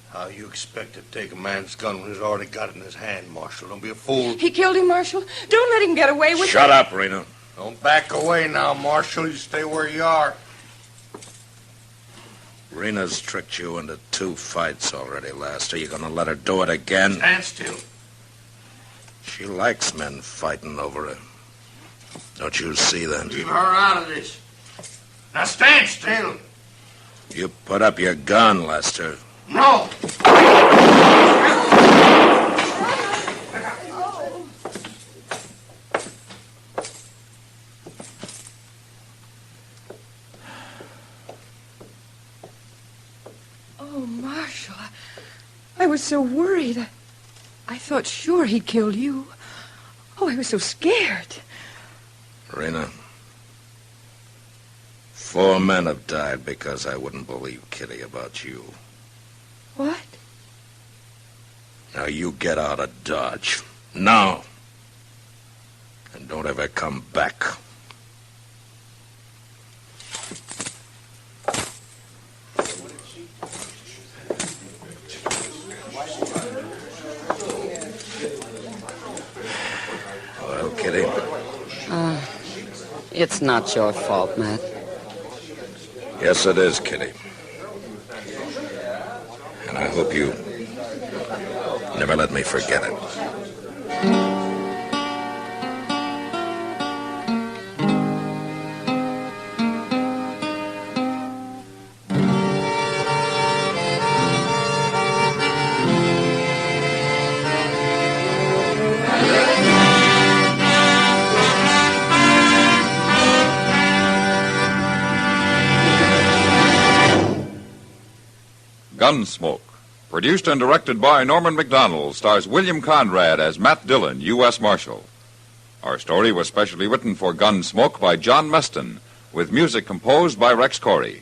How you expect to take a man's gun when he's already got it in his hand, Marshal? Don't be a fool. He killed him, Marshal. Don't let him get away with it. Shut up, Rena. Don't back away now, Marshal. You stay where you are. Rena's tricked you into 2 fights already, Lester. You gonna let her do it again? Stand still. She likes men fighting over her. Don't you see that? Leave her out of this. Now stand still. You put up your gun, Lester. No. Oh, Marshal, I was so worried. I thought sure he'd killed you. Oh, I was so scared. Rena, 4 men have died because I wouldn't believe Kitty about you. What? Now you get out of Dodge. Now. And don't ever come back. Well, Kitty? It's not your fault, Matt. Yes, it is, Kitty. And I hope you never let me forget it. Gunsmoke, Produced and directed by Norman McDonald, stars William Conrad as Matt Dillon, U.S. Marshal. Our story was specially written for Gunsmoke by John Meston, with music composed by Rex Corey.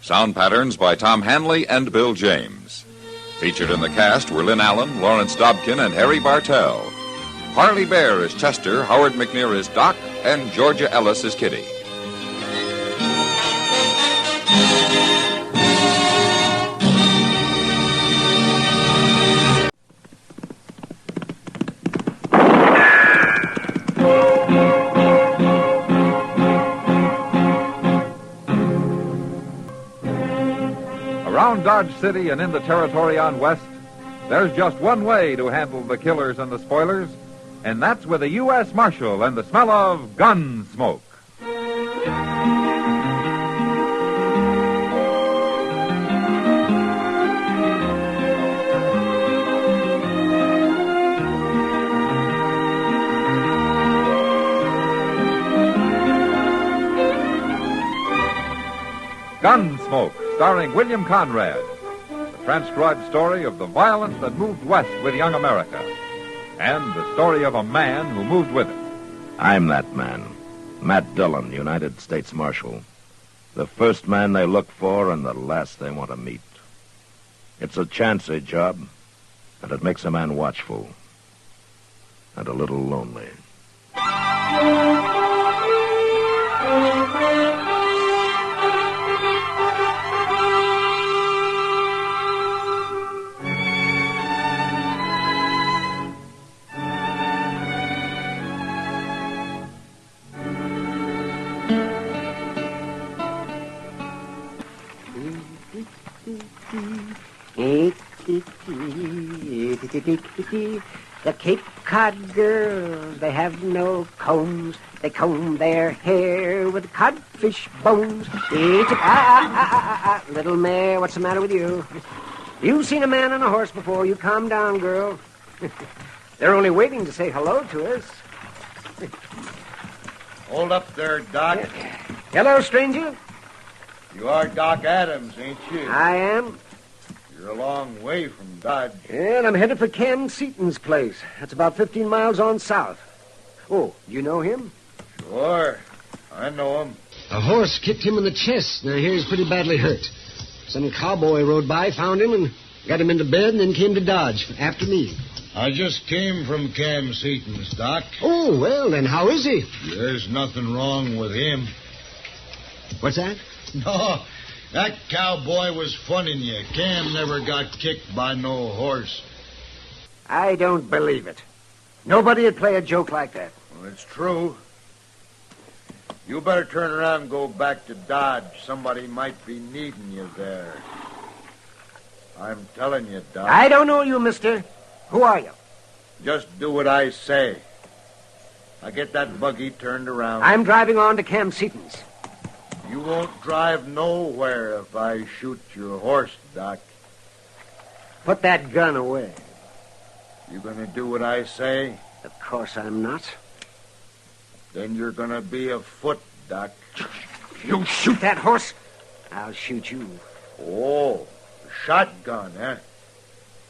Sound patterns by Tom Hanley and Bill James. Featured in the cast were Lynn Allen, Lawrence Dobkin, and Harry Bartell. Harley Bear is Chester, Howard McNear is Doc, and Georgia Ellis is Kitty. Around Dodge City and in the territory on West, there's just one way to handle the killers and the spoilers, and that's with a U.S. Marshal and the smell of Gunsmoke. Gunsmoke, starring William Conrad. The transcribed story of the violence that moved west with young America. And the story of a man who moved with it. I'm that man. Matt Dillon, United States Marshal. The first man they look for and the last they want to meet. It's a chancy job, and it makes a man watchful. And a little lonely. The Cape Cod girls, they have no combs. They comb their hair with codfish bones. Little mare, what's the matter with you? You've seen a man on a horse before. You calm down, girl. They're only waiting to say hello to us. Hold up there, Doc. Hello, stranger. You are Doc Adams, ain't you? I am. You're a long way from Dodge. And I'm headed for Cam Seaton's place. That's about 15 miles on south. Oh, you know him? Sure. I know him. A horse kicked him in the chest. Now, here he's pretty badly hurt. Some cowboy rode by, found him, and got him into bed, and then came to Dodge after me. I just came from Cam Seaton's, Doc. Oh, well, then how is he? There's nothing wrong with him. What's that? No, that cowboy was funning you. Cam never got kicked by no horse. I don't believe it. Nobody would play a joke like that. Well, it's true. You better turn around and go back to Dodge. Somebody might be needing you there. I'm telling you, Doc. I don't know you, mister. Who are you? Just do what I say. Now get that buggy turned around. I'm driving on to Cam Seaton's. You won't drive nowhere if I shoot your horse, Doc. Put that gun away. You gonna do what I say? Of course I'm not. Then you're gonna be afoot, Doc. You shoot that horse, I'll shoot you. Oh, a shotgun, eh?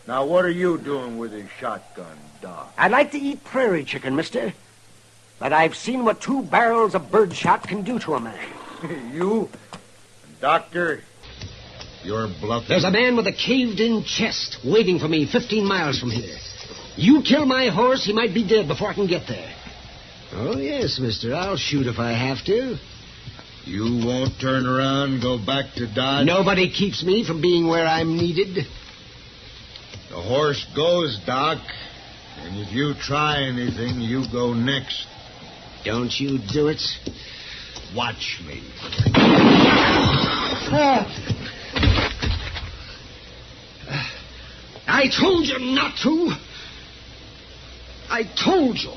Now what are you doing with a shotgun, Doc? I'd like to eat prairie chicken, mister. But I've seen what 2 barrels of birdshot can do to a man. You? Doctor, you're bluffing. There's a man with a caved-in chest waiting for me 15 miles from here. You kill my horse, he might be dead before I can get there. Oh, yes, mister. I'll shoot if I have to. You won't turn around and go back to Dodge? Nobody keeps me from being where I'm needed. The horse goes, Doc. And if you try anything, you go next. Don't you do it. Watch me. I told you not to. I told you.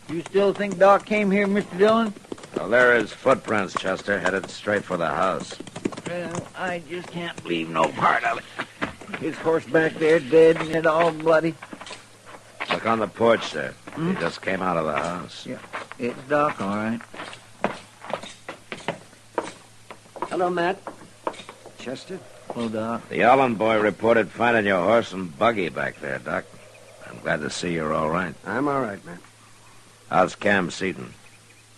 You still think Doc came here, Mr. Dillon? Well, there are his footprints, Chester, headed straight for the house. Well, I just can't believe no part of it. His horse back there dead and all bloody. Doc on the porch there. He just came out of the house. Yeah, it's Doc, all right. Hello, Matt. Chester? Hello, Doc. The Allen boy reported finding your horse and buggy back there, Doc. I'm glad to see you're all right. I'm all right, Matt. How's Cam Seaton?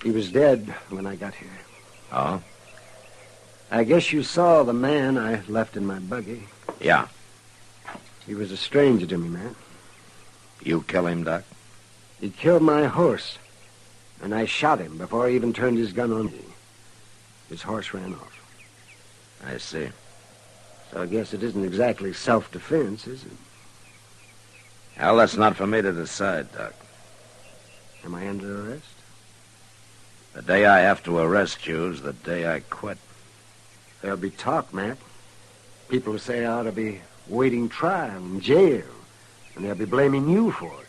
He was dead when I got here. Oh? I guess you saw the man I left in my buggy. Yeah. He was a stranger to me, Matt. You kill him, Doc? He killed my horse, and I shot him before he even turned his gun on me. His horse ran off. I see. So I guess it isn't exactly self-defense, is it? Well, that's not for me to decide, Doc. Am I under arrest? The day I have to arrest you is the day I quit. There'll be talk, Matt. People will say I ought to be waiting trial in jail, and they'll be blaming you for it.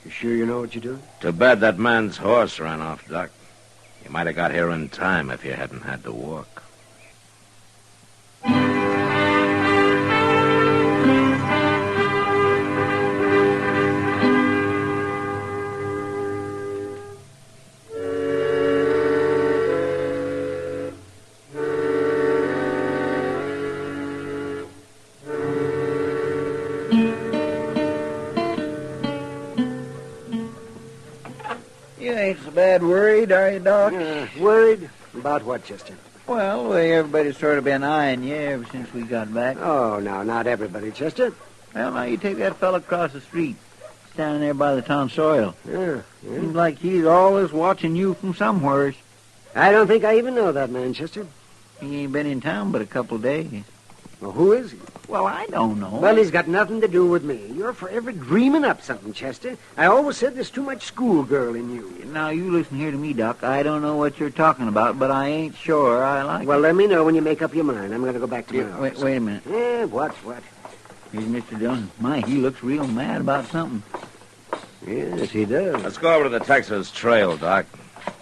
You sure you know what you're doing? Too bad that man's horse ran off, Doc. You might have got here in time if you hadn't had to walk. You ain't so bad worried, are you, Doc? Worried? About what, Chester? Well, the way everybody's sort of been eyeing you ever since we got back. Oh, no, not everybody, Chester. Well, now you take that fella across the street, standing there by the tonsorial. Yeah. Seems like he's always watching you from somewheres. I don't think I even know that man, Chester. He ain't been in town but a couple of days. Well, who is he? Well, I don't know. Well, he's got nothing to do with me. You're forever dreaming up something, Chester. I always said there's too much schoolgirl in you. Now, you listen here to me, Doc. I don't know what you're talking about, but I ain't sure I like Well, it. let me know when you make up your mind. I'm going to go back to my Wait, office. wait a minute. Yeah, what? Here's Mr. Dillon. My, he looks real mad about something. Yes, he does. Let's go over to the Texas Trail, Doc.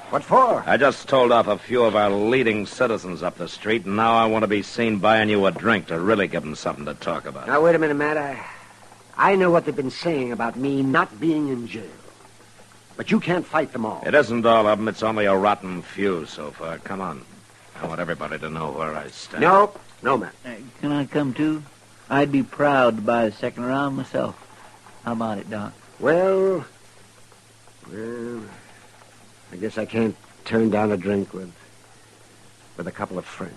What for? I just told off a few of our leading citizens up the street, and now I want to be seen buying you a drink to really give them something to talk about. Now, wait a minute, Matt. I know what they've been saying about me not being in jail. But you can't fight them all. It isn't all of them. It's only a rotten few so far. Come on. I want everybody to know where I stand. No, Matt. Can I come too? I'd be proud to buy the second round myself. How about it, Doc? Well, I guess I can't turn down a drink with a couple of friends.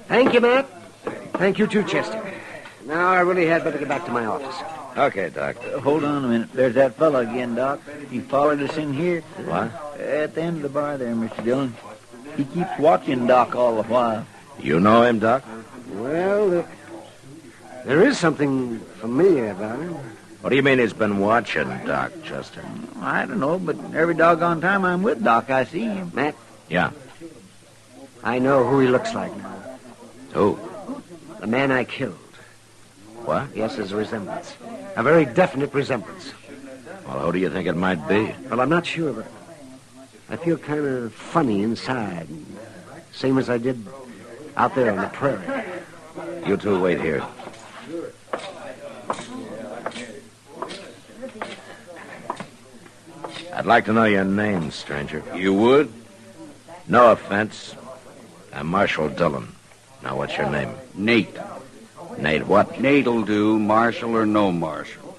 Thank you, Matt. Thank you, too, Chester. Now I really had better get back to my office. Okay, Doc. Hold on a minute. There's that fella again, Doc. He followed us in here. What? At the end of the bar there, Mr. Dillon. He keeps watching Doc all the while. You know him, Doc? Well, there is something familiar about him. What do you mean he's been watching Doc, Chester? I don't know, but every doggone time I'm with Doc, I see him. Matt? Yeah. I know who he looks like now. Who? The man I killed. What? Yes, there's a resemblance. A very definite resemblance. Well, who do you think it might be? Well, I'm not sure, but I feel kind of funny inside. Same as I did out there on the prairie. You two wait here. I'd like to know your name, stranger. You would? No offense. I'm Marshal Dillon. Now, what's your name? Nate. Nate what? Nate'll do, marshal or no marshal.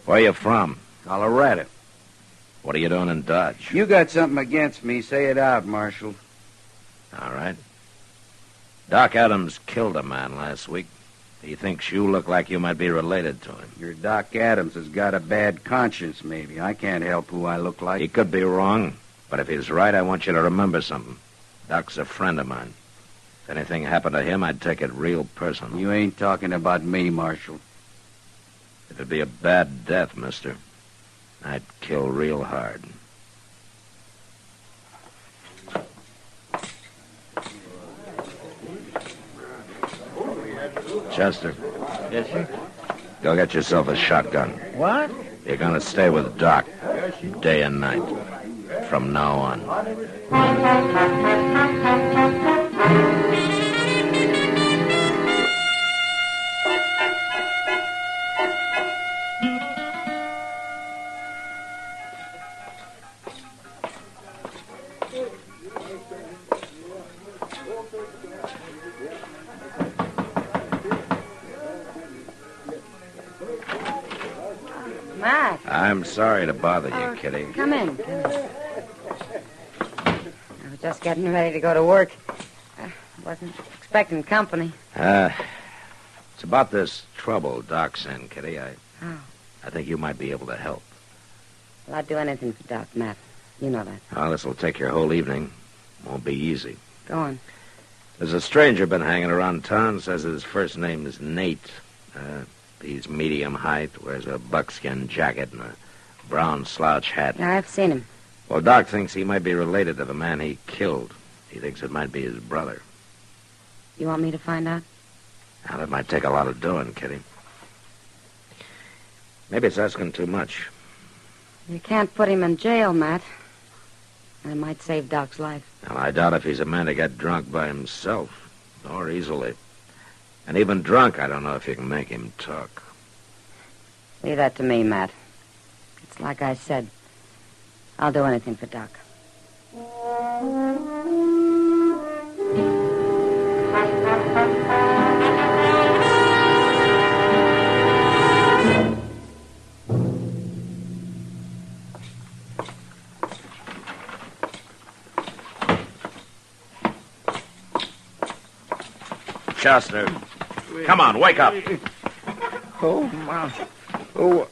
Where you from? Colorado. What are you doing in Dodge? You got something against me, say it out, Marshal. All right. Doc Adams killed a man last week. He thinks you look like you might be related to him. Your Doc Adams has got a bad conscience, maybe. I can't help who I look like. He could be wrong, but if he's right, I want you to remember something. Doc's a friend of mine. If anything happened to him, I'd take it real personal. You ain't talking about me, Marshal. It'd be a bad death, mister. I'd kill real hard. Chester. Yes, sir? Go get yourself a shotgun. What? You're going to stay with Doc. day and night, from now on. Matt. I'm sorry to bother you, Kitty. Come in. I was just getting ready to go to work. I wasn't expecting company. It's about this trouble Doc's in, Kitty. I think you might be able to help. Well, I'd do anything for Doc, Matt. You know that. Well, this will take your whole evening. Won't be easy. Go on. There's a stranger been hanging around town. Says his first name is Nate. He's medium height, wears a buckskin jacket and a brown slouch hat. Yeah, I've seen him. Well, Doc thinks he might be related to the man he killed. He thinks it might be his brother. You want me to find out? Now, that might take a lot of doing, Kitty. Maybe it's asking too much. You can't put him in jail, Matt. And it might save Doc's life. Well, I doubt if he's a man to get drunk by himself, or easily. And even drunk, I don't know if you can make him talk. Leave that to me, Matt. It's like I said. I'll do anything for Doc. Chester, come on, wake up. Oh, my. Oh,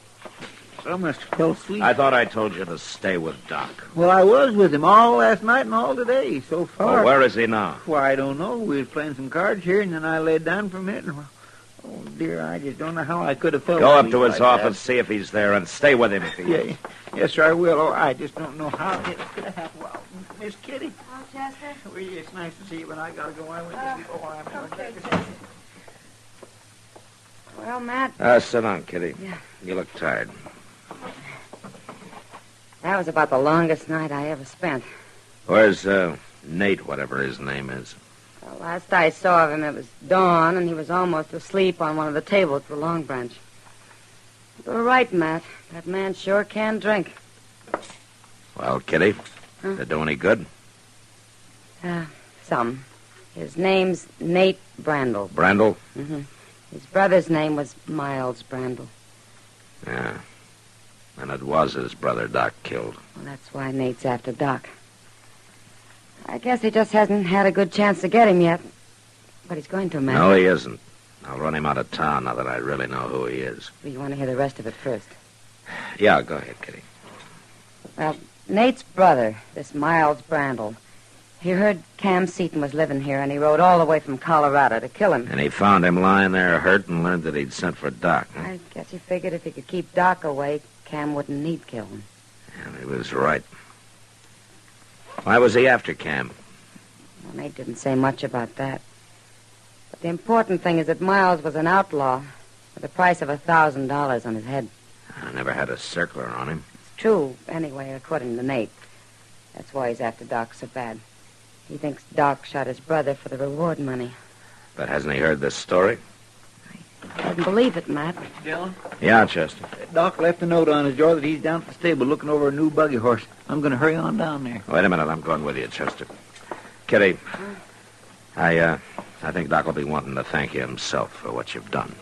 I must have fell asleep. I thought I told you to stay with Doc. Well, I was with him all last night and all today, so far. Well, where is he now? Well, I don't know. We was playing some cards here, and then I laid down for a minute. And, oh, dear, I just don't know how I could have fell Go up asleep to his like office, see if he's there, and stay with him if he is. Yeah, yes, sir, I will. Oh, I just don't know how it could have happened. Well, Miss Kitty. Oh, Chester? Well, it's nice to see you, but I got to go. I went to sleep. Oh, I'm okay, Well, Matt. Sit down, Kitty. Yeah. You look tired. That was about the longest night I ever spent. Where's Nate, whatever his name is? Well, last I saw of him, it was dawn, and he was almost asleep on one of the tables at the Long Branch. You were right, Matt. That man sure can drink. Well, Kitty, did it do any good? Some. His name's Nate Brandel. Brandel? Mm-hmm. His brother's name was Miles Brandel. Yeah. And it was his brother Doc killed. Well, that's why Nate's after Doc. I guess he just hasn't had a good chance to get him yet. But he's going to, Matt. No, he isn't. I'll run him out of town now that I really know who he is. Well, you want to hear the rest of it first? Yeah, go ahead, Kitty. Well, Nate's brother, this Miles Brandel, he heard Cam Seaton was living here, and he rode all the way from Colorado to kill him. And he found him lying there hurt and learned that he'd sent for Doc. Huh? I guess he figured if he could keep Doc away, Cam wouldn't need kill him. And he was right. Why was he after Cam? Well, Nate didn't say much about that. But the important thing is that Miles was an outlaw with a price of $1,000 on his head. I never had a circler on him. It's true, anyway, according to Nate. That's why he's after Doc so bad. He thinks Doc shot his brother for the reward money. But hasn't he heard this story? I couldn't believe it, Matt. Dillon? Yeah, Chester. Doc left a note on his door that he's down at the stable looking over a new buggy horse. I'm going to hurry on down there. Wait a minute, I'm going with you, Chester. Kitty, I think Doc will be wanting to thank you himself for what you've done.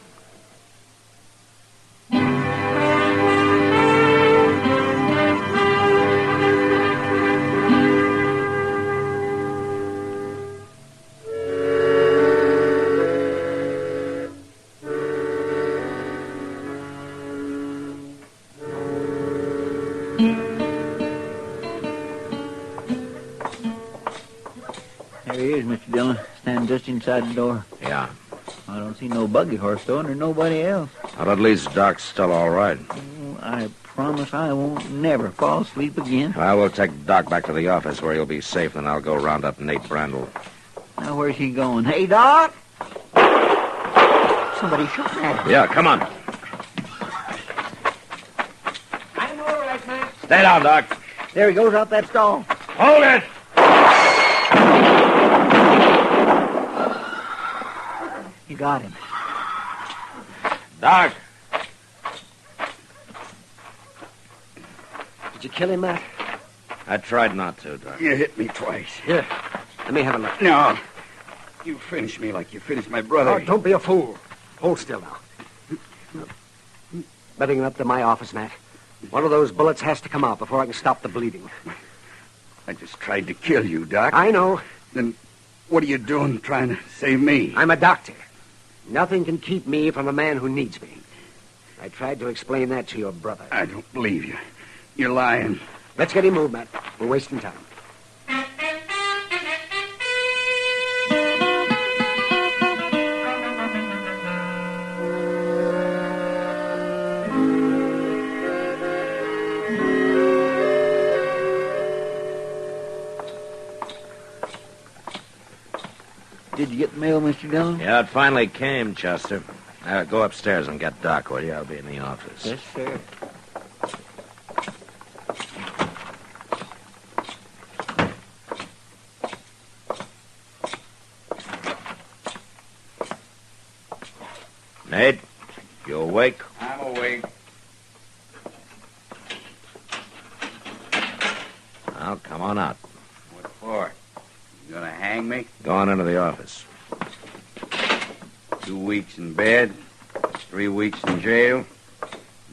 There he is, Mr. Dillon, standing just inside the door. Yeah. I don't see no buggy horse, though, and there's nobody else. Well, at least Doc's still all right. Oh, I promise I won't never fall asleep again. Well, we'll take Doc back to the office where he'll be safe, then I'll go round up Nate Brandel. Now, where's he going? Hey, Doc! Somebody shooting at him. Yeah, come on. I'm all right, man. Stay down, Doc. There he goes out that stall. Hold it! You got him. Doc. Did you kill him, Matt? I tried not to, Doc. You hit me twice. Here, let me have a look. No. You finished me like you finished my brother. Oh, don't be a fool. Hold still now. Better get up to my office, Matt. One of those bullets has to come out before I can stop the bleeding. I just tried to kill you, Doc. I know. Then what are you doing trying to save me? I'm a doctor. Nothing can keep me from a man who needs me. I tried to explain that to your brother. I don't believe you. You're lying. Let's get him moved, Matt. We're wasting time. Did you get the mail, Mr. Dillon? Yeah, it finally came, Chester. Go upstairs and get Doc, will you? I'll be in the office. Yes, sir. Nate, you awake? I'm awake. Well, come on out. What for? You gonna hang me? Go on into the office. 2 weeks in bed, 3 weeks in jail.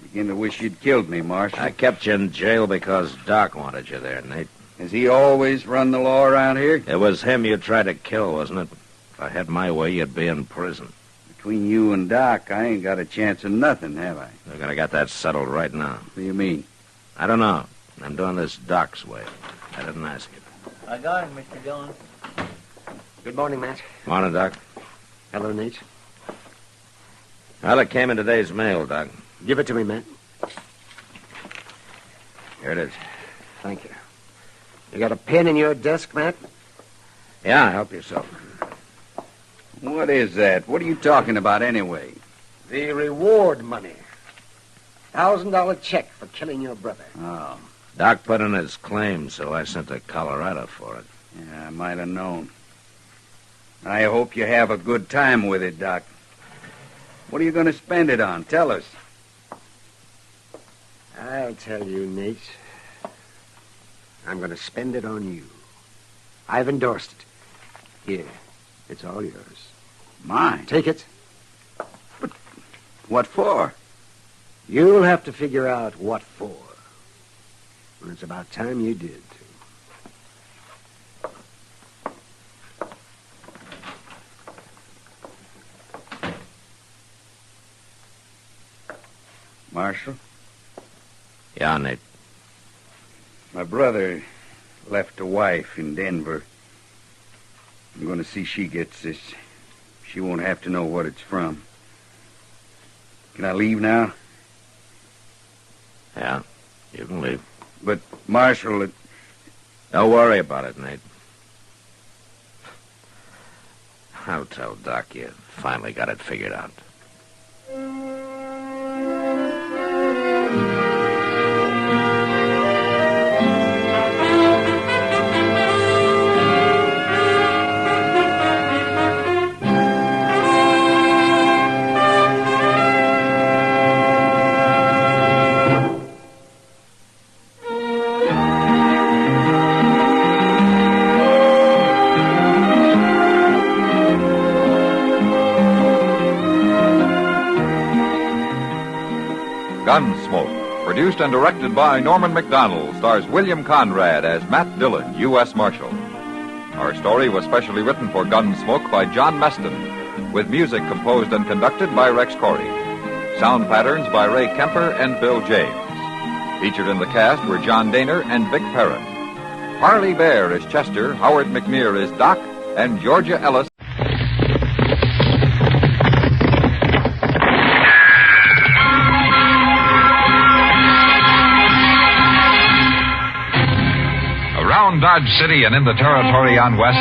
Begin to wish you'd killed me, Marshal. I kept you in jail because Doc wanted you there, Nate. Has he always run the law around here? It was him you tried to kill, wasn't it? If I had my way, you'd be in prison. Between you and Doc, I ain't got a chance of nothing, have I? They're gonna get that settled right now. What do you mean? I don't know. I'm doing this Doc's way. I didn't ask you. I got him, Mr. Dillon. Good morning, Matt. Morning, Doc. Hello, Nate. Well, it came in today's mail, Doc. Give it to me, Matt. Here it is. Thank you. You got a pen in your desk, Matt? Yeah, help yourself. What is that? What are you talking about anyway? The reward money. $1,000 check for killing your brother. Oh. Doc put in his claim, so I sent to Colorado for it. Yeah, I might have known. I hope you have a good time with it, Doc. What are you going to spend it on? Tell us. I'll tell you, Nate. I'm going to spend it on you. I've endorsed it. Here, it's all yours. Mine? Take it. But what for? You'll have to figure out what for. And it's about time you did. Marshal? Yeah, Nate. My brother left a wife in Denver. I'm going to see she gets this. She won't have to know what it's from. Can I leave now? Yeah, you can leave. But, Marshal, Don't worry about it, Nate. I'll tell Doc you finally got it figured out. Gunsmoke, produced and directed by Norman Macdonald, stars William Conrad as Matt Dillon, U.S. Marshal. Our story was specially written for Gunsmoke by John Meston, with music composed and conducted by Rex Corey. Sound patterns by Ray Kemper and Bill James. Featured in the cast were John Daner and Vic Perrin. Harley Bear is Chester, Howard McNear is Doc, and Georgia Ellis. Around Dodge City and in the territory on West,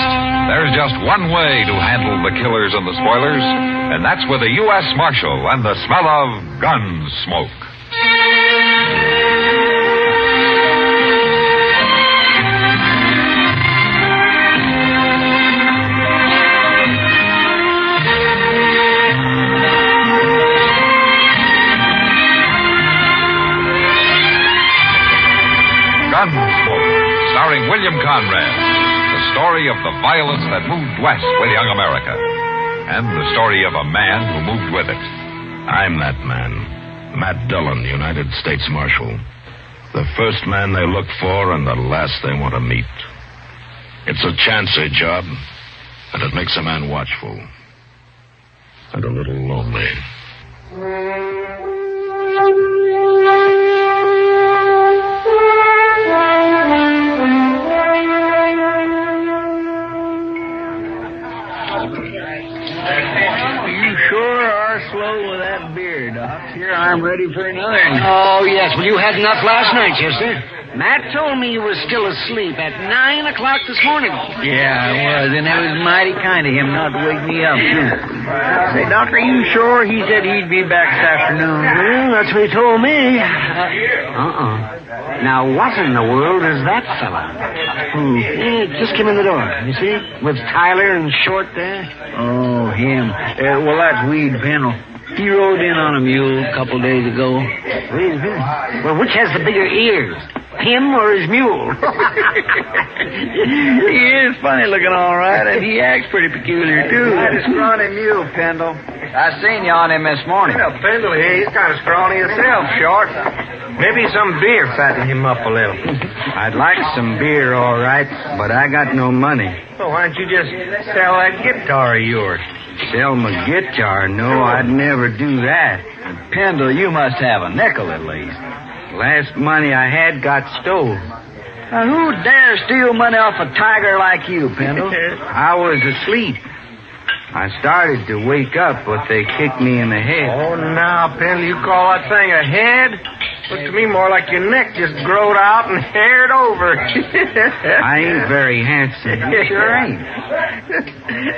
there's just one way to handle the killers and the spoilers, and that's with a U.S. Marshal and the smell of gun smoke. Gunsmoke, starring William Conrad. The story of the violence that moved west with young America. And the story of a man who moved with it. I'm that man. Matt Dillon, United States Marshal. The first man they look for and the last they want to meet. It's a chancy job, and it makes a man watchful. And a little lonely. You sure are slow with that beer, Doc. Here, I'm ready for another. Oh, yes. Well, you had enough last night, Chester. Matt told me you were still asleep at 9 o'clock this morning. Yeah, I was, and it was mighty kind of him not to wake me up, too. Say, Doc, are you sure he said he'd be back this afternoon? Well, that's what he told me. Now, what in the world is that fella? Who? Yeah, just came in the door, you see? With Tyler and Short there. Oh, him. Well, that's Weed Pennell. He rode in on a mule a couple days ago. Weed Pennell? Well, which has the bigger ears? Him or his mule? He is funny looking all right, and he acts pretty peculiar, too. That is scrawny mule, Pendle. I seen you on him this morning. Well, Pendle here, he's kind of scrawny himself, Short. Maybe some beer fattened him up a little. I'd like some beer, all right, but I got no money. Well, why don't you just sell that guitar of yours? Sell my guitar? No, I'd never do that. Pendle, you must have a nickel at least. Last money I had got stole. Now, who dare steal money off a tiger like you, Pendle? I was asleep. I started to wake up, but they kicked me in the head. Oh, now, Pendle, you call that thing a head? Looked to me more like your neck just growed out and haired over. I ain't very handsome. You sure ain't.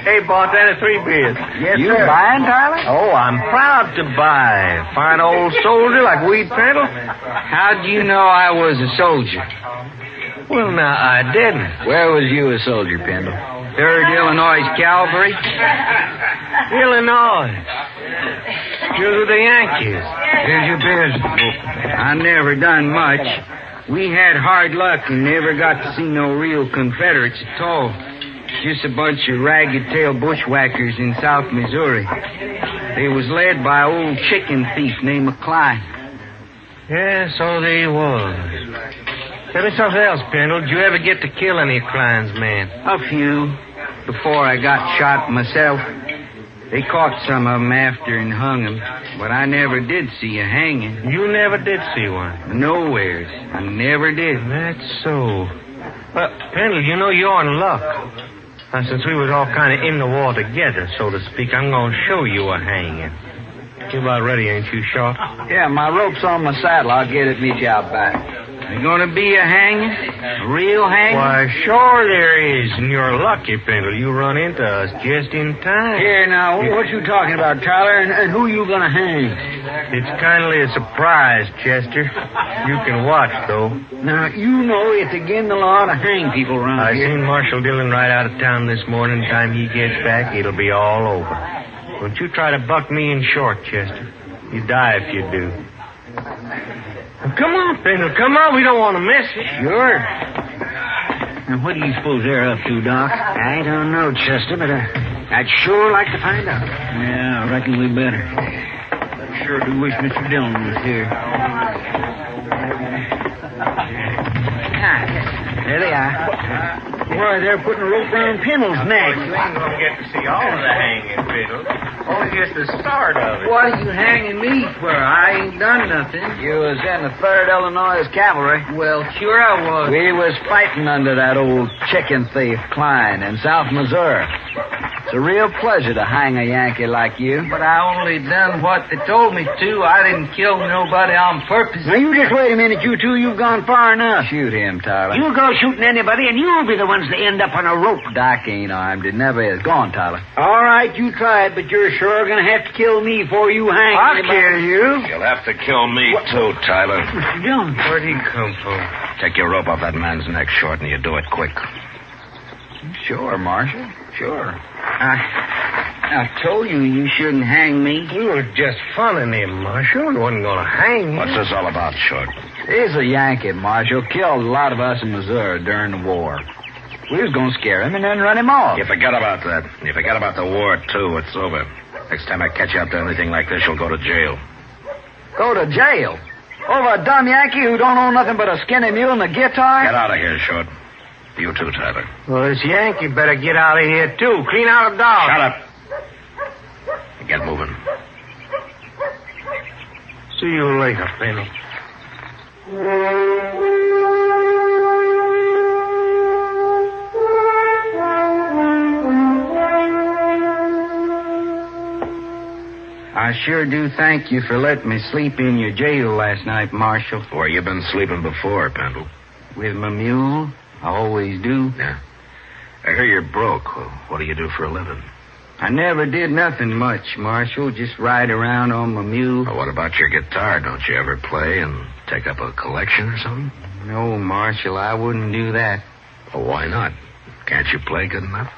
Hey, bartender, 3 beers. Yes, you sir. Buying, Tyler? Oh, I'm proud to buy. Fine old soldier like Weed Pendle. How'd you know I was a soldier? Well, now, I didn't. Where was you a soldier, Pendle? 3rd Illinois Cavalry? Illinois. You're with the Yankees. Here's your business. I never done much. We had hard luck and never got to see no real Confederates at all. Just a bunch of ragged-tailed bushwhackers in South Missouri. They was led by an old chicken thief named McCline. Yeah, so they was. Tell me something else, Pendle. Did you ever get to kill any of Klein's men? A few. Before I got shot myself. They caught some of them after and hung them, but I never did see a hanging. You never did see one? Nowheres. I never did. That's so. Well, Pendle, you know you're in luck. Now, since we was all kind of in the war together, so to speak, I'm going to show you a hanging. You about ready, ain't you, Short? Yeah, my rope's on my saddle. I'll get it, meet you out back. You gonna be a hanging? A real hanging? Why, sure there is. And you're lucky, Pendle. You run into us just in time. Here, now, what you talking about, Tyler? And who you gonna hang? It's kindly a surprise, Chester. You can watch, though. Now, you know it's against the law to hang people around here. I seen Marshal Dillon right out of town this morning. Time he gets back, it'll be all over. Don't you try to buck me in Short, Chester. You die if you do. Come on, Pendle, come on. We don't want to miss it. Sure. Now, what do you suppose they're up to, Doc? I don't know, Chester, but I'd sure like to find out. Yeah, I reckon we better. I sure do wish Mr. Dillon was here. There they are. Why, they're putting a rope around Pendle's neck. You ain't going to get to see all of the hanging, Pendle. Only just the start of it. What are you hanging me for? I ain't done nothing. You was in the 3rd Illinois Cavalry. Well, sure I was. We was fighting under that old chicken thief, Klein, in South Missouri. It's a real pleasure to hang a Yankee like you. But I only done what they told me to. I didn't kill nobody on purpose. Now, you just wait a minute, you two. You've gone far enough. Shoot him, Tyler. You go shooting anybody, and you'll be the ones to end up on a rope. Doc ain't armed. It never is. Go on, Tyler. All right, you try it, but you're sure going to have to kill me before you hang I'll anybody. kill you. You'll have to kill me, too, Tyler. Mr. Dillon. Where'd he come from? Take your rope off that man's neck, Short, and you do it quick. Sure, Marshal. Sure. I told you you shouldn't hang me. We were just funning him, Marshal. We wasn't going to hang him. What's this all about, Short? He's a Yankee, Marshal. Killed a lot of us in Missouri during the war. We was going to scare him and then run him off. You forget about that. You forget about the war, too. It's over. Next time I catch you up to anything like this, you'll go to jail. Go to jail? Over a dumb Yankee who don't own nothing but a skinny mule and a guitar? Get out of here, Short. You too, Tyler. Well, this Yankee better get out of here, too. Clean out a dog. Shut up. Get moving. See you later, Penny. I sure do thank you for letting me sleep in your jail last night, Marshal. Where you been sleeping before, Pendle? With my mule. I always do. Yeah. I hear you're broke. Well, what do you do for a living? I never did nothing much, Marshal. Just ride around on my mule. Well, what about your guitar? Don't you ever play and take up a collection or something? No, Marshal, I wouldn't do that. Well, why not? Can't you play good enough?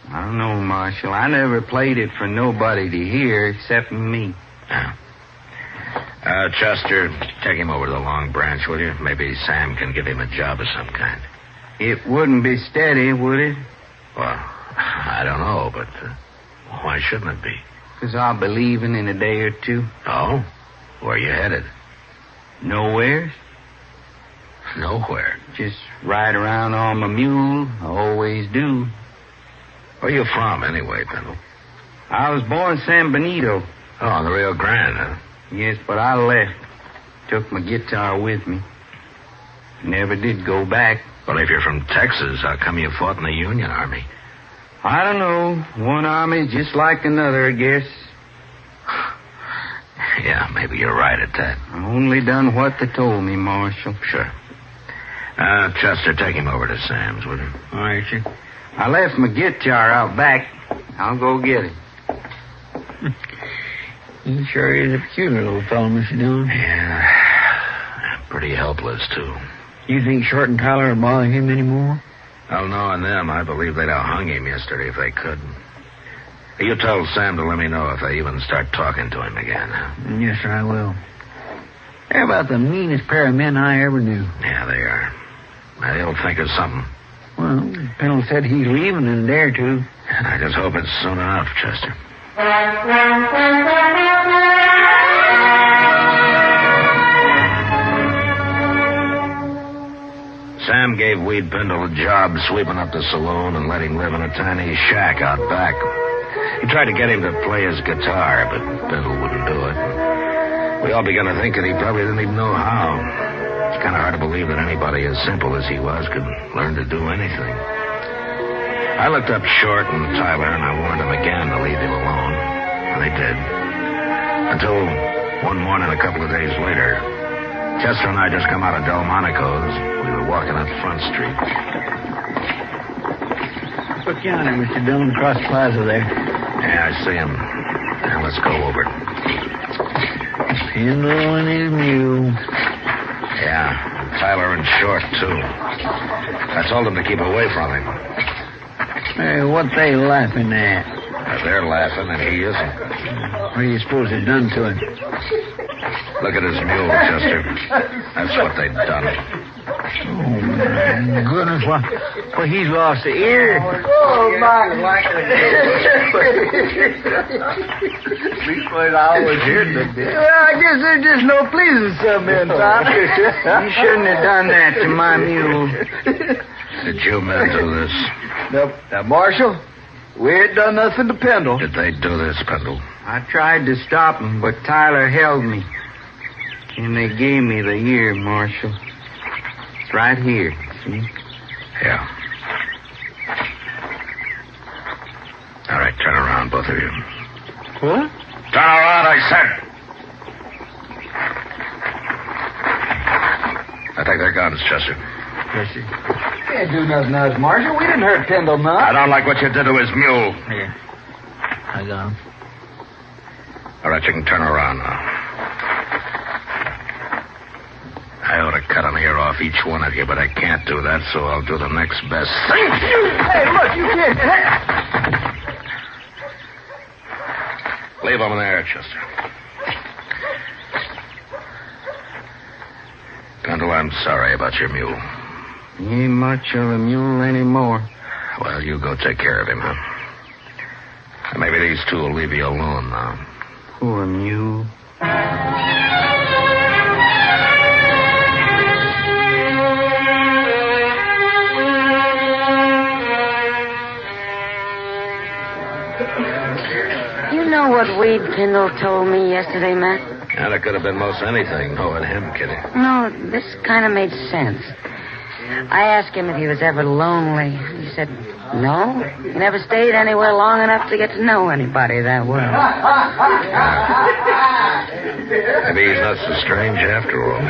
I don't know, Marshal. I never played it for nobody to hear except me. Yeah. Chester, take him over to the Long Branch, will you? Maybe Sam can give him a job of some kind. It wouldn't be steady, would it? Well, I don't know, but why shouldn't it be? 'Cause I'll be leaving in a day or two. Oh? Where you headed? Nowhere. Nowhere. Just ride around on my mule. I always do. Where you from, anyway, Pendle? I was born San Benito. Oh, on the Rio Grande, huh? Yes, but I left. Took my guitar with me. Never did go back. Well, if you're from Texas, how come you fought in the Union Army? I don't know. One army just like another, I guess. Yeah, maybe you're right at that. I only done what they told me, Marshal. Sure. Chester, take him over to Sam's, will you? All right, sir. I left my guitar out back. I'll go get it. He sure is a peculiar little fellow, Mr. Dillon. Yeah. Pretty helpless, too. You think Short and Tyler are bothering him anymore? Well, knowing them, I believe they'd have hung him yesterday if they could. You told Sam to let me know if they even start talking to him again, huh? Yes, sir, I will. They're about the meanest pair of men I ever knew. Yeah, they are. Now, they'll think of something. Well, Pennell said he's leaving in a day or two. I just hope it's soon enough, Chester. Sam gave Weed Pendle a job sweeping up the saloon and let him live in a tiny shack out back. He tried to get him to play his guitar, but Pendle wouldn't do it. We all began to think that he probably didn't even know how. It's kind of hard to believe that anybody as simple as he was could learn to do anything. I looked up Short and Tyler, and I warned them again to leave him alone. And they did. Until one morning, a couple of days later, Chester and I just come out of Delmonico's. We were walking up Front Street. Look yonder, Mr. Dillon, across the plaza there. Yeah, I see him. Now, let's go over. Pendle and his mule. Yeah, and Tyler and Short, too. I told them to keep away from him. Hey, what they laughing at? They're laughing, and he isn't. What do you suppose they've done to him? Look at his mule, Chester. That's what they've done. Oh, my goodness. Well, he's lost the ear. Oh, my. I was here today. Well, I guess there's just no pleasing some men, Tom. You shouldn't have done that to my mule. Did you men do this? Now, Marshal, we ain't done nothing to Pendle. Did they do this, Pendle? I tried to stop him, but Tyler held me. And they gave me the ear, Marshal. It's right here, see? Yeah. All right, turn around, both of you. What? Turn around, I said. I take their guns, Chester. Yes, sir. Can't do nothing to us, Marshal. We didn't hurt Pendle none. I don't like what you did to his mule. Here. I got him. All right, you can turn around now. I ought to cut an ear off each one of you, but I can't do that, so I'll do the next best thing. Hey, look, you can't. Leave them there, Chester. Pendle, I'm sorry about your mule. He ain't much of a mule anymore. Well, you go take care of him, huh? Maybe these two will leave you alone now. Poor mule. You know what Weed Pendle told me yesterday, Matt? And it could have been most anything, knowing him, Kitty. No, this kind of made sense. I asked him if he was ever lonely. He said, no. He never stayed anywhere long enough to get to know anybody that well. Maybe he's not so strange after all.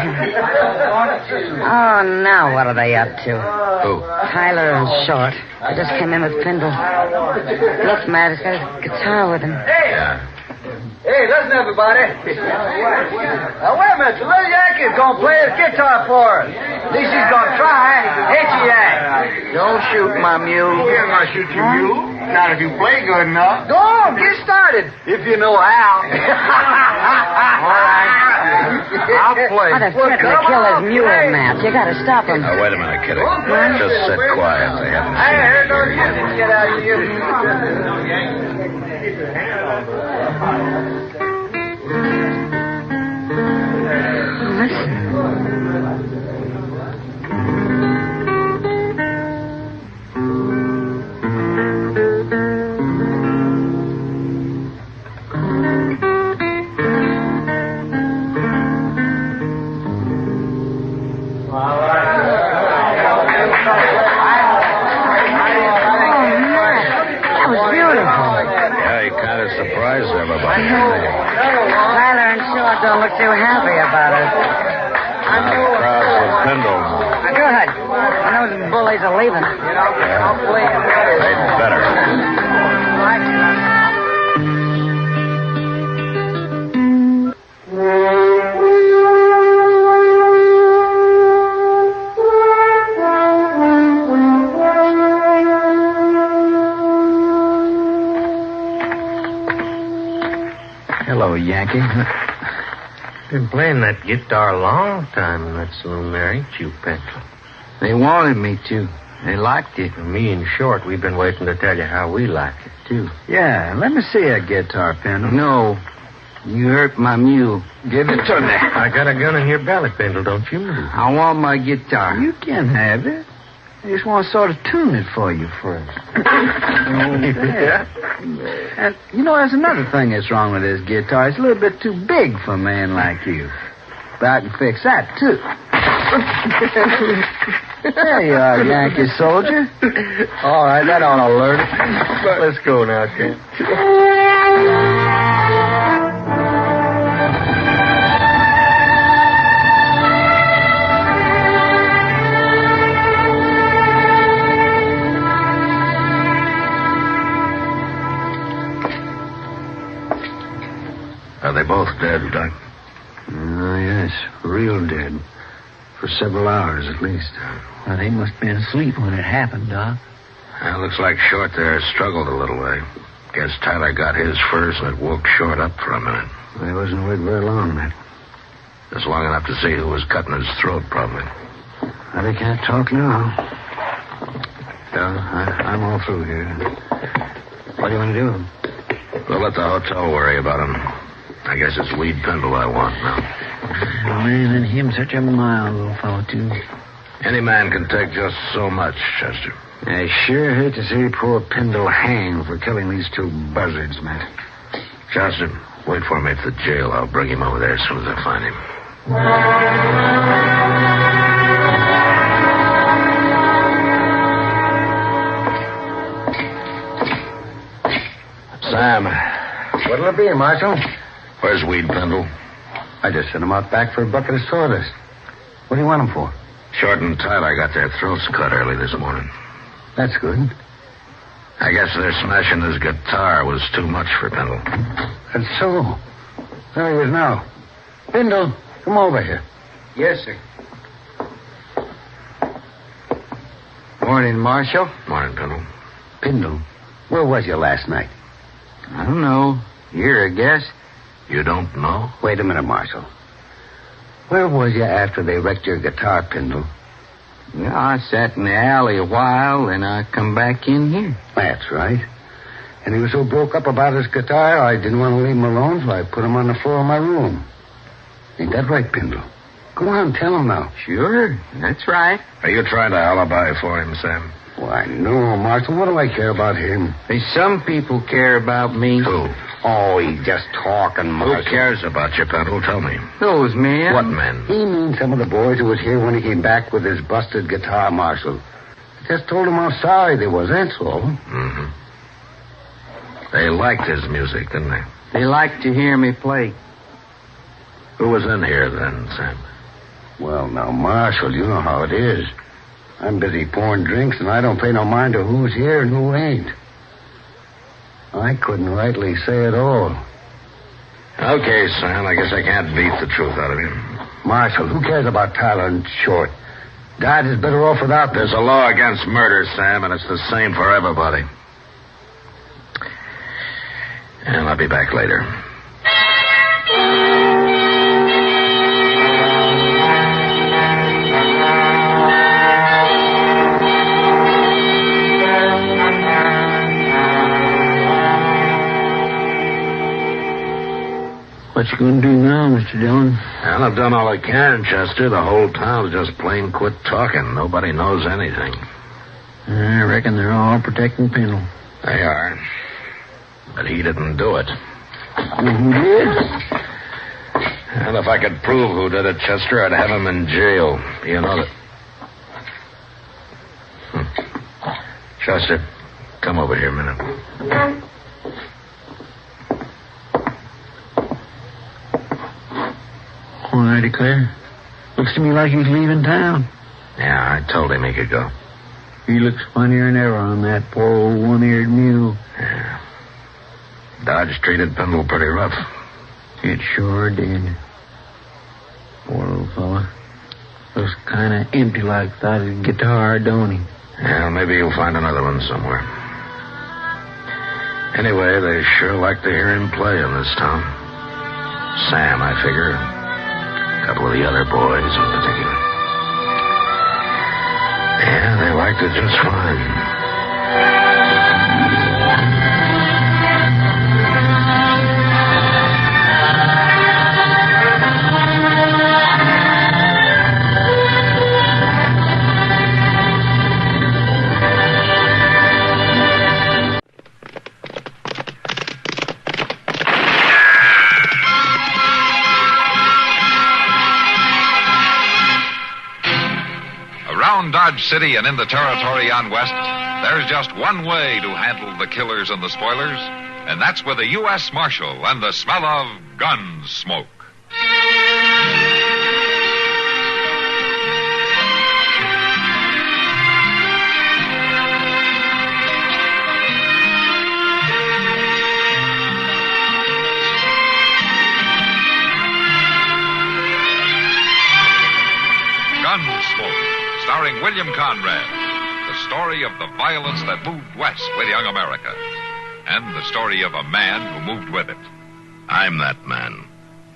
Oh, now what are they up to? Who? Tyler and Short. They just came in with Pendle. Look, Matt, he's got his guitar with him. Yeah. Hey, listen, everybody. Now, wait a minute. The little Yankee's going to play his guitar for us. At least he's going to try. Ain't you, Yank? Don't shoot my mule. You're not shoot your mule. Not if you play good enough. Go on, get started. If you know how. All right. I'll play. Oh, they're threatening to kill his mule, Matt. You got to stop him. Now, wait a minute, Kitty. Just sit quiet. They haven't Hey, seen here you goes yet. Yankees. Get out of here. Surprise everybody. Tyler and Short don't look too happy about it. Crowds with Pendle. Good. I know the bullies are leaving. They'd better. Hello, Yankee. Been playing that guitar a long time in that saloon there, ain't you, Pendle? They wanted me to. They liked it. Me and Short, we've been waiting to tell you how we like it, too. Yeah, let me see a guitar, Pendle. No, you hurt my mule. Give it to me. I got a gun in your belly, Pendle, don't you move. I want my guitar. You can have it. I just want to sort of tune it for you first. Yeah. And, you know, there's another thing that's wrong with this guitar. It's a little bit too big for a man like you. But I can fix that, too. There you are, Yankee soldier. All right, that ought to learn it. Let's go now, kid. Are they both dead, Doc? Oh, yes, real dead. For several hours, at least. Well, they must have been asleep when it happened, Doc. Well, looks like Short there struggled a little way. Guess Tyler got his first and it woke Short up for a minute. Well, he wasn't awake very long, Matt. Just long enough to see who was cutting his throat, probably. Well, they can't talk now. Well, I'm all through here. What do you want to do? We'll let the hotel worry about him. I guess it's Weed Pendle I want now. Oh, man, and him such a mild little fellow, too. Any man can take just so much, Chester. I sure hate to see poor Pendle hang for killing these two buzzards, Matt. Chester, wait for me at the jail. I'll bring him over there as soon as I find him. Sam. What'll it be, Marshal? Where's Weed Pendle? I just sent him out back for a bucket of sawdust. What do you want him for? Short and Tyler got their throats cut early this morning. That's good. I guess their smashing his guitar was too much for Pendle. That's so. There he is now. Pendle, come over here. Yes, sir. Morning, Marshal. Morning, Pendle. Pendle, where was you last night? I don't know. Here, I guess. You don't know? Wait a minute, Marshal. Where was you after they wrecked your guitar, Pendle? Well, I sat in the alley a while, then I come back in here. That's right. And he was so broke up about his guitar, I didn't want to leave him alone, so I put him on the floor of my room. Ain't that right, Pendle? Go on, tell him now. Sure, that's right. Are you trying to alibi for him, Sam? Why, no, Marshal. What do I care about him? Some people care about me. Who? Oh, he's just talking, Marshal. Who cares about you, Pendle? Tell me. Those men. What men? He means some of the boys who was here when he came back with his busted guitar, Marshal. I just told him how sorry they was, that's all. Mm-hmm. They liked his music, didn't they? They liked to hear me play. Who was in here then, Sam? Well, now, Marshal, you know how it is. I'm busy pouring drinks, and I don't pay no mind to who's here and who ain't. I couldn't rightly say it all. Okay, Sam, I guess I can't beat the truth out of you. Marshal, who cares about Tyler and Short? Dad is better off without them. There's a law against murder, Sam, and it's the same for everybody. And I'll be back later. What you gonna do now, Mr. Dillon? Well, I've done all I can, Chester. The whole town's just plain quit talking. Nobody knows anything. I reckon they're all protecting Pendle. They are. But he didn't do it. Who did? And if I could prove who did it, Chester, I'd have him in jail. You know that. Chester, come over here a minute. Well, I declare. Looks to me like he's leaving town. Yeah, I told him he could go. He looks funnier than ever on that poor old one-eared mule. Yeah. Dodge treated Pendle pretty rough. It sure did. Poor old fella. Looks kind of empty like without his guitar, don't he? Yeah, maybe you'll find another one somewhere. Anyway, they sure like to hear him play in this town. Sam, I figure. A couple of the other boys in particular. Yeah, they liked it just fine. Around Dodge City and in the territory on west, there's just one way to handle the killers and the spoilers, and that's with a U.S. Marshal and the smell of Gunsmoke. Gunsmoke, starring William Conrad, the story of the violence that moved west with young America, and the story of a man who moved with it. I'm that man,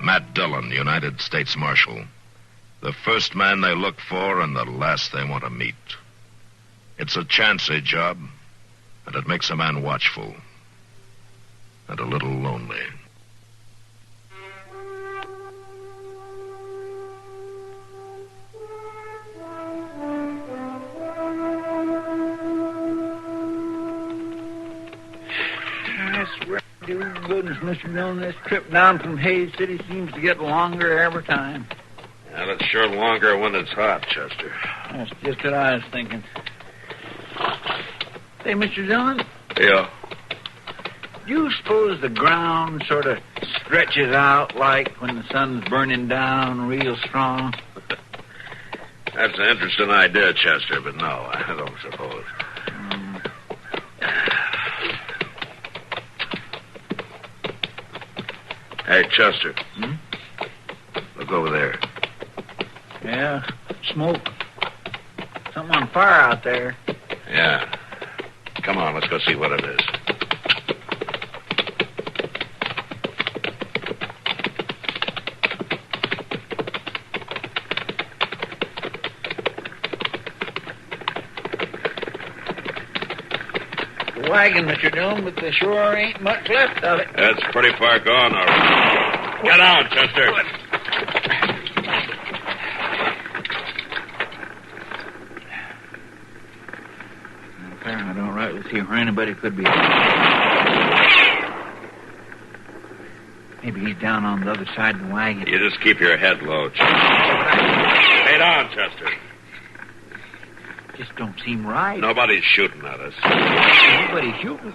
Matt Dillon, United States Marshal. The first man they look for and the last they want to meet. It's a chancy job, and it makes a man watchful and a little lonely. Goodness, Mr. Dillon, this trip down from Hayes City seems to get longer every time. Well, it's sure longer when it's hot, Chester. That's just what I was thinking. Hey, Mr. Dillon, Yeah. do you suppose the ground sort of stretches out like when the sun's burning down real strong? That's an interesting idea, Chester, but no, I don't suppose. Hey, Chester. Look over there. Yeah, smoke. Something on fire out there. Yeah. Come on, let's go see what it is. the wagon, Mr. Dillon, but there sure ain't much left of it. That's pretty far gone, all right. Get out, Chester. I don't rightly see where anybody could be. Maybe he's down on the other side of the wagon. You just keep your head low, Chester. Stay down, Chester. Just don't seem right. Nobody's shooting at us. Nobody's shooting.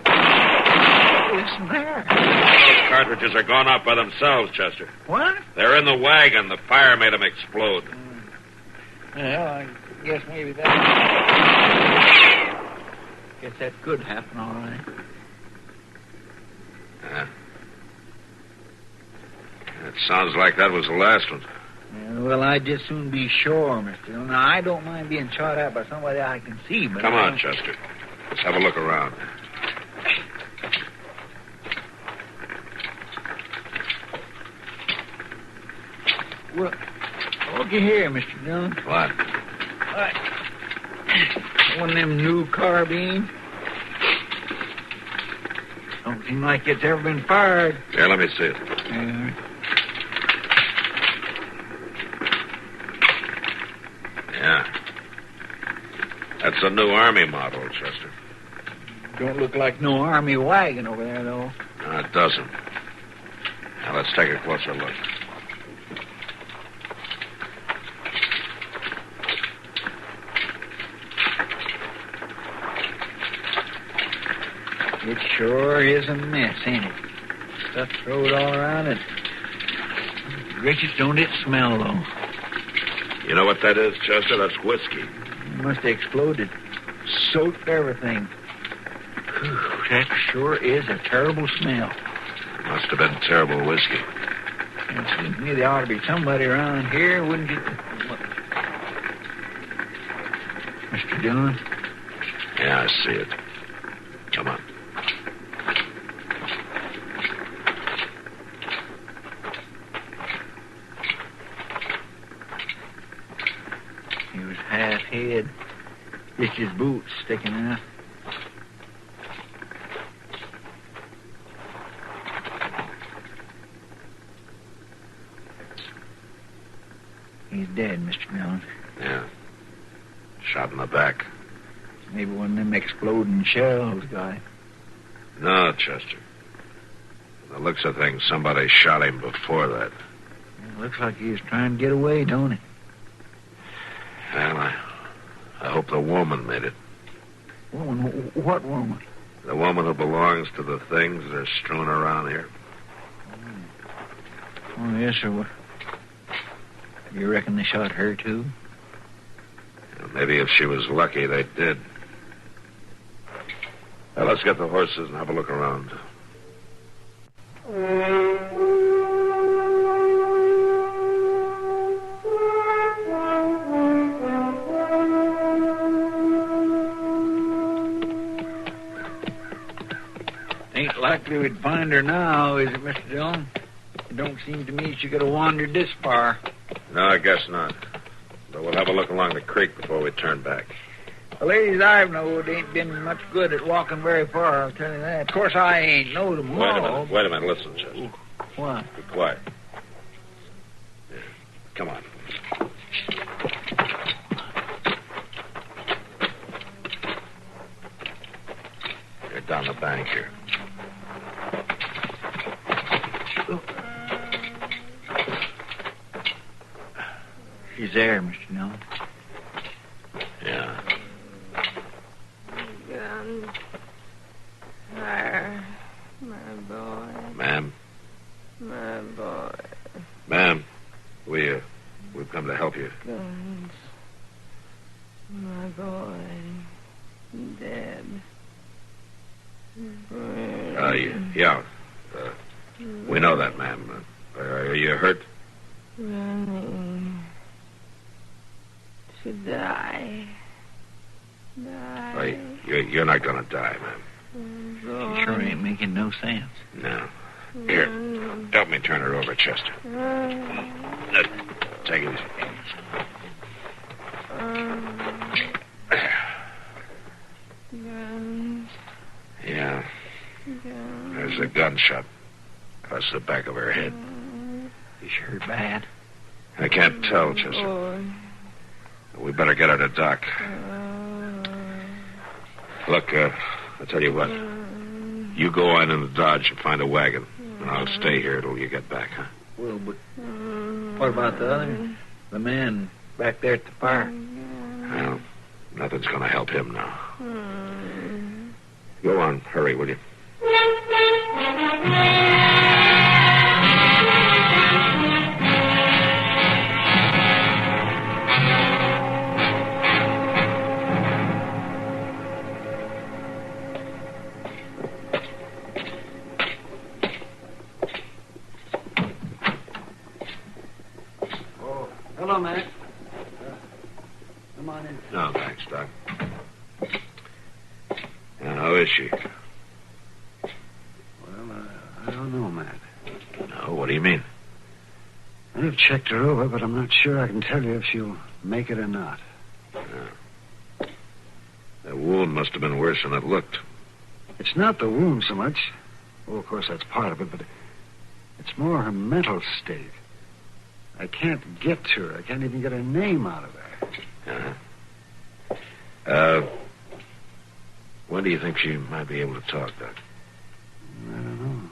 Listen there. Those cartridges are gone off by themselves, Chester. What? They're in the wagon. The fire made them explode. Well, I guess maybe that... Guess that could happen, all right. Yeah. It sounds like that was the last one. Yeah, well, I'd just soon be sure, Mr. Dillon. Now, I don't mind being shot at by somebody I can see, but... Come on, Chester. Let's have a look around. Well, looky here, Mr. Dillon. What? One of them new carbines. Don't seem like it's ever been fired. Here, let me see it. Yeah. Yeah. That's a new Army model, Chester. Don't look like no Army wagon over there, though. No, it doesn't. Now, let's take a closer look. It sure is a mess, ain't it? Stuff thrown all around it. Gracious, don't it smell, though? You know what that is, Chester? That's whiskey. It must have exploded. Soaked everything. Whew, that sure is a terrible smell. Must have been terrible whiskey. It seems to me there ought to be somebody around here, wouldn't it? Mr. Dillon? Yeah, I see it. Come on. He was half head. Just his boots sticking out. He's dead, Mr. Dillon. Yeah. Shot in the back. Maybe one of them exploding shells got him. No, Chester. From the looks of things, somebody shot him before that. It looks like he was trying to get away, don't it? Well, I hope the woman made it. Woman? What woman? The woman who belongs to the things that are strewn around here. Oh, yes, sir. What? You reckon they shot her, too? Maybe if she was lucky, they did. Now, let's get the horses and have a look around. Ain't likely we'd find her now, is it, Mr. Dillon? It don't seem to me she could have wandered this far. No, I guess not. But we'll have a look along the creek before we turn back. The ladies I've knowed ain't been much good at walking very far, I'll tell you that. Of course, I ain't knowed them all. Wait a minute. Listen, Chester. What? Be quiet. Yeah. Come on. You're down the bank here. She's there, Mr. Dillon. Yeah. Guns. Fire. My boy. Ma'am? My boy. Ma'am, we've come to help you. Guns. My boy. Dead. Yeah. We know that, ma'am. Are you hurt? Running. To die. You're not going to die, ma'am. She sure ain't making no sense. No. Here, help me turn her over, Chester. Take it easy. Guns. There's a gunshot across the back of her head. Is she hurt bad? I can't tell, Chester. We better get her to Doc. Look, I'll tell you what. You go on in the Dodge and find a wagon, and I'll stay here till you get back, huh? Well, but what about the other? The man back there at the fire? Well, nothing's going to help him now. Go on. Hurry, will you? Hello, Matt. Come on in. No, thanks, Doc. Now, how is she? Well, I don't know, Matt. No, what do you mean? I've checked her over, but I'm not sure I can tell you if she'll make it or not. That wound must have been worse than it looked. It's not the wound so much. Well, of course, that's part of it, but it's more her mental state. I can't get to her. I can't even get her name out of her. When do you think she might be able to talk, Doc? I don't know.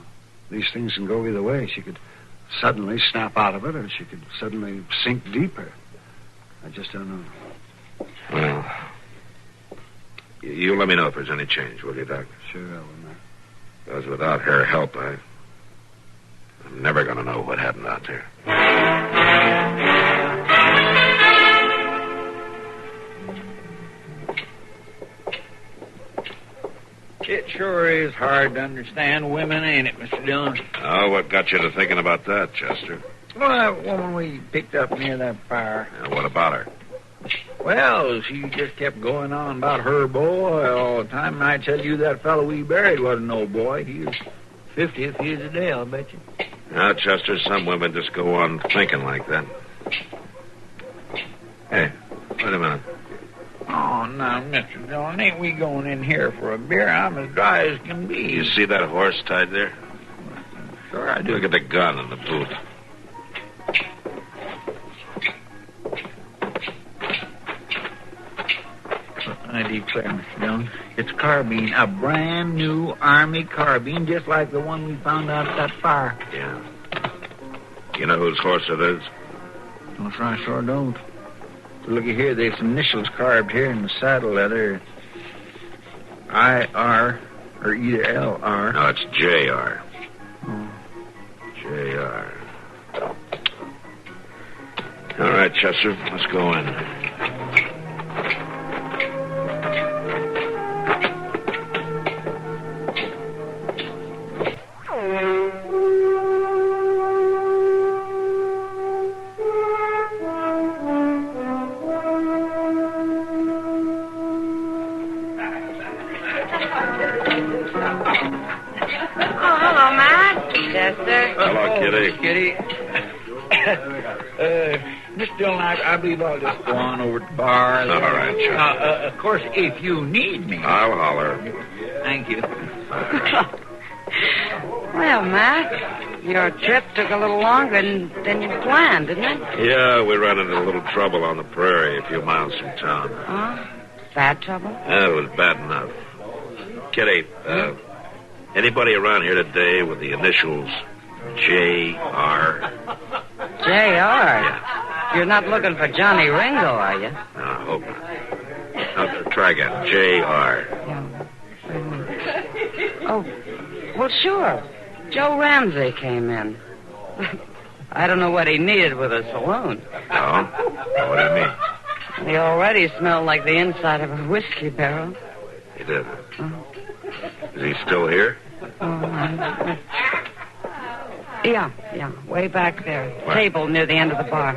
These things can go either way. She could suddenly snap out of it, or she could suddenly sink deeper. I just don't know. Well, you let me know if there's any change, will you, Doc? Sure I will, Matt. Because without her help, I'm never going to know what happened out there. It sure is hard to understand women, ain't it, Mr. Dillon? Oh, what got you to thinking about that, Chester? Well, that woman we picked up near that fire. What about her? Well, she just kept going on about her boy all the time, and I tell you that fellow we buried wasn't no boy. He was 50th years a day, I'll bet you. Now, Chester, some women just go on thinking like that. Hey, wait a minute. Oh, now, Mr. Dillon, ain't we going in here for a beer? I'm as dry as can be. You see that horse tied there? Sure I do. Look at the gun in the boot. I declare, Mr. Dillon, it's a carbine, a brand new Army carbine, just like the one we found out at that fire. Yeah. You know whose horse it is? No, sir, I sure don't. Looky here, there's some initials carved here in the saddle leather. I-R, or either L-R. No, it's J-R. Oh. J-R. All right, Chester, let's go in. Mr. Dillon, I believe I'll just go on over to the bar. All right, Chuck. Of course, if you need me. I'll holler. Thank you. Well, Matt, your trip took a little longer than you planned, didn't it? Yeah, we ran into a little trouble on the prairie a few miles from town. Oh? Bad trouble? It was bad enough. Kitty, anybody around here today with the initials J.R.? J.R.? Yeah. You're not looking for Johnny Ringo, are you? No, I hope not. Now, try again. J.R. Oh, well, sure. Joe Ramsey came in. I don't know what he needed with a saloon. Oh? What do you mean? He already smelled like the inside of a whiskey barrel. He did. Is he still here? Yeah, way back there. What? Table near the end of the bar.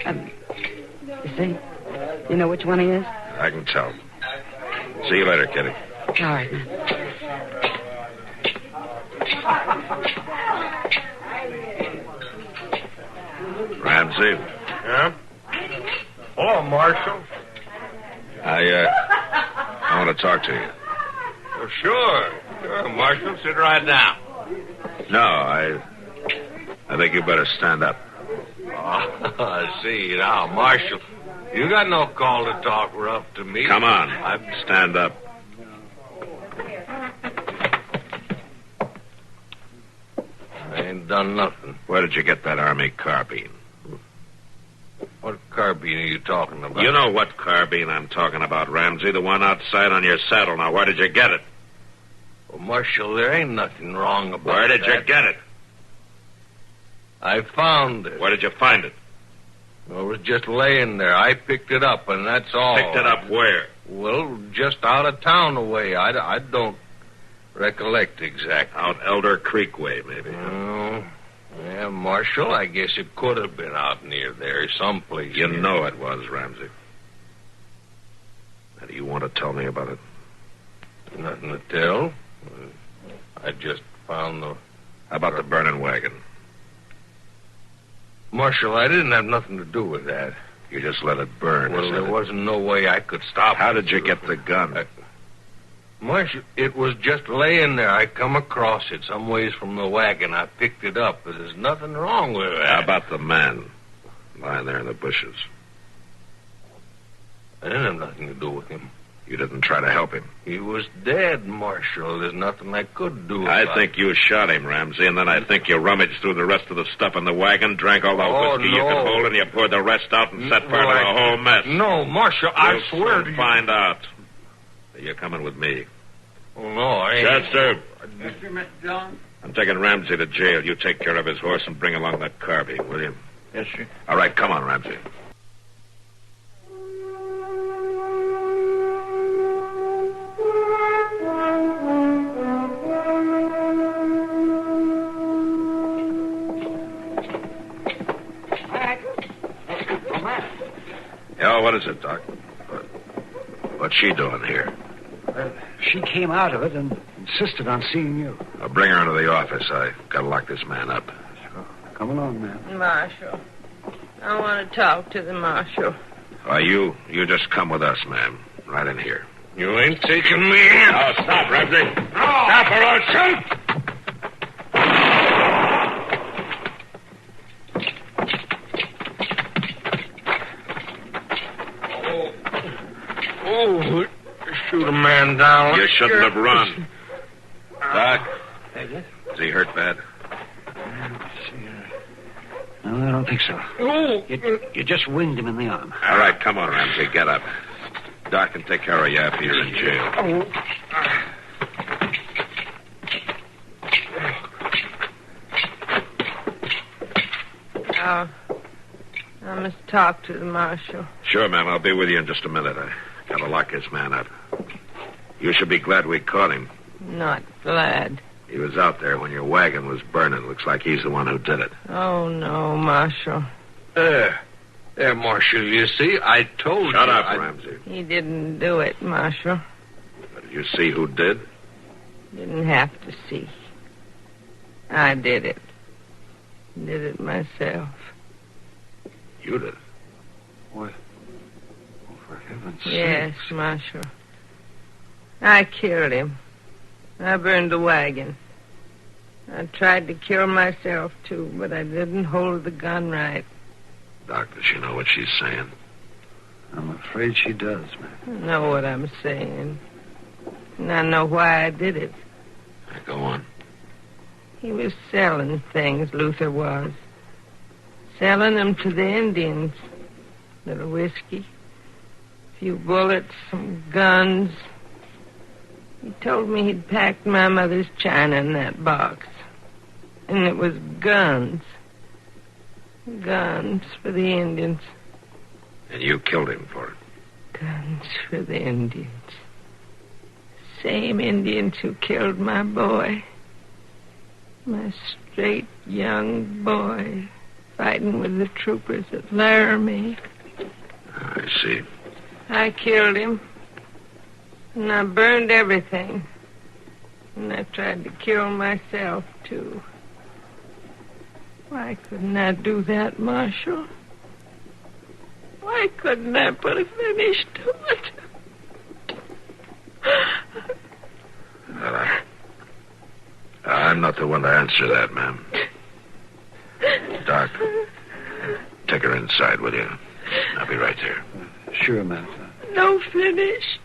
You see? You know which one he is? I can tell. See you later, Kitty. All right, man. Ramsey? Yeah? Hello, Marshal. I want to talk to you. Oh, sure. Sure, Marshal. Sit right down. No, I think you better stand up. Oh, I see now, Marshal. You got no call to talk rough to me. Come on. Stand up. I ain't done nothing. Where did you get that army carbine? What carbine are you talking about? You know what carbine I'm talking about, Ramsey. The one outside on your saddle. Now, where did you get it? Well, Marshal, there ain't nothing wrong about Where did you get it? I found it. Where did you find it? Well, it was just laying there. I picked it up, and that's all. Picked it up where? Well, just out of town away. I don't recollect exactly. Out Elder Creek way, maybe. Oh, yeah, Marshal, I guess it could have been out near there, someplace. You know it was, Ramsey. Now, do you want to tell me about it? Nothing to tell. I just found the... How about the burning wagon? Marshal, I didn't have nothing to do with that. You just let it burn. Well, there wasn't no way I could stop it. How did you get the gun? Marshal, it was just laying there. I come across it some ways from the wagon. I picked it up, but there's nothing wrong with that. How about the man lying there in the bushes? I didn't have nothing to do with him. You didn't try to help him? He was dead, Marshal. There's nothing I could do I think you shot him, Ramsey, and then I think you rummaged through the rest of the stuff in the wagon, drank all the whiskey you could hold, and you poured the rest out and set fire to the whole mess. No, Marshal, I swear to you. Find out. You're coming with me. Oh, no, I ain't. Chester. Yes, sir, Mr. John. I'm taking Ramsey to jail. You take care of his horse and bring along that carbine, will you? Yes, sir. All right, come on, Ramsey. Yeah, what is it, Doc? What's she doing here? She came out of it and insisted on seeing you. I'll bring her into the office. I gotta lock this man up. Come along, man. Marshal. I want to talk to the marshal. Why, you just come with us, ma'am. Right in here. You ain't taking me in. Oh, stop, Ramsey. No. Stop or I'll shoot. Oh, shoot a man down. You shouldn't have run. Doc, Yes? is he hurt bad? No, I don't think so. Oh. You just winged him in the arm. All right, come on, Ramsey. Get up. Doc can take care of you after you're in jail. I must talk to the marshal. Sure, ma'am. I'll be with you in just a minute. I gotta lock this man up. You should be glad we caught him. Not glad. He was out there when your wagon was burning. Looks like he's the one who did it. Oh, no, Marshal. There, Marshal, you see, I told you. Shut up, Ramsey. He didn't do it, Marshal. Did you see who did? Didn't have to see. I did it. Did it myself. You did? What? Oh, for heaven's Yes, sakes. Marshal. I killed him. I burned the wagon. I tried to kill myself, too, but I didn't hold the gun right. Doc, does she know what she's saying? I'm afraid she does, man. I know what I'm saying. And I know why I did it. Go on. He was selling things, Luther was. Selling them to the Indians. Little whiskey, a few bullets, some guns. He told me he'd packed my mother's china in that box. And it was guns. Guns for the Indians. And you killed him for it? Guns for the Indians. Same Indians who killed my boy. My straight young boy fighting with the troopers at Laramie. I see. I killed him. And I burned everything. And I tried to kill myself, too. Why couldn't I do that, Marshal? Why couldn't I put a finish to it? I'm not the one to answer that, ma'am. Doc, take her inside, will you? I'll be right there. Sure, Matt. No finish.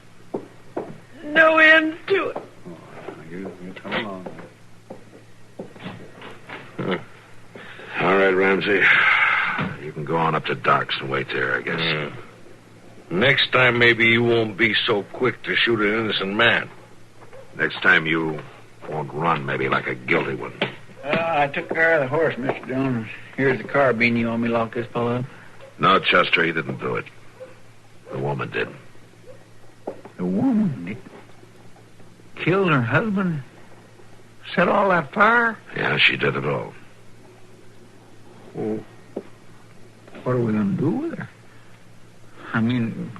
No end to it. You come along. All right, Ramsey. You can go on up to Doc's and wait there, I guess. Next time, maybe you won't be so quick to shoot an innocent man. Next time you won't run, maybe, like a guilty one. I took care of the horse, Mr. Jones. Here's the carbine you want me to lock this fellow up. No, Chester, he didn't do it. The woman did. The woman did? Killed her husband? Set all that fire? Yeah, she did it all. Well, what are we going to do with her? I mean,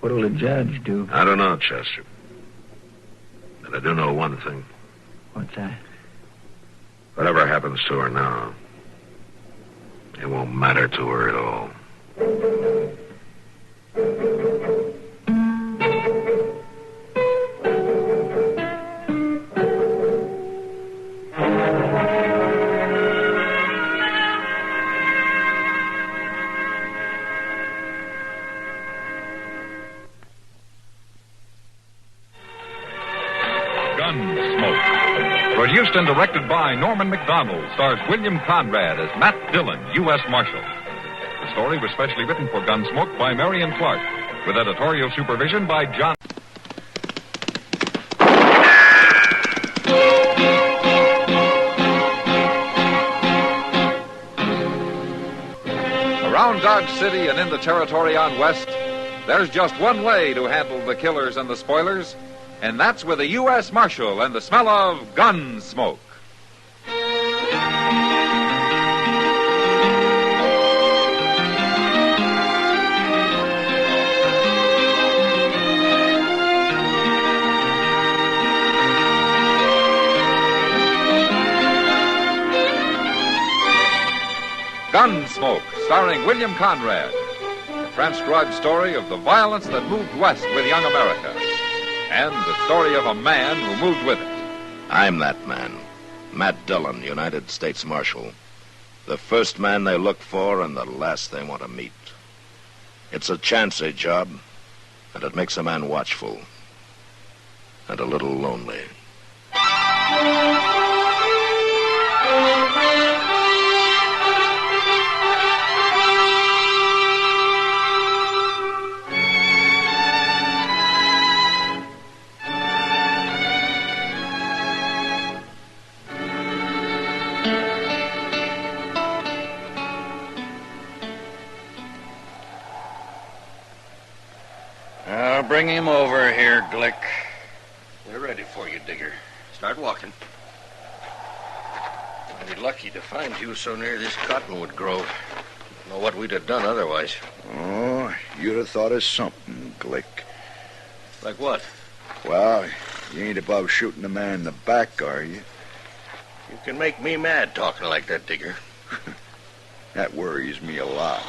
what'll the judge do? I don't know, Chester. But I do know one thing. What's that? Whatever happens to her now, it won't matter to her at all. Gunsmoke. Produced and directed by Norman McDonald, stars William Conrad as Matt Dillon, U.S. Marshal. The story was specially written for Gunsmoke by Marion Clark, with editorial supervision by John. Around Dodge City and in the territory on West, there's just one way to handle the killers and the spoilers, and that's with a U.S. Marshal and the smell of Gunsmoke. Gunsmoke, starring William Conrad. A transcribed story of the violence that moved west with young America. And the story of a man who moved with it. I'm that man. Matt Dillon, United States Marshal. The first man they look for and the last they want to meet. It's a chancy job, and it makes a man watchful. And a little lonely. Bring him over here, Glick. They're ready for you, Digger. Start walking. I'd be lucky to find you so near this cottonwood grove. Know what we'd have done otherwise. Oh, you'd have thought of something, Glick. Like what? Well, you ain't above shooting a man in the back, are you? You can make me mad talking like that, Digger. That worries me a lot.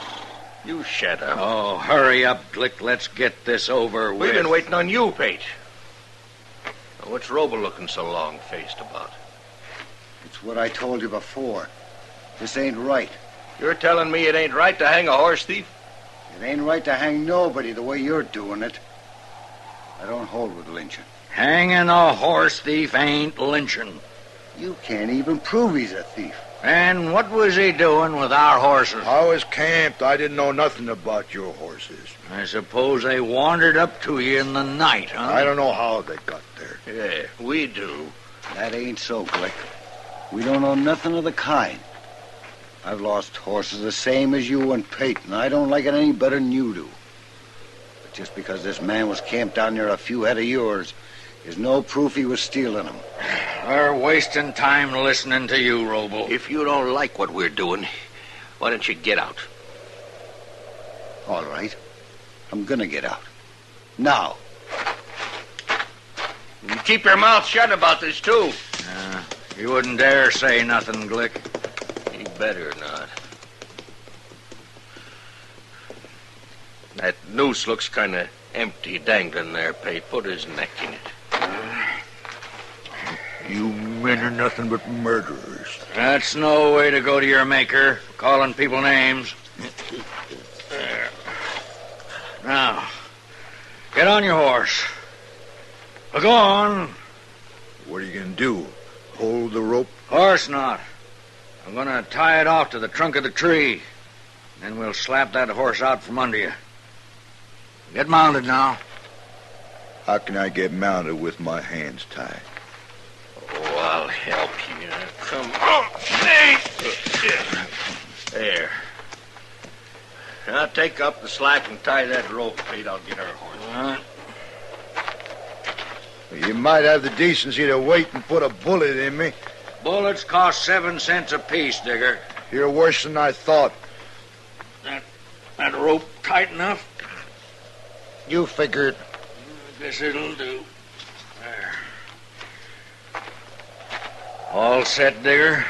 You shut up. Oh, hurry up, Glick. Let's get this over with. We've been waiting on you, Pate. Now, what's Roble looking so long-faced about? It's what I told you before. This ain't right. You're telling me it ain't right to hang a horse thief? It ain't right to hang nobody the way you're doing it. I don't hold with lynching. Hanging a horse thief ain't lynching. You can't even prove he's a thief. And what was he doing with our horses? I was camped. I didn't know nothing about your horses. I suppose they wandered up to you in the night, huh? I don't know how they got there. Yeah, we do. That ain't so, Glick. We don't know nothing of the kind. I've lost horses the same as you and Peyton. I don't like it any better than you do. But just because this man was camped down near a few head of yours is no proof he was stealing them. We're wasting time listening to you, Roble. If you don't like what we're doing, why don't you get out? All right. I'm gonna get out. Now. You keep your mouth shut about this, too. You wouldn't dare say nothing, Glick. You better not. That noose looks kind of empty dangling there, Pate. Put his neck in it. You men are nothing but murderers. That's no way to go to your maker, calling people names. There. Now, get on your horse. Well, go on. What are you going to do? Hold the rope? Horse not. I'm going to tie it off to the trunk of the tree. Then we'll slap that horse out from under you. Get mounted now. How can I get mounted with my hands tied? Oh, I'll help you. Come on. Hey. There. Now take up the slack and tie that rope, Pete. I'll get our horse. You might have the decency to wait and put a bullet in me. Bullets cost 7 cents apiece, Digger. You're worse than I thought. That rope tight enough? You figured. I guess it'll do. There. All set, Digger?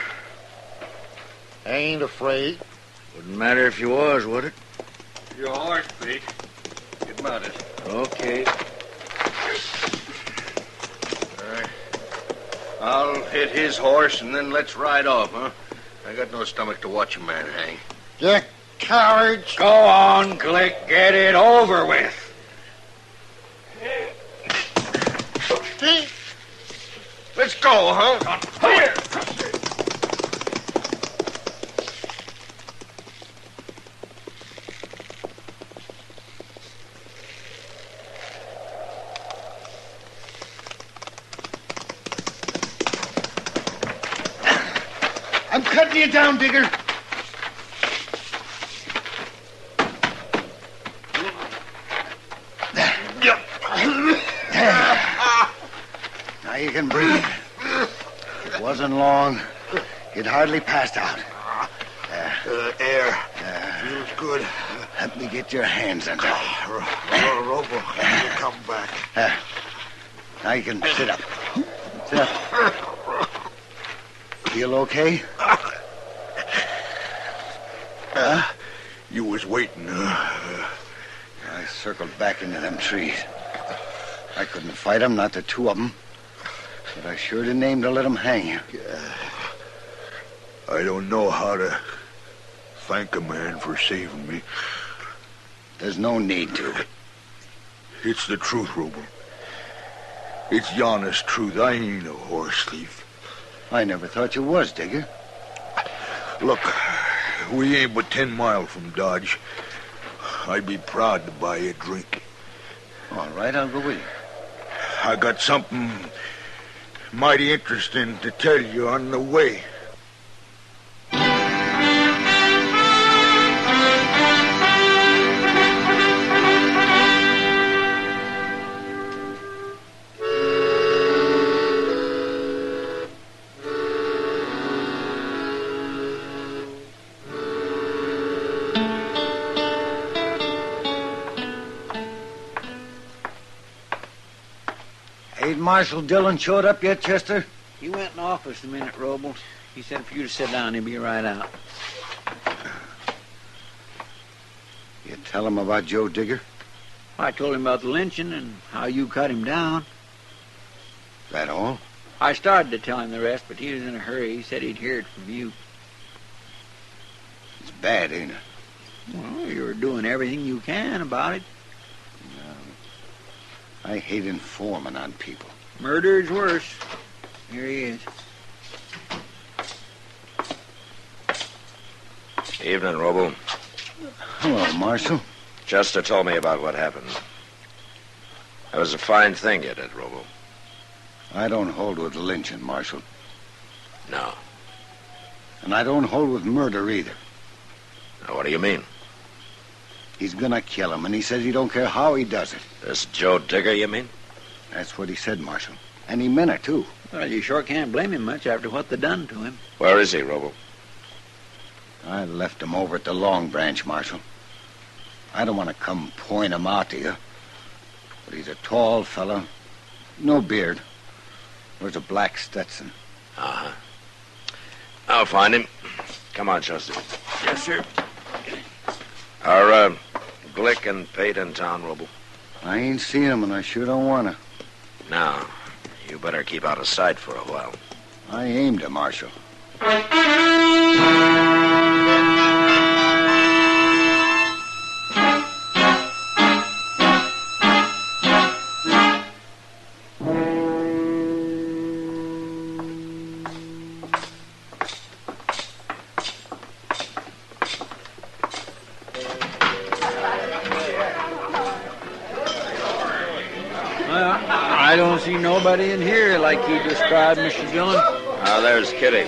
I ain't afraid. Wouldn't matter if you was, would it? Your horse, Pete. Get mounted. Okay. All right. I'll hit his horse, and then let's ride off, huh? I got no stomach to watch a man hang. You cowards. Go on, Glick. Get it over with. Let's go, huh? Here. I'm cutting you down, Digger. Now you can breathe. It wasn't long. You'd hardly passed out. Air. Feels good. Let me get your hands under. Robo, you come back. Now you can sit up. Sit up. Feel okay? You was waiting. I circled back into them trees. I couldn't fight them, not the two of them. But I sure didn't aim to let them hang you. I don't know how to thank a man for saving me. There's no need to. It's the truth, Robo. It's the honest truth. I ain't a horse thief. I never thought you was, Digger. Look, we ain't but 10 miles from Dodge. I'd be proud to buy you a drink. All right, I'll go with you. I got something mighty interesting to tell you on the way. Ain't Marshal Dillon showed up yet, Chester? He went in the office a minute, Robles. He said for you to sit down, he'll be right out. You tell him about Joe Digger? I told him about the lynching and how you cut him down. That all? I started to tell him the rest, but he was in a hurry. He said he'd hear it from you. It's bad, ain't it? Well, you're doing everything you can about it. I hate informing on people. Murder's worse. Here he is. Evening, Robo. Hello, Marshal. Chester told me about what happened. That was a fine thing you did, Robo. I don't hold with lynching, Marshal. No. And I don't hold with murder either. Now, what do you mean? He's gonna kill him, and he says he don't care how he does it. This Joe Digger, you mean? That's what he said, Marshal. And he meant it, too. Well, you sure can't blame him much after what they done to him. Where is he, Robo? I left him over at the Long Branch, Marshal. I don't want to come point him out to you. But he's a tall fellow. No beard. Wears a black Stetson. Uh-huh. I'll find him. Come on, Chester. Yes, sir. Are, Glick and Pate in town, Robo? I ain't seen him, and I sure don't want to. No. You better keep out of sight for a while. I aim to, Marshal. I don't see nobody in here like you described, Mr. Dillon. There's Kitty.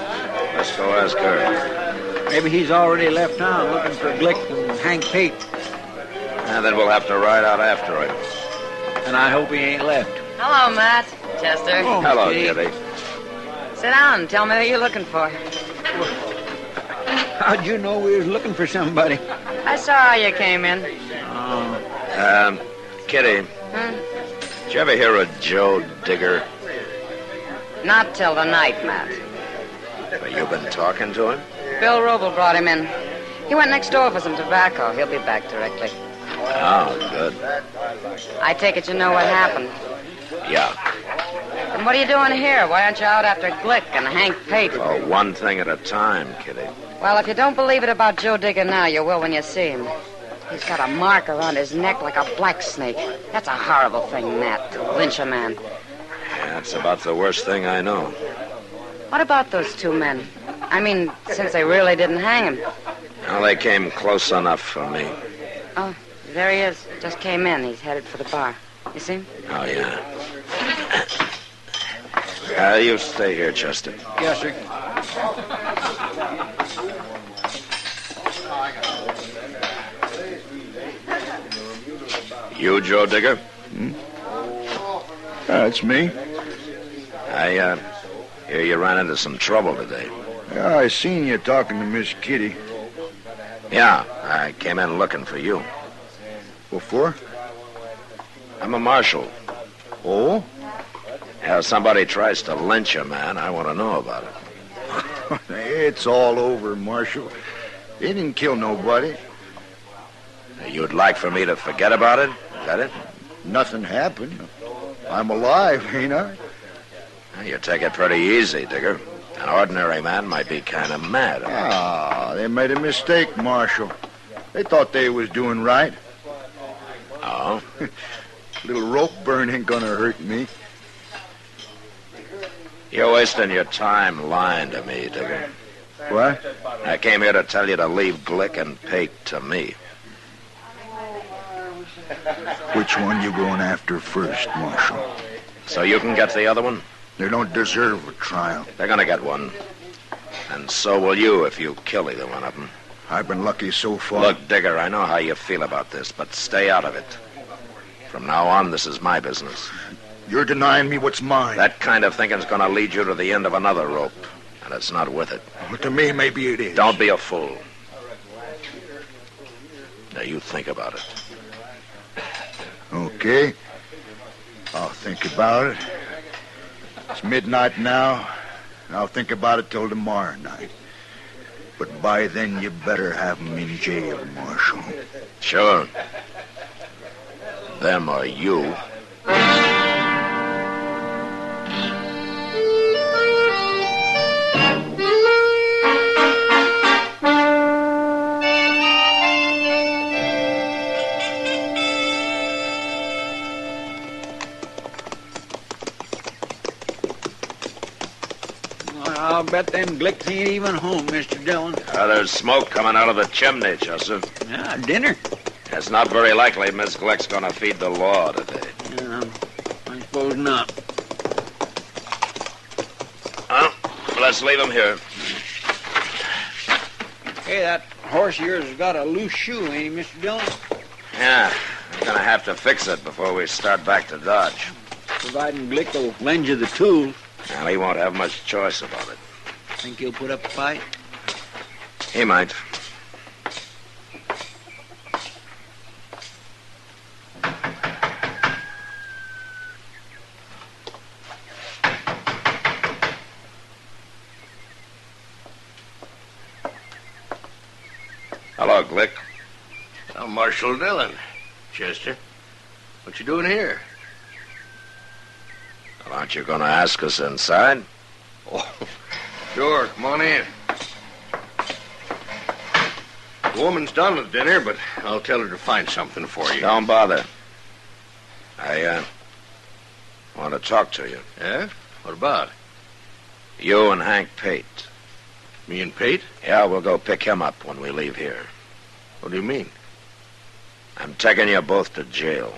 Let's go ask her. Maybe he's already left town looking for Glick and Hank Pate. And then we'll have to ride out after him. And I hope he ain't left. Hello, Matt. Chester. Oh, Hello, Kitty. Kitty. Sit down. Tell me who you're looking for. How'd you know we was looking for somebody? I saw how you came in. Kitty. Did you ever hear of Joe Digger? Not till the night, Matt. But you've been talking to him? Bill Roble brought him in. He went next door for some tobacco. He'll be back directly. Oh, good. I take it you know what happened. Yeah. And what are you doing here? Why aren't you out after Glick and Hank Pate? Oh, one thing at a time, Kitty. Well, if you don't believe it about Joe Digger now, you will when you see him. He's got a mark around his neck like a black snake. That's a horrible thing, Matt, to lynch a man. That's about the worst thing I know. What about those two men? I mean, since they really didn't hang him. Well, they came close enough for me. Oh, there he is. Just came in. He's headed for the bar. You see him? Oh, yeah. You stay here, Chester. Yes, sir. You, Joe Digger? That's me. I hear you ran into some trouble today. Yeah, I seen you talking to Miss Kitty. Yeah, I came in looking for you. What for? I'm a marshal. Oh? Yeah, if somebody tries to lynch a man, I want to know about it. It's all over, Marshal. They didn't kill nobody. You'd like for me to forget about it? Is that it? Nothing happened. I'm alive, ain't I? You take it pretty easy, Digger. An ordinary man might be kind of mad. They made a mistake, Marshal. They thought they was doing right. Oh? Little rope burn ain't gonna hurt me. You're wasting your time lying to me, Digger. What? I came here to tell you to leave Glick and Pate to me. Which one you going after first, Marshal? So you can get the other one? They don't deserve a trial. They're gonna get one. And so will you if you kill either one of them. I've been lucky so far. Look, Digger, I know how you feel about this, but stay out of it. From now on, this is my business. You're denying me what's mine. That kind of thinking's gonna lead you to the end of another rope, and it's not worth it. Well, to me, maybe it is. Don't be a fool. Now, you think about it. Okay. I'll think about it. It's midnight now, and I'll think about it till tomorrow night. But by then, you better have them in jail, Marshal. Sure. Them or you. I'll bet them Glicks ain't even home, Mr. Dillon. There's smoke coming out of the chimney, Chester. Yeah, dinner. It's not very likely Miss Glick's gonna feed the law today. Yeah, I suppose not. Well, let's leave him here. Hey, that horse of yours has got a loose shoe, ain't he, Mr. Dillon? Yeah, I'm gonna have to fix it before we start back to Dodge. Providing Glick will lend you the tools. Well, he won't have much choice about it. Think he'll put up a fight? He might. Hello, Glick. I'm Marshal Dillon. Chester, what you doing here? Well, Aren't you going to ask us inside? Oh, sure. Come on in. The woman's done with dinner, but I'll tell her to find something for you. Don't bother. I want to talk to you. Yeah? What about? You and Hank Pate. Me and Pate? Yeah, we'll go pick him up when we leave here. What do you mean? I'm taking you both to jail.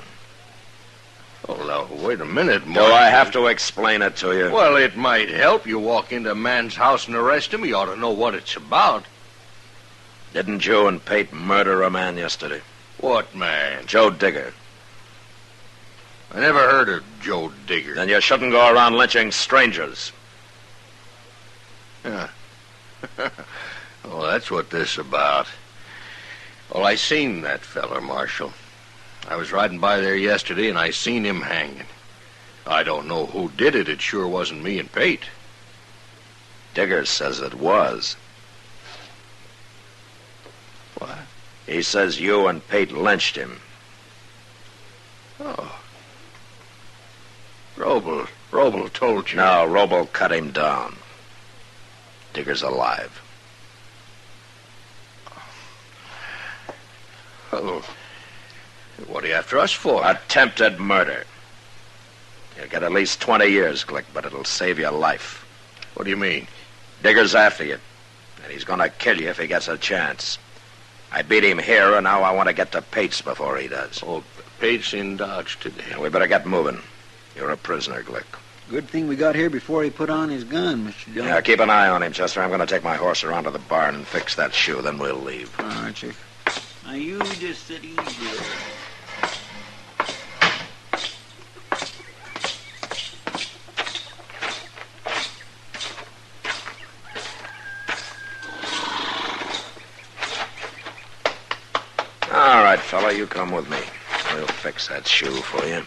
Oh, now, wait a minute, Do I have to explain it to you? Well, it might help. You walk into a man's house and arrest him. You ought to know what it's about. Didn't you and Pate murder a man yesterday? What man? Joe Digger. I never heard of Joe Digger. Then you shouldn't go around lynching strangers. Yeah. Oh, that's what this is about. Well, I seen that feller, Marshal. I was riding by there yesterday, and I seen him hanging. I don't know who did it. It sure wasn't me and Pate. Digger says it was. What? He says you and Pate lynched him. Oh. Roble told you. No, Roble cut him down. Digger's alive. Oh. What are you after us for? Attempted murder. You'll get at least 20 years, Glick, but it'll save your life. What do you mean? Digger's after you, and he's going to kill you if he gets a chance. I beat him here, and now I want to get to Pate's before he does. Oh, Pate's in Dodge today. Yeah, we better get moving. You're a prisoner, Glick. Good thing we got here before he put on his gun, Mr. Dillon. Yeah, keep an eye on him, Chester. I'm going to take my horse around to the barn and fix that shoe, then we'll leave. All right, sir. Now, you just sit easy there. All right, fella, you come with me. We'll fix that shoe for you.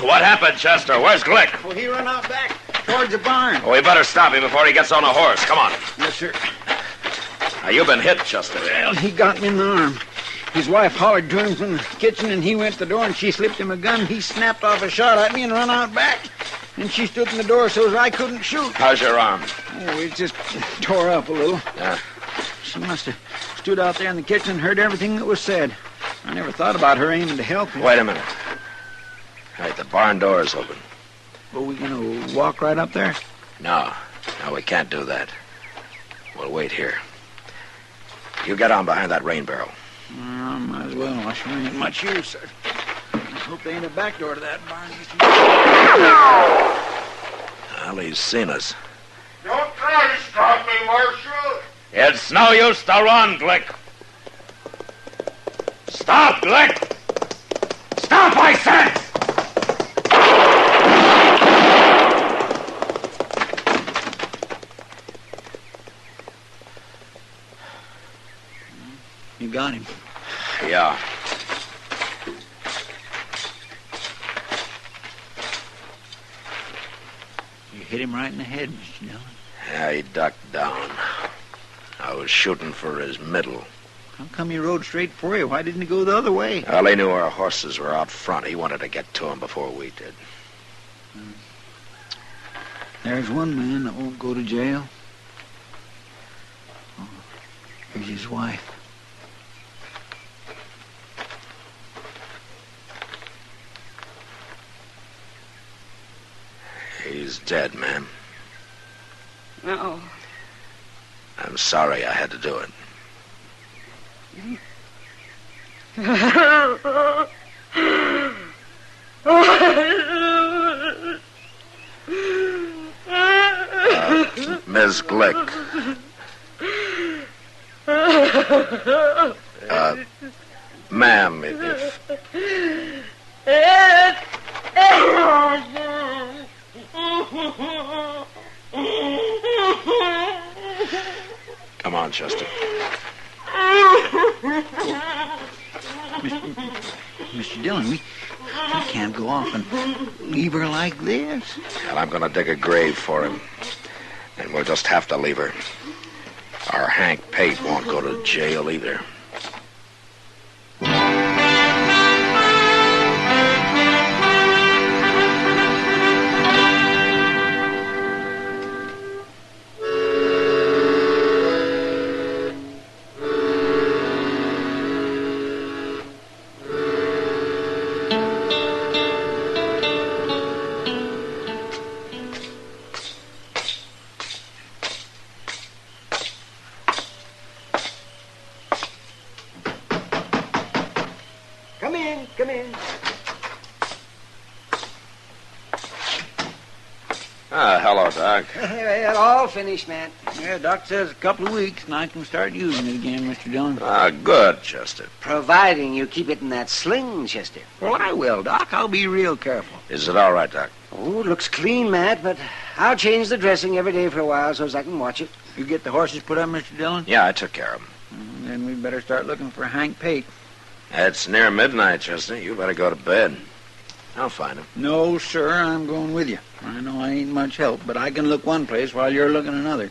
What happened, Chester? Where's Glick? Well, he run out back towards the barn. Well, we better stop him before he gets on a horse. Come on. Yes, sir. Now, you've been hit, Chester. Well, he got me in the arm. His wife hollered to him from the kitchen, and he went to the door, and she slipped him a gun. He snapped off a shot at me and run out back. And she stood in the door so I couldn't shoot. How's your arm? Oh, it just tore up a little. Yeah. She must have stood out there in the kitchen and heard everything that was said. I never thought about her aiming to help you. Wait a minute. All right, the barn door is open. Well, we gonna walk right up there? No, we can't do that. We'll wait here. You get on behind that rain barrel. Might as well. I sure ain't much use, sir. I hope there ain't a back door to that barn. Well, he's seen us. Don't try to stop me, Marshal. It's no use to run, Glick. Stop, Glick! Stop, I said! You got him. Yeah. You hit him right in the head, Mr. Dillon. Yeah, he ducked down. I was shooting for his middle. How come he rode straight for you? Why didn't he go the other way? Well, he knew our horses were out front. He wanted to get to him before we did. There's one man that won't go to jail. Oh, here's his wife. He's dead, ma'am. No. I'm sorry I had to do it. Ms. Glick. Ma'am, if... Come on, Chester. Mr. Dillon, we can't go off and leave her like this. Well, I'm going to dig a grave for him. And we'll just have to leave her. Our Hank Pate won't go to jail either. Come in. Hello, Doc. Well, all finished, Matt. Yeah, Doc says a couple of weeks and I can start using it again, Mr. Dillon. Good, Chester. Providing you keep it in that sling, Chester. Well, I will, Doc. I'll be real careful. Is it all right, Doc? Oh, it looks clean, Matt, but I'll change the dressing every day for a while so as I can watch it. You get the horses put up, Mr. Dillon? Yeah, I took care of them. Then we'd better start looking for Hank Pate. It's near midnight, Chester. You better go to bed. I'll find him. No, sir, I'm going with you. I know I ain't much help, but I can look one place while you're looking another.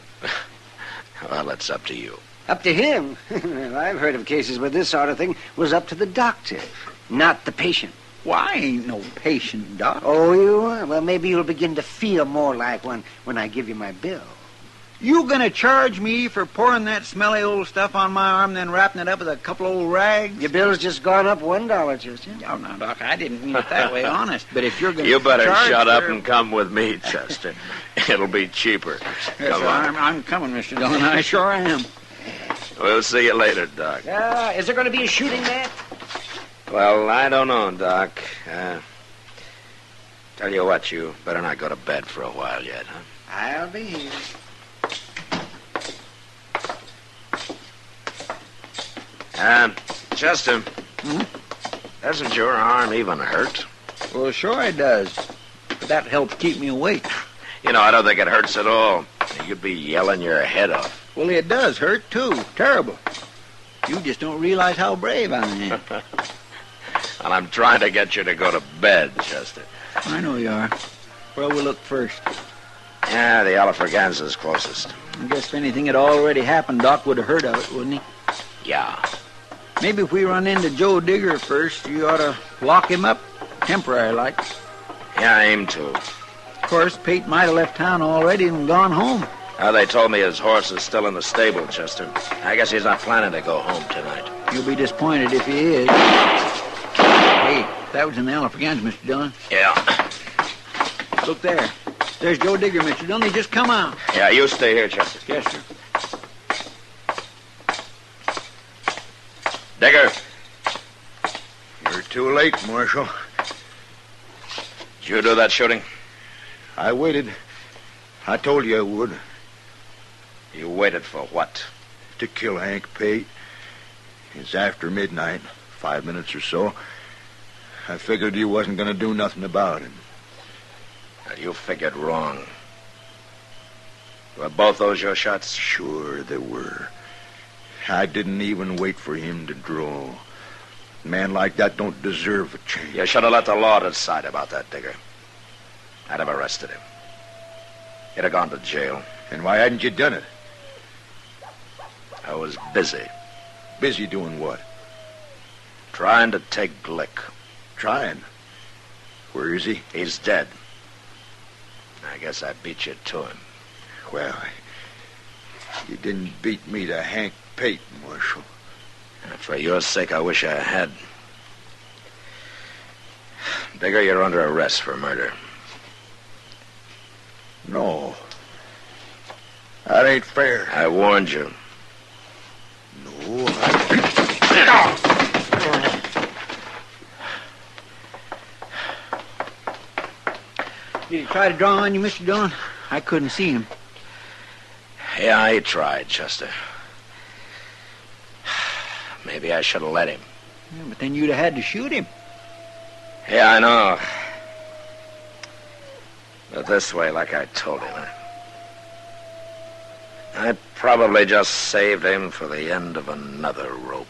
Well, it's up to you. Up to him? Well, I've heard of cases where this sort of thing was up to the doctor, not the patient. Why, I ain't no patient, Doc. Oh, you are? Well, maybe you'll begin to feel more like one when I give you my bill. You gonna charge me for pouring that smelly old stuff on my arm, then wrapping it up with a couple old rags? Your bill's just gone up $1, Chester. Oh, no, Doc, I didn't mean it that way, honest. But if you're gonna You better charge shut up for... and come with me, Chester. It'll be cheaper. Yes, Come sir, on. I'm coming, Mr. Dillon. I sure am. We'll see you later, Doc. Is there going to be a shooting match? Well, I don't know, Doc. Tell you what, you better not go to bed for a while yet, huh? I'll be here. Chester, doesn't your arm even hurt? Well, sure it does. But that helps keep me awake. You know, I don't think it hurts at all. You'd be yelling your head off. Well, it does hurt, too. Terrible. You just don't realize how brave I am. And I'm trying to get you to go to bed, Chester. I know you are. Where we'll look first. Yeah, the Alafraganza's closest. I guess if anything had already happened, Doc would have heard of it, wouldn't he? Yeah. Maybe if we run into Joe Digger first, you ought to lock him up, temporary like. Yeah, I aim to. Of course, Pate might have left town already and gone home. They told me his horse is still in the stable, Chester. I guess he's not planning to go home tonight. You'll be disappointed if he is. Hey, that was in the Alafragans, Mr. Dillon. Yeah. Look there. There's Joe Digger, Mr. Dillon. He just come out. Yeah, you stay here, Chester. Yes, sir. Digger. You're too late, Marshal. Did you do that shooting? I waited. I told you I would. You waited for what? To kill Hank Pate. It's after midnight, 5 minutes or so. I figured you wasn't going to do nothing about it. Now, you figured wrong. Were both those your shots? Sure they were. I didn't even wait for him to draw. A man like that don't deserve a chance. You should have let the law decide about that, Digger. I'd have arrested him. He'd have gone to jail. And why hadn't you done it? I was busy. Busy doing what? Trying to take Glick. Trying? Where is he? He's dead. I guess I beat you to him. Well, you didn't beat me to Hank Pate, Marshal. For your sake, I wish I had. Digger, you're under arrest for murder. No. That ain't fair. I warned you. No, Did he try to draw on you, Mr. Dillon? I couldn't see him. Yeah, he tried, Chester. Maybe I should have let him. Yeah, but then you'd have had to shoot him. Yeah, I know. But this way, like I told him, I probably just saved him for the end of another rope.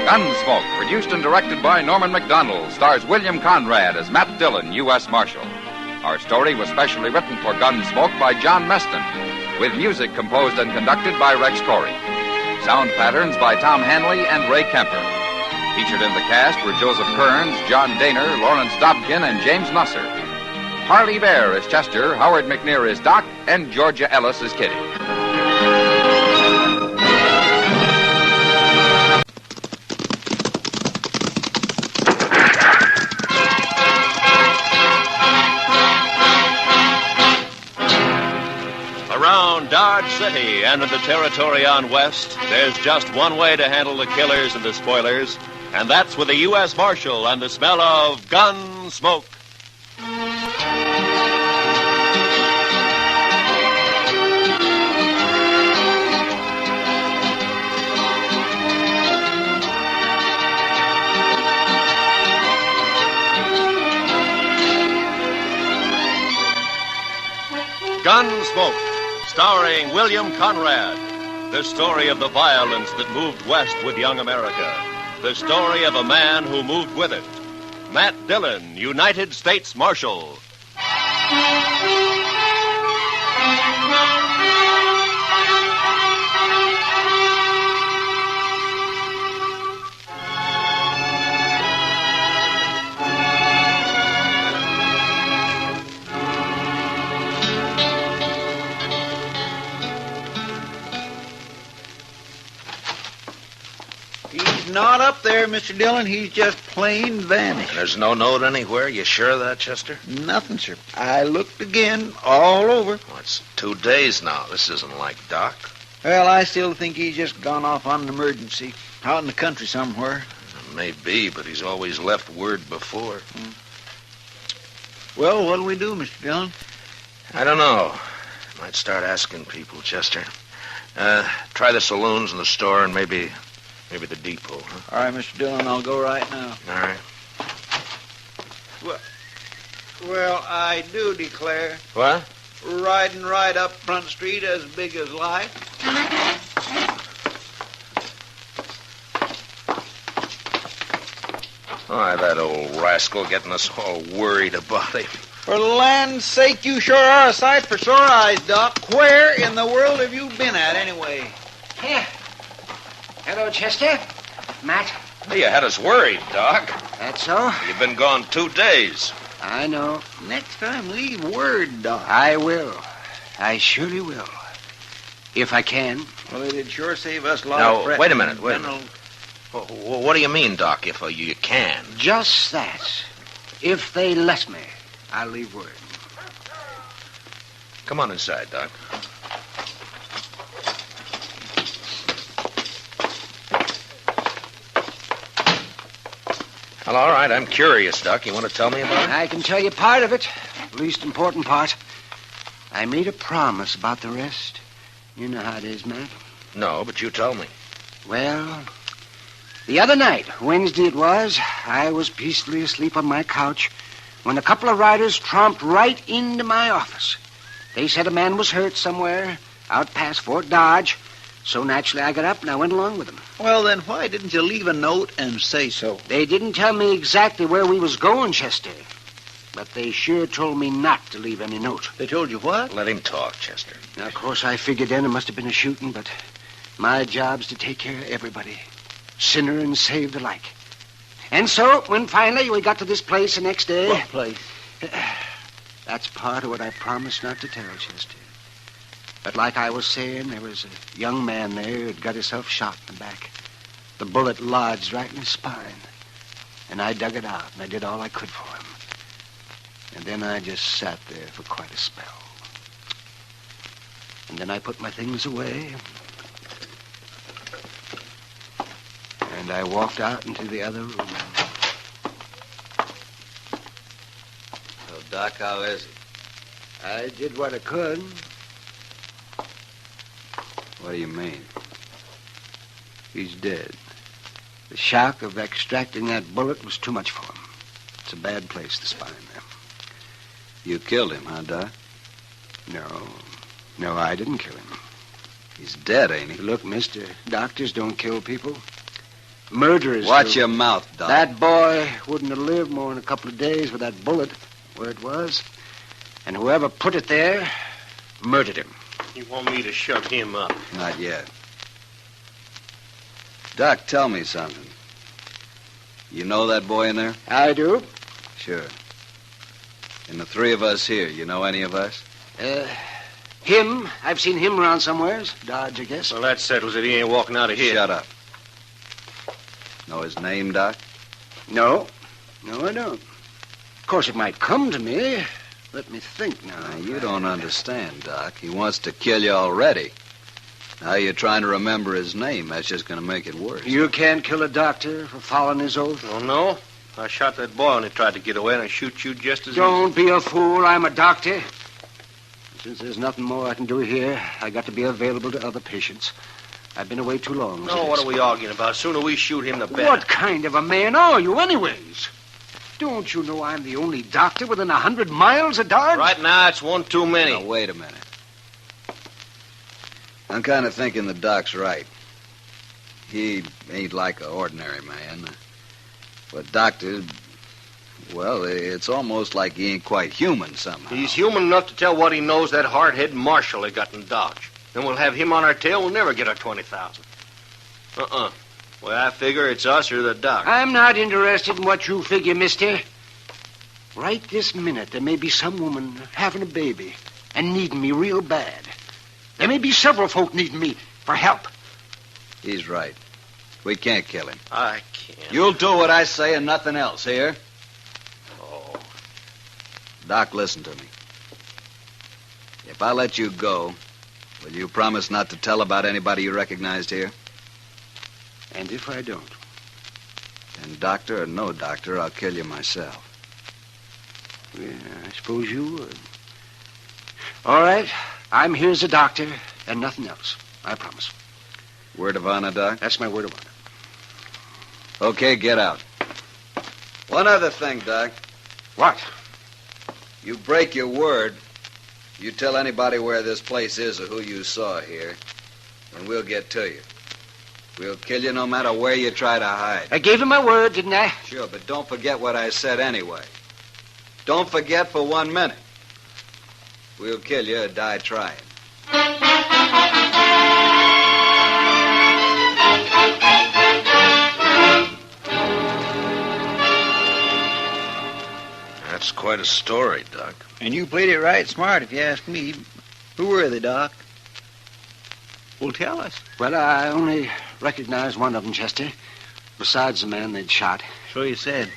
Gunsmoke, produced and directed by Norman Macdonald, stars William Conrad as Matt Dillon, U.S. Marshal. Our story was specially written for Gunsmoke by John Meston. with music composed and conducted by Rex Corey. Sound patterns by Tom Hanley and Ray Kemper. Featured in the cast were Joseph Kearns, John Daner, Lawrence Dobkin, and James Nusser. Harley Bear is Chester, Howard McNear is Doc, and Georgia Ellis is Kitty. Around Dodge City and in the territory on West, there's just one way to handle the killers and the spoilers, and that's with a U.S. Marshal and the smell of Gunsmoke. Gunsmoke, starring William Conrad. The story of the violence that moved west with young America. The story of a man who moved with it. Matt Dillon, United States Marshal. Not up there, Mr. Dillon. He's just plain vanished. There's no note anywhere? You sure of that, Chester? Nothing, sir. I looked again, all over. Well, it's 2 days now. This isn't like Doc. Well, I still think he's just gone off on an emergency. Out in the country somewhere. Maybe, but he's always left word before. Well, what'll we do, Mr. Dillon? I don't know. Might start asking people, Chester. Try the saloons and the store and maybe the depot, huh? All right, Mr. Dillon, I'll go right now. All right. Well, I do declare. What? Riding right up Front Street as big as life. Why, that old rascal getting us all worried about him. For the land's sake, you sure are a sight for sore eyes, Doc. Where in the world have you been at, anyway? Here. Hello, Chester. Matt. Hey, you had us worried, Doc. That's so? You've been gone 2 days. I know. Next time, leave word, Doc. I will. I surely will. If I can. Well, it'd sure save us a lot of fretting. Now, wait a minute. What do you mean, Doc, if you can? Just that. If they let me, I'll leave word. Come on inside, Doc. Well, all right. I'm curious, Doc. You want to tell me about it? I can tell you part of it. The least important part. I made a promise about the rest. You know how it is, Matt. No, but you tell me. Well, the other night, Wednesday it was, I was peacefully asleep on my couch when a couple of riders tromped right into my office. They said a man was hurt somewhere out past Fort Dodge. So naturally, I got up and I went along with them. Well, then why didn't you leave a note and say so? They didn't tell me exactly where we was going, Chester. But they sure told me not to leave any note. They told you what? Let him talk, Chester. Now, of course, I figured then it must have been a shooting, but my job's to take care of everybody, sinner and saved alike. And so, when finally we got to this place the next day... What place? That's part of what I promised not to tell, Chester. But like I was saying, there was a young man there who'd got himself shot in the back. The bullet lodged right in his spine. And I dug it out, and I did all I could for him. And then I just sat there for quite a spell. And then I put my things away. And I walked out into the other room. So, Doc, how is he? I did what I could. What do you mean? He's dead. The shock of extracting that bullet was too much for him. It's a bad place, the spine there. You killed him, huh, Doc? No, I didn't kill him. He's dead, ain't he? Look, mister, doctors don't kill people. Murderers Watch do. your mouth, Doc. That boy wouldn't have lived more than a couple of days with that bullet where it was. And whoever put it there murdered him. You want me to shut him up? Not yet. Doc, tell me something. You know that boy in there? I do. Sure. And the three of us here, you know any of us? Him. I've seen him around somewheres. Dodge, I guess. Well, that settles it. He ain't walking out of here. Shut up. Know his name, Doc? No. No, I don't. Of course, it might come to me. Let me think now. You don't understand, Doc. He wants to kill you already. Now you're trying to remember his name. That's just going to make it worse. You can't kill a doctor for following his oath? Oh, no? I shot that boy when he tried to get away, and I shoot you just as Don't be a fool. I'm a doctor. Since there's nothing more I can do here, I got to be available to other patients. I've been away too long. No, what are we arguing about? The sooner we shoot him, the better. What kind of a man are you, anyways? Don't you know I'm the only doctor within 100 miles of Dodge? Right now, it's one too many. Now, wait a minute. I'm kind of thinking the doc's right. He ain't like an ordinary man. But doctor, well, it's almost like he ain't quite human somehow. He's human enough to tell what he knows that hard-headed marshal they got in Dodge. Then we'll have him on our tail. We'll never get our 20,000. Well, I figure it's us or the doc. I'm not interested in what you figure, mister. Right this minute, there may be some woman having a baby and needing me real bad. There may be several folk needing me for help. He's right. We can't kill him. I can't. You'll do what I say and nothing else, here? Oh. Doc, listen to me. If I let you go, will you promise not to tell about anybody you recognized here? And if I don't? Then doctor or no doctor, I'll kill you myself. Yeah, I suppose you would. All right. I'm here as a doctor and nothing else. I promise. Word of honor, Doc? That's my word of honor. Okay, get out. One other thing, Doc. What? You break your word. You tell anybody where this place is or who you saw here, and we'll get to you. We'll kill you no matter where you try to hide. I gave him my word, didn't I? Sure, but don't forget what I said anyway. Don't forget for 1 minute. We'll kill you or die trying. That's quite a story, Doc. And you played it right smart, if you ask me. Who were they, Doc? Well, tell us. Well, I only recognized one of them, Chester, besides the man they'd shot. So you said.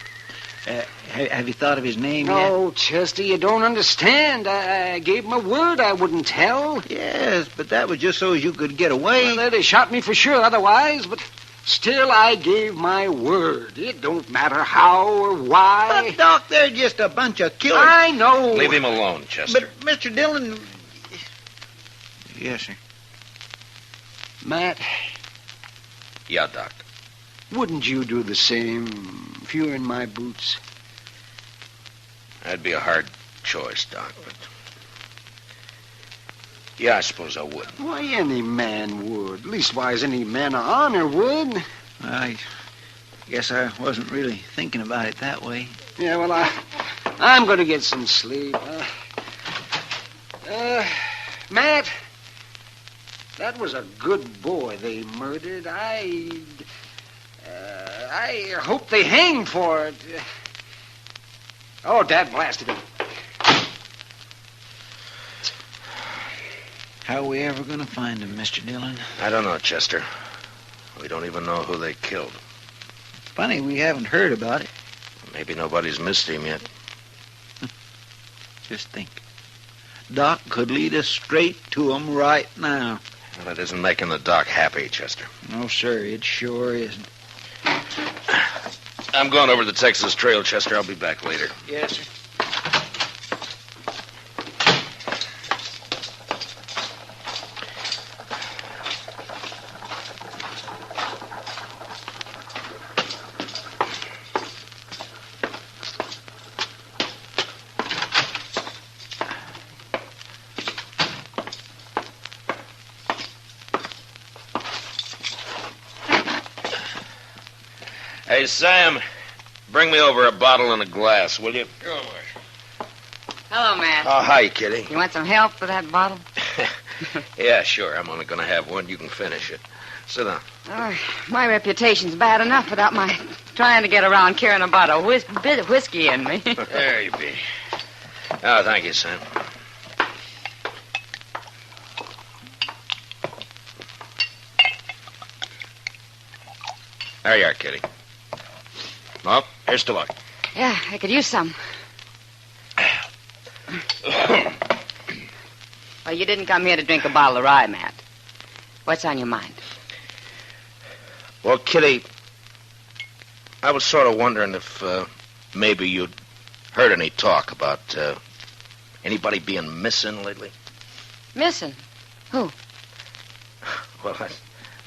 Have you thought of his name yet? No, Chester, you don't understand. I gave him a word I wouldn't tell. Yes, but that was just so as you could get away. Well, they'd have shot me for sure otherwise, but still I gave my word. It don't matter how or why. But, Doc, they're just a bunch of killers. I know. Leave him alone, Chester. But, Mr. Dillon... Yes, sir. Matt. Yeah, Doc. Wouldn't you do the same if you were in my boots? That'd be a hard choice, Doc, but... Yeah, I suppose I would. Why, any man would. Leastwise, any man of honor would. I guess I wasn't really thinking about it that way. Yeah, well, I'm going to get some sleep. Matt, that was a good boy they murdered. I hope they hang for it. Oh, Dad blasted him. How are we ever going to find him, Mr. Dillon? I don't know, Chester. We don't even know who they killed. Funny, we haven't heard about it. Maybe nobody's missed him yet. Just think. Doc could lead us straight to him right now. Well, it isn't making the Doc happy, Chester. No, sir, it sure isn't. I'm going over the Texas Trail, Chester. I'll be back later. Yes, sir. Hey, Sam, bring me over a bottle and a glass, will you? Hello, Matt. Oh, hi, Kitty. You want some help with that bottle? Yeah, sure. I'm only going to have one. You can finish it. Sit down. Oh, my reputation's bad enough without my trying to get around caring about a bit of whiskey in me. There you be. Oh, thank you, son. There you are, Kitty. Well, here's to luck. Yeah, I could use some. Well, you didn't come here to drink a bottle of rye, Matt. What's on your mind? Well, Kitty, I was sort of wondering if maybe you'd heard any talk about anybody being missing lately. Missing? Who? Well,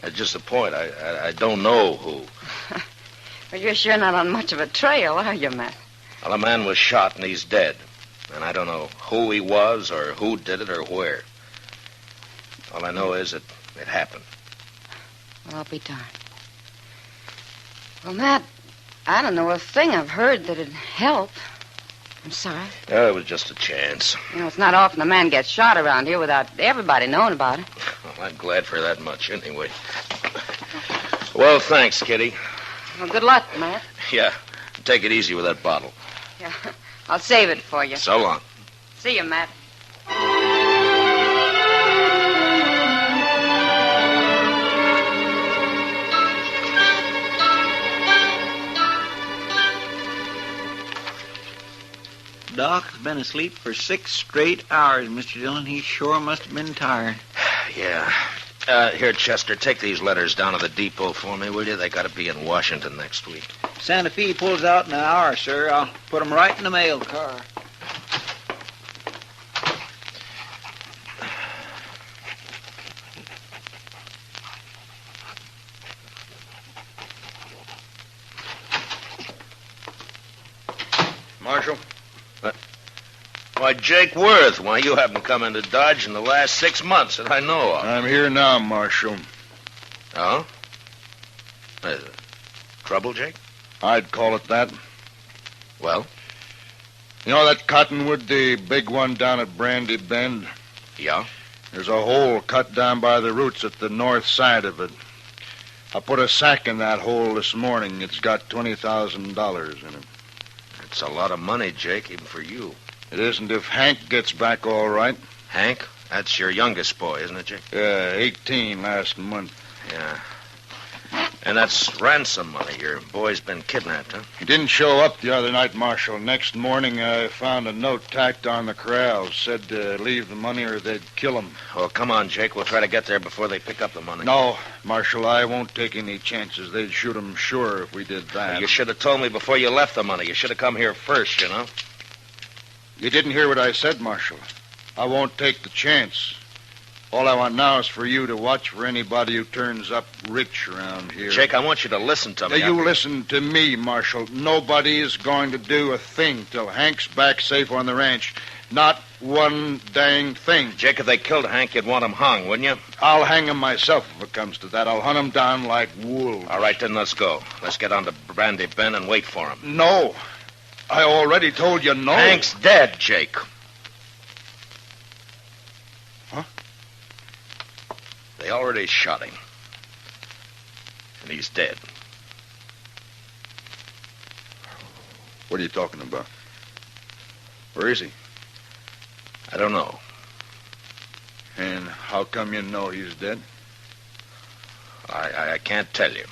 that's just the point. I don't know who. Well, you're sure not on much of a trail, are you, Matt? Well, a man was shot and he's dead. And I don't know who he was or who did it or where. All I know is that it happened. Well, I'll be darned. Well, Matt, I don't know a thing I've heard that'd help. I'm sorry. Oh, it was just a chance. You know, it's not often a man gets shot around here without everybody knowing about it. Well, I'm glad for that much anyway. Well, thanks, Kitty. Well, good luck, Matt. Yeah, take it easy with that bottle. Yeah, I'll save it for you. So long. See you, Matt. Doc's been asleep for 6 straight hours, Mr. Dillon. He sure must have been tired. Yeah. Here, Chester, take these letters down to the depot for me, will you? They got to be in Washington next week. Santa Fe pulls out in an hour, sir. I'll put 'em right in the mail car. Marshal? Why, Jake Worth, why, you haven't come into Dodge in the last 6 months that I know of. I'm here now, Marshal. Oh? Trouble, Jake? I'd call it that. Well? You know that cottonwood, the big one down at Brandy Bend? Yeah? There's a hole cut down by the roots at the north side of it. I put a sack in that hole this morning. It's got $20,000 in it. It's a lot of money, Jake, even for you. It isn't if Hank gets back all right. Hank? That's your youngest boy, isn't it, Jake? Yeah, 18 last month. Yeah. And that's ransom money. Your boy's been kidnapped, huh? He didn't show up the other night, Marshal. Next morning, I found a note tacked on the corrals. Said to leave the money or they'd kill him. Oh, come on, Jake. We'll try to get there before they pick up the money. No, Marshal, I won't take any chances. They'd shoot him sure if we did that. You should have told me before you left the money. You should have come here first, you know. You didn't hear what I said, Marshal. I won't take the chance. All I want now is for you to watch for anybody who turns up rich around here. Jake, I want you to listen to me. Now, you listen to me, Marshal. Nobody is going to do a thing till Hank's back safe on the ranch. Not one dang thing. Jake, if they killed Hank, you'd want him hung, wouldn't you? I'll hang him myself if it comes to that. I'll hunt him down like wolves. All right, then let's go. Let's get on to Brandy Bend and wait for him. No. I already told you no. Hank's dead, Jake. Huh? They already shot him. And he's dead. What are you talking about? Where is he? I don't know. And how come you know he's dead? I can't tell you.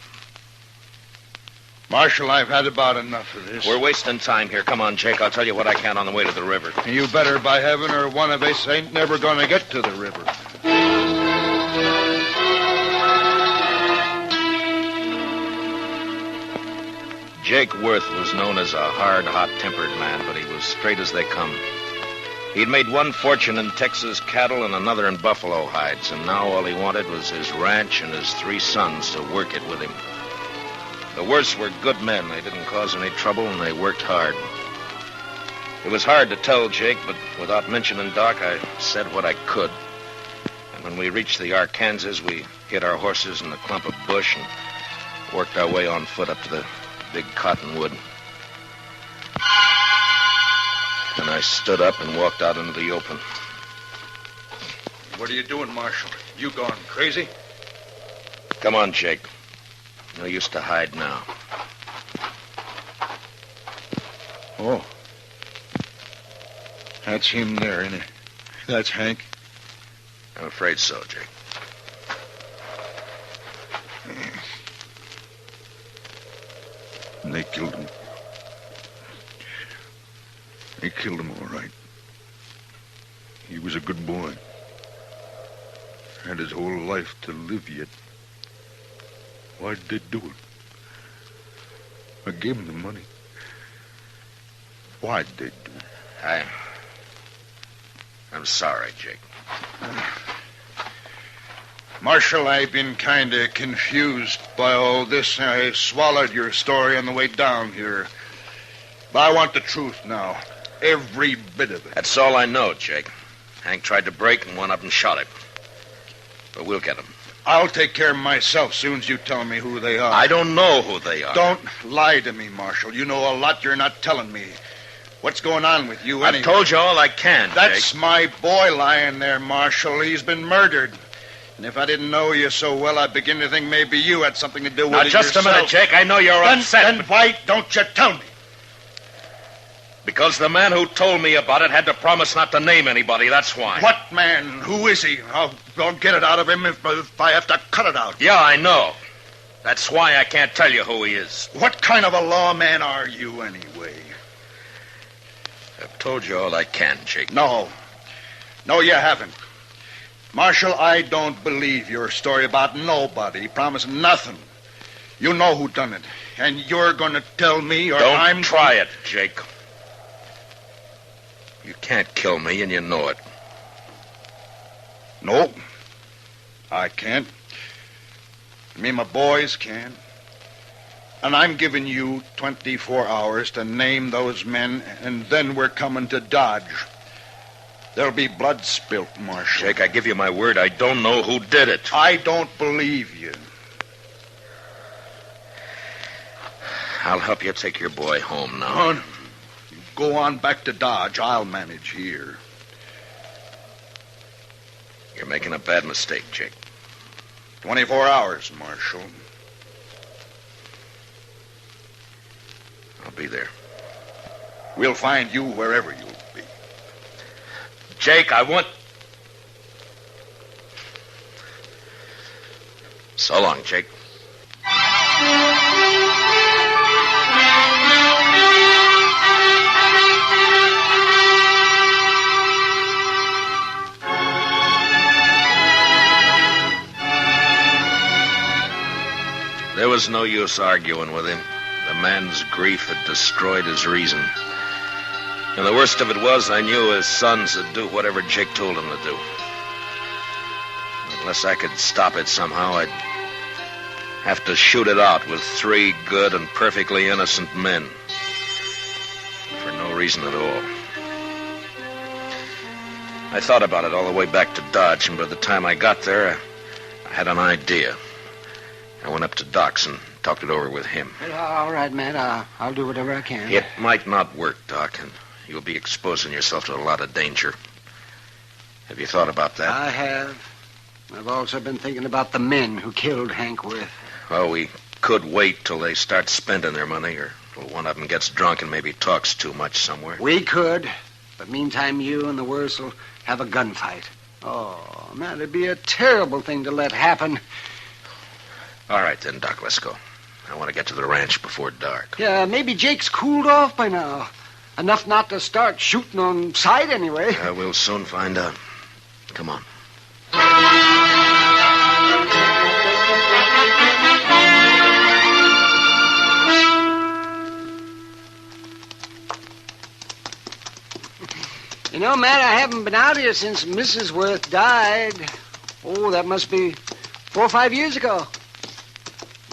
Marshal, I've had about enough of this. We're wasting time here. Come on, Jake. I'll tell you what I can on the way to the river. You better, by heaven, or one of us ain't never going to get to the river. Jake Worth was known as a hard, hot-tempered man, but he was straight as they come. He'd made one fortune in Texas cattle and another in buffalo hides, and now all he wanted was his ranch and his 3 sons to work it with him. The Worths were good men. They didn't cause any trouble, and they worked hard. It was hard to tell Jake, but without mentioning Doc, I said what I could. And when we reached the Arkansas, we hid our horses in a clump of bush and worked our way on foot up to the big cottonwood. And I stood up and walked out into the open. What are you doing, Marshal? You gone crazy? Come on, Jake. No use to hide now. Oh. That's him there, isn't it? That's Hank. I'm afraid so, Jake. And they killed him. They killed him all right. He was a good boy. Had his whole life to live yet. Why'd they do it? I gave him the money. Why'd they do it? I'm sorry, Jake. Marshal, I've been kind of confused by all this. I swallowed your story on the way down here. But I want the truth now. Every bit of it. That's all I know, Jake. Hank tried to break and went up and shot him. But we'll get him. I'll take care of myself soon as you tell me who they are. I don't know who they are. Don't lie to me, Marshal. You know a lot you're not telling me. What's going on with you anyway? I've told you all I can, That's Jake. my boy lying there, Marshal. He's been murdered. And if I didn't know you so well, I'd begin to think maybe you had something to do with Now, it just yourself. a minute, Jake. I know you're upset. Then why don't you tell me? Because the man who told me about it had to promise not to name anybody, that's why. What man? Who is he? I'll get it out of him if I have to cut it out. Yeah, I know. That's why I can't tell you who he is. What kind of a lawman are you, anyway? I've told you all I can, Jake. No, you haven't. Marshal, I don't believe your story about nobody promising nothing. You know who done it, and you're going to tell me or Don't try it, Jake. You can't kill me, and you know it. No, I can't. Me and my boys can. And I'm giving you 24 hours to name those men, and then we're coming to Dodge. There'll be blood spilt, Marshal. Jake, I give you my word, I don't know who did it. I don't believe you. I'll help you take your boy home now. You go on back to Dodge. I'll manage here. You're making a bad mistake, Jake. 24 hours, Marshal. I'll be there. We'll find you wherever you'll be. Jake, I want... So long, Jake. There was no use arguing with him. The man's grief had destroyed his reason. And the worst of it was, I knew his sons would do whatever Jake told them to do. Unless I could stop it somehow, I'd have to shoot it out with 3 good and perfectly innocent men. For no reason at all. I thought about it all the way back to Dodge, and by the time I got there, I had an idea. I went up to Doc's and talked it over with him. All right, Matt. I'll do whatever I can. It might not work, Doc, and you'll be exposing yourself to a lot of danger. Have you thought about that? I have. I've also been thinking about the men who killed Hank Worth. Well, we could wait till they start spending their money, or till one of them gets drunk and maybe talks too much somewhere. We could. But meantime, you and the Worths will have a gunfight. Oh, man, it'd be a terrible thing to let happen. All right, then, Doc, let's go. I want to get to the ranch before dark. Yeah, maybe Jake's cooled off by now. Enough not to start shooting on sight anyway. We'll soon find out. Come on. You know, Matt, I haven't been out here since Mrs. Worth died. Oh, that must be 4 or 5 years ago.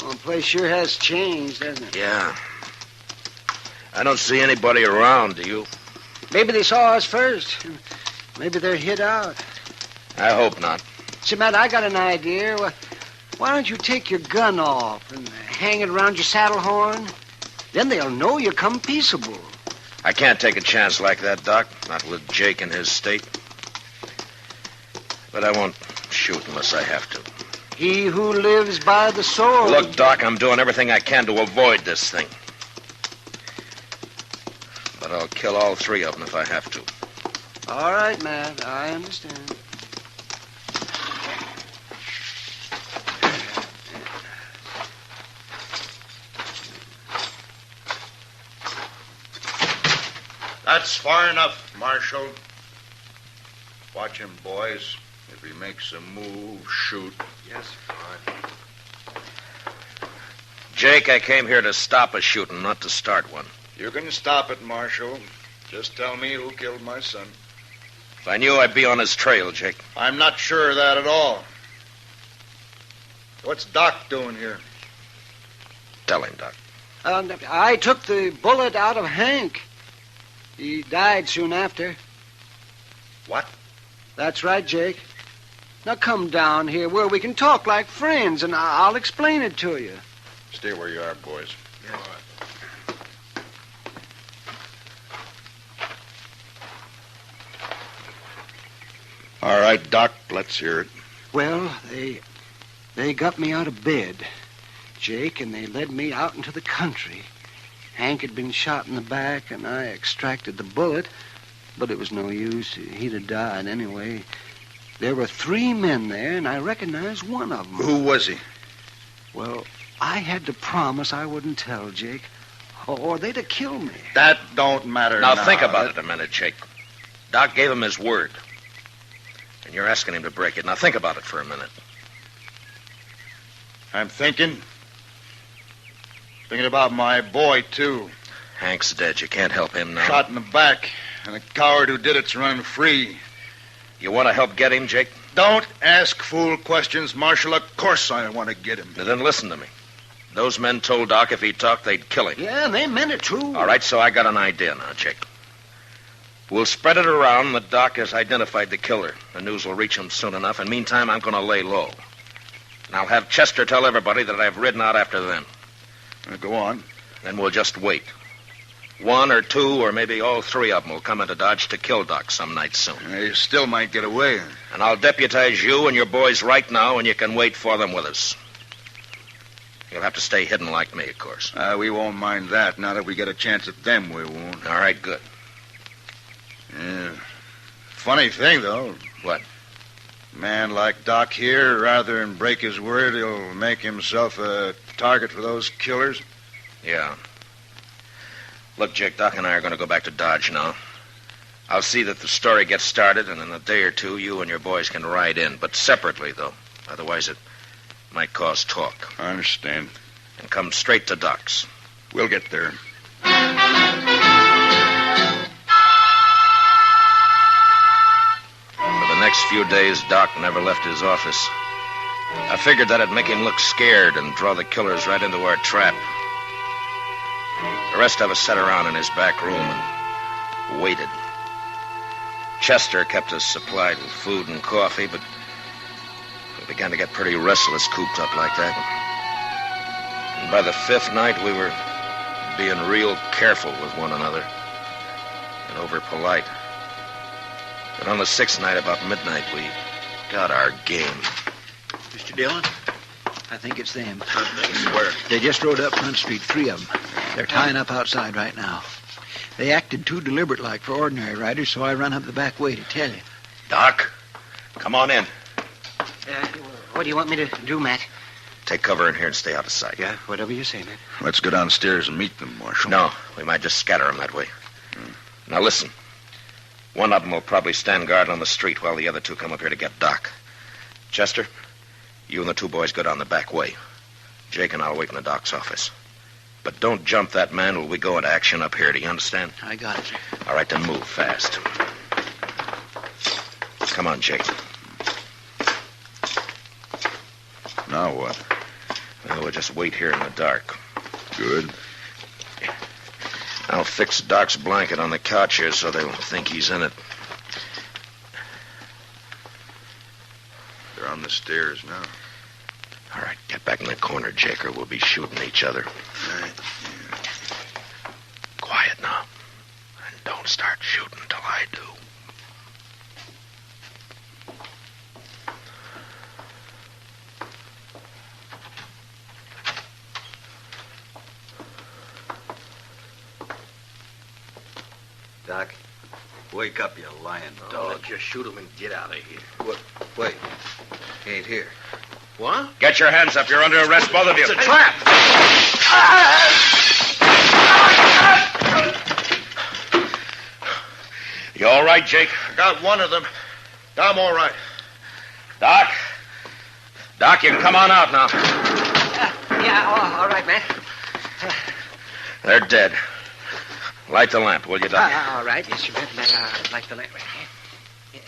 Well, the place sure has changed, hasn't it? Yeah. I don't see anybody around, do you? Maybe they saw us first. Maybe they're hid out. I hope not. See, Matt, I got an idea. Why don't you take your gun off and hang it around your saddle horn? Then they'll know you come peaceable. I can't take a chance like that, Doc. Not with Jake in his state. But I won't shoot unless I have to. He who lives by the sword. Look, Doc, I'm doing everything I can to avoid this thing. But I'll kill all three of them if I have to. All right, Matt. I understand. That's far enough, Marshal. Watch him, boys. If he makes a move, shoot. Yes, sir. Jake, I came here to stop a shooting, not to start one. You can stop it, Marshal. Just tell me who killed my son. If I knew, I'd be on his trail, Jake. I'm not sure of that at all. What's Doc doing here? Tell him, Doc. I took the bullet out of Hank. He died soon after. What? That's right, Jake. Now come down here where we can talk like friends, and I'll explain it to you. Stay where you are, boys. Yes. All right, Doc, let's hear it. Well, they got me out of bed, Jake, and they led me out into the country. Hank had been shot in the back, and I extracted the bullet, but it was no use. He'd have died anyway. There were 3 men there, and I recognized one of them. Who was he? Well, I had to promise I wouldn't tell, Jake, or they'd have killed me. That don't matter now. Now, think about it a minute, Jake. Doc gave him his word. And you're asking him to break it. Now, think about it for a minute. I'm thinking. Thinking about my boy, too. Hank's dead. You can't help him now. Shot in the back, and the coward who did it's running free. You want to help get him, Jake? Don't ask fool questions, Marshal. Of course I want to get him. Now, then listen to me. Those men told Doc if he talked, they'd kill him. Yeah, and they meant it, too. All right, so I got an idea now, Jake. We'll spread it around that Doc has identified the killer. The news will reach him soon enough, and meantime, I'm going to lay low. And I'll have Chester tell everybody that I've ridden out after them. Go on. Then we'll just wait. 1 or 2 or maybe all 3 of them will come into Dodge to kill Doc some night soon. You still might get away. And I'll deputize you and your boys right now, and you can wait for them with us. You'll have to stay hidden like me, of course. We won't mind that. Now that we get a chance at them, we won't. All right, good. Yeah. Funny thing, though. What? A man like Doc here, rather than break his word, he'll make himself a target for those killers. Yeah. Look, Jake, Doc and I are going to go back to Dodge now. I'll see that the story gets started, and in a day or 2, you and your boys can ride in, but separately, though. Otherwise, it might cause talk. I understand. And come straight to Doc's. We'll get there. For the next few days, Doc never left his office. I figured that'd make him look scared and draw the killers right into our trap. The rest of us sat around in his back room and waited. Chester kept us supplied with food and coffee, but we began to get pretty restless cooped up like that. And by the 5th night, we were being real careful with one another and over polite. But on the 6th night, about midnight, we got our game. Mr. Dillon, I think it's them. Where? They just rode up Front Street, 3 of them. They're tying up outside right now. They acted too deliberate-like for ordinary riders, so I run up the back way to tell you. Doc, come on in. What do you want me to do, Matt? Take cover in here and stay out of sight. Yeah, whatever you say, Matt. Let's go downstairs and meet them, Marshal. No, we might just scatter them that way. Now listen. One of them will probably stand guard on the street while the other 2 come up here to get Doc. Chester, you and the 2 boys go down the back way. Jake and I'll wait in the Doc's office. But don't jump that man till we go into action up here. Do you understand? I got it, sir. All right, then move fast. Come on, Jake. Now what? Well, we'll just wait here in the dark. Good. I'll fix Doc's blanket on the couch here so they'll think he's in it. They're on the stairs now. All right, get back in the corner, Jake, or we'll be shooting each other. All right. Quiet now. And don't start shooting till I do. Doc, wake up, you lying dog. Just shoot him and get out of here. What? Wait. He ain't here. What? Get your hands up. You're under arrest, both of you. It's a trap! You all right, Jake? I got one of them. I'm all right. Doc? Doc, you can come on out now. Yeah, all right, man. They're dead. Light the lamp, will you, Doc? All right. Yes, you bet. Light the lamp right here.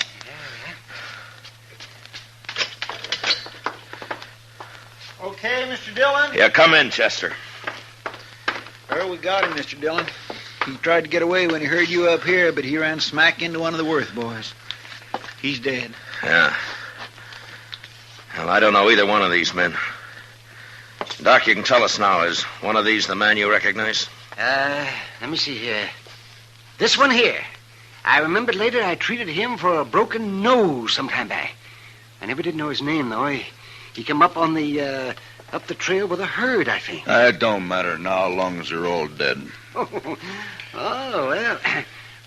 Okay, Mr. Dillon? Yeah, come in, Chester. Well, we got him, Mr. Dillon. He tried to get away when he heard you up here, but he ran smack into one of the Worth boys. He's dead. Yeah. Well, I don't know either one of these men. Doc, you can tell us now. Is one of these the man you recognize? Let me see here. This one here. I remembered later I treated him for a broken nose some time back. I never did know his name, though. He come up on the, up the trail with a herd, I think. It don't matter now, long as they're all dead. Oh, well.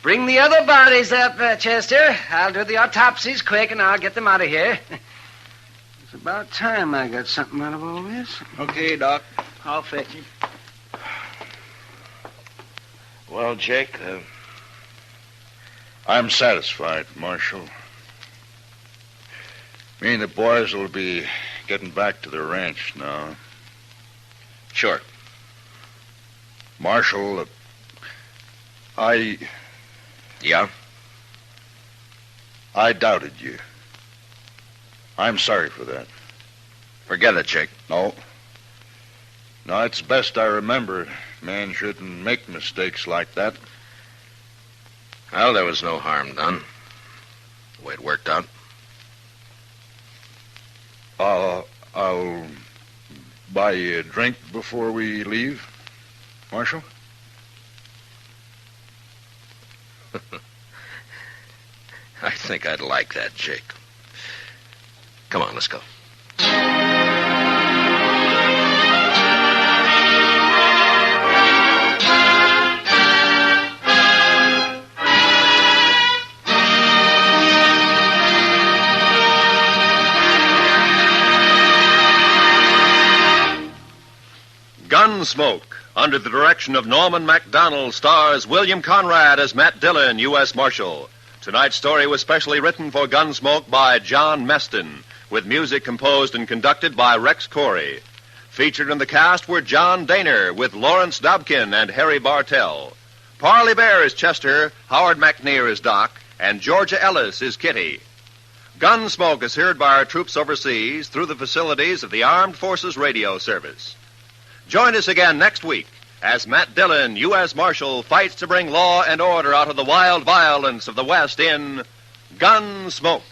Bring the other bodies up, Chester. I'll do the autopsies quick, and I'll get them out of here. It's about time I got something out of all this. Okay, Doc. I'll fetch him. Well, Jake, I'm satisfied, Marshal. Me and the boys will be getting back to the ranch now. Sure. Marshal, Yeah? I doubted you. I'm sorry for that. Forget it, Jake. No. No, it's best I remember. Man shouldn't make mistakes like that. Well, there was no harm done. The way it worked out. I'll buy you a drink before we leave, Marshal. I think I'd like that, Jake. Come on, let's go. Gunsmoke, under the direction of Norman MacDonald, stars William Conrad as Matt Dillon, U.S. Marshal. Tonight's story was specially written for Gunsmoke by John Meston, with music composed and conducted by Rex Corey. Featured in the cast were John Daner, with Lawrence Dobkin and Harry Bartell. Parley Bear is Chester, Howard McNear is Doc, and Georgia Ellis is Kitty. Gunsmoke is heard by our troops overseas through the facilities of the Armed Forces Radio Service. Join us again next week as Matt Dillon, U.S. Marshal, fights to bring law and order out of the wild violence of the West in Gunsmoke.